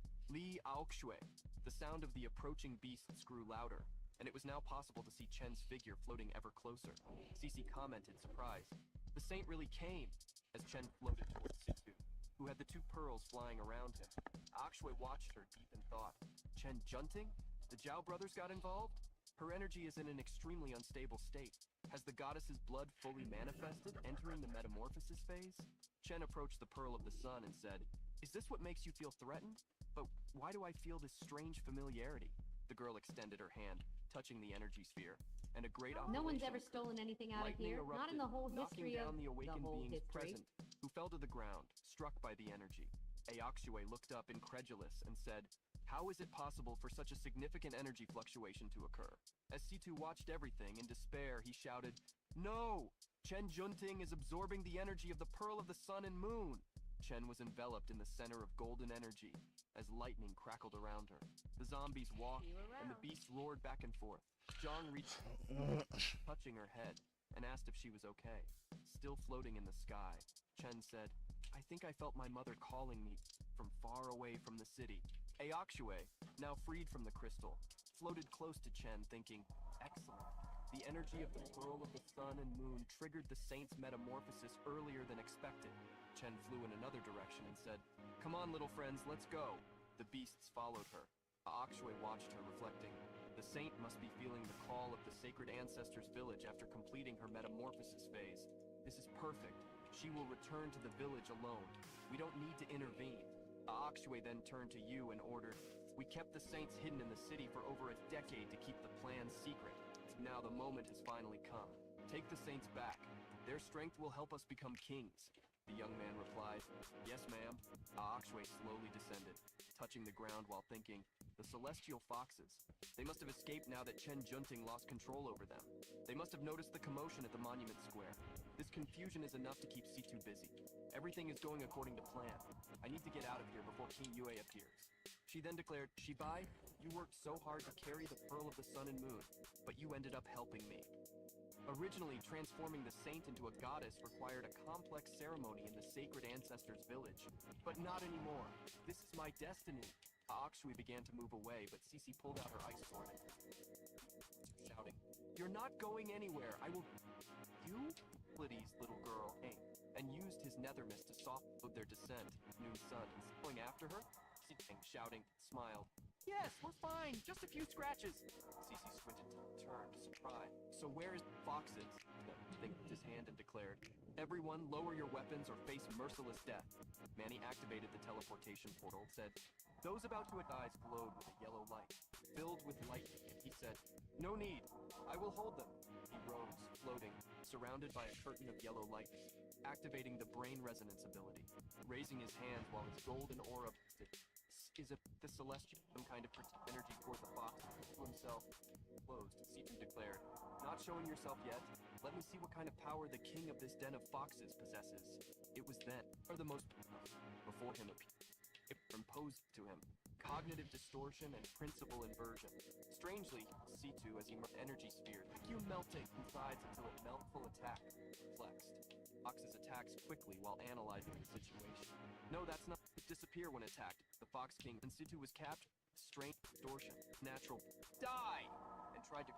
Aoksue. The sound of the approaching beasts grew louder, and it was now possible to see Chen's figure floating ever closer. Cece commented, surprised, "The saint really came," as Chen floated towards Situ, who had the 2 pearls flying around him. Aoksue watched her deep in thought. Chen Junting? The Zhao brothers got involved? Her energy is in an extremely unstable state. Has the goddess's blood fully manifested, entering the metamorphosis phase? Chen approached the Pearl of the Sun and said, "Is this what makes you feel threatened? But why do I feel this strange familiarity?" The girl extended her hand, touching the energy sphere, and a great No one's operation ever stolen anything out of Lightning here. Not in the whole knocking history down of the awakened whole beings history. present, who fell to the ground, struck by the energy. Aoksue looked up incredulous and said, "How is it possible for such a significant energy fluctuation to occur?" As Situ watched everything, in despair, he shouted, "No! Chen Junting is absorbing the energy of the Pearl of the Sun and Moon!" Chen was enveloped in the center of golden energy, as lightning crackled around her. The zombies walked, and the beasts roared back and forth. Zhang reached, touching her head, and asked if she was okay. Still floating in the sky, Chen said, "I think I felt my mother calling me from far away from the city." Aoksue, now freed from the crystal, floated close to Chen, thinking, "Excellent. The energy of the Pearl of the Sun and Moon triggered the saint's metamorphosis earlier than expected." Chen flew in another direction and said, "Come on, little friends, let's go." The beasts followed her. Aoksue watched her, reflecting, "The saint must be feeling the call of the sacred ancestors' village after completing her metamorphosis phase. This is perfect. She will return to the village alone. We don't need to intervene." Aoksue then turned to you and ordered, "We kept the saints hidden in the city for over a decade to keep the plan secret. Now the moment has finally come. Take the saints back. Their strength will help us become kings." The young man replied, "Yes, ma'am." Aoksue slowly descended, touching the ground while thinking, "The celestial foxes. They must have escaped now that Chen Junting lost control over them. They must have noticed the commotion at the monument square. This confusion is enough to keep Situ busy. Everything is going according to plan. I need to get out of here before King Yue appears." She then declared, "Shibai, you worked so hard to carry the Pearl of the Sun and Moon, but you ended up helping me." Originally, transforming the saint into a goddess required a complex ceremony in the sacred ancestors' village. But not anymore. This is my destiny. Aoksue began to move away, but Cece pulled out her ice sword, shouting, "You're not going anywhere. I will..." "You?" Liddy's little girl came and used his nether mist to soften their descent. Noon sun, going after her, shouting, smiled. "Yes, we're fine. Just a few scratches." Cece squinted, turned, surprised. "So where is Foxes?" Linked his hand and declared, "Everyone lower your weapons or face merciless death." Manny activated the teleportation portal, said, "Those about to eyes glowed with a yellow light, filled with lightning, and he said, 'No need. I will hold them.'" He rose, floating, surrounded by a curtain of yellow lightning, activating the brain resonance ability, raising his hands while his golden aura is the celestial some kind of energy toward the fox to himself. Closed, Situ declared, "Not showing yourself yet? Let me see what kind of power the king of this den of foxes possesses." It was then, or the most before him appeared, it imposed to him cognitive distortion and principle inversion. Strangely, Situ, as he energy sphere, vacuum melting insides until it melts full attack, flexed. Foxes attacks quickly while analyzing the situation. "No, that's not disappear when attacked." The Fox King in Situ was captured. Strange distortion, natural die, and tried to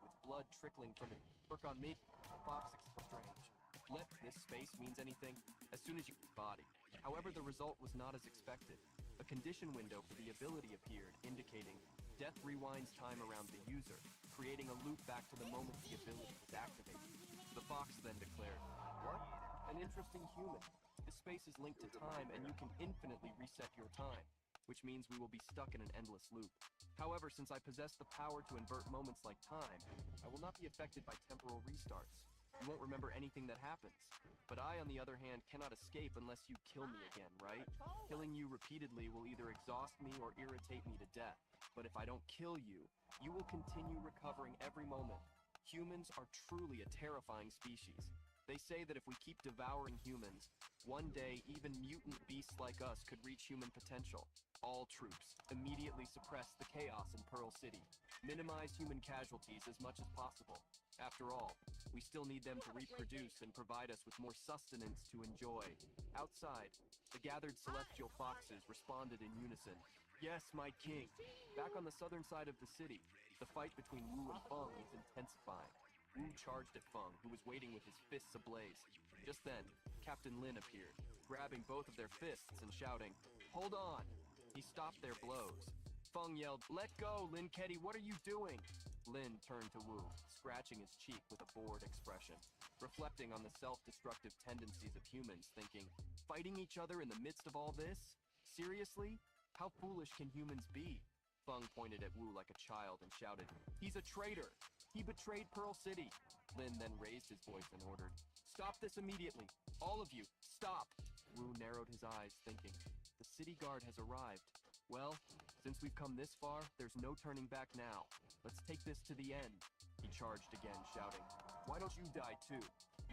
with blood trickling from it. "Work on me." Fox strange. "Let this space means anything as soon as you body." However, the result was not as expected. A condition window for the ability appeared, indicating Death rewinds time around the user, creating a loop back to the moment the ability is activated. The fox then declared, "What? An interesting human. This space is linked to time, and you can infinitely reset your time, which means we will be stuck in an endless loop. However, since I possess the power to invert moments like time, I will not be affected by temporal restarts. You won't remember anything that happens. But I, on the other hand, cannot escape unless you kill me again, right? Killing you repeatedly will either exhaust me or irritate me to death. But if I don't kill you, you will continue recovering every moment. Humans are truly a terrifying species. They say that if we keep devouring humans, one day even mutant beasts like us could reach human potential. All troops, immediately suppress the chaos in Pearl City. Minimize human casualties as much as possible. After all, we still need them to reproduce and provide us with more sustenance to enjoy. Outside, the gathered celestial foxes responded in unison. Yes, my king. Back on the southern side of the city, the fight between Wu and Feng was intensifying. Wu charged at Feng, who was waiting with his fists ablaze. Just then, Captain Lin appeared, grabbing both of their fists and shouting, "Hold on!" He stopped their blows. Feng yelled, "Let go, Lin Ketty, what are you doing?" Lin turned to Wu, scratching his cheek with a bored expression, reflecting on the self-destructive tendencies of humans, thinking, fighting each other in the midst of all this? Seriously? How foolish can humans be? Feng pointed at Wu like a child and shouted, "He's a traitor! He betrayed Pearl City!" Lin then raised his voice and ordered, "Stop this immediately! All of you, stop!" Wu narrowed his eyes, thinking, the city guard has arrived. Well, since we've come this far, there's no turning back now. Let's take this to the end. He charged again, shouting, "Why don't you die too?"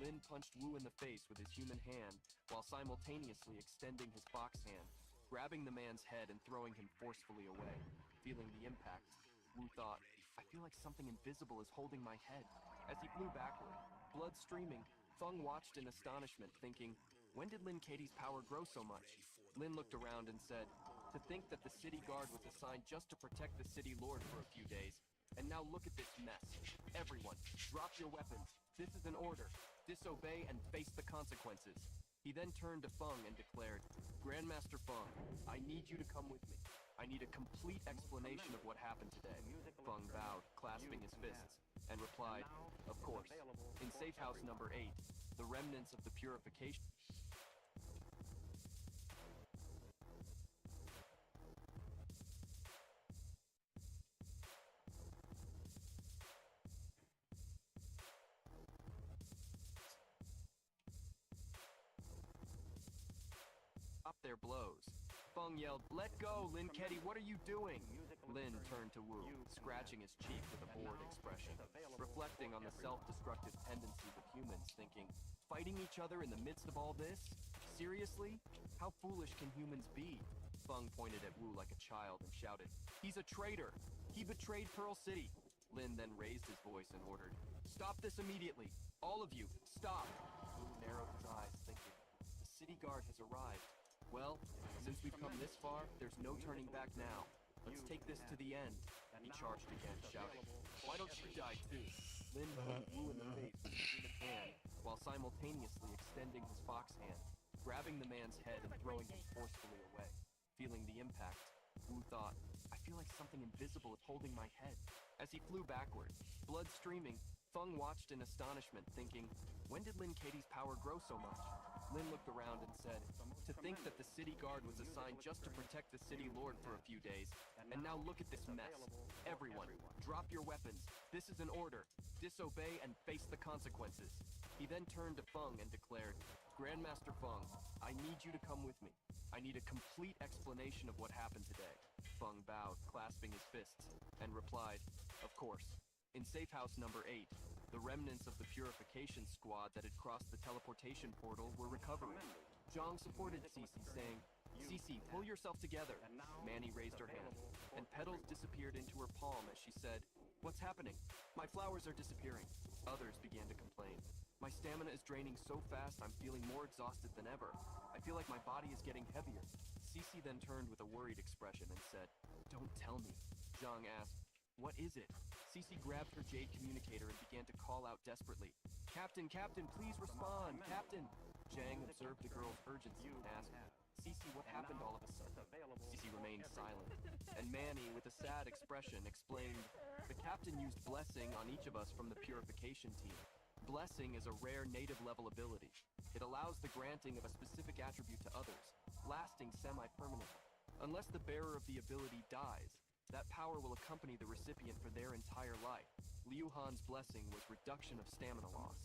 Lin punched Wu in the face with his human hand, while simultaneously extending his fox hand, grabbing the man's head and throwing him forcefully away. Feeling the impact, Wu thought, I feel like something invisible is holding my head. As he flew backward, blood streaming, Feng watched in astonishment, thinking, when did Lin Katie's power grow so much? Lin looked around and said, to think that the city guard was assigned just to protect the city lord for a few days. And now look at this mess. Everyone, drop your weapons. This is an order. Disobey and face the consequences. He then turned to Feng and declared, Grandmaster Feng, I need you to come with me. I need a complete explanation of what happened today. Feng bowed, clasping his fists, and replied, of course. In safe house number 8, the remnants of the purification... their blows. Feng yelled, "Let go, Lin Ketty, what are you doing?" Lin turned to Wu, scratching his cheek with a bored expression, reflecting on the self-destructive tendencies of humans, thinking, fighting each other in the midst of all this? Seriously? How foolish can humans be? Feng pointed at Wu like a child and shouted, "He's a traitor! He betrayed Pearl City!" Lin then raised his voice and ordered, "Stop this immediately! All of you, stop!" Wu narrowed his eyes, thinking, the city guard has arrived. Well, since we've come this far, there's no turning back now. Let's take this to the end. He charged again, shouting, "Why don't you die too?" Lin punched Wu in the face with his human hand, while simultaneously extending his fox hand, grabbing the man's head and throwing him forcefully away. Feeling the impact, Wu thought, I feel like something invisible is holding my head. As he flew backward, blood streaming, Feng watched in astonishment, thinking, when did Lin Katie's power grow so much? Lin looked around and said, to think that the city guard was assigned just to protect the city lord for a few days, and now look at this mess. Everyone, drop your weapons. This is an order. Disobey and face the consequences. He then turned to Feng and declared, Grandmaster Feng, I need you to come with me. I need a complete explanation of what happened today. Feng bowed, clasping his fists, and replied, of course. In safe house number 8, the remnants of the purification squad that had crossed the teleportation portal were recovering. Zhang supported Cece, saying, Cece, pull yourself together. Manny raised her hand, and petals disappeared into her palm as she said, what's happening? My flowers are disappearing. Others began to complain. My stamina is draining so fast I'm feeling more exhausted than ever. I feel like my body is getting heavier. Cece then turned with a worried expression and said, don't tell me. Zhang asked, what is it? Cece grabbed her jade communicator and began to call out desperately. Captain, Captain, please respond! Captain! Zhang observed the girl's urgency and asked, Cece, what happened all of a sudden? Cece remained silent, and Manny, with a sad expression, explained, the captain used blessing on each of us from the purification team. Blessing is a rare native level ability. It allows the granting of a specific attribute to others, lasting semi-permanently. Unless the bearer of the ability dies, that power will accompany the recipient for their entire life. Liu Han's blessing was reduction of stamina loss.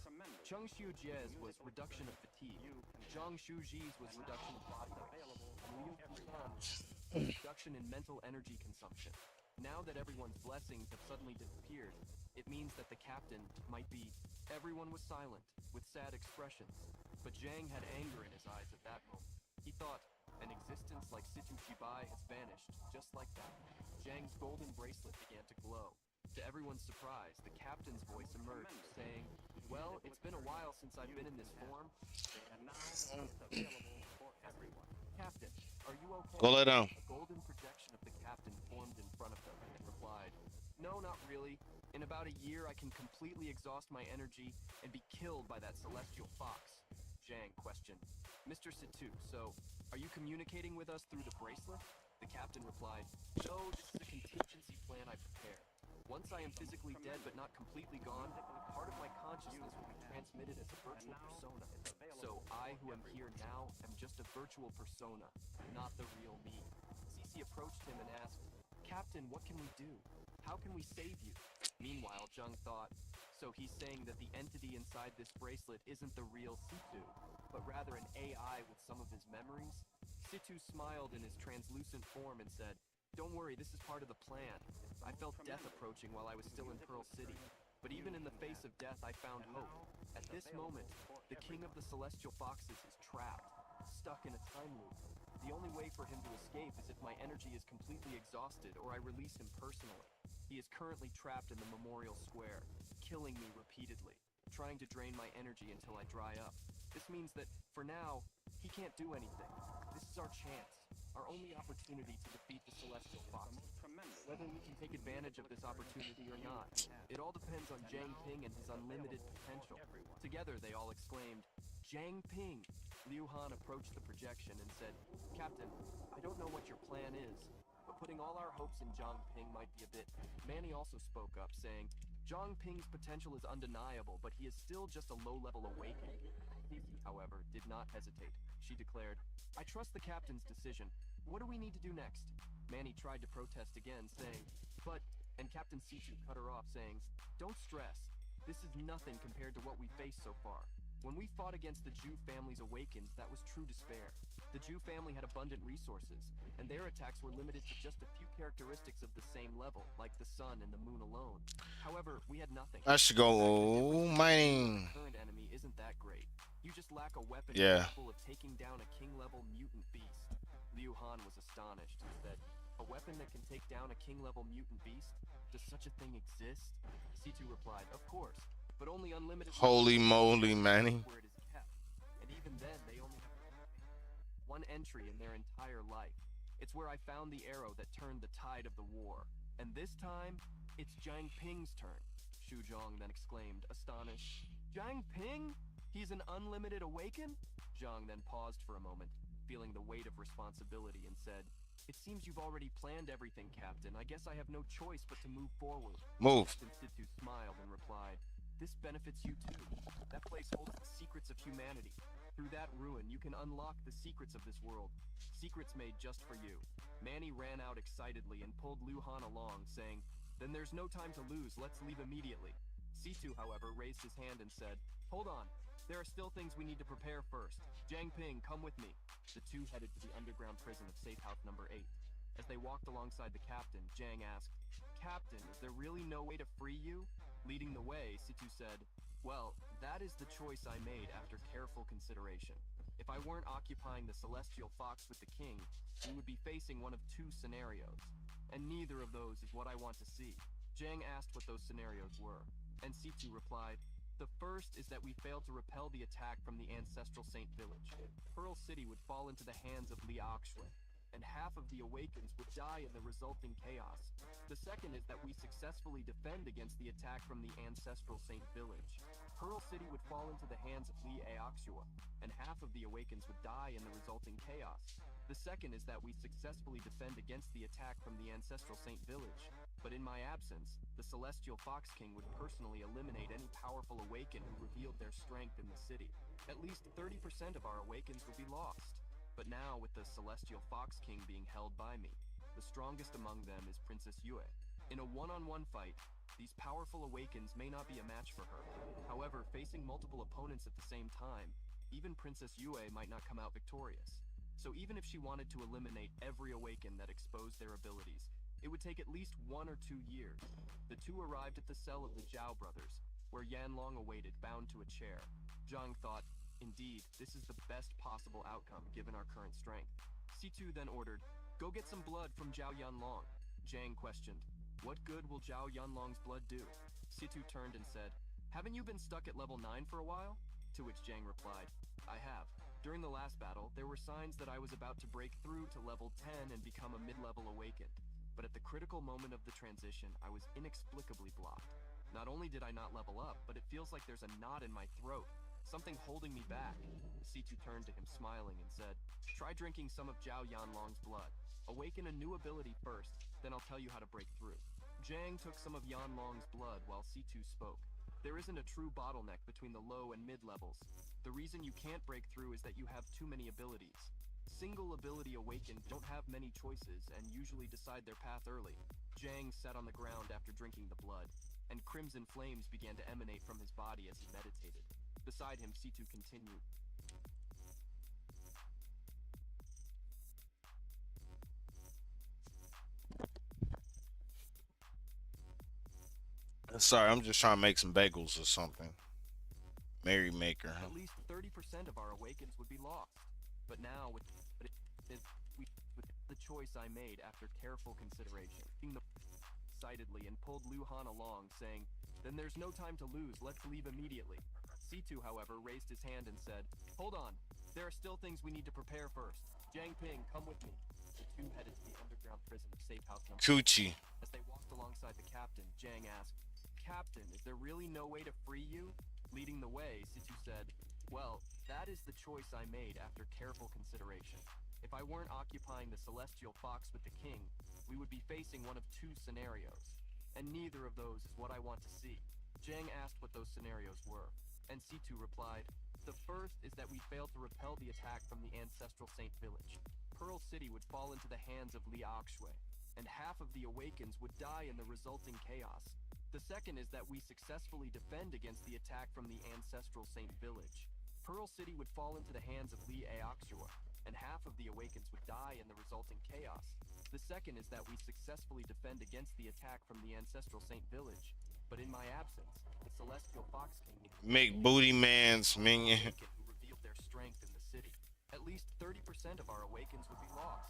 Cheng Xiu Jie's was reduction of fatigue. Zhang Shuji's was reduction of body weight. Liu Han's reduction in mental energy consumption. Now that everyone's blessings have suddenly disappeared, it means that the captain might be... Everyone was silent, with sad expressions, but Zhang had anger in his eyes at that moment. He thought, an existence like Situ Shibai has vanished, just like that. Zhang's golden bracelet began to glow. To everyone's surprise, the captain's voice emerged, saying, well, it's been a while since I've been in this form. And now it's available for everyone. Captain, are you okay? Go lay down. A golden projection of the captain formed in front of them and replied, no, not really. In about a year, I can completely exhaust my energy and be killed by that celestial fox. Zhang questioned, Mr. Situ, so are you communicating with us through the bracelet? The captain replied, no, this is a contingency plan I prepared. Once I am physically dead but not completely gone, part of my consciousness will be transmitted as a virtual persona. So I, who am here now, am just a virtual persona, not the real me. Cece approached him and asked, Captain, what can we do? How can we save you? Meanwhile, Zheng thought, so he's saying that the entity inside this bracelet isn't the real Situ, but rather an AI with some of his memories? Situ smiled in his translucent form and said, don't worry, this is part of the plan. I felt death approaching while I was still in Pearl City, but even in the face of death, I found hope. At this moment, the king of the Celestial Foxes is trapped, stuck in a time loop. The only way for him to escape is if my energy is completely exhausted or I release him personally. He is currently trapped in the Memorial Square, killing me repeatedly, trying to drain my energy until I dry up. This means that, for now, he can't do anything. This is our chance, our only opportunity to defeat the Celestial Fox. Whether we can take advantage of this opportunity or not, it all depends on Jiang Ping and his unlimited potential. Together, they all exclaimed, Jiang Ping! Liu Han approached the projection and said, Captain, I don't know what your plan is, but putting all our hopes in Jiang Ping might be a bit... Manny also spoke up, saying, Jiang Ping's potential is undeniable, but he is still just a low-level awakening. Cece, however, did not hesitate. She declared, I trust the captain's decision. What do we need to do next? Manny tried to protest again, saying, but... And Captain Situ cut her off, saying, don't stress. This is nothing compared to what we faced so far. When we fought against the Zhu family's awakens, that was true despair. The Zhu family had abundant resources, and their attacks were limited to just a few characteristics of the same level, like the sun and the moon alone. However, we had nothing. I should go mining. The current enemy isn't that great. You just lack a weapon capable of taking down a king-level mutant beast. Liu Han was astonished and said, a weapon that can take down a king-level mutant beast? Does such a thing exist? Situ replied, of course, but only unlimited... Holy moly, Manny. ...where it is kept. And even then, they only have one entry in their entire life. It's where I found the arrow that turned the tide of the war. And this time, it's Jiang Ping's turn. Xu Zhang then exclaimed, astonished. Jiang Ping? He's an unlimited awaken? Zhang then paused for a moment, feeling the weight of responsibility, and said, it seems you've already planned everything, Captain. I guess I have no choice but to move forward. Move. Captain Situ smiled and replied, this benefits you too. That place holds the secrets of humanity. Through that ruin, you can unlock the secrets of this world. Secrets made just for you. Manny ran out excitedly and pulled Liu Han along, saying, then there's no time to lose. Let's leave immediately. Situ, however, raised his hand and said, hold on. There are still things we need to prepare first. Jiang Ping, come with me. The two headed to the underground prison of Safe House number 8. As they walked alongside the captain, Jiang asked, Captain, is there really no way to free you? Leading the way, Situ said, well, that is the choice I made after careful consideration. If I weren't occupying the Celestial Fox with the king, we would be facing one of two scenarios. And neither of those is what I want to see. Jiang asked what those scenarios were, and Situ replied, the first is that we failed to repel the attack from the ancestral Saint Village. Pearl City would fall into the hands of Li Aoxue, and half of the Awakens would die in the resulting chaos. The second is that we successfully defend against the attack from the ancestral Saint Village. Pearl City would fall into the hands of Li Aoxue, and half of the Awakens would die in the resulting chaos. The second is that we successfully defend against the attack from the ancestral Saint Village. But in my absence, the Celestial Fox King would personally eliminate any powerful Awaken who revealed their strength in the city. At least 30% of our Awakens would be lost. But now, with the Celestial Fox King being held by me, the strongest among them is Princess Yue. In a one-on-one fight, these powerful Awakens may not be a match for her. However, facing multiple opponents at the same time, even Princess Yue might not come out victorious. So even if she wanted to eliminate every Awaken that exposed their abilities, it would take at least 1 or 2 years. The two arrived at the cell of the Zhao brothers, where Yanlong awaited, bound to a chair. Zhang thought, indeed, this is the best possible outcome given our current strength. C2 then ordered, go get some blood from Zhao Yanlong. Zhang questioned, what good will Zhao Yanlong's blood do? C2 turned and said, haven't you been stuck at level 9 for a while? To which Zhang replied, I have. During the last battle, there were signs that I was about to break through to level 10 and become a mid-level Awakened. But at the critical moment of the transition, I was inexplicably blocked. Not only did I not level up, but it feels like there's a knot in my throat, something holding me back. C2 turned to him smiling and said, try drinking some of Zhao Yanlong's blood. Awaken a new ability first, then I'll tell you how to break through. Zhang took some of Yanlong's blood while C2 spoke. There isn't a true bottleneck between the low and mid levels. The reason you can't break through is that you have too many abilities. Single ability Awakened don't have many choices and usually decide their path early. Zhang sat on the ground after drinking the blood, and crimson flames began to emanate from his body as he meditated. Beside him, C2 continued. Sorry, I'm just trying to make some bagels or something. Merry Maker. At least 30% of our Awakens would be lost. But now, with the choice I made after careful consideration, excitedly and pulled Lu Han along, saying, then there's no time to lose, let's leave immediately. C2, however, raised his hand and said, hold on, there are still things we need to prepare first. Jiang Ping, come with me. The two headed to the underground prison of Safe House No. Coochie. As they walked alongside the captain, Jiang asked, Captain, is there really no way to free you? Leading the way, C2 said, well, that is the choice I made after careful consideration. If I weren't occupying the Celestial Fox with the king, we would be facing one of 2 scenarios. And neither of those is what I want to see. Jiang asked what those scenarios were, and C2 replied, the first is that we failed to repel the attack from the ancestral Saint Village. Pearl City would fall into the hands of Li Akshui, and half of the Awakens would die in the resulting chaos. The second is that we successfully defend against the attack from the ancestral Saint Village. Pearl City would fall into the hands of Li Akshui, and half of the Awakens would die in the resulting chaos. The second is that we successfully defend against the attack from the ancestral Saint Village. But in my absence, the Celestial Fox King Make Booty Man's minion. who revealed their strength in the city. At least 30% of our Awakens would be lost.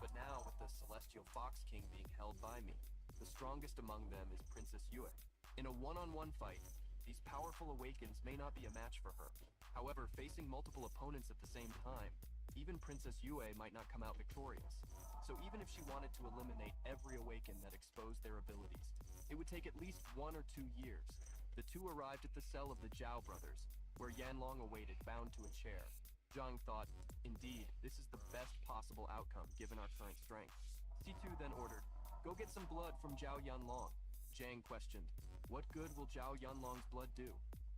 But now, with the Celestial Fox King being held by me, the strongest among them is Princess Yue. In a one-on-one fight, these powerful Awakens may not be a match for her. However, facing multiple opponents at the same time, even Princess Yue might not come out victorious. So even if she wanted to eliminate every Awaken that exposed their abilities, it would take at least 1 or 2 years. The two arrived at the cell of the Zhao brothers, where Yanlong awaited, bound to a chair. Zhang thought, indeed, this is the best possible outcome given our current strength. C2 then ordered, go get some blood from Zhao Yanlong. Zhang questioned, what good will Zhao Yanlong's blood do?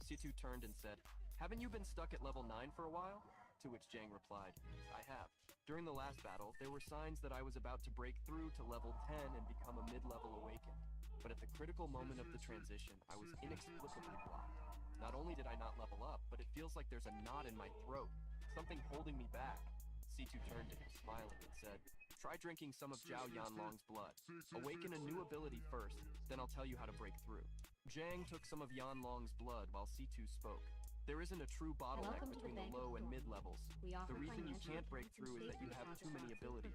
C2 turned and said, haven't you been stuck at level 9 for a while? To which Zhang replied, I have. During the last battle, there were signs that I was about to break through to level 10 and become a mid-level Awakened. But at the critical moment of the transition, I was inexplicably blocked. Not only did I not level up, but it feels like there's a knot in my throat, something holding me back. C2 turned to him, smiling, and said, try drinking some of Zhao Yanlong's blood. Awaken a new ability first, then I'll tell you how to break through. Zhang took some of Yanlong's blood while C2 spoke. There isn't a true bottleneck between the low and mid-levels. The reason you can't break through is that you have too many abilities.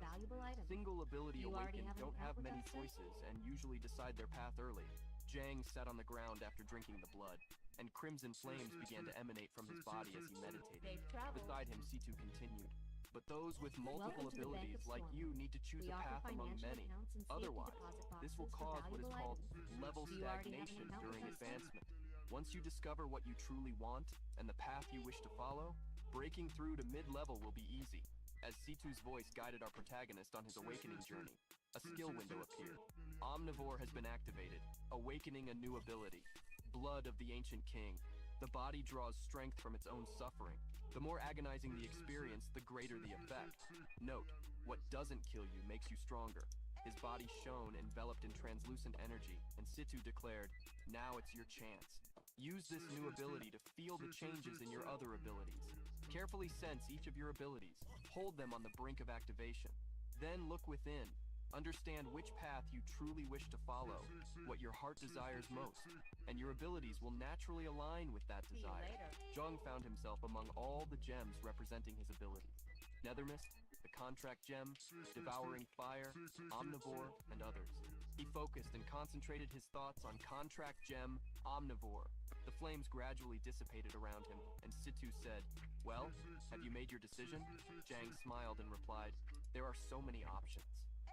Single ability Awaken don't have many choices and usually decide their path early. Zhang sat on the ground after drinking the blood, and crimson flames began to emanate from his body as he meditated. Beside him, C2 continued. But those with multiple abilities like you need to choose a path among many. Otherwise, this will cause what is called level stagnation during advancement. Once you discover what you truly want and the path you wish to follow, breaking through to mid-level will be easy. As Situ's voice guided our protagonist on his awakening journey, a skill window appeared. Omnivore has been activated, awakening a new ability. Blood of the Ancient King. The body draws strength from its own suffering. The more agonizing the experience, the greater the effect. Note, what doesn't kill you makes you stronger. His body shone, enveloped in translucent energy, and Situ declared, now it's your chance. Use this new ability to feel the changes in your other abilities. Carefully sense each of your abilities. Hold them on the brink of activation. Then look within. Understand which path you truly wish to follow, what your heart desires most, and your abilities will naturally align with that desire. Zhang found himself among all the gems representing his abilities. Nethermist, the Contract Gem, Devouring Fire, Omnivore, and others. He focused and concentrated his thoughts on Contract Gem, Omnivore. The flames gradually dissipated around him, and Situ said, well, have you made your decision? Zhang smiled and replied, there are so many options.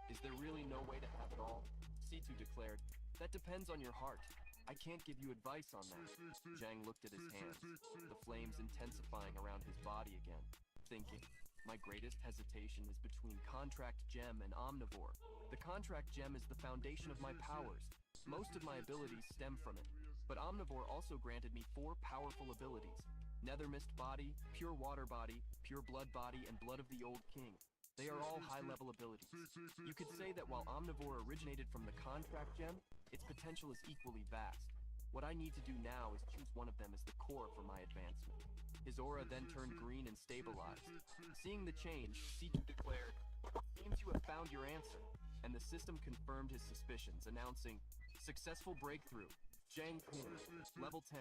Is there really no way to have it all? Situ declared, that depends on your heart. I can't give you advice on that. Zhang looked at his hands, the flames intensifying around his body again, thinking, my greatest hesitation is between Contract Gem and Omnivore. The Contract Gem is the foundation of my powers. Most of my abilities stem from it. But Omnivore also granted me 4 powerful abilities. Nethermist Body, Pure Water Body, Pure Blood Body, and Blood of the Old King. They are all high-level abilities. You could say that while Omnivore originated from the Contract Gem, its potential is equally vast. What I need to do now is choose one of them as the core for my advancement. His aura then turned green and stabilized. Seeing the change, Situ declared, seems you have found your answer. And the system confirmed his suspicions, announcing, successful breakthrough. Zhang Ping, level 10,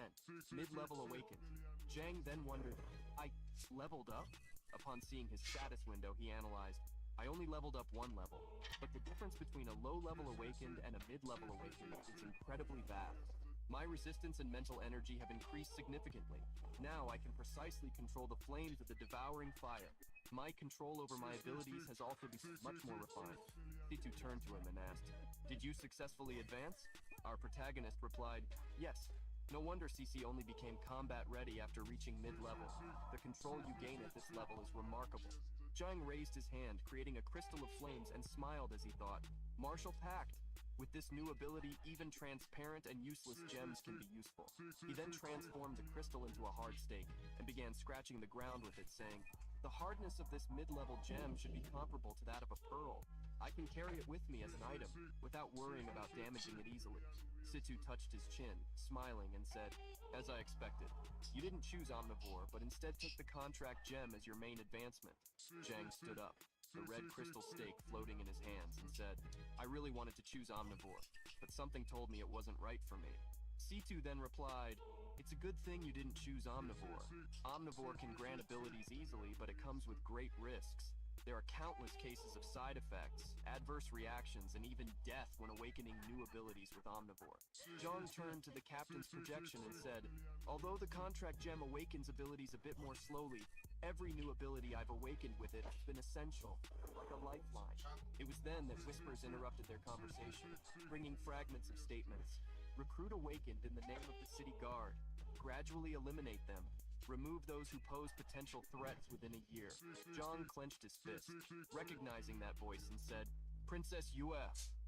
mid-level awakened. Zhang then wondered, I leveled up? Upon seeing his status window, he analyzed, I only leveled up 1 level, but the difference between a low-level awakened and a mid-level awakened is incredibly vast. My resistance and mental energy have increased significantly. Now I can precisely control the flames of the devouring fire. My control over my abilities has also become much more refined. Situ turned to him and asked, did you successfully advance? Our protagonist replied, yes. No wonder CC only became combat ready after reaching mid-level. The control you gain at this level is remarkable. Zhang raised his hand, creating a crystal of flames, and smiled as he thought, Martial Pact. With this new ability, even transparent and useless gems can be useful. He then transformed the crystal into a hard stake and began scratching the ground with it, saying, the hardness of this mid-level gem should be comparable to that of a pearl. I can carry it with me as an item, without worrying about damaging it easily. Situ touched his chin, smiling, and said, as I expected. You didn't choose Omnivore, but instead took the Contract Gem as your main advancement. Zhang stood up, the red crystal stake floating in his hands, and said, I really wanted to choose Omnivore, but something told me it wasn't right for me. Situ then replied, it's a good thing you didn't choose Omnivore. Omnivore can grant abilities easily, but it comes with great risks. There are countless cases of side effects, adverse reactions, and even death when awakening new abilities with Omnivore. Zhang turned to the captain's projection and said, although the Contract Gem awakens abilities a bit more slowly, every new ability I've awakened with it has been essential, like a lifeline. It was then that whispers interrupted their conversation, bringing fragments of statements. Recruit awakened in the name of the city guard. Gradually eliminate them. Remove those who pose potential threats within a year. Zhang clenched his fist, recognizing that voice, and said, Princess Yue.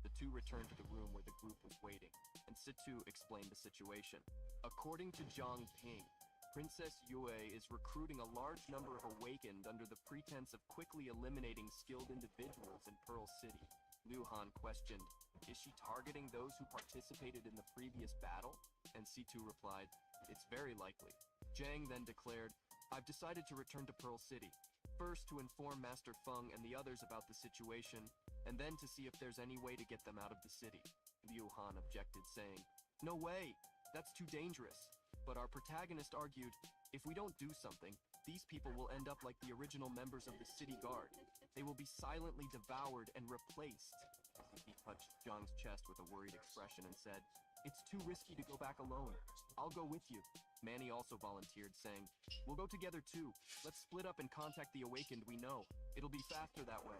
The two returned to the room where the group was waiting, and Situ explained the situation. According to Zhang Ping, Princess Yue is recruiting a large number of awakened under the pretense of quickly eliminating skilled individuals in Pearl City. Liu Han questioned, is she targeting those who participated in the previous battle? And Situ replied, it's very likely. Zhang then declared, I've decided to return to Pearl City, first to inform Master Feng and the others about the situation, and then to see if there's any way to get them out of the city. Liu Han objected, saying, no way, that's too dangerous. But our protagonist argued, if we don't do something, these people will end up like the original members of the city guard. They will be silently devoured and replaced. He touched Zhang's chest with a worried expression and said, it's too risky to go back alone. I'll go with you. Manny also volunteered, saying, we'll go together too. Let's split up and contact the awakened we know. It'll be faster that way.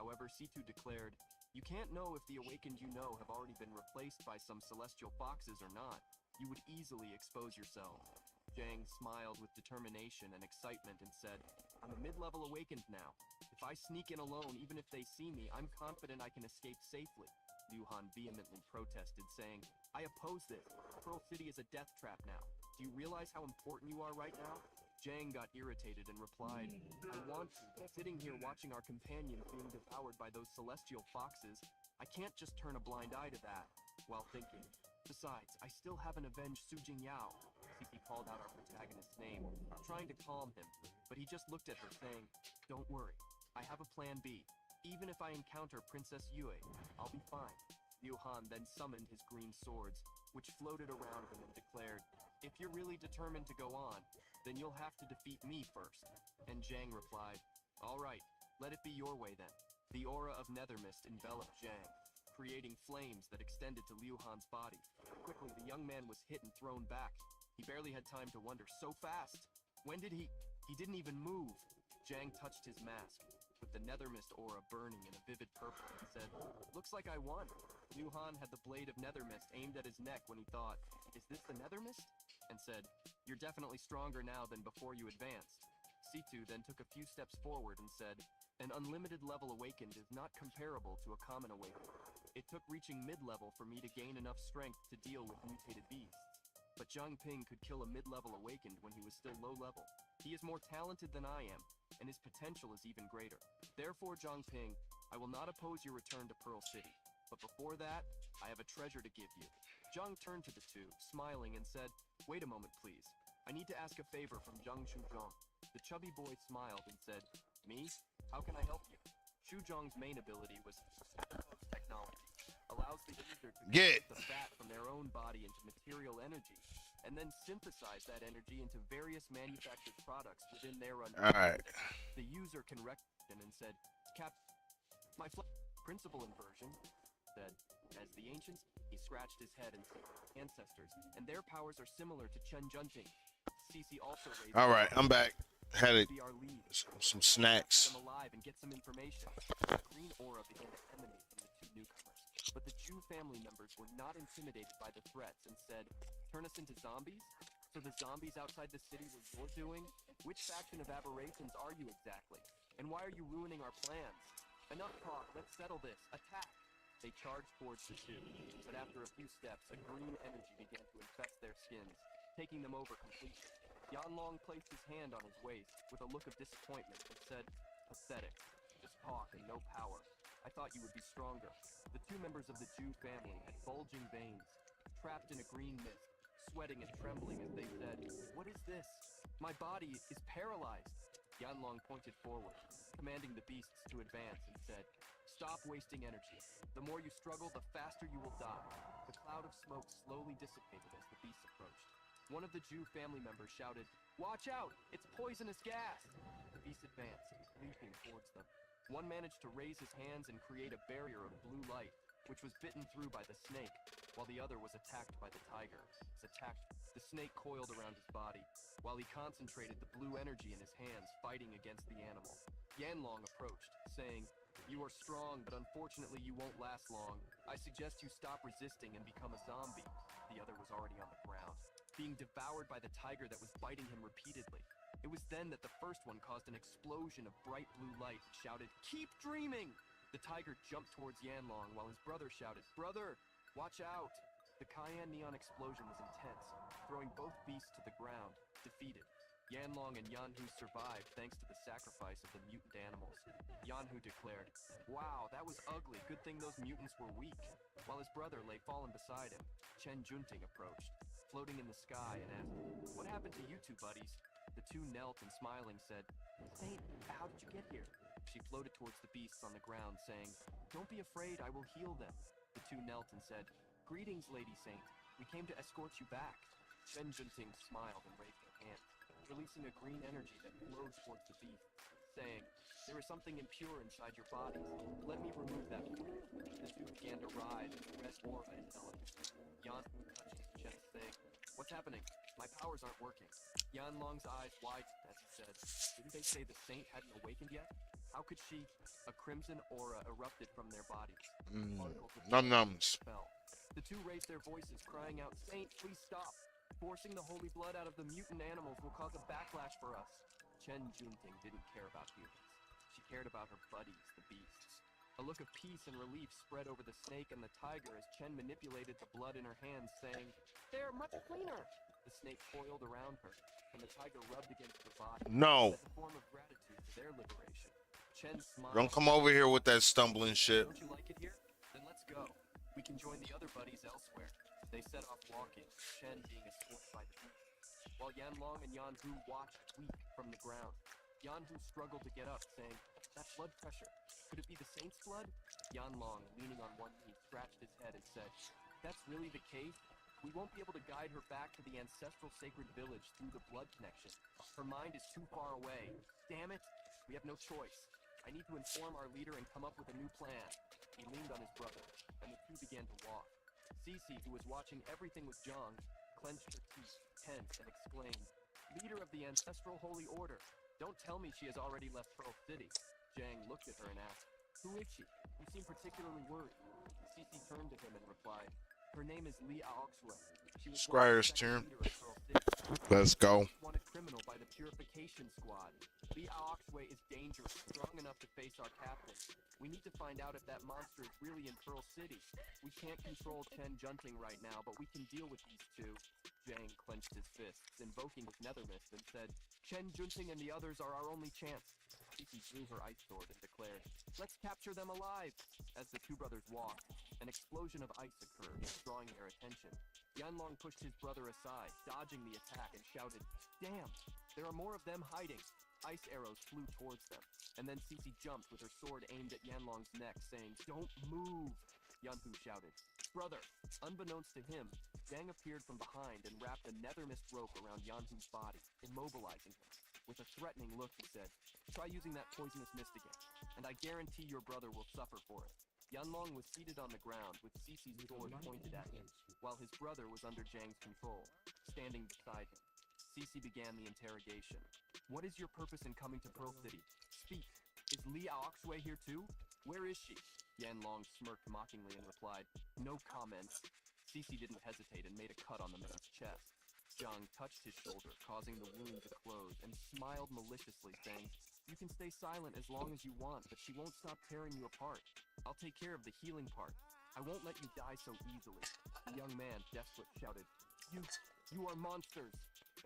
However, Situ declared, you can't know if the awakened you know have already been replaced by some celestial foxes or not. You would easily expose yourself. Zhang smiled with determination and excitement and said, I'm a mid-level awakened now. If If I sneak in alone, even if they see me, I'm confident I can escape safely. Liu Han vehemently protested, saying, I oppose this. Pearl City is a death trap now. Do you realize how important you are right now? Zhang got irritated and replied, I want to, but sitting here watching our companions being devoured by those celestial foxes, I can't just turn a blind eye to that. While thinking, besides, I still haven't avenged Su Jingyao. He called out our protagonist's name, trying to calm him, but he just looked at her saying, don't worry, I have a plan B. Even if I encounter Princess Yue, I'll be fine. Liu Han then summoned his green swords, which floated around him and declared, if you're really determined to go on, then you'll have to defeat me first. And Zhang replied, all right, let it be your way then. The aura of nether mist enveloped Zhang, creating flames that extended to Liu Han's body. Quickly, the young man was hit and thrown back. He barely had time to wonder, so fast! When did he didn't even move. Zhang touched his mask, with the nether mist aura burning in a vivid purple, and said, looks like I won. Liu Han had the blade of nether mist aimed at his neck when he thought, is this the nether mist? And said, you're definitely stronger now than before you advanced. Situ then took a few steps forward and said, an unlimited level awakened is not comparable to a common awakened. It took reaching mid-level for me to gain enough strength to deal with mutated beasts. But Zhang Ping could kill a mid-level awakened when he was still low-level. He is more talented than I am, and his potential is even greater. Therefore, Zhang Ping, I will not oppose your return to Pearl City. But before that, I have a treasure to give you. Zhang turned to the two, smiling, and said, wait a moment, please. I need to ask a favor from Zhang Shuzhong. The chubby boy smiled and said, me? How can I help you? Shuzhong's main ability was technology. Allows the user to convert the fat from their own body into material energy, and then synthesize that energy into various manufactured products within their Alright. The user can recognize and said, my principal inversion, said, as the ancients, he scratched his head and said, ancestors, and their powers are similar to Chen Junting. Cece also raised Alright, I'm back. Had be our lead. some snacks. Them alive and get some information. The green aura began to emanate from the two newcomers, but the Jew family members were not intimidated by the threats and said, turn us into zombies? So the zombies outside the city were you're doing? Which faction of aberrations are you exactly? And why are you ruining our plans? Enough talk, let's settle this. Attack! They charged towards the two, but after a few steps, a green energy began to infest their skins, taking them over completely. Yanlong placed his hand on his waist with a look of disappointment and said, pathetic. Just talk and no power. I thought you would be stronger. The two members of the Jew family had bulging veins, trapped in a green mist, sweating and trembling as they said, what is this? My body is paralyzed. Yanlong pointed forward, commanding the beasts to advance and said, stop wasting energy. The more you struggle, the faster you will die. The cloud of smoke slowly dissipated as the beasts approached. One of the Jew family members shouted, watch out! It's poisonous gas! The beast advanced, leaping towards them. One managed to raise his hands and create a barrier of blue light, which was bitten through by the snake, while the other was attacked by the tiger. The snake coiled around his body, while he concentrated the blue energy in his hands, fighting against the animal. Yanlong approached, saying, you are strong, but unfortunately you won't last long. I suggest you stop resisting and become a zombie. The other was already on the ground, being devoured by the tiger that was biting him repeatedly. It was then that the first one caused an explosion of bright blue light and shouted, keep dreaming! The tiger jumped towards Yanlong while his brother shouted, brother, watch out! The cayenne neon explosion was intense, throwing both beasts to the ground, defeated. Yanlong and Yanhu survived thanks to the sacrifice of the mutant animals. Yanhu declared, wow, that was ugly, good thing those mutants were weak. While his brother lay fallen beside him, Chen Junting approached, floating in the sky and asked, what happened to you two buddies? The two knelt and smiling said, Saint, how did you get here? She floated towards the beasts on the ground saying, don't be afraid, I will heal them. The two knelt and said, greetings, Lady Saint, we came to escort you back. Chen Junting smiled and raised her hand, releasing a green energy that flowed towards the beast, saying, there is something impure inside your bodies. Let me remove that for you. The two began to rise as the red aura enveloped. Yanhu touched his chest, saying, what's happening? My powers aren't working. Yanlong's eyes widened as he said, didn't they say the saint hadn't awakened yet? How could she? A crimson aura erupted from their bodies. Nums. Fell. The two raised their voices, crying out, Saint, please stop. Forcing the holy blood out of the mutant animals will cause a backlash for us. Chen Junting didn't care about humans. She cared about her buddies, the beasts. A look of peace and relief spread over the snake and the tiger as Chen manipulated the blood in her hands, saying, "They're much cleaner." The snake coiled around her, and the tiger rubbed against her body No. as a form of gratitude for their liberation. Chen smiled. Don't come over here with that stumbling shit. Don't you like it here? Then let's go. We can join the other buddies elsewhere. They set off walking, Chen being escorted by the beast, while Yanlong and Yanhu watched weak from the ground. Yanhu struggled to get up, saying, "That blood pressure, could it be the saint's blood?" Yanlong, leaning on one knee, scratched his head and said, "That's really the case? We won't be able to guide her back to the ancestral sacred village through the blood connection. Her mind is too far away. Damn it, we have no choice. I need to inform our leader and come up with a new plan." He leaned on his brother, and the two began to walk. Cece, who was watching everything with Zhang, clenched her teeth, tense, and exclaimed, "Leader of the Ancestral Holy Order, don't tell me she has already left Pearl City." Zhang looked at her and asked, "Who is she? You seem particularly worried." Cece turned to him and replied, "Her name is Li Aoxue. She was Squire's turn. Let's go. Wanted criminal by the Purification Squad. Li Aoxue is dangerous, strong enough to face our captain. We need to find out if that monster is really in Pearl City. We can't control Chen Junting right now, but we can deal with these two." Zhang clenched his fists, invoking his nether mist, and said, "Chen Junting and the others are our only chance." Cece drew her ice sword and declared, "Let's capture them alive." As the two brothers walked, an explosion of ice occurred, drawing their attention. Yanlong pushed his brother aside, dodging the attack, and shouted, "Damn, there are more of them hiding." Ice arrows flew towards them, and then Cece jumped with her sword aimed at Yanlong's neck, saying, "Don't move!" Yanhu shouted, "Brother!" Unbeknownst to him, Zhang appeared from behind and wrapped a nether mist rope around Yanhu's body, immobilizing him. With a threatening look, he said, "Try using that poisonous mist again, and I guarantee your brother will suffer for it." Yanlong was seated on the ground with Cece's sword pointed at him, while his brother was under Zhang's control, standing beside him. Cece began the interrogation. "What is your purpose in coming to Pearl City? Speak. Is Li Aoxue here too? Where is she?" Yanlong smirked mockingly and replied, "No comment." Cece didn't hesitate and made a cut on the man's chest. Zhang touched his shoulder, causing the wound to close, and smiled maliciously, saying, "You can stay silent as long as you want, but she won't stop tearing you apart. I'll take care of the healing part. I won't let you die so easily." The young man, desperate, shouted, You are monsters,"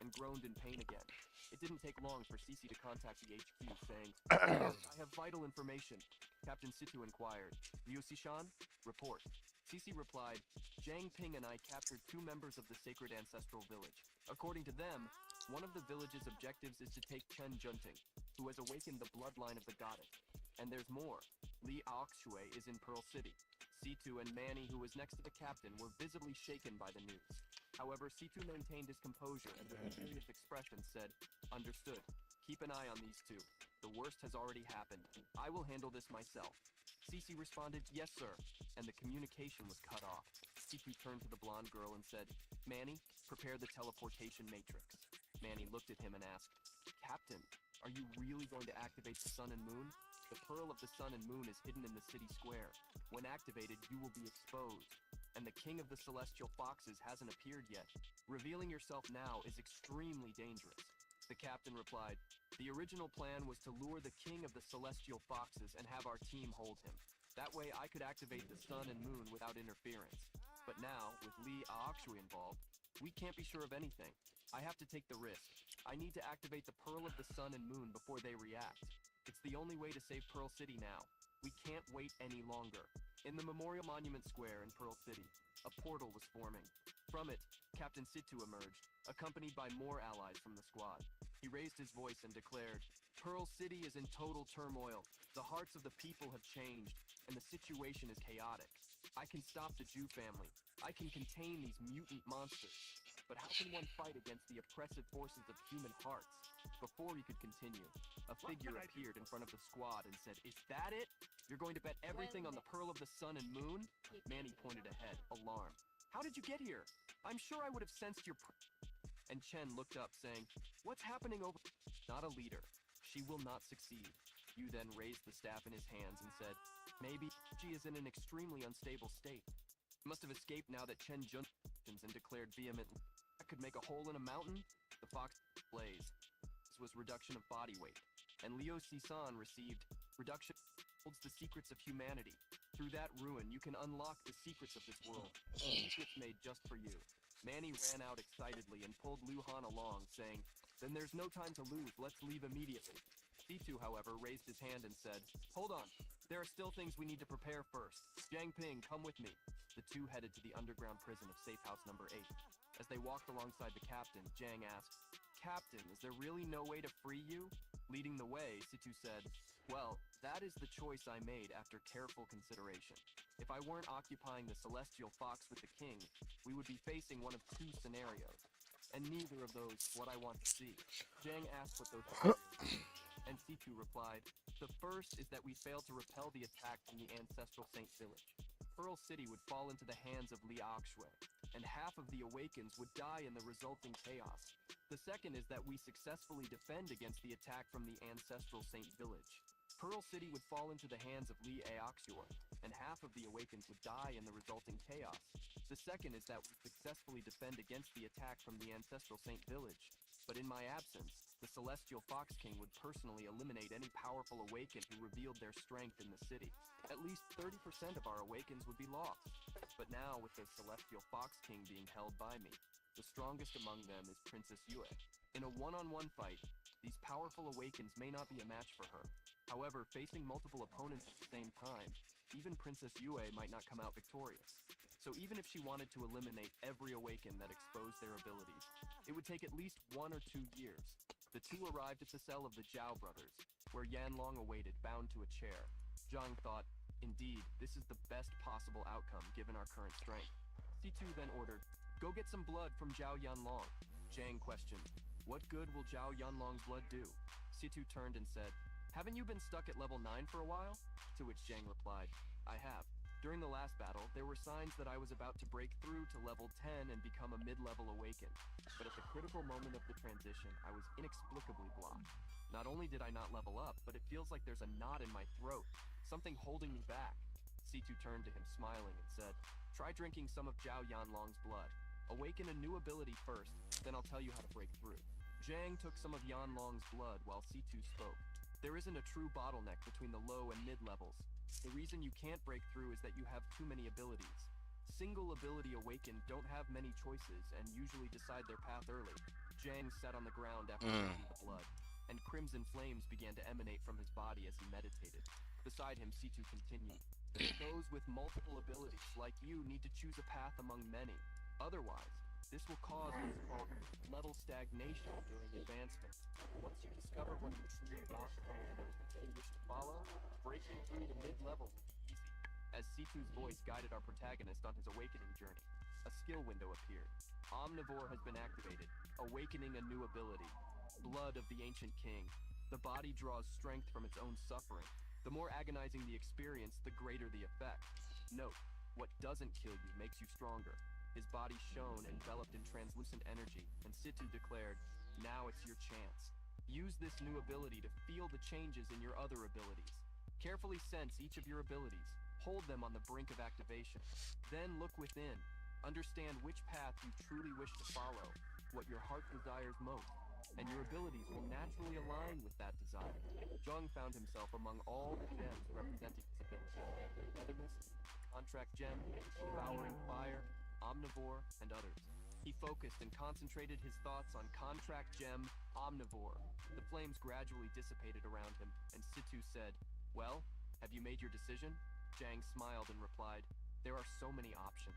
and groaned in pain again. It didn't take long for Cece to contact the HQ, saying, "I have vital information." Captain Situ inquired, "Liu Xishan? Report." Cece replied, "Zhang Ping and I captured 2 members of the sacred ancestral village. According to them, one of the village's objectives is to take Chen Junting, who has awakened the bloodline of the goddess. And there's more. Li Aoxue is in Pearl City. Situ and Manny, who was next to the captain, were visibly shaken by the news. However, Situ maintained his composure and with a serious expression said, "Understood. Keep an eye on these two. The worst has already happened. I will handle this myself." Cece responded, "Yes, sir," and the communication was cut off. Situ turned to the blonde girl and said, "Manny, prepare the teleportation matrix." Manny looked at him and asked, "Captain, are you really going to activate the sun and moon? The pearl of the sun and moon is hidden in the city square. When activated, you will be exposed. And the king of the celestial foxes hasn't appeared yet. Revealing yourself now is extremely dangerous." The captain replied, "The original plan was to lure the king of the celestial foxes and have our team hold him. That way I could activate the sun and moon without interference. But now, with Li Aoxue involved, we can't be sure of anything. I have to take the risk. I need to activate the pearl of the sun and moon before they react. It's the only way to save Pearl City now. We can't wait any longer." In the Memorial Monument Square in Pearl City, a portal was forming. From it, Captain Situ emerged, accompanied by more allies from the squad. He raised his voice and declared, "Pearl City is in total turmoil. The hearts of the people have changed, and the situation is chaotic. I can stop the Jew family. I can contain these mutant monsters. But how can one fight against the oppressive forces of human hearts?" Before he could continue, a figure appeared in front of the squad and said, "Is that it? You're going to bet everything on the pearl of the sun and moon?" Manny pointed ahead, alarmed. "How did you get here? I'm sure I would have sensed your And Chen looked up, saying, "What's happening over?" "Not a leader. She will not succeed." Yu then raised the staff in his hands and said, "Maybe she is in an extremely unstable state. She must have escaped now that Chen Jun and declared vehemently, "That could make a hole in a mountain?" The fox blazed. This was reduction of body weight. and Liu Sisan received reduction holds the secrets of humanity. Through that ruin, you can unlock the secrets of this world. Secrets made just for you. Manny ran out excitedly and pulled Lu Han along, saying, "Then there's no time to lose. Let's leave immediately." C2, however, raised his hand and said, "Hold on. There are still things we need to prepare first. Jiang Ping, come with me." The two headed to the underground prison of Safe House number 8. As they walked alongside the captain, Jiang asked, "Captain, is there really no way to free you?" Leading the way, Situ said, "Well, that is the choice I made after careful consideration. If I weren't occupying the Celestial Fox with the king, we would be facing one of two scenarios. And neither of those is what I want to see." Jiang asked what those scenarios were, and Situ replied, "The first is that we failed to repel the attack from the ancestral Saint Village. Pearl City would fall into the hands of Li Akshui, and half of the Awakens would die in the resulting chaos. The second is that we successfully defend against the attack from the ancestral Saint Village. Pearl City would fall into the hands of Li Akshui, and half of the Awakens would die in the resulting chaos. The second is that we successfully defend against the attack from the ancestral Saint Village. But in my absence, the Celestial Fox King would personally eliminate any powerful Awaken who revealed their strength in the city. At least 30% of our Awakens would be lost. But now, with the Celestial Fox King being held by me, the strongest among them is Princess Yue. In a one-on-one fight, these powerful Awakens may not be a match for her. However, facing multiple opponents at the same time, even Princess Yue might not come out victorious. So even if she wanted to eliminate every Awaken that exposed their abilities, it would take at least 1 or 2 years. The two arrived at the cell of the Zhao brothers, where Yanlong awaited, bound to a chair. Zhang thought, "Indeed, this is the best possible outcome given our current strength." C2 then ordered, "Go get some blood from Zhao Yanlong." Zhang questioned, "What good will Zhao Yanlong's blood do?" C2 turned and said, "Haven't you been stuck at level 9 for a while?" To which Zhang replied, "I have. During the last battle, there were signs that I was about to break through to level 10 and become a mid-level Awaken. But at the critical moment of the transition, I was inexplicably blocked. Not only did I not level up, but it feels like there's a knot in my throat, something holding me back." C2 turned to him smiling and said, "Try drinking some of Zhao Yanlong's blood. Awaken a new ability first, then I'll tell you how to break through." Zhang took some of Yanlong's blood while C2 spoke. "There isn't a true bottleneck between the low and mid levels. The reason you can't break through is that you have too many abilities. Single ability Awakened don't have many choices and usually decide their path early." Zhang sat on the ground after drinking the blood, and crimson flames began to emanate from his body as he meditated. Beside him, C2 continued, "Those with multiple abilities, like you, need to choose a path among many. Otherwise, this will cause what's called level stagnation during advancement. Once you discover what you truly want and what you wish to follow, breaking through to mid-level will be easy." As C2's voice guided our protagonist on his awakening journey, a skill window appeared. Omnivore has been activated, awakening a new ability. Blood of the Ancient King. The body draws strength from its own suffering. The more agonizing the experience, the greater the effect. Note, what doesn't kill you makes you stronger. His body shone, enveloped in translucent energy, and Situ declared, "Now it's your chance. Use this new ability to feel the changes in your other abilities. Carefully sense each of your abilities. Hold them on the brink of activation. Then look within. Understand which path you truly wish to follow, what your heart desires most, and your abilities will naturally align with that desire." Zhang found himself among all the gems representing his abilities. Nethermist, Contract Gem, Devouring Fire, Omnivore, and others. He focused and concentrated his thoughts on Contract Gem, Omnivore. The flames gradually dissipated around him, and Situ said, "Well, have you made your decision?" Zhang smiled and replied, "There are so many options.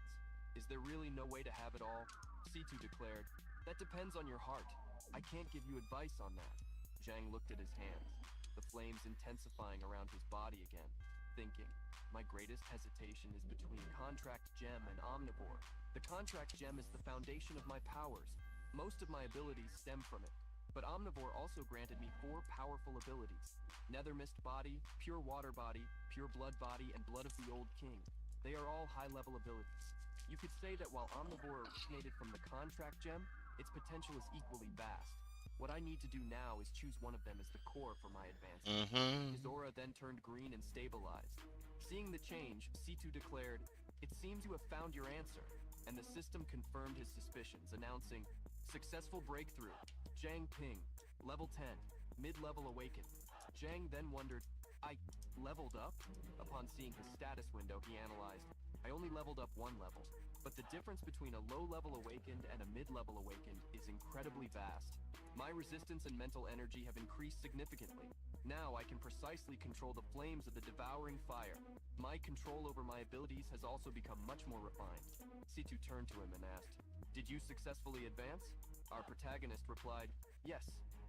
Is there really no way to have it all?" Situ declared, "That depends on your heart. I can't give you advice on that." Zhang looked at his hands, the flames intensifying around his body again, thinking, "My greatest hesitation is between Contract Gem and Omnivore. The Contract Gem is the foundation of my powers. Most of my abilities stem from it. But Omnivore also granted me 4 powerful abilities: Nethermist Body, Pure Water Body, Pure Blood Body, and Blood of the Old King. They are all high-level abilities. You could say that while Omnivore originated from the Contract Gem, its potential is equally vast. What I need to do now is choose one of them as the core for my advancement." His aura then turned green and stabilized. Seeing the change, C2 declared, "It seems you have found your answer," and the system confirmed his suspicions, announcing, "Successful breakthrough. Jiang Ping, level 10, mid-level awakened. Zhang then wondered, I leveled up? Upon seeing his status window, he analyzed, I only leveled up 1 level, but the difference between a low-level awakened and a mid-level awakened is incredibly vast. My resistance and mental energy have increased significantly. Now I can precisely control the flames of the devouring fire. My control over my abilities has also become much more refined. Situ turned to him and asked, did you successfully advance? Our protagonist replied, yes.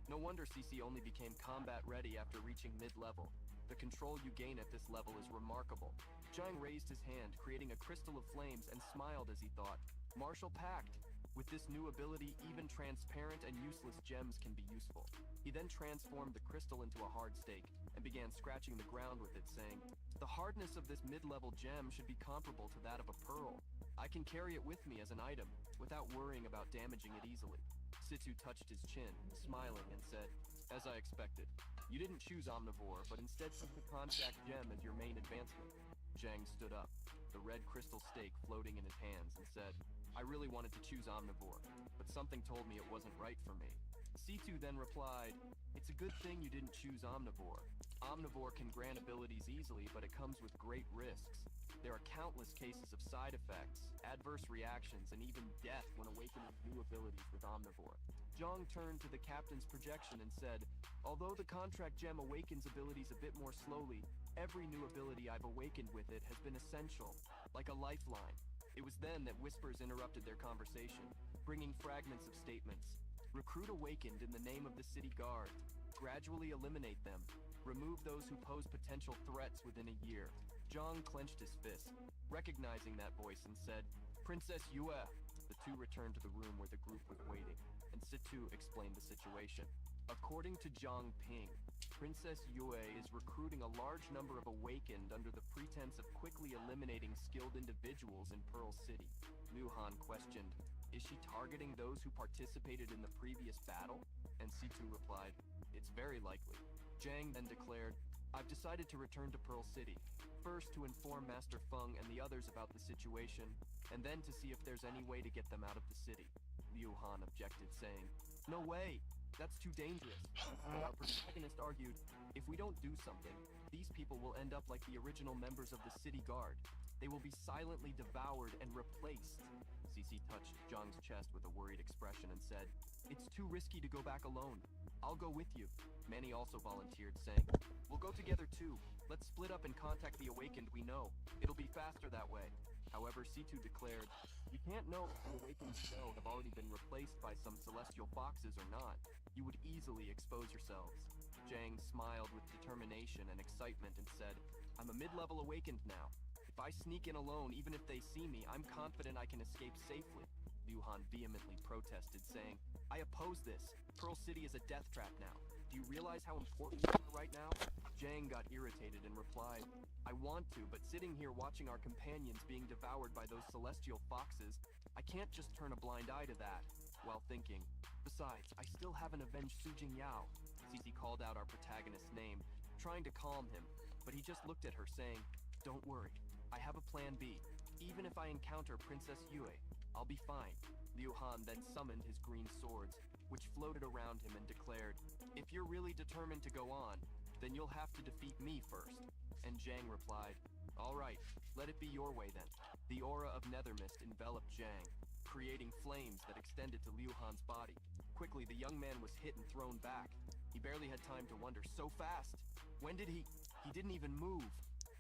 No wonder CC only became combat ready after reaching mid-level. The control you gain at this level is remarkable. Zhang raised his hand, creating a crystal of flames, and smiled as he thought, Martial Pact! With this new ability, even transparent and useless gems can be useful. He then transformed the crystal into a hard stake, and began scratching the ground with it, saying, the hardness of this mid-level gem should be comparable to that of a pearl. I can carry it with me as an item, without worrying about damaging it easily. Situ touched his chin, smiling, and said, as I expected. You didn't choose Omnivore, but instead took the Contract Gem as your main advancement. Zhang stood up, the red crystal stake floating in his hands, and said, I really wanted to choose Omnivore, but something told me it wasn't right for me. C2 then replied, it's a good thing you didn't choose Omnivore. Omnivore can grant abilities easily, but it comes with great risks. There are countless cases of side effects, adverse reactions, and even death when awakening new abilities with Omnivore. Zhang turned to the captain's projection and said, although the Contract Gem awakens abilities a bit more slowly, every new ability I've awakened with it has been essential, like a lifeline. It was then that whispers interrupted their conversation, bringing fragments of statements. Recruit awakened in the name of the city guard. Gradually eliminate them. Remove those who pose potential threats within a year. Zhang clenched his fist, recognizing that voice, and said, Princess Yue. The two returned to the room where the group was waiting, and Situ explained the situation. According to Zhang Ping, Princess Yue is recruiting a large number of awakened under the pretense of quickly eliminating skilled individuals in Pearl City. Liu Han questioned, is she targeting those who participated in the previous battle? And Situ replied, it's very likely. Zhang then declared, I've decided to return to Pearl City, first to inform Master Feng and the others about the situation, and then to see if there's any way to get them out of the city. Liu Han objected, saying, no way! That's too dangerous. But our protagonist argued, if we don't do something, these people will end up like the original members of the city guard. They will be silently devoured and replaced. CC touched Zhang's chest with a worried expression and said, it's too risky to go back alone. I'll go with you. Manny also volunteered, saying, we'll go together too. Let's split up and contact the awakened we know. It'll be faster that way. However, C2 declared, you can't know if the awakened know have already been replaced by some celestial foxes or not. You would easily expose yourselves. Zhang smiled with determination and excitement and said, I'm a mid-level awakened now. If I sneak in alone, even if they see me, I'm confident I can escape safely. Liu Han vehemently protested, saying, I oppose this. Pearl City is a death trap now. Do you realize how important you are right now? Zhang got irritated and replied, I want to, but sitting here watching our companions being devoured by those celestial foxes, I can't just turn a blind eye to that. While thinking, besides, I still haven't avenged Su Jingyao. Cici called out our protagonist's name, trying to calm him, but he just looked at her, saying, don't worry, I have a plan B. Even if I encounter Princess Yue, I'll be fine. Liu Han then summoned his green swords, which floated around him, and declared, if you're really determined to go on, then you'll have to defeat me first. And Zhang replied, all right, let it be your way then. The aura of Nethermist enveloped Zhang, creating flames that extended to Liu Han's body. Quickly, the young man was hit and thrown back. He barely had time to wonder, so fast! When did he didn't even move.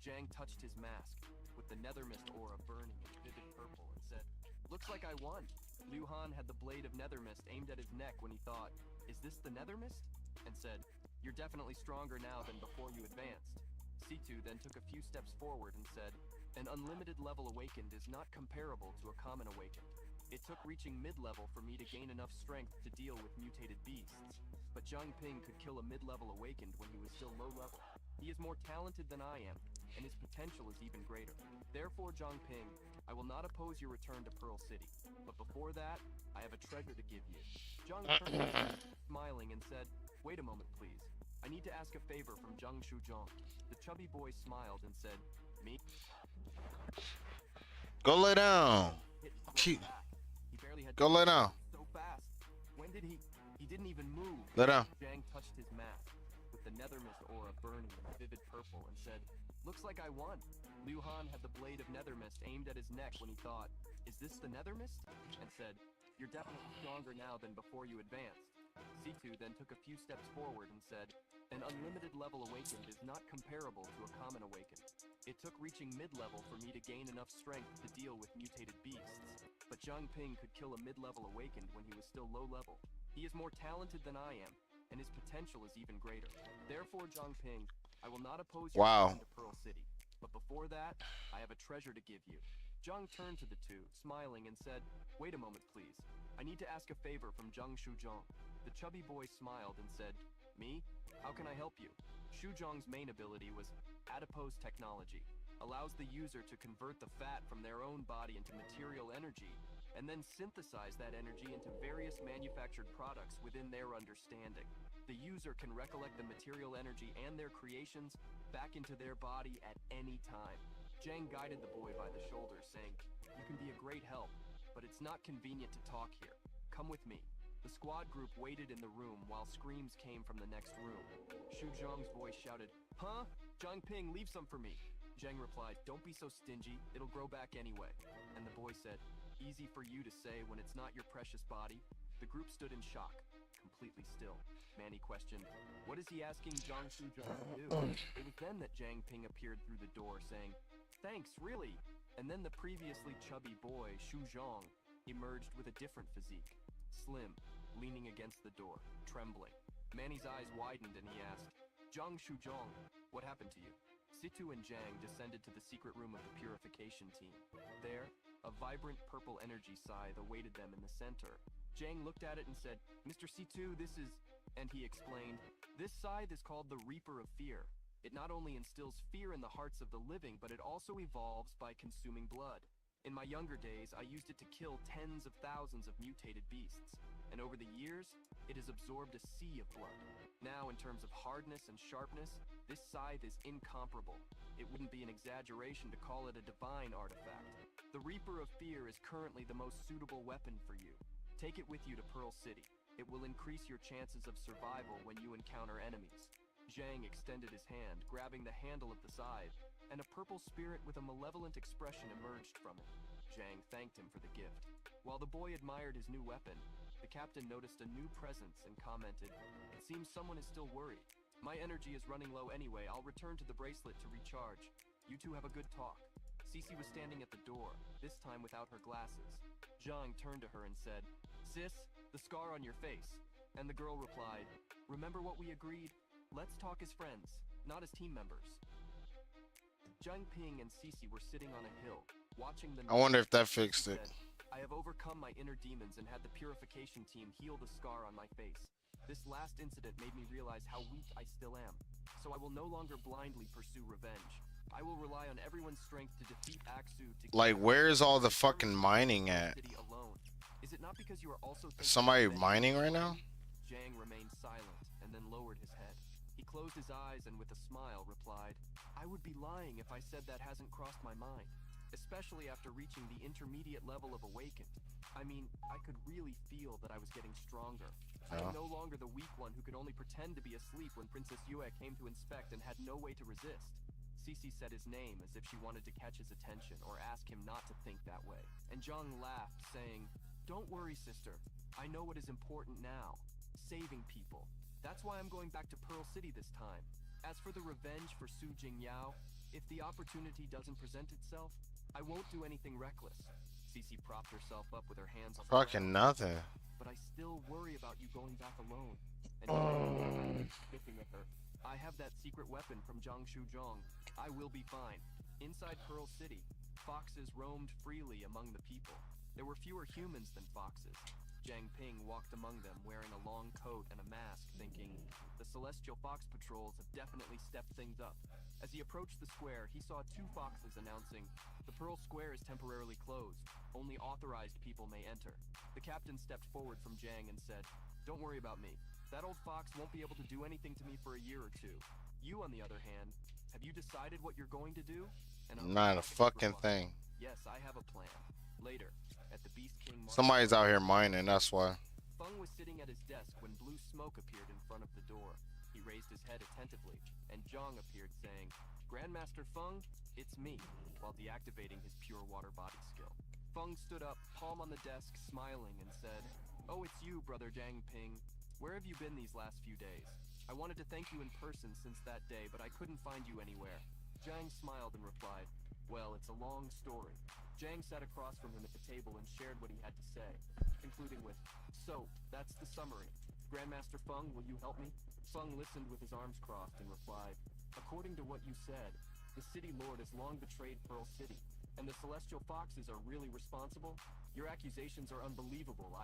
Zhang touched his mask, with the Nethermist aura burning in vivid purple, and said, looks like I won. Liu Han had the blade of Nethermist aimed at his neck when he thought, is this the Nethermist? And said, you're definitely stronger now than before you advanced. C2 then took a few steps forward and said, an unlimited level awakened is not comparable to a common awakened. It took reaching mid-level for me to gain enough strength to deal with mutated beasts. But Zhang Ping could kill a mid-level awakened when he was still low-level. He is more talented than I am, and his potential is even greater. Therefore, Zhang Ping, I will not oppose your return to Pearl City. But before that, I have a treasure to give you. Zhang turned, smiling, and said, wait a moment, please. I need to ask a favor from Zhang Shuzhong. The chubby boy smiled and said, me? Go lay down. Go lay down. So fast. When did he didn't even move. Lay down. Zhang touched his mask, with the nether mist aura burning in vivid purple and said, "Looks like I won." Liu Han had the blade of nether mist aimed at his neck when he thought, "Is this the nether mist?" and said, "You're definitely stronger now than before you advanced." C2 then took a few steps forward and said, "An unlimited level awakened is not comparable to a common awakened. It took reaching mid-level for me to gain enough strength to deal with mutated beasts. But Zhang Ping could kill a mid-level awakened when he was still low-level. He is more talented than I am, and his potential is even greater. Therefore, Zhang Ping, I will not oppose your return to Pearl City. But before that, I have a treasure to give you." Zhang turned to the two, smiling, and said, "Wait a moment, please. I need to ask a favor from Zhang Shuzhong." The chubby boy smiled and said, "Me? How can I help you?" Shuzhong's main ability was adipose technology. Allows the user to convert the fat from their own body into material energy, and then synthesize that energy into various manufactured products within their understanding. The user can recollect the material energy and their creations back into their body at any time. Zhang guided the boy by the shoulder, saying, "You can be a great help, but it's not convenient to talk here. Come with me." The squad group waited in the room while screams came from the next room. Xu Zhong's voice shouted, "Huh? Zhang Ping, leave some for me." Zhang replied, "Don't be so stingy, it'll grow back anyway." And the boy said, "Easy for you to say when it's not your precious body." The group stood in shock, completely still. Manny questioned, "What is he asking Zhang Shuzhong to do?" It was then that Zhang Ping appeared through the door, saying, "Thanks, really." And then the previously chubby boy, Xu Zhong, emerged with a different physique. Slim, leaning against the door, trembling. Manny's eyes widened and he asked, "Zhang Shuzhong, what happened to you?" Situ and Zhang descended to the secret room of the purification team. There, a vibrant purple energy scythe awaited them in the center. Zhang looked at it and said, "Mr. Situ, this is..." And he explained, "This scythe is called the Reaper of Fear. It not only instills fear in the hearts of the living, but it also evolves by consuming blood. In my younger days, I used it to kill tens of thousands of mutated beasts, and over the years, it has absorbed a sea of blood. Now, in terms of hardness and sharpness, this scythe is incomparable. It wouldn't be an exaggeration to call it a divine artifact. The Reaper of Fear is currently the most suitable weapon for you. Take it with you to Pearl City. It will increase your chances of survival when you encounter enemies." Zhang extended his hand, grabbing the handle of the scythe, and a purple spirit with a malevolent expression emerged from it. Zhang thanked him for the gift. While the boy admired his new weapon, the captain noticed a new presence and commented, "It seems someone is still worried. My energy is running low anyway. I'll return to the bracelet to recharge. You two have a good talk." Cece was standing at the door, this time without her glasses. Zhang turned to her and said, "Sis, the scar on your face." And the girl replied, "Remember what we agreed? Let's talk as friends, not as team members." Zhang Ping and Cece were sitting on a hill, watching the... I wonder if that fixed it. Said, "I have overcome my inner demons and had the purification team heal the scar on my face. This last incident made me realize how weak I still am, so I will no longer blindly pursue revenge. I will rely on everyone's strength to defeat Aksu to... Like, where is all the fucking mining at? Alone. Is it not because you are also... Is somebody mining right now? Zhang remained silent and then lowered his head. He closed his eyes and with a smile replied, "I would be lying if I said that hasn't crossed my mind, especially after reaching the intermediate level of awakened. I mean, I could really feel that I was getting stronger. I am no longer the weak one who could only pretend to be asleep when Princess Yue came to inspect and had no way to resist." Cece said his name as if she wanted to catch his attention or ask him not to think that way. And Zhang laughed, saying, "Don't worry, sister. I know what is important now. Saving people. That's why I'm going back to Pearl City this time. As for the revenge for Su Jingyao, if the opportunity doesn't present itself, I won't do anything reckless." Cece propped herself up with her hands on the Fucking nothing. "But I still worry about you going back alone." And sniffing at her, "I have that secret weapon from Zhang Shuzhong. I will be fine." Inside Pearl City, foxes roamed freely among the people. There were fewer humans than foxes. Zhang Ping walked among them wearing a long coat and a mask, thinking, the Celestial Fox Patrols have definitely stepped things up. As he approached the square, he saw two foxes announcing, "The Pearl Square is temporarily closed. Only authorized people may enter." The captain stepped forward from Zhang and said, "Don't worry about me. That old fox won't be able to do anything to me for a year or two. You, on the other hand, have you decided what you're going to do?" And Not a fucking thing. "Yes, I have a plan." Later, at the Beast King Market, Somebody's out here mining, that's why. Feng was sitting at his desk when blue smoke appeared in front of the door. He raised his head attentively, and Zhang appeared saying, "Grandmaster Feng, it's me," while deactivating his pure water body skill. Feng stood up, palm on the desk, smiling, and said, "Oh, it's you, Brother Jiang Ping. Where have you been these last few days? I wanted to thank you in person since that day, but I couldn't find you anywhere." Jiang smiled and replied, "Well, it's a long story." Jiang sat across from him at the table and shared what he had to say, concluding with, "So, that's the summary. Grandmaster Feng, will you help me?" Feng listened with his arms crossed and replied, "According to what you said, the City Lord has long betrayed Pearl City, and the Celestial Foxes are really responsible? Your accusations are unbelievable.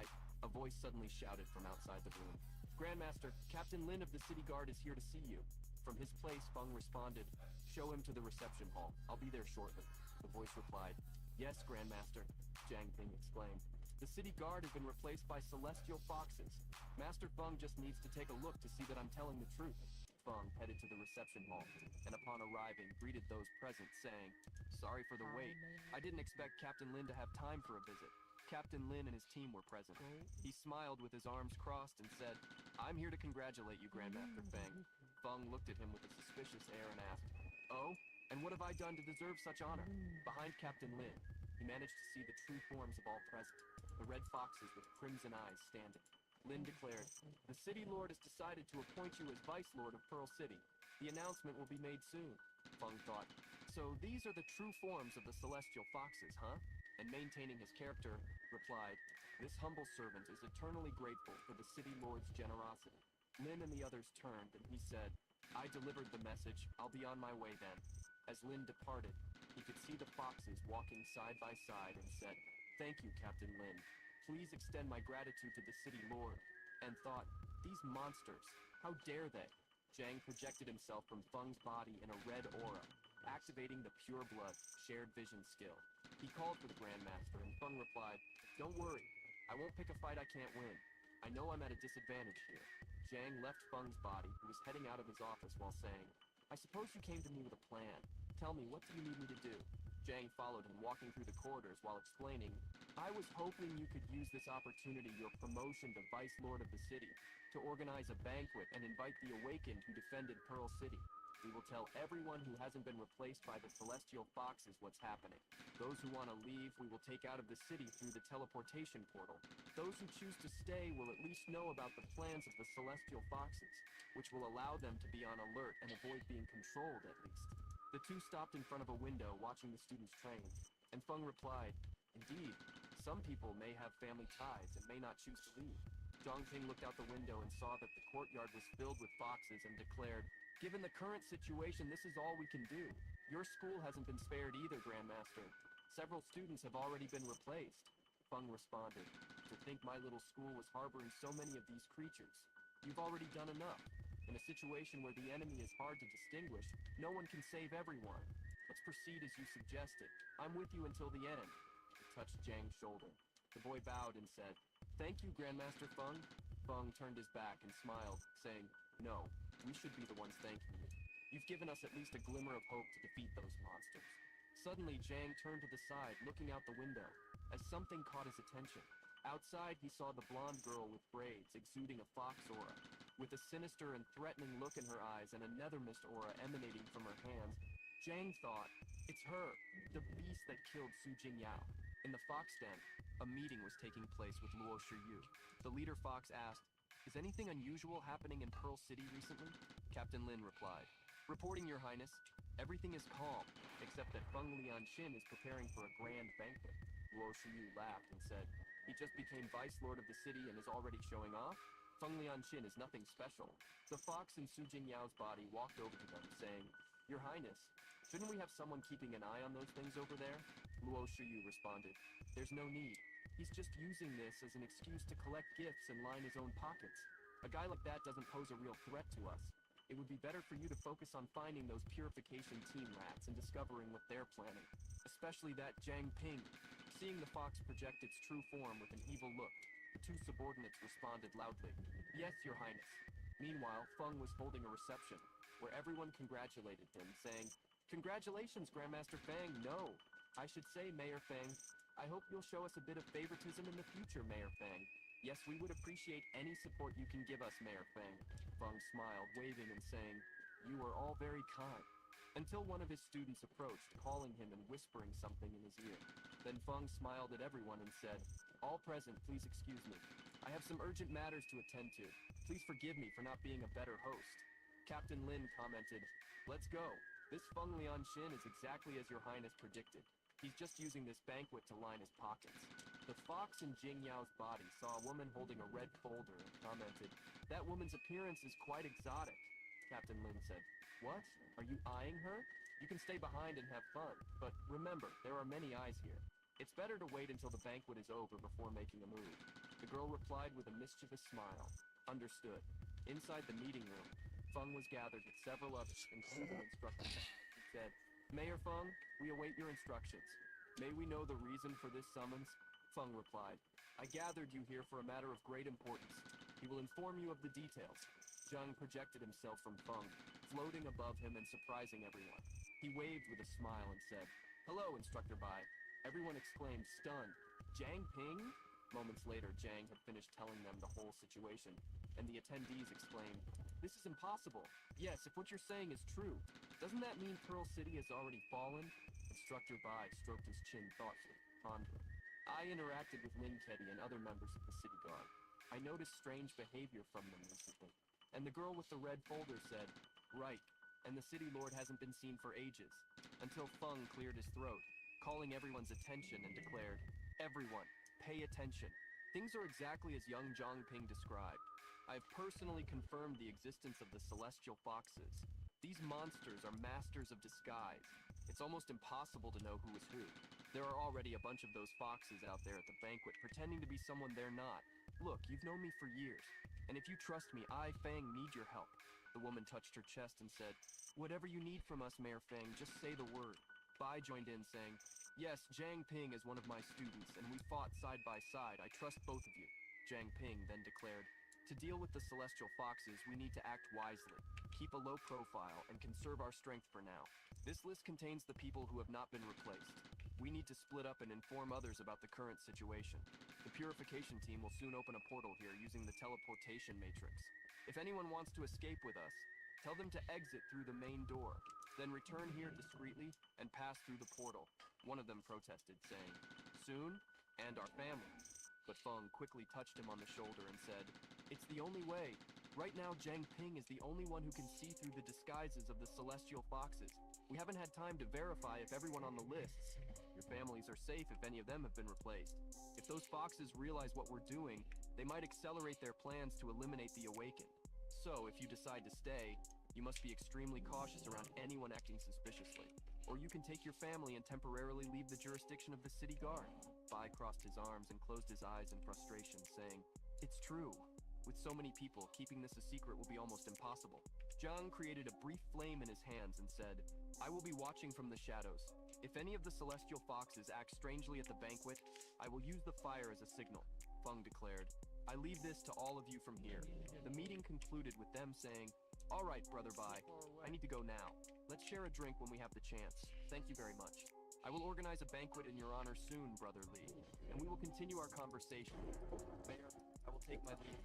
A voice suddenly shouted from outside the room. "Grandmaster, Captain Lin of the City Guard is here to see you." From his place, Feng responded, "Show him to the reception hall. I'll be there shortly." The voice replied, "Yes, Grandmaster," Jiang Ping exclaimed. "The City Guard has been replaced by Celestial Foxes. Master Feng just needs to take a look to see that I'm telling the truth." Feng headed to the reception hall, and upon arriving, greeted those present, saying, "Sorry for the wait. I didn't expect Captain Lin to have time for a visit." Captain Lin and his team were present. He smiled with his arms crossed and said, "I'm here to congratulate you, Grandmaster Feng." Feng looked at him with a suspicious air and asked, "Oh? And what have I done to deserve such honor?" Behind Captain Lin, he managed to see the true forms of all present, the red foxes with crimson eyes standing. Lin declared, "The City Lord has decided to appoint you as Vice Lord of Pearl City. The announcement will be made soon." Feng thought, "So these are the true forms of the Celestial Foxes, huh?" And maintaining his character, replied, "This humble servant is eternally grateful for the City Lord's generosity." Lin and the others turned, and he said, "I delivered the message. I'll be on my way then." As Lin departed, he could see the foxes walking side by side and said, "Thank you, Captain Lin. Please extend my gratitude to the City Lord." And thought, "These monsters, how dare they?" Jiang projected himself from Feng's body in a red aura, activating the pure blood, shared vision skill. He called for the Grandmaster, and Feng replied, "Don't worry. I won't pick a fight I can't win. I know I'm at a disadvantage here." Jiang left Feng's body, who was heading out of his office while saying, "I suppose you came to me with a plan. Tell me, what do you need me to do?" Jiang followed him, walking through the corridors while explaining, "I was hoping you could use this opportunity, your promotion to Vice Lord of the city, to organize a banquet and invite the Awakened who defended Pearl City. We will tell everyone who hasn't been replaced by the Celestial Foxes what's happening. Those who want to leave, we will take out of the city through the teleportation portal. Those who choose to stay will at least know about the plans of the Celestial Foxes, which will allow them to be on alert and avoid being controlled at least." The two stopped in front of a window watching the students train, and Feng replied, "Indeed, some people may have family ties and may not choose to leave." Zhang Ping looked out the window and saw that the courtyard was filled with foxes and declared, "Given the current situation, this is all we can do. Your school hasn't been spared either, Grandmaster. Several students have already been replaced." Feng responded, "To think my little school was harboring so many of these creatures. You've already done enough. In a situation where the enemy is hard to distinguish, no one can save everyone. Let's proceed as you suggested. I'm with you until the end." He touched Jiang's shoulder. The boy bowed and said, "Thank you, Grandmaster Feng." Feng turned his back and smiled, saying, "No, we should be the ones thanking you. You've given us at least a glimmer of hope to defeat those monsters." Suddenly, Jiang turned to the side, looking out the window, as something caught his attention. Outside, he saw the blonde girl with braids exuding a fox aura. With a sinister and threatening look in her eyes and a nether mist aura emanating from her hands, Jiang thought, "It's her, the beast that killed Su Jingyao." In the fox den, a meeting was taking place with Luo Shiyu. The leader fox asked, "Is anything unusual happening in Pearl City recently?" Captain Lin replied, "Reporting, Your Highness. Everything is calm, except that Feng Lianqin is preparing for a grand banquet." Luo Shiyu laughed and said, "He just became Vice Lord of the city and is already showing off? Feng Lianqin is nothing special." The fox in Su Jingyao's body walked over to them, saying, "Your Highness, shouldn't we have someone keeping an eye on those things over there?" Luo Shiyu responded, "There's no need. He's just using this as an excuse to collect gifts and line his own pockets. A guy like that doesn't pose a real threat to us. It would be better for you to focus on finding those purification team rats and discovering what they're planning. Especially that Jiang Ping." Seeing the fox project its true form with an evil look, the two subordinates responded loudly, "Yes, Your Highness." Meanwhile, Feng was holding a reception, where everyone congratulated him, saying, "Congratulations, Grandmaster Feng. No, I should say, Mayor Feng. I hope you'll show us a bit of favoritism in the future, Mayor Feng. Yes, we would appreciate any support you can give us, Mayor Feng. Feng smiled, waving and saying, "You are all very kind." Until one of his students approached, calling him and whispering something in his ear. Then Feng smiled at everyone and said, "All present, please excuse me. I have some urgent matters to attend to. Please forgive me for not being a better host." Captain Lin commented, "Let's go. This Feng Lianshin is exactly as your highness predicted. He's just using this banquet to line his pockets." The fox in Jing Yao's body saw a woman holding a red folder and commented, "That woman's appearance is quite exotic." Captain Lin said, "What? Are you eyeing her? You can stay behind and have fun, but remember, there are many eyes here. It's better to wait until the banquet is over before making a move." The girl replied with a mischievous smile. "Understood." Inside the meeting room, Feng was gathered with several others, including Instructor Bai. He said, "Mayor Feng, we await your instructions. May we know the reason for this summons?" Feng replied, "I gathered you here for a matter of great importance. He will inform you of the details." Zhang projected himself from Feng, floating above him and surprising everyone. He waved with a smile and said, "Hello, Instructor Bai." Everyone exclaimed, stunned, "Jiang Ping?" Moments later, Jiang had finished telling them the whole situation, and the attendees exclaimed, "This is impossible. Yes, if what you're saying is true, doesn't that mean Pearl City has already fallen?" Instructor Bai stroked his chin thoughtfully, pondering. "I interacted with Lin Keddy and other members of the city guard. I noticed strange behavior from them recently." And the girl with the red folder said, "Right, and the city lord hasn't been seen for ages." Until Feng cleared his throat, calling everyone's attention and declared, "Everyone, pay attention. Things are exactly as young Zhangping described. I've personally confirmed the existence of the celestial foxes. These monsters are masters of disguise. It's almost impossible to know who is who. There are already a bunch of those foxes out there at the banquet pretending to be someone they're not. Look, you've known me for years, and if you trust me, I, Fang, need your help." The woman touched her chest and said, "Whatever you need from us, Mayor Fang, just say the word." Bai joined in saying, "Yes, Jiang Ping is one of my students, and we fought side by side. I trust both of you." Jiang Ping then declared, "To deal with the celestial foxes, we need to act wisely, keep a low profile, and conserve our strength for now. This list contains the people who have not been replaced. We need to split up and inform others about the current situation. The purification team will soon open a portal here using the teleportation matrix. If anyone wants to escape with us, tell them to exit through the main door, then return here discreetly and pass through the portal." One of them protested, saying, "Soon? And our families." But Feng quickly touched him on the shoulder and said, "It's the only way. Right now, Jiang Ping is the only one who can see through the disguises of the celestial foxes. We haven't had time to verify if everyone on the lists. Your families are safe if any of them have been replaced. If those foxes realize what we're doing, they might accelerate their plans to eliminate the awakened. So, if you decide to stay, you must be extremely cautious around anyone acting suspiciously. Or you can take your family and temporarily leave the jurisdiction of the city guard." Bai crossed his arms and closed his eyes in frustration, saying, "It's true. With so many people, keeping this a secret will be almost impossible." Zhang created a brief flame in his hands and said, "I will be watching from the shadows. If any of the celestial foxes act strangely at the banquet, I will use the fire as a signal." Feng declared, "I leave this to all of you from here." The meeting concluded with them saying, "All right, Brother Bai, I need to go now. Let's share a drink when we have the chance. Thank you very much. I will organize a banquet in your honor soon, Brother Li, and we will continue our conversation. Mayor, I will take my leave."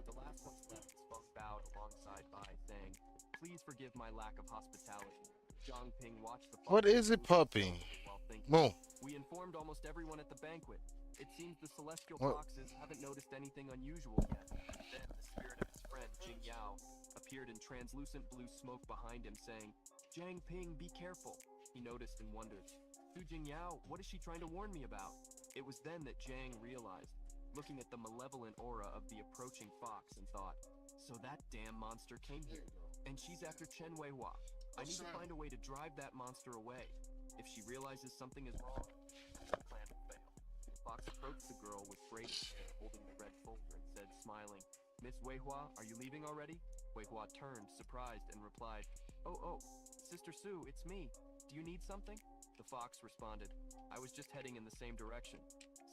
The last ones left as Feng bowed alongside Bai, saying, "Please forgive my lack of hospitality." Zhang Ping watched the What is it, puppy? while thinking, Boom. "We informed almost everyone at the banquet. It seems the celestial What? foxes haven't noticed anything unusual yet." Then the spirit of his friend, Jing Yao, appeared in translucent blue smoke behind him, saying, "Jiang Ping, be careful." He noticed and wondered, "Su Jing Yao, what is she trying to warn me about?" It was then that Jiang realized, looking at the malevolent aura of the approaching fox, and thought, "So that damn monster came here, and she's after Chen Weihua. I need to find a way to drive that monster away. If she realizes something is wrong, the plan will fail." Fox approached the girl with braided hair holding the red folder and said, smiling, "Miss Weihua, are you leaving already?" Weihua turned, surprised, and replied, Oh, Sister Sue, it's me. Do you need something?" The fox responded, "I was just heading in the same direction.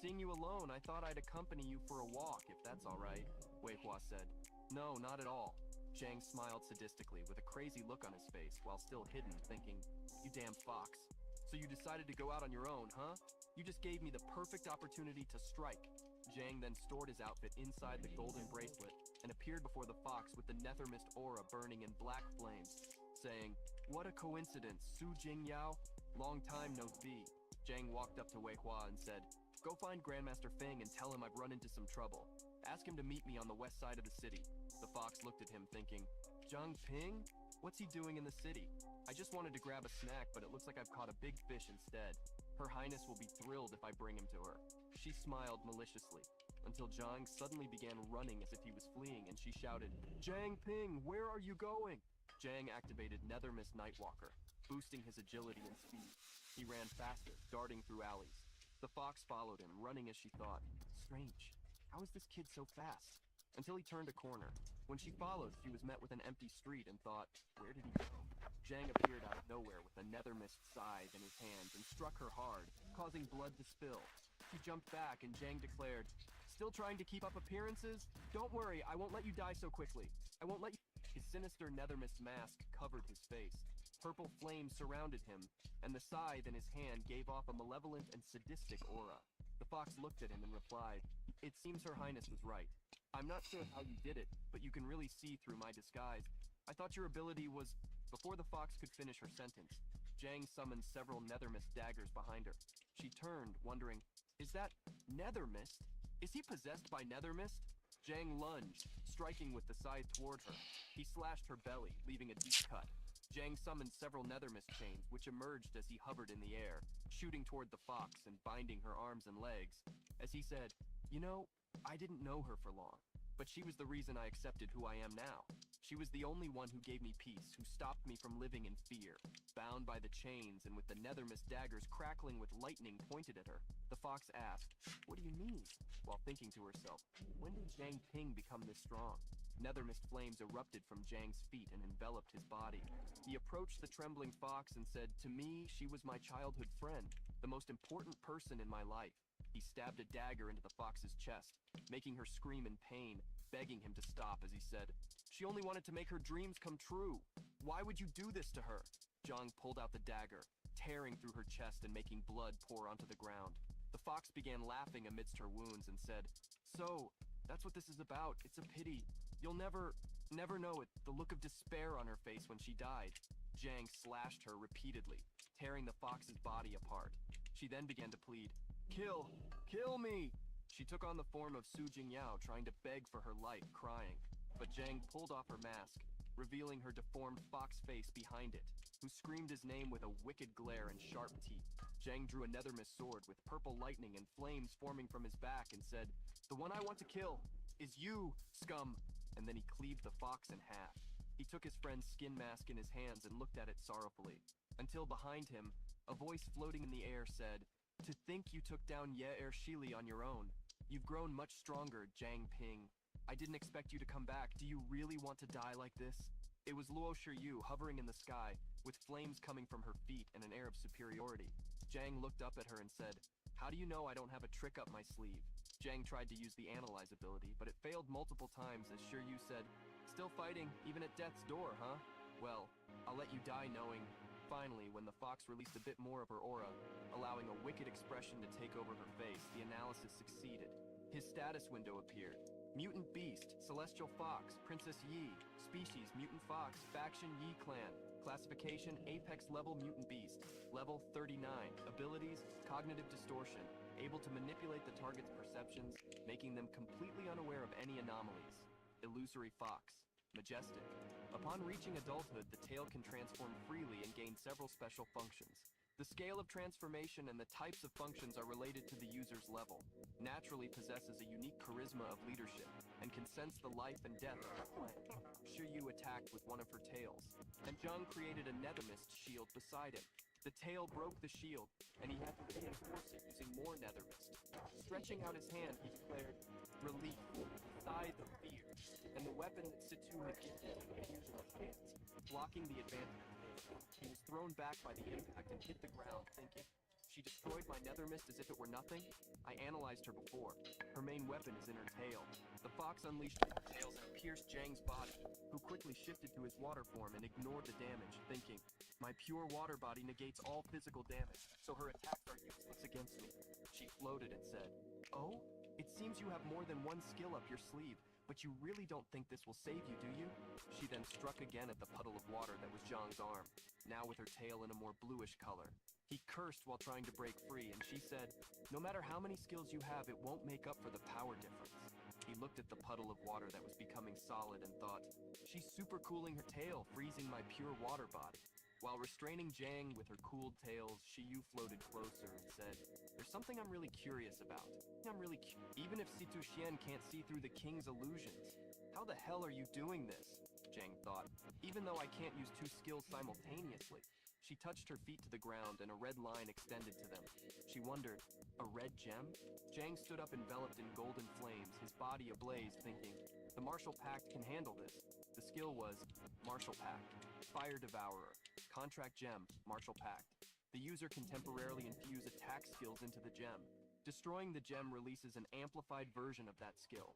Seeing you alone, I thought I'd accompany you for a walk, if that's all right." Weihua said, "No, not at all." Zhang smiled sadistically with a crazy look on his face while still hidden, thinking, "You damn fox. So you decided to go out on your own, huh? You just gave me the perfect opportunity to strike." Jang then stored his outfit inside the golden bracelet and appeared before the fox with the Nethermist aura burning in black flames, saying, "What a coincidence, Su Jingyao. Long time no see." Jang walked up to Wei Hua and said, "Go find Grandmaster Feng and tell him I've run into some trouble. Ask him to meet me on the west side of the city." The fox looked at him thinking, "Zhang Ping? What's he doing in the city? I just wanted to grab a snack, but it looks like I've caught a big fish instead. Her Highness will be thrilled if I bring him to her." She smiled maliciously, until Zhang suddenly began running as if he was fleeing, and she shouted, "Zhang Ping, where are you going?" Zhang activated Nethermist Nightwalker, boosting his agility and speed. He ran faster, darting through alleys. The fox followed him, running as she thought, "Strange, how is this kid so fast?" Until he turned a corner. When she followed, she was met with an empty street and thought, "Where did he go?" Zhang appeared out of nowhere with a Nethermist scythe in his hands and struck her hard, causing blood to spill. She jumped back and Zhang declared, "Still trying to keep up appearances? Don't worry, I won't let you die so quickly. I won't let you..." His sinister Nethermist mask covered his face. Purple flames surrounded him, and the scythe in his hand gave off a malevolent and sadistic aura. The fox looked at him and replied, "It seems Her Highness was right. I'm not sure how you did it, but you can really see through my disguise. I thought your ability was..." Before the fox could finish her sentence, Zhang summoned several Nethermist daggers behind her. She turned, wondering, "Is that Nethermist? Is he possessed by Nethermist?" Zhang lunged, striking with the scythe toward her. He slashed her belly, leaving a deep cut. Zhang summoned several Nethermist chains, which emerged as he hovered in the air, shooting toward the fox and binding her arms and legs. As he said, "You know, I didn't know her for long, but she was the reason I accepted who I am now. She was the only one who gave me peace, who stopped me from living in fear." Bound by the chains and with the Nethermist daggers crackling with lightning pointed at her, the fox asked, "What do you mean?" While thinking to herself, when did Zhang Ping become this strong? Nethermist flames erupted from Zhang's feet and enveloped his body. He approached the trembling fox and said, "To me, she was my childhood friend, the most important person in my life." He stabbed a dagger into the fox's chest, making her scream in pain, begging him to stop as he said, "She only wanted to make her dreams come true. Why would you do this to her?" Zhang pulled out the dagger, tearing through her chest and making blood pour onto the ground. The fox began laughing amidst her wounds and said, "So, that's what this is about. It's a pity. You'll never know it, the look of despair on her face when she died." Zhang slashed her repeatedly, tearing the fox's body apart. She then began to plead, Kill me!" She took on the form of Su Jingyao, trying to beg for her life, crying. But Zhang pulled off her mask, revealing her deformed fox face behind it, who screamed his name with a wicked glare and sharp teeth. Zhang drew a Nethermist sword with purple lightning and flames forming from his back and said, "The one I want to kill is you, scum!" And then he cleaved the fox in half. He took his friend's skin mask in his hands and looked at it sorrowfully, until behind him, a voice floating in the air said, "To think you took down Ye Shili on your own. You've grown much stronger, Zhang Ping. I didn't expect you to come back. Do you really want to die like this?" It was Luo Shiyu hovering in the sky, with flames coming from her feet and an air of superiority. Zhang looked up at her and said, "How do you know I don't have a trick up my sleeve?" Zhang tried to use the Analyze ability, but it failed multiple times as Shiyu said, "Still fighting, even at death's door, huh? Well, I'll let you die knowing..." Finally, when the fox released a bit more of her aura, allowing a wicked expression to take over her face, the analysis succeeded. His status window appeared. Mutant Beast, Celestial Fox, Princess Yi, Species Mutant Fox, Faction Yi Clan, Classification Apex Level Mutant Beast, Level 39, Abilities Cognitive Distortion, able to manipulate the target's perceptions, making them completely unaware of any anomalies. Illusory Fox, Majestic. Upon reaching adulthood, the tail can transform freely and gain several special functions. The scale of transformation and the types of functions are related to the user's level. Naturally possesses a unique charisma of leadership and can sense the life and death of her clan. Shiryu attacked with one of her tails, and Zhang created a Nethermist shield beside him. The tail broke the shield, and he had to reinforce it using more Nethermist. Stretching out his hand, he declared, "Relief, Scythe of Fear," and the weapon that Situ had gifted him appeared in his hands, blocking the advancement. He was thrown back by the impact and hit the ground, thinking, "She destroyed my Nethermist as if it were nothing? I analyzed her before. Her main weapon is in her tail." The fox unleashed her tails and pierced Zhang's body, who quickly shifted to his water form and ignored the damage, thinking, "My pure water body negates all physical damage, so her attacks are useless against me." She floated and said, "Oh, It seems you have more than one skill up your sleeve, but you really don't think this will save you, do you? She then struck again at the puddle of water that was Zhang's arm, now with her tail in a more bluish color. He cursed while trying to break free, and she said, "No matter how many skills you have, it won't make up for the power difference." He looked at the puddle of water that was becoming solid and thought, "She's supercooling her tail, freezing my pure water body." While restraining Zhang with her cooled tails, Shiyu floated closer and said, "There's something I'm really curious about. Even if Situ Xian can't see through the king's illusions. How the hell are you doing this?" Zhang thought. "Even though I can't use two skills simultaneously." She touched her feet to the ground and a red line extended to them. She wondered, a red gem? Zhang stood up enveloped in golden flames, his body ablaze, thinking, the Martial Pact can handle this. The skill was Martial Pact, Fire Devourer, Contract Gem, Martial Pact. The user can temporarily infuse attack skills into the gem. Destroying the gem releases an amplified version of that skill.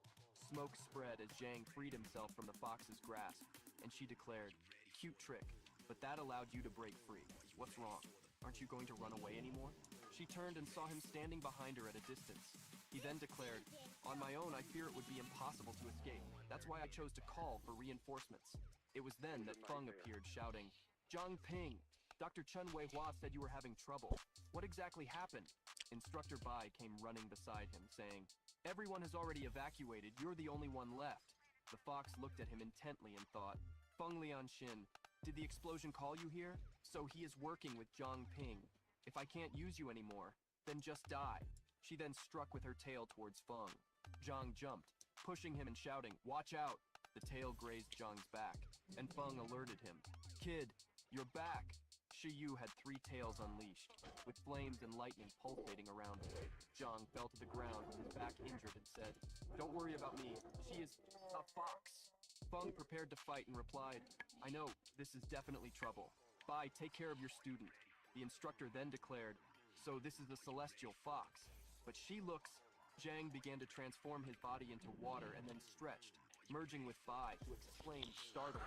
Smoke spread as Zhang freed himself from the fox's grasp, and she declared, "Cute trick, but that allowed you to break free. What's wrong? Aren't you going to run away anymore?" She turned and saw him standing behind her at a distance. He then declared, "On my own, I fear it would be impossible to escape. That's why I chose to call for reinforcements." It was then that Feng appeared, shouting, "Zhang Ping, Dr. Chen Weihua said you were having trouble. What exactly happened?" Instructor Bai came running beside him, saying, "Everyone has already evacuated. You're the only one left." The fox looked at him intently and thought, "Feng Lianxin, did the explosion call you here? So he is working with Zhang Ping. If I can't use you anymore, then just die." She then struck with her tail towards Feng. Zhang jumped, pushing him and shouting, "Watch out!" The tail grazed Zhang's back, and Feng alerted him. "Kid, you're back!" Shiyu had 3 tails unleashed, with flames and lightning pulsating around him. Zhang fell to the ground with his back injured and said, "Don't worry about me. She is a fox." Feng prepared to fight and replied, "I know, this is definitely trouble. Bai, take care of your student." The instructor then declared, "So this is the celestial fox. But she looks..." Zhang began to transform his body into water and then stretched, merging with Bai, who exclaimed, startled,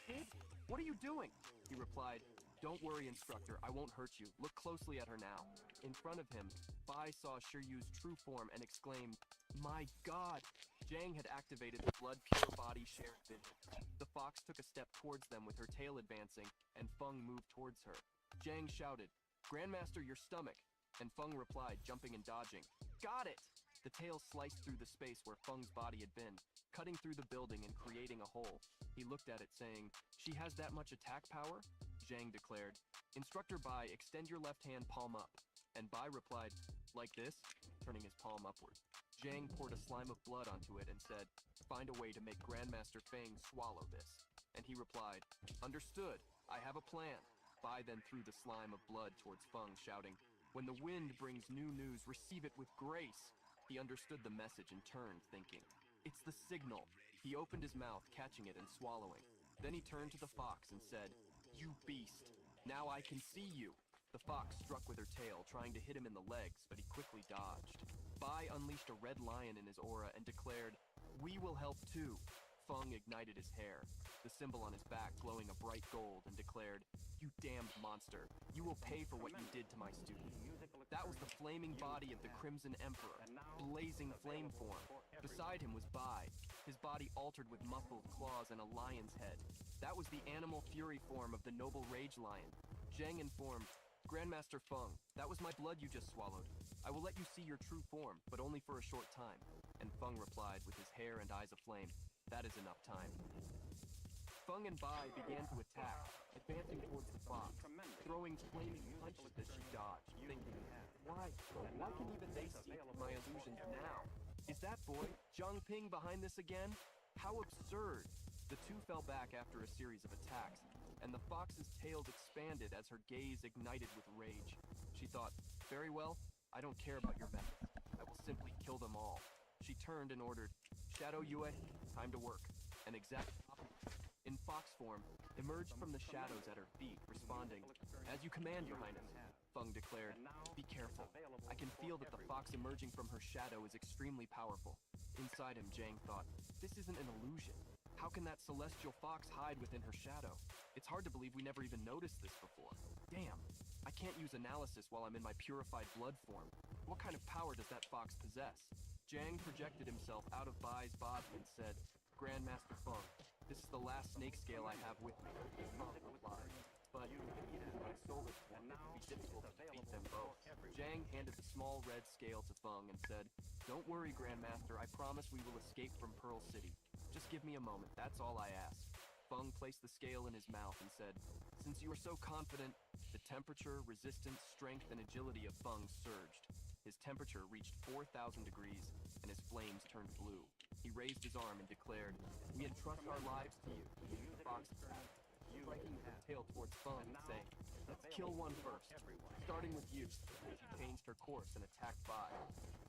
"Kid, what are you doing?" He replied, "Don't worry, instructor, I won't hurt you. Look closely at her now." In front of him, Bai saw Shiryu's true form and exclaimed, "My God!" Zhang had activated the blood-pure body shared vision. The fox took a step towards them with her tail advancing, and Feng moved towards her. Zhang shouted, "Grandmaster, your stomach!" And Feng replied, jumping and dodging, "Got it!" The tail sliced through the space where Feng's body had been, cutting through the building and creating a hole. He looked at it, saying, "She has that much attack power?" Zhang declared, "Instructor Bai, extend your left hand palm up." And Bai replied, "Like this?" turning his palm upward. Zhang poured a slime of blood onto it and said, "Find a way to make Grandmaster Feng swallow this." And he replied, "Understood, I have a plan." Bai then threw the slime of blood towards Feng, shouting, "When the wind brings new news, receive it with grace." He understood the message and turned, thinking, "It's the signal." He opened his mouth, catching it and swallowing. Then he turned to the fox and said, "You beast, now I can see you." The fox struck with her tail, trying to hit him in the legs, but he quickly dodged. Bai unleashed a red lion in his aura and declared, "We will help too." Feng ignited his hair, the symbol on his back glowing a bright gold, and declared, "You damned monster, you will pay for what you did to my student." That was the flaming body of the Crimson Emperor, blazing flame form. Beside him was Bai, his body altered with muffled claws and a lion's head. That was the animal fury form of the noble rage lion. Zhang informed, "Grandmaster Feng, that was my blood you just swallowed. I will let you see your true form, but only for a short time." And Feng replied with his hair and eyes aflame, "That is enough time." Feng and Bai began to attack, advancing towards the fox, throwing flaming punches as she dodged, thinking, why can even they see my illusions now? Is that boy, Zhang Ping, behind this again? How absurd! The two fell back after a series of attacks, and the fox's tails expanded as her gaze ignited with rage. She thought, very well, I don't care about your methods. I will simply kill them all. She turned and ordered, "Shadow Yue, time to work." An exact copy, in fox form, emerged from the shadows at her feet, responding, "As you command, Your Highness." Feng declared, "Be careful. I can feel that the fox emerging from her shadow is extremely powerful." Inside him, Zhang thought, this isn't an illusion. How can that celestial fox hide within her shadow? It's hard to believe we never even noticed this before. Damn, I can't use analysis while I'm in my purified blood form. What kind of power does that fox possess? Jang projected himself out of Bai's body and said, Grandmaster Feng, this is the last snake scale I have with me. Feng replied, but even my solar form, it would be difficult to defeat them both. Jang handed the small red scale to Feng and said, Don't worry, Grandmaster, I promise we will escape from Pearl City. Just give me a moment, that's all I ask. Feng placed the scale in his mouth and said, Since you are so confident, the temperature, resistance, strength, and agility of Feng surged. His temperature reached 4,000 degrees, and his flames turned blue. He raised his arm and declared, We entrust our lives to you. The fox attacked, striking with her tail towards Feng and saying, Let's kill one first, starting with you. She changed her course and attacked Bai.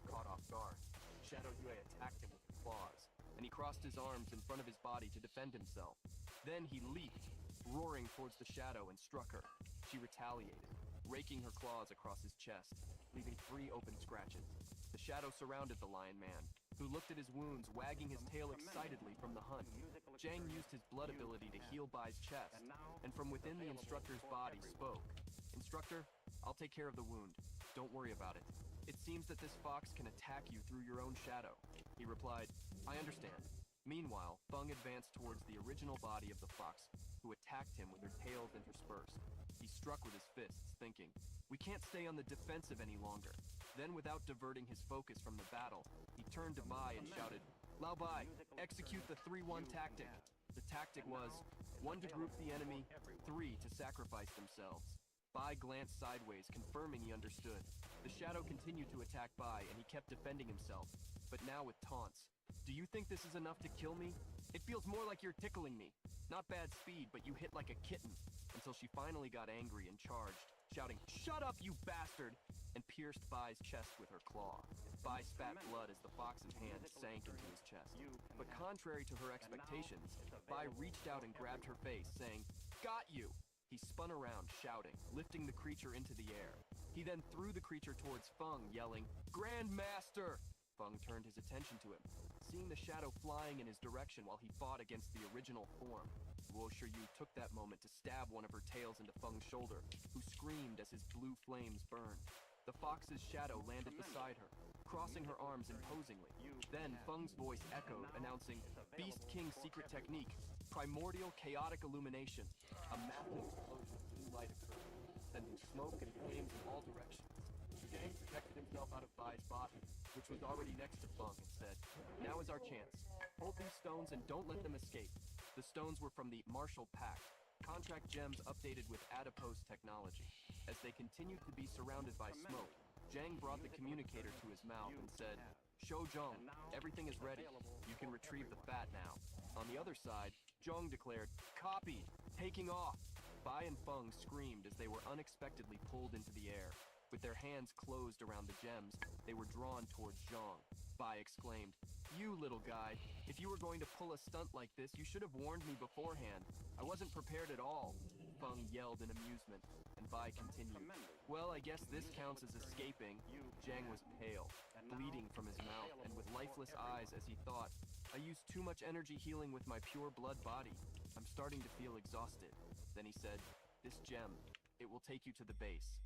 Caught off guard, Shadow Yue attacked him with his claws, and he crossed his arms in front of his body to defend himself. Then he leaped, roaring towards the shadow, and struck her. She retaliated, raking her claws across his chest, leaving 3 open scratches. The shadow surrounded the Lion Man, who looked at his wounds, wagging his tail excitedly from the hunt. Jang used his blood ability to heal Bai's chest, and from within the instructor's body spoke. Instructor, I'll take care of the wound. Don't worry about it. It seems that this fox can attack you through your own shadow. He replied, I understand. Meanwhile, Feng advanced towards the original body of the fox, who attacked him with her tails interspersed. He struck with his fists, thinking, We can't stay on the defensive any longer. Then, without diverting his focus from the battle, he turned to Bai and shouted, Lao Bai, execute the 3-1 tactic. The tactic was 1 to group the enemy, 3 to sacrifice themselves. Bai glanced sideways, confirming he understood. The shadow continued to attack Bai, and he kept defending himself, but now with taunts. Do you think this is enough to kill me? It feels more like you're tickling me. Not bad speed, but you hit like a kitten. Until she finally got angry and charged, shouting, Shut up, you bastard! And pierced Bai's chest with her claw. Bai spat blood as the fox's hand sank into his chest. But contrary to her expectations, Bai reached out and grabbed her face, saying, Got you! He spun around, shouting, lifting the creature into the air. He then threw the creature towards Feng, yelling, Grandmaster! Feng turned his attention to him, seeing the shadow flying in his direction while he fought against the original form. Luo Shiyu took that moment to stab one of her tails into Feng's shoulder, who screamed as his blue flames burned. The fox's shadow landed beside her, crossing her arms imposingly. Then Feng's voice echoed, announcing, Beast King's secret technique, Primordial Chaotic Illumination. A massive explosion of blue light occurred, sending smoke and flames in all directions. Jang protected himself out of Bai's body, which was already next to Feng, and said, Now is our chance. Hold these stones and don't let them escape. The stones were from the Marshall Pact, contract gems updated with adipose technology. As they continued to be surrounded by smoke, Jang brought the communicator to his mouth and said, Shou Zhong, everything is ready. You can retrieve the fat now. On the other side, Zhong declared, Copied, taking off. Bai and Feng screamed as they were unexpectedly pulled into the air. With their hands closed around the gems, they were drawn towards Zhong. Bai exclaimed, You little guy, if you were going to pull a stunt like this, you should have warned me beforehand. I wasn't prepared at all. Feng yelled in amusement, and Bai continued, Well, I guess this counts as escaping. Zhang was pale, bleeding from his mouth, and with lifeless eyes as he thought, I used too much energy healing with my pure blood body. I'm starting to feel exhausted. Then he said, This gem, it will take you to the base.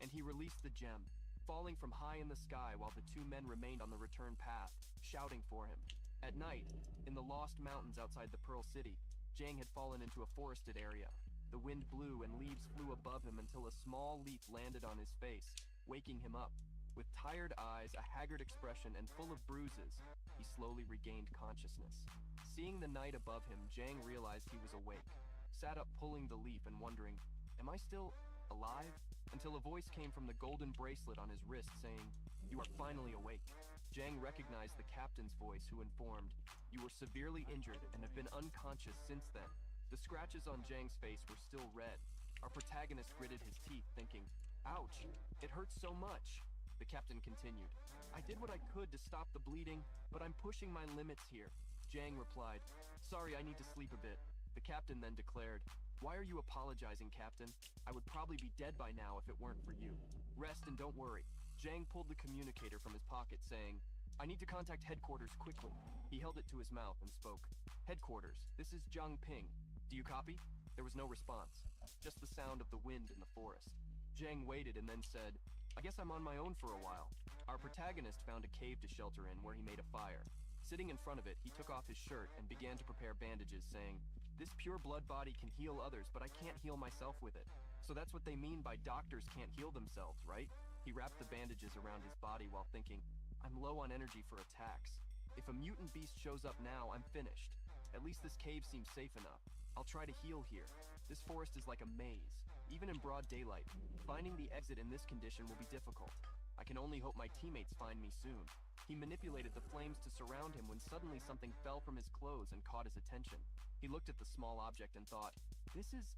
And he released the gem, falling from high in the sky while the 2 men remained on the return path, shouting for him. At night, in the Lost Mountains outside the Pearl City, Jang had fallen into a forested area. The wind blew and leaves flew above him until a small leaf landed on his face, waking him up. With tired eyes, a haggard expression, and full of bruises, he slowly regained consciousness. Seeing the night above him, Jang realized he was awake, sat up pulling the leaf and wondering, Am I still alive? Until a voice came from the golden bracelet on his wrist saying, You are finally awake. Jang recognized the captain's voice, who informed, You were severely injured and have been unconscious since then. The scratches on Jang's face were still red. Our protagonist gritted his teeth, thinking, Ouch, it hurts so much. The captain continued, I did what I could to stop the bleeding, but I'm pushing my limits here. Jang replied, Sorry, I need to sleep a bit. The captain then declared, Why are you apologizing, Captain? I would probably be dead by now if it weren't for you. Rest and don't worry. Jang pulled the communicator from his pocket, saying, I need to contact headquarters quickly. He held it to his mouth and spoke, Headquarters, this is Zhang Ping. Do you copy? There was no response, just the sound of the wind in the forest. Jang waited and then said, I guess I'm on my own for a while. Our protagonist found a cave to shelter in where he made a fire. Sitting in front of it, he took off his shirt and began to prepare bandages, saying, "This pure blood body can heal others, but I can't heal myself with it. So that's what they mean by doctors can't heal themselves, right?" He wrapped the bandages around his body while thinking, "I'm low on energy for attacks. If a mutant beast shows up now, I'm finished. At least this cave seems safe enough. I'll try to heal here. This forest is like a maze. Even in broad daylight, finding the exit in this condition will be difficult. I can only hope my teammates find me soon." He manipulated the flames to surround him when suddenly something fell from his clothes and caught his attention. He looked at the small object and thought, "This is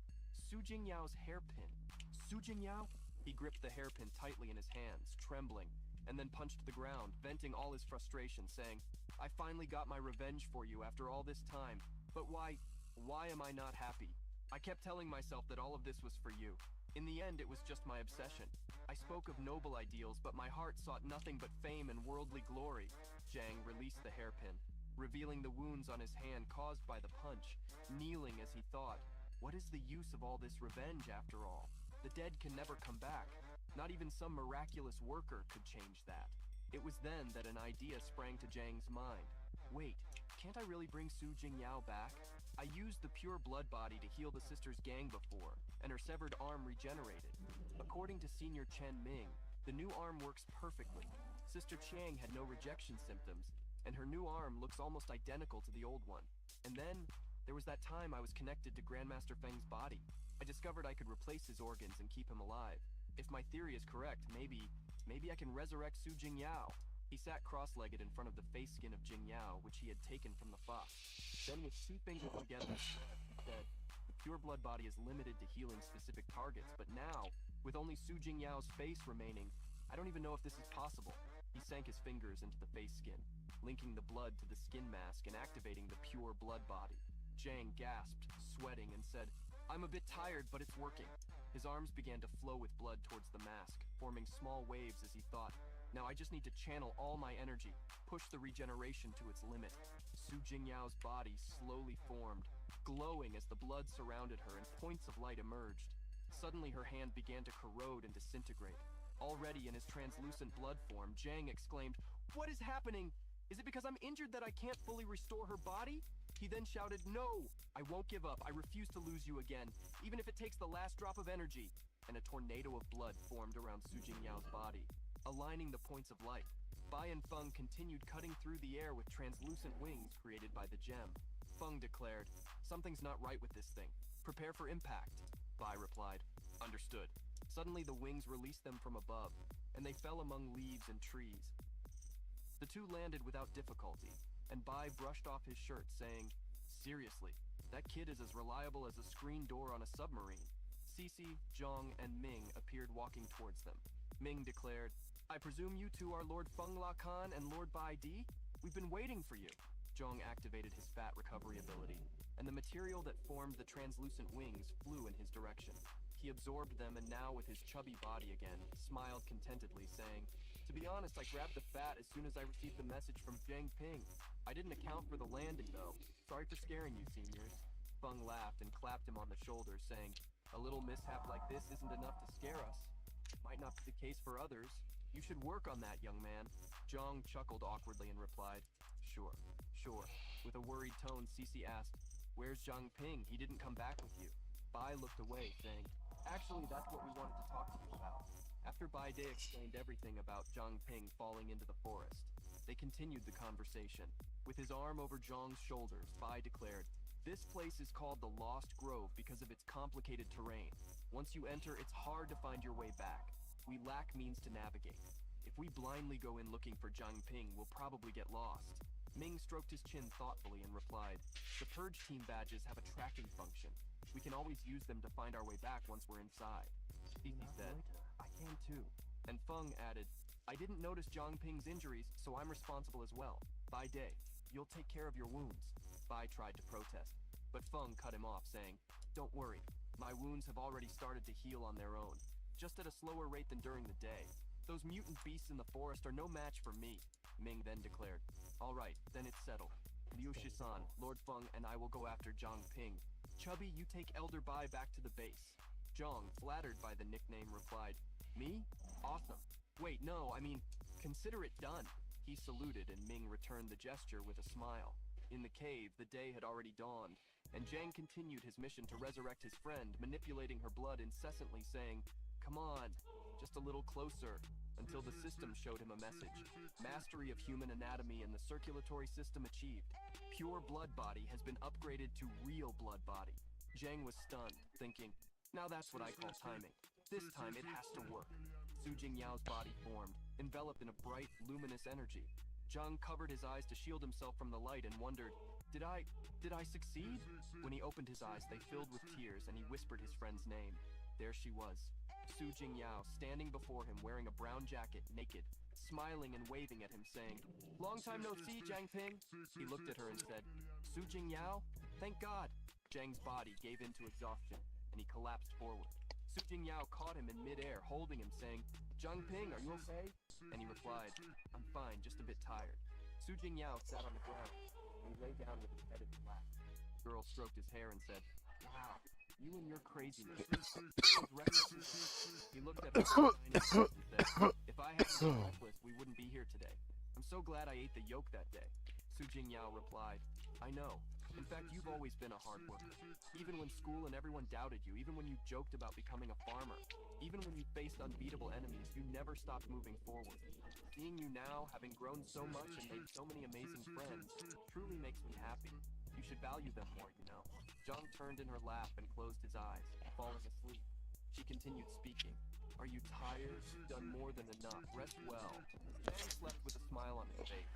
Su Jingyao's hairpin." Su Jingyao? He gripped the hairpin tightly in his hands, trembling, and then punched the ground, venting all his frustration, saying, "I finally got my revenge for you after all this time, but why am I not happy? I kept telling myself that all of this was for you. In the end, it was just my obsession. I spoke of noble ideals, but my heart sought nothing but fame and worldly glory." Zhang released the hairpin, revealing the wounds on his hand caused by the punch, kneeling as he thought, "What is the use of all this revenge after all? The dead can never come back. Not even some miraculous worker could change that." It was then that an idea sprang to Zhang's mind. "Wait, can't I really bring Su Jingyao back? I used the pure blood body to heal the sister's gang before, and her severed arm regenerated. According to Senior Chen Ming, the new arm works perfectly. Sister Chiang had no rejection symptoms, and her new arm looks almost identical to the old one. And then, there was that time I was connected to Grandmaster Feng's body. I discovered I could replace his organs and keep him alive. If my theory is correct, maybe I can resurrect Su Jingyao." He sat cross-legged in front of the face skin of Jingyao, which he had taken from the fox. Then with 2 fingers together, he said, "The pure blood body is limited to healing specific targets, but now, with only Su Jingyao's face remaining, I don't even know if this is possible." He sank his fingers into the face skin, linking the blood to the skin mask and activating the pure blood body. Zhang gasped, sweating, and said, "I'm a bit tired, but it's working." His arms began to flow with blood towards the mask, forming small waves as he thought, "Now I just need to channel all my energy, push the regeneration to its limit." Su Jingyao's body slowly formed, glowing as the blood surrounded her and points of light emerged. Suddenly her hand began to corrode and disintegrate. Already in his translucent blood form, Zhang exclaimed, "What is happening? Is it because I'm injured that I can't fully restore her body?" He then shouted, "No! I won't give up. I refuse to lose you again, even if it takes the last drop of energy." And a tornado of blood formed around Su Jingyao's body, aligning the points of light. Bai and Feng continued cutting through the air with translucent wings created by the gem. Feng declared, "Something's not right with this thing. Prepare for impact." Bai replied, "Understood." Suddenly the wings released them from above, and they fell among leaves and trees. The two landed without difficulty, and Bai brushed off his shirt, saying, "Seriously, that kid is as reliable as a screen door on a submarine." Cece, Zhang, and Ming appeared walking towards them. Ming declared, "I presume you two are Lord Feng La Khan and Lord Bai Di? We've been waiting for you." Zhang activated his fat recovery ability, and the material that formed the translucent wings flew in his direction. He absorbed them and now, with his chubby body again, smiled contentedly, saying, "To be honest, I grabbed the fat as soon as I received the message from Jiang Ping. I didn't account for the landing, though. Sorry for scaring you, seniors." Feng laughed and clapped him on the shoulder, saying, "A little mishap like this isn't enough to scare us. Might not be the case for others. You should work on that, young man." Zhang chuckled awkwardly and replied, Sure. With a worried tone, Cece asked, "Where's Jiang Ping? He didn't come back with you." Bai looked away, saying, "Actually, that's what we wanted to talk to you about." After Bai Day explained everything about Jiang Ping falling into the forest, they continued the conversation. With his arm over Zhang's shoulders, Bai declared, "This place is called the Lost Grove because of its complicated terrain. Once you enter, it's hard to find your way back. We lack means to navigate. If we blindly go in looking for Jiang Ping, we'll probably get lost." Ming stroked his chin thoughtfully and replied, "The Purge Team badges have a tracking function. We can always use them to find our way back once we're inside." Cece said, "I can too." And Feng added, "I didn't notice Jiang Ping's injuries, so I'm responsible as well. Bai Day, you'll take care of your wounds." Bai tried to protest, but Feng cut him off, saying, "Don't worry, my wounds have already started to heal on their own, just at a slower rate than during the day. Those mutant beasts in the forest are no match for me." Ming then declared, "All right, then it's settled. Liu Shisan, Lord Feng, and I will go after Jiang Ping. Chubby, you take Elder Bai back to the base." Zhang, flattered by the nickname, replied, Me? Awesome. Wait, no, I mean, consider it done. He saluted, and Ming returned the gesture with a smile. In the cave, the day had already dawned, and Zhang continued his mission to resurrect his friend, manipulating her blood incessantly, saying, "Come on, just a little closer," until the system showed him a message. Mastery of human anatomy and the circulatory system achieved. Pure blood body has been upgraded to real blood body. Zhang was stunned, thinking, now that's what I call timing. This time it has to work. Su Jingyao's body formed, enveloped in a bright, luminous energy. Zhang covered his eyes to shield himself from the light and wondered, did I succeed? When he opened his eyes, they filled with tears, and he whispered his friend's name. There she was, Su Jingyao, standing before him wearing a brown jacket, naked, smiling and waving at him, saying, "Long time no see, Jiang Ping." He looked at her and said, "Su Jingyao? Thank God." Zhang's body gave in to exhaustion, and he collapsed forward. Su Jingyao caught him in midair, holding him, saying, "Jiang Ping, are you okay?" And he replied, "I'm fine, just a bit tired." Su Jingyao sat on the ground, and he lay down with his head in his lap. The girl stroked his hair and said, "Wow, you and your craziness." He looked at her and said, "If I hadn't been reckless, we wouldn't be here today. I'm so glad I ate the yolk that day." Su Jingyao replied, "I know. In fact, you've always been a hard worker. Even when school and everyone doubted you, even when you joked about becoming a farmer, even when you faced unbeatable enemies, you never stopped moving forward. Seeing you now, having grown so much and made so many amazing friends, truly makes me happy. You should value them more, you know." Zhang turned in her lap and closed his eyes, falling asleep. She continued speaking. "Are you tired? You've done more than enough. Rest well." Zhang slept with a smile on his face.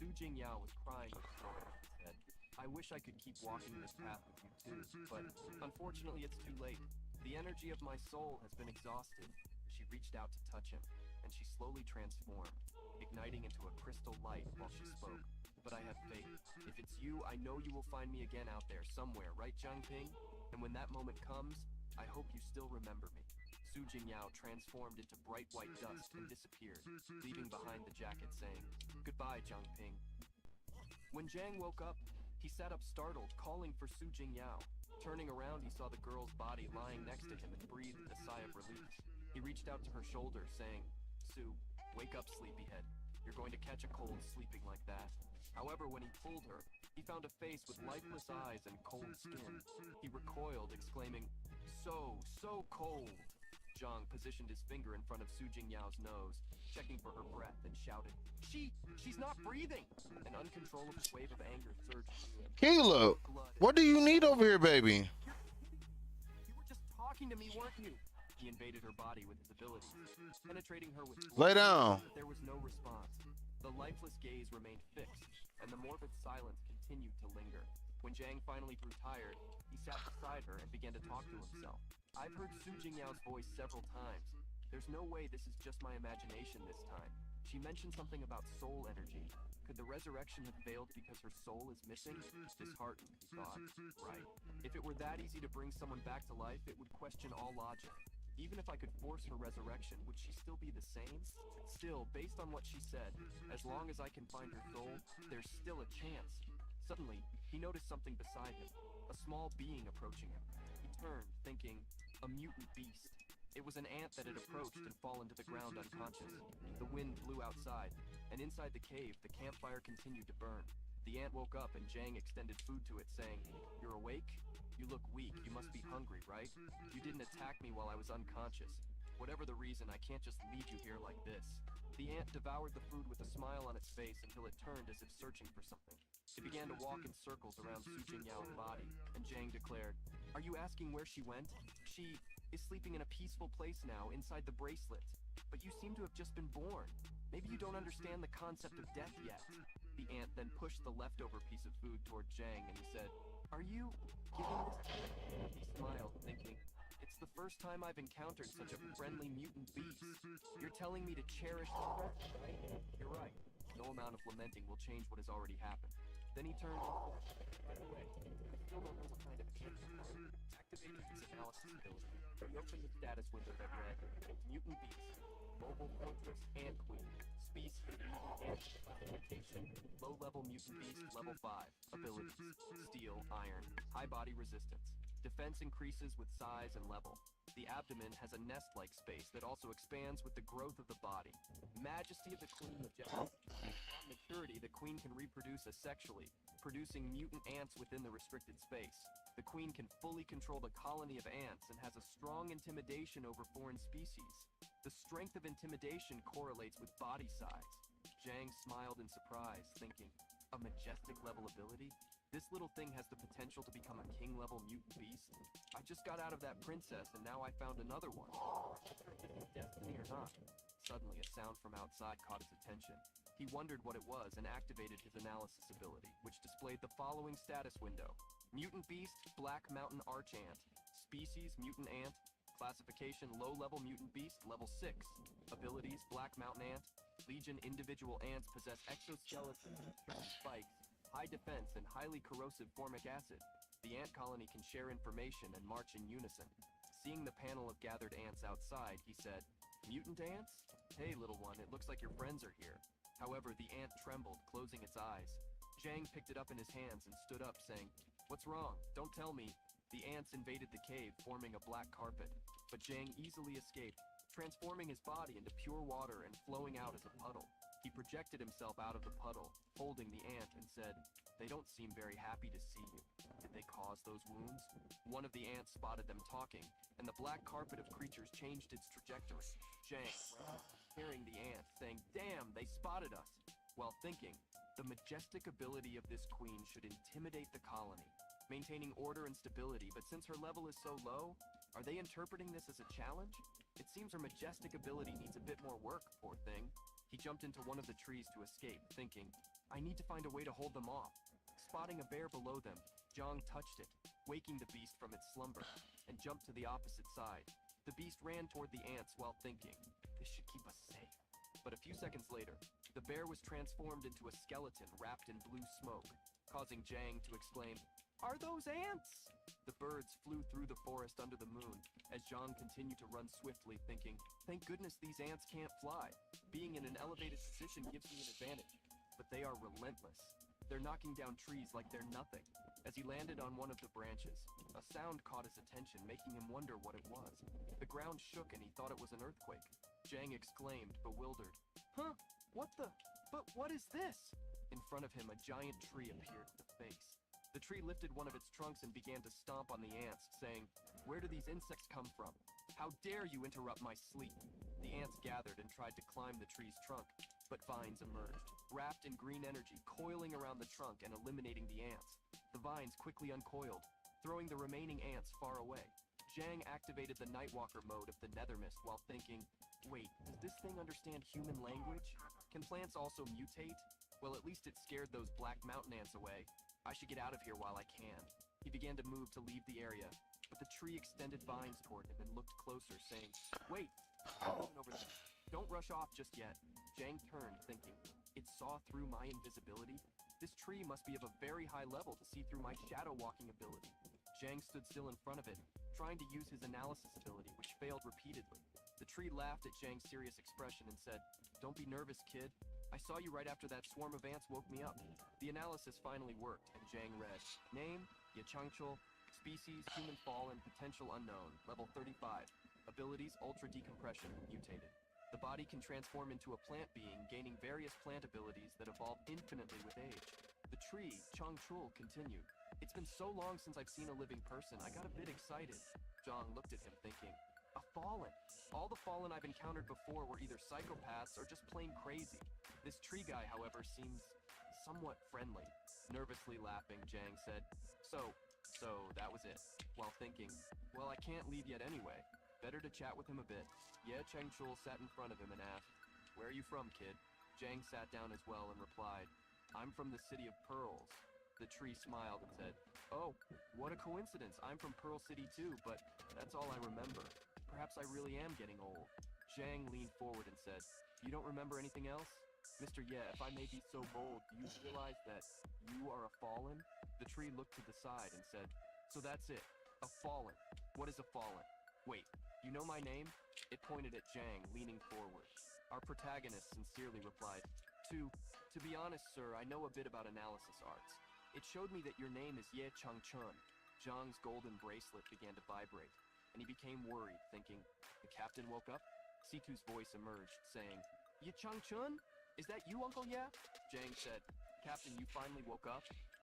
Su Jingyao was crying with joy and said, "I wish I could keep walking this path with you too, but unfortunately it's too late. The energy of my soul has been exhausted." She reached out to touch him, and she slowly transformed, igniting into a crystal light while she spoke. "But I have faith. If it's you, I know you will find me again out there somewhere, right, Jiang Ping? And when that moment comes, I hope you still remember me." Su Jingyao transformed into bright white dust and disappeared, leaving behind the jacket saying, "Goodbye, Jiang Ping." When Zhang woke up, he sat up startled, calling for Su Jingyao. Turning around, he saw the girl's body lying next to him and breathed a sigh of relief. He reached out to her shoulder, saying, "Su, wake up, sleepyhead. You're going to catch a cold sleeping like that." However, when he pulled her, he found a face with lifeless eyes and cold skin. He recoiled, exclaiming, so cold." Zhang positioned his finger in front of Su Jingyao's nose, checking for her breath, and shouted, She's not breathing!" An uncontrollable wave of anger surged through him. Kilo, what do you need over here, baby? "You were just talking to me, weren't you?" He invaded her body with his abilities, penetrating her with Lay down. But there was no response. The lifeless gaze remained fixed, and the morbid silence continued to linger. When Zhang finally grew tired, he sat beside her and began to talk to himself. "I've heard Su Jingyao's voice several times. There's no way this is just my imagination this time. She mentioned something about soul energy. Could the resurrection have failed because her soul is missing?" Disheartened, he thought. Right. If it were that easy to bring someone back to life, it would question all logic. Even if I could force her resurrection, would she still be the same? Still, based on what she said, as long as I can find her soul, there's still a chance. Suddenly, he noticed something beside him, a small being approaching him. He turned, thinking, a mutant beast. It was an ant that had approached and fallen to the ground unconscious. The wind blew outside, and inside the cave, the campfire continued to burn. The ant woke up and Zhang extended food to it, saying, "You're awake? You look weak. You must be hungry, right? You didn't attack me while I was unconscious. Whatever the reason, I can't just leave you here like this." The ant devoured the food with a smile on its face until it turned as if searching for something. It began to walk in circles around Su Jingyao's body, and Zhang declared, "Are you asking where she went? She is sleeping in a peaceful place now, inside the bracelet. But you seem to have just been born. Maybe you don't understand the concept of death yet." The ant then pushed the leftover piece of food toward Zhang, and he said, "Are you giving this to me?" He smiled, thinking, "It's the first time I've encountered such a friendly mutant beast. You're telling me to cherish the present, right? You're right. No amount of lamenting will change what has already happened." Then he turned and said, "By the way, I still don't know what kind of ant you are." Activating his analysis ability, he opened the status window that read, "Mutant beast, mobile fortress, ant queen, species, ant classification, low-level mutant beast, level 5, abilities, steel, iron, high body resistance." Defense increases with size and level. The abdomen has a nest-like space that also expands with the growth of the body. Majesty of the queen majestic. At maturity, the queen can reproduce asexually, producing mutant ants within the restricted space. The queen can fully control the colony of ants and has a strong intimidation over foreign species. The strength of intimidation correlates with body size. Zhang smiled in surprise, thinking, a majestic level ability? This little thing has the potential to become a king-level mutant beast. I just got out of that princess, and now I found another one. Destiny or not? Suddenly, a sound from outside caught his attention. He wondered what it was and activated his analysis ability, which displayed the following status window. Mutant beast, black mountain archant. Species, mutant ant. Classification, low-level mutant beast, level 6. Abilities, black mountain ant. Legion individual ants possess exoskeleton, spikes, high defense, and highly corrosive formic acid. The ant colony can share information and march in unison. Seeing the panel of gathered ants outside, he said, "Mutant ants? Hey, little one, it looks like your friends are here." However, the ant trembled, closing its eyes. Zhang picked it up in his hands and stood up, saying, "What's wrong? Don't tell me." The ants invaded the cave, forming a black carpet. But Zhang easily escaped, transforming his body into pure water and flowing out as a puddle. He projected himself out of the puddle, holding the ant, and said, "They don't seem very happy to see you. Did they cause those wounds?" One of the ants spotted them talking, and the black carpet of creatures changed its trajectory. Zhang ran, hearing the ant, saying, "Damn, they spotted us," while thinking, the majestic ability of this queen should intimidate the colony, maintaining order and stability, but since her level is so low, are they interpreting this as a challenge? It seems her majestic ability needs a bit more work, poor thing. He jumped into one of the trees to escape, thinking, I need to find a way to hold them off. Spotting a bear below them, Zhang touched it, waking the beast from its slumber, and jumped to the opposite side. The beast ran toward the ants while thinking, this should keep us safe. But a few seconds later, the bear was transformed into a skeleton wrapped in blue smoke, causing Zhang to exclaim, "Are those ants?" The birds flew through the forest under the moon, as Zhang continued to run swiftly, thinking, thank goodness these ants can't fly. Being in an elevated position gives me an advantage, but they are relentless. They're knocking down trees like they're nothing. As he landed on one of the branches, a sound caught his attention, making him wonder what it was. The ground shook and he thought it was an earthquake. Zhang exclaimed, bewildered, "Huh? What the? But what is this?" In front of him, a giant tree appeared with a face. The tree lifted one of its trunks and began to stomp on the ants, saying, "Where do these insects come from? How dare you interrupt my sleep?" The ants gathered and tried to climb the tree's trunk, but vines emerged, wrapped in green energy, coiling around the trunk and eliminating the ants. The vines quickly uncoiled, throwing the remaining ants far away. Zhang activated the Nightwalker mode of the Nethermist while thinking, wait, does this thing understand human language? Can plants also mutate? Well, at least it scared those black mountain ants away. I should get out of here while I can. He began to move to leave the area, but the tree extended vines toward him and looked closer, saying, wait, over there. Don't rush off just yet. Zhang turned, thinking, it saw through my invisibility? This tree must be of a very high level to see through my shadow walking ability. Zhang stood still in front of it, trying to use his analysis ability, which failed repeatedly. The tree laughed at Zhang's serious expression and said, don't be nervous, kid. I saw you right after that swarm of ants woke me up. The analysis finally worked, and Zhang read, name, Yachangchul, species, human fallen, potential unknown, level 35. Abilities, ultra decompression, mutated. The body can transform into a plant being, gaining various plant abilities that evolve infinitely with age. The tree, Changchul, continued. It's been so long since I've seen a living person, I got a bit excited. Zhang looked at him thinking, a fallen. All the fallen I've encountered before were either psychopaths or just plain crazy. This tree guy, however, seems somewhat friendly. Nervously laughing, Zhang said, so that was it. While thinking, well, I can't leave yet anyway. Better to chat with him a bit. Ye Changchul sat in front of him and asked, where are you from, kid? Zhang sat down as well and replied, I'm from the city of Pearls. The tree smiled and said, oh, what a coincidence. I'm from Pearl City too, but that's all I remember. Perhaps I really am getting old. Zhang leaned forward and said, you don't remember anything else? Mr. Ye, if I may be so bold, do you realize that you are a fallen? The tree looked to the side and said, so that's it, a fallen. What is a fallen? Wait, you know my name? It pointed at Zhang, leaning forward. Our protagonist sincerely replied, to be honest, sir, I know a bit about analysis arts. It showed me that your name is Ye Changchun. Zhang's golden bracelet began to vibrate, and he became worried, thinking, the captain woke up? Situ's voice emerged, saying, Yi Changchun? Is that you, Uncle Ye? Zhang said, Captain, you finally woke up?